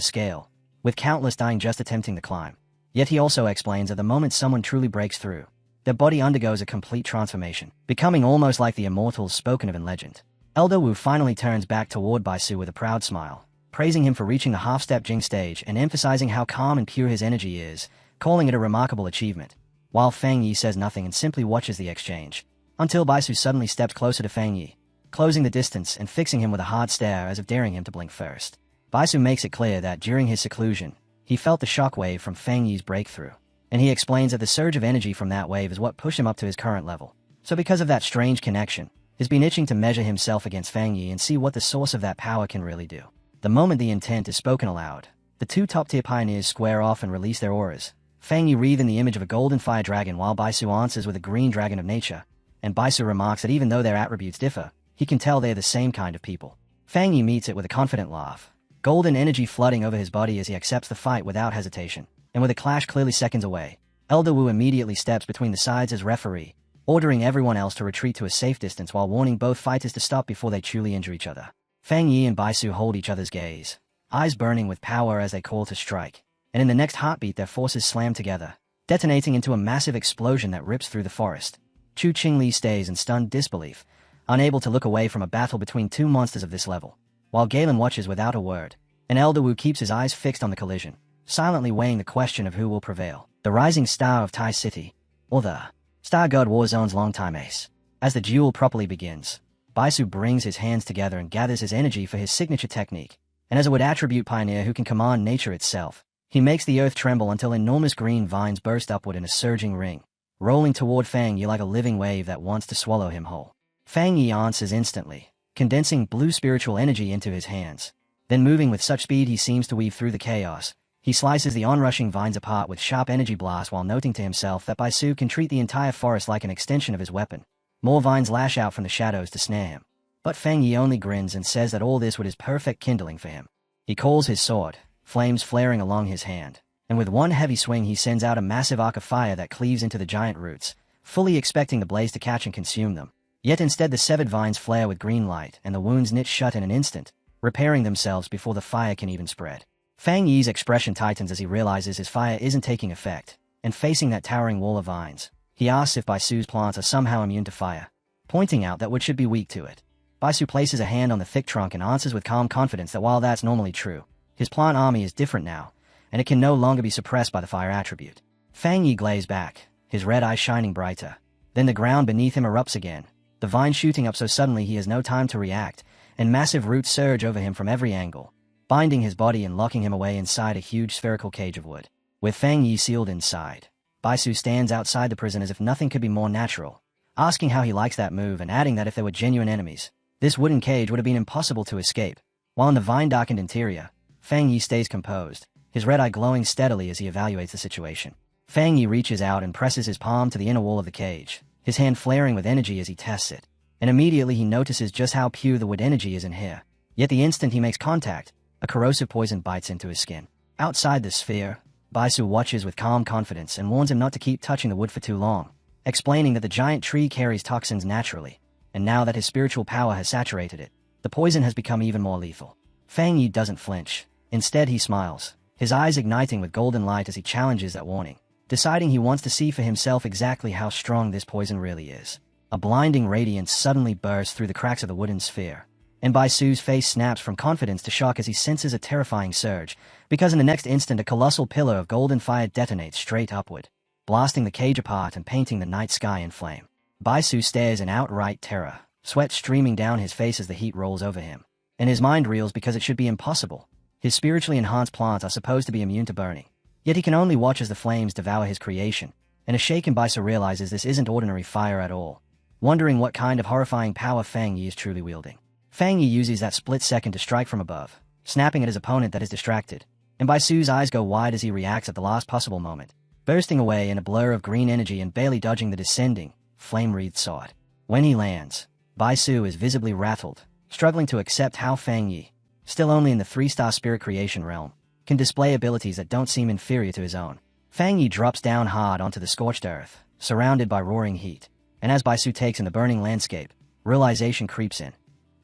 Speaker 1: scale, with countless dying just attempting the climb. Yet he also explains that the moment someone truly breaks through, their body undergoes a complete transformation, becoming almost like the immortals spoken of in legend. Elder Wu finally turns back toward Baisu with a proud smile, praising him for reaching the half-step Jing stage and emphasizing how calm and pure his energy is, calling it a remarkable achievement, while Fang Yi says nothing and simply watches the exchange, until Baisu suddenly steps closer to Fang Yi, closing the distance and fixing him with a hard stare as if daring him to blink first. Baisu makes it clear that during his seclusion, he felt the shockwave from Fang Yi's breakthrough, and he explains that the surge of energy from that wave is what pushed him up to his current level. So because of that strange connection, he's been itching to measure himself against Fang Yi and see what the source of that power can really do. The moment the intent is spoken aloud, the 2 top-tier pioneers square off and release their auras, Fang Yi wreathed in the image of a golden fire dragon while Baisu answers with a green dragon of nature, and Baisu remarks that even though their attributes differ, he can tell they are the same kind of people. Fang Yi meets it with a confident laugh, golden energy flooding over his body as he accepts the fight without hesitation, and with a clash clearly seconds away, Elder Wu immediately steps between the sides as referee, ordering everyone else to retreat to a safe distance while warning both fighters to stop before they truly injure each other. Fang Yi and Baisu hold each other's gaze, eyes burning with power as they call to strike, and in the next heartbeat their forces slam together, detonating into a massive explosion that rips through the forest. Chu Qingli stays in stunned disbelief, unable to look away from a battle between 2 monsters of this level, while Galen watches without a word, and Elder Wu keeps his eyes fixed on the collision, silently weighing the question of who will prevail, the rising star of Tai City, or the Star God War Zone's longtime ace. As the duel properly begins, Baisu brings his hands together and gathers his energy for his signature technique, and as a wood attribute pioneer who can command nature itself, he makes the earth tremble until enormous green vines burst upward in a surging ring, rolling toward Fang Yi like a living wave that wants to swallow him whole. Fang Yi answers instantly, condensing blue spiritual energy into his hands. Then moving with such speed he seems to weave through the chaos, he slices the onrushing vines apart with sharp energy blasts while noting to himself that Baisu can treat the entire forest like an extension of his weapon. More vines lash out from the shadows to snare him. But Fang Yi only grins and says that all this wood is perfect kindling for him. He calls his sword, flames flaring along his hand, and with one heavy swing he sends out a massive arc of fire that cleaves into the giant roots, fully expecting the blaze to catch and consume them. Yet instead the severed vines flare with green light and the wounds knit shut in an instant, repairing themselves before the fire can even spread. Fang Yi's expression tightens as he realizes his fire isn't taking effect, and facing that towering wall of vines, He asks if Baisu's plants are somehow immune to fire, pointing out that wood should be weak to it. Baisu places a hand on the thick trunk and answers with calm confidence that while that's normally true, his plant army is different now, and it can no longer be suppressed by the fire attribute. Fang Yi glazed back, his red eyes shining brighter. Then the ground beneath him erupts again, the vine shooting up so suddenly he has no time to react, and massive roots surge over him from every angle, binding his body and locking him away inside a huge spherical cage of wood. With Fang Yi sealed inside, Baisu stands outside the prison as if nothing could be more natural, asking how he likes that move and adding that if there were genuine enemies, this wooden cage would have been impossible to escape. While in the vine-darkened interior, Fang Yi stays composed, his red eye glowing steadily as he evaluates the situation. Fang Yi reaches out and presses his palm to the inner wall of the cage, his hand flaring with energy as he tests it, and immediately he notices just how pure the wood energy is in here. Yet the instant he makes contact, a corrosive poison bites into his skin. Outside the sphere, Baisu watches with calm confidence and warns him not to keep touching the wood for too long, explaining that the giant tree carries toxins naturally, and now that his spiritual power has saturated it, the poison has become even more lethal. Fang Yi doesn't flinch. Instead, he smiles, his eyes igniting with golden light as he challenges that warning, deciding he wants to see for himself exactly how strong this poison really is. A blinding radiance suddenly bursts through the cracks of the wooden sphere, and Baisu's face snaps from confidence to shock as he senses a terrifying surge, because in the next instant a colossal pillar of golden fire detonates straight upward, blasting the cage apart and painting the night sky in flame. Baisu stares in outright terror, sweat streaming down his face as the heat rolls over him, and his mind reels because it should be impossible. His spiritually enhanced plants are supposed to be immune to burning, yet he can only watch as the flames devour his creation, and a shaken Baisu realizes this isn't ordinary fire at all, wondering what kind of horrifying power Fang Yi is truly wielding. Fang Yi uses that split second to strike from above, snapping at his opponent that is distracted, and Baisu's eyes go wide as he reacts at the last possible moment, bursting away in a blur of green energy and barely dodging the descending, flame-wreathed sword. When he lands, Baisu is visibly rattled, struggling to accept how Fang Yi, still only in the 3-star spirit creation realm, can display abilities that don't seem inferior to his own. Fang Yi drops down hard onto the scorched earth, surrounded by roaring heat, and as Baisu takes in the burning landscape, realization creeps in.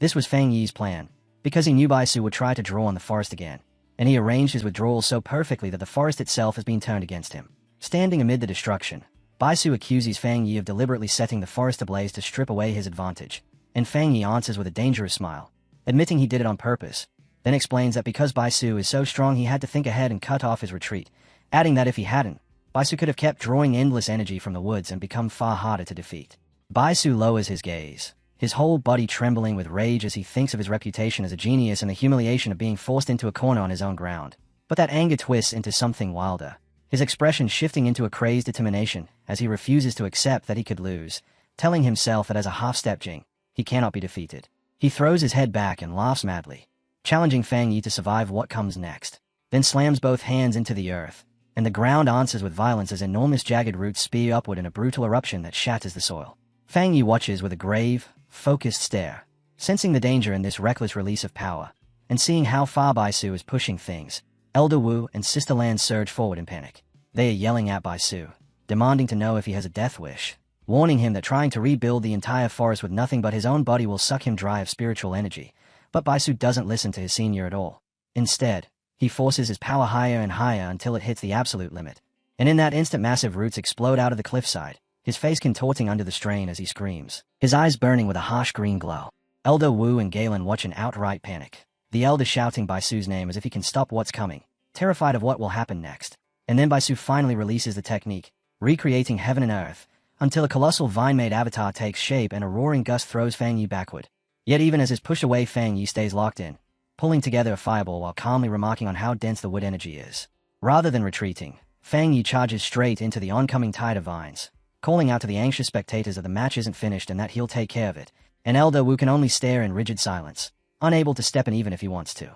Speaker 1: This was Fang Yi's plan, because he knew Baisu would try to draw on the forest again, and he arranged his withdrawal so perfectly that the forest itself has been turned against him. Standing amid the destruction, Baisu accuses Fang Yi of deliberately setting the forest ablaze to strip away his advantage, and Fang Yi answers with a dangerous smile, admitting he did it on purpose, then explains that because Baisu is so strong he had to think ahead and cut off his retreat, adding that if he hadn't, Baisu could have kept drawing endless energy from the woods and become far harder to defeat. Baisu lowers his gaze, his whole body trembling with rage as he thinks of his reputation as a genius and the humiliation of being forced into a corner on his own ground. But that anger twists into something wilder, his expression shifting into a crazed determination as he refuses to accept that he could lose, telling himself that as a half-step Jing, he cannot be defeated. He throws his head back and laughs madly, challenging Fang Yi to survive what comes next, then slams both hands into the earth, and the ground answers with violence as enormous jagged roots spew upward in a brutal eruption that shatters the soil. Fang Yi watches with a grave, focused stare, sensing the danger in this reckless release of power, and seeing how far Baisu is pushing things. Elder Wu and Sister Lan surge forward in panic. They are yelling at Baisu, demanding to know if he has a death wish, warning him that trying to rebuild the entire forest with nothing but his own body will suck him dry of spiritual energy. But Baisu doesn't listen to his senior at all. Instead, he forces his power higher and higher until it hits the absolute limit. And in that instant massive roots explode out of the cliffside, his face contorting under the strain as he screams, his eyes burning with a harsh green glow. Elder Wu and Galen watch in outright panic, the elder shouting Baisu's name as if he can stop what's coming, terrified of what will happen next. And then Baisu finally releases the technique, recreating heaven and earth, until a colossal vine-made avatar takes shape and a roaring gust throws Fang Yi backward. Yet even as his push away, Fang Yi stays locked in, pulling together a fireball while calmly remarking on how dense the wood energy is. Rather than retreating, Fang Yi charges straight into the oncoming tide of vines, calling out to the anxious spectators that the match isn't finished and that he'll take care of it, and Elder Wu can only stare in rigid silence, unable to step in even if he wants to.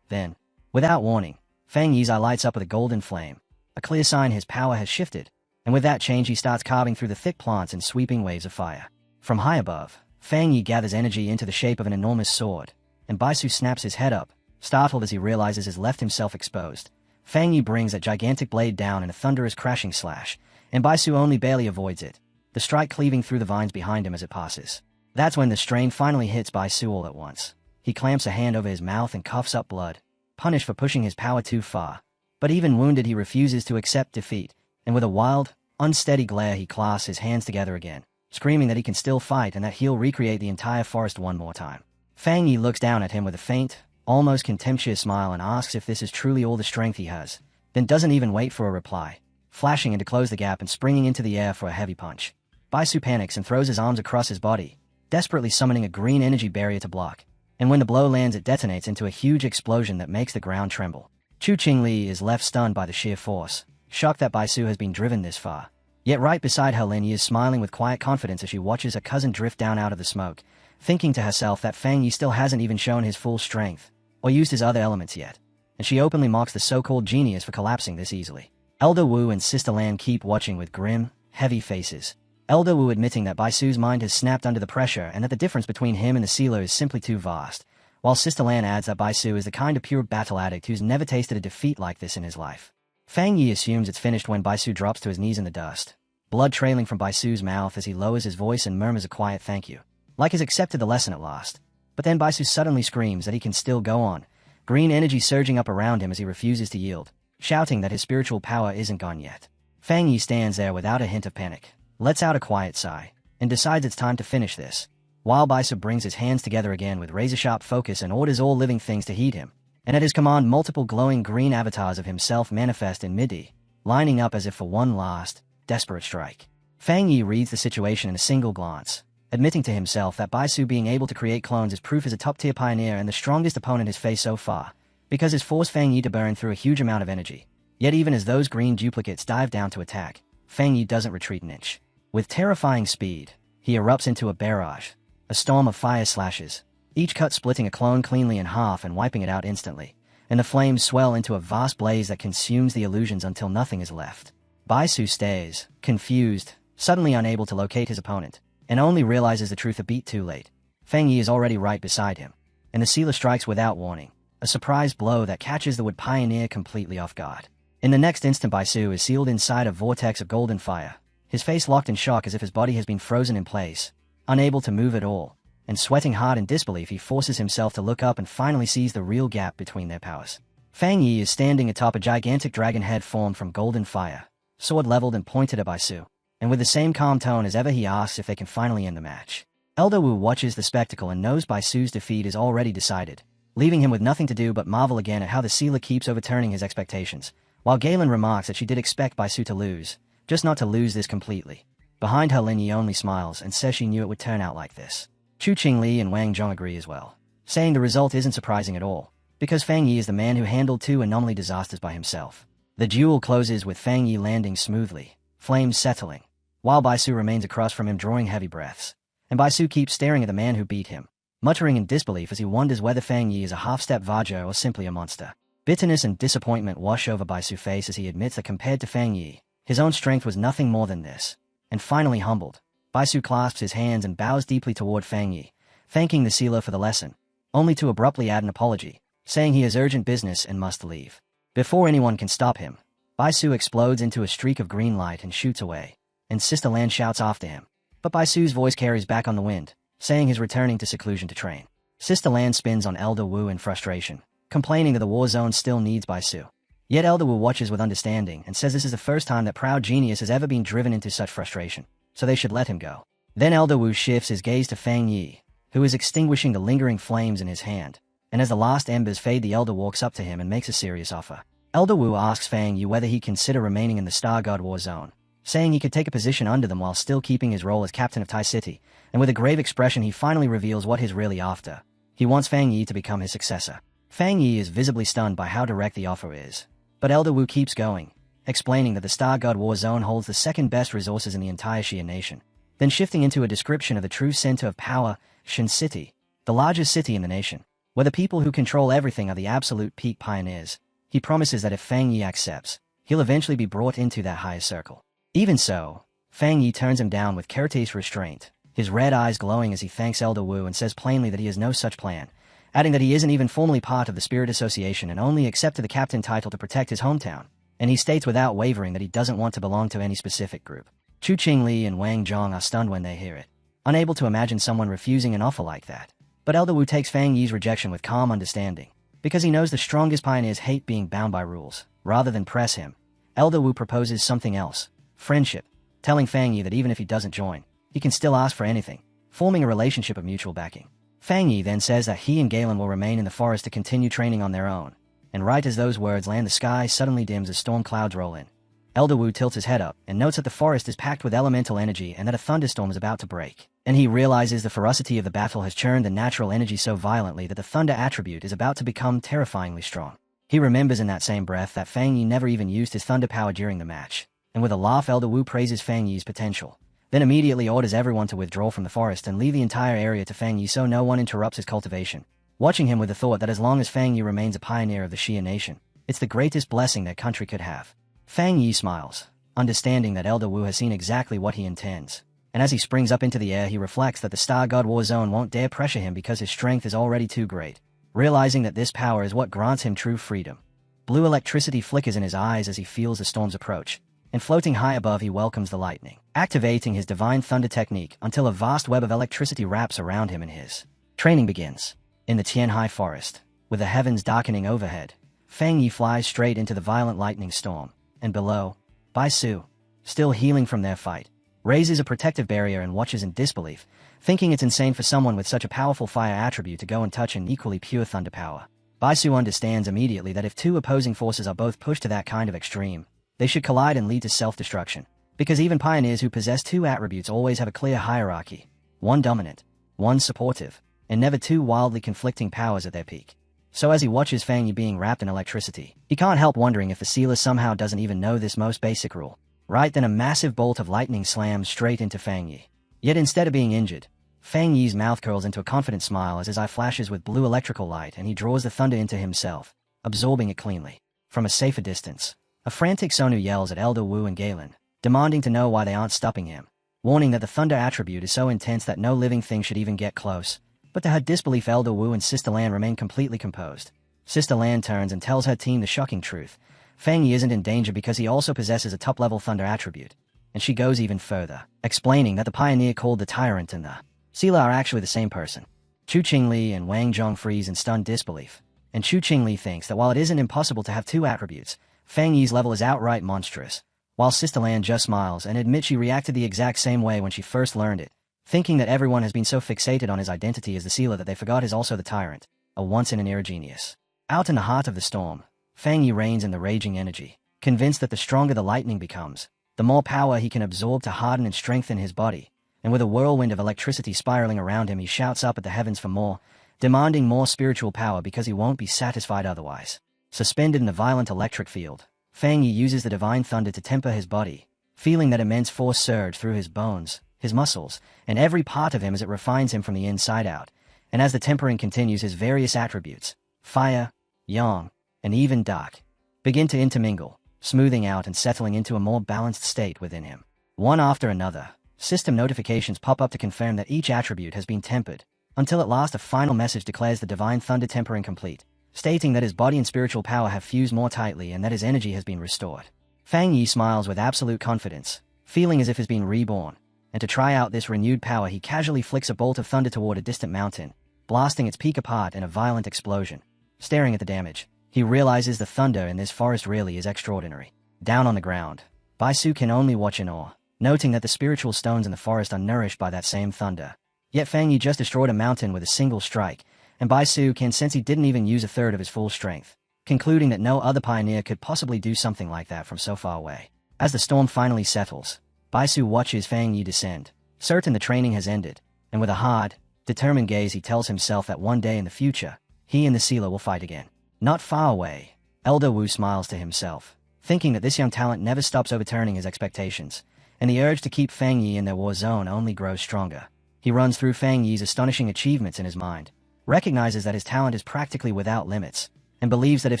Speaker 1: Then, without warning, Fang Yi's eye lights up with a golden flame, a clear sign his power has shifted, and with that change he starts carving through the thick plants in sweeping waves of fire. From high above, Fang Yi gathers energy into the shape of an enormous sword, and Baisu snaps his head up, startled as he realizes he's left himself exposed. Fang Yi brings that gigantic blade down in a thunderous crashing slash, and Baisu only barely avoids it, the strike cleaving through the vines behind him as it passes. That's when the strain finally hits Baisu all at once. He clamps a hand over his mouth and coughs up blood, punished for pushing his power too far. But even wounded he refuses to accept defeat, and with a wild, unsteady glare, he clasps his hands together again, screaming that he can still fight and that he'll recreate the entire forest one more time. Fang Yi looks down at him with a faint, almost contemptuous smile and asks if this is truly all the strength he has, then doesn't even wait for a reply, flashing in to close the gap and springing into the air for a heavy punch. Baisu panics and throws his arms across his body, desperately summoning a green energy barrier to block, and when the blow lands it detonates into a huge explosion that makes the ground tremble. Chu Qingli is left stunned by the sheer force, shocked that Baisu has been driven this far. Yet right beside her, Lin Yi is smiling with quiet confidence as she watches her cousin drift down out of the smoke, thinking to herself that Fang Yi still hasn't even shown his full strength, or used his other elements yet, and she openly mocks the so-called genius for collapsing this easily. Elder Wu and Sister Lan keep watching with grim, heavy faces. Elder Wu admitting that Baisu's mind has snapped under the pressure and that the difference between him and the sealer is simply too vast, while Sister Lan adds that Baisu is the kind of pure battle addict who's never tasted a defeat like this in his life. Fang Yi assumes it's finished when Baisu drops to his knees in the dust, blood trailing from Baisu's mouth as he lowers his voice and murmurs a quiet thank you, like he's accepted the lesson at last. But then Baisu suddenly screams that he can still go on, green energy surging up around him as he refuses to yield, shouting that his spiritual power isn't gone yet. Fang Yi stands there without a hint of panic, lets out a quiet sigh, and decides it's time to finish this, while Baisu brings his hands together again with razor-sharp focus and orders all living things to heed him, and at his command multiple glowing green avatars of himself manifest in mid-D, lining up as if for one last, desperate strike. Fang Yi reads the situation in a single glance, admitting to himself that Baisu being able to create clones is proof as a top-tier pioneer and the strongest opponent he's faced so far, because it's forced Fang Yi to burn through a huge amount of energy. Yet even as those green duplicates dive down to attack, Fang Yi doesn't retreat an inch. With terrifying speed, he erupts into a barrage, a storm of fire slashes, each cut splitting a clone cleanly in half and wiping it out instantly, and the flames swell into a vast blaze that consumes the illusions until nothing is left. Baisu stays, confused, suddenly unable to locate his opponent, and only realizes the truth a beat too late. Fang Yi is already right beside him, and the sealer strikes without warning, a surprise blow that catches the wood pioneer completely off guard. In the next instant Baisu is sealed inside a vortex of golden fire, his face locked in shock as if his body has been frozen in place, unable to move at all, and sweating hard in disbelief he forces himself to look up and finally sees the real gap between their powers. Fang Yi is standing atop a gigantic dragon head formed from golden fire, sword leveled and pointed at Baisu, and with the same calm tone as ever he asks if they can finally end the match. Elder Wu watches the spectacle and knows Baisu's defeat is already decided, leaving him with nothing to do but marvel again at how the sealer keeps overturning his expectations, while Galen remarks that she did expect Baisu to lose, just not to lose this completely. Behind her, Lin Yi only smiles and says she knew it would turn out like this. Chu Qingli and Wang Zhong agree as well, saying the result isn't surprising at all, because Fang Yi is the man who handled two anomaly disasters by himself. The duel closes with Fang Yi landing smoothly, flames settling, while Baisu remains across from him drawing heavy breaths, and Baisu keeps staring at the man who beat him, muttering in disbelief as he wonders whether Fang Yi is a half-step Vaja or simply a monster. Bitterness and disappointment wash over Baisu's face as he admits that compared to Fang Yi, his own strength was nothing more than this. And finally humbled, Baisu clasps his hands and bows deeply toward Fang Yi, thanking the sealer for the lesson, only to abruptly add an apology, saying he has urgent business and must leave. Before anyone can stop him, Baisu explodes into a streak of green light and shoots away, and Sister Lan shouts after him. But Baisu's voice carries back on the wind, saying he's returning to seclusion to train. Sister Lan spins on Elder Wu in frustration, complaining that the war zone still needs Baisu. Yet Elder Wu watches with understanding and says this is the first time that proud genius has ever been driven into such frustration, so they should let him go. Then Elder Wu shifts his gaze to Fang Yi, who is extinguishing the lingering flames in his hand, and as the last embers fade the Elder walks up to him and makes a serious offer. Elder Wu asks Fang Yi whether he'd consider remaining in the Star God War Zone, saying he could take a position under them while still keeping his role as captain of Tai City, and with a grave expression he finally reveals what he's really after. He wants Fang Yi to become his successor. Fang Yi is visibly stunned by how direct the offer is. But Elder Wu keeps going, explaining that the Star God War Zone holds the second best resources in the entire Xia nation, then shifting into a description of the true center of power, Shin City, the largest city in the nation, where the people who control everything are the absolute peak pioneers. He promises that if Fang Yi accepts, he'll eventually be brought into that higher circle. Even so, Fang Yi turns him down with courteous restraint, his red eyes glowing as he thanks Elder Wu and says plainly that he has no such plan, adding that he isn't even formally part of the Spirit Association and only accepted the captain title to protect his hometown, and he states without wavering that he doesn't want to belong to any specific group. Chu Qingli and Wang Zhong are stunned when they hear it, unable to imagine someone refusing an offer like that. But Elder Wu takes Fang Yi's rejection with calm understanding, because he knows the strongest pioneers hate being bound by rules. Rather than press him, Elder Wu proposes something else, friendship, telling Fang Yi that even if he doesn't join, he can still ask for anything, forming a relationship of mutual backing. Fang Yi then says that he and Galen will remain in the forest to continue training on their own, and right as those words land, the sky suddenly dims as storm clouds roll in. Elder Wu tilts his head up and notes that the forest is packed with elemental energy and that a thunderstorm is about to break. And he realizes the ferocity of the battle has churned the natural energy so violently that the thunder attribute is about to become terrifyingly strong. He remembers in that same breath that Fang Yi never even used his thunder power during the match, and with a laugh Elder Wu praises Fang Yi's potential, then immediately orders everyone to withdraw from the forest and leave the entire area to Fang Yi so no one interrupts his cultivation, watching him with the thought that as long as Fang Yi remains a pioneer of the Xia nation, it's the greatest blessing their country could have. Fang Yi smiles, understanding that Elder Wu has seen exactly what he intends, and as he springs up into the air he reflects that the Star God War Zone won't dare pressure him because his strength is already too great, realizing that this power is what grants him true freedom. Blue electricity flickers in his eyes as he feels the storm's approach, and floating high above he welcomes the lightning, activating his divine thunder technique until a vast web of electricity wraps around him and his training begins. In the Tianhai forest, with the heavens darkening overhead, Fang Yi flies straight into the violent lightning storm, and below, Bai Su, still healing from their fight, raises a protective barrier and watches in disbelief, thinking it's insane for someone with such a powerful fire attribute to go and touch an equally pure thunder power. Bai Su understands immediately that if two opposing forces are both pushed to that kind of extreme, they should collide and lead to self-destruction, because even pioneers who possess two attributes always have a clear hierarchy, one dominant, one supportive, and never two wildly conflicting powers at their peak. So as he watches Fang Yi being wrapped in electricity, he can't help wondering if the sealer somehow doesn't even know this most basic rule. Right then a massive bolt of lightning slams straight into Fang Yi. Yet instead of being injured, Fang Yi's mouth curls into a confident smile as his eye flashes with blue electrical light and he draws the thunder into himself, absorbing it cleanly. From a safer distance, a frantic Sonu yells at Elder Wu and Galen, demanding to know why they aren't stopping him, warning that the thunder attribute is so intense that no living thing should even get close. But to her disbelief, Elder Wu and Sister Lan remain completely composed. Sister Lan turns and tells her team the shocking truth. Fang Yi isn't in danger because he also possesses a top-level thunder attribute. And she goes even further, explaining that the pioneer called the Tyrant and the Sealer are actually the same person. Chu Qingli and Wang Zhong freeze in stunned disbelief. And Chu Qingli thinks that while it isn't impossible to have two attributes, Fang Yi's level is outright monstrous, while Sister Lan just smiles and admits she reacted the exact same way when she first learned it, thinking that everyone has been so fixated on his identity as the Sealer that they forgot he's also the Tyrant, a once-in-an-era genius. Out in the heart of the storm, Fang Yi reigns in the raging energy, convinced that the stronger the lightning becomes, the more power he can absorb to harden and strengthen his body, and with a whirlwind of electricity spiraling around him he shouts up at the heavens for more, demanding more spiritual power because he won't be satisfied otherwise. Suspended in the violent electric field, Fang Yi uses the divine thunder to temper his body, feeling that immense force surge through his bones, his muscles, and every part of him as it refines him from the inside out, and as the tempering continues his various attributes, fire, yang, and even dark, begin to intermingle, smoothing out and settling into a more balanced state within him. One after another, system notifications pop up to confirm that each attribute has been tempered, until at last a final message declares the divine thunder tempering complete, stating that his body and spiritual power have fused more tightly and that his energy has been restored. Fang Yi smiles with absolute confidence, feeling as if he's been reborn, and to try out this renewed power he casually flicks a bolt of thunder toward a distant mountain, blasting its peak apart in a violent explosion. Staring at the damage, he realizes the thunder in this forest really is extraordinary. Down on the ground, Bai Su can only watch in awe, noting that the spiritual stones in the forest are nourished by that same thunder. Yet Fang Yi just destroyed a mountain with a single strike, and Bai Su can sense he didn't even use a third of his full strength, concluding that no other pioneer could possibly do something like that from so far away. As the storm finally settles, Bai Su watches Fang Yi descend, certain the training has ended, and with a hard, determined gaze he tells himself that one day in the future, he and the Sealer will fight again. Not far away, Elder Wu smiles to himself, thinking that this young talent never stops overturning his expectations, and the urge to keep Fang Yi in their war zone only grows stronger. He runs through Fang Yi's astonishing achievements in his mind, recognizes that his talent is practically without limits, and believes that if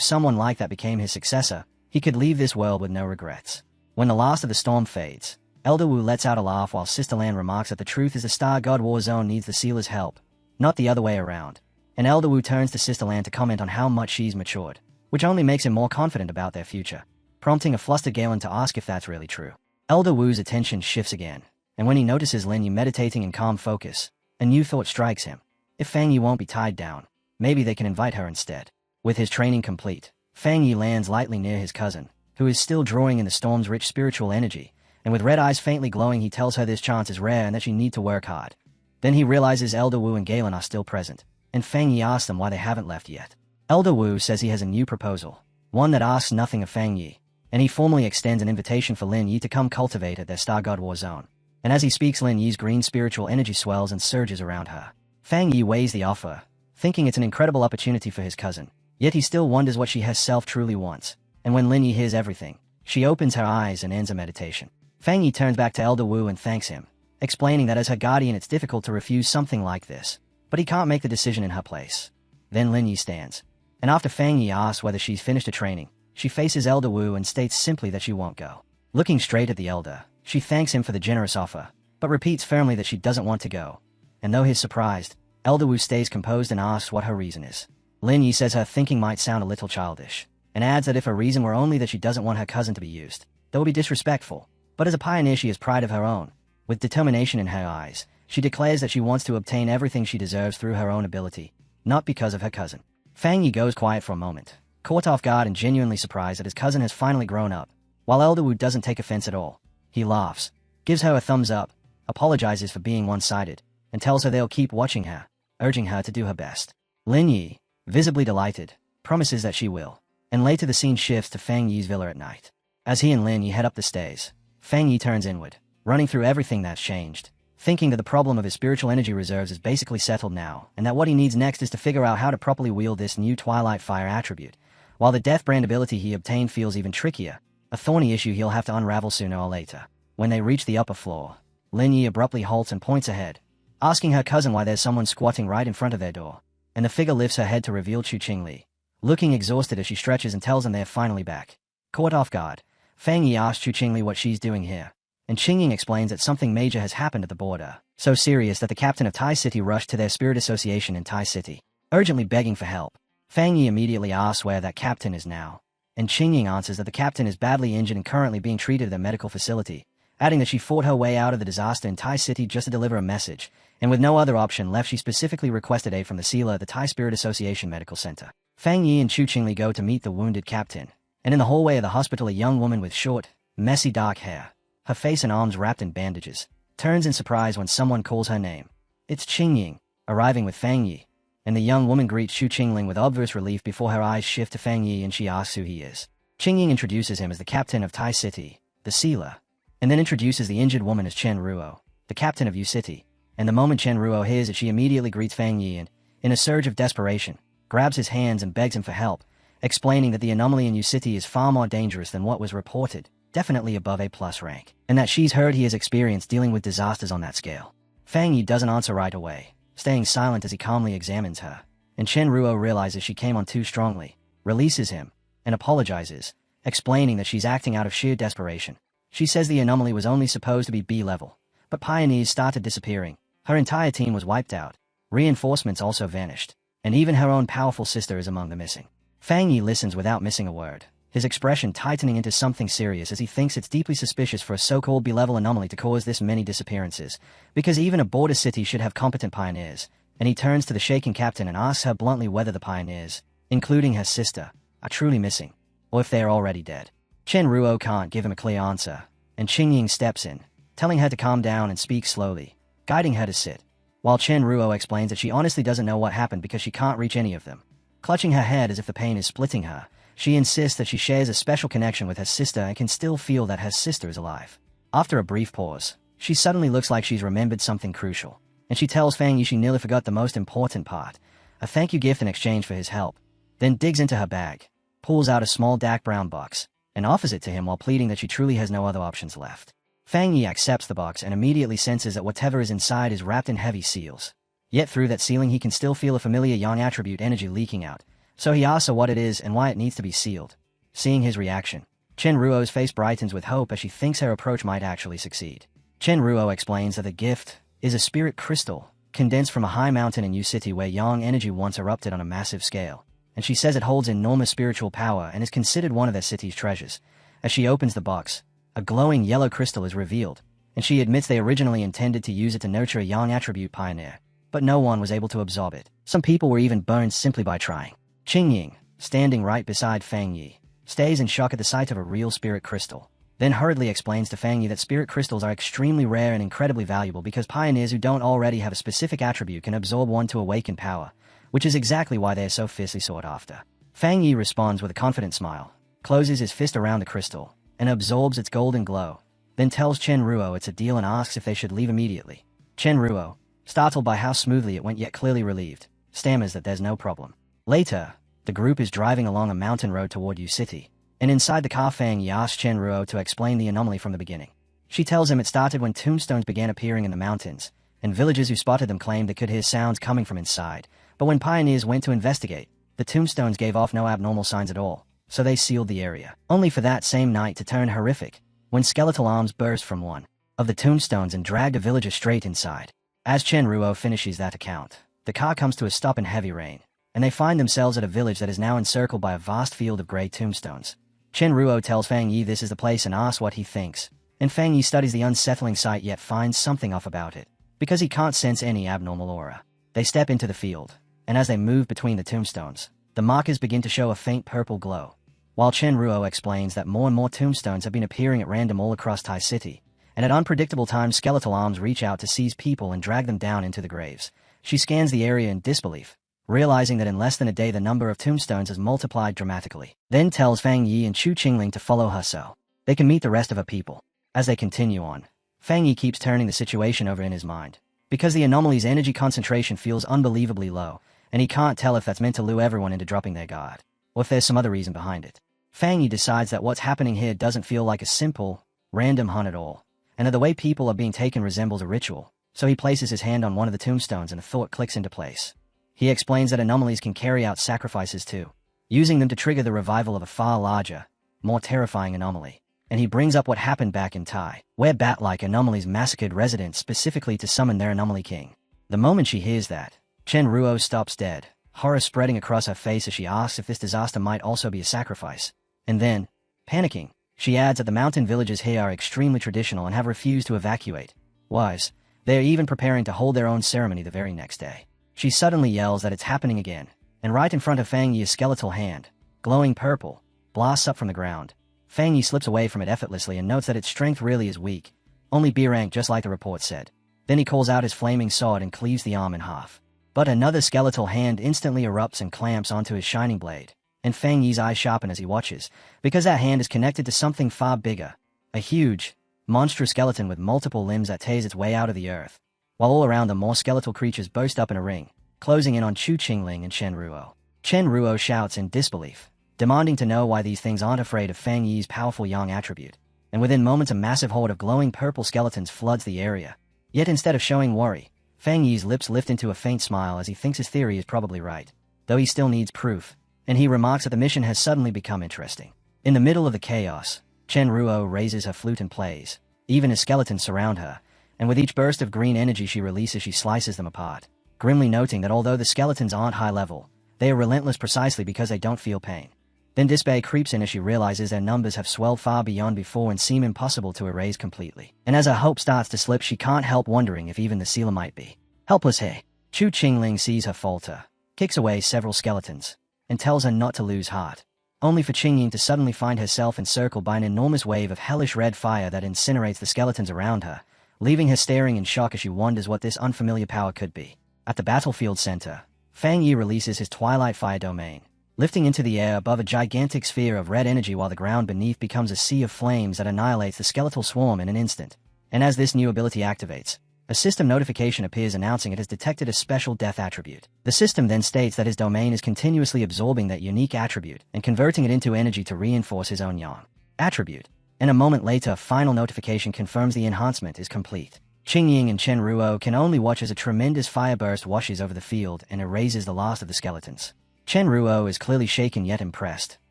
Speaker 1: someone like that became his successor, he could leave this world with no regrets. When the last of the storm fades, Elder Wu lets out a laugh while Sister Lan remarks that the truth is the Star God War Zone needs the Sealer's help, not the other way around. And Elder Wu turns to Sister Lan to comment on how much she's matured, which only makes him more confident about their future, prompting a flustered Galen to ask if that's really true. Elder Wu's attention shifts again, and when he notices Lin Yu meditating in calm focus, a new thought strikes him. If Fang Yi won't be tied down, maybe they can invite her instead. With his training complete, Fang Yi lands lightly near his cousin, who is still drawing in the storm's rich spiritual energy, and with red eyes faintly glowing he tells her this chance is rare and that she need to work hard. Then he realizes Elder Wu and Galen are still present, and Fang Yi asks them why they haven't left yet. Elder Wu says he has a new proposal, one that asks nothing of Fang Yi, and he formally extends an invitation for Lin Yi to come cultivate at their Star God War zone. And as he speaks, Lin Yi's green spiritual energy swells and surges around her. Fang Yi weighs the offer, thinking it's an incredible opportunity for his cousin, yet he still wonders what she herself truly wants. And when Lin Yi hears everything, she opens her eyes and ends her meditation. Fang Yi turns back to Elder Wu and thanks him, explaining that as her guardian it's difficult to refuse something like this, but he can't make the decision in her place. Then Lin Yi stands, and after Fang Yi asks whether she's finished her training, she faces Elder Wu and states simply that she won't go. Looking straight at the Elder, she thanks him for the generous offer, but repeats firmly that she doesn't want to go. And though he's surprised, Elder Wu stays composed and asks what her reason is. Lin Yi says her thinking might sound a little childish, and adds that if her reason were only that she doesn't want her cousin to be used, that would be disrespectful. But as a pioneer she has pride of her own. With determination in her eyes, she declares that she wants to obtain everything she deserves through her own ability, not because of her cousin. Fang Yi goes quiet for a moment, caught off guard and genuinely surprised that his cousin has finally grown up, while Elder Wu doesn't take offense at all. He laughs, gives her a thumbs up, apologizes for being one-sided, and tells her they'll keep watching her, urging her to do her best. Lin Yi, visibly delighted, promises that she will, and later the scene shifts to Fang Yi's villa at night. As he and Lin Yi head up the stairs, Fang Yi turns inward, running through everything that's changed, thinking that the problem of his spiritual energy reserves is basically settled now, and that what he needs next is to figure out how to properly wield this new Twilight Fire attribute. While the Death Brand ability he obtained feels even trickier, a thorny issue he'll have to unravel sooner or later. When they reach the upper floor, Lin Yi abruptly halts and points ahead, asking her cousin why there's someone squatting right in front of their door, and the figure lifts her head to reveal Chu Qingli, looking exhausted as she stretches and tells them they're finally back. Caught off guard, Fang Yi asks Chu Qingli what she's doing here, and Qingying explains that something major has happened at the border, so serious that the captain of Tai City rushed to their spirit association in Tai City, urgently begging for help. Fang Yi immediately asks where that captain is now, and Qingying answers that the captain is badly injured and currently being treated at a medical facility, adding that she fought her way out of the disaster in Tai City just to deliver a message, and with no other option left she specifically requested aid from the sealer at the Tai Spirit Association Medical Center. Fang Yi and Chu Qingli go to meet the wounded captain, and in the hallway of the hospital a young woman with short, messy dark hair, her face and arms wrapped in bandages, turns in surprise when someone calls her name. It's Qingying, arriving with Fang Yi, and the young woman greets Chu Qingling with obvious relief before her eyes shift to Fang Yi and she asks who he is. Qingying introduces him as the captain of Tai City, the sealer, and then introduces the injured woman as Chen Ruo, the captain of Yu City, and the moment Chen Ruo hears it she immediately greets Fang Yi and, in a surge of desperation, grabs his hands and begs him for help, explaining that the anomaly in Yu City is far more dangerous than what was reported, definitely above A+ rank, and that she's heard he has experienced dealing with disasters on that scale. Fang Yi doesn't answer right away, staying silent as he calmly examines her, and Chen Ruo realizes she came on too strongly, releases him, and apologizes, explaining that she's acting out of sheer desperation. She says the anomaly was only supposed to be B-level, but pioneers started disappearing, her entire team was wiped out, reinforcements also vanished, and even her own powerful sister is among the missing. Fang Yi listens without missing a word, his expression tightening into something serious as he thinks it's deeply suspicious for a so-called B-level anomaly to cause this many disappearances, because even a border city should have competent pioneers, and he turns to the shaken captain and asks her bluntly whether the pioneers, including her sister, are truly missing, or if they are already dead. Chen Ruo can't give him a clear answer, and Qingying steps in, telling her to calm down and speak slowly, guiding her to sit, while Chen Ruo explains that she honestly doesn't know what happened because she can't reach any of them. Clutching her head as if the pain is splitting her, she insists that she shares a special connection with her sister and can still feel that her sister is alive. After a brief pause, she suddenly looks like she's remembered something crucial, and she tells Fang Yi she nearly forgot the most important part, a thank you gift in exchange for his help, then digs into her bag, pulls out a small dark brown box, and offers it to him while pleading that she truly has no other options left. Fang Yi accepts the box and immediately senses that whatever is inside is wrapped in heavy seals. Yet through that sealing he can still feel a familiar yang attribute energy leaking out, so he asks her what it is and why it needs to be sealed. Seeing his reaction, Chen Ruo's face brightens with hope as she thinks her approach might actually succeed. Chen Ruo explains that the gift is a spirit crystal, condensed from a high mountain in Yu City where yang energy once erupted on a massive scale, and she says it holds enormous spiritual power and is considered one of their city's treasures. As she opens the box, a glowing yellow crystal is revealed, and she admits they originally intended to use it to nurture a yang attribute pioneer, but no one was able to absorb it. Some people were even burned simply by trying. Qingying, standing right beside Fang Yi, stays in shock at the sight of a real spirit crystal, then hurriedly explains to Fang Yi that spirit crystals are extremely rare and incredibly valuable because pioneers who don't already have a specific attribute can absorb one to awaken power, which is exactly why they are so fiercely sought after. Fang Yi responds with a confident smile, closes his fist around the crystal, and absorbs its golden glow, then tells Chen Ruo it's a deal and asks if they should leave immediately. Chen Ruo, startled by how smoothly it went yet clearly relieved, stammers that there's no problem. Later, the group is driving along a mountain road toward Yu City, and inside the car Fang Yi asks Chen Ruo to explain the anomaly from the beginning. She tells him it started when tombstones began appearing in the mountains, and villagers who spotted them claimed they could hear sounds coming from inside, but when pioneers went to investigate, the tombstones gave off no abnormal signs at all, so they sealed the area. Only for that same night to turn horrific, when skeletal arms burst from one of the tombstones and dragged a villager straight inside. As Chen Ruo finishes that account, the car comes to a stop in heavy rain, and they find themselves at a village that is now encircled by a vast field of grey tombstones. Chen Ruo tells Fang Yi this is the place and asks what he thinks, and Fang Yi studies the unsettling sight yet finds something off about it, because he can't sense any abnormal aura. They step into the field, and as they move between the tombstones, the markers begin to show a faint purple glow. While Chen Ruo explains that more and more tombstones have been appearing at random all across Tai City, and at unpredictable times skeletal arms reach out to seize people and drag them down into the graves, she scans the area in disbelief, realizing that in less than a day the number of tombstones has multiplied dramatically. Then tells Fang Yi and Chu Qingling to follow her so they can meet the rest of her people. As they continue on, Fang Yi keeps turning the situation over in his mind, because the anomaly's energy concentration feels unbelievably low, and he can't tell if that's meant to lure everyone into dropping their guard, or if there's some other reason behind it. Fang Yi decides that what's happening here doesn't feel like a simple, random hunt at all, and that the way people are being taken resembles a ritual, so he places his hand on one of the tombstones and a thought clicks into place. He explains that anomalies can carry out sacrifices too, using them to trigger the revival of a far larger, more terrifying anomaly. And he brings up what happened back in Tai, where bat-like anomalies massacred residents specifically to summon their anomaly king. The moment she hears that, Chen Ruo stops dead, horror spreading across her face as she asks if this disaster might also be a sacrifice. And then, panicking, she adds that the mountain villages here are extremely traditional and have refused to evacuate. Wise, they are even preparing to hold their own ceremony the very next day. She suddenly yells that it's happening again, and right in front of Fang Yi a skeletal hand, glowing purple, blasts up from the ground. Fang Yi slips away from it effortlessly and notes that its strength really is weak, only B rank just like the report said. Then he calls out his flaming sword and cleaves the arm in half. But another skeletal hand instantly erupts and clamps onto his shining blade, and Fang Yi's eyes sharpen as he watches, because that hand is connected to something far bigger, a huge, monstrous skeleton with multiple limbs that tears its way out of the earth, while all around them more skeletal creatures burst up in a ring, closing in on Chu Qingling and Chen Ruo. Chen Ruo shouts in disbelief, demanding to know why these things aren't afraid of Fang Yi's powerful yang attribute, and within moments a massive horde of glowing purple skeletons floods the area. Yet instead of showing worry, Fang Yi's lips lift into a faint smile as he thinks his theory is probably right, though he still needs proof, and he remarks that the mission has suddenly become interesting. In the middle of the chaos, Chen Ruo raises her flute and plays, even as skeletons surround her, and with each burst of green energy she releases she slices them apart, grimly noting that although the skeletons aren't high level, they are relentless precisely because they don't feel pain. Then dismay creeps in as she realizes their numbers have swelled far beyond before and seem impossible to erase completely. And as her hope starts to slip she can't help wondering if even the sealer might be helpless here. Chu Qingling sees her falter, kicks away several skeletons, and tells her not to lose heart, only for Qingyin to suddenly find herself encircled by an enormous wave of hellish red fire that incinerates the skeletons around her, leaving her staring in shock as she wonders what this unfamiliar power could be. At the battlefield center, Fang Yi releases his Twilight Fire domain, lifting into the air above a gigantic sphere of red energy while the ground beneath becomes a sea of flames that annihilates the skeletal swarm in an instant. And as this new ability activates, a system notification appears announcing it has detected a special death attribute. The system then states that his domain is continuously absorbing that unique attribute and converting it into energy to reinforce his own yang attribute. And a moment later a final notification confirms the enhancement is complete. Qingying and Chen Ruo can only watch as a tremendous fire burst washes over the field and erases the last of the skeletons. Chen Ruo is clearly shaken yet impressed,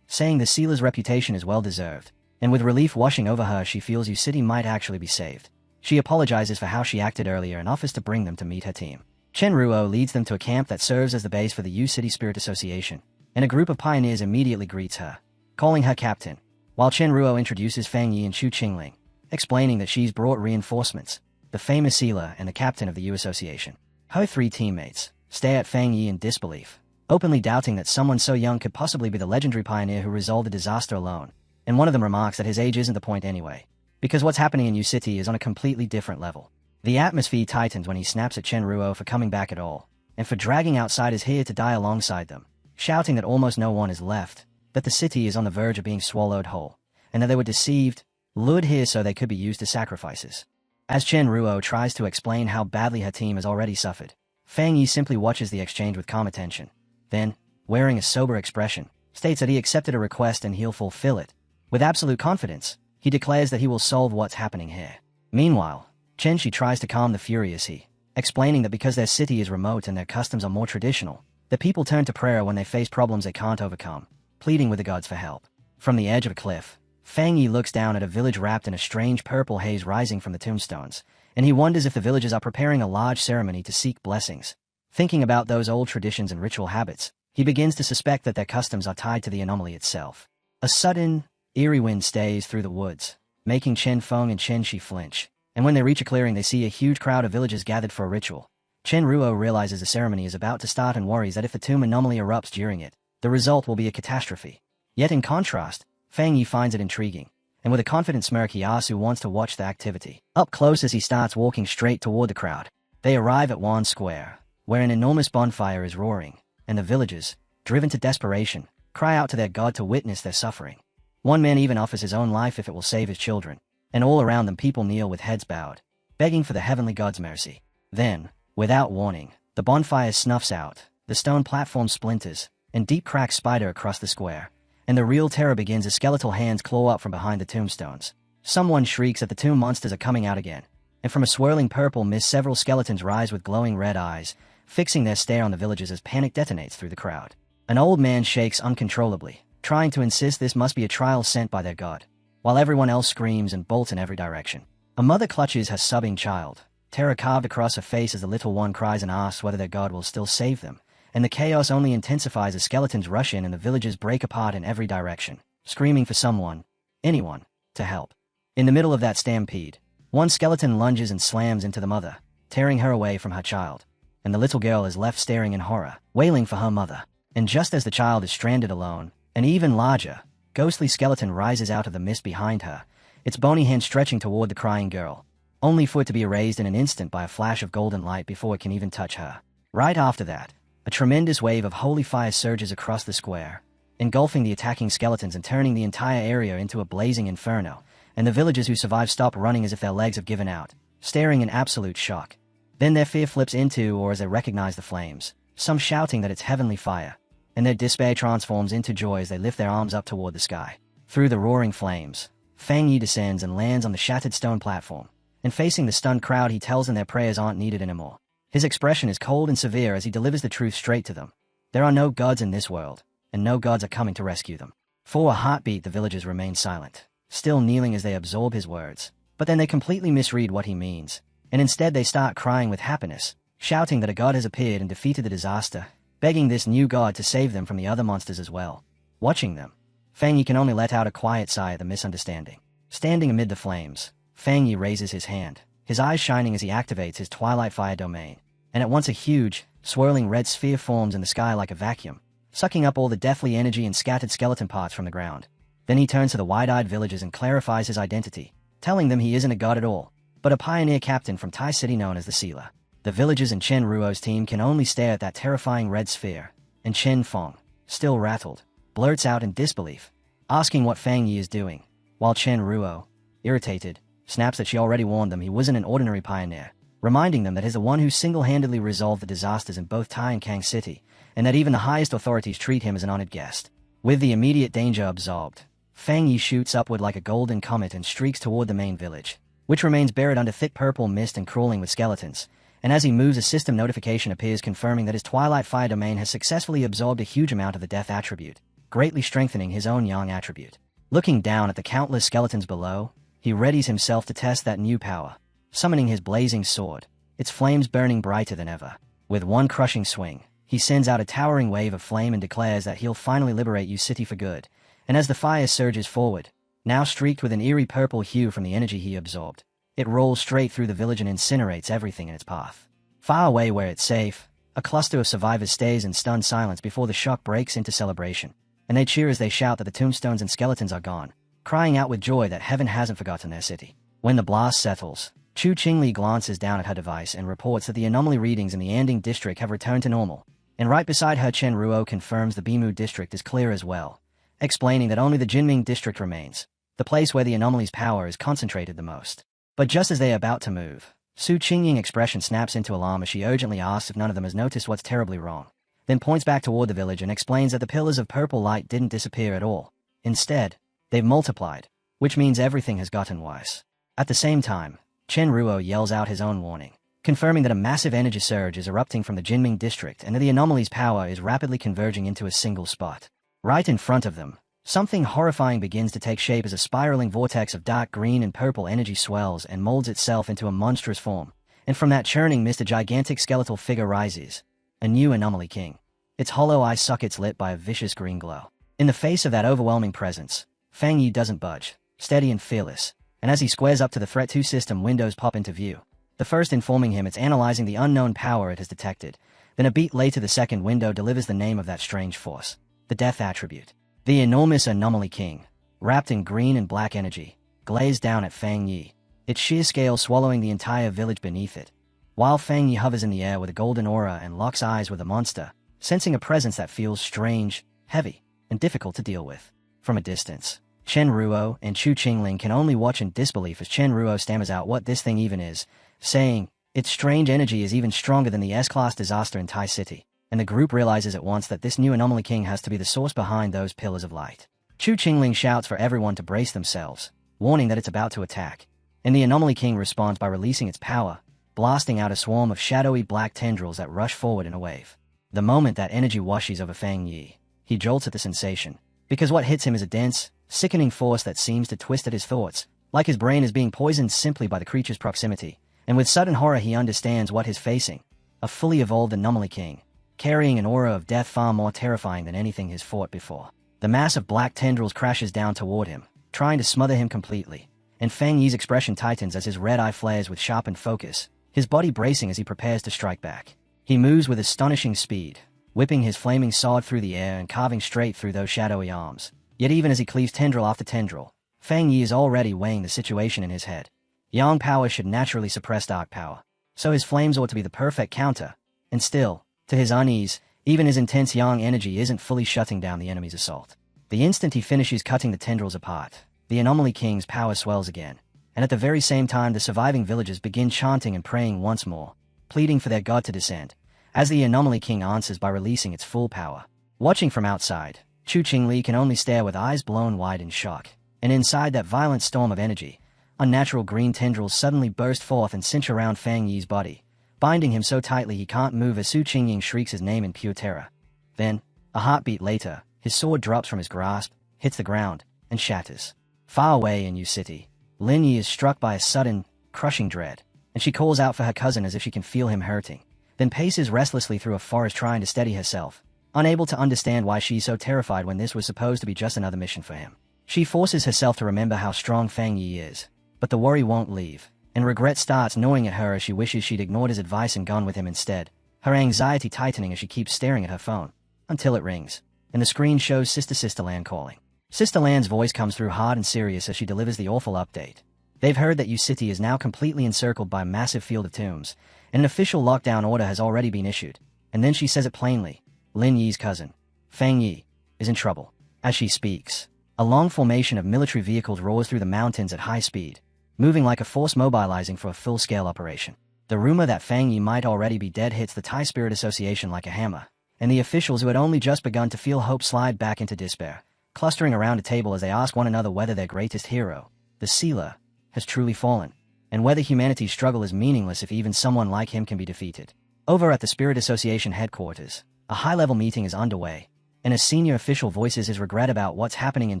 Speaker 1: saying the sealer's reputation is well deserved, and with relief washing over her she feels Yu City might actually be saved. She apologizes for how she acted earlier and offers to bring them to meet her team. Chen Ruo leads them to a camp that serves as the base for the Yu City Spirit Association, and a group of pioneers immediately greets her, calling her captain, while Chen Ruo introduces Fang Yi and Chu Qingling, explaining that she's brought reinforcements, the famous sealer and the captain of the Yu Association. Her three teammates stare at Fang Yi in disbelief, openly doubting that someone so young could possibly be the legendary pioneer who resolved the disaster alone. and one of them remarks that his age isn't the point anyway, because what's happening in U City is on a completely different level. The atmosphere tightens when he snaps at Chen Ruo for coming back at all, and for dragging outsiders here to die alongside them, shouting that almost no one is left, that the city is on the verge of being swallowed whole, and that they were deceived, lured here so they could be used as sacrifices. As Chen Ruo tries to explain how badly her team has already suffered, Fang Yi simply watches the exchange with calm attention. Then, wearing a sober expression, states that he accepted a request and he'll fulfill it. With absolute confidence, he declares that he will solve what's happening here. Meanwhile, Chen Shi tries to calm the furious He, explaining that because their city is remote and their customs are more traditional, the people turn to prayer when they face problems they can't overcome, pleading with the gods for help. From the edge of a cliff, Fang Yi looks down at a village wrapped in a strange purple haze rising from the tombstones, and he wonders if the villagers are preparing a large ceremony to seek blessings. Thinking about those old traditions and ritual habits, he begins to suspect that their customs are tied to the anomaly itself. A sudden, eerie wind stays through the woods, making Chen Feng and Chen Shi flinch, and when they reach a clearing they see a huge crowd of villagers gathered for a ritual. Chen Ruo realizes the ceremony is about to start and worries that if the tomb anomaly erupts during it, the result will be a catastrophe. Yet in contrast, Fang Yi finds it intriguing, and with a confident smirk he asks who wants to watch the activity. Up close as he starts walking straight toward the crowd. They arrive at Wan Square, where an enormous bonfire is roaring, and the villagers, driven to desperation, cry out to their god to witness their suffering. One man even offers his own life if it will save his children, and all around them people kneel with heads bowed, begging for the heavenly god's mercy. Then, without warning, the bonfire snuffs out, the stone platform splinters, and deep cracks spider across the square, and the real terror begins as skeletal hands claw up from behind the tombstones. Someone shrieks that the tomb monsters are coming out again, and from a swirling purple mist several skeletons rise with glowing red eyes, fixing their stare on the villagers as panic detonates through the crowd. An old man shakes uncontrollably, trying to insist this must be a trial sent by their god, while everyone else screams and bolts in every direction. A mother clutches her sobbing child, terror carved across her face as the little one cries and asks whether their god will still save them, and the chaos only intensifies as skeletons rush in and the villagers break apart in every direction, screaming for someone, anyone, to help. In the middle of that stampede, one skeleton lunges and slams into the mother, tearing her away from her child, and the little girl is left staring in horror, wailing for her mother. And just as the child is stranded alone, an even larger, ghostly skeleton rises out of the mist behind her, its bony hand stretching toward the crying girl, only for it to be erased in an instant by a flash of golden light before it can even touch her. Right after that, a tremendous wave of holy fire surges across the square, engulfing the attacking skeletons and turning the entire area into a blazing inferno, and the villagers who survive stop running as if their legs have given out, staring in absolute shock. Then their fear flips into, or as they recognize the flames, some shouting that it's heavenly fire, and their despair transforms into joy as they lift their arms up toward the sky. Through the roaring flames, Fang Yi descends and lands on the shattered stone platform, and facing the stunned crowd he tells them their prayers aren't needed anymore. His expression is cold and severe as he delivers the truth straight to them. There are no gods in this world, and no gods are coming to rescue them. For a heartbeat the villagers remain silent, still kneeling as they absorb his words, but then they completely misread what he means, and instead they start crying with happiness, shouting that a god has appeared and defeated the disaster, begging this new god to save them from the other monsters as well. Watching them, Fang Yi can only let out a quiet sigh at the misunderstanding. Standing amid the flames, Fang Yi raises his hand, his eyes shining as he activates his Twilight Fire domain, and at once a huge, swirling red sphere forms in the sky like a vacuum, sucking up all the deathly energy and scattered skeleton parts from the ground. Then he turns to the wide-eyed villagers and clarifies his identity, telling them he isn't a god at all, but a pioneer captain from Tai City known as the Sealer. The villagers and Chen Ruo's team can only stare at that terrifying red sphere, and Chen Feng, still rattled, blurts out in disbelief, asking what Fang Yi is doing, while Chen Ruo, irritated, snaps that she already warned them he wasn't an ordinary pioneer, reminding them that he's the one who single-handedly resolved the disasters in both Tai and Kang City, and that even the highest authorities treat him as an honored guest. With the immediate danger absorbed, Fang Yi shoots upward like a golden comet and streaks toward the main village, which remains buried under thick purple mist and crawling with skeletons, and as he moves a system notification appears confirming that his Twilight Fire domain has successfully absorbed a huge amount of the death attribute, greatly strengthening his own yang attribute. Looking down at the countless skeletons below, he readies himself to test that new power, summoning his blazing sword, its flames burning brighter than ever. With one crushing swing, he sends out a towering wave of flame and declares that he'll finally liberate U City for good, and as the fire surges forward, now streaked with an eerie purple hue from the energy he absorbed, it rolls straight through the village and incinerates everything in its path. Far away where it's safe, a cluster of survivors stays in stunned silence before the shock breaks into celebration, and they cheer as they shout that the tombstones and skeletons are gone, crying out with joy that heaven hasn't forgotten their city. When the blast settles, Chu Qingli glances down at her device and reports that the anomaly readings in the Anding district have returned to normal, and right beside her Chen Ruo confirms the Bimu district is clear as well, explaining that only the Jinming district remains, the place where the anomaly's power is concentrated the most. But just as they are about to move, Su Qingying expression snaps into alarm as she urgently asks if none of them has noticed what's terribly wrong, then points back toward the village and explains that the pillars of purple light didn't disappear at all. Instead, they've multiplied, which means everything has gotten worse. At the same time, Chen Ruo yells out his own warning, confirming that a massive energy surge is erupting from the Jinming district and that the anomaly's power is rapidly converging into a single spot. Right in front of them, something horrifying begins to take shape as a spiraling vortex of dark green and purple energy swells and molds itself into a monstrous form, and from that churning mist a gigantic skeletal figure rises, a new anomaly king. Its hollow eye sockets lit by a vicious green glow. In the face of that overwhelming presence, Fang Yi doesn't budge, steady and fearless, and as he squares up to the Threat 2 system, windows pop into view, the first informing him it's analyzing the unknown power it has detected. Then a beat later the second window delivers the name of that strange force, the Death Attribute. The enormous Anomaly King, wrapped in green and black energy, glazed down at Fang Yi, its sheer scale swallowing the entire village beneath it. While Fang Yi hovers in the air with a golden aura and locks eyes with the monster, sensing a presence that feels strange, heavy, and difficult to deal with. From a distance, Chen Ruo and Chu Qingling can only watch in disbelief as Chen Ruo stammers out what this thing even is, saying, its strange energy is even stronger than the S-Class disaster in Tai City, and the group realizes at once that this new Anomaly King has to be the source behind those pillars of light. Chu Qingling shouts for everyone to brace themselves, warning that it's about to attack, and the Anomaly King responds by releasing its power, blasting out a swarm of shadowy black tendrils that rush forward in a wave. The moment that energy washes over Fang Yi, he jolts at the sensation, because what hits him is a dense, sickening force that seems to twist at his thoughts, like his brain is being poisoned simply by the creature's proximity. And with sudden horror he understands what he's facing, a fully evolved Anomaly King, carrying an aura of death far more terrifying than anything he's fought before. The mass of black tendrils crashes down toward him, trying to smother him completely, and Fang Yi's expression tightens as his red eye flares with sharpened focus, his body bracing as he prepares to strike back. He moves with astonishing speed, whipping his flaming sword through the air and carving straight through those shadowy arms. Yet even as he cleaves tendril after tendril, Fang Yi is already weighing the situation in his head. Yang power should naturally suppress dark power, so his flames ought to be the perfect counter, and still, to his unease, even his intense yang energy isn't fully shutting down the enemy's assault. The instant he finishes cutting the tendrils apart, the Anomaly King's power swells again, and at the very same time the surviving villagers begin chanting and praying once more, pleading for their god to descend, as the Anomaly King answers by releasing its full power. Watching from outside, Chu Qingli can only stare with eyes blown wide in shock, and inside that violent storm of energy, unnatural green tendrils suddenly burst forth and cinch around Fang Yi's body, binding him so tightly he can't move as Su Qingying shrieks his name in pure terror. Then, a heartbeat later, his sword drops from his grasp, hits the ground, and shatters. Far away in Yu City, Lin Yi is struck by a sudden, crushing dread, and she calls out for her cousin as if she can feel him hurting, then paces restlessly through a forest trying to steady herself, unable to understand why she's so terrified when this was supposed to be just another mission for him. She forces herself to remember how strong Fang Yi is, but the worry won't leave, and regret starts gnawing at her as she wishes she'd ignored his advice and gone with him instead, her anxiety tightening as she keeps staring at her phone, until it rings, and the screen shows Sister Lan calling. Sister Lan's voice comes through hard and serious as she delivers the awful update. They've heard that Yu City is now completely encircled by a massive field of tombs, and an official lockdown order has already been issued, and then she says it plainly, Lin Yi's cousin, Fang Yi, is in trouble. As she speaks, a long formation of military vehicles roars through the mountains at high speed, moving like a force mobilizing for a full-scale operation. The rumor that Fang Yi might already be dead hits the Thai Spirit Association like a hammer, and the officials who had only just begun to feel hope slide back into despair, clustering around a table as they ask one another whether their greatest hero, the Sealer, has truly fallen, and whether humanity's struggle is meaningless if even someone like him can be defeated. Over at the Spirit Association headquarters, a high-level meeting is underway, and a senior official voices his regret about what's happening in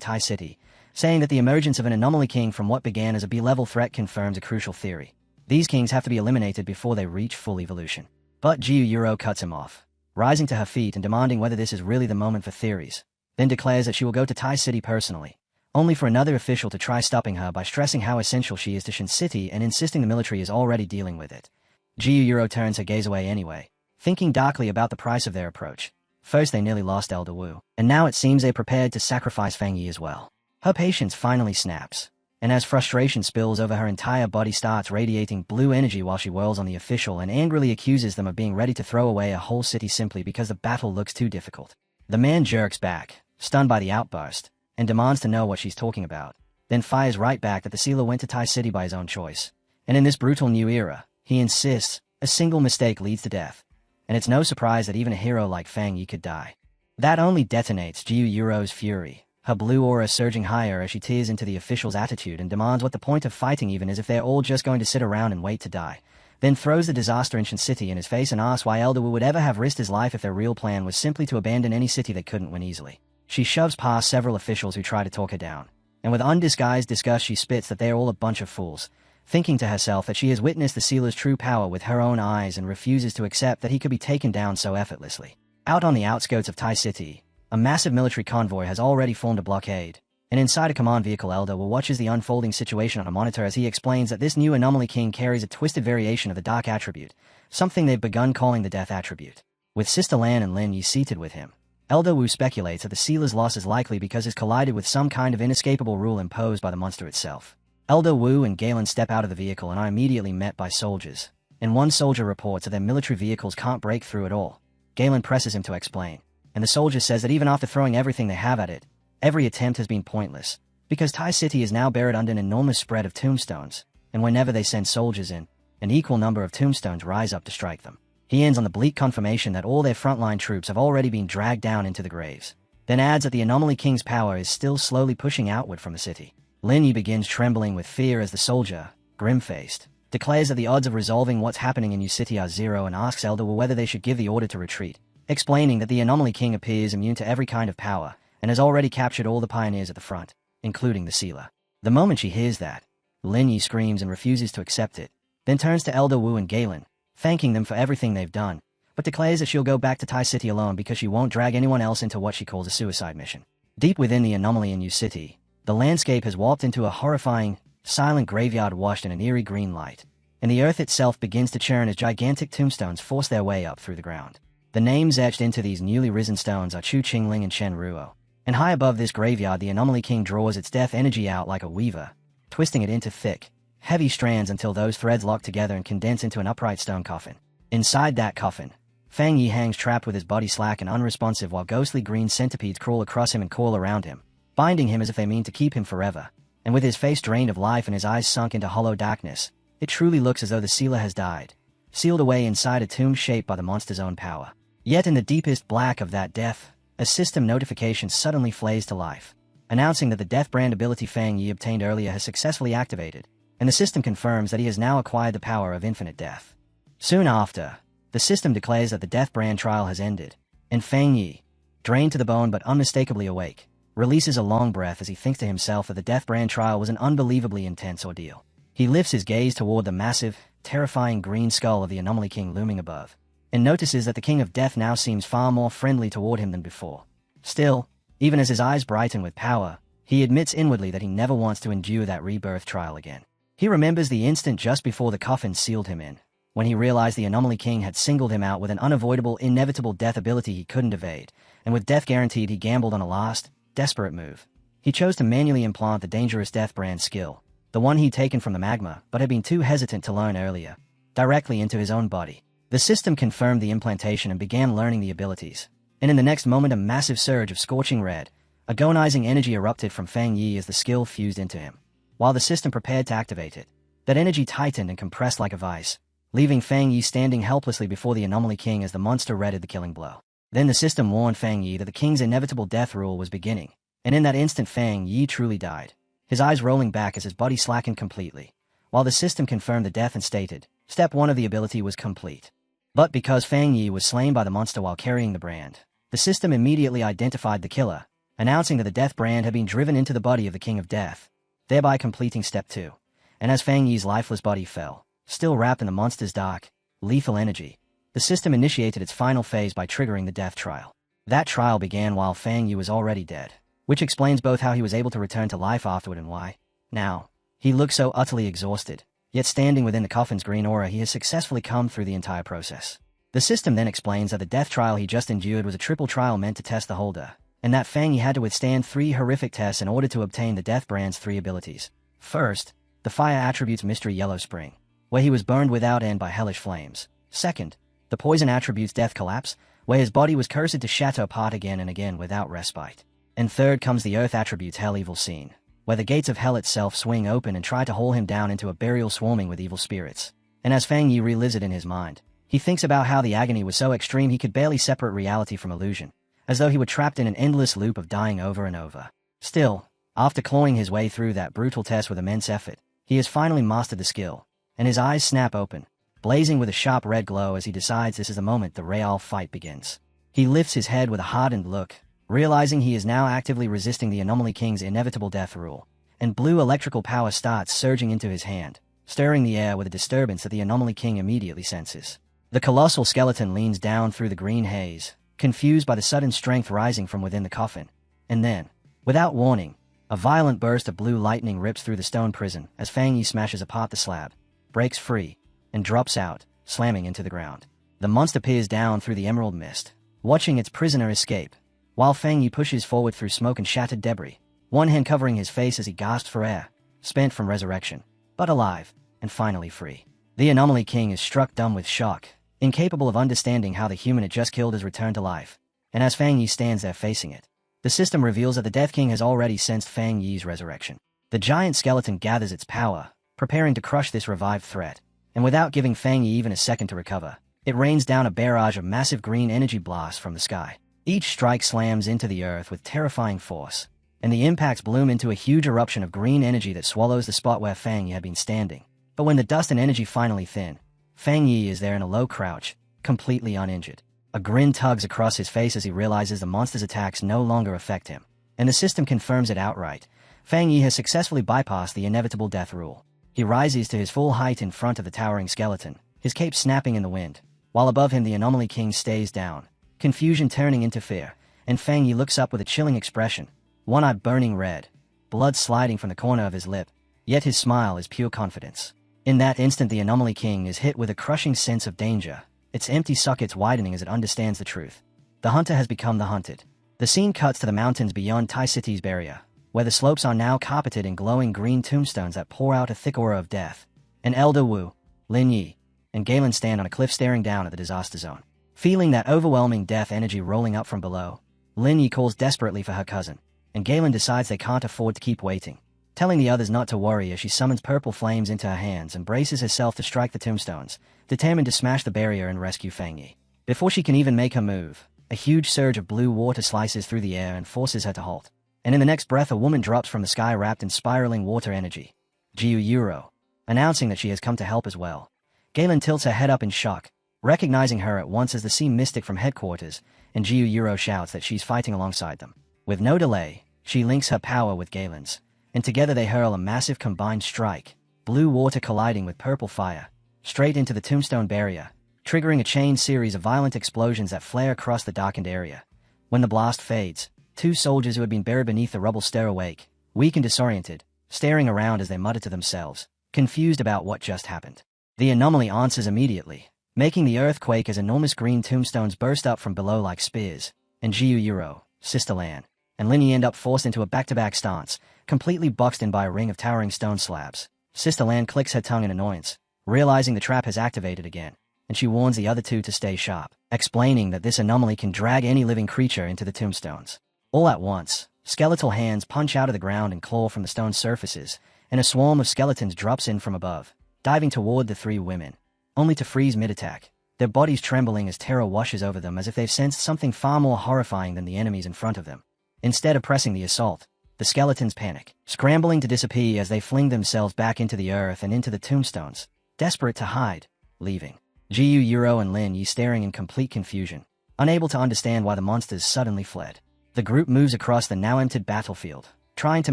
Speaker 1: Tai City, saying that the emergence of an Anomaly King from what began as a B-level threat confirms a crucial theory. These kings have to be eliminated before they reach full evolution. But Jiu Yuro cuts him off, rising to her feet and demanding whether this is really the moment for theories, then declares that she will go to Tai City personally, only for another official to try stopping her by stressing how essential she is to Shin City and insisting the military is already dealing with it. Jiu Yuro turns her gaze away anyway, thinking darkly about the price of their approach. First they nearly lost Elder Wu, and now it seems they're prepared to sacrifice Fang Yi as well. Her patience finally snaps, and as frustration spills over her entire body starts radiating blue energy while she whirls on the official and angrily accuses them of being ready to throw away a whole city simply because the battle looks too difficult. The man jerks back, stunned by the outburst, and demands to know what she's talking about, then fires right back that the sealer went to Tai City by his own choice. And in this brutal new era, he insists a single mistake leads to death, and it's no surprise that even a hero like Fang Yi could die. That only detonates Jiu Yuro's fury, her blue aura surging higher as she tears into the official's attitude and demands what the point of fighting even is if they're all just going to sit around and wait to die, then throws the disaster-ancient city in his face and asks why Elder Wu would ever have risked his life if their real plan was simply to abandon any city they couldn't win easily. She shoves past several officials who try to talk her down, and with undisguised disgust she spits that they're all a bunch of fools, thinking to herself that she has witnessed the sealer's true power with her own eyes and refuses to accept that he could be taken down so effortlessly. Out on the outskirts of Tai City, a massive military convoy has already formed a blockade, and inside a command vehicle Elder Wu watches the unfolding situation on a monitor as he explains that this new Anomaly King carries a twisted variation of the Dark Attribute, something they've begun calling the Death Attribute. With Sister Lan and Lin Yi seated with him, Elder Wu speculates that the sealer's loss is likely because he's collided with some kind of inescapable rule imposed by the monster itself. Elder Wu and Galen step out of the vehicle and are immediately met by soldiers, and one soldier reports that their military vehicles can't break through at all. Galen presses him to explain, and the soldier says that even after throwing everything they have at it, every attempt has been pointless, because Tai City is now buried under an enormous spread of tombstones, and whenever they send soldiers in, an equal number of tombstones rise up to strike them. He ends on the bleak confirmation that all their frontline troops have already been dragged down into the graves, then adds that the Anomaly King's power is still slowly pushing outward from the city. Lin Yi begins trembling with fear as the soldier, grim-faced, declares that the odds of resolving what's happening in Yu City are zero and asks Elder Wu whether they should give the order to retreat, explaining that the Anomaly King appears immune to every kind of power and has already captured all the pioneers at the front, including the sealer. The moment she hears that, Lin Yi screams and refuses to accept it, then turns to Elder Wu and Galen, thanking them for everything they've done, but declares that she'll go back to Tai City alone because she won't drag anyone else into what she calls a suicide mission. Deep within the anomaly in Yu City, the landscape has warped into a horrifying, silent graveyard washed in an eerie green light, and the earth itself begins to churn as gigantic tombstones force their way up through the ground. The names etched into these newly risen stones are Chu Qingling and Chen Ruo, and high above this graveyard the Anomaly King draws its death energy out like a weaver, twisting it into thick, heavy strands until those threads lock together and condense into an upright stone coffin. Inside that coffin, Fang Yi hangs trapped with his body slack and unresponsive while ghostly green centipedes crawl across him and coil around him, binding him as if they mean to keep him forever. And with his face drained of life and his eyes sunk into hollow darkness, it truly looks as though the sealer has died, sealed away inside a tomb shaped by the monster's own power. Yet in the deepest black of that death, a system notification suddenly flares to life, announcing that the Death Brand ability Fang Yi obtained earlier has successfully activated, and the system confirms that he has now acquired the power of infinite death. Soon after, the system declares that the Death Brand trial has ended, and Fang Yi, drained to the bone but unmistakably awake, releases a long breath as he thinks to himself that the Death Brand trial was an unbelievably intense ordeal. He lifts his gaze toward the massive, terrifying green skull of the Anomaly King looming above, and notices that the King of Death now seems far more friendly toward him than before. Still, even as his eyes brighten with power, he admits inwardly that he never wants to endure that rebirth trial again. He remembers the instant just before the coffin sealed him in, when he realized the Anomaly King had singled him out with an unavoidable, inevitable death ability he couldn't evade, and with death guaranteed he gambled on a last, desperate move. He chose to manually implant the dangerous Death Brand skill, the one he'd taken from the magma but had been too hesitant to learn earlier, directly into his own body. The system confirmed the implantation and began learning the abilities, and in the next moment a massive surge of scorching red, agonizing energy erupted from Fang Yi as the skill fused into him. While the system prepared to activate it, that energy tightened and compressed like a vice, leaving Fang Yi standing helplessly before the Anomaly King as the monster readied the killing blow. Then the system warned Fang Yi that the king's inevitable death rule was beginning, and in that instant Fang Yi truly died, his eyes rolling back as his body slackened completely, while the system confirmed the death and stated, Step 1 of the ability was complete. But because Fang Yi was slain by the monster while carrying the brand, the system immediately identified the killer, announcing that the Death Brand had been driven into the body of the King of Death, thereby completing Step 2. And as Fang Yi's lifeless body fell, still wrapped in the monster's dark, lethal energy, the system initiated its final phase by triggering the death trial. That trial began while Fang Yi was already dead, which explains both how he was able to return to life afterward and why, now, he looked so utterly exhausted, yet standing within the coffin's green aura he has successfully come through the entire process. The system then explains that the death trial he just endured was a triple trial meant to test the holder, and that Fang Yi had to withstand 3 horrific tests in order to obtain the Death Brand's 3 abilities. First, the fire attribute's Mystery Yellow Spring, where he was burned without end by hellish flames. Second, the poison attribute's Death Collapse, where his body was cursed to shatter apart again and again without respite. And third comes the earth attribute's Hell Evil Scene, where the gates of hell itself swing open and try to haul him down into a burial swarming with evil spirits. And as Fang Yi relives it in his mind, he thinks about how the agony was so extreme he could barely separate reality from illusion, as though he were trapped in an endless loop of dying over and over. Still, after clawing his way through that brutal test with immense effort, he has finally mastered the skill, and his eyes snap open, blazing with a sharp red glow as he decides this is the moment the real fight begins. He lifts his head with a hardened look, realizing he is now actively resisting the Anomaly King's inevitable death rule, and blue electrical power starts surging into his hand, stirring the air with a disturbance that the Anomaly King immediately senses. The colossal skeleton leans down through the green haze, confused by the sudden strength rising from within the coffin, and then, without warning, a violent burst of blue lightning rips through the stone prison as Fang Yi smashes apart the slab, breaks free, and drops out, slamming into the ground. The monster peers down through the emerald mist, watching its prisoner escape, while Fang Yi pushes forward through smoke and shattered debris, one hand covering his face as he gasps for air, spent from resurrection, but alive, and finally free. The Anomaly King is struck dumb with shock, incapable of understanding how the human it just killed has returned to life, and as Fang Yi stands there facing it, the system reveals that the Death King has already sensed Fang Yi's resurrection. The giant skeleton gathers its power, preparing to crush this revived threat, and without giving Fang Yi even a second to recover, it rains down a barrage of massive green energy blasts from the sky. Each strike slams into the earth with terrifying force, and the impacts bloom into a huge eruption of green energy that swallows the spot where Fang Yi had been standing. But when the dust and energy finally thin, Fang Yi is there in a low crouch, completely uninjured. A grin tugs across his face as he realizes the monster's attacks no longer affect him, and the system confirms it outright. Fang Yi has successfully bypassed the inevitable death rule. He rises to his full height in front of the towering skeleton, his cape snapping in the wind, while above him the Anomaly King stays down, confusion turning into fear, and Fang Yi looks up with a chilling expression, one eye burning red, blood sliding from the corner of his lip, yet his smile is pure confidence. In that instant the Anomaly King is hit with a crushing sense of danger, its empty sockets widening as it understands the truth. The hunter has become the hunted. The scene cuts to the mountains beyond Tai City's barrier, where the slopes are now carpeted in glowing green tombstones that pour out a thick aura of death. And Elder Wu, Lin Yi, and Galen stand on a cliff staring down at the disaster zone. Feeling that overwhelming death energy rolling up from below, Lin Yi calls desperately for her cousin, and Galen decides they can't afford to keep waiting, telling the others not to worry as she summons purple flames into her hands and braces herself to strike the tombstones, determined to smash the barrier and rescue Fang Yi. Before she can even make her move, a huge surge of blue water slices through the air and forces her to halt. And in the next breath a woman drops from the sky wrapped in spiraling water energy. Jiu Yuro, announcing that she has come to help as well. Galen tilts her head up in shock, recognizing her at once as the sea mystic from headquarters, and Jiu Yuro shouts that she's fighting alongside them. With no delay, she links her power with Galen's, and together they hurl a massive combined strike, blue water colliding with purple fire, straight into the tombstone barrier, triggering a chain series of violent explosions that flare across the darkened area. When the blast fades, 2 soldiers who had been buried beneath the rubble stir awake, weak and disoriented, staring around as they mutter to themselves, confused about what just happened. The anomaly answers immediately, making the earth quake as enormous green tombstones burst up from below like spears, and Jiu Yuro, Sister Lan, and Linny end up forced into a back-to-back stance, completely boxed in by a ring of towering stone slabs. Sister Lan clicks her tongue in annoyance, realizing the trap has activated again, and she warns the other 2 to stay sharp, explaining that this anomaly can drag any living creature into the tombstones. All at once, skeletal hands punch out of the ground and claw from the stone surfaces, and a swarm of skeletons drops in from above, diving toward the 3 women, only to freeze mid-attack, their bodies trembling as terror washes over them as if they've sensed something far more horrifying than the enemies in front of them. Instead of pressing the assault, the skeletons panic, scrambling to disappear as they fling themselves back into the earth and into the tombstones, desperate to hide, leaving Jiu Yuro and Lin Yi staring in complete confusion, unable to understand why the monsters suddenly fled. The group moves across the now emptied battlefield, trying to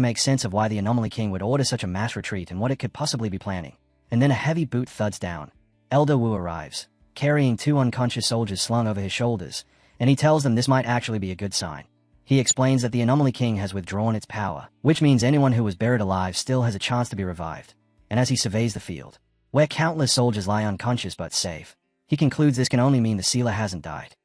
Speaker 1: make sense of why the Anomaly King would order such a mass retreat and what it could possibly be planning. And then a heavy boot thuds down. Elder Wu arrives, carrying 2 unconscious soldiers slung over his shoulders, and he tells them this might actually be a good sign. He explains that the Anomaly King has withdrawn its power, which means anyone who was buried alive still has a chance to be revived. And as he surveys the field, where countless soldiers lie unconscious but safe, he concludes this can only mean the sealer hasn't died.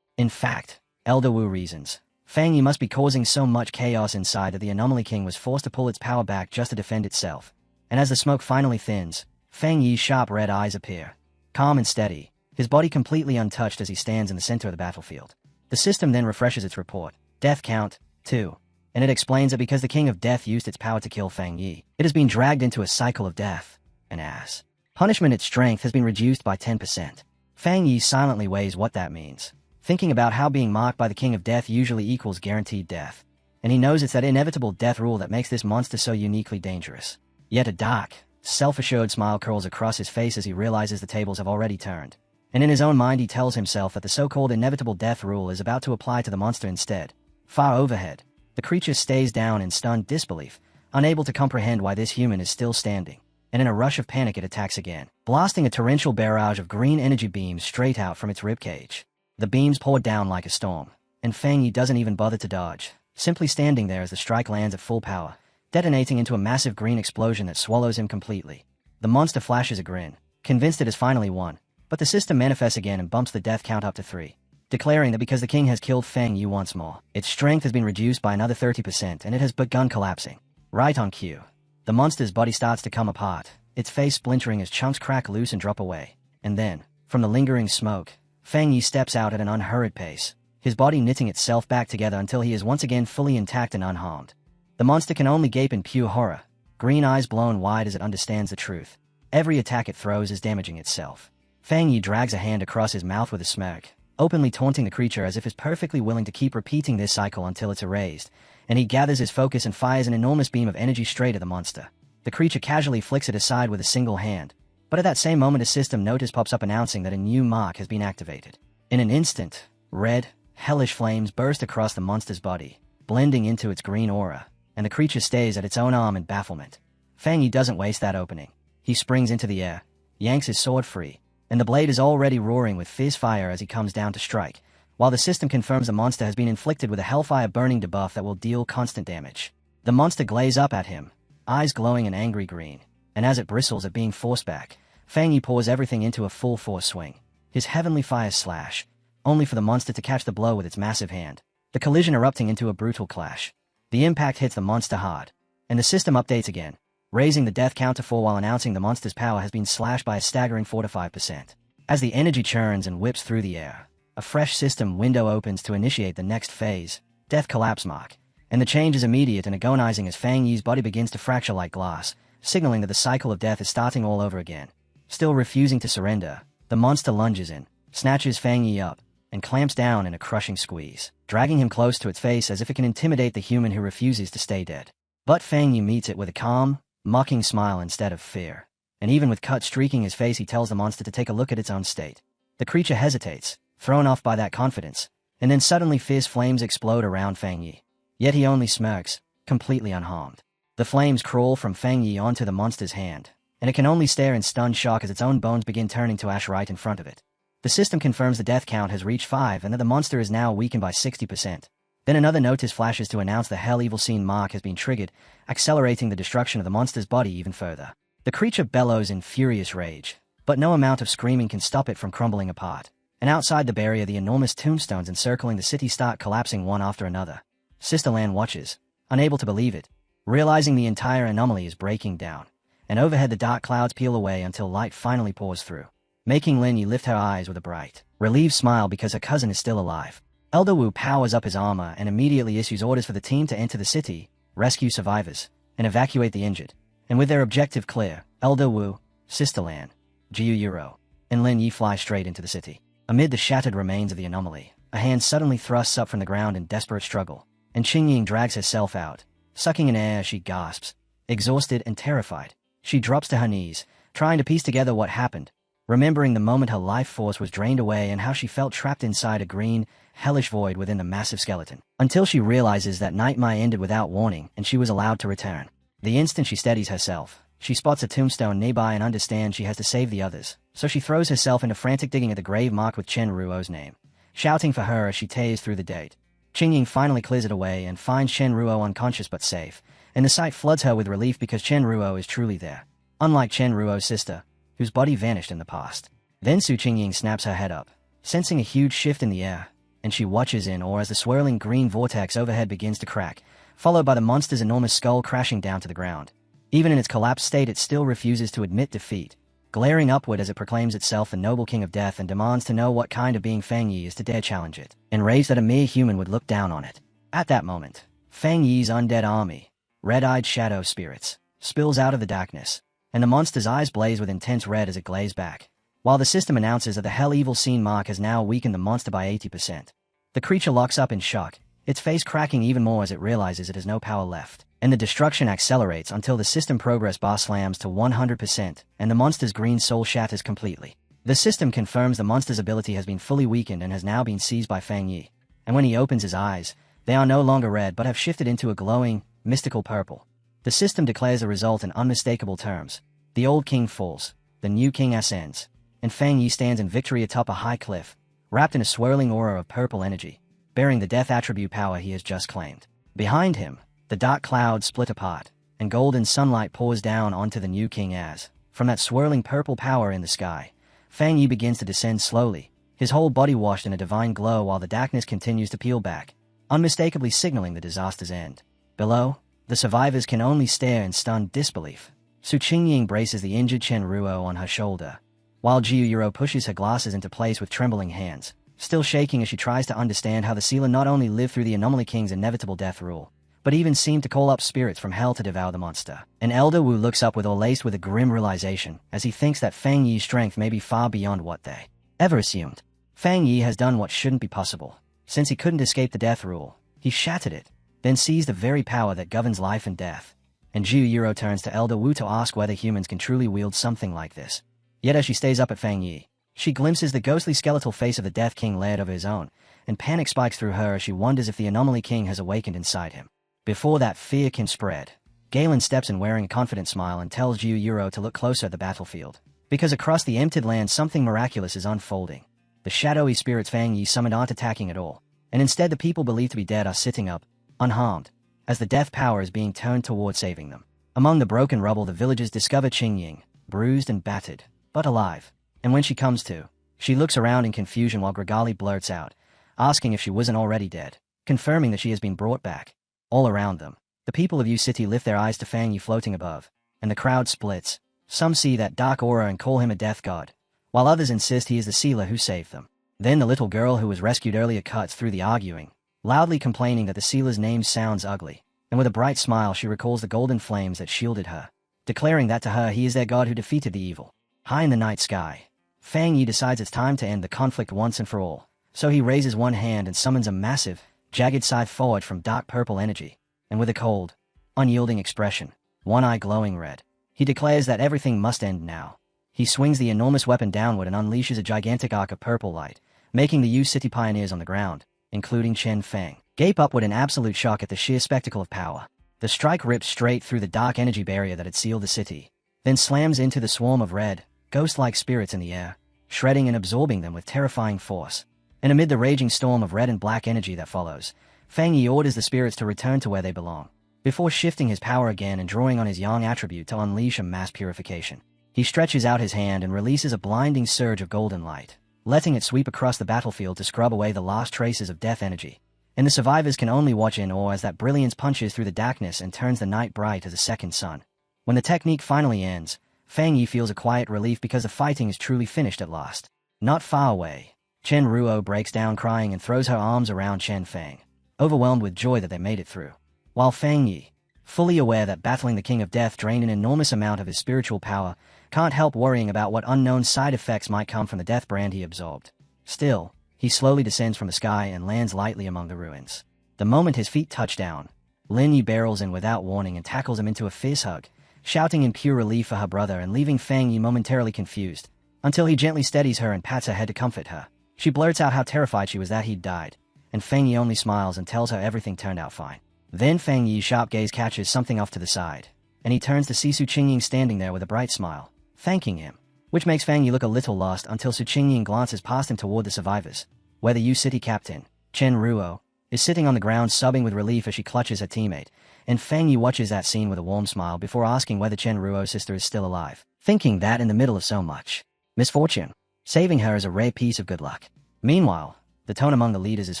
Speaker 1: In fact, Elder Wu reasons, Fang Yi must be causing so much chaos inside that the Anomaly King was forced to pull its power back just to defend itself. And as the smoke finally thins, Fang Yi's sharp red eyes appear. Calm and steady, his body completely untouched as he stands in the center of the battlefield. The system then refreshes its report. Death count, 2. And it explains that because the King of Death used its power to kill Fang Yi, it has been dragged into a cycle of death. And as punishment, its strength has been reduced by 10%. Fang Yi silently weighs what that means, thinking about how being marked by the King of Death usually equals guaranteed death. And he knows it's that inevitable death rule that makes this monster so uniquely dangerous. Yet a dark, self-assured smile curls across his face as he realizes the tables have already turned. And in his own mind he tells himself that the so-called inevitable death rule is about to apply to the monster instead. Far overhead, the creature stays down in stunned disbelief, unable to comprehend why this human is still standing. And in a rush of panic it attacks again, blasting a torrential barrage of green energy beams straight out from its ribcage. The beams pour down like a storm, and Fang Yi doesn't even bother to dodge, simply standing there as the strike lands at full power, detonating into a massive green explosion that swallows him completely. The monster flashes a grin, convinced it has finally won, but the system manifests again and bumps the death count up to 3, declaring that because the king has killed Fang Yi once more, its strength has been reduced by another 30% and it has begun collapsing. Right on cue, the monster's body starts to come apart, its face splintering as chunks crack loose and drop away. And then, from the lingering smoke, Fang Yi steps out at an unhurried pace, his body knitting itself back together until he is once again fully intact and unharmed. The monster can only gape in pure horror, green eyes blown wide as it understands the truth. Every attack it throws is damaging itself. Fang Yi drags a hand across his mouth with a smirk, openly taunting the creature as if it's perfectly willing to keep repeating this cycle until it's erased, and he gathers his focus and fires an enormous beam of energy straight at the monster. The creature casually flicks it aside with a single hand, but at that same moment a system notice pops up announcing that a new mark has been activated. In an instant, red, hellish flames burst across the monster's body, blending into its green aura, and the creature stays at its own arm in bafflement. Fang Yi doesn't waste that opening. He springs into the air, yanks his sword free, and the blade is already roaring with fierce fire as he comes down to strike, while the system confirms the monster has been inflicted with a hellfire burning debuff that will deal constant damage. The monster glazes up at him, eyes glowing an angry green, and as it bristles at being forced back, Fang Yi pours everything into a full force swing, his heavenly fire slash, only for the monster to catch the blow with its massive hand, the collision erupting into a brutal clash. The impact hits the monster hard, and the system updates again, raising the death count to 4 while announcing the monster's power has been slashed by a staggering 4 to 5%. As the energy churns and whips through the air, a fresh system window opens to initiate the next phase, Death Collapse Mark, and the change is immediate and agonizing as Fang Yi's body begins to fracture like glass, signaling that the cycle of death is starting all over again. Still refusing to surrender, the monster lunges in, snatches Fang Yi up, and clamps down in a crushing squeeze, dragging him close to its face as if it can intimidate the human who refuses to stay dead. But Fang Yi meets it with a calm, mocking smile instead of fear, and even with cut streaking his face he tells the monster to take a look at its own state. The creature hesitates, thrown off by that confidence, and then suddenly fierce flames explode around Fang Yi. Yet he only smirks, completely unharmed. The flames crawl from Fang Yi onto the monster's hand, and it can only stare in stunned shock as its own bones begin turning to ash right in front of it. The system confirms the death count has reached 5 and that the monster is now weakened by 60%. Then another notice flashes to announce the Hell Evil Scene mark has been triggered, accelerating the destruction of the monster's body even further. The creature bellows in furious rage, but no amount of screaming can stop it from crumbling apart. And outside the barrier the enormous tombstones encircling the city start collapsing one after another. Sister Lan watches, unable to believe it, realizing the entire anomaly is breaking down, and overhead the dark clouds peel away until light finally pours through, making Lin Yi lift her eyes with a bright, relieved smile because her cousin is still alive. Elder Wu powers up his armor and immediately issues orders for the team to enter the city, rescue survivors, and evacuate the injured. And with their objective clear, Elder Wu, Sister Lan, Jiu Yuro, and Lin Yi fly straight into the city. Amid the shattered remains of the anomaly, a hand suddenly thrusts up from the ground in desperate struggle, and Qingying drags herself out, sucking in air as she gasps. Exhausted and terrified, she drops to her knees, trying to piece together what happened, remembering the moment her life force was drained away and how she felt trapped inside a green, hellish void within the massive skeleton, until she realizes that nightmare ended without warning and she was allowed to return. The instant she steadies herself, she spots a tombstone nearby and understands she has to save the others, so she throws herself into frantic digging at the grave marked with Chen Ruo's name, shouting for her as she tears through the date. Qingying finally clears it away and finds Chen Ruo unconscious but safe, and the sight floods her with relief because Chen Ruo is truly there, unlike Chen Ruo's sister, whose body vanished in the past. Then Su Qingying snaps her head up, sensing a huge shift in the air, and she watches in awe as the swirling green vortex overhead begins to crack, followed by the monster's enormous skull crashing down to the ground. Even in its collapsed state, it still refuses to admit defeat, glaring upward as it proclaims itself the noble king of death and demands to know what kind of being Fang Yi is to dare challenge it, enraged that a mere human would look down on it. At that moment, Fang Yi's undead army, red-eyed shadow spirits, spills out of the darkness, and the monster's eyes blaze with intense red as it glares back, while the system announces that the Hell Evil Scene mark has now weakened the monster by 80%. The creature locks up in shock, its face cracking even more as it realizes it has no power left, and the destruction accelerates until the system progress bar slams to 100% and the monster's green soul shatters completely. The system confirms the monster's ability has been fully weakened and has now been seized by Fang Yi, and when he opens his eyes, they are no longer red but have shifted into a glowing, mystical purple. The system declares the result in unmistakable terms. The old king falls, the new king ascends, and Fang Yi stands in victory atop a high cliff, wrapped in a swirling aura of purple energy, bearing the death attribute power he has just claimed. Behind him, the dark clouds split apart, and golden sunlight pours down onto the new king as, from that swirling purple power in the sky, Fang Yi begins to descend slowly, his whole body washed in a divine glow while the darkness continues to peel back, unmistakably signaling the disaster's end. Below, the survivors can only stare in stunned disbelief. Su Qingying braces the injured Chen Ruo on her shoulder, while Jiu Yuro pushes her glasses into place with trembling hands, still shaking as she tries to understand how the sealer not only lived through the Anomaly King's inevitable death rule, but even seemed to call up spirits from hell to devour the monster. And Elder Wu looks up with or laced with a grim realization as he thinks that Fang Yi's strength may be far beyond what they ever assumed. Fang Yi has done what shouldn't be possible. Since he couldn't escape the death rule, he shattered it, then seized the very power that governs life and death. And Jiu Yuro turns to Elder Wu to ask whether humans can truly wield something like this. Yet as she stays up at Fang Yi, she glimpses the ghostly skeletal face of the Death King layered over his own, and panic spikes through her as she wonders if the Anomaly King has awakened inside him. Before that fear can spread, Galen steps in wearing a confident smile and tells Jiu Yuro to look closer at the battlefield, because across the emptied land something miraculous is unfolding. The shadowy spirits Fang Yi summoned aren't attacking at all, and instead the people believed to be dead are sitting up, unharmed, as the death power is being turned toward saving them. Among the broken rubble the villagers discover Qingying, bruised and battered, but alive, and when she comes to, she looks around in confusion while Grigali blurts out, asking if she wasn't already dead, confirming that she has been brought back. All around them, the people of U City lift their eyes to Fang Yi floating above, and the crowd splits. Some see that dark aura and call him a death god, while others insist he is the sealer who saved them. Then the little girl who was rescued earlier cuts through the arguing, loudly complaining that the sealer's name sounds ugly, and with a bright smile she recalls the golden flames that shielded her, declaring that to her he is their god who defeated the evil. High in the night sky, Fang Yi decides it's time to end the conflict once and for all, so he raises one hand and summons a massive, jagged scythe forward from dark purple energy, and with a cold, unyielding expression, one eye glowing red, he declares that everything must end now. He swings the enormous weapon downward and unleashes a gigantic arc of purple light, making the U City pioneers on the ground, including Chen Feng, gape upward in absolute shock at the sheer spectacle of power. The strike rips straight through the dark energy barrier that had sealed the city, then slams into the swarm of red, ghost-like spirits in the air, shredding and absorbing them with terrifying force. And amid the raging storm of red and black energy that follows, Fang Yi orders the spirits to return to where they belong, before shifting his power again and drawing on his yang attribute to unleash a mass purification. He stretches out his hand and releases a blinding surge of golden light, letting it sweep across the battlefield to scrub away the last traces of death energy. And the survivors can only watch in awe as that brilliance punches through the darkness and turns the night bright as a second sun. When the technique finally ends, Fang Yi feels a quiet relief because the fighting is truly finished at last. Not far away, Chen Ruo breaks down crying and throws her arms around Chen Feng, overwhelmed with joy that they made it through. While Fang Yi, fully aware that battling the King of Death drained an enormous amount of his spiritual power, can't help worrying about what unknown side effects might come from the death brand he absorbed. Still, he slowly descends from the sky and lands lightly among the ruins. The moment his feet touch down, Lin Yi barrels in without warning and tackles him into a fierce hug, shouting in pure relief for her brother and leaving Fang Yi momentarily confused, until he gently steadies her and pats her head to comfort her. She blurts out how terrified she was that he'd died, and Fang Yi only smiles and tells her everything turned out fine. Then Fang Yi's sharp gaze catches something off to the side, and he turns to see Su Qingying standing there with a bright smile, thanking him, which makes Fang Yi look a little lost until Su Qingying glances past him toward the survivors, where the U City captain, Chen Ruo, is sitting on the ground sobbing with relief as she clutches her teammate, and Fang Yi watches that scene with a warm smile before asking whether Chen Ruo's sister is still alive, thinking that in the middle of so much misfortune, saving her is a rare piece of good luck. Meanwhile, The tone among the leaders is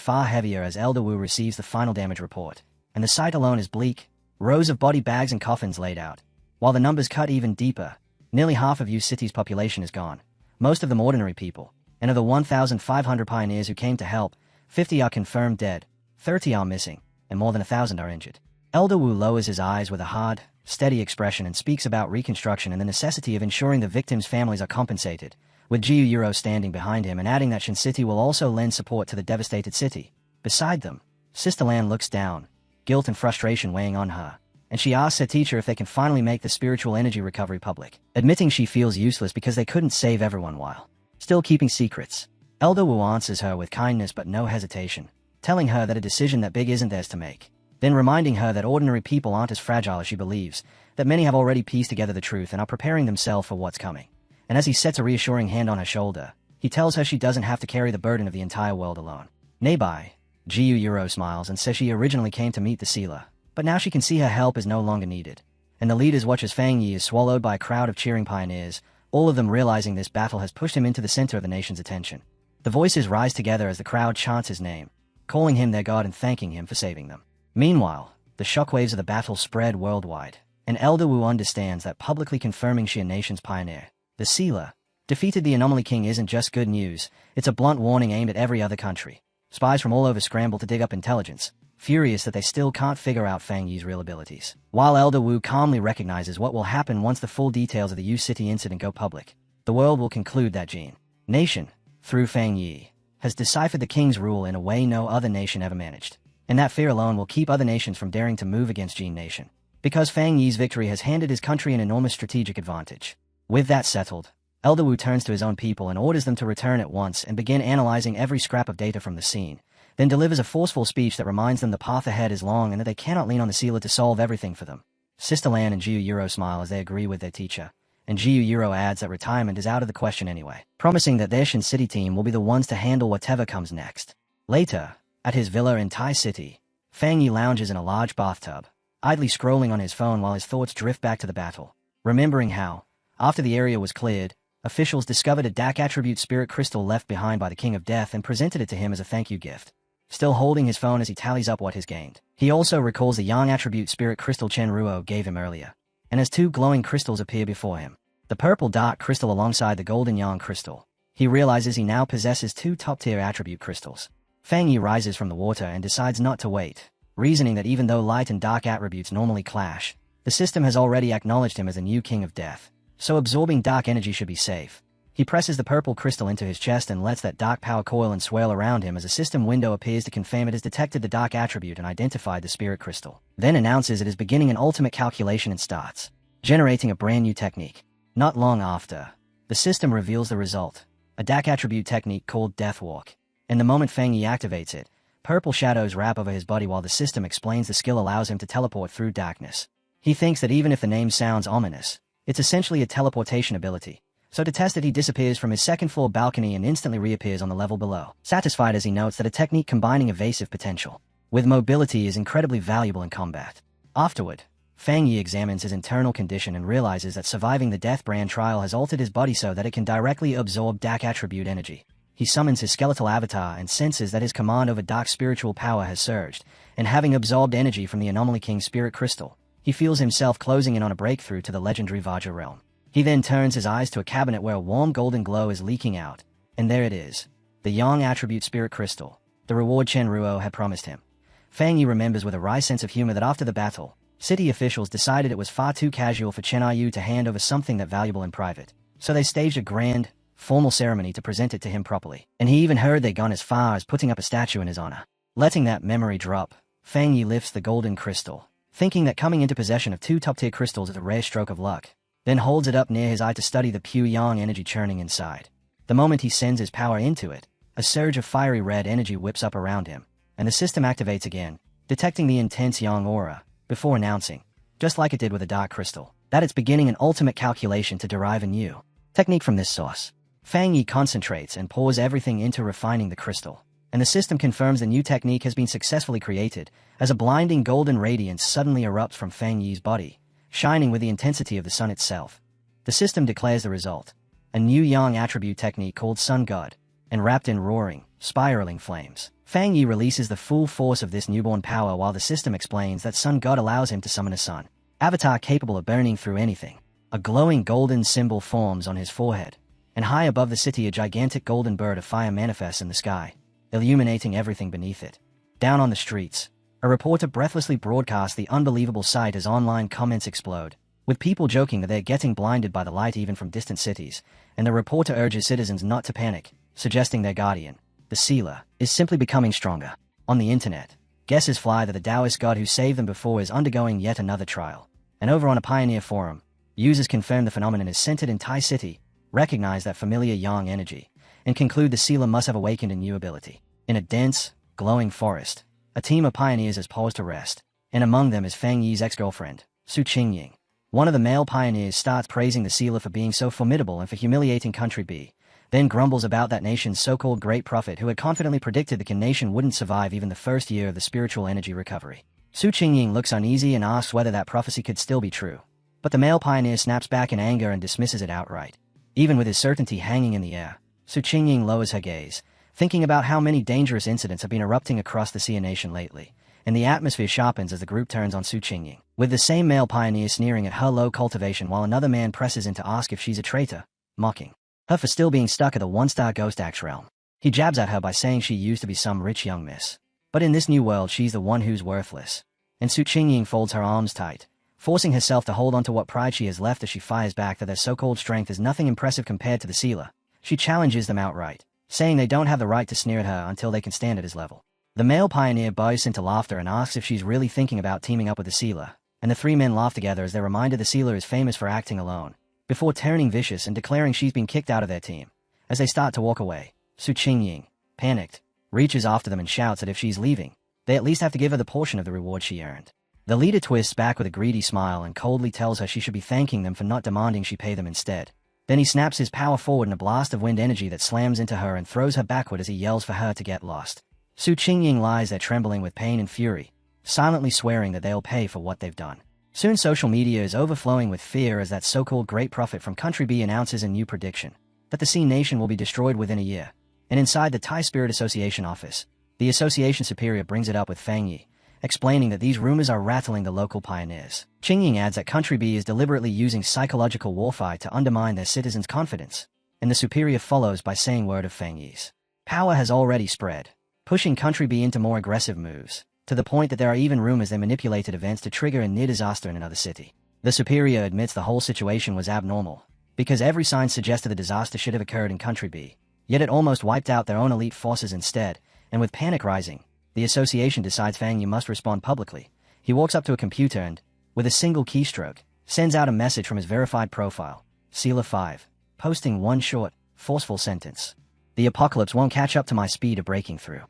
Speaker 1: far heavier as Elder Wu receives the final damage report, and the sight alone is bleak, rows of body bags and coffins laid out. While the numbers cut even deeper, nearly half of Yu City's population is gone, most of them ordinary people, and of the 1,500 pioneers who came to help, 50 are confirmed dead, 30 are missing, and more than 1,000 are injured. Elder Wu lowers his eyes with a hard, steady expression and speaks about reconstruction and the necessity of ensuring the victims' families are compensated, with Jiu Yuro standing behind him and adding that Shin City will also lend support to the devastated city. Beside them, Sister Lan looks down, guilt and frustration weighing on her, and she asks her teacher if they can finally make the spiritual energy recovery public, admitting she feels useless because they couldn't save everyone while still keeping secrets. Elder Wu answers her with kindness but no hesitation, telling her that a decision that big isn't theirs to make, then reminding her that ordinary people aren't as fragile as she believes, that many have already pieced together the truth and are preparing themselves for what's coming. And as he sets a reassuring hand on her shoulder, he tells her she doesn't have to carry the burden of the entire world alone. Nearby, Jiu Yuro smiles and says she originally came to meet the sealer, but now she can see her help is no longer needed. And the leaders watch as Fang Yi is swallowed by a crowd of cheering pioneers, all of them realizing this battle has pushed him into the center of the nation's attention. The voices rise together as the crowd chants his name, calling him their god and thanking him for saving them. Meanwhile, the shockwaves of the battle spread worldwide, and Elder Wu understands that publicly confirming Xian Nation's pioneer, the sealer, defeated the Anomaly King isn't just good news, it's a blunt warning aimed at every other country. Spies from all over scramble to dig up intelligence, furious that they still can't figure out Fang Yi's real abilities. While Elder Wu calmly recognizes what will happen once the full details of the Yu City incident go public, the world will conclude that Xian Nation, through Fang Yi, has deciphered the king's rule in a way no other nation ever managed. And that fear alone will keep other nations from daring to move against Xian Nation, because Fang Yi's victory has handed his country an enormous strategic advantage. With that settled, Elder Wu turns to his own people and orders them to return at once and begin analyzing every scrap of data from the scene, then delivers a forceful speech that reminds them the path ahead is long and that they cannot lean on the sealer to solve everything for them. Sister Lan and Jiu Yuro smile as they agree with their teacher, and Jiu Yuro adds that retirement is out of the question anyway, promising that their Shin City team will be the ones to handle whatever comes next. Later, at his villa in Tai City, Fang Yi lounges in a large bathtub, idly scrolling on his phone while his thoughts drift back to the battle, remembering how, after the area was cleared, officials discovered a dark attribute spirit crystal left behind by the King of Death and presented it to him as a thank you gift. Still holding his phone as he tallies up what he's gained, he also recalls the yang attribute spirit crystal Chen Ruo gave him earlier, and as two glowing crystals appear before him, the purple dark crystal alongside the golden yang crystal, he realizes he now possesses two top-tier attribute crystals. Fang Yi rises from the water and decides not to wait, reasoning that even though light and dark attributes normally clash, the system has already acknowledged him as a new King of Death, so absorbing dark energy should be safe. He presses the purple crystal into his chest and lets that dark power coil and swirl around him as a system window appears to confirm it has detected the dark attribute and identified the spirit crystal, then announces it is beginning an ultimate calculation and starts generating a brand new technique. Not long after, the system reveals the result, a dark attribute technique called Death Walk. And the moment Fang Yi activates it, purple shadows wrap over his body while the system explains the skill allows him to teleport through darkness. He thinks that even if the name sounds ominous, it's essentially a teleportation ability. So to test it, he disappears from his second-floor balcony and instantly reappears on the level below, satisfied as he notes that a technique combining evasive potential with mobility is incredibly valuable in combat. Afterward, Fang Yi examines his internal condition and realizes that surviving the Death Brand trial has altered his body so that it can directly absorb dark attribute energy. He summons his skeletal avatar and senses that his command over dark spiritual power has surged, and having absorbed energy from the Anomaly King's spirit crystal, he feels himself closing in on a breakthrough to the legendary Vajra realm. He then turns his eyes to a cabinet where a warm golden glow is leaking out, and there it is, the Yang attribute spirit crystal, the reward Chen Ruo had promised him. Fang Yi remembers with a wry sense of humor that after the battle, city officials decided it was far too casual for Chen Yu to hand over something that valuable in private, so they staged a grand, formal ceremony to present it to him properly, and he even heard they'd gone as far as putting up a statue in his honor. Letting that memory drop, Fang Yi lifts the golden crystal, thinking that coming into possession of two top-tier crystals is a rare stroke of luck, then holds it up near his eye to study the pure yang energy churning inside. The moment he sends his power into it, a surge of fiery red energy whips up around him, and the system activates again, detecting the intense yang aura, before announcing, just like it did with the dark crystal, that it's beginning an ultimate calculation to derive a new technique from this source. Fang Yi concentrates and pours everything into refining the crystal, and the system confirms the new technique has been successfully created, as a blinding golden radiance suddenly erupts from Fang Yi's body, shining with the intensity of the sun itself. The system declares the result, a new yang attribute technique called Sun God, and wrapped in roaring, spiraling flames. Fang Yi releases the full force of this newborn power while the system explains that Sun God allows him to summon a sun avatar capable of burning through anything. A glowing golden symbol forms on his forehead, and high above the city a gigantic golden bird of fire manifests in the sky, illuminating everything beneath it. Down on the streets, a reporter breathlessly broadcasts the unbelievable sight as online comments explode, with people joking that they're getting blinded by the light even from distant cities, and the reporter urges citizens not to panic, suggesting their guardian, the sealer, is simply becoming stronger. On the internet, guesses fly that the Taoist god who saved them before is undergoing yet another trial. And over on a Pioneer forum, users confirm the phenomenon is centered in Tai City, recognize that familiar yang energy, and conclude the sealer must have awakened a new ability. In a dense, glowing forest, a team of pioneers has paused to rest, and among them is Fang Yi's ex-girlfriend, Su Qingying. One of the male pioneers starts praising the sealer for being so formidable and for humiliating Country B, then grumbles about that nation's so-called great prophet who had confidently predicted the nation wouldn't survive even the first year of the spiritual energy recovery. Su Qingying looks uneasy and asks whether that prophecy could still be true, but the male pioneer snaps back in anger and dismisses it outright. Even with his certainty hanging in the air, Su Qingying lowers her gaze, thinking about how many dangerous incidents have been erupting across the Xia nation lately, and the atmosphere sharpens as the group turns on Su Qingying, with the same male pioneer sneering at her low cultivation while another man presses in to ask if she's a traitor, mocking her for still being stuck at the one-star ghost axe realm. He jabs at her by saying she used to be some rich young miss, but in this new world she's the one who's worthless. And Su Qingying folds her arms tight, forcing herself to hold on to what pride she has left as she fires back that their so-called strength is nothing impressive compared to the sealer. She challenges them outright, saying they don't have the right to sneer at her until they can stand at his level. The male pioneer bursts into laughter and asks if she's really thinking about teaming up with the sealer, and the three men laugh together as they're reminded the sealer is famous for acting alone, before turning vicious and declaring she's been kicked out of their team. As they start to walk away, Su Qingying, panicked, reaches after them and shouts that if she's leaving, they at least have to give her the portion of the reward she earned. The leader twists back with a greedy smile and coldly tells her she should be thanking them for not demanding she pay them instead. Then he snaps his power forward in a blast of wind energy that slams into her and throws her backward as he yells for her to get lost. Su Qingying lies there trembling with pain and fury, silently swearing that they'll pay for what they've done. Soon social media is overflowing with fear as that so-called great prophet from Country B announces a new prediction, that the Xia nation will be destroyed within a year. And inside the Tai Spirit Association office, the association superior brings it up with Fang Yi, explaining that these rumors are rattling the local pioneers. Qingying adds that Country B is deliberately using psychological warfare to undermine their citizens' confidence, and the superior follows by saying word of Fang Yi's power has already spread, pushing Country B into more aggressive moves, to the point that there are even rumors they manipulated events to trigger a near disaster in another city. The superior admits the whole situation was abnormal, because every sign suggested the disaster should have occurred in Country B, yet it almost wiped out their own elite forces instead, and with panic rising, the association decides Fang Yi must respond publicly. He walks up to a computer and, with a single keystroke, sends out a message from his verified profile, Sealer 5, posting one short, forceful sentence. The apocalypse won't catch up to my speed of breaking through.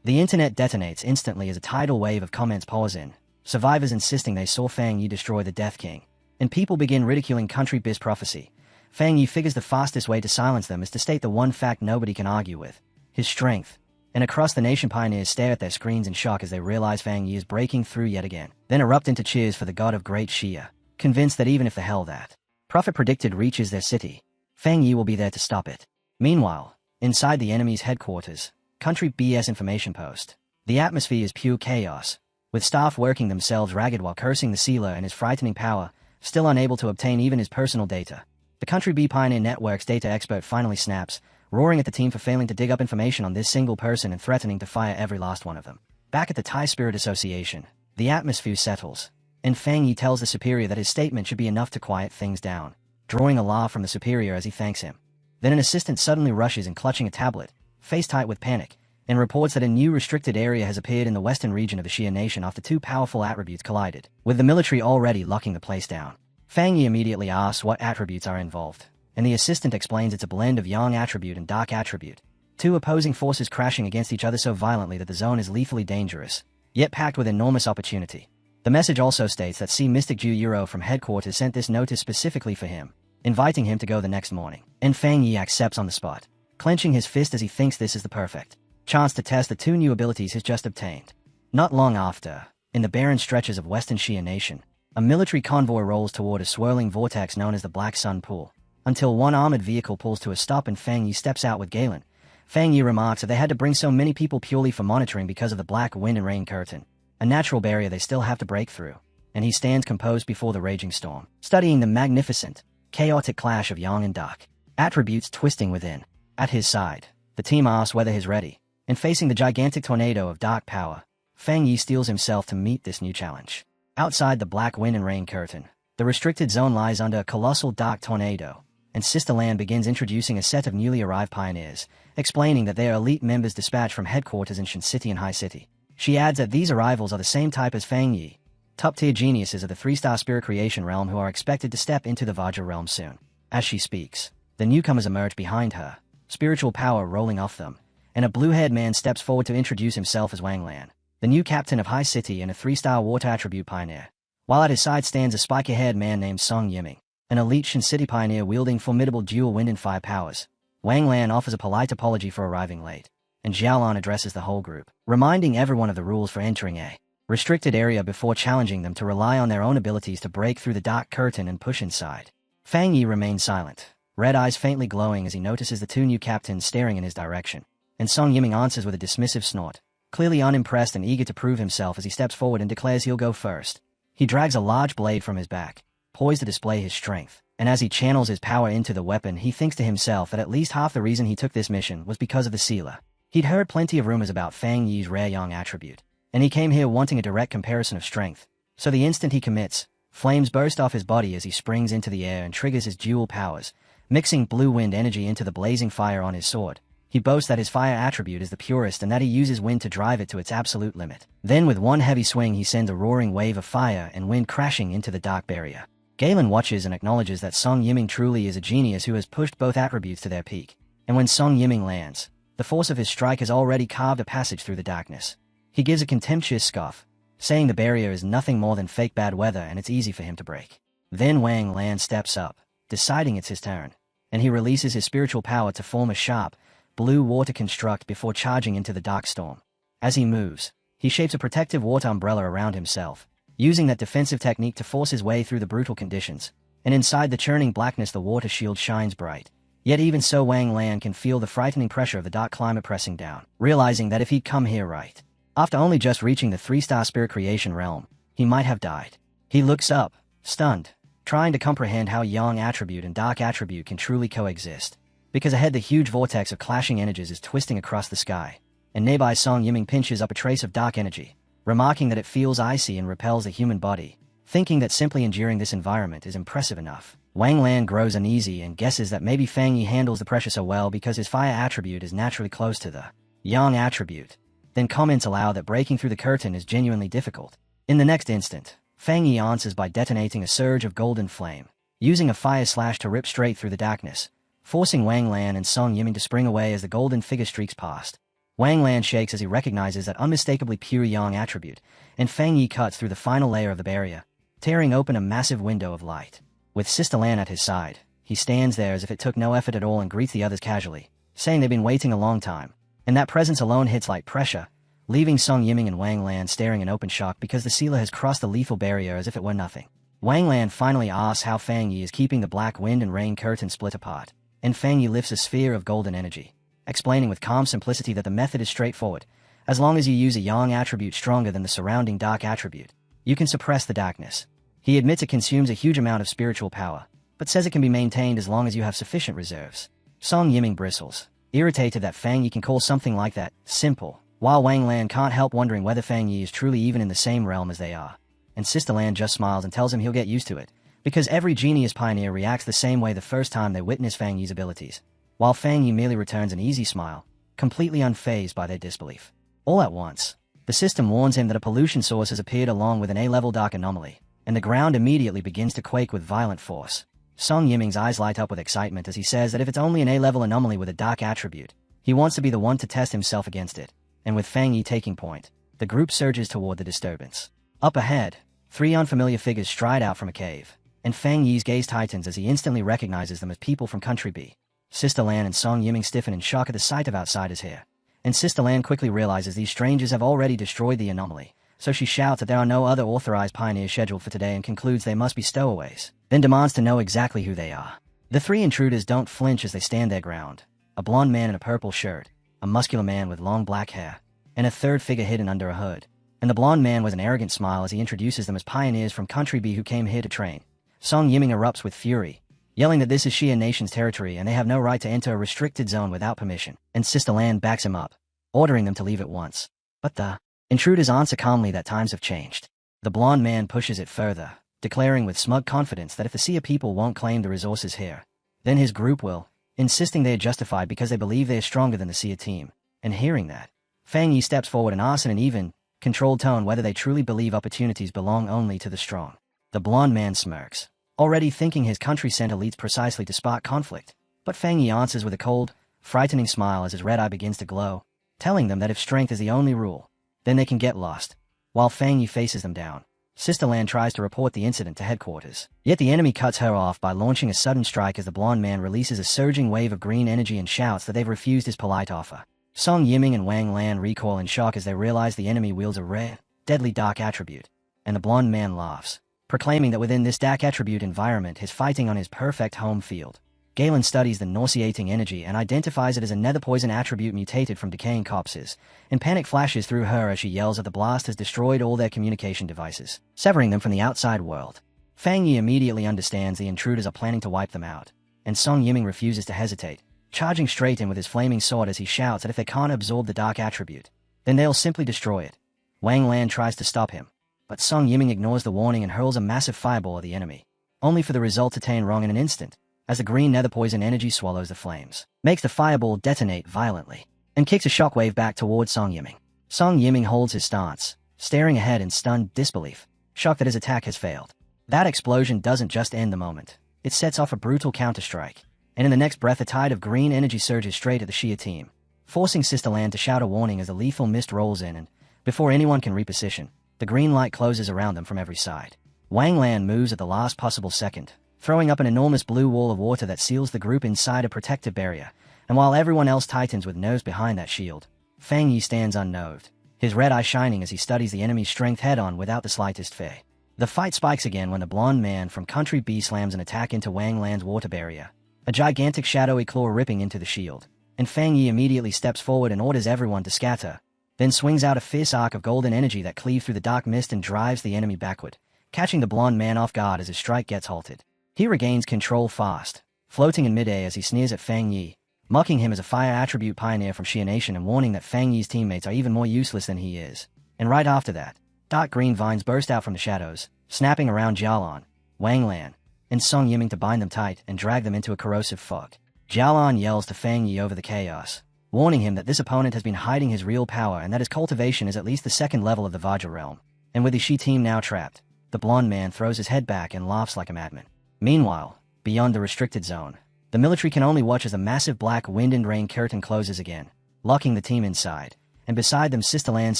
Speaker 1: The internet detonates instantly as a tidal wave of comments pours in, survivors insisting they saw Fang Yi destroy the Death King, and people begin ridiculing Country B's prophecy. Fang Yi figures the fastest way to silence them is to state the one fact nobody can argue with, his strength. And across the nation pioneers stare at their screens in shock as they realize Fang Yi is breaking through yet again, then erupt into cheers for the god of Great Xia, convinced that even if the hell that prophet predicted reaches their city, Fang Yi will be there to stop it. Meanwhile, inside the enemy's headquarters, Country BS information post, the atmosphere is pure chaos, with staff working themselves ragged while cursing the sealer and his frightening power, still unable to obtain even his personal data. The Country B Pioneer Network's data expert finally snaps, roaring at the team for failing to dig up information on this single person and threatening to fire every last one of them. Back at the Tai Spirit Association, the atmosphere settles, and Fang Yi tells the superior that his statement should be enough to quiet things down, drawing a laugh from the superior as he thanks him. Then an assistant suddenly rushes in clutching a tablet, face tight with panic, and reports that a new restricted area has appeared in the western region of the Xia nation after two powerful attributes collided, with the military already locking the place down. Fang Yi immediately asks what attributes are involved, and the assistant explains it's a blend of Yang attribute and Dark attribute, two opposing forces crashing against each other so violently that the zone is lethally dangerous, yet packed with enormous opportunity. The message also states that C. Mystic Ju Euro from headquarters sent this notice specifically for him, inviting him to go the next morning, and Fang Yi accepts on the spot, clenching his fist as he thinks this is the perfect chance to test the two new abilities he's just obtained. Not long after, in the barren stretches of western Xia nation, a military convoy rolls toward a swirling vortex known as the Black Sun Pool, until one armored vehicle pulls to a stop and Fang Yi steps out with Galen, Fang Yi remarks that they had to bring so many people purely for monitoring because of the black wind and rain curtain, a natural barrier they still have to break through. And he stands composed before the raging storm, studying the magnificent, chaotic clash of yang and dark attributes twisting within. At his side, the team asks whether he's ready, and facing the gigantic tornado of dark power, Fang Yi steels himself to meet this new challenge. Outside the black wind and rain curtain, the restricted zone lies under a colossal dark tornado, and Sister Lan begins introducing a set of newly arrived pioneers, explaining that they are elite members dispatched from headquarters in Shan City and High City. She adds that these arrivals are the same type as Fang Yi, top-tier geniuses of the 3-star spirit creation realm who are expected to step into the Vajra realm soon. As she speaks, the newcomers emerge behind her, spiritual power rolling off them, and a blue-haired man steps forward to introduce himself as Wang Lan, the new captain of High City and a 3-star water attribute pioneer. While at his side stands a spiky-haired man named Song Yiming, an elite Shan City pioneer wielding formidable dual wind and fire powers. Wang Lan offers a polite apology for arriving late, and Xiaolan addresses the whole group, reminding everyone of the rules for entering a restricted area before challenging them to rely on their own abilities to break through the dark curtain and push inside. Fang Yi remains silent, red eyes faintly glowing as he notices the two new captains staring in his direction, and Song Yiming answers with a dismissive snort, clearly unimpressed and eager to prove himself as he steps forward and declares he'll go first. He drags a large blade from his back, poised to display his strength, and as he channels his power into the weapon he thinks to himself that at least half the reason he took this mission was because of the sealer. He'd heard plenty of rumors about Fang Yi's rare yang attribute, and he came here wanting a direct comparison of strength. So the instant he commits, flames burst off his body as he springs into the air and triggers his dual powers, mixing blue wind energy into the blazing fire on his sword. He boasts that his fire attribute is the purest and that he uses wind to drive it to its absolute limit. Then with one heavy swing he sends a roaring wave of fire and wind crashing into the dark barrier. Galen watches and acknowledges that Song Yiming truly is a genius who has pushed both attributes to their peak. And when Song Yiming lands, the force of his strike has already carved a passage through the darkness. He gives a contemptuous scoff, saying the barrier is nothing more than fake bad weather and it's easy for him to break. Then Wang Lan steps up, deciding it's his turn, and he releases his spiritual power to form a sharp, blue water construct before charging into the dark storm. As he moves, he shapes a protective water umbrella around himself, using that defensive technique to force his way through the brutal conditions, and inside the churning blackness the water shield shines bright. Yet even so Wang Lan can feel the frightening pressure of the dark climate pressing down, realizing that if he'd come here right, after only just reaching the 3-star spirit creation realm, he might have died. He looks up, stunned, trying to comprehend how yang attribute and dark attribute can truly coexist. Because ahead the huge vortex of clashing energies is twisting across the sky, and nearby Song Yiming pinches up a trace of dark energy, remarking that it feels icy and repels the human body, thinking that simply enduring this environment is impressive enough. Wang Lan grows uneasy and guesses that maybe Fang Yi handles the pressure so well because his fire attribute is naturally close to the yang attribute, then comments aloud that breaking through the curtain is genuinely difficult. In the next instant, Fang Yi answers by detonating a surge of golden flame, using a fire slash to rip straight through the darkness, forcing Wang Lan and Song Yiming to spring away as the golden figure streaks past. Wang Lan shakes as he recognizes that unmistakably pure yang attribute, and Fang Yi cuts through the final layer of the barrier, tearing open a massive window of light. With Sister Lan at his side, he stands there as if it took no effort at all and greets the others casually, saying they've been waiting a long time, and that presence alone hits like pressure, leaving Song Yiming and Wang Lan staring in open shock because the sealer has crossed the lethal barrier as if it were nothing. Wang Lan finally asks how Fang Yi is keeping the black wind and rain curtain split apart, and Fang Yi lifts a sphere of golden energy, explaining with calm simplicity that the method is straightforward. As long as you use a yang attribute stronger than the surrounding dark attribute, you can suppress the darkness. He admits it consumes a huge amount of spiritual power, but says it can be maintained as long as you have sufficient reserves. Song Yiming bristles, irritated that Fang Yi can call something like that simple, while Wang Lan can't help wondering whether Fang Yi is truly even in the same realm as they are. And Sister Lan just smiles and tells him he'll get used to it, because every genius pioneer reacts the same way the first time they witness Fang Yi's abilities, while Fang Yi merely returns an easy smile, completely unfazed by their disbelief. All at once, the system warns him that a pollution source has appeared along with an A-level dark anomaly, and the ground immediately begins to quake with violent force. Song Yiming's eyes light up with excitement as he says that if it's only an A-level anomaly with a dark attribute, he wants to be the one to test himself against it, and with Fang Yi taking point, the group surges toward the disturbance. Up ahead, 3 unfamiliar figures stride out from a cave, and Fang Yi's gaze tightens as he instantly recognizes them as people from Country B. Sister Lan and Song Yiming stiffen in shock at the sight of outsiders here, and Sister Lan quickly realizes these strangers have already destroyed the anomaly, so she shouts that there are no other authorized pioneers scheduled for today and concludes they must be stowaways, then demands to know exactly who they are. The 3 intruders don't flinch as they stand their ground, a blond man in a purple shirt, a muscular man with long black hair, and a third figure hidden under a hood. And the blonde man with an arrogant smile as he introduces them as pioneers from Country B who came here to train. Song Yiming erupts with fury, yelling that this is Xia Nation's territory and they have no right to enter a restricted zone without permission, and Sister Lan backs him up, ordering them to leave at once. But the intruders answer calmly that times have changed. The blonde man pushes it further, declaring with smug confidence that if the Xia people won't claim the resources here, then his group will, insisting they are justified because they believe they are stronger than the Xia team. And hearing that, Fang Yi steps forward and asks in an even, controlled tone whether they truly believe opportunities belong only to the strong. The blonde man smirks, already thinking his country center leads precisely to spark conflict. But Fang Yi answers with a cold, frightening smile as his red eye begins to glow, telling them that if strength is the only rule, then they can get lost. While Fang Yi faces them down, Sister Lan tries to report the incident to headquarters. Yet the enemy cuts her off by launching a sudden strike as the blonde man releases a surging wave of green energy and shouts that they've refused his polite offer. Song Yiming and Wang Lan recoil in shock as they realize the enemy wields a rare, deadly dark attribute, and the blonde man laughs, proclaiming that within this dark attribute environment he's fighting on his perfect home field. Galen studies the nauseating energy and identifies it as a nether poison attribute mutated from decaying corpses, and panic flashes through her as she yells that the blast has destroyed all their communication devices, severing them from the outside world. Fang Yi immediately understands the intruders are planning to wipe them out, and Song Yiming refuses to hesitate, charging straight in with his flaming sword as he shouts that if they can't absorb the dark attribute, then they'll simply destroy it. Wang Lan tries to stop him, but Song Yiming ignores the warning and hurls a massive fireball at the enemy, only for the result to turn wrong in an instant, as the green nether poison energy swallows the flames, makes the fireball detonate violently, and kicks a shockwave back towards Song Yiming. Song Yiming holds his stance, staring ahead in stunned disbelief, shocked that his attack has failed. That explosion doesn't just end the moment, it sets off a brutal counterstrike, and in the next breath a tide of green energy surges straight at the Xia team, forcing Sister Lan to shout a warning as the lethal mist rolls in and, before anyone can reposition, the green light closes around them from every side. Wang Lan moves at the last possible second, throwing up an enormous blue wall of water that seals the group inside a protective barrier, and while everyone else tightens with nose behind that shield, Fang Yi stands unnerved, his red eye shining as he studies the enemy's strength head-on without the slightest fear. The fight spikes again when the blonde man from Country B slams an attack into Wang Lan's water barrier, a gigantic shadowy claw ripping into the shield, and Fang Yi immediately steps forward and orders everyone to scatter, then swings out a fierce arc of golden energy that cleaves through the dark mist and drives the enemy backward, catching the blonde man off guard as his strike gets halted. He regains control fast, floating in midair as he sneers at Fang Yi, mocking him as a fire attribute pioneer from Xia Nation and warning that Fang Yi's teammates are even more useless than he is. And right after that, dark green vines burst out from the shadows, snapping around Jialan, Wang Lan, and Song Yiming to bind them tight and drag them into a corrosive fog. Jialan yells to Fang Yi over the chaos, warning him that this opponent has been hiding his real power and that his cultivation is at least the second level of the Vajra realm. And with the Xi team now trapped, the blonde man throws his head back and laughs like a madman. Meanwhile, beyond the restricted zone, the military can only watch as the massive black wind and rain curtain closes again, locking the team inside, and beside them Sister Lan's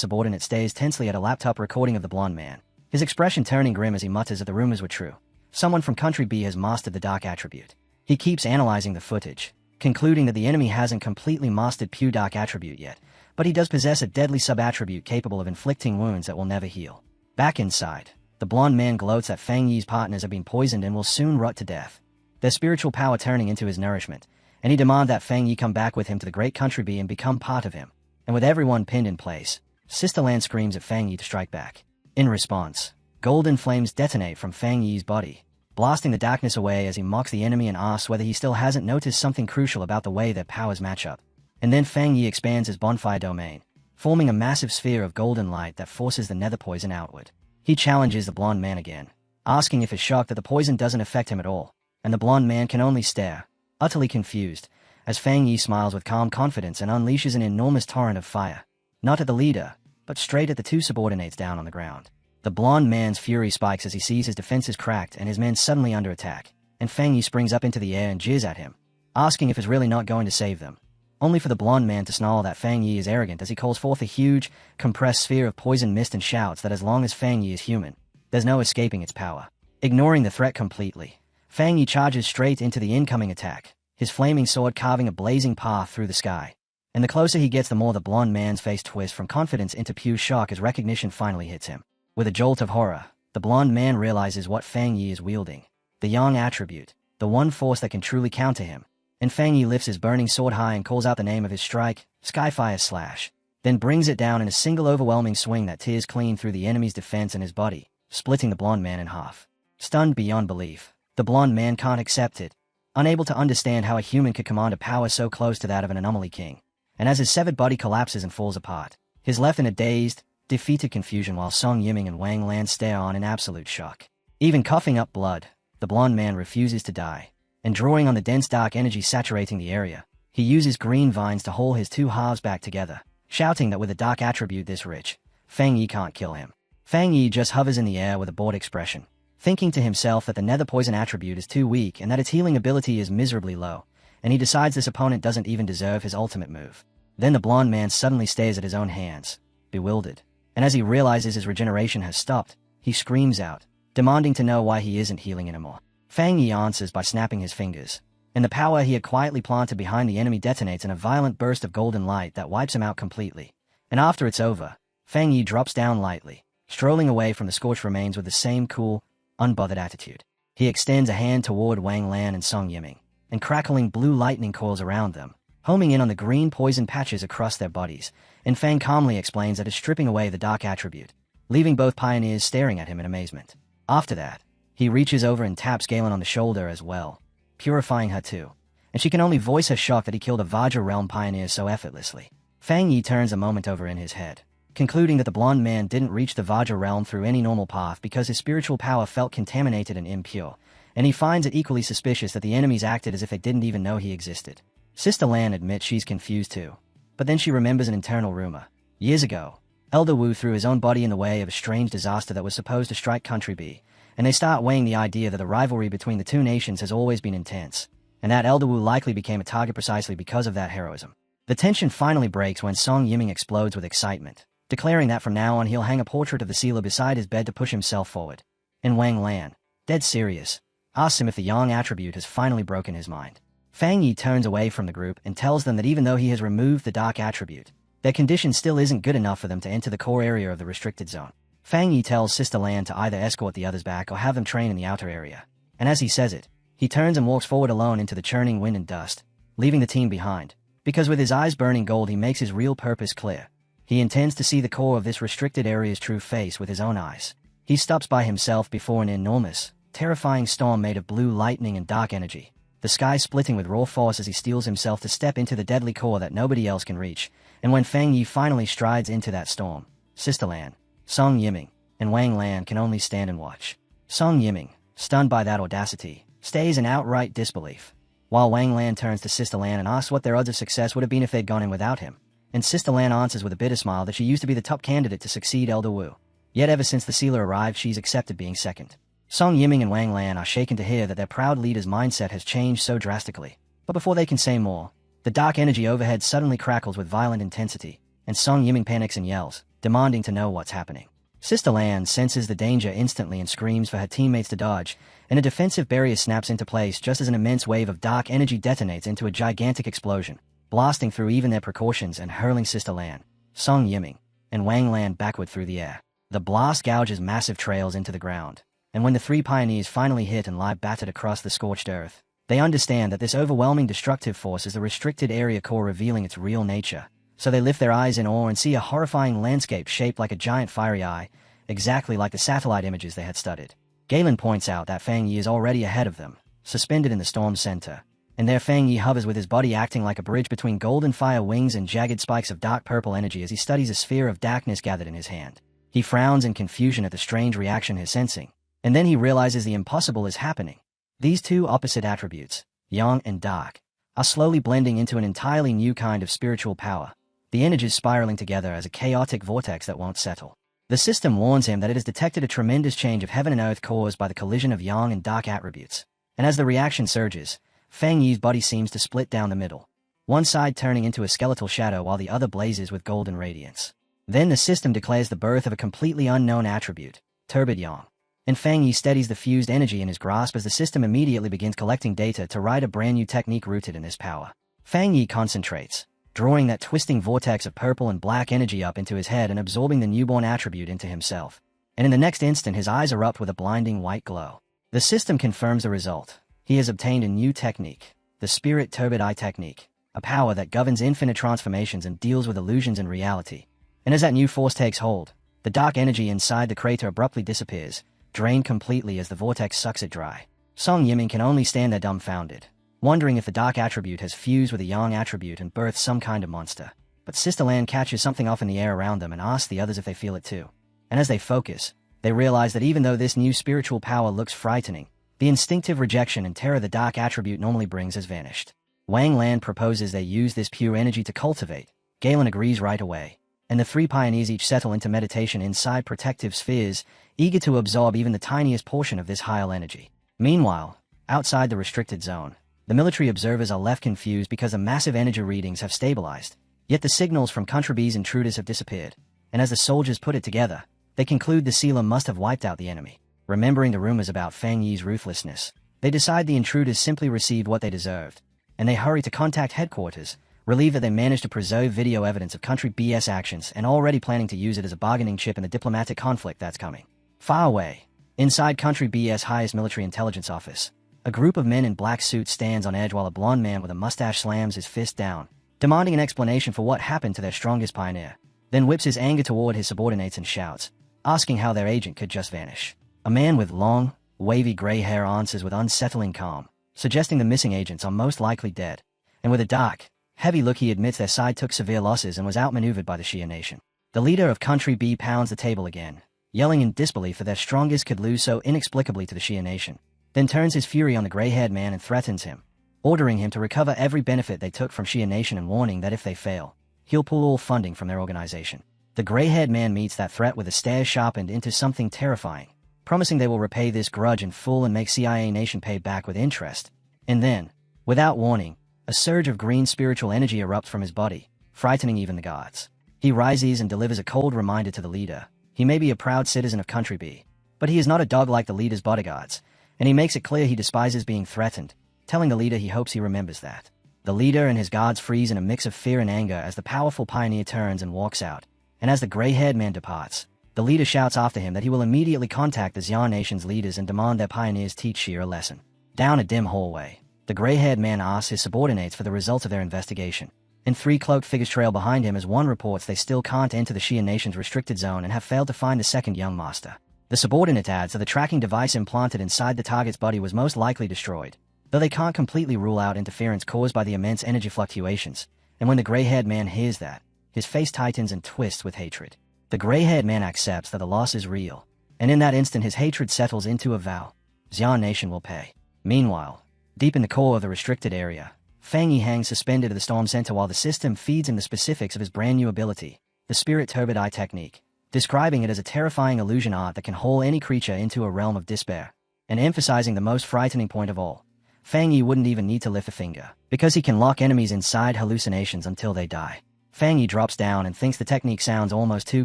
Speaker 1: subordinate stays tensely at a laptop recording of the blonde man, his expression turning grim as he mutters that the rumors were true. Someone from Country B has mastered the dark attribute. He keeps analyzing the footage, concluding that the enemy hasn't completely mastered pure dark attribute yet, but he does possess a deadly sub-attribute capable of inflicting wounds that will never heal. Back inside, the blonde man gloats that Fang Yi's partners have been poisoned and will soon rot to death, their spiritual power turning into his nourishment, and he demands that Fang Yi come back with him to the great Country B and become part of him. And with everyone pinned in place, Sister Lan screams at Fang Yi to strike back. In response, golden flames detonate from Fang Yi's body, blasting the darkness away as he mocks the enemy and asks whether he still hasn't noticed something crucial about the way their powers match up. And then Fang Yi expands his bonfire domain, forming a massive sphere of golden light that forces the nether poison outward. He challenges the blonde man again, asking if he's shocked that the poison doesn't affect him at all, and the blonde man can only stare, utterly confused, as Fang Yi smiles with calm confidence and unleashes an enormous torrent of fire, not at the leader, but straight at the two subordinates down on the ground. The blonde man's fury spikes as he sees his defenses cracked and his men suddenly under attack, and Fang Yi springs up into the air and jeers at him, asking if he's really not going to save them, only for the blonde man to snarl that Fang Yi is arrogant as he calls forth a huge, compressed sphere of poison mist and shouts that as long as Fang Yi is human, there's no escaping its power. Ignoring the threat completely, Fang Yi charges straight into the incoming attack, his flaming sword carving a blazing path through the sky. And the closer he gets, the more the blonde man's face twists from confidence into pure shock as recognition finally hits him. With a jolt of horror, the blonde man realizes what Fang Yi is wielding. The Yang attribute, the one force that can truly counter him, and Fang Yi lifts his burning sword high and calls out the name of his strike, Skyfire Slash, then brings it down in a single overwhelming swing that tears clean through the enemy's defense and his body, splitting the blonde man in half. Stunned beyond belief, the blonde man can't accept it, unable to understand how a human could command a power so close to that of an anomaly king. And as his severed body collapses and falls apart, he's left in a dazed, defeated confusion while Song Yiming and Wang Lan stare on in absolute shock. Even coughing up blood, the blonde man refuses to die, and drawing on the dense dark energy saturating the area, he uses green vines to haul his two halves back together, shouting that with a dark attribute this rich, Fang Yi can't kill him. Fang Yi just hovers in the air with a bored expression, thinking to himself that the nether poison attribute is too weak and that its healing ability is miserably low, and he decides this opponent doesn't even deserve his ultimate move. Then the blonde man suddenly stares at his own hands, bewildered, and as he realizes his regeneration has stopped, he screams out, demanding to know why he isn't healing anymore. Fang Yi answers by snapping his fingers, and the power he had quietly planted behind the enemy detonates in a violent burst of golden light that wipes him out completely. And after it's over, Fang Yi drops down lightly, strolling away from the scorched remains with the same cool, unbothered attitude. He extends a hand toward Wang Lan and Song Yiming, and crackling blue lightning coils around them, homing in on the green poison patches across their bodies, and Fang calmly explains that it's stripping away the dark attribute, leaving both pioneers staring at him in amazement. After that, he reaches over and taps Galen on the shoulder as well, purifying her too, and she can only voice her shock that he killed a Vajra Realm pioneer so effortlessly. Fang Yi turns a moment over in his head, concluding that the blonde man didn't reach the Vajra Realm through any normal path because his spiritual power felt contaminated and impure, and he finds it equally suspicious that the enemies acted as if they didn't even know he existed. Sister Lan admits she's confused too, but then she remembers an internal rumor. Years ago, Elder Wu threw his own body in the way of a strange disaster that was supposed to strike Country B, and they start weighing the idea that the rivalry between the two nations has always been intense, and that Elder Wu likely became a target precisely because of that heroism. The tension finally breaks when Song Yiming explodes with excitement, declaring that from now on he'll hang a portrait of the sealer beside his bed to push himself forward. And Wang Lan, dead serious, asks him if the Yang attribute has finally broken his mind. Fang Yi turns away from the group and tells them that even though he has removed the dark attribute, their condition still isn't good enough for them to enter the core area of the restricted zone. Fang Yi tells Sister Lan to either escort the others back or have them train in the outer area, and as he says it, he turns and walks forward alone into the churning wind and dust, leaving the team behind, because with his eyes burning gold he makes his real purpose clear. He intends to see the core of this restricted area's true face with his own eyes. He stops by himself before an enormous, terrifying storm made of blue lightning and dark energy, the sky splitting with raw force as he steels himself to step into the deadly core that nobody else can reach, and when Fang Yi finally strides into that storm, Sister Lan, Song Yiming, and Wang Lan can only stand and watch. Song Yiming, stunned by that audacity, stays in outright disbelief, while Wang Lan turns to Sister Lan and asks what their odds of success would have been if they'd gone in without him, and Sister Lan answers with a bitter smile that she used to be the top candidate to succeed Elder Wu. Yet ever since the sealer arrived she's accepted being second. Song Yiming and Wang Lan are shaken to hear that their proud leader's mindset has changed so drastically, but before they can say more, the dark energy overhead suddenly crackles with violent intensity, and Song Yiming panics and yells, demanding to know what's happening. Sister Lan senses the danger instantly and screams for her teammates to dodge, and a defensive barrier snaps into place just as an immense wave of dark energy detonates into a gigantic explosion, blasting through even their precautions and hurling Sister Lan, Song Yiming, and Wang Lan backward through the air. The blast gouges massive trails into the ground, and when the three pioneers finally hit and lie battered across the scorched earth, they understand that this overwhelming destructive force is the restricted area core revealing its real nature. So they lift their eyes in awe and see a horrifying landscape shaped like a giant fiery eye, exactly like the satellite images they had studied. Galen points out that Fang Yi is already ahead of them, suspended in the storm's center, and there Fang Yi hovers with his body acting like a bridge between golden fire wings and jagged spikes of dark purple energy as he studies a sphere of darkness gathered in his hand. He frowns in confusion at the strange reaction he's sensing, and then he realizes the impossible is happening. These two opposite attributes, yang and dark, are slowly blending into an entirely new kind of spiritual power, the energies spiraling together as a chaotic vortex that won't settle. The system warns him that it has detected a tremendous change of heaven and earth caused by the collision of yang and dark attributes, and as the reaction surges, Fang Yi's body seems to split down the middle, one side turning into a skeletal shadow while the other blazes with golden radiance. Then the system declares the birth of a completely unknown attribute, turbid yang, and Fang Yi steadies the fused energy in his grasp as the system immediately begins collecting data to write a brand new technique rooted in this power. Fang Yi concentrates, drawing that twisting vortex of purple and black energy up into his head and absorbing the newborn attribute into himself. And in the next instant his eyes erupt with a blinding white glow. The system confirms the result. He has obtained a new technique, the Spirit Turbid Eye Technique, a power that governs infinite transformations and deals with illusions and reality. And as that new force takes hold, the dark energy inside the crater abruptly disappears, drained completely as the vortex sucks it dry. Song Yiming can only stand there dumbfounded, wondering if the dark attribute has fused with the yang attribute and birthed some kind of monster. But Sister Lan catches something off in the air around them and asks the others if they feel it too. And as they focus, they realize that even though this new spiritual power looks frightening, the instinctive rejection and terror the dark attribute normally brings has vanished. Wang Lan proposes they use this pure energy to cultivate. Galen agrees right away, and the three pioneers each settle into meditation inside protective spheres, eager to absorb even the tiniest portion of this high energy. Meanwhile, outside the restricted zone, the military observers are left confused because the massive energy readings have stabilized, yet the signals from Country B's intruders have disappeared, and as the soldiers put it together, they conclude the sealer must have wiped out the enemy. Remembering the rumors about Fang Yi's ruthlessness, they decide the intruders simply received what they deserved, and they hurry to contact headquarters, relieved that they managed to preserve video evidence of Country B's actions and already planning to use it as a bargaining chip in the diplomatic conflict that's coming. Far away, inside Country B's highest military intelligence office, a group of men in black suits stands on edge while a blond man with a mustache slams his fist down, demanding an explanation for what happened to their strongest pioneer, then whips his anger toward his subordinates and shouts, asking how their agent could just vanish. A man with long, wavy gray hair answers with unsettling calm, suggesting the missing agents are most likely dead, and with a dark, heavy look he admits their side took severe losses and was outmaneuvered by the Shia nation. The leader of Country B pounds the table again, yelling in disbelief that their strongest could lose so inexplicably to the Shia nation, then turns his fury on the gray-haired man and threatens him, ordering him to recover every benefit they took from Shia nation and warning that if they fail, he'll pull all funding from their organization. The gray-haired man meets that threat with a stare sharpened into something terrifying, promising they will repay this grudge in full and make CIA nation pay back with interest. And then, without warning, a surge of green spiritual energy erupts from his body, frightening even the gods. He rises and delivers a cold reminder to the leader. He may be a proud citizen of Country B, but he is not a dog like the leader's bodyguards, and he makes it clear he despises being threatened, telling the leader he hopes he remembers that. The leader and his guards freeze in a mix of fear and anger as the powerful pioneer turns and walks out, and as the gray-haired man departs, the leader shouts after him that he will immediately contact the Xia nation's leaders and demand their pioneers teach Xia a lesson. Down a dim hallway, the gray-haired man asks his subordinates for the results of their investigation, and three cloaked figures trail behind him as one reports they still can't enter the Xia nation's restricted zone and have failed to find the second young master. The subordinate adds that the tracking device implanted inside the target's body was most likely destroyed, though they can't completely rule out interference caused by the immense energy fluctuations, and when the gray-haired man hears that, his face tightens and twists with hatred. The gray-haired man accepts that the loss is real, and in that instant his hatred settles into a vow. Xia nation will pay. Meanwhile, deep in the core of the restricted area, Fang Yi hangs suspended at the storm center while the system feeds him the specifics of his brand new ability, the Spirit Turbid Eye Technique, describing it as a terrifying illusion art that can haul any creature into a realm of despair, and emphasizing the most frightening point of all. Fang Yi wouldn't even need to lift a finger, because he can lock enemies inside hallucinations until they die. Fang Yi drops down and thinks the technique sounds almost too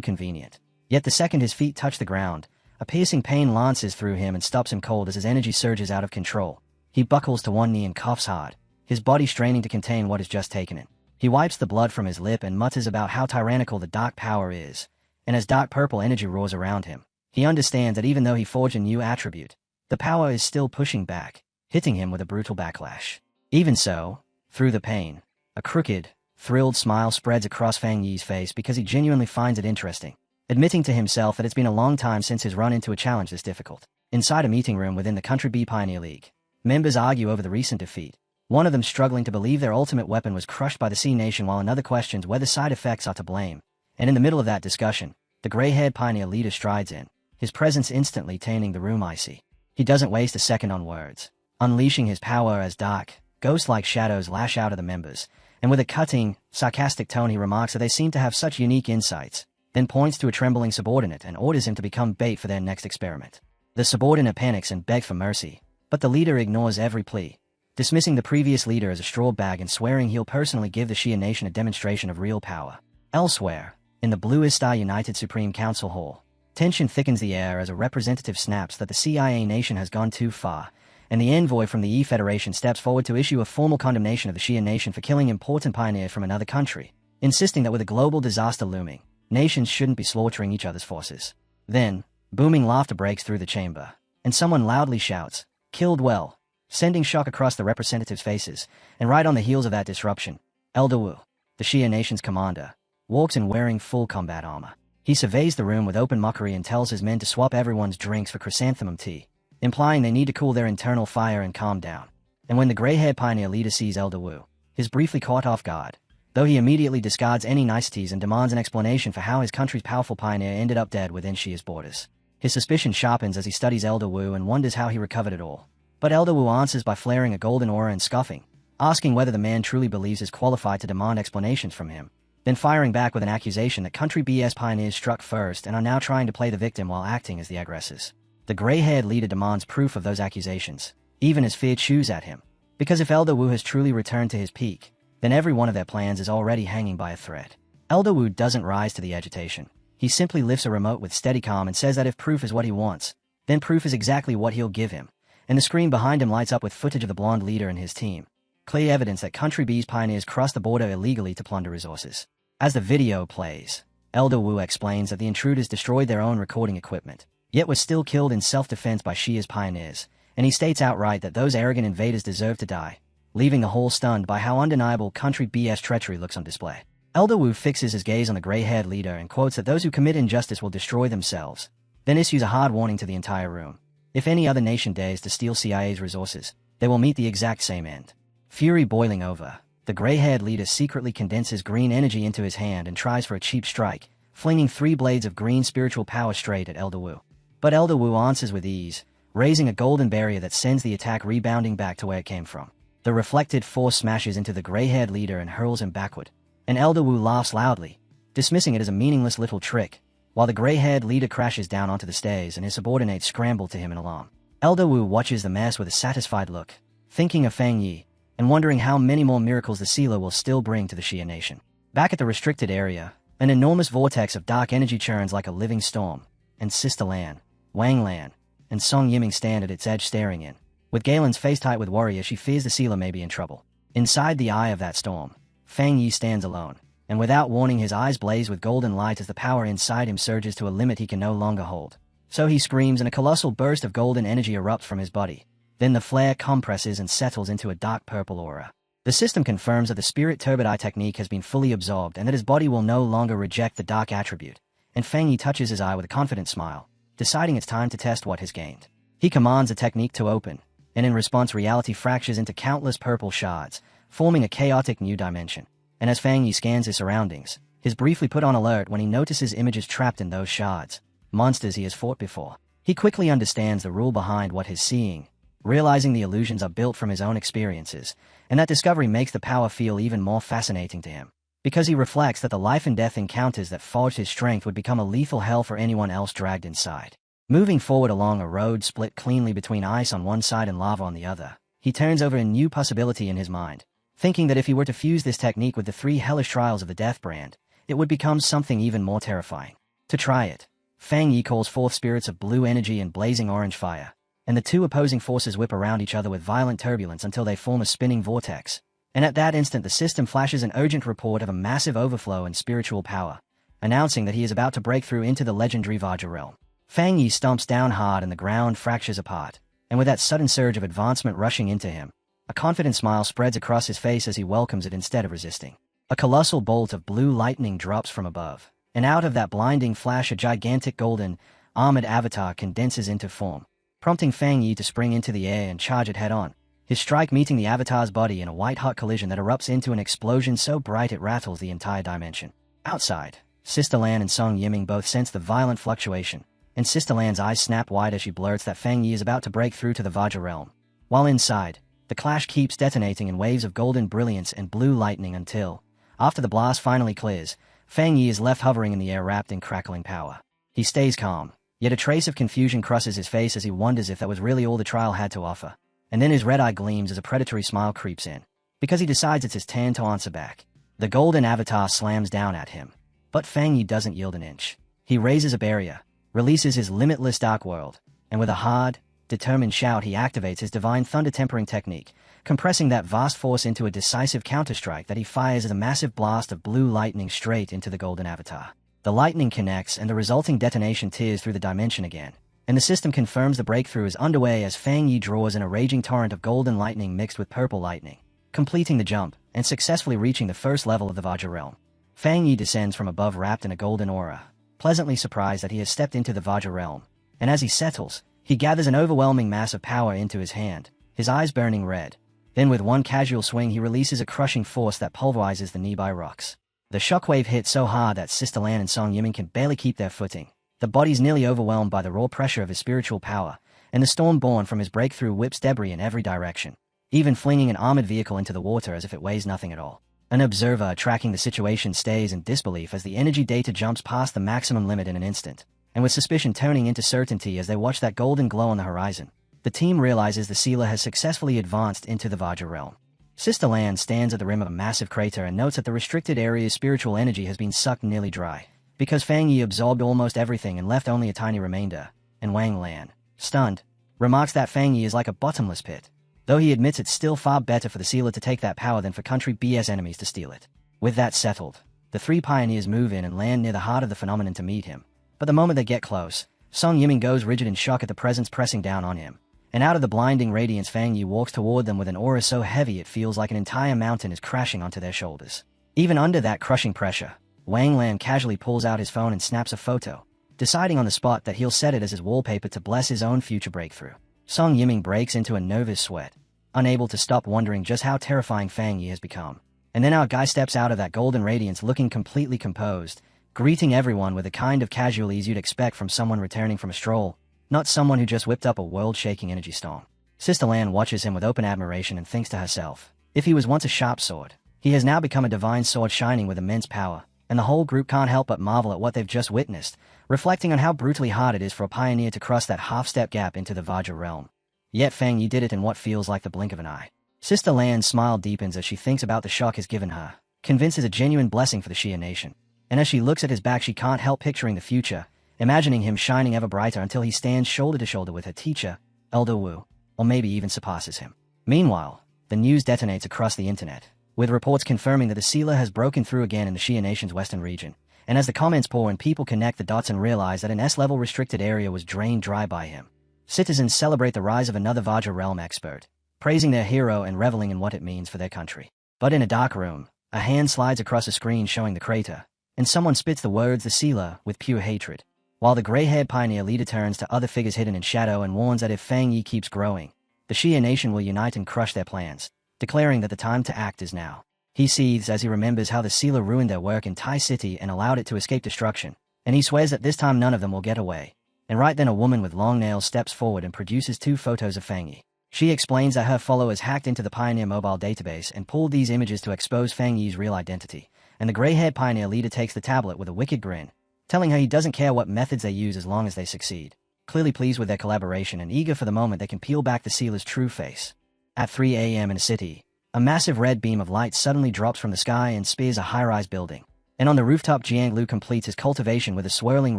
Speaker 1: convenient. Yet the second his feet touch the ground, a piercing pain lances through him and stops him cold as his energy surges out of control. He buckles to one knee and coughs hard, his body straining to contain what has just taken it. He wipes the blood from his lip and mutters about how tyrannical the dark power is, and as dark purple energy roars around him, he understands that even though he forged a new attribute, the power is still pushing back, hitting him with a brutal backlash. Even so, through the pain, a crooked, thrilled smile spreads across Fang Yi's face because he genuinely finds it interesting, admitting to himself that it's been a long time since he's run into a challenge this difficult. Inside a meeting room within the Country B Pioneer League, members argue over the recent defeat, one of them struggling to believe their ultimate weapon was crushed by the C Nation while another questions whether side effects are to blame. And in the middle of that discussion, the gray-haired pioneer leader strides in, his presence instantly tainting the room icy. He doesn't waste a second on words, unleashing his power as dark, ghost-like shadows lash out of the members, and with a cutting, sarcastic tone he remarks that they seem to have such unique insights, then points to a trembling subordinate and orders him to become bait for their next experiment. The subordinate panics and begs for mercy, but the leader ignores every plea, dismissing the previous leader as a straw bag and swearing he'll personally give the Shia nation a demonstration of real power. Elsewhere, in the Blue Star United Supreme Council Hall, tension thickens the air as a representative snaps that the CIA nation has gone too far, and the envoy from the E-Federation steps forward to issue a formal condemnation of the Shia nation for killing important pioneers from another country, insisting that with a global disaster looming, nations shouldn't be slaughtering each other's forces. Then, booming laughter breaks through the chamber, and someone loudly shouts, "Killed well." sending shock across the representatives' faces, and right on the heels of that disruption, Elder Wu, the Xia Nation's commander, walks in wearing full combat armor. He surveys the room with open mockery and tells his men to swap everyone's drinks for chrysanthemum tea, implying they need to cool their internal fire and calm down. And when the gray-haired pioneer leader sees Elder Wu, he's briefly caught off guard, though he immediately discards any niceties and demands an explanation for how his country's powerful pioneer ended up dead within Xia's borders. His suspicion sharpens as he studies Elder Wu and wonders how he recovered it all. But Elder Wu answers by flaring a golden aura and scoffing, asking whether the man truly believes is qualified to demand explanations from him, then firing back with an accusation that country BS pioneers struck first and are now trying to play the victim while acting as the aggressors. The gray-haired leader demands proof of those accusations, even as fear chews at him, because if Elder Wu has truly returned to his peak, then every one of their plans is already hanging by a thread. Elder Wu doesn't rise to the agitation. He simply lifts a remote with steady calm and says that if proof is what he wants, then proof is exactly what he'll give him, and the screen behind him lights up with footage of the blonde leader and his team. Clear evidence that Country B's pioneers crossed the border illegally to plunder resources. As the video plays, Elder Wu explains that the intruders destroyed their own recording equipment, yet were still killed in self-defense by Xia's pioneers, and he states outright that those arrogant invaders deserve to die, leaving the whole stunned by how undeniable Country BS treachery looks on display. Elder Wu fixes his gaze on the gray-haired leader and quotes that those who commit injustice will destroy themselves, then issues a hard warning to the entire room. If any other nation dares to steal CIA's resources, they will meet the exact same end. Fury boiling over, the gray-haired leader secretly condenses green energy into his hand and tries for a cheap strike, flinging 3 blades of green spiritual power straight at Elder Wu. But Elder Wu answers with ease, raising a golden barrier that sends the attack rebounding back to where it came from. The reflected force smashes into the gray-haired leader and hurls him backward, and Elder Wu laughs loudly, dismissing it as a meaningless little trick, while the gray-haired leader crashes down onto the stairs and his subordinates scramble to him in alarm. Elder Wu watches the mess with a satisfied look, thinking of Fang Yi, and wondering how many more miracles the sealer will still bring to the Xia Nation. Back at the restricted area, an enormous vortex of dark energy churns like a living storm, and Sister Lan, Wang Lan, and Song Yiming stand at its edge staring in. With Galen's face tight with worry as she fears the sealer may be in trouble. Inside the eye of that storm, Fang Yi stands alone, and without warning his eyes blaze with golden light as the power inside him surges to a limit he can no longer hold. So he screams and a colossal burst of golden energy erupts from his body. Then the flare compresses and settles into a dark purple aura. The system confirms that the Spirit Turbideye technique has been fully absorbed and that his body will no longer reject the dark attribute, and Fang Yi touches his eye with a confident smile, deciding it's time to test what he's gained. He commands the technique to open, and in response reality fractures into countless purple shards, forming a chaotic new dimension. And as Fang Yi scans his surroundings, he's briefly put on alert when he notices images trapped in those shards, monsters he has fought before. He quickly understands the rule behind what he's seeing, realizing the illusions are built from his own experiences, and that discovery makes the power feel even more fascinating to him, because he reflects that the life-and-death encounters that forged his strength would become a lethal hell for anyone else dragged inside. Moving forward along a road split cleanly between ice on one side and lava on the other, he turns over a new possibility in his mind, thinking that if he were to fuse this technique with the 3 hellish trials of the Death Brand, it would become something even more terrifying. To try it, Fang Yi calls forth spirits of blue energy and blazing orange fire, and the 2 opposing forces whip around each other with violent turbulence until they form a spinning vortex. And at that instant the system flashes an urgent report of a massive overflow in spiritual power, announcing that he is about to break through into the legendary Vajra realm. Fang Yi stomps down hard and the ground fractures apart, and with that sudden surge of advancement rushing into him, a confident smile spreads across his face as he welcomes it instead of resisting. A colossal bolt of blue lightning drops from above, and out of that blinding flash a gigantic golden, armored avatar condenses into form, prompting Fang Yi to spring into the air and charge it head-on, his strike meeting the avatar's body in a white-hot collision that erupts into an explosion so bright it rattles the entire dimension. Outside, Sister Lan and Song Yiming both sense the violent fluctuation, and Sister Lan's eyes snap wide as she blurts that Fang Yi is about to break through to the Vajra realm. While inside, the clash keeps detonating in waves of golden brilliance and blue lightning until, after the blast finally clears, Fang Yi is left hovering in the air wrapped in crackling power. He stays calm, yet a trace of confusion crosses his face as he wonders if that was really all the trial had to offer. And then his red eye gleams as a predatory smile creeps in, because he decides it's his turn to answer back. The golden avatar slams down at him, but Fang Yi doesn't yield an inch. He raises a barrier, releases his limitless dark world, and with a hard, determined shout he activates his divine thunder tempering technique, compressing that vast force into a decisive counterstrike that he fires as a massive blast of blue lightning straight into the golden avatar. The lightning connects and the resulting detonation tears through the dimension again, and the system confirms the breakthrough is underway as Fang Yi draws in a raging torrent of golden lightning mixed with purple lightning, completing the jump and successfully reaching the first level of the Vajra realm. Fang Yi descends from above wrapped in a golden aura, pleasantly surprised that he has stepped into the Vajra realm, and as he settles, he gathers an overwhelming mass of power into his hand, his eyes burning red. Then with one casual swing he releases a crushing force that pulverizes the nearby rocks. The shockwave hits so hard that Sister Lan and Song Yimin can barely keep their footing. The body's nearly overwhelmed by the raw pressure of his spiritual power, and the storm born from his breakthrough whips debris in every direction, even flinging an armored vehicle into the water as if it weighs nothing at all. An observer tracking the situation stays in disbelief as the energy data jumps past the maximum limit in an instant, and with suspicion turning into certainty as they watch that golden glow on the horizon. The team realizes the sealer has successfully advanced into the Vajra realm. Sister Lan stands at the rim of a massive crater and notes that the restricted area's spiritual energy has been sucked nearly dry, because Fang Yi absorbed almost everything and left only a tiny remainder, and Wang Lan, stunned, remarks that Fang Yi is like a bottomless pit, though he admits it's still far better for the sealer to take that power than for country BS enemies to steal it. With that settled, the three pioneers move in and land near the heart of the phenomenon to meet him, but the moment they get close, Song Yimin goes rigid in shock at the presence pressing down on him, and out of the blinding radiance Fang Yi walks toward them with an aura so heavy it feels like an entire mountain is crashing onto their shoulders. Even under that crushing pressure, Wang Lan casually pulls out his phone and snaps a photo, deciding on the spot that he'll set it as his wallpaper to bless his own future breakthrough. Song Yimin breaks into a nervous sweat, unable to stop wondering just how terrifying Fang Yi has become. And then our guy steps out of that golden radiance looking completely composed, greeting everyone with the kind of casual ease you'd expect from someone returning from a stroll, not someone who just whipped up a world-shaking energy storm. Sister Lan watches him with open admiration and thinks to herself, if he was once a sharp sword, he has now become a divine sword shining with immense power, and the whole group can't help but marvel at what they've just witnessed, reflecting on how brutally hard it is for a pioneer to cross that half-step gap into the Vajra realm. Yet Fang Yi did it in what feels like the blink of an eye. Sister Lan's smile deepens as she thinks about the shock he's given her, convinced it's a genuine blessing for the Xia nation. And as she looks at his back she can't help picturing the future, imagining him shining ever brighter until he stands shoulder to shoulder with her teacher, Elder Wu, or maybe even surpasses him. Meanwhile, the news detonates across the internet, with reports confirming that the sealer has broken through again in the Xia nation's western region, and as the comments pour in people connect the dots and realize that an S-level restricted area was drained dry by him. Citizens celebrate the rise of another Vajra realm expert, praising their hero and reveling in what it means for their country. But in a dark room, a hand slides across a screen showing the crater, and someone spits the words "the sealer" with pure hatred, while the gray-haired pioneer leader turns to other figures hidden in shadow and warns that if Fang Yi keeps growing, the Xia nation will unite and crush their plans, declaring that the time to act is now. He seethes as he remembers how the sealer ruined their work in Tai City and allowed it to escape destruction, and he swears that this time none of them will get away. And right then a woman with long nails steps forward and produces 2 photos of Fang Yi. She explains that her followers hacked into the Pioneer mobile database and pulled these images to expose Fang Yi's real identity, and the gray-haired pioneer leader takes the tablet with a wicked grin, telling her he doesn't care what methods they use as long as they succeed, clearly pleased with their collaboration and eager for the moment they can peel back the sealer's true face. At 3 a.m. in a city, a massive red beam of light suddenly drops from the sky and spears a high-rise building, and on the rooftop Jiang Lu completes his cultivation with a swirling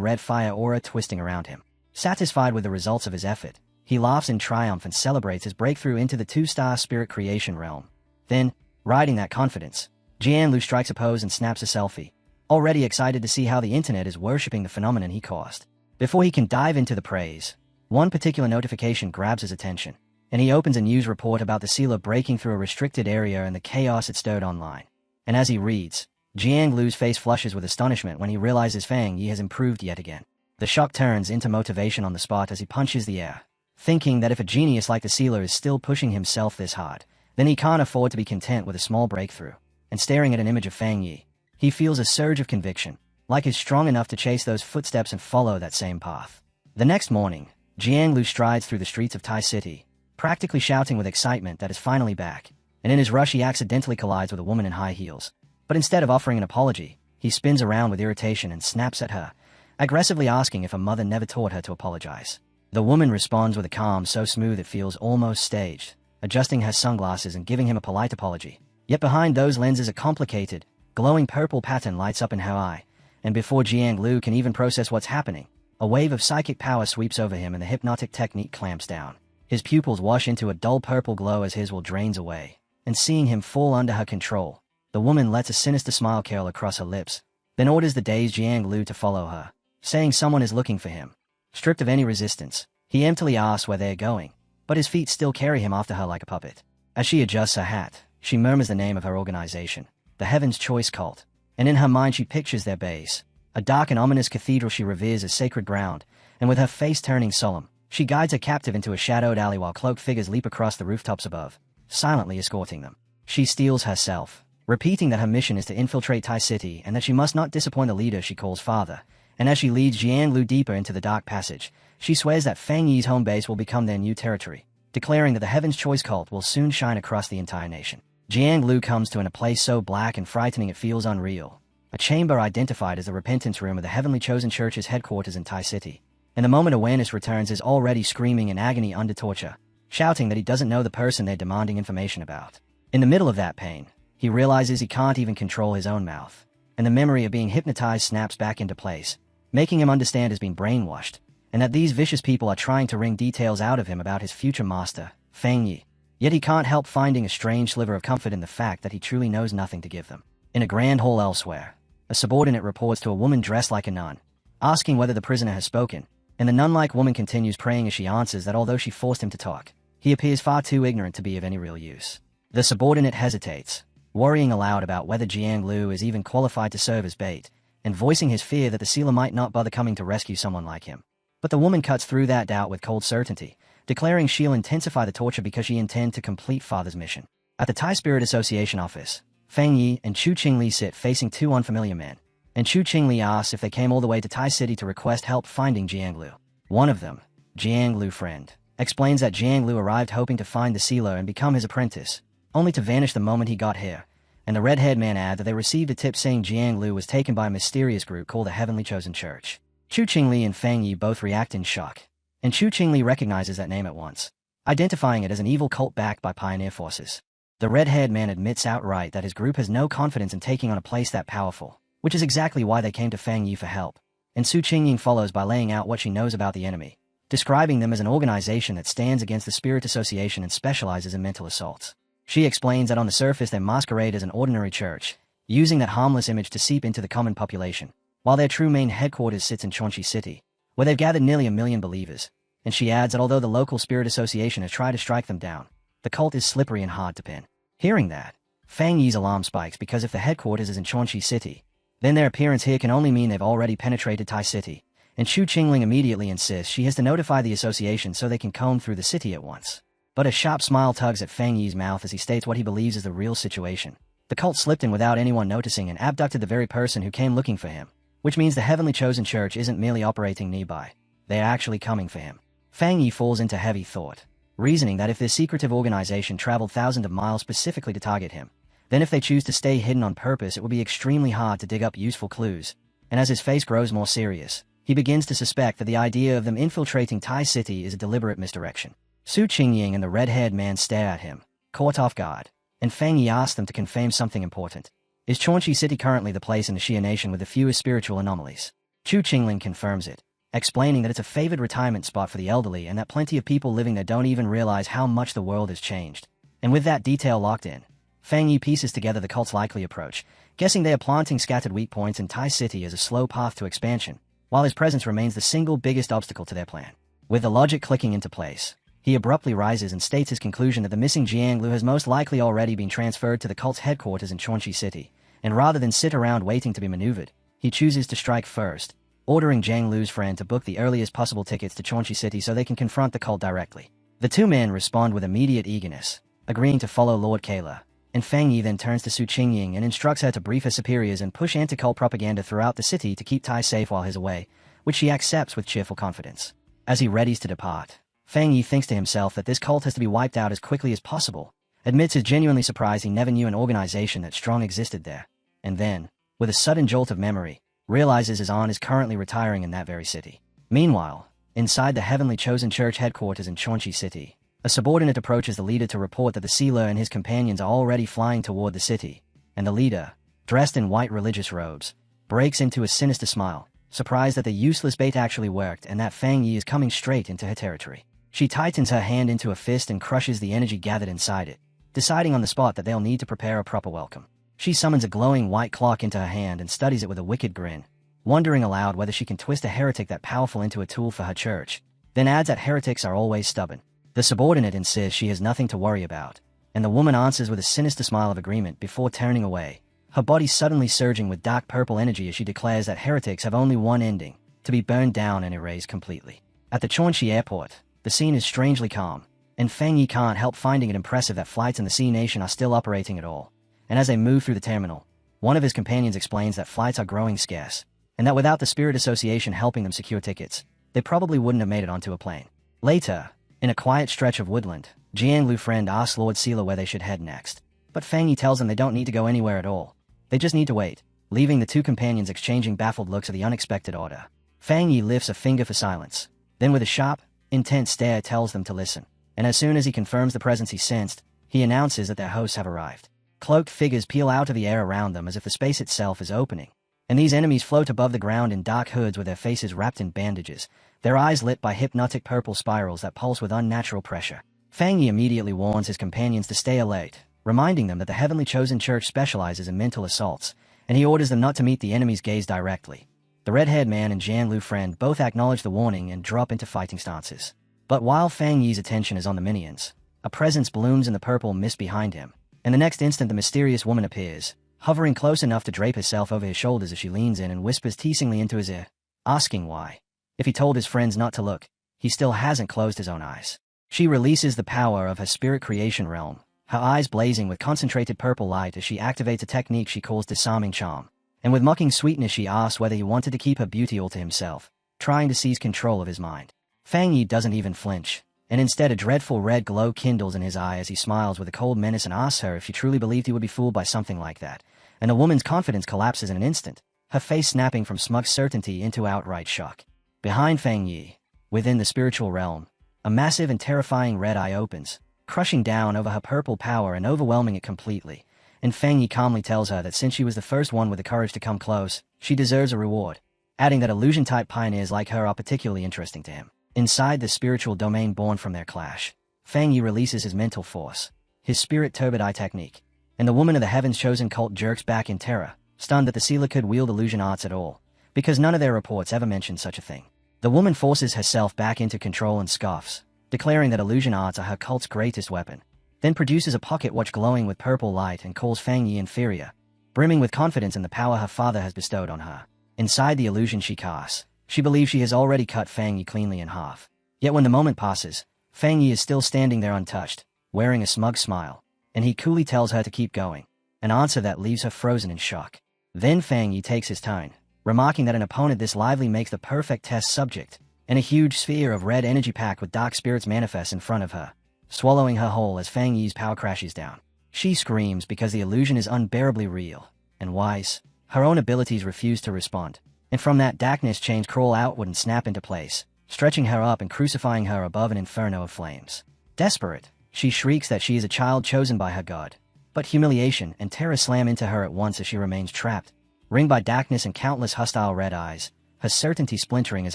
Speaker 1: red fire aura twisting around him. Satisfied with the results of his effort, he laughs in triumph and celebrates his breakthrough into the 2-star spirit creation realm. Then, riding that confidence, Jiang Lu strikes a pose and snaps a selfie, already excited to see how the internet is worshipping the phenomenon he caused. Before he can dive into the praise, one particular notification grabs his attention, and he opens a news report about the sealer breaking through a restricted area and the chaos it stirred online. And as he reads, Jiang Lu's face flushes with astonishment when he realizes Fang Yi has improved yet again. The shock turns into motivation on the spot as he punches the air, thinking that if a genius like the sealer is still pushing himself this hard, then he can't afford to be content with a small breakthrough. And staring at an image of Fang Yi, he feels a surge of conviction, like he's strong enough to chase those footsteps and follow that same path. The next morning, Jiang Lu strides through the streets of Tai City, practically shouting with excitement that is finally back, and in his rush he accidentally collides with a woman in high heels. But instead of offering an apology, he spins around with irritation and snaps at her, aggressively asking if her mother never taught her to apologize. The woman responds with a calm so smooth it feels almost staged, adjusting her sunglasses and giving him a polite apology. Yet behind those lenses a complicated, glowing purple pattern lights up in her eye, and before Jiang Lu can even process what's happening, a wave of psychic power sweeps over him and the hypnotic technique clamps down. His pupils wash into a dull purple glow as his will drains away, and seeing him fall under her control, the woman lets a sinister smile curl across her lips, then orders the dazed Jiang Lu to follow her, saying someone is looking for him. Stripped of any resistance, he emptily asks where they are going, but his feet still carry him after her like a puppet. As she adjusts her hat, she murmurs the name of her organization, the Heaven's Choice Cult, and in her mind she pictures their base, a dark and ominous cathedral she reveres as sacred ground, and with her face turning solemn, she guides her captive into a shadowed alley while cloaked figures leap across the rooftops above, silently escorting them. She steels herself, repeating that her mission is to infiltrate Tai City and that she must not disappoint the leader she calls father, and as she leads Jianglu deeper into the dark passage, she swears that Fang Yi's home base will become their new territory, declaring that the Heaven's Choice Cult will soon shine across the entire nation. Jianglu comes to a place so black and frightening it feels unreal, a chamber identified as the Repentance Room of the Heavenly Chosen Church's headquarters in Tai City. And the moment awareness returns is already screaming in agony under torture, shouting that he doesn't know the person they're demanding information about. In the middle of that pain, he realizes he can't even control his own mouth, and the memory of being hypnotized snaps back into place, making him understand he's been brainwashed, and that these vicious people are trying to wring details out of him about his future master, Fang Yi. Yet he can't help finding a strange sliver of comfort in the fact that he truly knows nothing to give them. In a grand hall elsewhere, a subordinate reports to a woman dressed like a nun, asking whether the prisoner has spoken, and the nun-like woman continues praying as she answers that although she forced him to talk, he appears far too ignorant to be of any real use. The subordinate hesitates, worrying aloud about whether Jianglu is even qualified to serve as bait, and voicing his fear that the sealer might not bother coming to rescue someone like him. But the woman cuts through that doubt with cold certainty, declaring she'll intensify the torture because she intends to complete father's mission. At the Tai Spirit Association office, Fang Yi and Chu Qingli sit facing two unfamiliar men, and Chu Qingli asks if they came all the way to Tai City to request help finding Jianglu. One of them, Jianglu Friend, explains that Jianglu arrived hoping to find the sealer and become his apprentice, only to vanish the moment he got here, and the red-haired man adds that they received a tip saying Jianglu was taken by a mysterious group called the Heavenly Chosen Church. Chu Qingli and Fang Yi both react in shock, and Chu Qingli recognizes that name at once, identifying it as an evil cult backed by pioneer forces. The red-haired man admits outright that his group has no confidence in taking on a place that powerful, which is exactly why they came to Fang Yi for help, and Su Qingying follows by laying out what she knows about the enemy, describing them as an organization that stands against the Spirit Association and specializes in mental assaults. She explains that on the surface they masquerade as an ordinary church, using that harmless image to seep into the common population, while their true main headquarters sits in Chonchi City, where they've gathered nearly 1 million believers, and she adds that although the local Spirit Association has tried to strike them down, the cult is slippery and hard to pin. Hearing that, Fang Yi's alarm spikes because if the headquarters is in Chonchi City, then their appearance here can only mean they've already penetrated Tai City, and Chu Qingling immediately insists she has to notify the association so they can comb through the city at once. But a sharp smile tugs at Fang Yi's mouth as he states what he believes is the real situation. The cult slipped in without anyone noticing and abducted the very person who came looking for him, which means the Heavenly Chosen Church isn't merely operating nearby, they are actually coming for him. Fang Yi falls into heavy thought, reasoning that if this secretive organization traveled thousands of miles specifically to target him, then if they choose to stay hidden on purpose it will be extremely hard to dig up useful clues, and as his face grows more serious, he begins to suspect that the idea of them infiltrating Tai City is a deliberate misdirection. Su Qingying and the red-haired man stare at him, caught off guard, and Fang Yi asks them to confirm something important. Is Chonchi City currently the place in the Xia Nation with the fewest spiritual anomalies? Chu Qingling confirms it, explaining that it's a favored retirement spot for the elderly and that plenty of people living there don't even realize how much the world has changed. And with that detail locked in, Fang Yi pieces together the cult's likely approach, guessing they are planting scattered weak points in Tai City as a slow path to expansion, while his presence remains the single biggest obstacle to their plan. With the logic clicking into place, he abruptly rises and states his conclusion that the missing Jianglu has most likely already been transferred to the cult's headquarters in Chonchi City, and rather than sit around waiting to be maneuvered, he chooses to strike first, ordering Jiang Lu's friend to book the earliest possible tickets to Chonchi City so they can confront the cult directly. The two men respond with immediate eagerness, agreeing to follow Lord Kayla, and Fang Yi then turns to Su Qingying and instructs her to brief her superiors and push anti-cult propaganda throughout the city to keep Tai safe while he's away, which she accepts with cheerful confidence. As he readies to depart, Fang Yi thinks to himself that this cult has to be wiped out as quickly as possible, admits he's genuinely surprised he never knew an organization that strong existed there, and then, with a sudden jolt of memory, realizes his aunt is currently retiring in that very city. Meanwhile, inside the Heavenly Chosen Church headquarters in Chonchi City, a subordinate approaches the leader to report that the sealer and his companions are already flying toward the city, and the leader, dressed in white religious robes, breaks into a sinister smile, surprised that the useless bait actually worked and that Fang Yi is coming straight into her territory. She tightens her hand into a fist and crushes the energy gathered inside it, deciding on the spot that they'll need to prepare a proper welcome. She summons a glowing white clock into her hand and studies it with a wicked grin, wondering aloud whether she can twist a heretic that powerful into a tool for her church, then adds that heretics are always stubborn. The subordinate insists she has nothing to worry about, and the woman answers with a sinister smile of agreement before turning away, her body suddenly surging with dark purple energy as she declares that heretics have only one ending, to be burned down and erased completely. At the Chonshi airport, the scene is strangely calm, and Fang Yi can't help finding it impressive that flights in the Sea Nation are still operating at all. And as they move through the terminal, one of his companions explains that flights are growing scarce, and that without the Spirit Association helping them secure tickets, they probably wouldn't have made it onto a plane. Later, in a quiet stretch of woodland, Jianglu friend asks Lord Sela where they should head next. But Fang Yi tells them they don't need to go anywhere at all. They just need to wait, leaving the two companions exchanging baffled looks at the unexpected order. Fang Yi lifts a finger for silence, then with a sharp, intense stare tells them to listen. And as soon as he confirms the presence he sensed, he announces that their hosts have arrived. Cloaked figures peel out of the air around them as if the space itself is opening, and these enemies float above the ground in dark hoods with their faces wrapped in bandages, their eyes lit by hypnotic purple spirals that pulse with unnatural pressure. Fang Yi immediately warns his companions to stay alert, reminding them that the Heavenly Chosen Church specializes in mental assaults, and he orders them not to meet the enemy's gaze directly. The red-haired man and Jianglu friend both acknowledge the warning and drop into fighting stances. But while Fang Yi's attention is on the minions, a presence blooms in the purple mist behind him, and the next instant the mysterious woman appears, hovering close enough to drape herself over his shoulders as she leans in and whispers teasingly into his ear, asking why. If he told his friends not to look, he still hasn't closed his own eyes. She releases the power of her spirit creation realm, her eyes blazing with concentrated purple light as she activates a technique she calls disarming charm. And with mocking sweetness she asks whether he wanted to keep her beauty all to himself, trying to seize control of his mind. Fang Yi doesn't even flinch, and instead a dreadful red glow kindles in his eye as he smiles with a cold menace and asks her if she truly believed he would be fooled by something like that, and the woman's confidence collapses in an instant, her face snapping from smug certainty into outright shock. Behind Fang Yi, within the spiritual realm, a massive and terrifying red eye opens, crushing down over her purple power and overwhelming it completely, and Fang Yi calmly tells her that since she was the first one with the courage to come close, she deserves a reward, adding that illusion-type pioneers like her are particularly interesting to him. Inside the spiritual domain born from their clash, Fang Yi releases his mental force, his spirit turbid eye technique, and the woman of the Heaven's Chosen cult jerks back in terror, stunned that the Sela could wield illusion arts at all, because none of their reports ever mentioned such a thing. The woman forces herself back into control and scoffs, declaring that illusion arts are her cult's greatest weapon, then produces a pocket watch glowing with purple light and calls Fang Yi inferior, brimming with confidence in the power her father has bestowed on her. Inside the illusion she casts, she believes she has already cut Fang Yi cleanly in half. Yet when the moment passes, Fang Yi is still standing there untouched, wearing a smug smile, and he coolly tells her to keep going, an answer that leaves her frozen in shock. Then Fang Yi takes his turn, remarking that an opponent this lively makes the perfect test subject, and a huge sphere of red energy packed with dark spirits manifests in front of her, swallowing her whole as Fang Yi's power crashes down. She screams because the illusion is unbearably real, and wise, her own abilities refuse to respond, and from that darkness chains crawl outward and snap into place, stretching her up and crucifying her above an inferno of flames. Desperate, she shrieks that she is a child chosen by her god, but humiliation and terror slam into her at once as she remains trapped, ringed by darkness and countless hostile red eyes, her certainty splintering as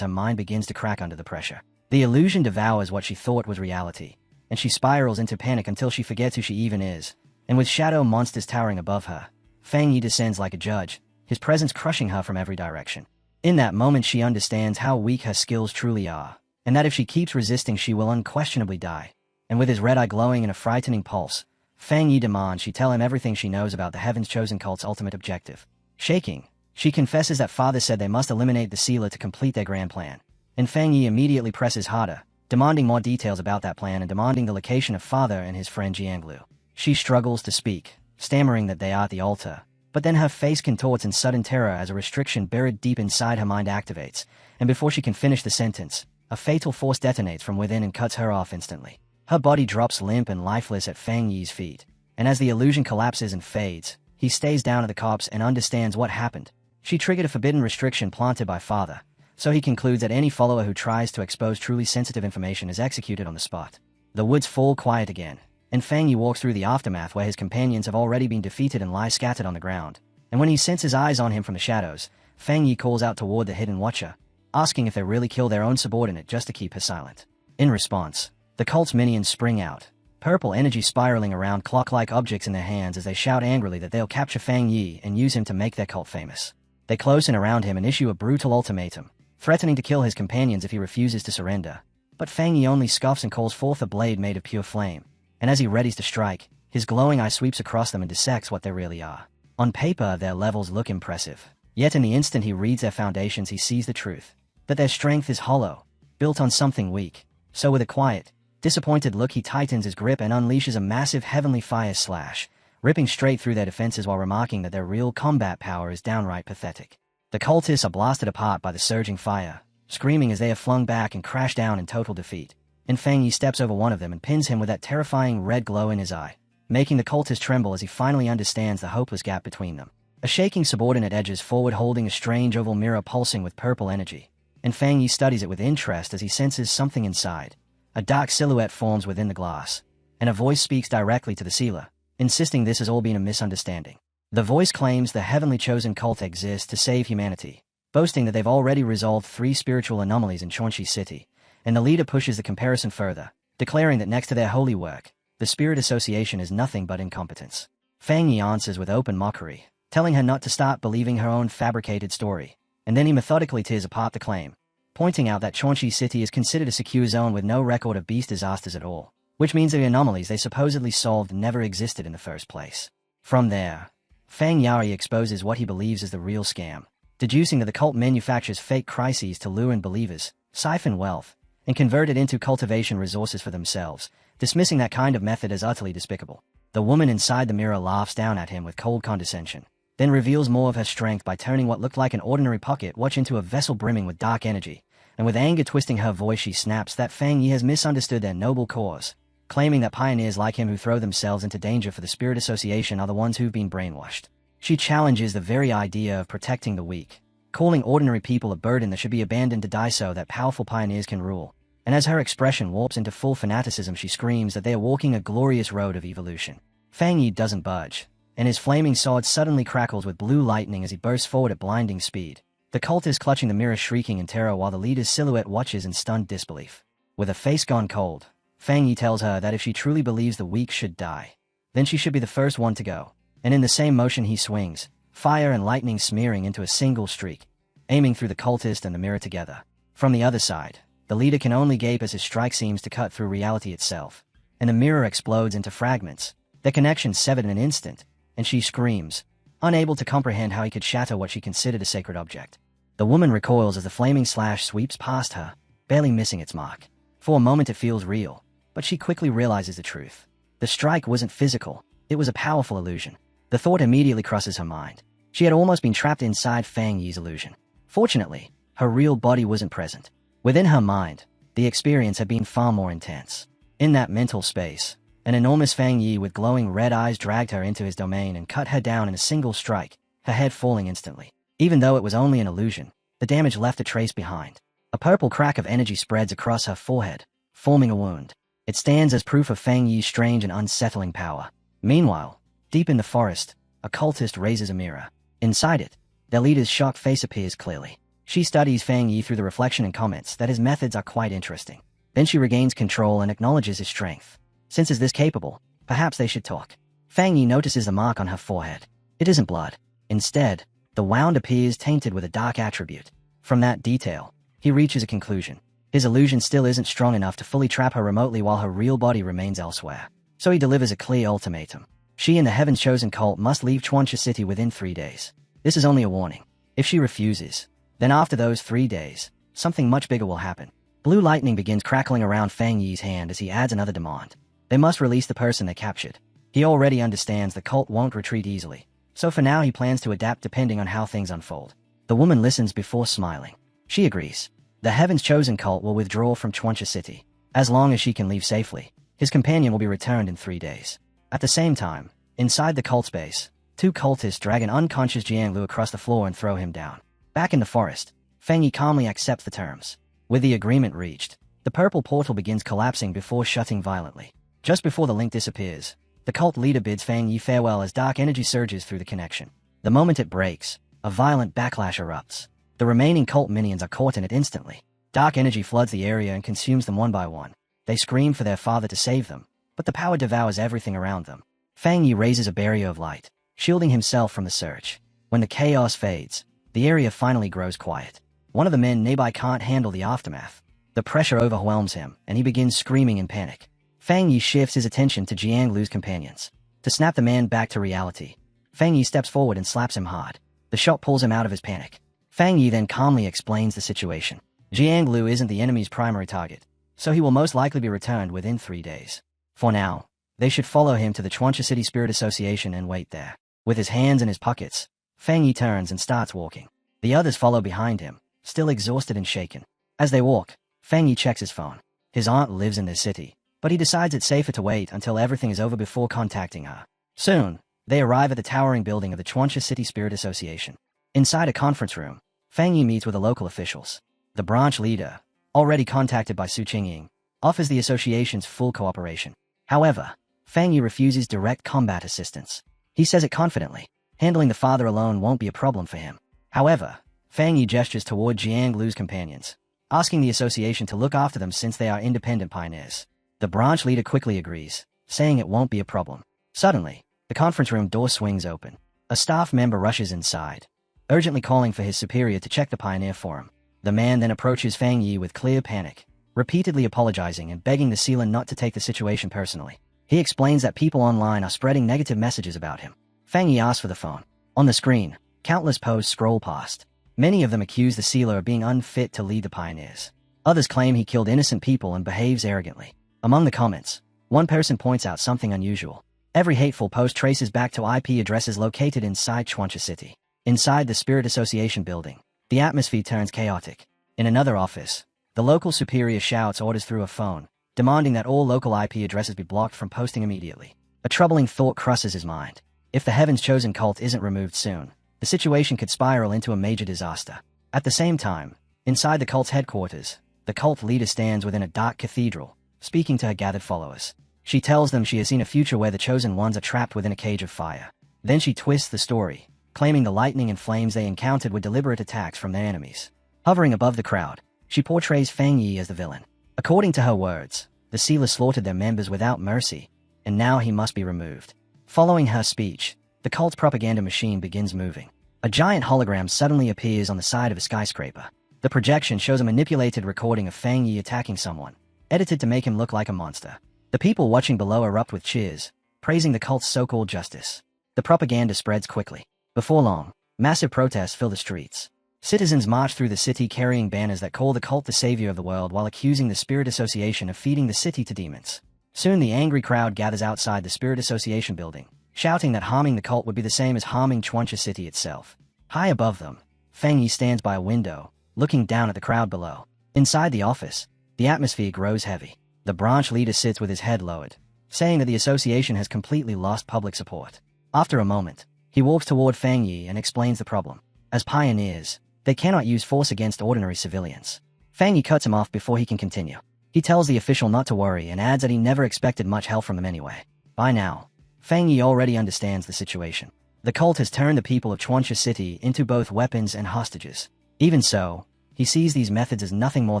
Speaker 1: her mind begins to crack under the pressure. The illusion devours what she thought was reality, and she spirals into panic until she forgets who she even is, and with shadow monsters towering above her, Fang Yi descends like a judge, his presence crushing her from every direction. In that moment she understands how weak her skills truly are, and that if she keeps resisting she will unquestionably die. And with his red eye glowing in a frightening pulse, Fang Yi demands she tell him everything she knows about the Heaven's Chosen cult's ultimate objective. Shaking, she confesses that father said they must eliminate the Sela to complete their grand plan, and Fang Yi immediately presses harder, demanding more details about that plan and demanding the location of father and his friend Jianglu. She struggles to speak, stammering that they are at the altar, but then her face contorts in sudden terror as a restriction buried deep inside her mind activates, and before she can finish the sentence, a fatal force detonates from within and cuts her off instantly. Her body drops limp and lifeless at Fang Yi's feet, and as the illusion collapses and fades, he stays down at the corpse and understands what happened. She triggered a forbidden restriction planted by father, so he concludes that any follower who tries to expose truly sensitive information is executed on the spot. The woods fall quiet again, and Fang Yi walks through the aftermath where his companions have already been defeated and lie scattered on the ground. And when he senses eyes on him from the shadows, Fang Yi calls out toward the hidden watcher, asking if they really kill their own subordinate just to keep her silent. In response, the cult's minions spring out, purple energy spiraling around clock-like objects in their hands as they shout angrily that they'll capture Fang Yi and use him to make their cult famous. They close in around him and issue a brutal ultimatum, threatening to kill his companions if he refuses to surrender. But Fang Yi only scoffs and calls forth a blade made of pure flame, and as he readies to strike, his glowing eye sweeps across them and dissects what they really are. On paper, their levels look impressive. Yet in the instant he reads their foundations, he sees the truth. That their strength is hollow, built on something weak. So with a quiet, disappointed look, he tightens his grip and unleashes a massive heavenly fire slash, ripping straight through their defenses while remarking that their real combat power is downright pathetic. The cultists are blasted apart by the surging fire, screaming as they are flung back and crash down in total defeat. And Fang Yi steps over one of them and pins him with that terrifying red glow in his eye, making the cultist tremble as he finally understands the hopeless gap between them. A shaking subordinate edges forward holding a strange oval mirror pulsing with purple energy, and Fang Yi studies it with interest as he senses something inside. A dark silhouette forms within the glass, and a voice speaks directly to the sealer, insisting this has all been a misunderstanding. The voice claims the heavenly chosen cult exists to save humanity, boasting that they've already resolved 3 spiritual anomalies in Chuanxi City, and the leader pushes the comparison further, declaring that next to their holy work, the Spirit Association is nothing but incompetence. Fang Yi answers with open mockery, telling her not to start believing her own fabricated story, and then he methodically tears apart the claim, pointing out that Chuanxi City is considered a secure zone with no record of beast disasters at all, which means the anomalies they supposedly solved never existed in the first place. From there, Fang Yi exposes what he believes is the real scam, deducing that the cult manufactures fake crises to lure in believers, siphon wealth, and convert it into cultivation resources for themselves, dismissing that kind of method as utterly despicable. The woman inside the mirror laughs down at him with cold condescension, then reveals more of her strength by turning what looked like an ordinary pocket watch into a vessel brimming with dark energy, and with anger twisting her voice she snaps that Fang Yi has misunderstood their noble cause, claiming that pioneers like him who throw themselves into danger for the Spirit Association are the ones who've been brainwashed. She challenges the very idea of protecting the weak, calling ordinary people a burden that should be abandoned to die so that powerful pioneers can rule. And as her expression warps into full fanaticism, she screams that they are walking a glorious road of evolution. Fang Yi doesn't budge, and his flaming sword suddenly crackles with blue lightning as he bursts forward at blinding speed. The cult is clutching the mirror, shrieking in terror while the leader's silhouette watches in stunned disbelief. With a face gone cold, Fang Yi tells her that if she truly believes the weak should die, then she should be the first one to go. And in the same motion he swings, fire and lightning smearing into a single streak, aiming through the cultist and the mirror together. From the other side, the leader can only gape as his strike seems to cut through reality itself, and the mirror explodes into fragments, their connection severed in an instant, and she screams, unable to comprehend how he could shatter what she considered a sacred object. The woman recoils as the flaming slash sweeps past her, barely missing its mark. For a moment it feels real, but she quickly realizes the truth. The strike wasn't physical, it was a powerful illusion. The thought immediately crosses her mind. She had almost been trapped inside Fang Yi's illusion. Fortunately, her real body wasn't present. Within her mind, the experience had been far more intense. In that mental space, an enormous Fang Yi with glowing red eyes dragged her into his domain and cut her down in a single strike, her head falling instantly. Even though it was only an illusion, the damage left a trace behind. A purple crack of energy spreads across her forehead, forming a wound. It stands as proof of Fang Yi's strange and unsettling power. Meanwhile, deep in the forest, a cultist raises a mirror. Inside it, their leader's shocked face appears clearly. She studies Fang Yi through the reflection and comments that his methods are quite interesting. Then she regains control and acknowledges his strength. Since he's this capable, perhaps they should talk. Fang Yi notices the mark on her forehead. It isn't blood. Instead, the wound appears tainted with a dark attribute. From that detail, he reaches a conclusion. His illusion still isn't strong enough to fully trap her remotely while her real body remains elsewhere. So he delivers a clear ultimatum. She and the Heaven's Chosen cult must leave Chuanxi City within 3 days. This is only a warning. If she refuses, then after those 3 days, something much bigger will happen. Blue lightning begins crackling around Fang Yi's hand as he adds another demand. They must release the person they captured. He already understands the cult won't retreat easily, so for now he plans to adapt depending on how things unfold. The woman listens before smiling. She agrees. The Heaven's Chosen cult will withdraw from Chuanxi City. As long as she can leave safely, his companion will be returned in 3 days. At the same time, inside the cult space, 2 cultists drag an unconscious Jianglu across the floor and throw him down. Back in the forest, Fang Yi calmly accepts the terms. With the agreement reached, the purple portal begins collapsing before shutting violently. Just before the link disappears, the cult leader bids Fang Yi farewell as dark energy surges through the connection. The moment it breaks, a violent backlash erupts. The remaining cult minions are caught in it instantly. Dark energy floods the area and consumes them one by one. They scream for their father to save them, but the power devours everything around them. Fang Yi raises a barrier of light, shielding himself from the surge. When the chaos fades, the area finally grows quiet. One of the men nearby can't handle the aftermath. The pressure overwhelms him, and he begins screaming in panic. Fang Yi shifts his attention to Jiang Lu's companions. To snap the man back to reality, Fang Yi steps forward and slaps him hard. The shock pulls him out of his panic. Fang Yi then calmly explains the situation. Jiang Lu isn't the enemy's primary target, so he will most likely be returned within 3 days. For now, they should follow him to the Chuancha City Spirit Association and wait there. With his hands in his pockets, Fang Yi turns and starts walking. The others follow behind him, still exhausted and shaken. As they walk, Fang Yi checks his phone. His aunt lives in this city, but he decides it's safer to wait until everything is over before contacting her. Soon, they arrive at the towering building of the Chuancha City Spirit Association. Inside a conference room, Fang Yi meets with the local officials. The branch leader, already contacted by Su Qingying, offers the association's full cooperation. However, Fang Yi refuses direct combat assistance. He says it confidently. Handling the father alone won't be a problem for him. However, Fang Yi gestures toward Jiang Lu's companions, asking the association to look after them since they are independent pioneers. The branch leader quickly agrees, saying it won't be a problem. Suddenly, the conference room door swings open. A staff member rushes inside, urgently calling for his superior to check the pioneer for him. The man then approaches Fang Yi with clear panic, repeatedly apologizing and begging the sealer not to take the situation personally. He explains that people online are spreading negative messages about him. Fang Yi asks for the phone. On the screen, countless posts scroll past. Many of them accuse the sealer of being unfit to lead the pioneers. Others claim he killed innocent people and behaves arrogantly. Among the comments, one person points out something unusual. Every hateful post traces back to IP addresses located inside Chuancha City. Inside the Spirit Association building, the atmosphere turns chaotic. In another office, the local superior shouts orders through a phone, demanding that all local IP addresses be blocked from posting immediately. A troubling thought crosses his mind. If the Heaven's Chosen cult isn't removed soon, the situation could spiral into a major disaster. At the same time, inside the cult's headquarters, the cult leader stands within a dark cathedral, speaking to her gathered followers. She tells them she has seen a future where the Chosen Ones are trapped within a cage of fire. Then she twists the story, claiming the lightning and flames they encountered were deliberate attacks from their enemies. Hovering above the crowd, she portrays Fang Yi as the villain. According to her words, the sealer slaughtered their members without mercy, and now he must be removed. Following her speech, the cult's propaganda machine begins moving. A giant hologram suddenly appears on the side of a skyscraper. The projection shows a manipulated recording of Fang Yi attacking someone, edited to make him look like a monster. The people watching below erupt with cheers, praising the cult's so-called justice. The propaganda spreads quickly. Before long, massive protests fill the streets. Citizens march through the city carrying banners that call the cult the savior of the world while accusing the Spirit Association of feeding the city to demons. Soon the angry crowd gathers outside the Spirit Association building, shouting that harming the cult would be the same as harming Chuancha City itself. High above them, Fang Yi stands by a window, looking down at the crowd below. Inside the office, the atmosphere grows heavy. The branch leader sits with his head lowered, saying that the association has completely lost public support. After a moment, he walks toward Fang Yi and explains the problem. As pioneers, they cannot use force against ordinary civilians. Fang Yi cuts him off before he can continue. He tells the official not to worry and adds that he never expected much help from them anyway. By now, Fang Yi already understands the situation. The cult has turned the people of Chuancha City into both weapons and hostages. Even so, he sees these methods as nothing more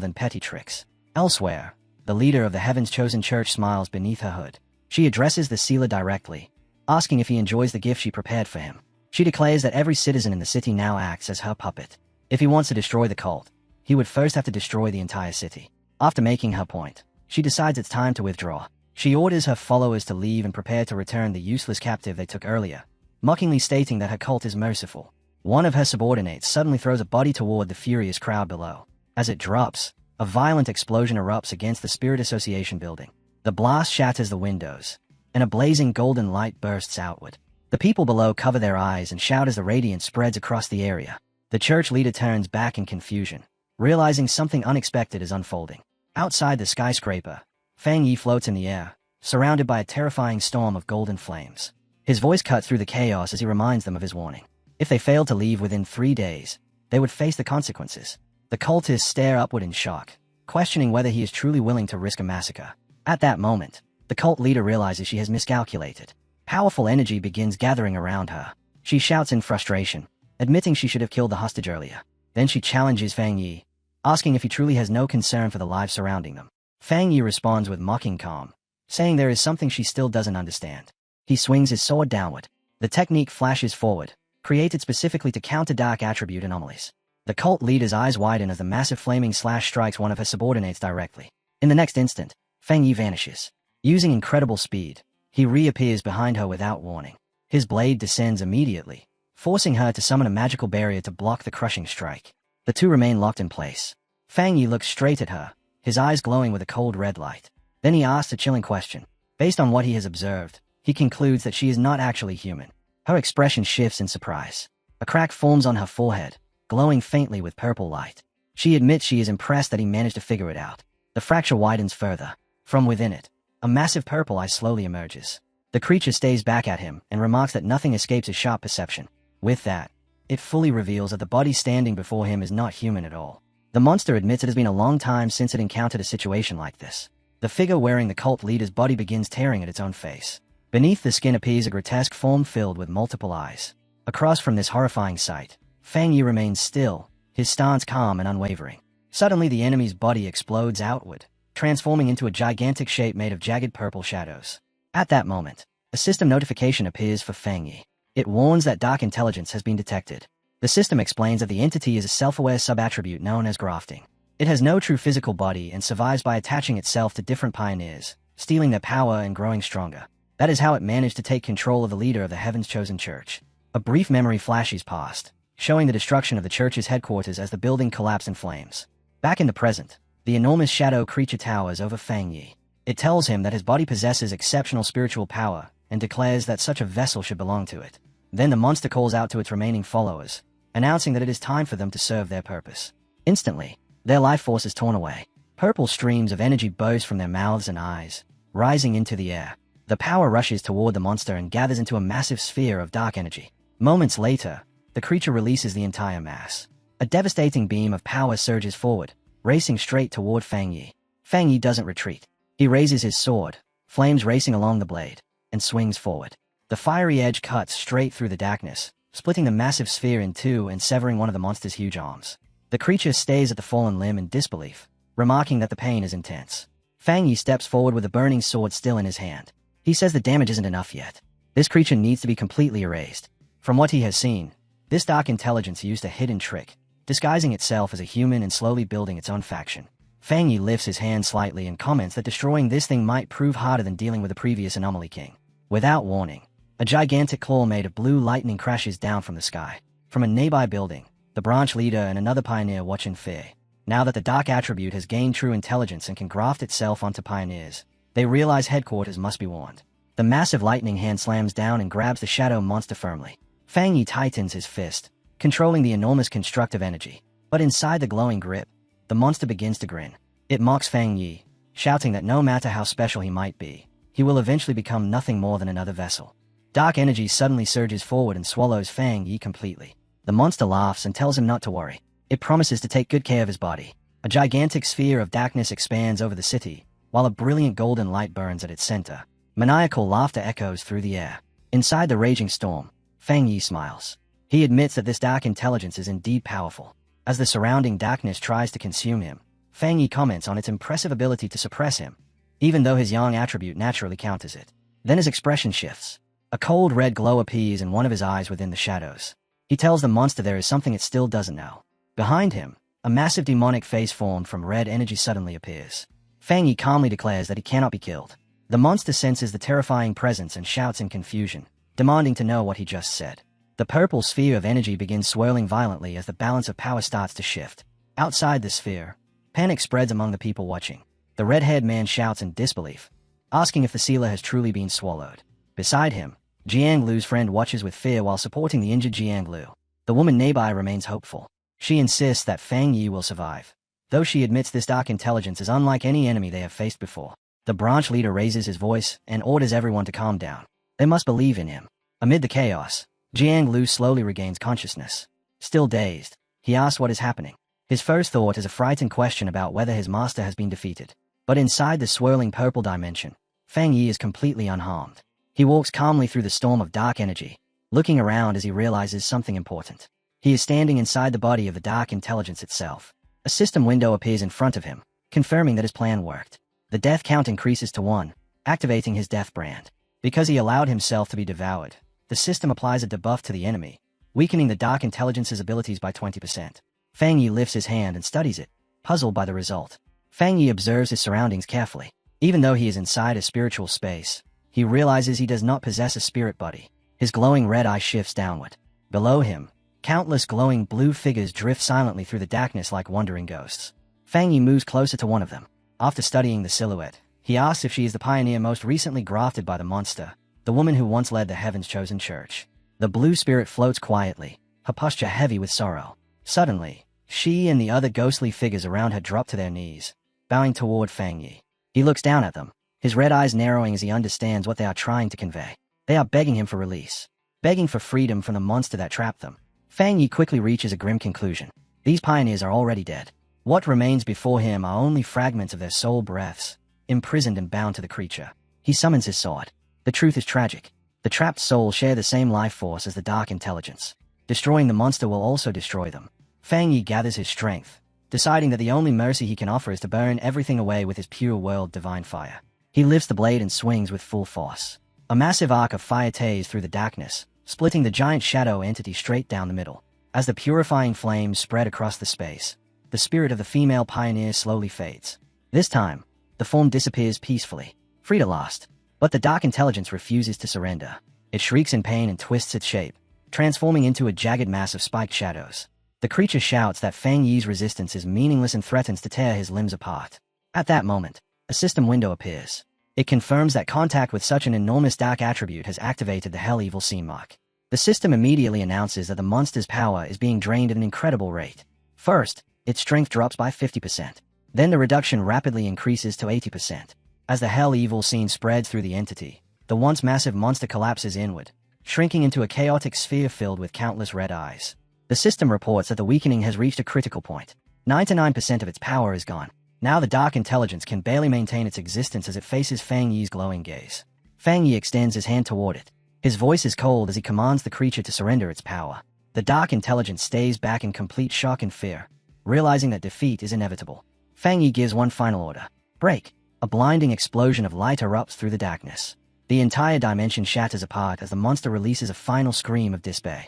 Speaker 1: than petty tricks. Elsewhere, the leader of the Heaven's Chosen Church smiles beneath her hood. She addresses the sealer directly, asking if he enjoys the gift she prepared for him. She declares that every citizen in the city now acts as her puppet. If he wants to destroy the cult, he would first have to destroy the entire city. After making her point, she decides it's time to withdraw. She orders her followers to leave and prepare to return the useless captive they took earlier, mockingly stating that her cult is merciful. One of her subordinates suddenly throws a body toward the furious crowd below. As it drops, a violent explosion erupts against the Spirit Association building. The blast shatters the windows, and a blazing golden light bursts outward. The people below cover their eyes and shout as the radiance spreads across the area. The church leader turns back in confusion, realizing something unexpected is unfolding. Outside the skyscraper, Fang Yi floats in the air, surrounded by a terrifying storm of golden flames. His voice cuts through the chaos as he reminds them of his warning. If they failed to leave within 3 days, they would face the consequences. The cultists stare upward in shock, questioning whether he is truly willing to risk a massacre. At that moment, the cult leader realizes she has miscalculated. Powerful energy begins gathering around her. She shouts in frustration, admitting she should have killed the hostage earlier. Then she challenges Fang Yi, asking if he truly has no concern for the lives surrounding them. Fang Yi responds with mocking calm, saying there is something she still doesn't understand. He swings his sword downward. The technique flashes forward, created specifically to counter dark attribute anomalies. The cult leader's eyes widen as the massive flaming slash strikes one of her subordinates directly. In the next instant, Feng Yi vanishes. Using incredible speed, he reappears behind her without warning. His blade descends immediately, forcing her to summon a magical barrier to block the crushing strike. The two remain locked in place. Feng Yi looks straight at her, his eyes glowing with a cold red light. Then he asks a chilling question. Based on what he has observed, he concludes that she is not actually human. Her expression shifts in surprise. A crack forms on her forehead, glowing faintly with purple light. She admits she is impressed that he managed to figure it out. The fracture widens further. From within it, a massive purple eye slowly emerges. The creature stays back at him and remarks that nothing escapes his sharp perception. With that, it fully reveals that the body standing before him is not human at all. The monster admits it has been a long time since it encountered a situation like this. The figure wearing the cult leader's body begins tearing at its own face. Beneath the skin appears a grotesque form filled with multiple eyes. Across from this horrifying sight, Feng Yi remains still, his stance calm and unwavering. Suddenly the enemy's body explodes outward, transforming into a gigantic shape made of jagged purple shadows. At that moment, a system notification appears for Feng Yi. It warns that dark intelligence has been detected. The system explains that the entity is a self-aware sub-attribute known as grafting. It has no true physical body and survives by attaching itself to different pioneers, stealing their power and growing stronger. That is how it managed to take control of the leader of the Heaven's Chosen Church. A brief memory flashes past, showing the destruction of the church's headquarters as the building collapsed in flames. Back in the present, the enormous shadow creature towers over Feng Yi. It tells him that his body possesses exceptional spiritual power and declares that such a vessel should belong to it. Then the monster calls out to its remaining followers, announcing that it is time for them to serve their purpose. Instantly, their life force is torn away. Purple streams of energy burst from their mouths and eyes, rising into the air. The power rushes toward the monster and gathers into a massive sphere of dark energy. Moments later, the creature releases the entire mass. A devastating beam of power surges forward, racing straight toward Feng Yi. Feng Yi doesn't retreat. He raises his sword, flames racing along the blade, and swings forward. The fiery edge cuts straight through the darkness, splitting the massive sphere in two and severing one of the monster's huge arms. The creature stays at the fallen limb in disbelief, remarking that the pain is intense. Feng Yi steps forward with a burning sword still in his hand. He says the damage isn't enough yet. This creature needs to be completely erased. From what he has seen, this dark intelligence used a hidden trick, disguising itself as a human and slowly building its own faction. Feng Yi lifts his hand slightly and comments that destroying this thing might prove harder than dealing with the previous Anomaly King. Without warning, a gigantic claw made of blue lightning crashes down from the sky. From a nearby building, the branch leader and another pioneer watch in fear. Now that the dark attribute has gained true intelligence and can graft itself onto pioneers, they realize headquarters must be warned. The massive lightning hand slams down and grabs the shadow monster firmly. Feng Yi tightens his fist, controlling the enormous constructive energy. But inside the glowing grip, the monster begins to grin. It mocks Feng Yi, shouting that no matter how special he might be, he will eventually become nothing more than another vessel. Dark energy suddenly surges forward and swallows Feng Yi completely. The monster laughs and tells him not to worry. It promises to take good care of his body. A gigantic sphere of darkness expands over the city, while a brilliant golden light burns at its center. Maniacal laughter echoes through the air. Inside the raging storm, Feng Yi smiles. He admits that this dark intelligence is indeed powerful. As the surrounding darkness tries to consume him, Feng Yi comments on its impressive ability to suppress him, even though his yang attribute naturally counters it. Then his expression shifts. A cold red glow appears in one of his eyes within the shadows. He tells the monster there is something it still doesn't know. Behind him, a massive demonic face formed from red energy suddenly appears. Feng Yi calmly declares that he cannot be killed. The monster senses the terrifying presence and shouts in confusion, demanding to know what he just said. The purple sphere of energy begins swirling violently as the balance of power starts to shift. Outside the sphere, panic spreads among the people watching. The red-haired man shouts in disbelief, asking if the sealer has truly been swallowed. Beside him, Jiang Lu's friend watches with fear while supporting the injured Jiang Lu. The woman nearby remains hopeful. She insists that Feng Yi will survive, though she admits this dark intelligence is unlike any enemy they have faced before. The branch leader raises his voice and orders everyone to calm down. They must believe in him. Amid the chaos, Jiang Lu slowly regains consciousness. Still dazed, he asks what is happening. His first thought is a frightened question about whether his master has been defeated. But inside the swirling purple dimension, Feng Yi is completely unharmed. He walks calmly through the storm of dark energy, looking around as he realizes something important. He is standing inside the body of the dark intelligence itself. A system window appears in front of him, confirming that his plan worked. The death count increases to 1, activating his death brand. Because he allowed himself to be devoured, the system applies a debuff to the enemy, weakening the Dark Intelligence's abilities by 20%. Fang Yi lifts his hand and studies it, puzzled by the result. Fang Yi observes his surroundings carefully. Even though he is inside a spiritual space, he realizes he does not possess a spirit body. His glowing red eye shifts downward. Below him, countless glowing blue figures drift silently through the darkness like wandering ghosts. Fang Yi moves closer to one of them. After studying the silhouette, he asks if she is the pioneer most recently grafted by the monster, the woman who once led the Heaven's Chosen Church. The blue spirit floats quietly, her posture heavy with sorrow. Suddenly, she and the other ghostly figures around her drop to their knees, bowing toward Fang Yi. He looks down at them, his red eyes narrowing as he understands what they are trying to convey. They are begging him for release, begging for freedom from the monster that trapped them. Fang Yi quickly reaches a grim conclusion. These pioneers are already dead. What remains before him are only fragments of their soul breaths, imprisoned and bound to the creature. He summons his sword. The truth is tragic. The trapped souls share the same life force as the Dark Intelligence. Destroying the monster will also destroy them. Fang Yi gathers his strength, deciding that the only mercy he can offer is to burn everything away with his pure world divine fire. He lifts the blade and swings with full force. A massive arc of fire tears through the darkness, splitting the giant shadow entity straight down the middle. As the purifying flames spread across the space, the spirit of the female pioneer slowly fades. This time, the form disappears peacefully, free at last. But the Dark Intelligence refuses to surrender. It shrieks in pain and twists its shape, transforming into a jagged mass of spiked shadows. The creature shouts that Fang Yi's resistance is meaningless and threatens to tear his limbs apart. At that moment, a system window appears. It confirms that contact with such an enormous dark attribute has activated the Hell Evil Scene mark. The system immediately announces that the monster's power is being drained at an incredible rate. First, its strength drops by 50%. Then the reduction rapidly increases to 80%. As the Hell Evil Scene spreads through the entity, the once massive monster collapses inward, shrinking into a chaotic sphere filled with countless red eyes. The system reports that the weakening has reached a critical point. 99% of its power is gone. Now the Dark Intelligence can barely maintain its existence as it faces Fang Yi's glowing gaze. Fang Yi extends his hand toward it. His voice is cold as he commands the creature to surrender its power. The Dark Intelligence stays back in complete shock and fear, realizing that defeat is inevitable. Fang Yi gives one final order. Break! A blinding explosion of light erupts through the darkness. The entire dimension shatters apart as the monster releases a final scream of despair.